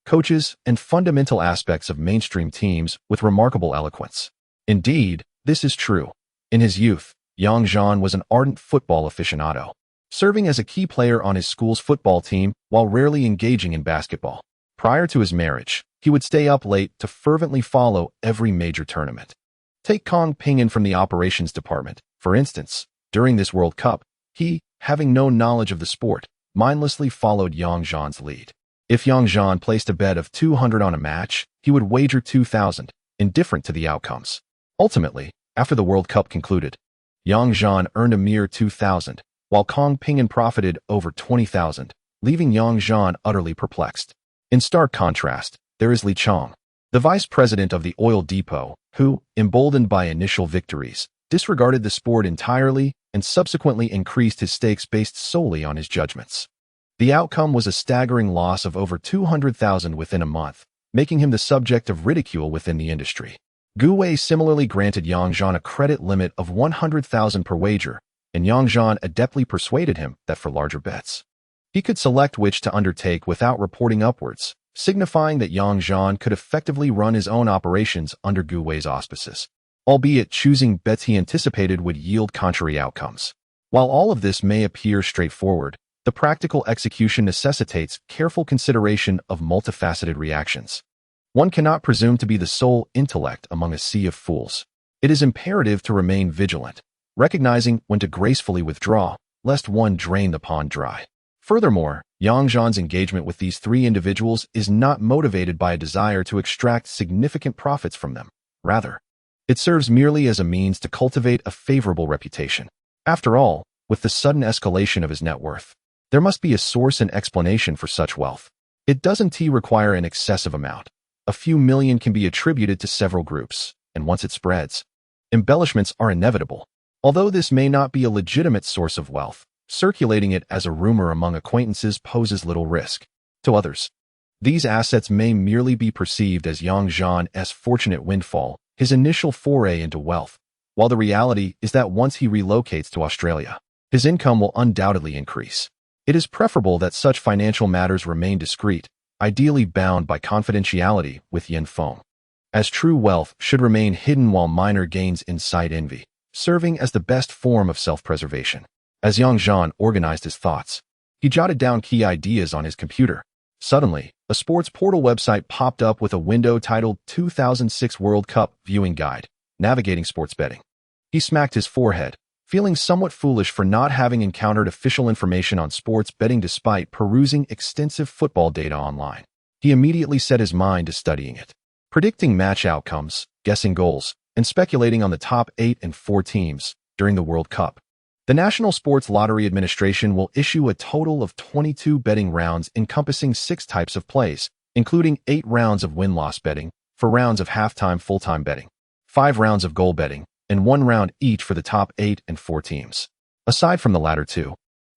coaches, and fundamental aspects of mainstream teams with remarkable eloquence. Indeed, this is true. In his youth, Yang Zhan was an ardent football aficionado, serving as a key player on his school's football team while rarely engaging in basketball. Prior to his marriage, he would stay up late to fervently follow every major tournament. Take Kong Ping'an from the operations department, for instance. During this World Cup, he, having no knowledge of the sport, mindlessly followed Yang Zhan's lead. If Yang Zhan placed a bet of 200 on a match, he would wager 2,000, indifferent to the outcomes. Ultimately, after the World Cup concluded, Yang Zhan earned a mere 2,000, while Cang Ping'an profited over 20,000, leaving Yang Zhan utterly perplexed. In stark contrast, there is Li Chang, the vice president of the oil depot, who, emboldened by initial victories, disregarded the sport entirely and subsequently increased his stakes based solely on his judgments. The outcome was a staggering loss of over 200,000 within a month, making him the subject of ridicule within the industry. Gu Wei similarly granted Yang Zhan a credit limit of 100,000 per wager, and Yang Zhan adeptly persuaded him that for larger bets, he could select which to undertake without reporting upwards, signifying that Yang Zhan could effectively run his own operations under Gu Wei's auspices, albeit choosing bets he anticipated would yield contrary outcomes. While all of this may appear straightforward, the practical execution necessitates careful consideration of multifaceted reactions. One cannot presume to be the sole intellect among a sea of fools. It is imperative to remain vigilant, recognizing when to gracefully withdraw, lest one drain the pond dry. Furthermore, Yang Zhan's engagement with these three individuals is not motivated by a desire to extract significant profits from them. Rather, it serves merely as a means to cultivate a favorable reputation. After all, with the sudden escalation of his net worth, there must be a source and explanation for such wealth. It doesn't require an excessive amount. A few million can be attributed to several groups, and once it spreads, embellishments are inevitable. Although this may not be a legitimate source of wealth, circulating it as a rumor among acquaintances poses little risk. To others, these assets may merely be perceived as Yang Zhan's fortunate windfall, his initial foray into wealth, while the reality is that once he relocates to Australia, his income will undoubtedly increase. It is preferable that such financial matters remain discreet, ideally bound by confidentiality with Yin Feng, as true wealth should remain hidden while minor gains incite envy, serving as the best form of self-preservation. As Yang Zhan organized his thoughts, he jotted down key ideas on his computer. Suddenly, a sports portal website popped up with a window titled 2006 World Cup Viewing Guide, Navigating Sports Betting. He smacked his forehead, feeling somewhat foolish for not having encountered official information on sports betting despite perusing extensive football data online. He immediately set his mind to studying it, predicting match outcomes, guessing goals, and speculating on the top 8 and 4 teams during the World Cup. The National Sports Lottery Administration will issue a total of 22 betting rounds encompassing 6 types of plays, including 8 rounds of win-loss betting, 4 rounds of halftime full-time betting, 5 rounds of goal betting, and 1 round each for the top 8 and 4 teams. Aside from the latter two,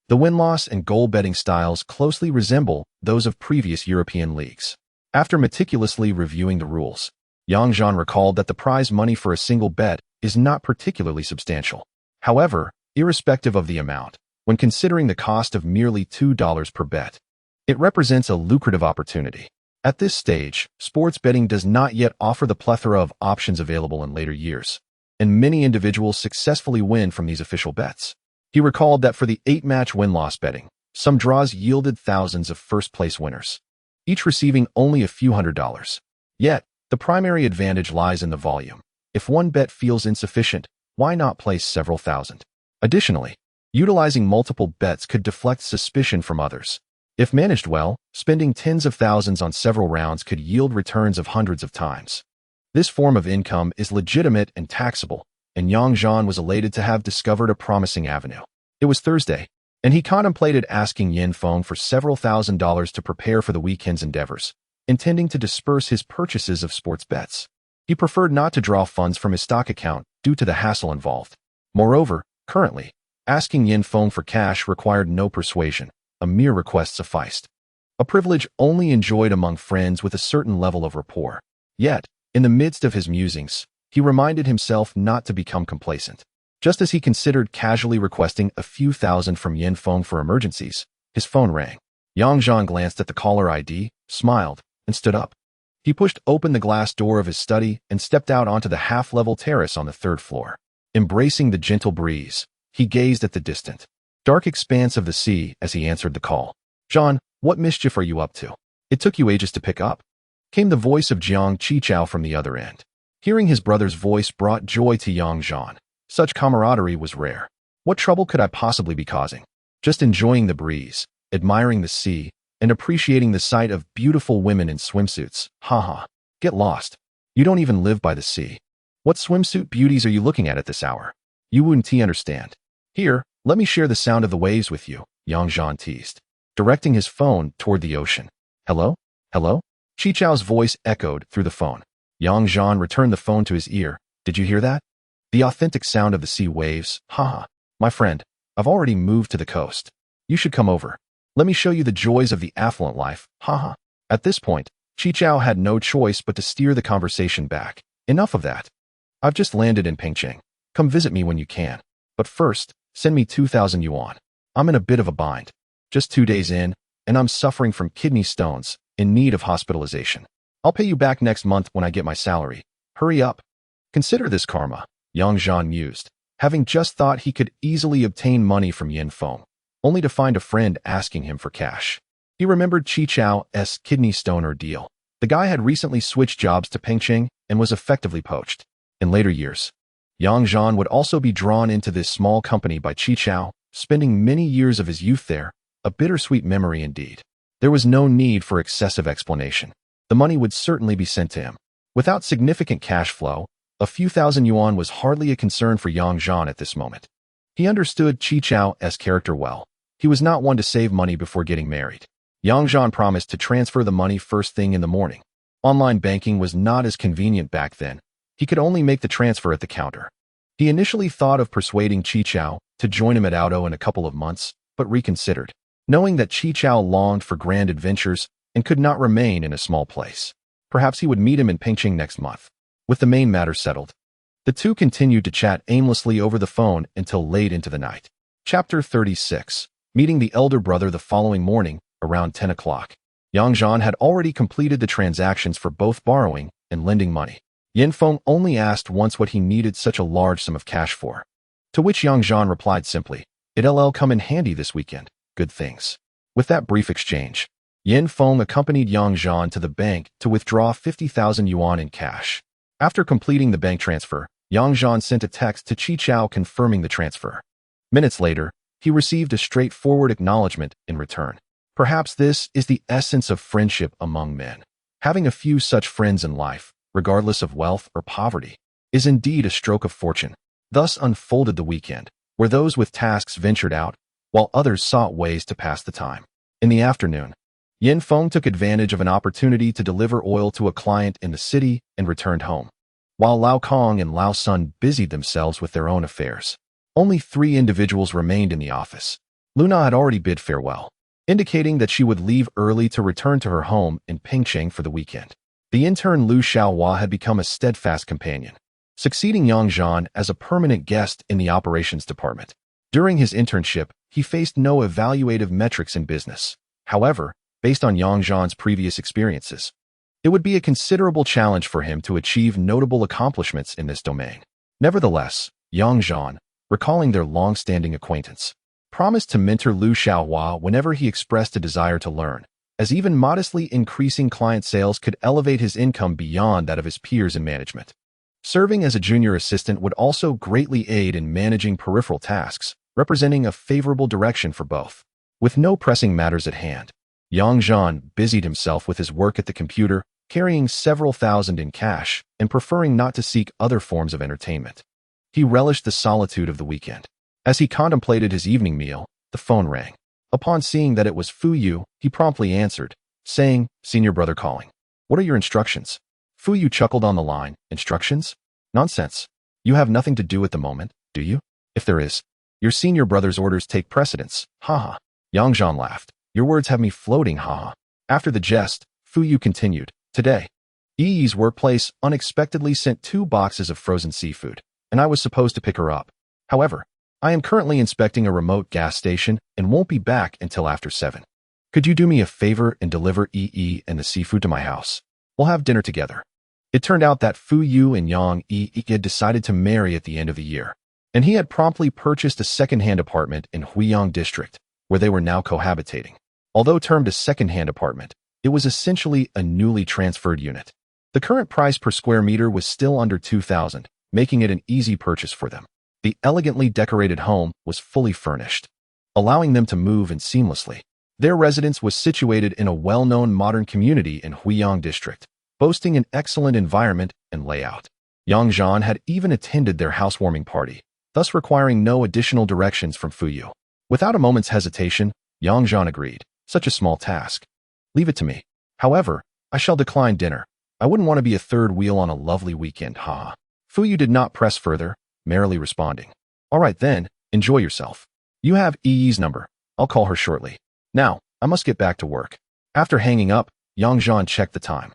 the win-loss and goal betting styles closely resemble those of previous European leagues. After meticulously reviewing the rules, Yang Zhan recalled that the prize money for a single bet is not particularly substantial. However, irrespective of the amount, when considering the cost of merely $2 per bet, it represents a lucrative opportunity. At this stage, sports betting does not yet offer the plethora of options available in later years, and many individuals successfully win from these official bets. He recalled that for the 8-match win-loss betting, some draws yielded thousands of first-place winners, each receiving only a few $100s. Yet, the primary advantage lies in the volume. If one bet feels insufficient, why not place several thousand? Additionally, utilizing multiple bets could deflect suspicion from others. If managed well, spending tens of thousands on several rounds could yield returns of hundreds of times. This form of income is legitimate and taxable, and Yang Zhan was elated to have discovered a promising avenue. It was Thursday, and he contemplated asking Yin Feng for several $1,000s to prepare for the weekend's endeavors, intending to disperse his purchases of sports bets. He preferred not to draw funds from his stock account due to the hassle involved. Moreover, currently, asking Yin Feng for cash required no persuasion. A mere request sufficed, a privilege only enjoyed among friends with a certain level of rapport. Yet, in the midst of his musings, he reminded himself not to become complacent. Just as he considered casually requesting a few thousand from Yin Feng for emergencies, his phone rang. Yang Zhan glanced at the caller ID, smiled, and stood up. He pushed open the glass door of his study and stepped out onto the half-level terrace on the 3rd floor. Embracing the gentle breeze, he gazed at the distant, dark expanse of the sea as he answered the call. "Zhan, what mischief are you up to? It took you ages to pick up," came the voice of Jiang Qichao from the other end. Hearing his brother's voice brought joy to Yang Zhan. Such camaraderie was rare. What trouble could I possibly be causing? Just enjoying the breeze, admiring the sea, and appreciating the sight of beautiful women in swimsuits. Haha. Get lost. You don't even live by the sea. What swimsuit beauties are you looking at this hour? You wouldn't understand. Here, let me share the sound of the waves with you, Yang Zhan teased, directing his phone toward the ocean. Hello? Hello? Xiao's voice echoed through the phone. Yang Zhan returned the phone to his ear. Did you hear that? The authentic sound of the sea waves. Haha. My friend, I've already moved to the coast. You should come over. Let me show you the joys of the affluent life. Haha. At this point, Xiao had no choice but to steer the conversation back. Enough of that. I've just landed in Pengcheng. Come visit me when you can. But first, send me 2,000 yuan. I'm in a bit of a bind. Just 2 days in, and I'm suffering from kidney stones, in need of hospitalization. I'll pay you back next month when I get my salary. Hurry up. Consider this karma, Yang Zhan mused, having just thought he could easily obtain money from Yin Feng, only to find a friend asking him for cash. He remembered Xiao's kidney stone ordeal. The guy had recently switched jobs to Pengcheng and was effectively poached. In later years, Yang Zhan would also be drawn into this small company by Xiao, spending many years of his youth there, a bittersweet memory indeed. There was no need for excessive explanation. The money would certainly be sent to him. Without significant cash flow, a few thousand yuan was hardly a concern for Yang Zhan at this moment. He understood Xiao's character well. He was not one to save money before getting married. Yang Zhan promised to transfer the money first thing in the morning. Online banking was not as convenient back then. He could only make the transfer at the counter. He initially thought of persuading Xiao to join him at Auto in a couple of months, but reconsidered, knowing that Xiao longed for grand adventures and could not remain in a small place. Perhaps he would meet him in Pengcheng next month. With the main matter settled, the two continued to chat aimlessly over the phone until late into the night. Chapter 36. Meeting the elder brother the following morning, around 10 o'clock. Yang Zhan had already completed the transactions for both borrowing and lending money. Yin Feng only asked once what he needed such a large sum of cash for. To which Yang Zhan replied simply, "It'll come in handy this weekend. Good things." With that brief exchange, Yin Feng accompanied Yang Zhan to the bank to withdraw 50,000 yuan in cash. After completing the bank transfer, Yang Zhan sent a text to Xiao confirming the transfer. Minutes later, he received a straightforward acknowledgement in return. Perhaps this is the essence of friendship among men. Having a few such friends in life, regardless of wealth or poverty, is indeed a stroke of fortune. Thus unfolded the weekend, where those with tasks ventured out, while others sought ways to pass the time. In the afternoon, Yin Feng took advantage of an opportunity to deliver oil to a client in the city and returned home. While Lao Kong and Lao Sun busied themselves with their own affairs, only 3 individuals remained in the office. Luna had already bid farewell, indicating that she would leave early to return to her home in Pengcheng for the weekend. The intern Lu Xiaohua had become a steadfast companion, succeeding Yang Zhan as a permanent guest in the operations department. During his internship, he faced no evaluative metrics in business. However, based on Yang Zhan's previous experiences, it would be a considerable challenge for him to achieve notable accomplishments in this domain. Nevertheless, Yang Zhan, recalling their long-standing acquaintance, promised to mentor Lu Xiaohua whenever he expressed a desire to learn, as even modestly increasing client sales could elevate his income beyond that of his peers in management. Serving as a junior assistant would also greatly aid in managing peripheral tasks, representing a favorable direction for both. With no pressing matters at hand, Yang Zhan busied himself with his work at the computer, carrying several thousand in cash and preferring not to seek other forms of entertainment. He relished the solitude of the weekend. As he contemplated his evening meal, the phone rang. Upon seeing that it was Fu Yu, he promptly answered, saying, "Senior brother calling. What are your instructions?" Fu Yu chuckled on the line. "Instructions? Nonsense. You have nothing to do at the moment, do you? If there is, your senior brother's orders take precedence. Haha." Yang Zhan laughed. "Your words have me floating, haha." After the jest, Fu Yu continued, "Today, Yi's workplace unexpectedly sent 2 boxes of frozen seafood, and I was supposed to pick her up. However, I am currently inspecting a remote gas station and won't be back until after 7. Could you do me a favor and deliver Yi and the seafood to my house? We'll have dinner together." It turned out that Fu Yu and Yang Yi had decided to marry at the end of the year, and he had promptly purchased a second-hand apartment in Huiyang district, where they were now cohabitating. Although termed a second-hand apartment, it was essentially a newly transferred unit. The current price per square meter was still under 2,000, making it an easy purchase for them. The elegantly decorated home was fully furnished, allowing them to move in seamlessly. Their residence was situated in a well-known modern community in Huiyang district, boasting an excellent environment and layout. Yang Zhan had even attended their housewarming party, thus requiring no additional directions from Fuyu. Without a moment's hesitation, Yang Zhan agreed. Such a small task. Leave it to me. However, I shall decline dinner. I wouldn't want to be a third wheel on a lovely weekend, haha. Fuyu did not press further, merely responding. All right then, enjoy yourself. You have Yi's number. I'll call her shortly. Now, I must get back to work. After hanging up, Yang Zhan checked the time.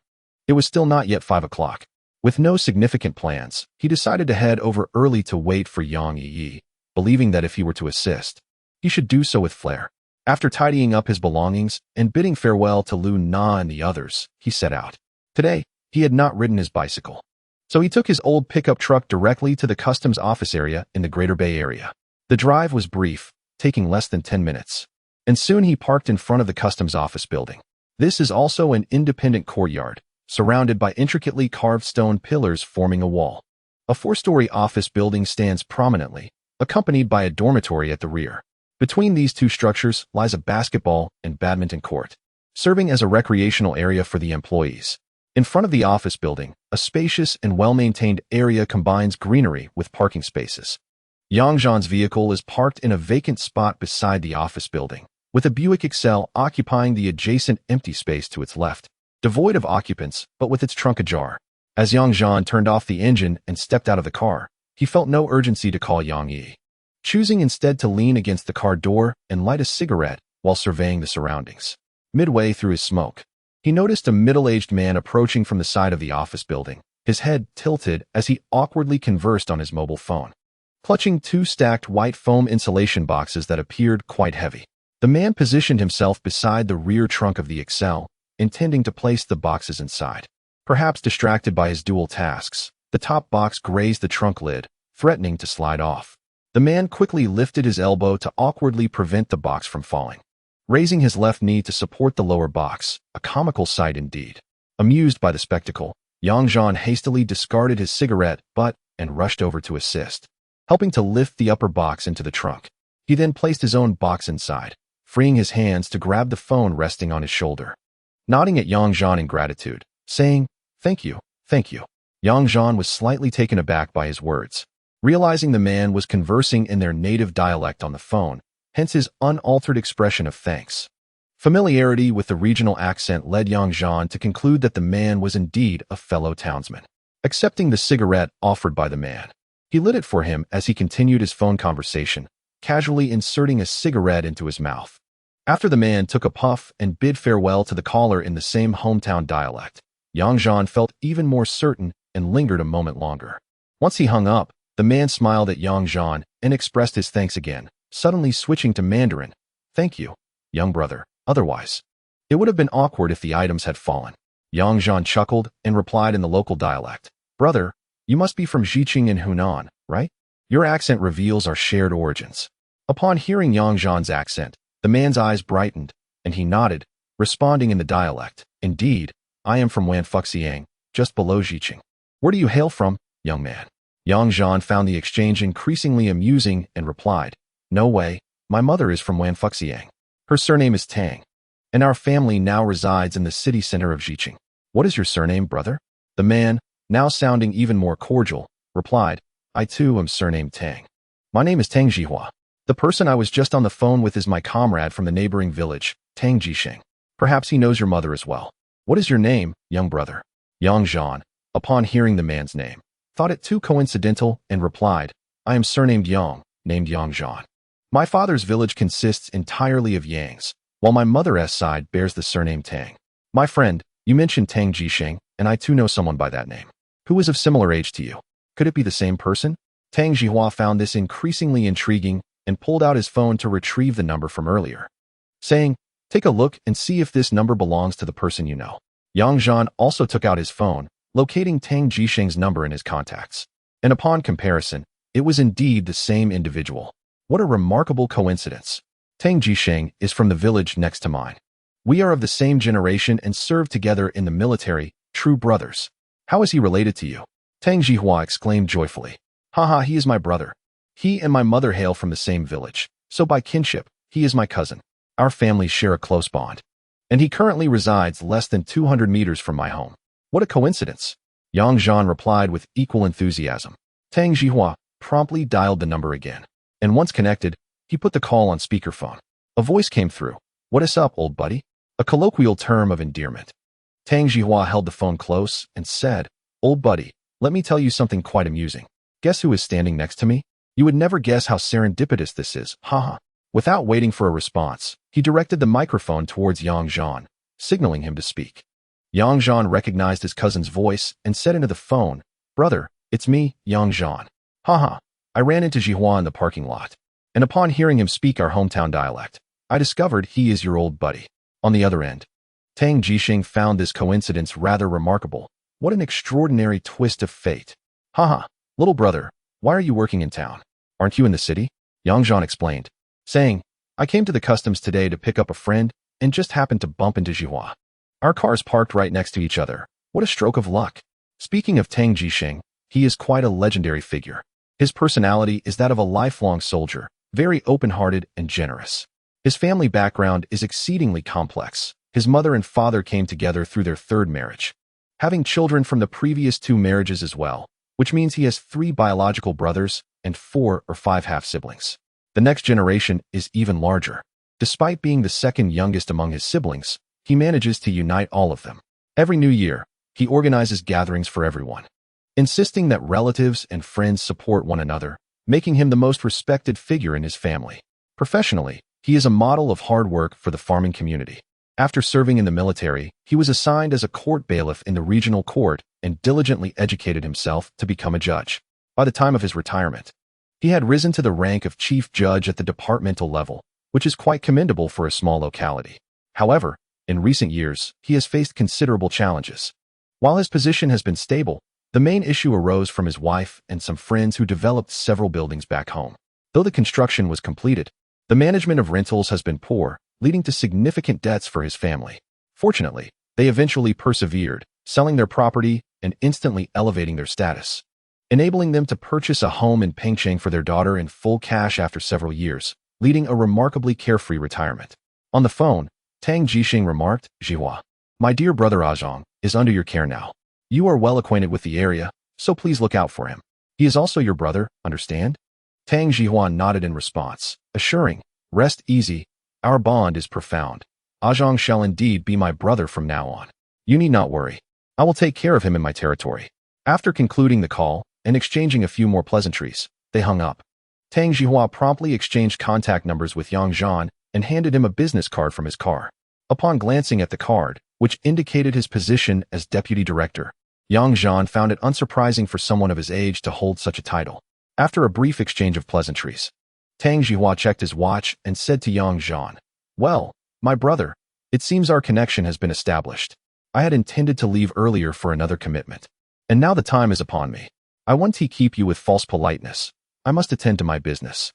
It was still not yet 5 o'clock. With no significant plans, he decided to head over early to wait for Yang Yi, believing that if he were to assist, he should do so with flair. After tidying up his belongings and bidding farewell to Lu Na and the others, he set out. Today, he had not ridden his bicycle, so he took his old pickup truck directly to the customs office area in the Greater Bay Area. The drive was brief, taking less than 10 minutes, and soon he parked in front of the customs office building. This is also an independent courtyard, surrounded by intricately carved stone pillars forming a wall. A 4-story office building stands prominently, accompanied by a dormitory at the rear. Between these two structures lies a basketball and badminton court, serving as a recreational area for the employees. In front of the office building, a spacious and well-maintained area combines greenery with parking spaces. Yang Zhan's vehicle is parked in a vacant spot beside the office building, with a Buick Excel occupying the adjacent empty space to its left, devoid of occupants but with its trunk ajar. As Yang Zhan turned off the engine and stepped out of the car, he felt no urgency to call Yang Yi, choosing instead to lean against the car door and light a cigarette while surveying the surroundings. Midway through his smoke, he noticed a middle-aged man approaching from the side of the office building, his head tilted as he awkwardly conversed on his mobile phone, clutching 2 stacked white foam insulation boxes that appeared quite heavy. The man positioned himself beside the rear trunk of the Excel, intending to place the boxes inside. Perhaps distracted by his dual tasks, the top box grazed the trunk lid, threatening to slide off. The man quickly lifted his elbow to awkwardly prevent the box from falling, raising his left knee to support the lower box, a comical sight indeed. Amused by the spectacle, Yang Zhan hastily discarded his cigarette butt and rushed over to assist, helping to lift the upper box into the trunk. He then placed his own box inside, freeing his hands to grab the phone resting on his shoulder. Nodding at Yang Zhan in gratitude, saying, thank you. Yang Zhan was slightly taken aback by his words, realizing the man was conversing in their native dialect on the phone, hence his unaltered expression of thanks. Familiarity with the regional accent led Yang Zhan to conclude that the man was indeed a fellow townsman. Accepting the cigarette offered by the man, he lit it for him as he continued his phone conversation, casually inserting a cigarette into his mouth. After the man took a puff and bid farewell to the caller in the same hometown dialect, Yang Zhan felt even more certain and lingered a moment longer. Once he hung up, the man smiled at Yang Zhan and expressed his thanks again, suddenly switching to Mandarin. Thank you, young brother. Otherwise, it would have been awkward if the items had fallen. Yang Zhan chuckled and replied in the local dialect. Brother, you must be from Xiqing in Hunan, right? Your accent reveals our shared origins. Upon hearing Yang Zhan's accent, the man's eyes brightened, and he nodded, responding in the dialect. Indeed, I am from Wanfuxiang, just below Xiqing. Where do you hail from, young man? Yang Zhan found the exchange increasingly amusing and replied, no way, my mother is from Wanfuxiang. Her surname is Tang, and our family now resides in the city center of Xiqing. What is your surname, brother? The man, now sounding even more cordial, replied, I too am surnamed Tang. My name is Tang Jihua. The person I was just on the phone with is my comrade from the neighboring village, Tang Jisheng. Perhaps he knows your mother as well. What is your name, young brother? Yang Zhan, upon hearing the man's name, thought it too coincidental and replied, I am surnamed Yang, named Yang Zhan. My father's village consists entirely of Yangs, while my mother's side bears the surname Tang. My friend, you mentioned Tang Jisheng, and I too know someone by that name, who is of similar age to you. Could it be the same person? Tang Jihua found this increasingly intriguing and pulled out his phone to retrieve the number from earlier, saying, take a look and see if this number belongs to the person you know. Yang Zhan also took out his phone, locating Tang Jisheng's number in his contacts. And upon comparison, it was indeed the same individual. What a remarkable coincidence. Tang Jisheng is from the village next to mine. We are of the same generation and served together in the military, true brothers. How is he related to you? Tang Jihua exclaimed joyfully. Haha, he is my brother. He and my mother hail from the same village, so by kinship, he is my cousin. Our families share a close bond. And he currently resides less than 200 meters from my home. What a coincidence. Yang Zhan replied with equal enthusiasm. Tang Zhihua promptly dialed the number again. And once connected, he put the call on speakerphone. A voice came through. What is up, old buddy? A colloquial term of endearment. Tang Zhihua held the phone close and said, Old buddy, let me tell you something quite amusing. Guess who is standing next to me? You would never guess how serendipitous this is, haha. Without waiting for a response, he directed the microphone towards Yang Zhan, signaling him to speak. Yang Zhan recognized his cousin's voice and said into the phone, Brother, it's me, Yang Zhan. Haha, I ran into Zhihua in the parking lot. And upon hearing him speak our hometown dialect, I discovered he is your old buddy. On the other end, Tang Zhisheng found this coincidence rather remarkable. What an extraordinary twist of fate. Haha, little brother, why are you working in town? Aren't you in the city? Yang Zhan explained, saying, I came to the customs today to pick up a friend and just happened to bump into Zhihua. Our cars parked right next to each other. What a stroke of luck. Speaking of Tang Zhisheng, he is quite a legendary figure. His personality is that of a lifelong soldier, very open-hearted and generous. His family background is exceedingly complex. His mother and father came together through their third marriage, having children from the previous 2 marriages as well, which means he has 3 biological brothers and 4 or 5 half-siblings. The next generation is even larger. Despite being the second youngest among his siblings, he manages to unite all of them. Every new year, he organizes gatherings for everyone, insisting that relatives and friends support one another, making him the most respected figure in his family. Professionally, he is a model of hard work for the farming community. After serving in the military, he was assigned as a court bailiff in the regional court and diligently educated himself to become a judge. By the time of his retirement, he had risen to the rank of chief judge at the departmental level, which is quite commendable for a small locality. However, in recent years, he has faced considerable challenges. While his position has been stable, the main issue arose from his wife and some friends who developed several buildings back home. Though the construction was completed, the management of rentals has been poor, leading to significant debts for his family. Fortunately, they eventually persevered, selling their property and instantly elevating their status, enabling them to purchase a home in Pengcheng for their daughter in full cash after several years, leading a remarkably carefree retirement. On the phone, Tang Zhisheng remarked, Zhihua, my dear brother Zhang is under your care now. You are well acquainted with the area, so please look out for him. He is also your brother, understand? Tang Zhihua nodded in response, assuring, rest easy, our bond is profound. Zhang shall indeed be my brother from now on. You need not worry. I will take care of him in my territory. After concluding the call and exchanging a few more pleasantries, they hung up. Tang Zhihua promptly exchanged contact numbers with Yang Zhan and handed him a business card from his car. Upon glancing at the card, which indicated his position as deputy director, Yang Zhan found it unsurprising for someone of his age to hold such a title. After a brief exchange of pleasantries, Tang Zhihua checked his watch and said to Yang Zhan, Well, my brother, it seems our connection has been established. I had intended to leave earlier for another commitment, and now the time is upon me. I want to keep you with false politeness. I must attend to my business.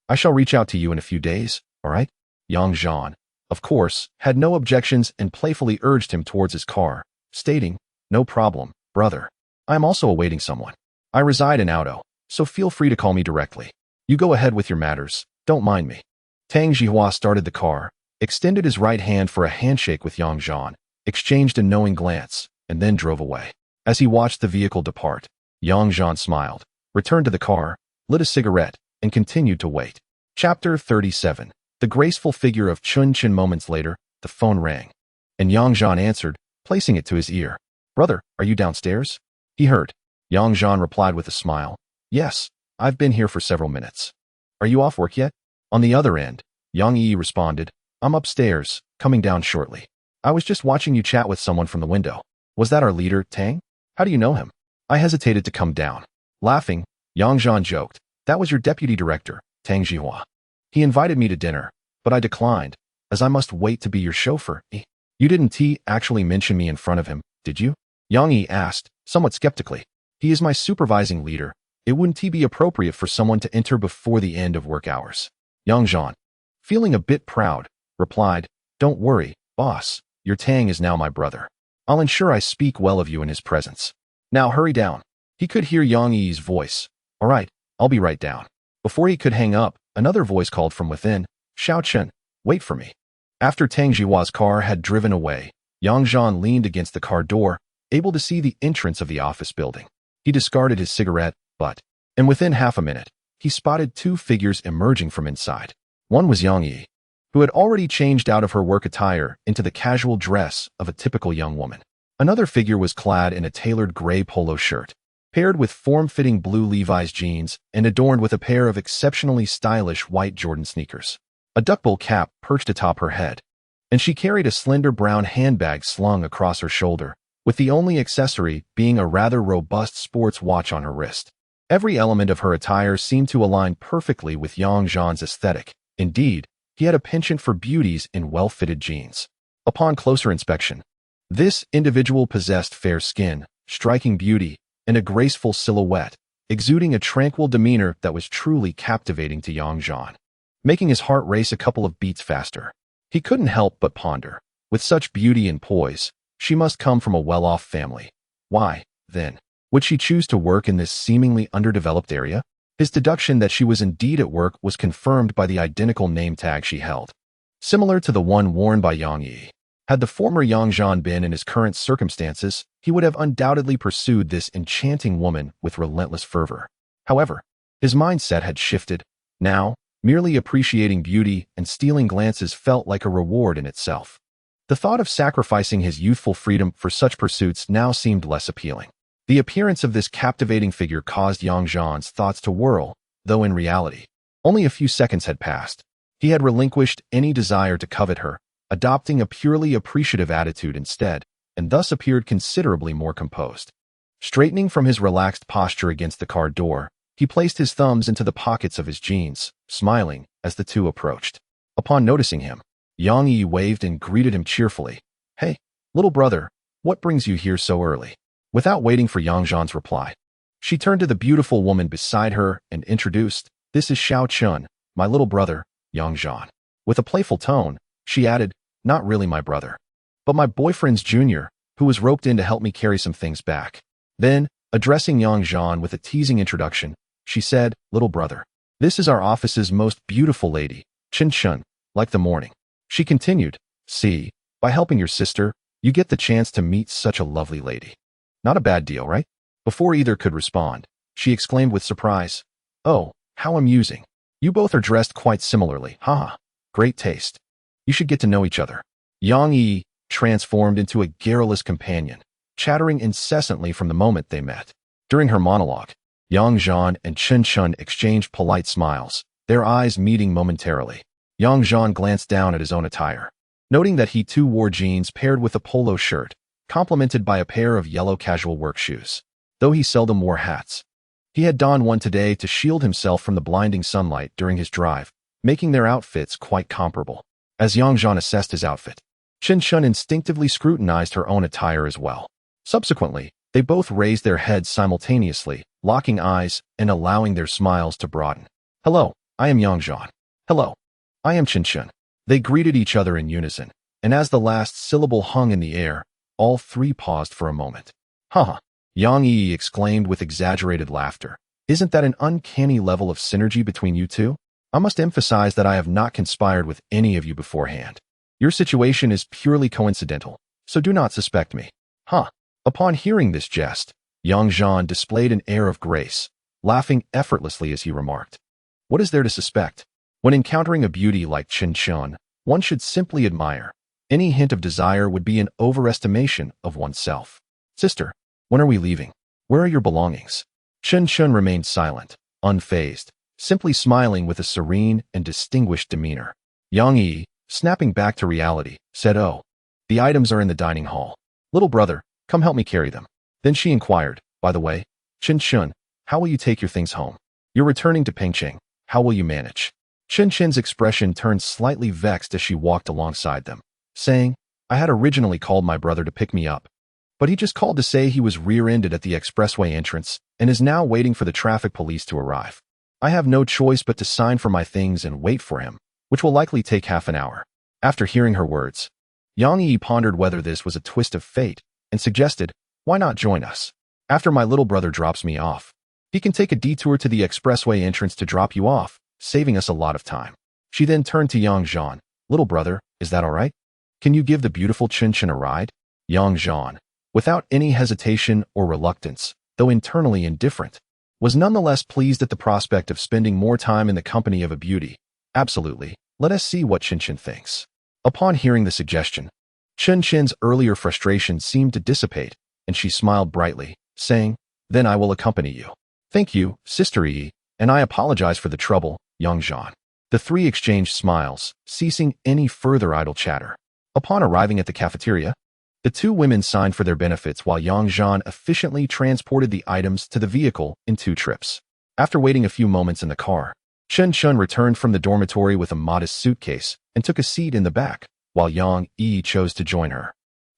I shall reach out to you in a few days, all right? Yang Zhan, of course, had no objections and playfully urged him towards his car, stating, No problem, brother. I am also awaiting someone. I reside in Auto, so feel free to call me directly. You go ahead with your matters, don't mind me. Tang Zhihua started the car, extended his right hand for a handshake with Yang Zhan, exchanged a knowing glance, and then drove away. As he watched the vehicle depart, Yang Zhan smiled, returned to the car, lit a cigarette, and continued to wait. Chapter 37. The graceful figure of Chun Chin. Moments later, the phone rang, and Yang Zhan answered, placing it to his ear. Brother, are you downstairs? He heard. Yang Zhan replied with a smile. Yes, I've been here for several minutes. Are you off work yet? On the other end, Yang Yi responded, I'm upstairs, coming down shortly. I was just watching you chat with someone from the window. Was that our leader, Tang? How do you know him? I hesitated to come down. Laughing, Yang Zhan joked, That was your deputy director, Tang Zhihua. He invited me to dinner, but I declined, as I must wait to be your chauffeur. You didn't actually mention me in front of him, did you? Yang Yi asked, somewhat skeptically. He is my supervising leader. It wouldn't be appropriate for someone to enter before the end of work hours. Yang Zhan, feeling a bit proud, replied, Don't worry, boss. Your Tang is now my brother. I'll ensure I speak well of you in his presence. Now hurry down. He could hear Yang Yi's voice. All right, I'll be right down. Before he could hang up, another voice called from within, "Xiao Chen, wait for me." After Tang Jihua's car had driven away, Yang Zhan leaned against the car door, able to see the entrance of the office building. He discarded his cigarette, and within half a minute, he spotted two figures emerging from inside. One was Yang Yi, who had already changed out of her work attire into the casual dress of a typical young woman. Another figure was clad in a tailored gray polo shirt, paired with form-fitting blue Levi's jeans and adorned with a pair of exceptionally stylish white Jordan sneakers. A duckbill cap perched atop her head, and she carried a slender brown handbag slung across her shoulder, with the only accessory being a rather robust sports watch on her wrist. Every element of her attire seemed to align perfectly with Yang Zhan's aesthetic. Indeed, he had a penchant for beauties in well-fitted jeans. Upon closer inspection, this individual possessed fair skin, striking beauty, and a graceful silhouette, exuding a tranquil demeanor that was truly captivating to Yang Zhan, making his heart race a couple of beats faster. He couldn't help but ponder, with such beauty and poise, she must come from a well-off family. Why, then, would she choose to work in this seemingly underdeveloped area? His deduction that she was indeed at work was confirmed by the identical name tag she held, similar to the one worn by Yang Yi. Had the former Yang Zhan been in his current circumstances, he would have undoubtedly pursued this enchanting woman with relentless fervor. However, his mindset had shifted. Now, merely appreciating beauty and stealing glances felt like a reward in itself. The thought of sacrificing his youthful freedom for such pursuits now seemed less appealing. The appearance of this captivating figure caused Yang Zhan's thoughts to whirl, though in reality, only a few seconds had passed. He had relinquished any desire to covet her, adopting a purely appreciative attitude instead, and thus appeared considerably more composed. Straightening from his relaxed posture against the car door, he placed his thumbs into the pockets of his jeans, smiling as the two approached. Upon noticing him, Yang Yi waved and greeted him cheerfully. "Hey, little brother, what brings you here so early?" Without waiting for Yang Zhan's reply, she turned to the beautiful woman beside her and introduced, "This is Xiao Chen, my little brother, Yang Zhan." With a playful tone, she added, "Not really my brother, but my boyfriend's junior, who was roped in to help me carry some things back." Then, addressing Yang Zhan with a teasing introduction, she said, "Little brother, this is our office's most beautiful lady, Chen Chen, like the morning." She continued, "See, by helping your sister, you get the chance to meet such a lovely lady. Not a bad deal, right?" Before either could respond, she exclaimed with surprise, "Oh, how amusing. You both are dressed quite similarly. Haha, great taste. You should get to know each other." Yang Yi transformed into a garrulous companion, chattering incessantly from the moment they met. During her monologue, Yang Zhan and Chen Chen exchanged polite smiles, their eyes meeting momentarily. Yang Zhan glanced down at his own attire, noting that he too wore jeans paired with a polo shirt, complemented by a pair of yellow casual work shoes. Though he seldom wore hats, he had donned one today to shield himself from the blinding sunlight during his drive, making their outfits quite comparable. As Yang Zhan assessed his outfit, Chen Chen instinctively scrutinized her own attire as well. Subsequently, they both raised their heads simultaneously, locking eyes and allowing their smiles to broaden. "Hello, I am Yang Zhan." "Hello, I am Chen Chen." They greeted each other in unison, and as the last syllable hung in the air, all three paused for a moment. "Haha," Yang Yi exclaimed with exaggerated laughter. "Isn't that an uncanny level of synergy between you two? I must emphasize that I have not conspired with any of you beforehand. Your situation is purely coincidental, so do not suspect me." "Huh." Upon hearing this jest, Yang Zhan displayed an air of grace, laughing effortlessly as he remarked, "What is there to suspect? When encountering a beauty like Chen Chen, one should simply admire. Any hint of desire would be an overestimation of oneself." "Sister, when are we leaving? Where are your belongings?" Chen Chen remained silent, unfazed, simply smiling with a serene and distinguished demeanor. Yang Yi, snapping back to reality, said, "Oh, the items are in the dining hall. Little brother, come help me carry them." Then she inquired, "By the way, Chen Chen, how will you take your things home? You're returning to Pengcheng. How will you manage?" Chen Chen's expression turned slightly vexed as she walked alongside them, saying, "I had originally called my brother to pick me up, but he just called to say he was rear-ended at the expressway entrance and is now waiting for the traffic police to arrive. I have no choice but to sign for my things and wait for him, which will likely take half an hour." After hearing her words, Yang Yi pondered whether this was a twist of fate and suggested, "Why not join us? After my little brother drops me off, He can take a detour to the expressway entrance to drop you off, saving us a lot of time. She then turned to Yang Zhan. Little brother, is that all right? Can you give the beautiful Chen a ride? Yang Zhan, without any hesitation or reluctance, though internally indifferent, was nonetheless pleased at the prospect of spending more time in the company of a beauty. Absolutely. Let us see what Chen thinks. Upon hearing the suggestion, Chen's earlier frustration seemed to dissipate, and she smiled brightly, saying, Then I will accompany you. Thank you, Sister Yi, and I apologize for the trouble, Yang Zhan. The three exchanged smiles, ceasing any further idle chatter. Upon arriving at the cafeteria, the two women signed for their benefits while Yang Zhan efficiently transported the items to the vehicle in 2 trips. After waiting a few moments in the car, Chen returned from the dormitory with a modest suitcase and took a seat in the back, while Yang Yi chose to join her,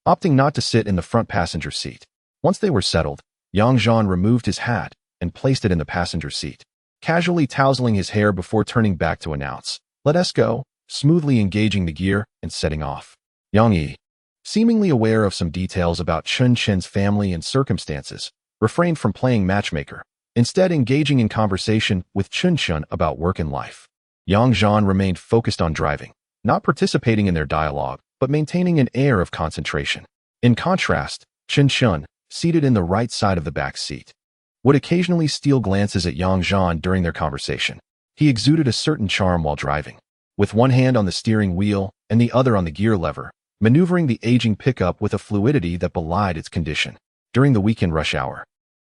opting not to sit in the front passenger seat. Once they were settled, Yang Zhan removed his hat and placed it in the passenger seat, casually tousling his hair before turning back to announce, Let us go, smoothly engaging the gear and setting off. Yang Yi, seemingly aware of some details about Chen's family and circumstances, refrained from playing matchmaker, instead engaging in conversation with Chen about work and life. Yang Zhan remained focused on driving, not participating in their dialogue, but maintaining an air of concentration. In contrast, Chen, seated in the right side of the back seat, would occasionally steal glances at Yang Zhan during their conversation. He exuded a certain charm while driving, with one hand on the steering wheel and the other on the gear lever, maneuvering the aging pickup with a fluidity that belied its condition. During the weekend rush hour,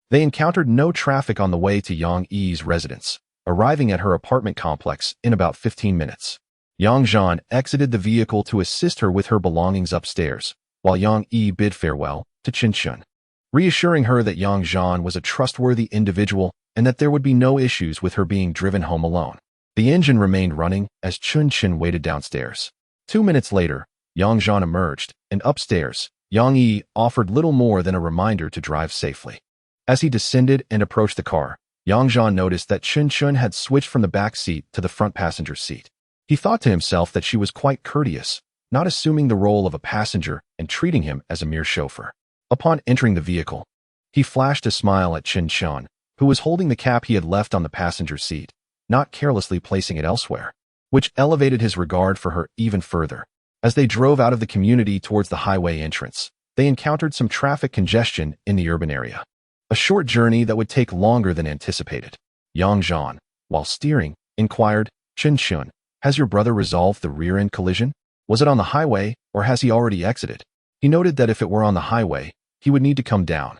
they encountered no traffic on the way to Yang Yi's residence, arriving at her apartment complex in about 15 minutes. Yang Zhan exited the vehicle to assist her with her belongings upstairs, while Yang Yi bid farewell to Chen, reassuring her that Yang Zhan was a trustworthy individual and that there would be no issues with her being driven home alone. The engine remained running as Chen waited downstairs. 2 minutes later, Yang Zhan emerged, and upstairs, Yang Yi offered little more than a reminder to drive safely. As he descended and approached the car, Yang Zhan noticed that Chen had switched from the back seat to the front passenger seat. He thought to himself that she was quite courteous, not assuming the role of a passenger and treating him as a mere chauffeur. Upon entering the vehicle, he flashed a smile at Chen, who was holding the cap he had left on the passenger seat, not carelessly placing it elsewhere, which elevated his regard for her even further. As they drove out of the community towards the highway entrance, they encountered some traffic congestion in the urban area. A short journey that would take longer than anticipated. Yang Zhan, while steering, inquired, Chen, has your brother resolved the rear-end collision? Was it on the highway, or has he already exited? He noted that if it were on the highway, he would need to come down,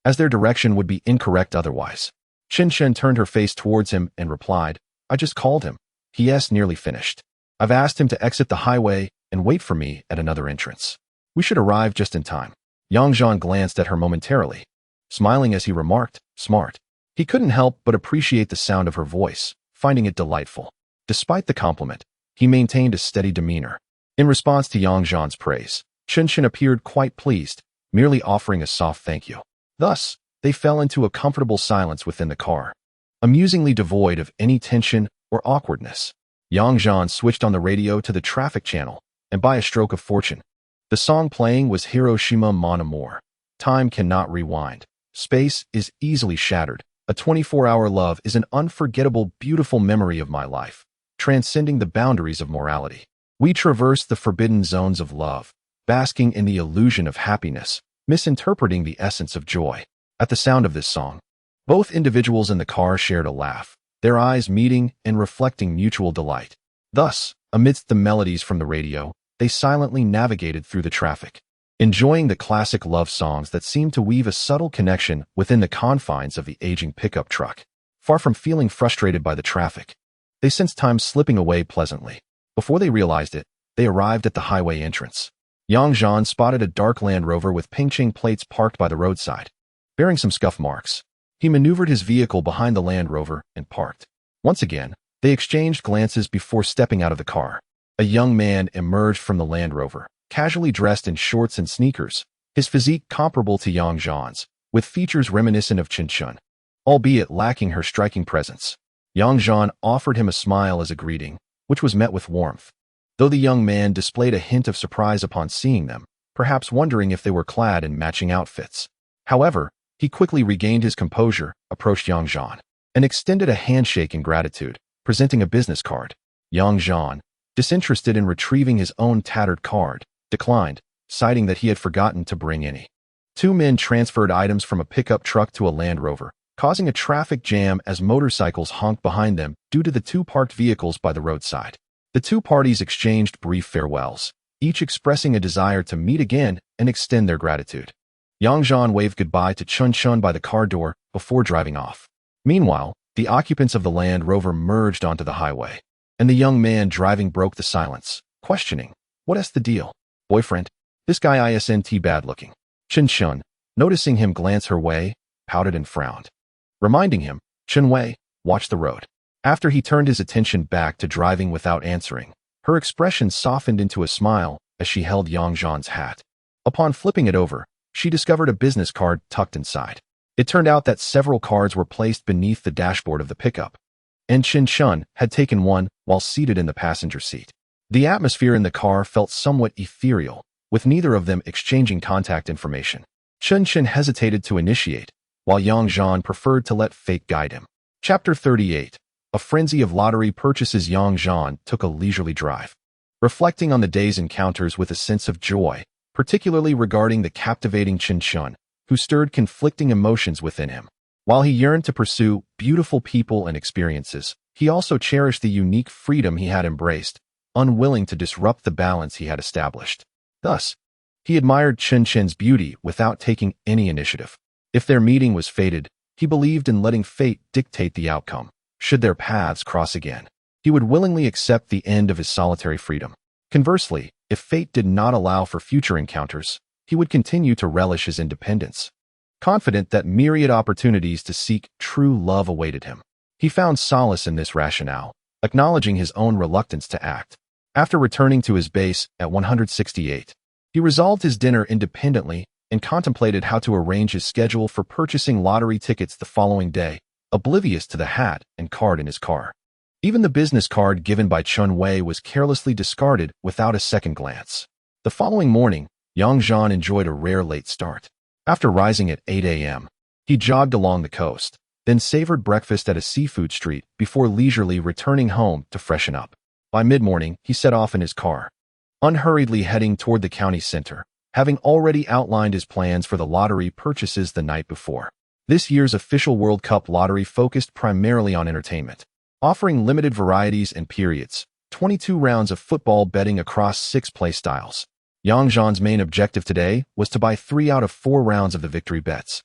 as their direction would be incorrect otherwise. Chen turned her face towards him and replied, I just called him. He.s. nearly finished. I've asked him to exit the highway and wait for me at another entrance. We should arrive just in time. Yang Zhan glanced at her momentarily, smiling as he remarked, smart. He couldn't help but appreciate the sound of her voice, finding it delightful. Despite the compliment, he maintained a steady demeanor. In response to Yang Zhan's praise, Chen appeared quite pleased, merely offering a soft thank you. Thus, they fell into a comfortable silence within the car, amusingly devoid of any tension or awkwardness. Yang Zhan switched on the radio to the traffic channel, and by a stroke of fortune, the song playing was Hiroshima Mon Amour. Time cannot rewind. Space is easily shattered. A 24-hour love is an unforgettable, beautiful memory of my life, transcending the boundaries of morality. We traverse the forbidden zones of love, basking in the illusion of happiness, misinterpreting the essence of joy. At the sound of this song, both individuals in the car shared a laugh, their eyes meeting and reflecting mutual delight. Thus, amidst the melodies from the radio, they silently navigated through the traffic, enjoying the classic love songs that seemed to weave a subtle connection within the confines of the aging pickup truck. Far from feeling frustrated by the traffic, they sensed time slipping away pleasantly. Before they realized it, they arrived at the highway entrance. Yang Zhan spotted a dark Land Rover with pinching plates parked by the roadside, bearing some scuff marks. He maneuvered his vehicle behind the Land Rover and parked. Once again, they exchanged glances before stepping out of the car. A young man emerged from the Land Rover, casually dressed in shorts and sneakers, his physique comparable to Yang Zhan's, with features reminiscent of Chen, albeit lacking her striking presence. Yang Zhan offered him a smile as a greeting, which was met with warmth, though the young man displayed a hint of surprise upon seeing them, perhaps wondering if they were clad in matching outfits. However, He quickly regained his composure, approached Yang Zhan, and extended a handshake in gratitude, presenting a business card. Yang Zhan, disinterested in retrieving his own tattered card, declined, citing that he had forgotten to bring any. Two men transferred items from a pickup truck to a Land Rover, causing a traffic jam as motorcycles honked behind them due to the two parked vehicles by the roadside. The two parties exchanged brief farewells, each expressing a desire to meet again and extend their gratitude. Yang Zhan waved goodbye to Chun by the car door before driving off. Meanwhile, the occupants of the Land Rover merged onto the highway, and the young man driving broke the silence, questioning, "What's the deal, boyfriend? This guy isn't bad looking." Chun, noticing him glance her way, pouted and frowned, reminding him, "Chun-wei, watch the road." After he turned his attention back to driving without answering, her expression softened into a smile as she held Yang Zhan's hat. Upon flipping it over, she discovered a business card tucked inside. It turned out that several cards were placed beneath the dashboard of the pickup, and Chun had taken one while seated in the passenger seat. The atmosphere in the car felt somewhat ethereal, with neither of them exchanging contact information. Chun hesitated to initiate, while Yang Zhan preferred to let fate guide him. Chapter 38. A frenzy of lottery purchases. Yang Zhan took a leisurely drive, reflecting on the day's encounters with a sense of joy, particularly regarding the captivating Chun, who stirred conflicting emotions within him. While he yearned to pursue beautiful people and experiences, he also cherished the unique freedom he had embraced, unwilling to disrupt the balance he had established. Thus, he admired Chun's beauty without taking any initiative. If their meeting was fated, he believed in letting fate dictate the outcome. Should their paths cross again, he would willingly accept the end of his solitary freedom. Conversely, if fate did not allow for future encounters, he would continue to relish his independence, confident that myriad opportunities to seek true love awaited him. He found solace in this rationale, acknowledging his own reluctance to act. After returning to his base at 168, he resolved his dinner independently and contemplated how to arrange his schedule for purchasing lottery tickets the following day, oblivious to the hat and card in his car. Even the business card given by Chun-wei was carelessly discarded without a second glance. The following morning, Yang Zhan enjoyed a rare late start. After rising at 8 a.m., he jogged along the coast, then savored breakfast at a seafood street before leisurely returning home to freshen up. By mid-morning, he set off in his car, unhurriedly heading toward the county center, having already outlined his plans for the lottery purchases the night before. This year's official World Cup lottery focused primarily on entertainment, offering limited varieties and periods, 22 rounds of football betting across 6 play styles. Yang Zhan's main objective today was to buy 3 out of 4 rounds of the victory bets,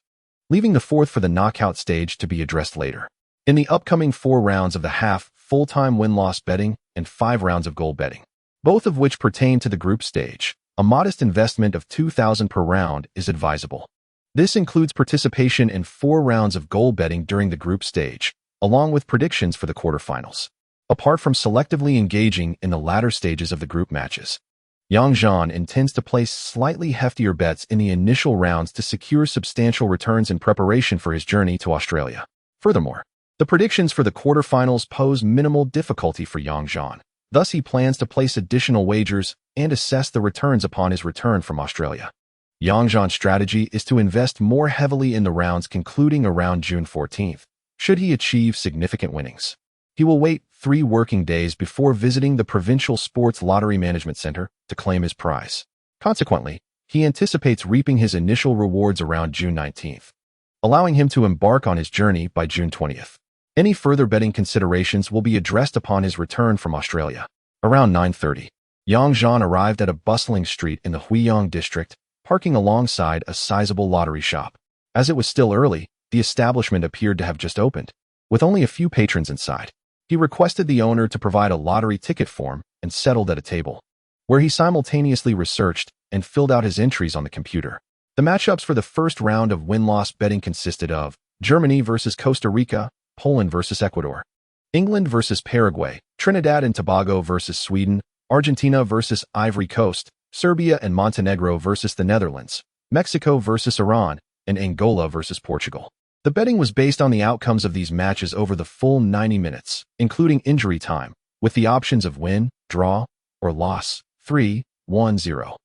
leaving the 4th for the knockout stage to be addressed later. In the upcoming 4 rounds of the half, full-time win-loss betting, and 5 rounds of goal betting, both of which pertain to the group stage, a modest investment of $2,000 per round is advisable. This includes participation in 4 rounds of goal betting during the group stage, along with predictions for the quarterfinals. Apart from selectively engaging in the latter stages of the group matches, Yang Zhan intends to place slightly heftier bets in the initial rounds to secure substantial returns in preparation for his journey to Australia. Furthermore, the predictions for the quarterfinals pose minimal difficulty for Yang Zhan. Thus, he plans to place additional wagers and assess the returns upon his return from Australia. Yang Zhan's strategy is to invest more heavily in the rounds concluding around June 14th, should he achieve significant winnings. He will wait 3 working days before visiting the Provincial Sports Lottery Management Center to claim his prize. Consequently, he anticipates reaping his initial rewards around June 19th, allowing him to embark on his journey by June 20th. Any further betting considerations will be addressed upon his return from Australia. Around 9:30, Yang Zhan arrived at a bustling street in the Huiyang district, parking alongside a sizable lottery shop. As it was still early, the establishment appeared to have just opened, with only a few patrons inside. He requested the owner to provide a lottery ticket form and settled at a table, where he simultaneously researched and filled out his entries on the computer. The matchups for the first round of win-loss betting consisted of Germany versus Costa Rica, Poland versus Ecuador, England versus Paraguay, Trinidad and Tobago versus Sweden, Argentina versus Ivory Coast, Serbia and Montenegro versus the Netherlands, Mexico versus Iran, and Angola versus Portugal. The betting was based on the outcomes of these matches over the full 90 minutes, including injury time, with the options of win, draw, or loss, 3-1-0.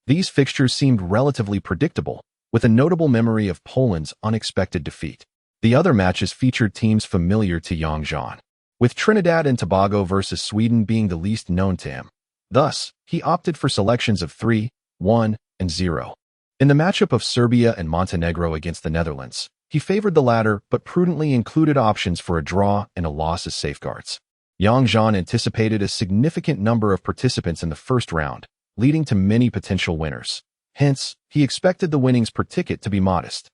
These fixtures seemed relatively predictable, with a notable memory of Poland's unexpected defeat. The other matches featured teams familiar to Yang Zhan, with Trinidad and Tobago versus Sweden being the least known to him. Thus, he opted for selections of 3, 1, and 0. In the matchup of Serbia and Montenegro against the Netherlands, he favored the latter but prudently included options for a draw and a loss as safeguards. Yang Zhan anticipated a significant number of participants in the first round, leading to many potential winners. Hence, he expected the winnings per ticket to be modest,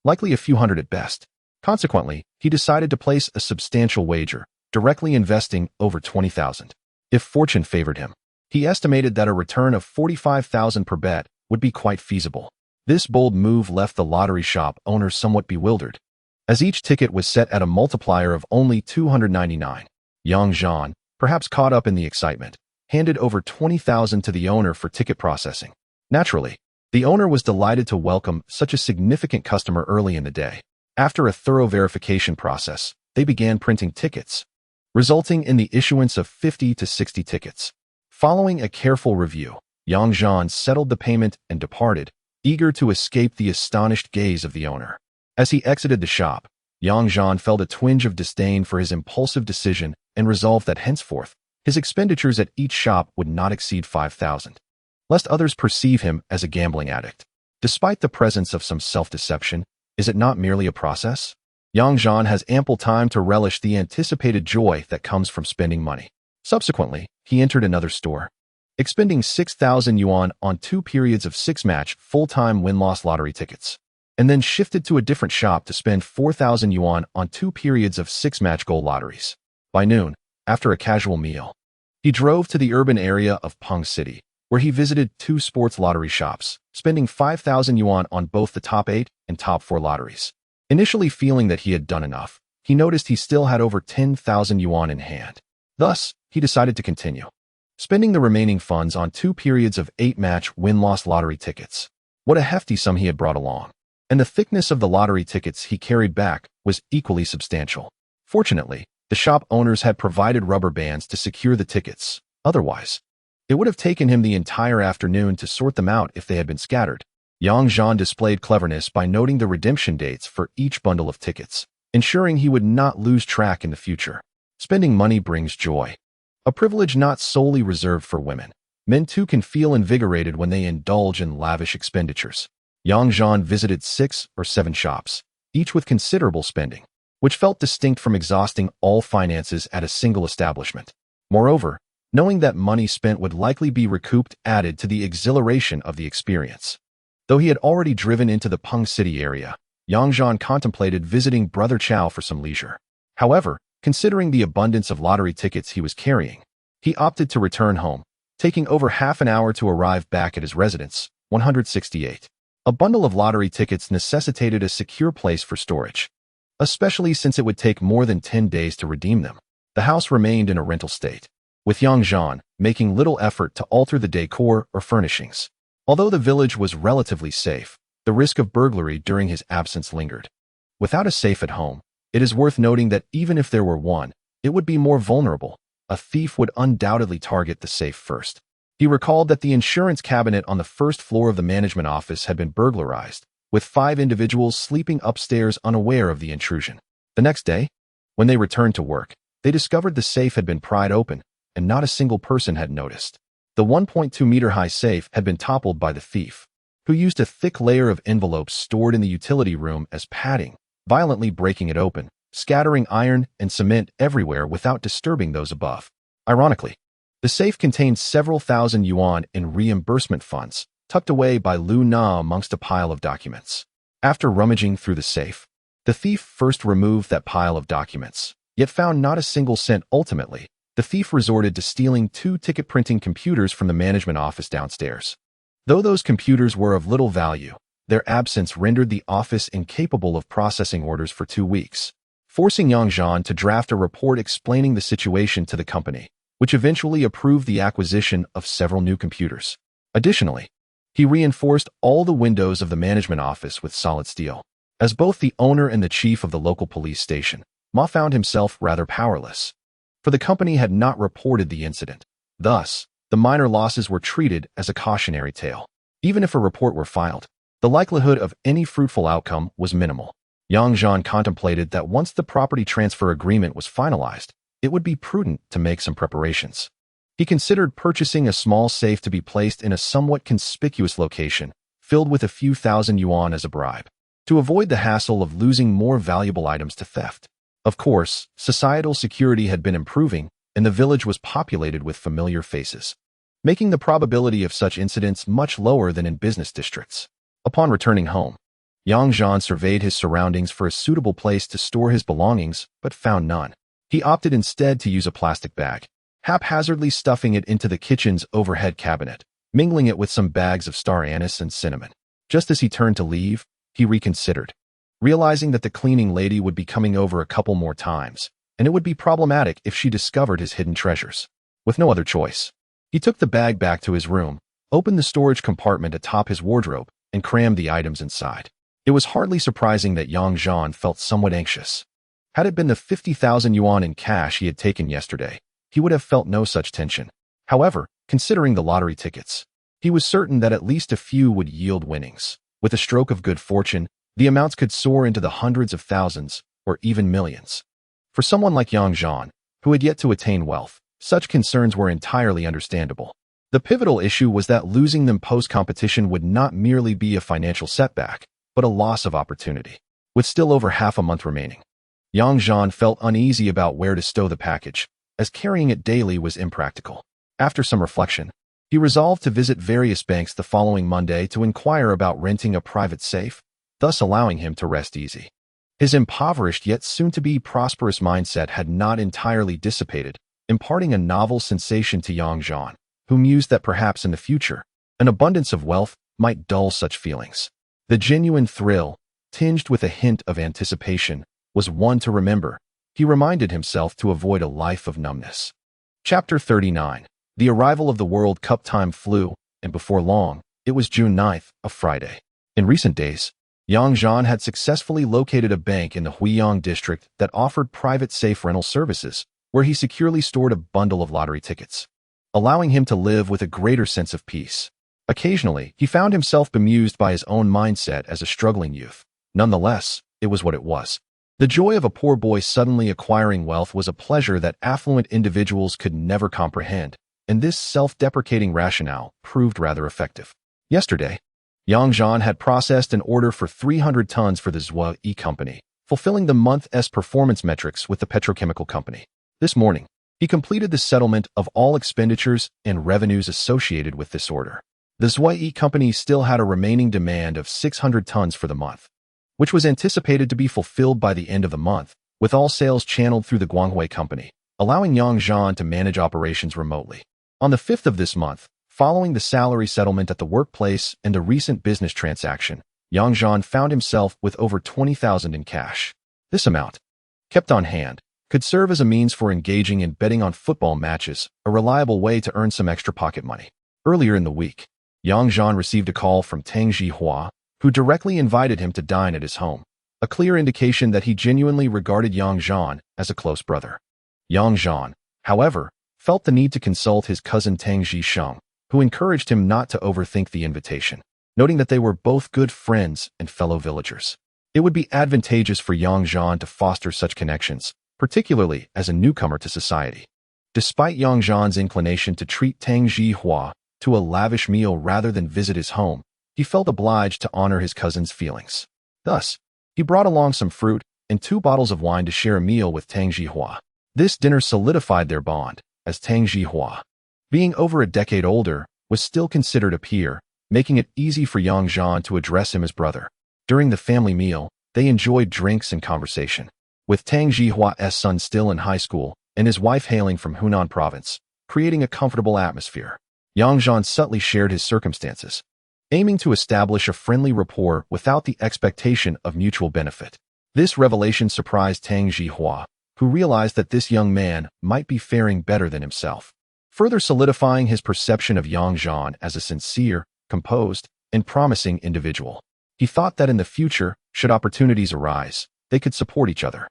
likely a few hundred at best. Consequently, he decided to place a substantial wager, directly investing over 20,000. If fortune favored him, he estimated that a return of 45,000 per bet would be quite feasible. This bold move left the lottery shop owners somewhat bewildered, as each ticket was set at a multiplier of only 299. Yang Zhan, perhaps caught up in the excitement, handed over 20,000 to the owner for ticket processing. Naturally, the owner was delighted to welcome such a significant customer early in the day. After a thorough verification process, they began printing tickets, resulting in the issuance of 50 to 60 tickets. Following a careful review, Yang Zhan settled the payment and departed, eager to escape the astonished gaze of the owner. As he exited the shop, Yang Zhan felt a twinge of disdain for his impulsive decision and resolved that henceforth, his expenditures at each shop would not exceed 5,000, lest others perceive him as a gambling addict. Despite the presence of some self-deception, is it not merely a process? Yang Zhan has ample time to relish the anticipated joy that comes from spending money. Subsequently, he entered another store, expending 6,000 yuan on 2 periods of 6-match full-time win-loss lottery tickets, and then shifted to a different shop to spend 4,000 yuan on 2 periods of 6-match gold lotteries. By noon, after a casual meal, he drove to the urban area of Peng City, where he visited 2 sports lottery shops, spending 5,000 yuan on both the top 8 and top 4 lotteries. Initially feeling that he had done enough, he noticed he still had over 10,000 yuan in hand. Thus, he decided to continue, spending the remaining funds on 2 periods of 8-match win-loss lottery tickets. What a hefty sum he had brought along. And the thickness of the lottery tickets he carried back was equally substantial. Fortunately, the shop owners had provided rubber bands to secure the tickets. Otherwise, it would have taken him the entire afternoon to sort them out if they had been scattered. Yang Zhan displayed cleverness by noting the redemption dates for each bundle of tickets, ensuring he would not lose track in the future. Spending money brings joy, a privilege not solely reserved for women. Men too can feel invigorated when they indulge in lavish expenditures. Yang Zhan visited 6 or 7 shops, each with considerable spending, which felt distinct from exhausting all finances at a single establishment. Moreover, knowing that money spent would likely be recouped added to the exhilaration of the experience. Though he had already driven into the Peng City area, Yang Zhan contemplated visiting Brother Xiao for some leisure. However, considering the abundance of lottery tickets he was carrying, he opted to return home, taking over half an hour to arrive back at his residence, 168. A bundle of lottery tickets necessitated a secure place for storage, especially since it would take more than 10 days to redeem them. The house remained in a rental state, with Yang Zhan making little effort to alter the decor or furnishings. Although the village was relatively safe, the risk of burglary during his absence lingered. Without a safe at home, it is worth noting that even if there were one, it would be more vulnerable. A thief would undoubtedly target the safe first. He recalled that the insurance cabinet on the first floor of the management office had been burglarized, with 5 individuals sleeping upstairs unaware of the intrusion. The next day, when they returned to work, they discovered the safe had been pried open, and not a single person had noticed. The 1.2-meter-high safe had been toppled by the thief, who used a thick layer of envelopes stored in the utility room as padding, violently breaking it open, scattering iron and cement everywhere without disturbing those above. Ironically, the safe contained several thousand yuan in reimbursement funds, tucked away by Lu Na amongst a pile of documents. After rummaging through the safe, the thief first removed that pile of documents, yet found not a single cent. Ultimately, the thief resorted to stealing 2 ticket printing computers from the management office downstairs. Though those computers were of little value, their absence rendered the office incapable of processing orders for 2 weeks, forcing Yang Zhan to draft a report explaining the situation to the company, which eventually approved the acquisition of several new computers. Additionally, he reinforced all the windows of the management office with solid steel. As both the owner and the chief of the local police station, Ma found himself rather powerless, for the company had not reported the incident. Thus, the minor losses were treated as a cautionary tale. Even if a report were filed, The likelihood of any fruitful outcome was minimal. Yang Zhan contemplated that once the property transfer agreement was finalized, it would be prudent to make some preparations. He considered purchasing a small safe to be placed in a somewhat conspicuous location, filled with a few thousand yuan as a bribe, to avoid the hassle of losing more valuable items to theft. Of course, societal security had been improving, and the village was populated with familiar faces, making the probability of such incidents much lower than in business districts. Upon returning home, Yang Zhan surveyed his surroundings for a suitable place to store his belongings, but found none. He opted instead to use a plastic bag, haphazardly stuffing it into the kitchen's overhead cabinet, mingling it with some bags of star anise and cinnamon. Just as he turned to leave, he reconsidered, realizing that the cleaning lady would be coming over a couple more times, and it would be problematic if she discovered his hidden treasures. With no other choice, he took the bag back to his room, opened the storage compartment atop his wardrobe, and crammed the items inside. It was hardly surprising that Yang Zhan felt somewhat anxious. Had it been the 50,000 yuan in cash he had taken yesterday, he would have felt no such tension. However, considering the lottery tickets, he was certain that at least a few would yield winnings. With a stroke of good fortune, the amounts could soar into the hundreds of thousands, or even millions. For someone like Yang Zhan, who had yet to attain wealth, such concerns were entirely understandable. The pivotal issue was that losing them post-competition would not merely be a financial setback, but a loss of opportunity. With still over half a month remaining, Yang Zhan felt uneasy about where to stow the package, as carrying it daily was impractical. After some reflection, he resolved to visit various banks the following Monday to inquire about renting a private safe, thus allowing him to rest easy. His impoverished yet soon-to-be prosperous mindset had not entirely dissipated, imparting a novel sensation to Yang Zhan, who mused that perhaps in the future, an abundance of wealth might dull such feelings. The genuine thrill, tinged with a hint of anticipation, was one to remember. He reminded himself to avoid a life of numbness. Chapter 39. The arrival of the World Cup time flew, and before long, it was June 9th, a Friday. In recent days, Yang Zhan had successfully located a bank in the Huiyang district that offered private safe rental services, where he securely stored a bundle of lottery tickets, allowing him to live with a greater sense of peace. Occasionally, he found himself bemused by his own mindset as a struggling youth. Nonetheless, it was what it was. The joy of a poor boy suddenly acquiring wealth was a pleasure that affluent individuals could never comprehend, and this self-deprecating rationale proved rather effective. Yesterday, Yang Zhan had processed an order for 300 tons for the Zhuai company, fulfilling the month's performance metrics with the petrochemical company. This morning, he completed the settlement of all expenditures and revenues associated with this order. The Zhuai company still had a remaining demand of 600 tons for the month, which was anticipated to be fulfilled by the end of the month, with all sales channeled through the Guanghui company, allowing Yang Zhan to manage operations remotely. On the 5th of this month, following the salary settlement at the workplace and a recent business transaction, Yang Zhan found himself with over 20,000 in cash. This amount, kept on hand, could serve as a means for engaging in betting on football matches, a reliable way to earn some extra pocket money. Earlier in the week, Yang Zhan received a call from Tang Zhihua, who directly invited him to dine at his home, a clear indication that he genuinely regarded Yang Zhan as a close brother. Yang Zhan, however, felt the need to consult his cousin Tang Sheng, who encouraged him not to overthink the invitation, noting that they were both good friends and fellow villagers. It would be advantageous for Yang Zhan to foster such connections, particularly as a newcomer to society. Despite Yang Zhan's inclination to treat Tang Zhihua to a lavish meal rather than visit his home, he felt obliged to honor his cousin's feelings. Thus, he brought along some fruit and 2 bottles of wine to share a meal with Tang Zhihua. This dinner solidified their bond, as Tang Zhihua, being over a decade older, was still considered a peer, making it easy for Yang Zhan to address him as brother. During the family meal, they enjoyed drinks and conversation. With Tang Zhihua's son still in high school and his wife hailing from Hunan province, creating a comfortable atmosphere, Yang Zhan subtly shared his circumstances, aiming to establish a friendly rapport without the expectation of mutual benefit. This revelation surprised Tang Zhihua, who realized that this young man might be faring better than himself, further solidifying his perception of Yang Zhan as a sincere, composed, and promising individual. He thought that in the future, should opportunities arise, they could support each other.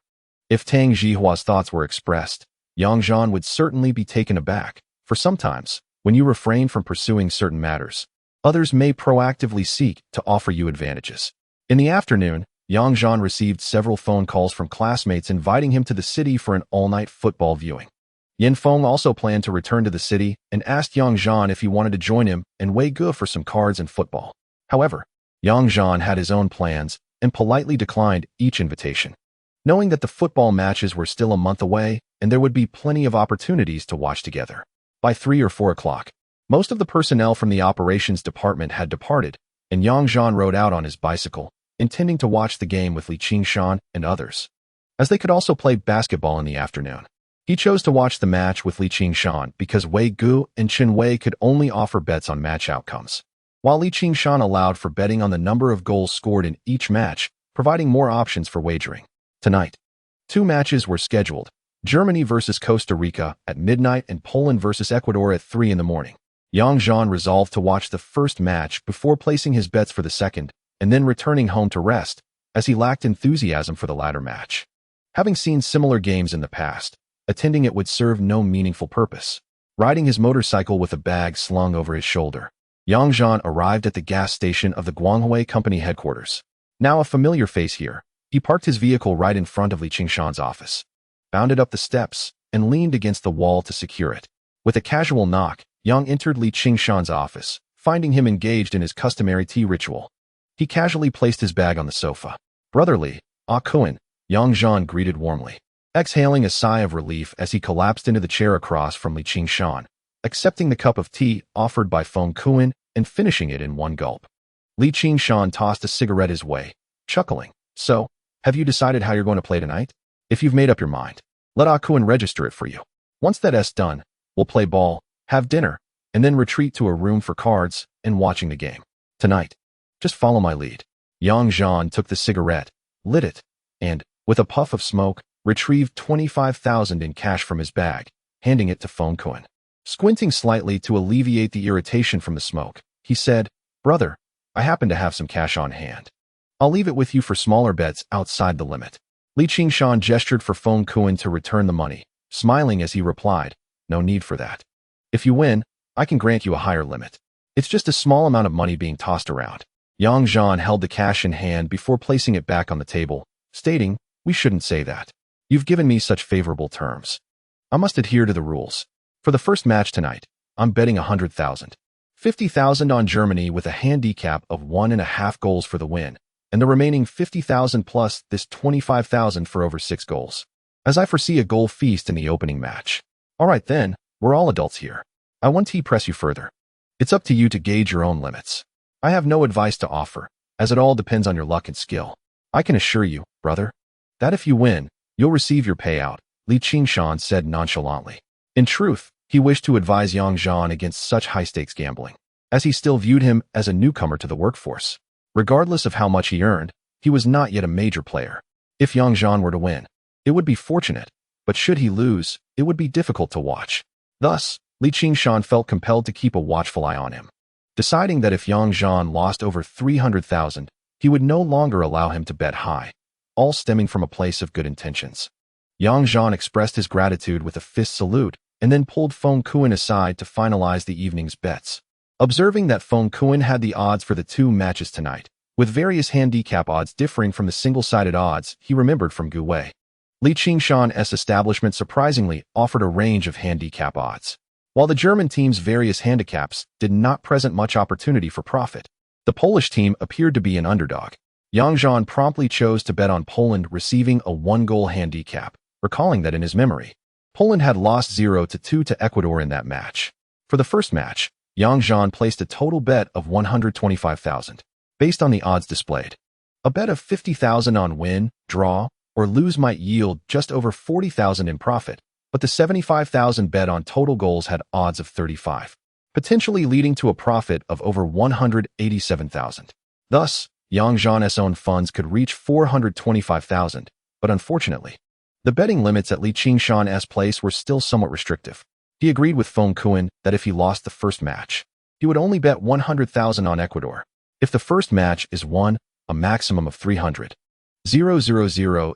If Tang Zhihua's thoughts were expressed, Yang Zhan would certainly be taken aback, for sometimes, when you refrain from pursuing certain matters, Others may proactively seek to offer you advantages. In the afternoon, Yang Zhan received several phone calls from classmates inviting him to the city for an all-night football viewing. Yin Feng also planned to return to the city and asked Yang Zhan if he wanted to join him and Wei Ge for some cards and football. However, Yang Zhan had his own plans and politely declined each invitation, knowing that the football matches were still a month away and there would be plenty of opportunities to watch together. By 3 or 4 o'clock, most of the personnel from the operations department had departed, and Yang Zhan rode out on his bicycle, intending to watch the game with Li Qingshan and others, as they could also play basketball in the afternoon. He chose to watch the match with Li Qingshan because Wei Ge and Chen Wei could only offer bets on match outcomes, while Li Qingshan allowed for betting on the number of goals scored in each match, providing more options for wagering. Tonight, 2 matches were scheduled: Germany versus Costa Rica at midnight and Poland versus Ecuador at 3 in the morning. Yang Zhan resolved to watch the first match before placing his bets for the second, and then returning home to rest, as he lacked enthusiasm for the latter match. Having seen similar games in the past, attending it would serve no meaningful purpose. Riding his motorcycle with a bag slung over his shoulder, Yang Zhan arrived at the gas station of the Guanghui Company headquarters. Now a familiar face here, he parked his vehicle right in front of Li Qingshan's office, bounded up the steps, and leaned against the wall to secure it. With a casual knock, Yang entered Li Qingshan's office, finding him engaged in his customary tea ritual. He casually placed his bag on the sofa. "Brotherly, Kuan," Yang Zhan greeted warmly, exhaling a sigh of relief as he collapsed into the chair across from Li Qingshan, accepting the cup of tea offered by Feng Kuan and finishing it in one gulp. Li Qingshan tossed a cigarette his way, chuckling. "So, have you decided how you're going to play tonight? If you've made up your mind, let Kuan register it for you. Once that's done, we'll play ball, have dinner, and then retreat to a room for cards and watching the game. Tonight, just follow my lead." Yang Zhan took the cigarette, lit it, and, with a puff of smoke, retrieved 25,000 in cash from his bag, handing it to Feng Kuan. Squinting slightly to alleviate the irritation from the smoke, he said, "Brother, I happen to have some cash on hand. I'll leave it with you for smaller bets outside the limit." Li Qingshan gestured for Feng Kuan to return the money, smiling as he replied, "No need for that. If you win, I can grant you a higher limit. It's just a small amount of money being tossed around." Yang Zhan held the cash in hand before placing it back on the table, stating, "We shouldn't say that. You've given me such favorable terms. I must adhere to the rules. For the first match tonight, I'm betting 100,000. 50,000 on Germany with a handicap of 1.5 goals for the win, and the remaining 50,000 plus this 25,000 for over 6 goals, as I foresee a goal feast in the opening match." "All right then, we're all adults here. I won't press you further. It's up to you to gauge your own limits. I have no advice to offer, as it all depends on your luck and skill. I can assure you, brother, that if you win, you'll receive your payout," Li Qingshan said nonchalantly. In truth, he wished to advise Yang Zhan against such high-stakes gambling, as he still viewed him as a newcomer to the workforce. Regardless of how much he earned, he was not yet a major player. If Yang Zhan were to win, it would be fortunate, but should he lose, it would be difficult to watch. Thus, Li Qingshan felt compelled to keep a watchful eye on him, deciding that if Yang Zhan lost over 300,000, he would no longer allow him to bet high, all stemming from a place of good intentions. Yang Zhan expressed his gratitude with a fist salute and then pulled Feng Kuan aside to finalize the evening's bets. Observing that Feng Kuan had the odds for the 2 matches tonight, with various handicap odds differing from the single-sided odds he remembered from Gu Wei, Li Qingshan's establishment surprisingly offered a range of handicap odds. While the German team's various handicaps did not present much opportunity for profit, the Polish team appeared to be an underdog. Yang Zhan promptly chose to bet on Poland receiving a 1-goal handicap, recalling that in his memory, Poland had lost 0-2 to Ecuador in that match. For the first match, Yang Zhan placed a total bet of 125,000, based on the odds displayed. A bet of 50,000 on win, draw, or lose might yield just over 40,000 in profit, but the 75,000 bet on total goals had odds of 35, potentially leading to a profit of over 187,000. Thus, Yang Zhan's own funds could reach 425,000, but unfortunately, the betting limits at Li Qingshan's place were still somewhat restrictive. He agreed with Feng Kuan that if he lost the first match, he would only bet 100,000 on Ecuador. If the first match is won, a maximum of 300,000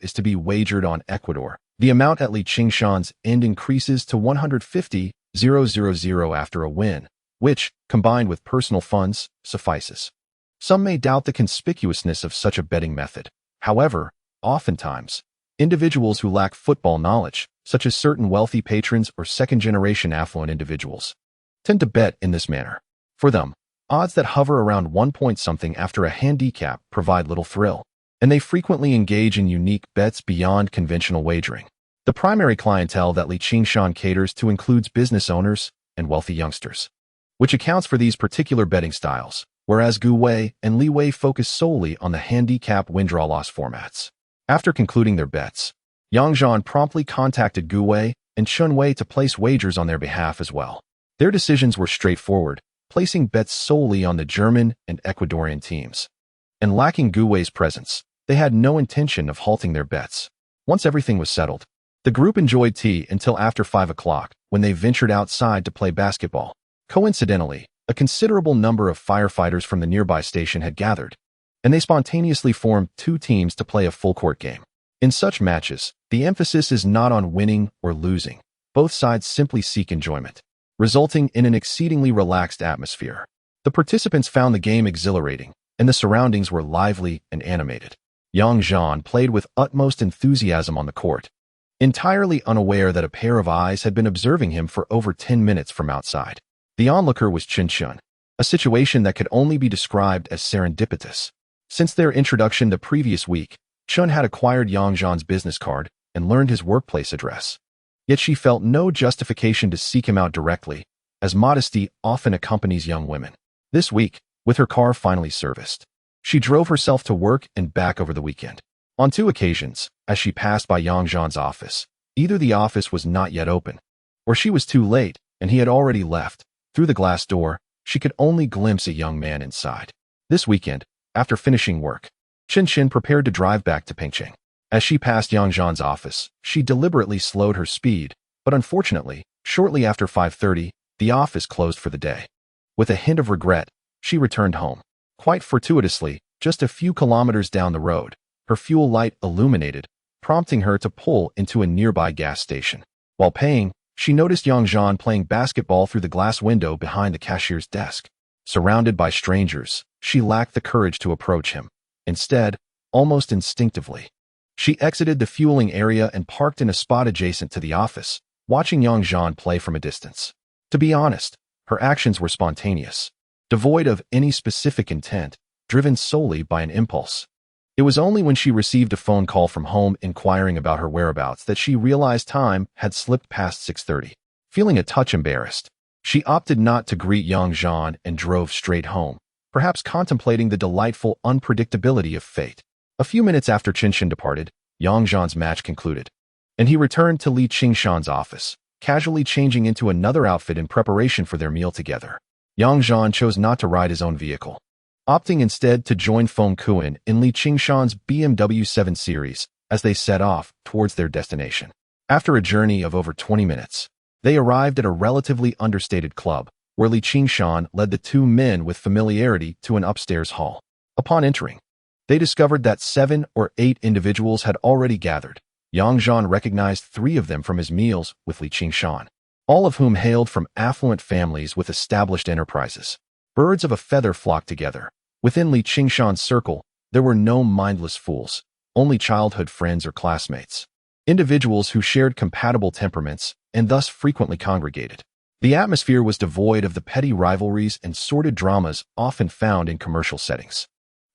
is to be wagered on Ecuador. The amount at Li Qingshan's end increases to 150,000 after a win, which, combined with personal funds, suffices. Some may doubt the conspicuousness of such a betting method. However, oftentimes, individuals who lack football knowledge, such as certain wealthy patrons or second-generation affluent individuals, tend to bet in this manner. For them, odds that hover around 1 point something after a handicap provide little thrill, and they frequently engage in unique bets beyond conventional wagering. The primary clientele that Li Qingshan caters to includes business owners and wealthy youngsters, which accounts for these particular betting styles, whereas Gu Wei and Li Wei focus solely on the handicap win-draw-loss formats. After concluding their bets, Yang Zhan promptly contacted Gu Wei and Chun Wei to place wagers on their behalf as well. Their decisions were straightforward, placing bets solely on the German and Ecuadorian teams. And lacking Gu Wei's presence, they had no intention of halting their bets. Once everything was settled, the group enjoyed tea until after 5 o'clock, when they ventured outside to play basketball. Coincidentally, a considerable number of firefighters from the nearby station had gathered, and they spontaneously formed 2 teams to play a full-court game. In such matches, the emphasis is not on winning or losing. Both sides simply seek enjoyment, resulting in an exceedingly relaxed atmosphere. The participants found the game exhilarating, and the surroundings were lively and animated. Yang Zhan played with utmost enthusiasm on the court, entirely unaware that a pair of eyes had been observing him for over 10 minutes from outside. The onlooker was Chun, a situation that could only be described as serendipitous. Since their introduction the previous week, Chun had acquired Yang Zhan's business card and learned his workplace address. Yet she felt no justification to seek him out directly, as modesty often accompanies young women. This week, with her car finally serviced, she drove herself to work and back over the weekend. On 2 occasions, as she passed by Yang Zhan's office, either the office was not yet open, or she was too late and he had already left. Through the glass door, she could only glimpse a young man inside. This weekend, after finishing work, Chin prepared to drive back to Pengcheng. As she passed Yang Zhan's office, she deliberately slowed her speed, but unfortunately, shortly after 5:30, the office closed for the day. With a hint of regret, she returned home. Quite fortuitously, just a few kilometers down the road, her fuel light illuminated, prompting her to pull into a nearby gas station. While paying, she noticed Yang Zhan playing basketball through the glass window behind the cashier's desk. Surrounded by strangers, she lacked the courage to approach him. Instead, almost instinctively, she exited the fueling area and parked in a spot adjacent to the office, watching Yang Zhan play from a distance. To be honest, her actions were spontaneous, devoid of any specific intent, driven solely by an impulse. It was only when she received a phone call from home inquiring about her whereabouts that she realized time had slipped past 6:30. Feeling a touch embarrassed, she opted not to greet Yang Zhan and drove straight home, perhaps contemplating the delightful unpredictability of fate. A few minutes after Chin departed, Yang Zhan's match concluded, and he returned to Li Qingshan's office, casually changing into another outfit in preparation for their meal together. Yang Zhan chose not to ride his own vehicle, opting instead to join Feng Kuan in Li Qingshan's BMW 7 Series as they set off towards their destination. After a journey of over 20 minutes, they arrived at a relatively understated club, where Li Qingshan led the 2 men with familiarity to an upstairs hall. Upon entering, they discovered that 7 or 8 individuals had already gathered. Yang Zhan recognized 3 of them from his meals with Li Qingshan, all of whom hailed from affluent families with established enterprises. Birds of a feather flocked together. Within Li Qingshan's circle, there were no mindless fools, only childhood friends or classmates, individuals who shared compatible temperaments and thus frequently congregated. The atmosphere was devoid of the petty rivalries and sordid dramas often found in commercial settings.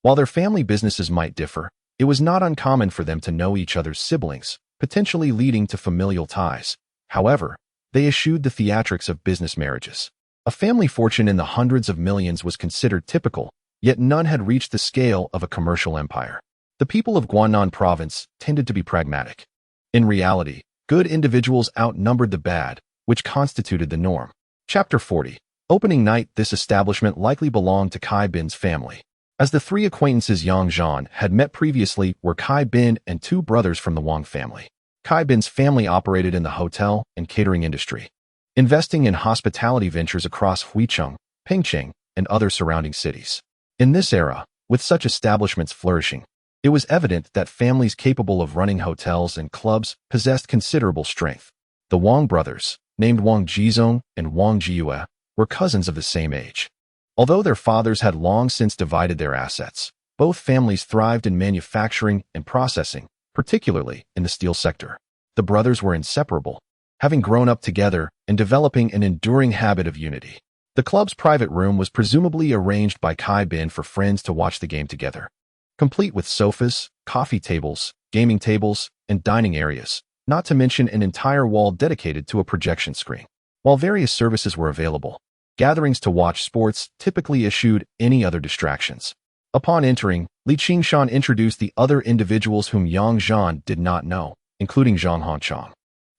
While their family businesses might differ, it was not uncommon for them to know each other's siblings, potentially leading to familial ties. However, they eschewed the theatrics of business marriages. A family fortune in the hundreds of millions was considered typical, yet none had reached the scale of a commercial empire. The people of Guangnan province tended to be pragmatic. In reality, good individuals outnumbered the bad, which constituted the norm. Chapter 40. Opening night. This establishment likely belonged to Kai Bin's family, as the 3 acquaintances Yang Zhan had met previously were Kai Bin and 2 brothers from the Wang family. Kai Bin's family operated in the hotel and catering industry, investing in hospitality ventures across Huicheng, Pengcheng, and other surrounding cities. In this era, with such establishments flourishing, it was evident that families capable of running hotels and clubs possessed considerable strength. The Wang brothers, named Wang Jizong and Wang Jiyue, were cousins of the same age. Although their fathers had long since divided their assets, both families thrived in manufacturing and processing, particularly in the steel sector. The brothers were inseparable, having grown up together and developing an enduring habit of unity. The club's private room was presumably arranged by Kai Bin for friends to watch the game together, complete with sofas, coffee tables, gaming tables, and dining areas, not to mention an entire wall dedicated to a projection screen. While various services were available, gatherings to watch sports typically eschewed any other distractions. Upon entering, Li Qingshan introduced the other individuals whom Yang Zhan did not know, including Zhang Hanchang,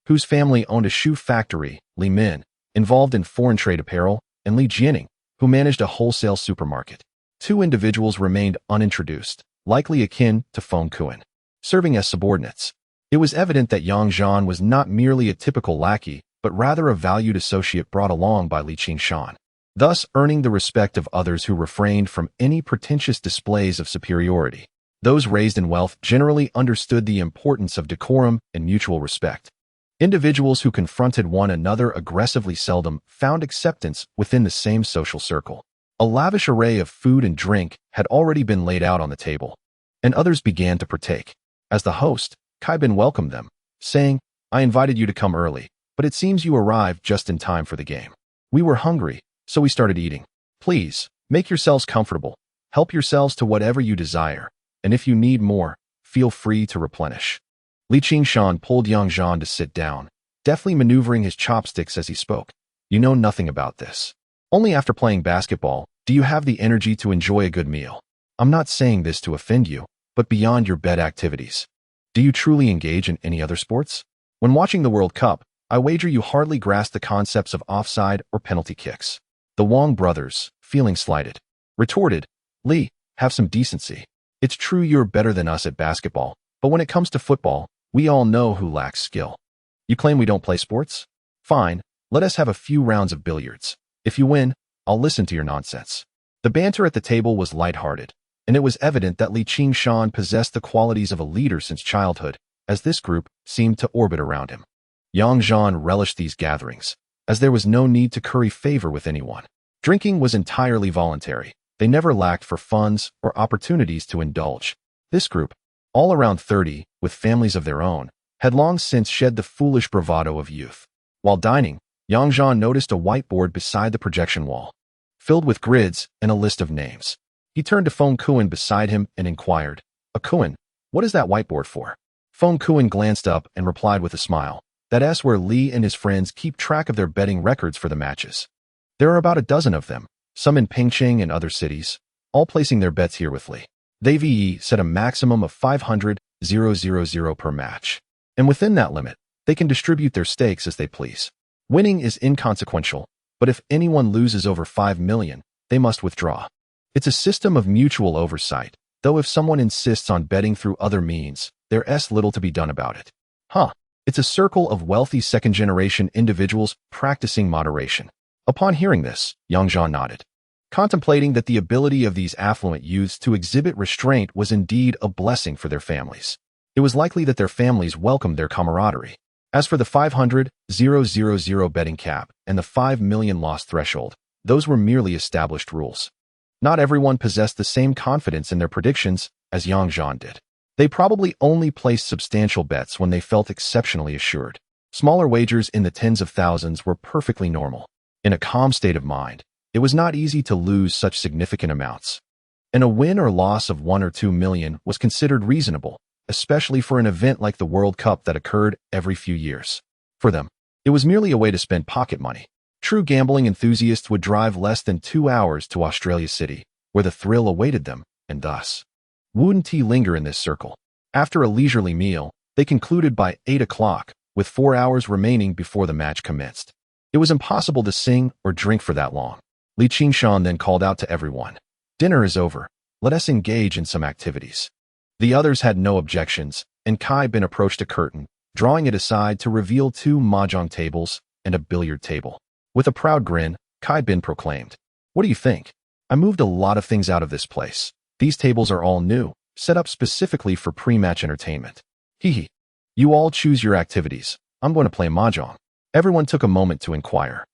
whose family owned a shoe factory, Li Min, involved in foreign trade apparel, and Li Jianing, who managed a wholesale supermarket. Two individuals remained unintroduced, likely akin to Feng Kuan, serving as subordinates. It was evident that Yang Zhan was not merely a typical lackey, but rather a valued associate brought along by Li Qingshan, thus earning the respect of others who refrained from any pretentious displays of superiority. Those raised in wealth generally understood the importance of decorum and mutual respect. Individuals who confronted one another aggressively seldom found acceptance within the same social circle. A lavish array of food and drink had already been laid out on the table, and others began to partake. As the host, Kai Bin welcomed them, saying, "I invited you to come early, but it seems you arrived just in time for the game. We were hungry, so we started eating. Please, make yourselves comfortable, help yourselves to whatever you desire, and if you need more, feel free to replenish." Li Qingshan pulled Yang Zhan to sit down, deftly maneuvering his chopsticks as he spoke. "You know nothing about this. Only after playing basketball do you have the energy to enjoy a good meal. I'm not saying this to offend you, but beyond your bed activities, do you truly engage in any other sports? When watching the World Cup, I wager you hardly grasp the concepts of offside or penalty kicks." The Wang brothers, feeling slighted, retorted, "Li, have some decency. It's true you're better than us at basketball, but when it comes to football, we all know who lacks skill. You claim we don't play sports? Fine, let us have a few rounds of billiards. If you win, I'll listen to your nonsense." The banter at the table was lighthearted, and it was evident that Li Qingshan possessed the qualities of a leader since childhood, as this group seemed to orbit around him. Yang Zhan relished these gatherings, as there was no need to curry favor with anyone. Drinking was entirely voluntary. They never lacked for funds or opportunities to indulge. This group, all around 30, with families of their own, had long since shed the foolish bravado of youth. While dining, Yang Zhan noticed a whiteboard beside the projection wall, filled with grids and a list of names. He turned to Feng Kuan beside him and inquired, "Kuan, what is that whiteboard for?" Feng Kuan glanced up and replied with a smile, "That's where Li and his friends keep track of their betting records for the matches. There are about a dozen of them, some in Pingching and other cities, all placing their bets here with Li. They set a maximum of 500,000 per match, and within that limit, they can distribute their stakes as they please. Winning is inconsequential, but if anyone loses over 5 million, they must withdraw. It's a system of mutual oversight, though if someone insists on betting through other means, there's little to be done about it." It's a circle of wealthy second-generation individuals practicing moderation. Upon hearing this, Yang Zhan nodded, contemplating that the ability of these affluent youths to exhibit restraint was indeed a blessing for their families. It was likely that their families welcomed their camaraderie. As for the 500,000 betting cap and the 5 million loss threshold, those were merely established rules. Not everyone possessed the same confidence in their predictions as Yang Zhan did. They probably only placed substantial bets when they felt exceptionally assured. Smaller wagers in the tens of thousands were perfectly normal. In a calm state of mind, it was not easy to lose such significant amounts, and a win or loss of 1 or 2 million was considered reasonable, especially for an event like the World Cup that occurred every few years. For them, it was merely a way to spend pocket money. True gambling enthusiasts would drive less than 2 hours to Australia City, where the thrill awaited them, and thus wouldn't linger in this circle. After a leisurely meal, they concluded by 8 o'clock, with 4 hours remaining before the match commenced. It was impossible to sing or drink for that long. Li Qingshan then called out to everyone, "Dinner is over. Let us engage in some activities." The others had no objections, and Kai Bin approached a curtain, drawing it aside to reveal 2 mahjong tables and a billiard table. With a proud grin, Kai Bin proclaimed, "What do you think? I moved a lot of things out of this place. These tables are all new, set up specifically for pre-match entertainment. Hee. You all choose your activities. I'm going to play mahjong." Everyone took a moment to inquire,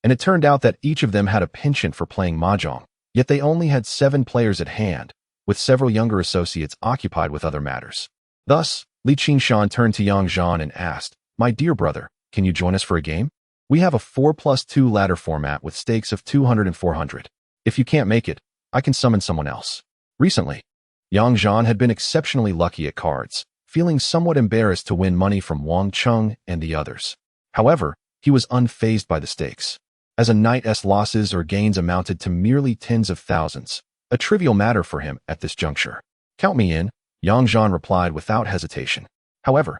and it turned out that each of them had a penchant for playing mahjong, yet they only had 7 players at hand, with several younger associates occupied with other matters. Thus, Li Qingshan turned to Yang Zhan and asked, "My dear brother, can you join us for a game? We have a 4+2 ladder format with stakes of 200 and 400. If you can't make it, I can summon someone else." Recently, Yang Zhan had been exceptionally lucky at cards, feeling somewhat embarrassed to win money from Wang Cheng and the others. However, he was unfazed by the stakes, as a knight's losses or gains amounted to merely tens of thousands, a trivial matter for him at this juncture. "Count me in," Yang Zhan replied without hesitation. "However,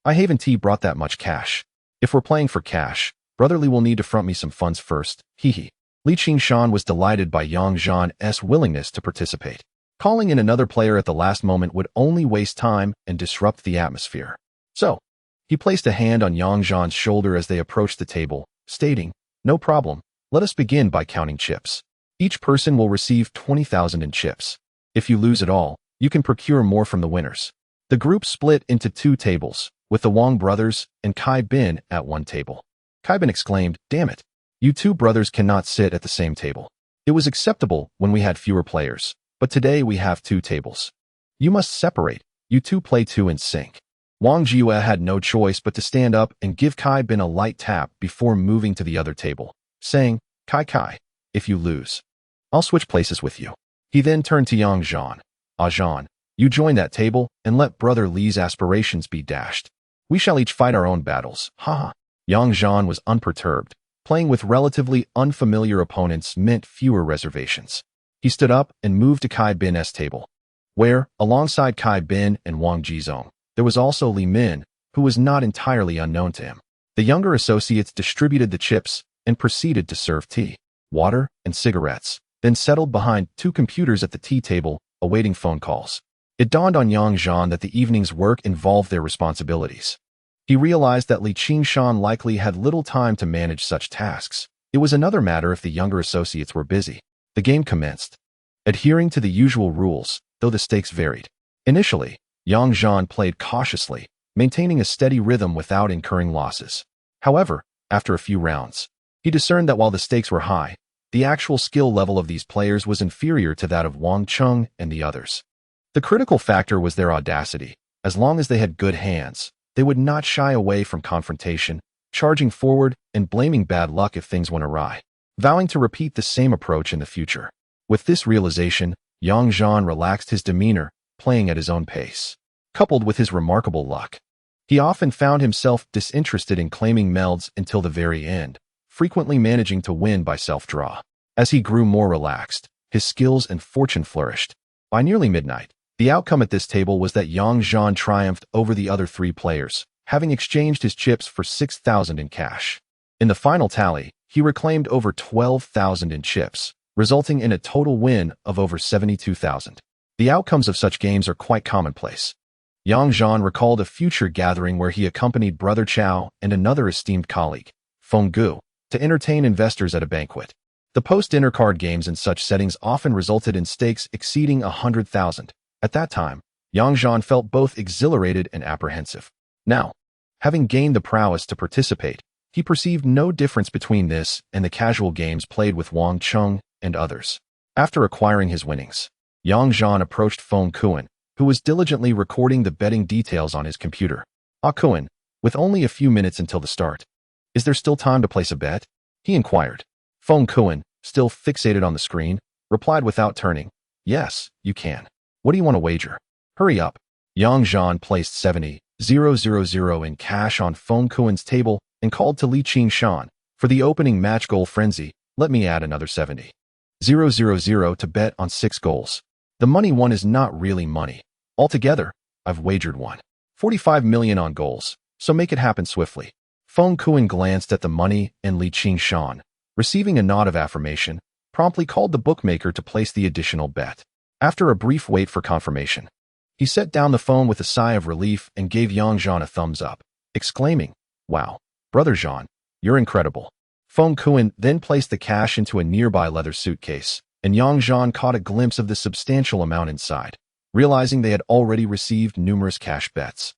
I haven't brought that much cash. If we're playing for cash, Brotherly will need to front me some funds first, hee. Li Qingshan was delighted by Yang Zhan's willingness to participate. Calling in another player at the last moment would only waste time and disrupt the atmosphere. So, he placed a hand on Yang Zhan's shoulder as they approached the table, stating, "No problem, let us begin by counting chips. Each person will receive 20,000 in chips. If you lose at all, you can procure more from the winners." The group split into 2 tables, with the Wang brothers and Kai Bin at one table. Kai Bin exclaimed, "Damn it, you 2 brothers cannot sit at the same table. It was acceptable when we had fewer players, but today we have 2 tables. You must separate, you 2 play 2 in sync." Wang Jiue had no choice but to stand up and give Kai Bin a light tap before moving to the other table, saying, Kai, if you lose, I'll switch places with you." He then turned to Yang Zhan. Zhan, you join that table and let Brother Li's aspirations be dashed. We shall each fight our own battles, haha. Yang Zhan was unperturbed. Playing with relatively unfamiliar opponents meant fewer reservations. He stood up and moved to Kai Bin's table, where, alongside Kai Bin and Wang Jizong, there was also Li Min, who was not entirely unknown to him. The younger associates distributed the chips and proceeded to serve tea, water, and cigarettes, then settled behind 2 computers at the tea table, awaiting phone calls. It dawned on Yang Zhan that the evening's work involved their responsibilities. He realized that Li Qingshan likely had little time to manage such tasks. It was another matter if the younger associates were busy. The game commenced, adhering to the usual rules, though the stakes varied. Initially, Yang Zhan played cautiously, maintaining a steady rhythm without incurring losses. However, after a few rounds, he discerned that while the stakes were high, the actual skill level of these players was inferior to that of Wang Cheng and the others. The critical factor was their audacity. As long as they had good hands, they would not shy away from confrontation, charging forward and blaming bad luck if things went awry, vowing to repeat the same approach in the future. With this realization, Yang Zhan relaxed his demeanor, playing at his own pace. Coupled with his remarkable luck, he often found himself disinterested in claiming melds until the very end, frequently managing to win by self-draw. As he grew more relaxed, his skills and fortune flourished. By nearly midnight, the outcome at this table was that Yang Zhan triumphed over the other 3 players, having exchanged his chips for 6,000 in cash. In the final tally, he reclaimed over 12,000 in chips, resulting in a total win of over 72,000. The outcomes of such games are quite commonplace. Yang Zhan recalled a future gathering where he accompanied Brother Xiao and another esteemed colleague, Feng Gu, to entertain investors at a banquet. The post-dinner card games in such settings often resulted in stakes exceeding 100,000. At that time, Yang Zhan felt both exhilarated and apprehensive. Now, having gained the prowess to participate, he perceived no difference between this and the casual games played with Wang Cheng and others. After acquiring his winnings, Yang Zhan approached Feng Kuan, who was diligently recording the betting details on his computer. Kuan, with only a few minutes until the start, "Is there still time to place a bet?" he inquired. Feng Kuan, still fixated on the screen, replied without turning, "Yes, you can. What do you want to wager? Hurry up." Yang Zhan placed 70,000 in cash on Feng Kuan's table and called to Li Qingshan, "For the opening match goal frenzy, let me add another 70,000 to bet on 6 goals. The money won is not really money. Altogether, I've wagered 1.45 million on goals, so make it happen swiftly." Feng Kuan glanced at the money and Li Qingshan, receiving a nod of affirmation, promptly called the bookmaker to place the additional bet. After a brief wait for confirmation, he set down the phone with a sigh of relief and gave Yang Zhan a thumbs up, exclaiming, "Wow, Brother Zhan, you're incredible." Feng Kuan then placed the cash into a nearby leather suitcase, and Yang Zhan caught a glimpse of the substantial amount inside, realizing they had already received numerous cash bets.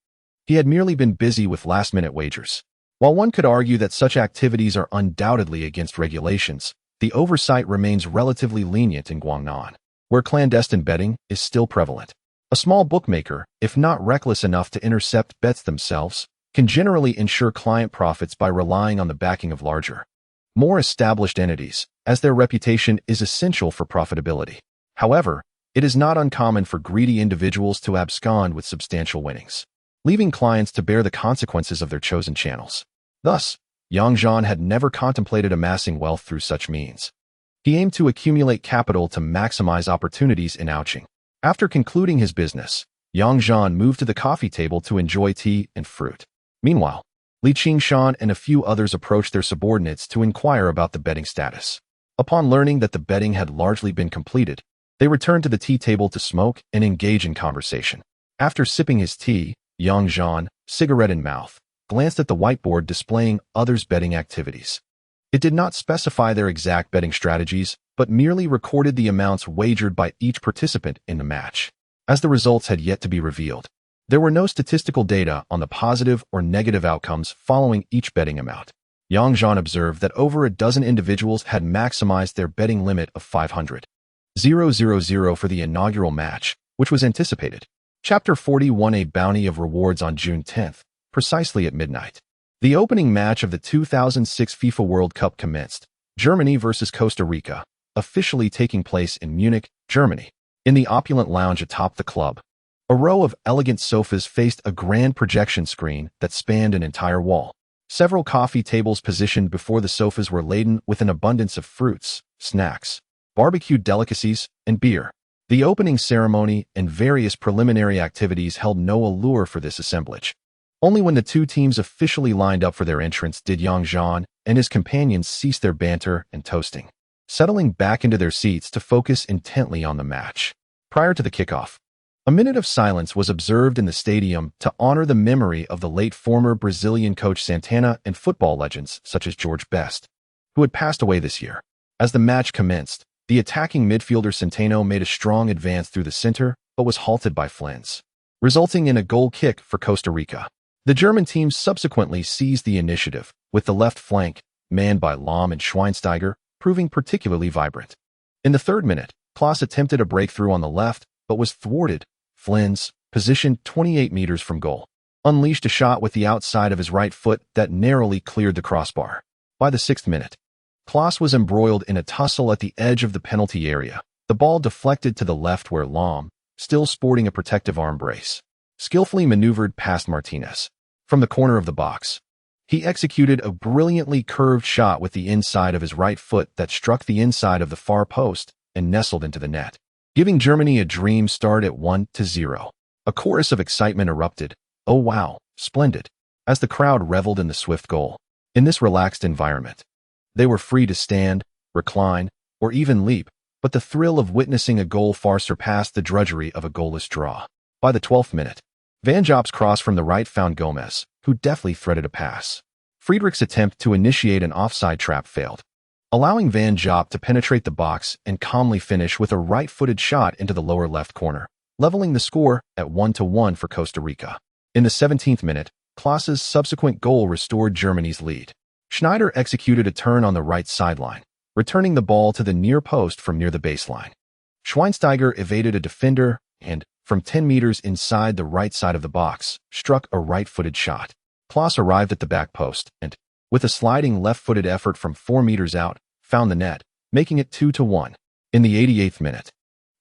He had merely been busy with last-minute wagers. While one could argue that such activities are undoubtedly against regulations, the oversight remains relatively lenient in Guangnan, where clandestine betting is still prevalent. A small bookmaker, if not reckless enough to intercept bets themselves, can generally ensure client profits by relying on the backing of larger, more established entities, as their reputation is essential for profitability. However, it is not uncommon for greedy individuals to abscond with substantial winnings, leaving clients to bear the consequences of their chosen channels. Thus, Yang Zhan had never contemplated amassing wealth through such means. He aimed to accumulate capital to maximize opportunities in ouching. After concluding his business, Yang Zhan moved to the coffee table to enjoy tea and fruit. Meanwhile, Li Qingshan and a few others approached their subordinates to inquire about the betting status. Upon learning that the betting had largely been completed, they returned to the tea table to smoke and engage in conversation. After sipping his tea, Yang Zhan, cigarette in mouth, glanced at the whiteboard displaying others' betting activities. It did not specify their exact betting strategies, but merely recorded the amounts wagered by each participant in the match. As the results had yet to be revealed, there were no statistical data on the positive or negative outcomes following each betting amount. Yang Zhan observed that over a dozen individuals had maximized their betting limit of 500,000 for the inaugural match, which was anticipated. Chapter 40 won a bounty of rewards on June 10th, precisely at midnight. The opening match of the 2006 FIFA World Cup commenced, Germany versus Costa Rica, officially taking place in Munich, Germany. In the opulent lounge atop the club, a row of elegant sofas faced a grand projection screen that spanned an entire wall. Several coffee tables positioned before the sofas were laden with an abundance of fruits, snacks, barbecued delicacies, and beer. The opening ceremony and various preliminary activities held no allure for this assemblage. Only when the two teams officially lined up for their entrance did Yang Zhan and his companions cease their banter and toasting, settling back into their seats to focus intently on the match. Prior to the kickoff, a minute of silence was observed in the stadium to honor the memory of the late former Brazilian coach Santana and football legends such as George Best, who had passed away this year. As the match commenced, the attacking midfielder Centeno made a strong advance through the center, but was halted by Flins, resulting in a goal kick for Costa Rica. The German team subsequently seized the initiative, with the left flank, manned by Lahm and Schweinsteiger, proving particularly vibrant. In the third minute, Klaas attempted a breakthrough on the left, but was thwarted. Flins, positioned 28 meters from goal, unleashed a shot with the outside of his right foot that narrowly cleared the crossbar. By the 6th minute, Klaas was embroiled in a tussle at the edge of the penalty area. The ball deflected to the left where Lahm, still sporting a protective arm brace, skillfully maneuvered past Martinez. From the corner of the box, he executed a brilliantly curved shot with the inside of his right foot that struck the inside of the far post and nestled into the net, giving Germany a dream start at 1-0. A chorus of excitement erupted. "Oh wow, splendid," as the crowd reveled in the swift goal. In this relaxed environment, they were free to stand, recline, or even leap, but the thrill of witnessing a goal far surpassed the drudgery of a goalless draw. By the 12th minute, Van Jop's cross from the right found Gomez, who deftly threaded a pass. Friedrich's attempt to initiate an offside trap failed, allowing Van Jop to penetrate the box and calmly finish with a right-footed shot into the lower left corner, leveling the score at 1-1 for Costa Rica. In the 17th minute, Klaas's subsequent goal restored Germany's lead. Schneider executed a turn on the right sideline, returning the ball to the near post from near the baseline. Schweinsteiger evaded a defender and, from 10 meters inside the right side of the box, struck a right-footed shot. Klaas arrived at the back post and, with a sliding left-footed effort from 4 meters out, found the net, making it 2-1. In the 88th minute,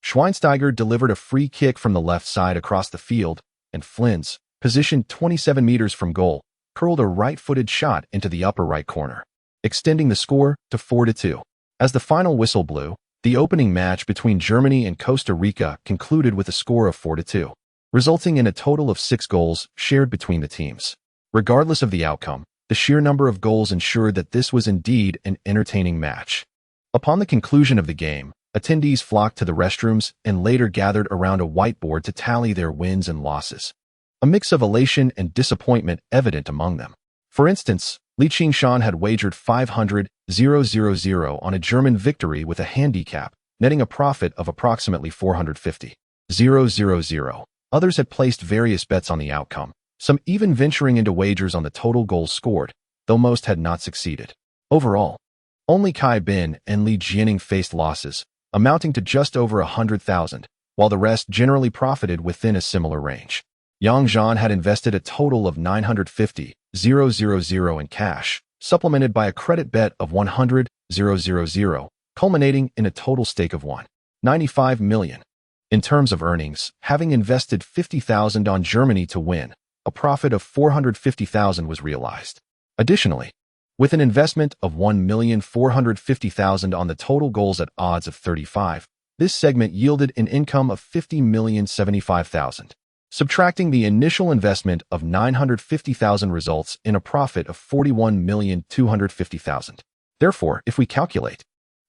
Schweinsteiger delivered a free kick from the left side across the field, and Flins, positioned 27 meters from goal, curled a right-footed shot into the upper right corner, extending the score to 4-2. As the final whistle blew, the opening match between Germany and Costa Rica concluded with a score of 4-2, resulting in a total of 6 goals shared between the teams. Regardless of the outcome, the sheer number of goals ensured that this was indeed an entertaining match. Upon the conclusion of the game, attendees flocked to the restrooms and later gathered around a whiteboard to tally their wins and losses, a mix of elation and disappointment evident among them. For instance, Li Qingshan had wagered 500,000 on a German victory with a handicap, netting a profit of approximately 450,000. Others had placed various bets on the outcome, some even venturing into wagers on the total goals scored, though most had not succeeded. Overall, only Kai Bin and Li Jianing faced losses, amounting to just over 100,000, while the rest generally profited within a similar range. Yang Zhan had invested a total of 950,000 in cash, supplemented by a credit bet of 100,000, culminating in a total stake of 195 million. In terms of earnings, having invested 50,000 on Germany to win, a profit of 450,000 was realized. Additionally, with an investment of 1,450,000 on the total goals at odds of 35, this segment yielded an income of 50,075,000. Subtracting the initial investment of 950,000 results in a profit of 41,250,000. Therefore, if we calculate,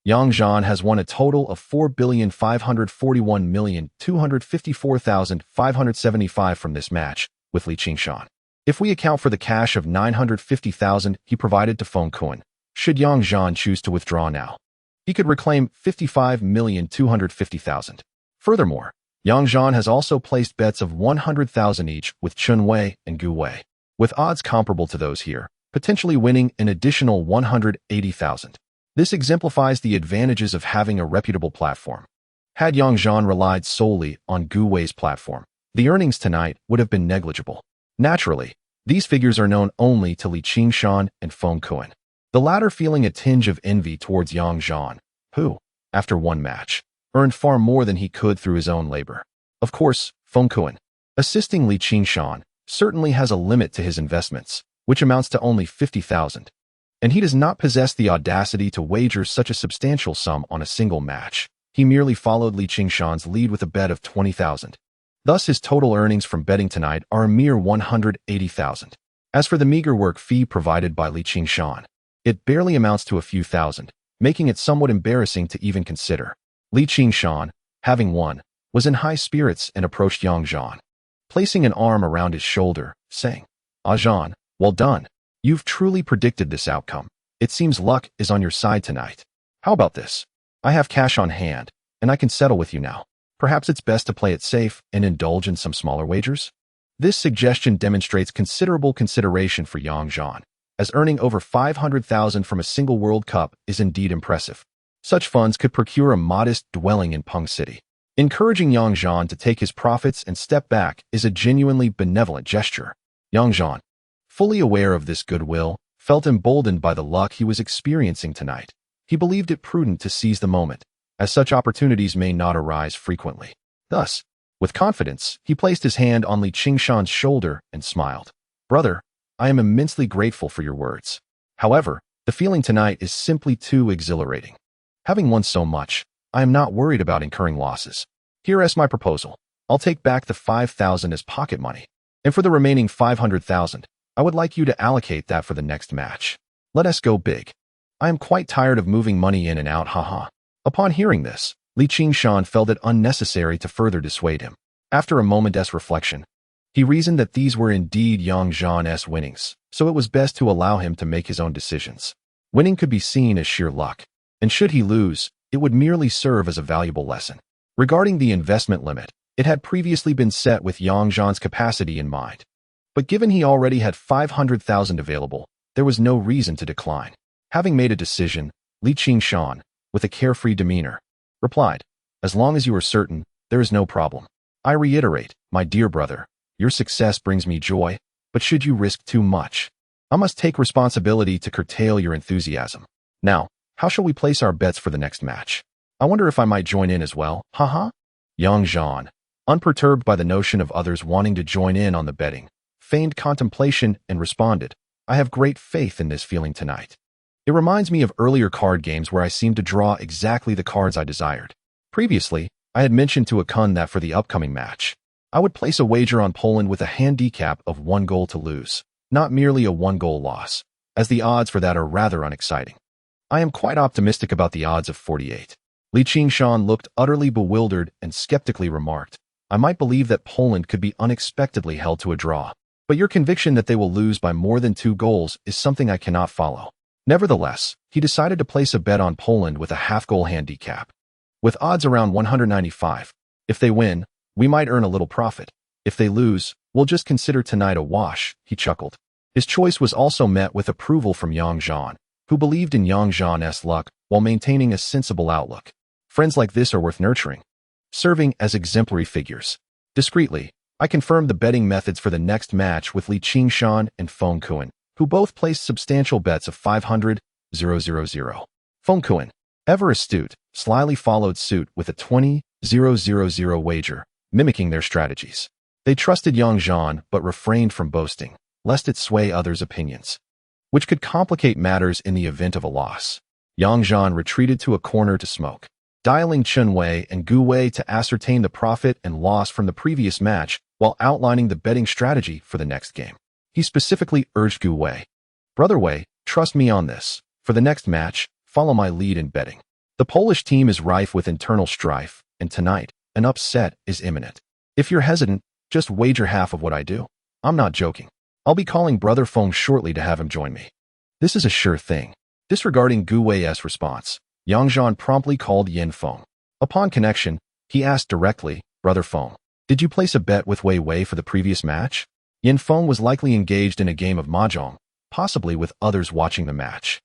Yang Zhan has won a total of 4,541,254,575 from this match with Li Qingshan. If we account for the cash of 950,000 he provided to Feng Kuan, should Yang Zhan choose to withdraw now, he could reclaim 55,250,000. Furthermore, Yang Zhan has also placed bets of 100,000 each with Chun Wei and Gu Wei, with odds comparable to those here, potentially winning an additional 180,000. This exemplifies the advantages of having a reputable platform. Had Yang Zhan relied solely on Gu Wei's platform, the earnings tonight would have been negligible. Naturally, these figures are known only to Li Qingshan and Feng Kuan, the latter feeling a tinge of envy towards Yang Zhan, who, after one match, earned far more than he could through his own labor. Of course, Feng Kuan, assisting Li Qingshan, certainly has a limit to his investments, which amounts to only 50,000. And he does not possess the audacity to wager such a substantial sum on a single match. He merely followed Li Qingshan's lead with a bet of 20,000. Thus, his total earnings from betting tonight are a mere 180,000. As for the meager work fee provided by Li Qingshan, it barely amounts to a few thousand, making it somewhat embarrassing to even consider. Li Qingshan, having won, was in high spirits and approached Yang Zhan, placing an arm around his shoulder, saying, "Ah Zhan, well done. You've truly predicted this outcome. It seems luck is on your side tonight. How about this? I have cash on hand, and I can settle with you now. Perhaps it's best to play it safe and indulge in some smaller wagers?" This suggestion demonstrates considerable consideration for Yang Zhan, as earning over 500,000 from a single World Cup is indeed impressive. Such funds could procure a modest dwelling in Peng City. Encouraging Yang Zhan to take his profits and step back is a genuinely benevolent gesture. Yang Zhan, fully aware of this goodwill, felt emboldened by the luck he was experiencing tonight. He believed it prudent to seize the moment, as such opportunities may not arise frequently. Thus, with confidence, he placed his hand on Li Qingshan's shoulder and smiled. "Brother, I am immensely grateful for your words. However, the feeling tonight is simply too exhilarating. Having won so much, I am not worried about incurring losses. Here is my proposal. I'll take back the 5,000 as pocket money, and for the remaining 500,000, I would like you to allocate that for the next match. Let us go big. I am quite tired of moving money in and out, haha." Upon hearing this, Li Qingshan felt it unnecessary to further dissuade him. After a moment's reflection, he reasoned that these were indeed Yang Zhan's winnings, so it was best to allow him to make his own decisions. Winning could be seen as sheer luck, and should he lose, it would merely serve as a valuable lesson. Regarding the investment limit, it had previously been set with Yang Zhan's capacity in mind. But given he already had 500,000 available, there was no reason to decline. Having made a decision, Li Qingshan, with a carefree demeanor, replied, "As long as you are certain, there is no problem. I reiterate, my dear brother, your success brings me joy, but should you risk too much, I must take responsibility to curtail your enthusiasm. Now, how shall we place our bets for the next match? I wonder if I might join in as well, haha?" Yang Zhan, unperturbed by the notion of others wanting to join in on the betting, feigned contemplation and responded, "I have great faith in this feeling tonight. It reminds me of earlier card games where I seemed to draw exactly the cards I desired. Previously, I had mentioned to Akun that for the upcoming match, I would place a wager on Poland with a handicap of 1 goal to lose, not merely a 1-goal loss, as the odds for that are rather unexciting. I am quite optimistic about the odds of 48. Li Qingshan looked utterly bewildered and skeptically remarked, "I might believe that Poland could be unexpectedly held to a draw, but your conviction that they will lose by more than 2 goals is something I cannot follow." Nevertheless, he decided to place a bet on Poland with a half-goal handicap, with odds around 195. If they win, we might earn a little profit. If they lose, we'll just consider tonight a wash, he chuckled. His choice was also met with approval from Yang Zhan, who believed in Yang Zhan's luck while maintaining a sensible outlook. Friends like this are worth nurturing, serving as exemplary figures. Discreetly, I confirmed the betting methods for the next match with Li Qingshan and Feng Kuan, who both placed substantial bets of 500,000. Feng Kuan, ever astute, slyly followed suit with a 20,000 wager, mimicking their strategies. They trusted Yang Zhan but refrained from boasting, lest it sway others' opinions, which could complicate matters in the event of a loss. Yang Zhan retreated to a corner to smoke, dialing Chen Wei and Gu Wei to ascertain the profit and loss from the previous match while outlining the betting strategy for the next game. He specifically urged Gu Wei, "Brother Wei, trust me on this. For the next match, follow my lead in betting. The Polish team is rife with internal strife, and tonight, an upset is imminent. If you're hesitant, just wager half of what I do. I'm not joking. I'll be calling Brother Feng shortly to have him join me." This is a sure thing. Disregarding Gu Wei's response, Yang Zhan promptly called Yin Feng. Upon connection, he asked directly, "Brother Feng, did you place a bet with Wei Wei for the previous match?" Yin Feng was likely engaged in a game of mahjong, possibly with others watching the match.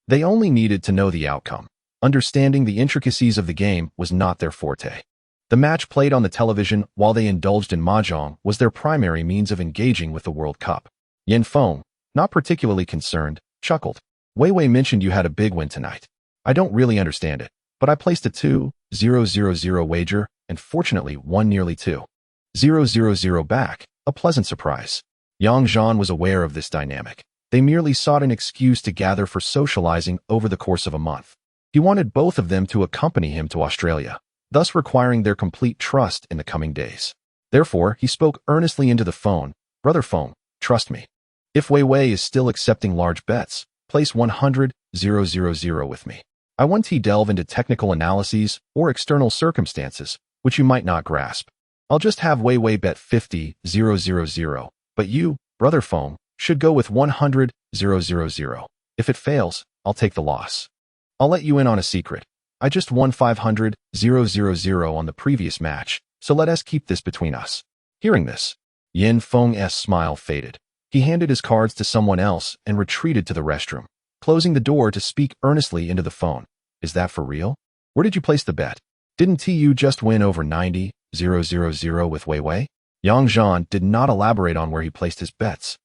They only needed to know the outcome. Understanding the intricacies of the game was not their forte. The match played on the television while they indulged in mahjong was their primary means of engaging with the World Cup. Yin Feng, not particularly concerned, chuckled. "Wei Wei mentioned you had a big win tonight. I don't really understand it, but I placed a 2,000 wager and fortunately won nearly 2,000 back, a pleasant surprise." Yang Zhan was aware of this dynamic. They merely sought an excuse to gather for socializing over the course of a month. He wanted both of them to accompany him to Australia, thus requiring their complete trust in the coming days. Therefore, he spoke earnestly into the phone, "Brother Feng, trust me. If Wei Wei is still accepting large bets, place 100,000 with me. I won't delve into technical analyses or external circumstances, which you might not grasp. I'll just have Wei Wei bet 50,000, but you, Brother Feng, should go with 100,000. If it fails, I'll take the loss. I'll let you in on a secret. I just won 500,000 on the previous match, so let us keep this between us." Hearing this, Yin Feng's smile faded. He handed his cards to someone else and retreated to the restroom, closing the door to speak earnestly into the phone. "Is that for real? Where did you place the bet? Didn't you just win over 90,000 with Wei Wei?" Yang Zhan did not elaborate on where he placed his bets,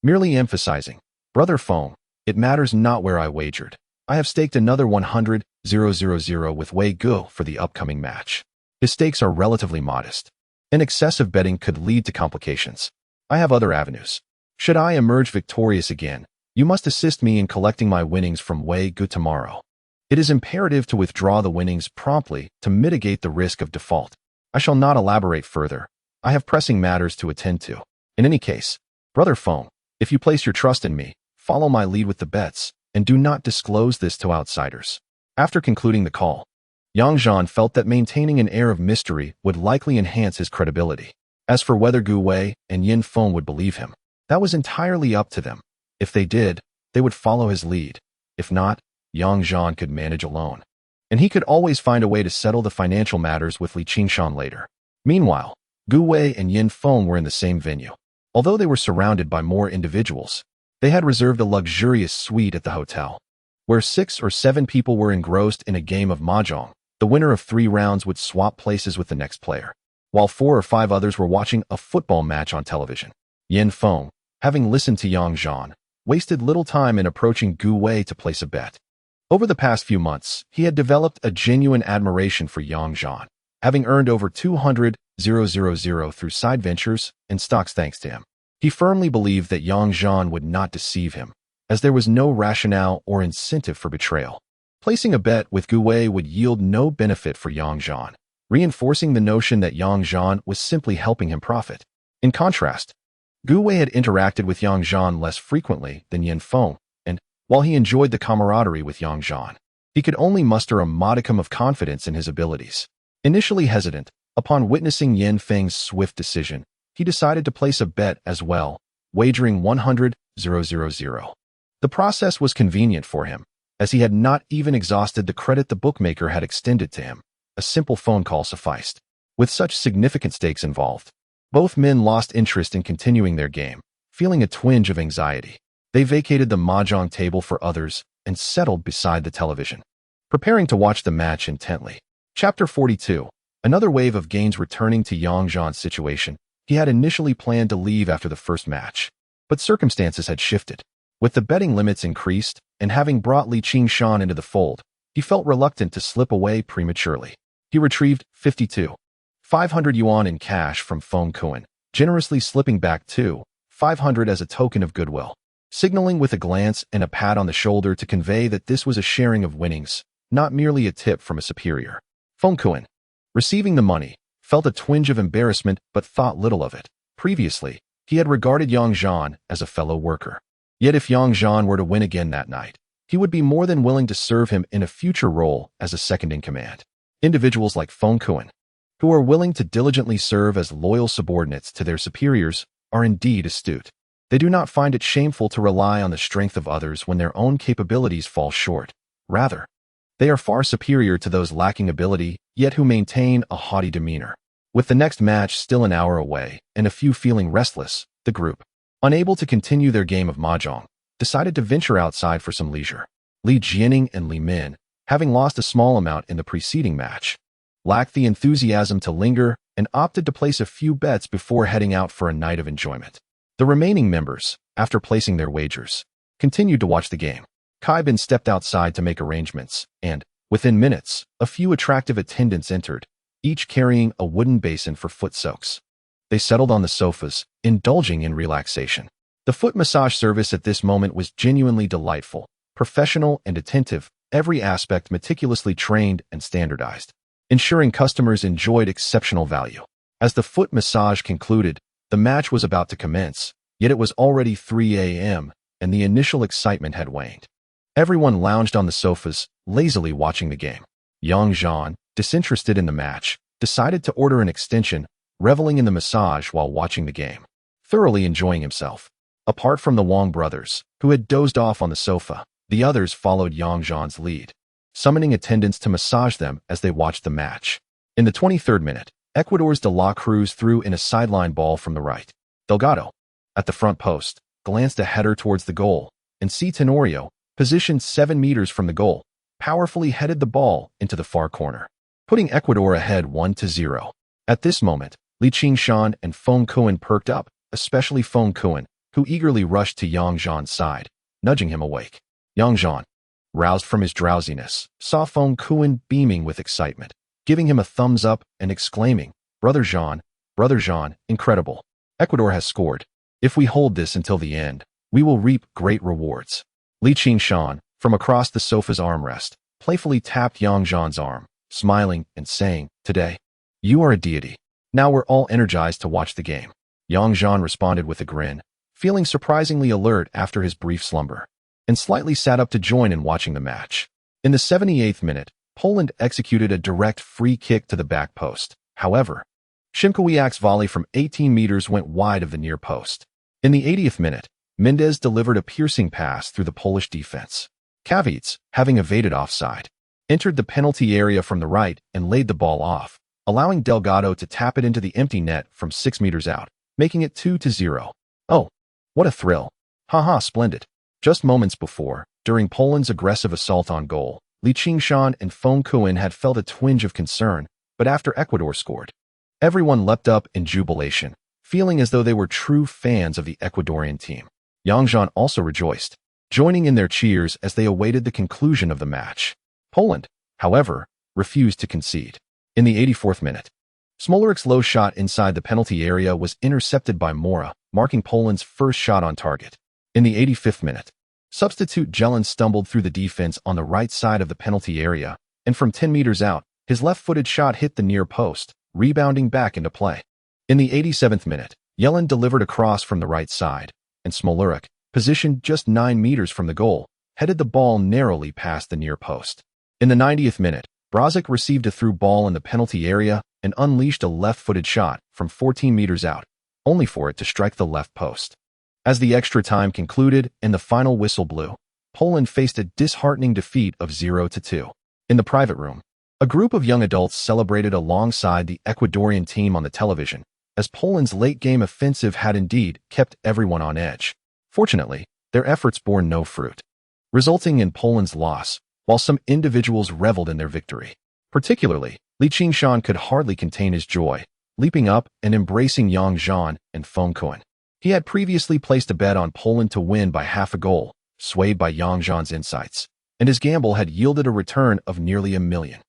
merely emphasizing, "Brother Feng, it matters not where I wagered. I have staked another 100,000 with Wei Gu for the upcoming match. His stakes are relatively modest, and excessive betting could lead to complications. I have other avenues. Should I emerge victorious again, you must assist me in collecting my winnings from Wei Gu tomorrow. It is imperative to withdraw the winnings promptly to mitigate the risk of default. I shall not elaborate further. I have pressing matters to attend to. In any case, Brother Feng, if you place your trust in me, follow my lead with the bets, and do not disclose this to outsiders." After concluding the call, Yang Zhan felt that maintaining an air of mystery would likely enhance his credibility. As for whether Gu Wei and Yin Feng would believe him, that was entirely up to them. If they did, they would follow his lead. If not, Yang Zhan could manage alone, and he could always find a way to settle the financial matters with Li Qingshan later. Meanwhile, Gu Wei and Yin Feng were in the same venue. Although they were surrounded by more individuals, they had reserved a luxurious suite at the hotel, where 6 or 7 people were engrossed in a game of mahjong. The winner of 3 rounds would swap places with the next player, while 4 or 5 others were watching a football match on television. Yin Feng, having listened to Yang Zhan, wasted little time in approaching Gu Wei to place a bet. Over the past few months, he had developed a genuine admiration for Yang Zhan, having earned over 200,000 through side ventures and stocks thanks to him. He firmly believed that Yang Zhan would not deceive him, as there was no rationale or incentive for betrayal. Placing a bet with Gu Wei would yield no benefit for Yang Zhan, reinforcing the notion that Yang Zhan was simply helping him profit. In contrast, Gu Wei had interacted with Yang Zhan less frequently than Yin Feng, and, while he enjoyed the camaraderie with Yang Zhan, he could only muster a modicum of confidence in his abilities. Initially hesitant, upon witnessing Yin Feng's swift decision, he decided to place a bet as well, wagering 100,000. The process was convenient for him, as he had not even exhausted the credit the bookmaker had extended to him. A simple phone call sufficed. With such significant stakes involved, both men lost interest in continuing their game, feeling a twinge of anxiety. They vacated the mahjong table for others and settled beside the television, preparing to watch the match intently. Chapter 42. Another wave of gains returning to Yang Zhan's situation. He had initially planned to leave after the first match, but circumstances had shifted. With the betting limits increased, and having brought Xiao into the fold, he felt reluctant to slip away prematurely. He retrieved 500 yuan in cash from Feng Kuan, generously slipping back 500 as a token of goodwill, signaling with a glance and a pat on the shoulder to convey that this was a sharing of winnings, not merely a tip from a superior. Feng Kuan, receiving the money, felt a twinge of embarrassment but thought little of it. Previously, he had regarded Yang Zhan as a fellow worker. Yet if Yang Zhan were to win again that night, he would be more than willing to serve him in a future role as a second-in-command. Individuals like Feng Kuan, who are willing to diligently serve as loyal subordinates to their superiors, are indeed astute. They do not find it shameful to rely on the strength of others when their own capabilities fall short. Rather, they are far superior to those lacking ability, yet who maintain a haughty demeanor. With the next match still an hour away, and a few feeling restless, the group, unable to continue their game of mahjong, decided to venture outside for some leisure. Li Jianing and Li Min, having lost a small amount in the preceding match, lacked the enthusiasm to linger and opted to place a few bets before heading out for a night of enjoyment. The remaining members, after placing their wagers, continued to watch the game. Kai Bin stepped outside to make arrangements, and, within minutes, a few attractive attendants entered, each carrying a wooden basin for foot soaks. They settled on the sofas, indulging in relaxation. The foot massage service at this moment was genuinely delightful, professional and attentive, every aspect meticulously trained and standardized, ensuring customers enjoyed exceptional value. As the foot massage concluded, the match was about to commence, yet it was already 3 a.m., and the initial excitement had waned. Everyone lounged on the sofas, lazily watching the game. Yang Zhan, disinterested in the match, decided to order an extension, reveling in the massage while watching the game, thoroughly enjoying himself. Apart from the Wang brothers, who had dozed off on the sofa, the others followed Yang Zhan's lead, summoning attendants to massage them as they watched the match. In the 23rd minute, Ecuador's De La Cruz threw in a sideline ball from the right. Delgado, at the front post, glanced a header towards the goal, and C. Tenorio, positioned 7 meters from the goal, powerfully headed the ball into the far corner, putting Ecuador ahead 1-0. At this moment, Li Qingshan and Feng Kuan perked up, especially Feng Kuan, who eagerly rushed to Yang Zhan's side, nudging him awake. Yang Zhan, roused from his drowsiness, saw Feng Kuan beaming with excitement, giving him a thumbs up and exclaiming, Brother Zhan, incredible. Ecuador has scored. If we hold this until the end, we will reap great rewards. Li Qingshan, from across the sofa's armrest, playfully tapped Yang Zhan's arm, smiling and saying, Today, you are a deity. Now we're all energized to watch the game. Yang Zhan responded with a grin, feeling surprisingly alert after his brief slumber, and slightly sat up to join in watching the match. In the 78th minute, Poland executed a direct free kick to the back post. However, Szymkowiak's volley from 18 meters went wide of the near post. In the 80th minute, Mendez delivered a piercing pass through the Polish defense. Kavits, having evaded offside, entered the penalty area from the right and laid the ball off, allowing Delgado to tap it into the empty net from 6 meters out, making it 2-0. Oh, what a thrill. Haha, splendid. Just moments before, during Poland's aggressive assault on goal, Li Qingshan and Feng Kuan had felt a twinge of concern, but after Ecuador scored, everyone leapt up in jubilation, feeling as though they were true fans of the Ecuadorian team. Yang Zhan also rejoiced, joining in their cheers as they awaited the conclusion of the match. Poland, however, refused to concede. In the 84th minute, Smolarik's low shot inside the penalty area was intercepted by Mora, marking Poland's first shot on target. In the 85th minute, substitute Jelin stumbled through the defense on the right side of the penalty area, and from 10 meters out, his left-footed shot hit the near post, rebounding back into play. In the 87th minute, Jelin delivered a cross from the right side, and Smolarek, positioned just 9 meters from the goal, headed the ball narrowly past the near post. In the 90th minute, Brozic received a through ball in the penalty area and unleashed a left-footed shot from 14 meters out, only for it to strike the left post. As the extra time concluded and the final whistle blew, Poland faced a disheartening defeat of 0-2. In the private room, a group of young adults celebrated alongside the Ecuadorian team on the television, as Poland's late-game offensive had indeed kept everyone on edge. Fortunately, their efforts bore no fruit, resulting in Poland's loss, while some individuals reveled in their victory. Particularly, Li Qingshan could hardly contain his joy, leaping up and embracing Yang Zhan and Feng Kuan. He had previously placed a bet on Poland to win by half a goal, swayed by Yang Zhan's insights, and his gamble had yielded a return of nearly $1 million.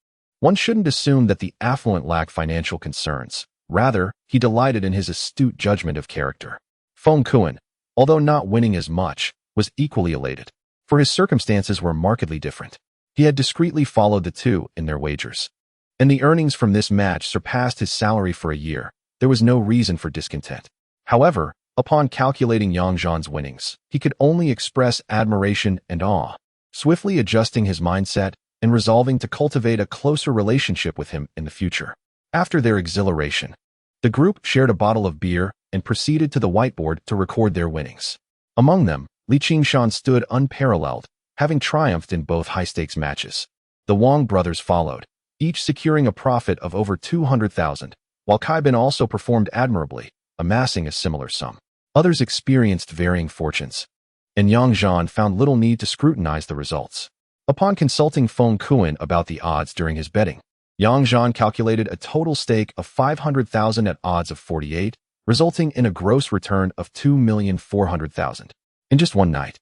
One shouldn't assume that the affluent lack financial concerns. Rather, he delighted in his astute judgment of character. Feng Kuan, although not winning as much, was equally elated, for his circumstances were markedly different. He had discreetly followed the two in their wagers, and the earnings from this match surpassed his salary for a year. There was no reason for discontent. However, upon calculating Yang Zhan's winnings, he could only express admiration and awe, swiftly adjusting his mindset and resolving to cultivate a closer relationship with him in the future. After their exhilaration, the group shared a bottle of beer and proceeded to the whiteboard to record their winnings. Among them, Li Qingshan stood unparalleled, having triumphed in both high-stakes matches. The Wang brothers followed, each securing a profit of over 200,000, while Kai Bin also performed admirably, amassing a similar sum. Others experienced varying fortunes, and Yang Zhan found little need to scrutinize the results. Upon consulting Feng Kuan about the odds during his betting, Yang Zhan calculated a total stake of 500,000 at odds of 48, resulting in a gross return of 2,400,000 in just one night.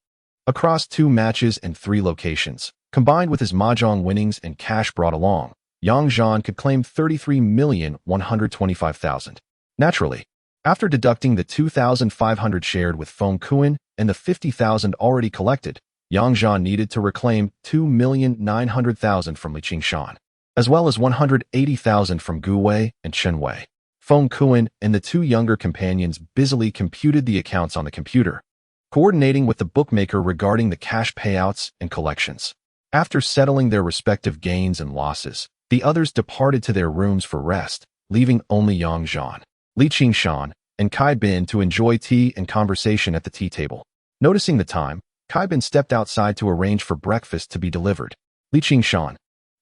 Across 2 matches and 3 locations, combined with his mahjong winnings and cash brought along, Yang Zhan could claim 33,125,000. Naturally, after deducting the 2,500 shared with Feng Kuan and the 50,000 already collected, Yang Zhan needed to reclaim 2,900,000 from Li Qingshan, as well as 180,000 from Gu Wei and Chen Wei. Feng Kuan and the 2 younger companions busily computed the accounts on the computer, coordinating with the bookmaker regarding the cash payouts and collections. After settling their respective gains and losses, the others departed to their rooms for rest, leaving only Yang Zhan, Li Qingshan, and Kai Bin to enjoy tea and conversation at the tea table. Noticing the time, Kai Bin stepped outside to arrange for breakfast to be delivered. Li Qingshan,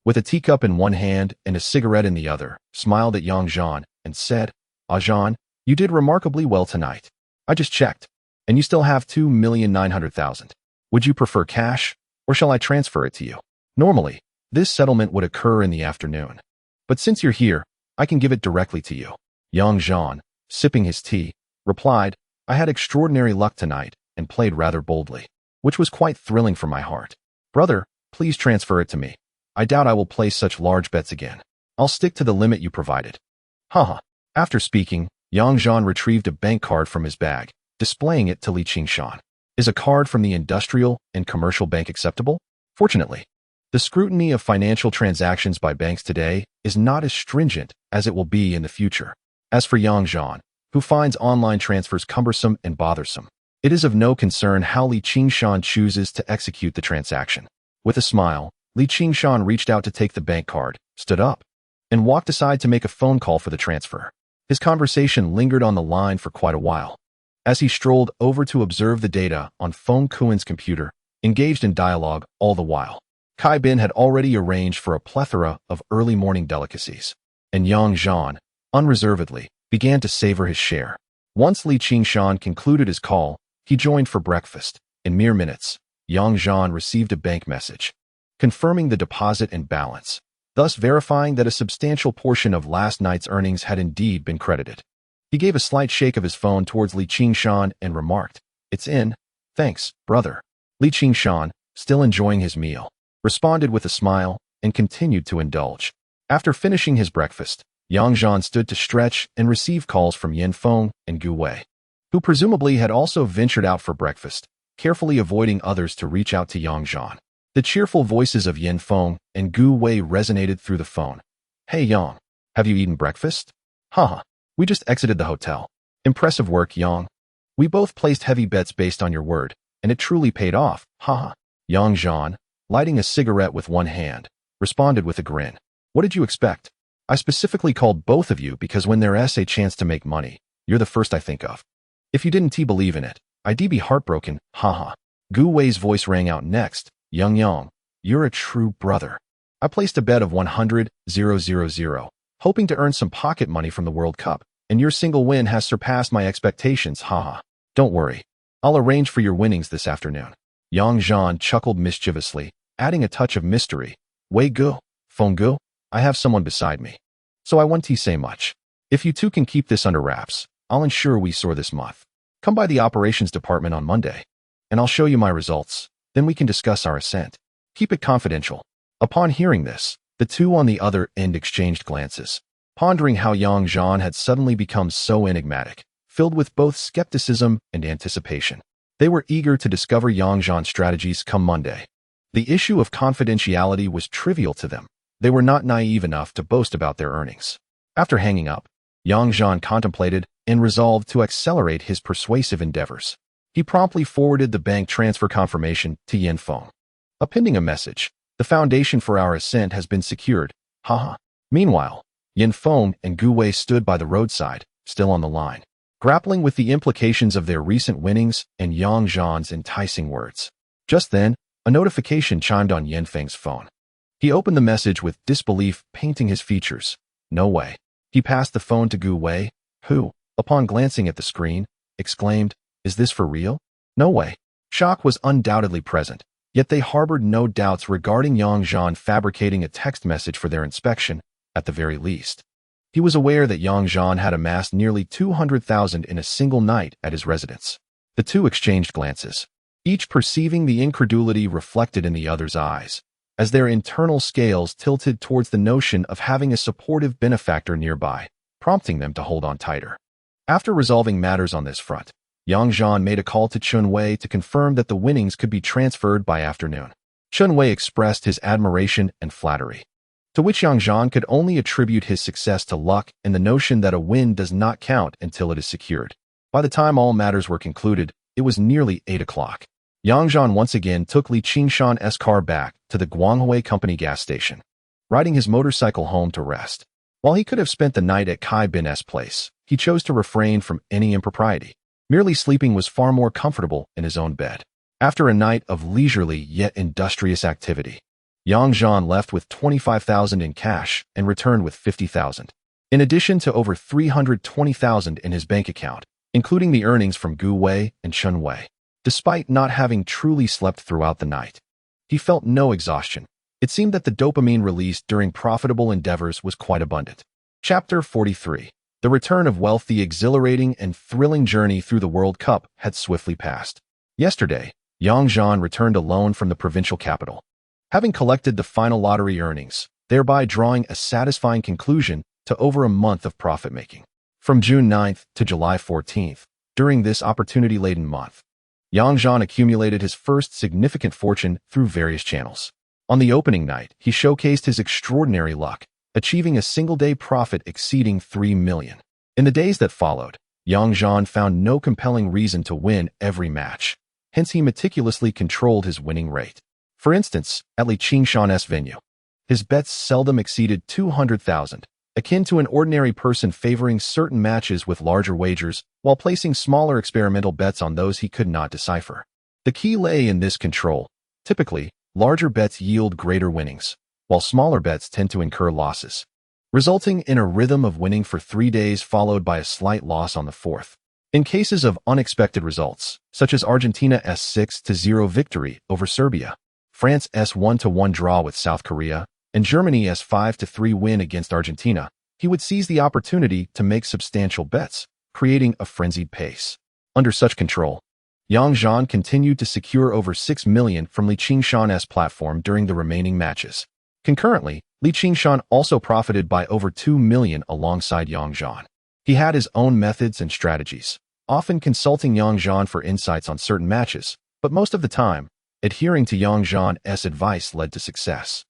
with a teacup in one hand and a cigarette in the other, smiled at Yang Zhan and said, "Ah Zhan, you did remarkably well tonight. I just checked, and you still have 2,900,000. Would you prefer cash, or shall I transfer it to you? Normally, this settlement would occur in the afternoon, but since you're here, I can give it directly to you." Yang Zhan, sipping his tea, replied, "I had extraordinary luck tonight and played rather boldly, which was quite thrilling for my heart. Brother, please transfer it to me. I doubt I will place such large bets again. I'll stick to the limit you provided." Haha. After speaking, Yang Zhan retrieved a bank card from his bag, displaying it to Li Qingshan. "Is a card from the industrial and commercial bank acceptable?" Fortunately, the scrutiny of financial transactions by banks today is not as stringent as it will be in the future. As for Yang Zhan, who finds online transfers cumbersome and bothersome, it is of no concern how Li Qingshan chooses to execute the transaction. With a smile, Li Qingshan reached out to take the bank card, stood up, and walked aside to make a phone call for the transfer. His conversation lingered on the line for quite a while. As he strolled over to observe the data on Feng Kuan's computer, engaged in dialogue all the while, Kai Bin had already arranged for a plethora of early morning delicacies, and Yang Zhan, unreservedly, began to savor his share. Once Li Qingshan concluded his call, he joined for breakfast. In mere minutes, Yang Zhan received a bank message, confirming the deposit and balance, thus verifying that a substantial portion of last night's earnings had indeed been credited. He gave a slight shake of his phone towards Li Qingshan and remarked, "It's in. Thanks, brother." Li Qingshan, still enjoying his meal, responded with a smile and continued to indulge. After finishing his breakfast, Yang Zhan stood to stretch and receive calls from Yin Feng and Gu Wei, who presumably had also ventured out for breakfast, carefully avoiding others to reach out to Yang Zhan. The cheerful voices of Yin Feng and Gu Wei resonated through the phone. "Hey Yang, have you eaten breakfast?" "Haha, we just exited the hotel. Impressive work, Yang. We both placed heavy bets based on your word, and it truly paid off, haha." Yang Zhan, lighting a cigarette with one hand, responded with a grin. "What did you expect? I specifically called both of you because when there's a chance to make money, you're the first I think of. If you didn't believe in it, I'd be heartbroken, haha." Gu Wei's voice rang out next. Yang, you're a true brother. I placed a bet of 100,000, hoping to earn some pocket money from the World Cup. and your single win has surpassed my expectations, haha. Don't worry. I'll arrange for your winnings this afternoon. Yang Zhan chuckled mischievously, adding a touch of mystery. Wei Gu, Feng Gu, I have someone beside me. So I want to say much. If you two can keep this under wraps, I'll ensure we soar this month. Come by the operations department on Monday, and I'll show you my results. Then we can discuss our ascent. Keep it confidential. Upon hearing this, the two on the other end exchanged glances, pondering how Yang Zhan had suddenly become so enigmatic, filled with both skepticism and anticipation. They were eager to discover Yang Zhan's strategies come Monday. The issue of confidentiality was trivial to them. They were not naive enough to boast about their earnings. After hanging up, Yang Zhan contemplated and resolved to accelerate his persuasive endeavors. He promptly forwarded the bank transfer confirmation to Yin Feng, appending a message. The foundation for our ascent has been secured, haha. Meanwhile, Yin Feng and Gu Wei stood by the roadside, still on the line, grappling with the implications of their recent winnings and Yang Zhan's enticing words. Just then, a notification chimed on Yin Feng's phone. He opened the message with disbelief painting his features. No way. He passed the phone to Gu Wei, who, upon glancing at the screen, exclaimed, Is this for real? No way. Shock was undoubtedly present, yet they harbored no doubts regarding Yang Zhan fabricating a text message for their inspection, at the very least. He was aware that Yang Zhan had amassed nearly 200,000 in a single night at his residence. The two exchanged glances, each perceiving the incredulity reflected in the other's eyes, as their internal scales tilted towards the notion of having a supportive benefactor nearby, prompting them to hold on tighter. After resolving matters on this front, Yang Zhan made a call to Chun Wei to confirm that the winnings could be transferred by afternoon. Chun Wei expressed his admiration and flattery, to which Yang Zhan could only attribute his success to luck and the notion that a win does not count until it is secured. By the time all matters were concluded, it was nearly 8 o'clock. Yang Zhan once again took Li Qingshan's car back to the Guanghui Company gas station, riding his motorcycle home to rest. While he could have spent the night at Kai Bin's place, he chose to refrain from any impropriety. Merely sleeping was far more comfortable in his own bed. After a night of leisurely yet industrious activity, Yang Zhan left with 25,000 in cash and returned with 50,000. In addition to over 320,000 in his bank account, including the earnings from Gu Wei and Chun Wei. Despite not having truly slept throughout the night, he felt no exhaustion. It seemed that the dopamine released during profitable endeavors was quite abundant. Chapter 43. The return of wealth. The exhilarating and thrilling journey through the World Cup had swiftly passed. Yesterday, Yang Zhan returned alone from the provincial capital, having collected the final lottery earnings, thereby drawing a satisfying conclusion to over a month of profit-making. From June 9th to July 14th, during this opportunity-laden month, Yang Zhan accumulated his first significant fortune through various channels. On the opening night, he showcased his extraordinary luck, achieving a single-day profit exceeding 3 million. In the days that followed, Yang Zhan found no compelling reason to win every match. Hence, he meticulously controlled his winning rate. For instance, at Li Qingshan's venue, his bets seldom exceeded 200,000, akin to an ordinary person favoring certain matches with larger wagers while placing smaller experimental bets on those he could not decipher. The key lay in this control. Typically, larger bets yield greater winnings, while smaller bets tend to incur losses, resulting in a rhythm of winning for 3 days followed by a slight loss on the 4th. In cases of unexpected results, such as Argentina's 6-0 victory over Serbia, France's 1-1 draw with South Korea, and Germany's 5-3 win against Argentina, he would seize the opportunity to make substantial bets, creating a frenzied pace. Under such control, Yang Zhan continued to secure over 6 million from Li Qingshan's platform during the remaining matches. Concurrently, Li Qingshan also profited by over 2 million alongside Yang Zhan. He had his own methods and strategies, often consulting Yang Zhan for insights on certain matches, but most of the time, adhering to Yang Zhan's advice led to success.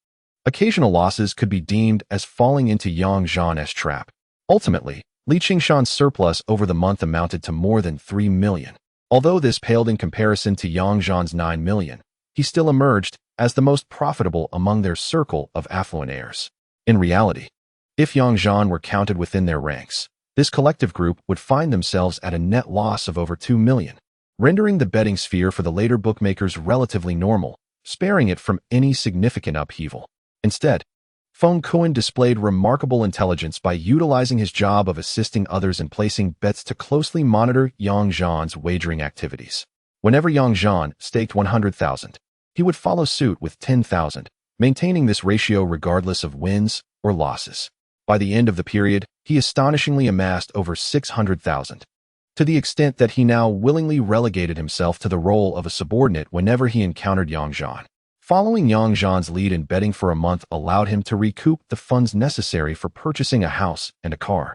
Occasional losses could be deemed as falling into Yang Zhan's trap. Ultimately, Li Qingshan's surplus over the month amounted to more than 3 million. Although this paled in comparison to Yang Zhan's 9 million, he still emerged as the most profitable among their circle of affluent heirs. In reality, if Yang Zhan were counted within their ranks, this collective group would find themselves at a net loss of over 2 million, rendering the betting sphere for the later bookmakers relatively normal, sparing it from any significant upheaval. Instead, Feng Kuan displayed remarkable intelligence by utilizing his job of assisting others in placing bets to closely monitor Yang Zhan's wagering activities. Whenever Yang Zhan staked 100,000, he would follow suit with 10,000, maintaining this ratio regardless of wins or losses. By the end of the period, he astonishingly amassed over 600,000, to the extent that he now willingly relegated himself to the role of a subordinate whenever he encountered Yang Zhan. Following Yang Zhan's lead in betting for a month allowed him to recoup the funds necessary for purchasing a house and a car,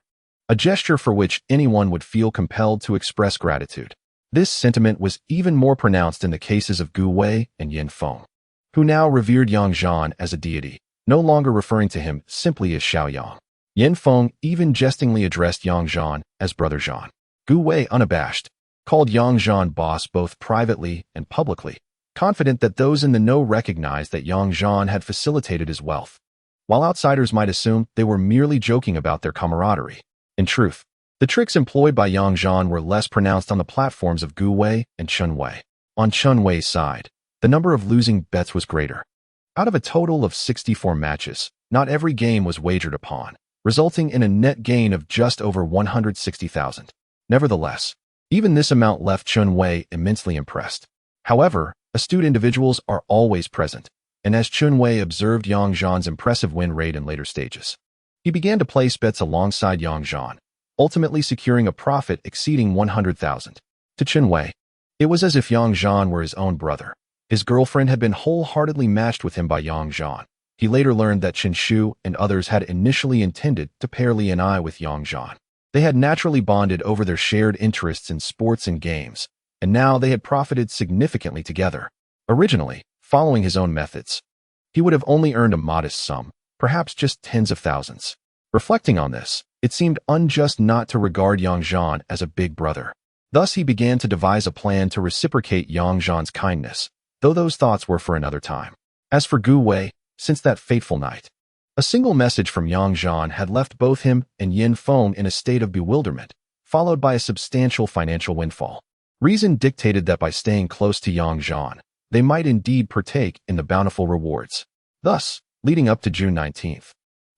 a gesture for which anyone would feel compelled to express gratitude. This sentiment was even more pronounced in the cases of Gu Wei and Yin Feng, who now revered Yang Zhan as a deity, no longer referring to him simply as Xiao Yang. Yin Feng even jestingly addressed Yang Zhan as Brother Zhan. Gu Wei, unabashed, called Yang Zhan boss both privately and publicly, confident that those in the know recognized that Yang Zhan had facilitated his wealth, while outsiders might assume they were merely joking about their camaraderie. In truth, the tricks employed by Yang Zhan were less pronounced on the platforms of Gu Wei and Chen Wei. On Chen Wei's side, the number of losing bets was greater. Out of a total of 64 matches, not every game was wagered upon, resulting in a net gain of just over 160,000. Nevertheless, even this amount left Chen Wei immensely impressed. However, astute individuals are always present, and as Chen Wei observed Yang Zhan's impressive win rate in later stages, he began to place bets alongside Yang Zhan, ultimately securing a profit exceeding 100,000. To Chen Wei, it was as if Yang Zhan were his own brother. His girlfriend had been wholeheartedly matched with him by Yang Zhan. He later learned that Chen Shu and others had initially intended to pair Li and I with Yang Zhan. They had naturally bonded over their shared interests in sports and games, and now they had profited significantly together. Originally, following his own methods, he would have only earned a modest sum, perhaps just tens of thousands. Reflecting on this, it seemed unjust not to regard Yang Zhan as a big brother. Thus he began to devise a plan to reciprocate Yang Zhan's kindness, though those thoughts were for another time. As for Gu Wei, since that fateful night, a single message from Yang Zhan had left both him and Yin Feng in a state of bewilderment, followed by a substantial financial windfall. Reason dictated that by staying close to Yang Zhan, they might indeed partake in the bountiful rewards. Thus, leading up to June 19th,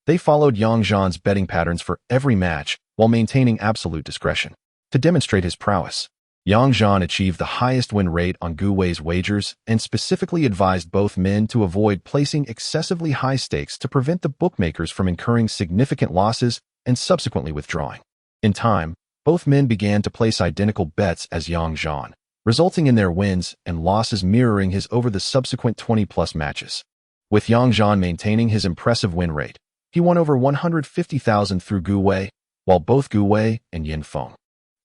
they followed Yang Zhan's betting patterns for every match while maintaining absolute discretion. To demonstrate his prowess, Yang Zhan achieved the highest win rate on Gu Wei's wagers and specifically advised both men to avoid placing excessively high stakes to prevent the bookmakers from incurring significant losses and subsequently withdrawing. In time, both men began to place identical bets as Yang Zhan, resulting in their wins and losses mirroring his over the subsequent 20-plus matches. With Yang Zhan maintaining his impressive win rate, he won over 150,000 through Gu Wei, while both Gu Wei and Yin Feng,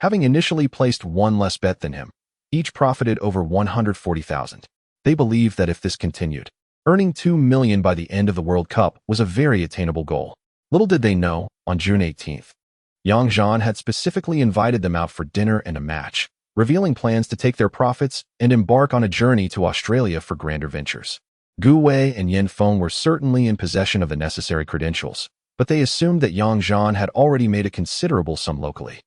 having initially placed one less bet than him, each profited over 140,000. They believed that if this continued, earning 2 million by the end of the World Cup was a very attainable goal. Little did they know, on June 18th, Yang Zhan had specifically invited them out for dinner and a match, revealing plans to take their profits and embark on a journey to Australia for grander ventures. Gu Wei and Yin Feng were certainly in possession of the necessary credentials, but they assumed that Yang Zhan had already made a considerable sum locally,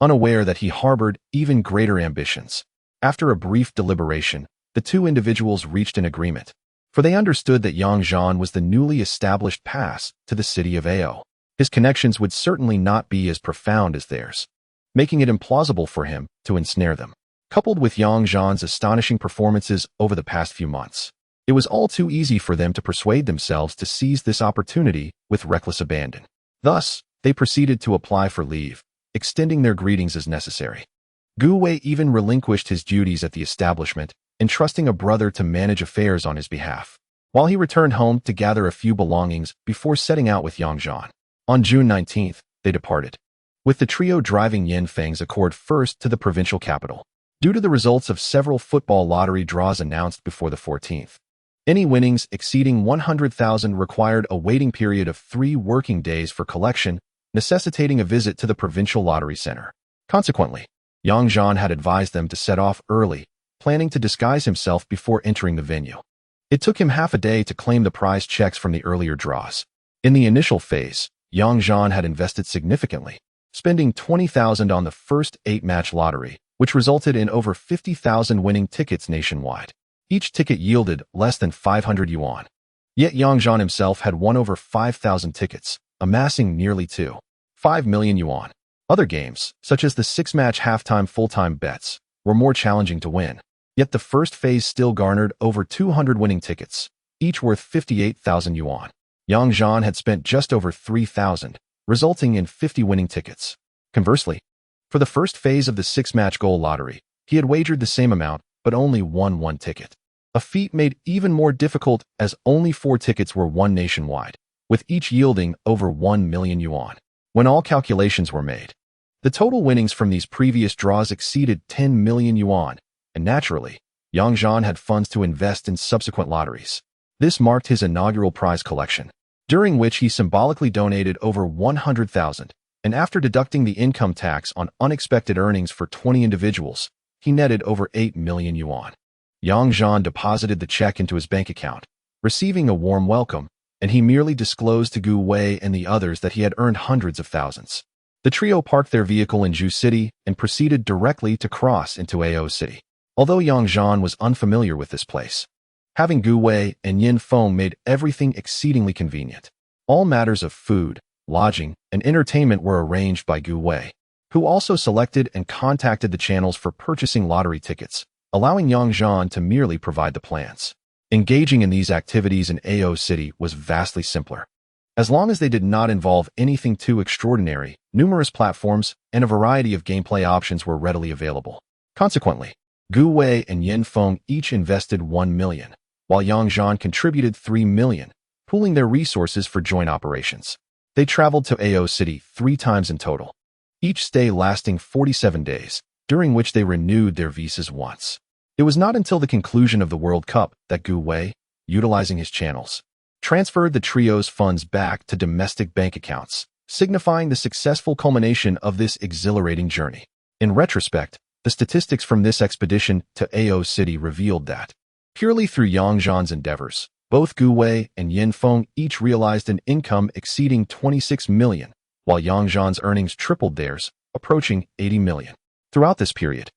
unaware that he harbored even greater ambitions. After a brief deliberation, the two individuals reached an agreement, for they understood that Yang Zhan was the newly established pass to the city of Ao. His connections would certainly not be as profound as theirs, making it implausible for him to ensnare them. Coupled with Yang Zhan's astonishing performances over the past few months, it was all too easy for them to persuade themselves to seize this opportunity with reckless abandon. Thus, they proceeded to apply for leave, extending their greetings as necessary. Gu Wei even relinquished his duties at the establishment, entrusting a brother to manage affairs on his behalf, while he returned home to gather a few belongings before setting out with Yang Zhan. On June 19th, they departed, with the trio driving Yin Feng's Accord first to the provincial capital. Due to the results of several football lottery draws announced before the 14th, any winnings exceeding 100,000 required a waiting period of 3 working days for collection, necessitating a visit to the provincial lottery center. Consequently, Yang Zhan had advised them to set off early, planning to disguise himself before entering the venue. It took him half a day to claim the prize checks from the earlier draws. In the initial phase, Yang Zhan had invested significantly, spending 20,000 on the first 8-match lottery, which resulted in over 50,000 winning tickets nationwide. Each ticket yielded less than 500 yuan. Yet Yang Zhan himself had won over 5,000 tickets, amassing nearly 2.5 million yuan. Other games, such as the 6-match halftime full-time bets, were more challenging to win. Yet the first phase still garnered over 200 winning tickets, each worth 58,000 yuan. Yang Zhan had spent just over 3,000, resulting in 50 winning tickets. Conversely, for the first phase of the 6-match goal lottery, he had wagered the same amount but only won one ticket. A feat made even more difficult as only 4 tickets were won nationwide, with each yielding over 1 million yuan. When all calculations were made, the total winnings from these previous draws exceeded 10 million yuan, and naturally, Yang Zhan had funds to invest in subsequent lotteries. This marked his inaugural prize collection, during which he symbolically donated over 100,000, and after deducting the income tax on unexpected earnings for 20 individuals, he netted over 8 million yuan. Yang Zhan deposited the check into his bank account, receiving a warm welcome, and he merely disclosed to Gu Wei and the others that he had earned hundreds of thousands. The trio parked their vehicle in Zhu City and proceeded directly to cross into Ao City. Although Yang Zhan was unfamiliar with this place, having Gu Wei and Yin Feng made everything exceedingly convenient. All matters of food, lodging, and entertainment were arranged by Gu Wei, who also selected and contacted the channels for purchasing lottery tickets, allowing Yang Zhan to merely provide the plans. Engaging in these activities in Ao City was vastly simpler. As long as they did not involve anything too extraordinary, numerous platforms and a variety of gameplay options were readily available. Consequently, Gu Wei and Yin Feng each invested 1 million, while Yang Zhan contributed 3 million, pooling their resources for joint operations. They traveled to Ao City 3 times in total, each stay lasting 47 days, during which they renewed their visas once. It was not until the conclusion of the World Cup that Gu Wei, utilizing his channels, transferred the trio's funds back to domestic bank accounts, signifying the successful culmination of this exhilarating journey. In retrospect, the statistics from this expedition to Ao City revealed that, purely through Yang Zhan's endeavors, both Gu Wei and Yin Feng each realized an income exceeding 26 million, while Yang Zhan's earnings tripled theirs, approaching 80 million. Throughout this period,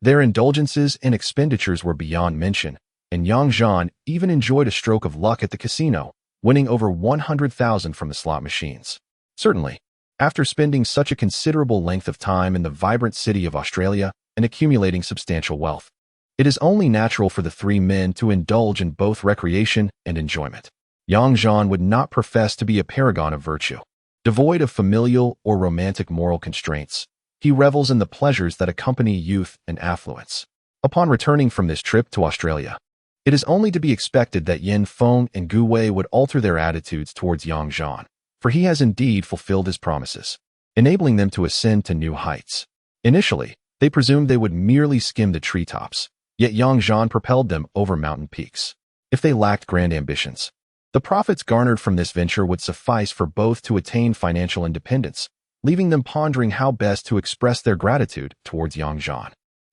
their indulgences and expenditures were beyond mention, and Yang Zhan even enjoyed a stroke of luck at the casino, winning over 100,000 from the slot machines. Certainly, after spending such a considerable length of time in the vibrant city of Australia and accumulating substantial wealth, it is only natural for the 3 men to indulge in both recreation and enjoyment. Yang Zhan would not profess to be a paragon of virtue. Devoid of familial or romantic moral constraints, he revels in the pleasures that accompany youth and affluence. Upon returning from this trip to Australia, it is only to be expected that Yin Feng and Gu Wei would alter their attitudes towards Yang Zhan, for he has indeed fulfilled his promises, enabling them to ascend to new heights. Initially, they presumed they would merely skim the treetops, yet Yang Zhan propelled them over mountain peaks. If they lacked grand ambitions, the profits garnered from this venture would suffice for both to attain financial independence, leaving them pondering how best to express their gratitude towards Yang Zhan.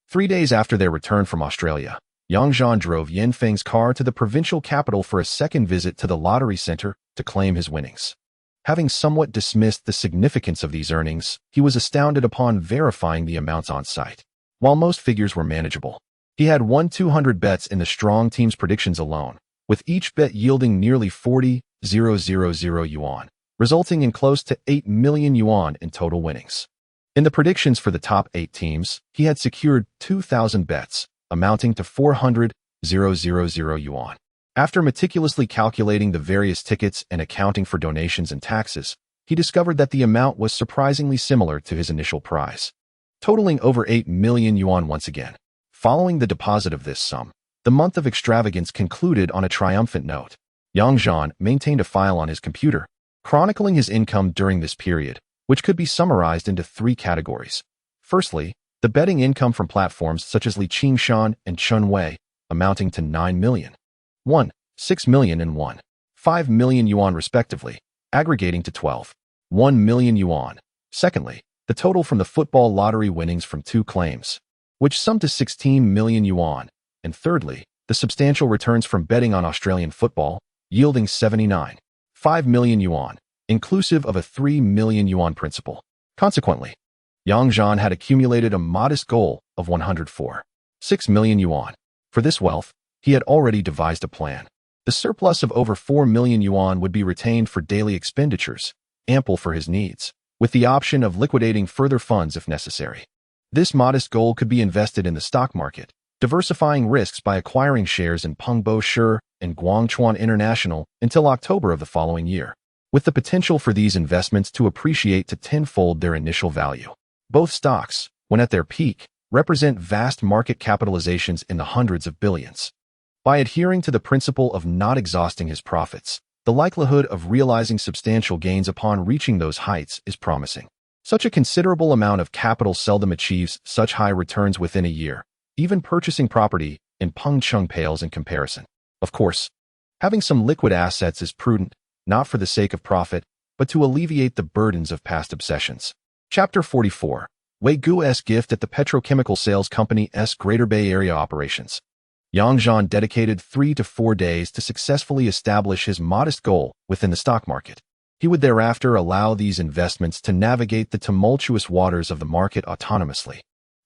3 days after their return from Australia, Yang Zhan drove Yin Feng's car to the provincial capital for a second visit to the lottery center to claim his winnings. Having somewhat dismissed the significance of these earnings, he was astounded upon verifying the amounts on site. While most figures were manageable, he had won 200 bets in the strong team's predictions alone, with each bet yielding nearly 40,000 yuan, resulting in close to 8 million yuan in total winnings. In the predictions for the top 8 teams, he had secured 2,000 bets, amounting to 400,000 yuan. After meticulously calculating the various tickets and accounting for donations and taxes, he discovered that the amount was surprisingly similar to his initial prize, totaling over 8 million yuan once again. Following the deposit of this sum, the month of extravagance concluded on a triumphant note. Yang Zhan maintained a file on his computer, chronicling his income during this period, which could be summarized into 3 categories. Firstly, the betting income from platforms such as Li Qingshan and Chun Wei, amounting to 9 million, 6 million and 5 million yuan respectively, aggregating to 1 million yuan. Secondly, the total from the football lottery winnings from 2 claims, which summed to 16 million yuan. And thirdly, the substantial returns from betting on Australian football, yielding 79.5 million yuan, inclusive of a 3 million yuan principal. Consequently, Yang Zhan had accumulated a modest goal of 104.6 million yuan. For this wealth, he had already devised a plan. The surplus of over 4 million yuan would be retained for daily expenditures, ample for his needs, with the option of liquidating further funds if necessary. This modest goal could be invested in the stock market, diversifying risks by acquiring shares in Pengbo Shi and Guangchuan International until October of the following year, with the potential for these investments to appreciate to tenfold their initial value. Both stocks, when at their peak, represent vast market capitalizations in the hundreds of billions. By adhering to the principle of not exhausting his profits, the likelihood of realizing substantial gains upon reaching those heights is promising. Such a considerable amount of capital seldom achieves such high returns within a year. Even purchasing property in Pengcheng pales in comparison. Of course, having some liquid assets is prudent, not for the sake of profit, but to alleviate the burdens of past obsessions. Chapter 44. Wei Gu's gift at the petrochemical sales company's Greater Bay Area operations. Yang Zhan dedicated 3 to 4 days to successfully establish his modest goal within the stock market. He would thereafter allow these investments to navigate the tumultuous waters of the market autonomously,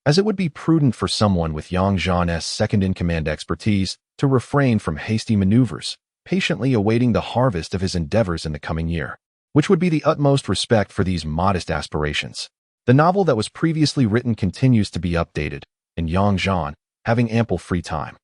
as it would be prudent for someone with Yang Zhan's second-in-command expertise to refrain from hasty maneuvers, patiently awaiting the harvest of his endeavors in the coming year, which would be the utmost respect for these modest aspirations. The novel that was previously written continues to be updated, and Yang Zhan, having ample free time,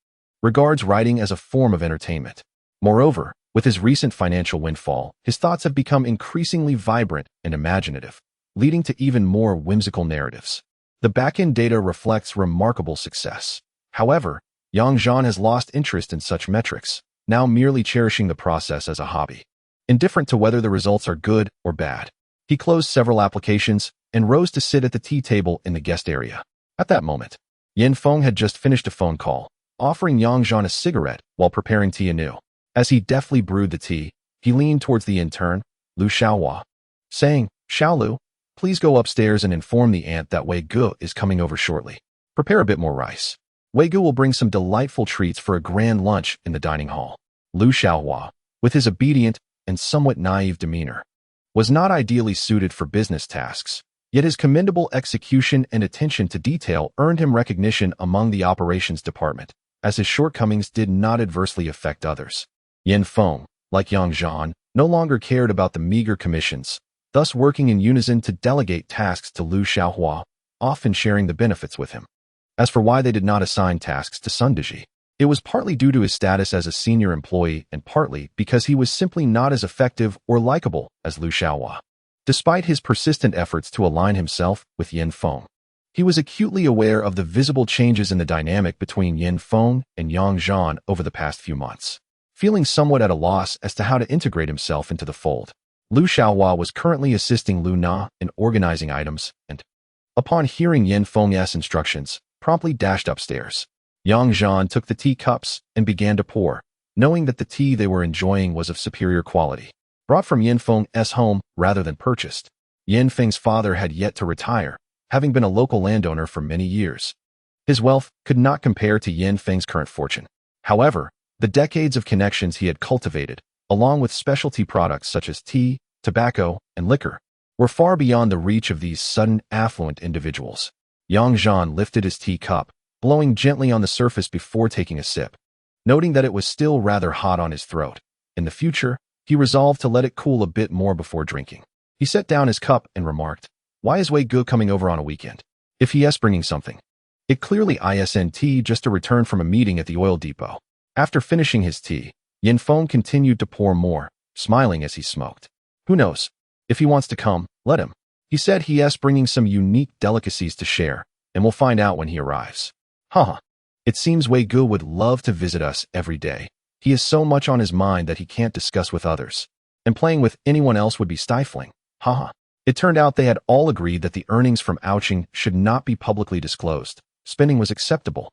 regards writing as a form of entertainment. Moreover, with his recent financial windfall, his thoughts have become increasingly vibrant and imaginative, leading to even more whimsical narratives. The back-end data reflects remarkable success. However, Yang Zhan has lost interest in such metrics, now merely cherishing the process as a hobby. Indifferent to whether the results are good or bad, he closed several applications and rose to sit at the tea table in the guest area. At that moment, Yin Feng had just finished a phone call, offering Yang Zhan a cigarette while preparing tea anew. As he deftly brewed the tea, he leaned towards the intern, Lu Xiaohua, saying, "Xiaolu, please go upstairs and inform the aunt that Wei Gu is coming over shortly. Prepare a bit more rice. Wei Gu will bring some delightful treats for a grand lunch in the dining hall." Lu Xiaohua, with his obedient and somewhat naive demeanor, was not ideally suited for business tasks, yet his commendable execution and attention to detail earned him recognition among the operations department, as his shortcomings did not adversely affect others. Yin Feng, like Yang Zhan, no longer cared about the meager commissions, thus working in unison to delegate tasks to Lu Xiaohua, often sharing the benefits with him. As for why they did not assign tasks to Sun Deji, it was partly due to his status as a senior employee and partly because he was simply not as effective or likable as Lu Xiaohua. Despite his persistent efforts to align himself with Yin Feng, he was acutely aware of the visible changes in the dynamic between Yin Feng and Yang Zhan over the past few months. Feeling somewhat at a loss as to how to integrate himself into the fold, Lu Xiaohua was currently assisting Lu Na in organizing items and, upon hearing Yin Feng's instructions, promptly dashed upstairs. Yang Zhan took the teacups and began to pour, knowing that the tea they were enjoying was of superior quality, brought from Yin Feng's home rather than purchased. Yin Feng's father had yet to retire, having been a local landowner for many years. His wealth could not compare to Yin Feng's current fortune. However, the decades of connections he had cultivated, along with specialty products such as tea, tobacco, and liquor, were far beyond the reach of these sudden, affluent individuals. Yang Zhan lifted his teacup, blowing gently on the surface before taking a sip. Noting that it was still rather hot on his throat, in the future, he resolved to let it cool a bit more before drinking. He set down his cup and remarked, "Why is Wei Gu coming over on a weekend? If he is bringing something, it clearly isn't just to return from a meeting at the oil depot." After finishing his tea, Yin Feng continued to pour more, smiling as he smoked. "Who knows? If he wants to come, let him. He said he is bringing some unique delicacies to share, and we'll find out when he arrives." Haha. It seems Wei Gu would love to visit us every day. He has so much on his mind that he can't discuss with others. And playing with anyone else would be stifling. Haha. It turned out they had all agreed that the earnings from ouching should not be publicly disclosed. Spending was acceptable,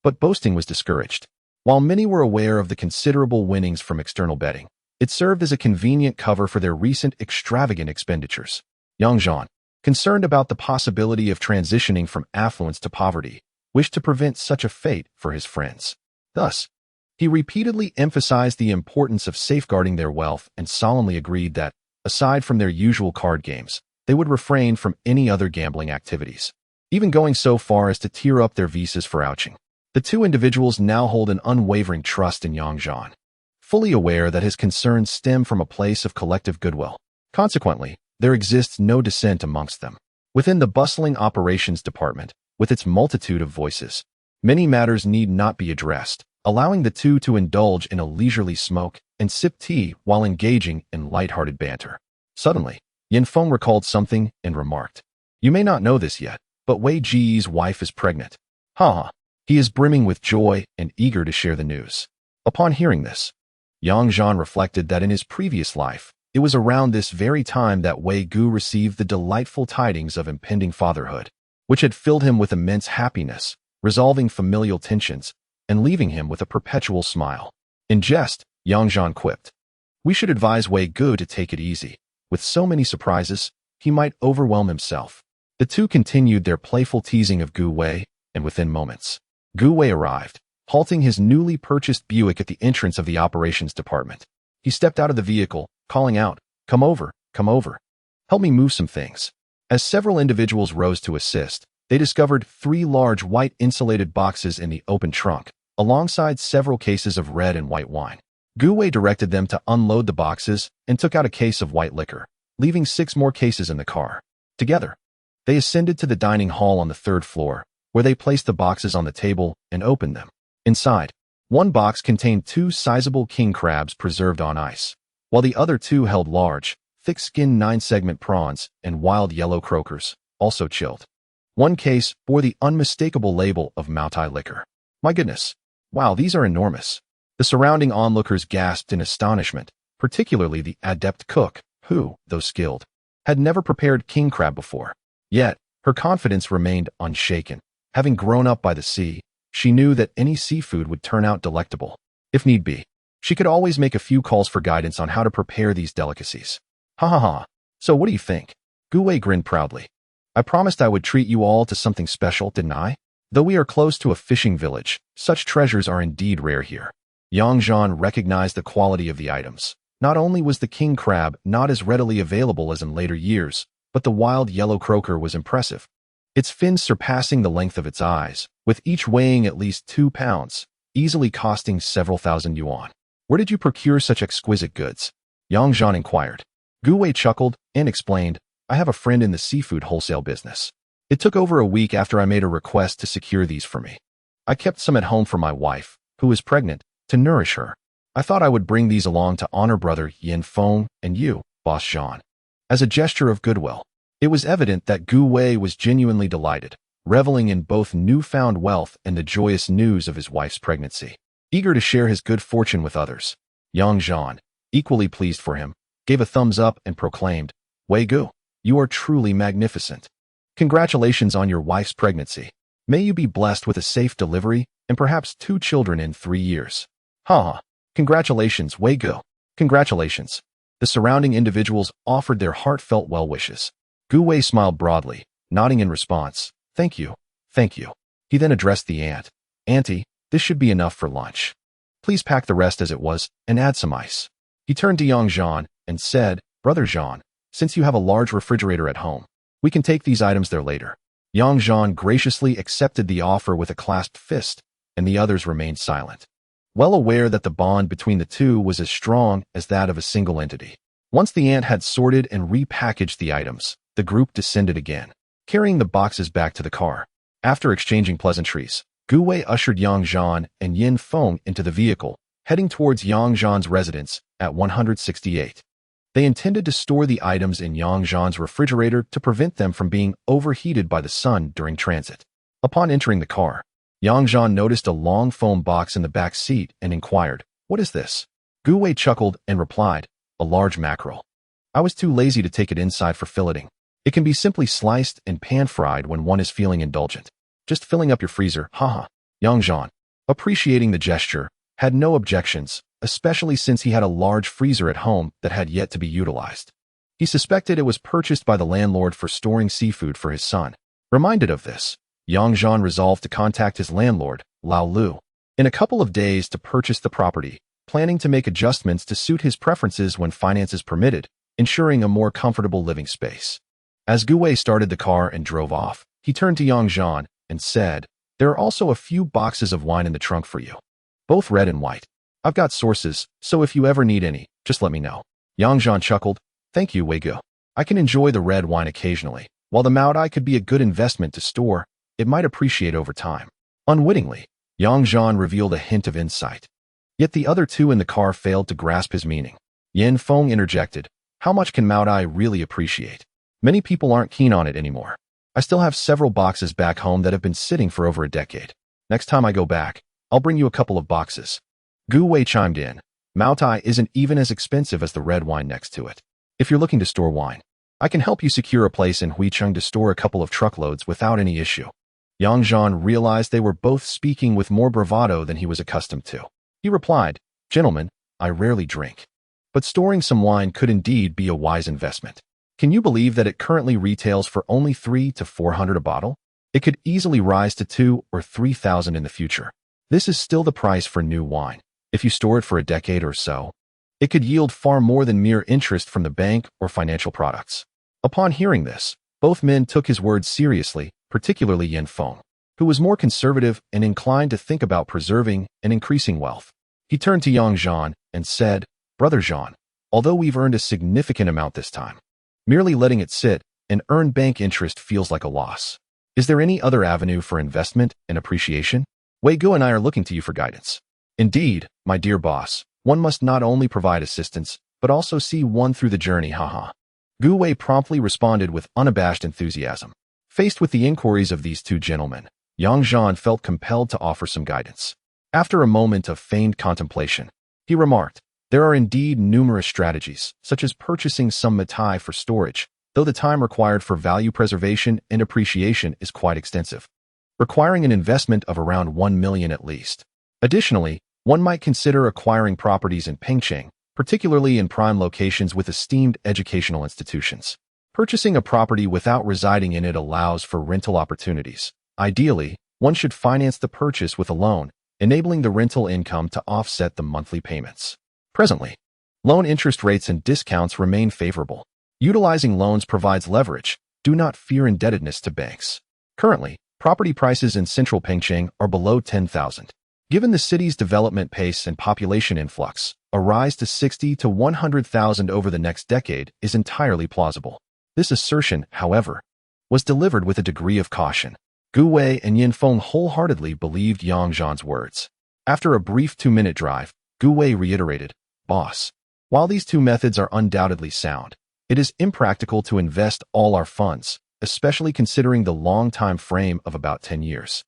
but boasting was discouraged. While many were aware of the considerable winnings from external betting, it served as a convenient cover for their recent extravagant expenditures. Yang Zhan, concerned about the possibility of transitioning from affluence to poverty, wished to prevent such a fate for his friends. Thus, he repeatedly emphasized the importance of safeguarding their wealth and solemnly agreed that, aside from their usual card games, they would refrain from any other gambling activities, even going so far as to tear up their visas for ouching. The two individuals now hold an unwavering trust in Yang Zhan. fully aware that his concerns stem from a place of collective goodwill. Consequently, there exists no dissent amongst them. Within the bustling operations department, with its multitude of voices, many matters need not be addressed, allowing the two to indulge in a leisurely smoke and sip tea while engaging in light-hearted banter. Suddenly, Yan Feng recalled something and remarked, "You may not know this yet, but Wei Ji's wife is pregnant." Ha! He is brimming with joy and eager to share the news. Upon hearing this, Yang Zhan reflected that in his previous life, it was around this very time that Wei Gu received the delightful tidings of impending fatherhood, which had filled him with immense happiness, resolving familial tensions, and leaving him with a perpetual smile. In jest, Yang Zhan quipped, "We should advise Wei Gu to take it easy. With so many surprises, he might overwhelm himself." The two continued their playful teasing of Gu Wei, and within moments, Gu Wei arrived, halting his newly purchased Buick at the entrance of the operations department. He stepped out of the vehicle, calling out, come over, help me move some things." As several individuals rose to assist, they discovered 3 large white insulated boxes in the open trunk, alongside several cases of red and white wine. Gu Wei directed them to unload the boxes and took out a case of white liquor, leaving 6 more cases in the car. Together, they ascended to the dining hall on the 3rd floor, where they placed the boxes on the table and opened them. Inside, one box contained 2 sizable king crabs preserved on ice, while the other 2 held large, thick-skinned 9-segment prawns and wild yellow croakers, also chilled. One case bore the unmistakable label of Maotai liquor. "My goodness! Wow, these are enormous." The surrounding onlookers gasped in astonishment, particularly the adept cook, who, though skilled, had never prepared king crab before. Yet, her confidence remained unshaken. Having grown up by the sea, she knew that any seafood would turn out delectable. If need be, she could always make a few calls for guidance on how to prepare these delicacies. Ha ha ha. So what do you think? Gu Wei grinned proudly. "I promised I would treat you all to something special, didn't I? Though we are close to a fishing village, such treasures are indeed rare here." Yang Zhan recognized the quality of the items. Not only was the king crab not as readily available as in later years, but the wild yellow croaker was impressive, its fins surpassing the length of its eyes, with each weighing at least 2 pounds, easily costing several thousand yuan. "Where did you procure such exquisite goods?" Yang Zhan inquired. Gu Wei chuckled and explained, "I have a friend in the seafood wholesale business. It took over a week after I made a request to secure these for me. I kept some at home for my wife, who is pregnant, to nourish her. I thought I would bring these along to honor brother Yan Feng and you, Boss Zhan." As a gesture of goodwill, it was evident that Gu Wei was genuinely delighted, reveling in both newfound wealth and the joyous news of his wife's pregnancy. Eager to share his good fortune with others, Yang Zhan, equally pleased for him, gave a thumbs up and proclaimed, "Wei Gu, you are truly magnificent. Congratulations on your wife's pregnancy. May you be blessed with a safe delivery and perhaps 2 children in 3 years." "Ha! Congratulations, Wei Gu. Congratulations." The surrounding individuals offered their heartfelt well wishes. Gu Wei smiled broadly, nodding in response. Thank you. He then addressed the aunt. "Auntie, this should be enough for lunch. Please pack the rest as it was and add some ice." He turned to Yang Zhan and said, "Brother Zhan, since you have a large refrigerator at home, we can take these items there later." Yang Zhan graciously accepted the offer with a clasped fist, and the others remained silent, well aware that the bond between the two was as strong as that of a single entity. Once the aunt had sorted and repackaged the items, the group descended again, carrying the boxes back to the car. After exchanging pleasantries, Gu Wei ushered Yang Zhan and Yan Feng into the vehicle, heading towards Yang Zhan's residence at 168. They intended to store the items in Yang Zhan's refrigerator to prevent them from being overheated by the sun during transit. Upon entering the car, Yang Zhan noticed a long foam box in the back seat and inquired, "What is this?" Gu Wei chuckled and replied, "A large mackerel. I was too lazy to take it inside for filleting. It can be simply sliced and pan-fried when one is feeling indulgent. Just filling up your freezer, haha." Yang Zhan, appreciating the gesture, had no objections, especially since he had a large freezer at home that had yet to be utilized. He suspected it was purchased by the landlord for storing seafood for his son. Reminded of this, Yang Zhan resolved to contact his landlord, Lao Lu, in a couple of days to purchase the property, planning to make adjustments to suit his preferences when finances permitted, ensuring a more comfortable living space. As Gu Wei started the car and drove off, he turned to Yang Zhan and said, "There are also a few boxes of wine in the trunk for you, both red and white. I've got sources, so if you ever need any, just let me know. Yang Zhan chuckled. Thank you, Wei-gu. I can enjoy the red wine occasionally. While the Maodai could be a good investment to store, it might appreciate over time. Unwittingly, Yang Zhan revealed a hint of insight. Yet the other two in the car failed to grasp his meaning. Yin Feng interjected. How much can Maodai really appreciate? Many people aren't keen on it anymore. I still have several boxes back home that have been sitting for over a decade. Next time I go back, I'll bring you a couple of boxes. Gu Wei chimed in. Maodai isn't even as expensive as the red wine next to it. If you're looking to store wine, I can help you secure a place in Huicheng to store a couple of truckloads without any issue. Yang Zhan realized they were both speaking with more bravado than he was accustomed to. He replied, Gentlemen, I rarely drink. But storing some wine could indeed be a wise investment. Can you believe that it currently retails for only $300 to $400 a bottle? It could easily rise to $2,000 or $3,000 in the future. This is still the price for new wine. If you store it for a decade or so, it could yield far more than mere interest from the bank or financial products. Upon hearing this, both men took his words seriously, particularly Yin Feng, who was more conservative and inclined to think about preserving and increasing wealth. He turned to Yang Zhan and said, Brother Zhan, although we've earned a significant amount this time, merely letting it sit and earn bank interest feels like a loss. Is there any other avenue for investment and appreciation? Wei-gu and I are looking to you for guidance. Indeed, my dear boss, one must not only provide assistance, but also see one through the journey, haha. Gu Wei promptly responded with unabashed enthusiasm. Faced with the inquiries of these two gentlemen, Yang Zhan felt compelled to offer some guidance. After a moment of feigned contemplation, he remarked, There are indeed numerous strategies, such as purchasing some matai for storage, though the time required for value preservation and appreciation is quite extensive, requiring an investment of around 1 million at least. Additionally, one might consider acquiring properties in Pengcheng, particularly in prime locations with esteemed educational institutions. Purchasing a property without residing in it allows for rental opportunities. Ideally, one should finance the purchase with a loan, enabling the rental income to offset the monthly payments. Presently, loan interest rates and discounts remain favorable. Utilizing loans provides leverage. Do not fear indebtedness to banks. Currently, property prices in central Pengcheng are below 10,000. Given the city's development pace and population influx, a rise to 60 to 100,000 over the next decade is entirely plausible. This assertion, however, was delivered with a degree of caution. Gu Wei and Yin Feng wholeheartedly believed Yang Zhan's words. After a brief 2-minute drive, Gu Wei reiterated, Boss, while these two methods are undoubtedly sound, it is impractical to invest all our funds, especially considering the long time frame of about 10 years.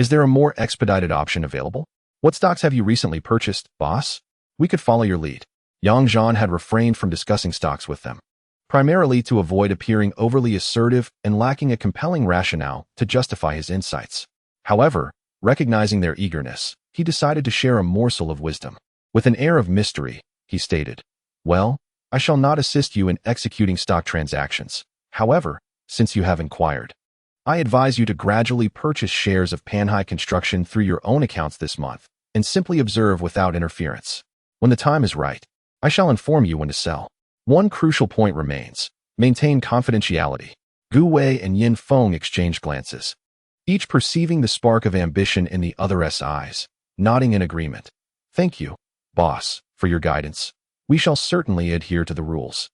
Is there a more expedited option available? What stocks have you recently purchased, boss? We could follow your lead. Yang Zhan had refrained from discussing stocks with them, primarily to avoid appearing overly assertive and lacking a compelling rationale to justify his insights. However, recognizing their eagerness, he decided to share a morsel of wisdom. With an air of mystery, he stated, Well, I shall not assist you in executing stock transactions. However, since you have inquired, I advise you to gradually purchase shares of Panhai Construction through your own accounts this month and simply observe without interference. When the time is right, I shall inform you when to sell. One crucial point remains. Maintain confidentiality. Gu Wei and Yin Feng exchanged glances, each perceiving the spark of ambition in the other's eyes, nodding in agreement. Thank you, boss, for your guidance. We shall certainly adhere to the rules.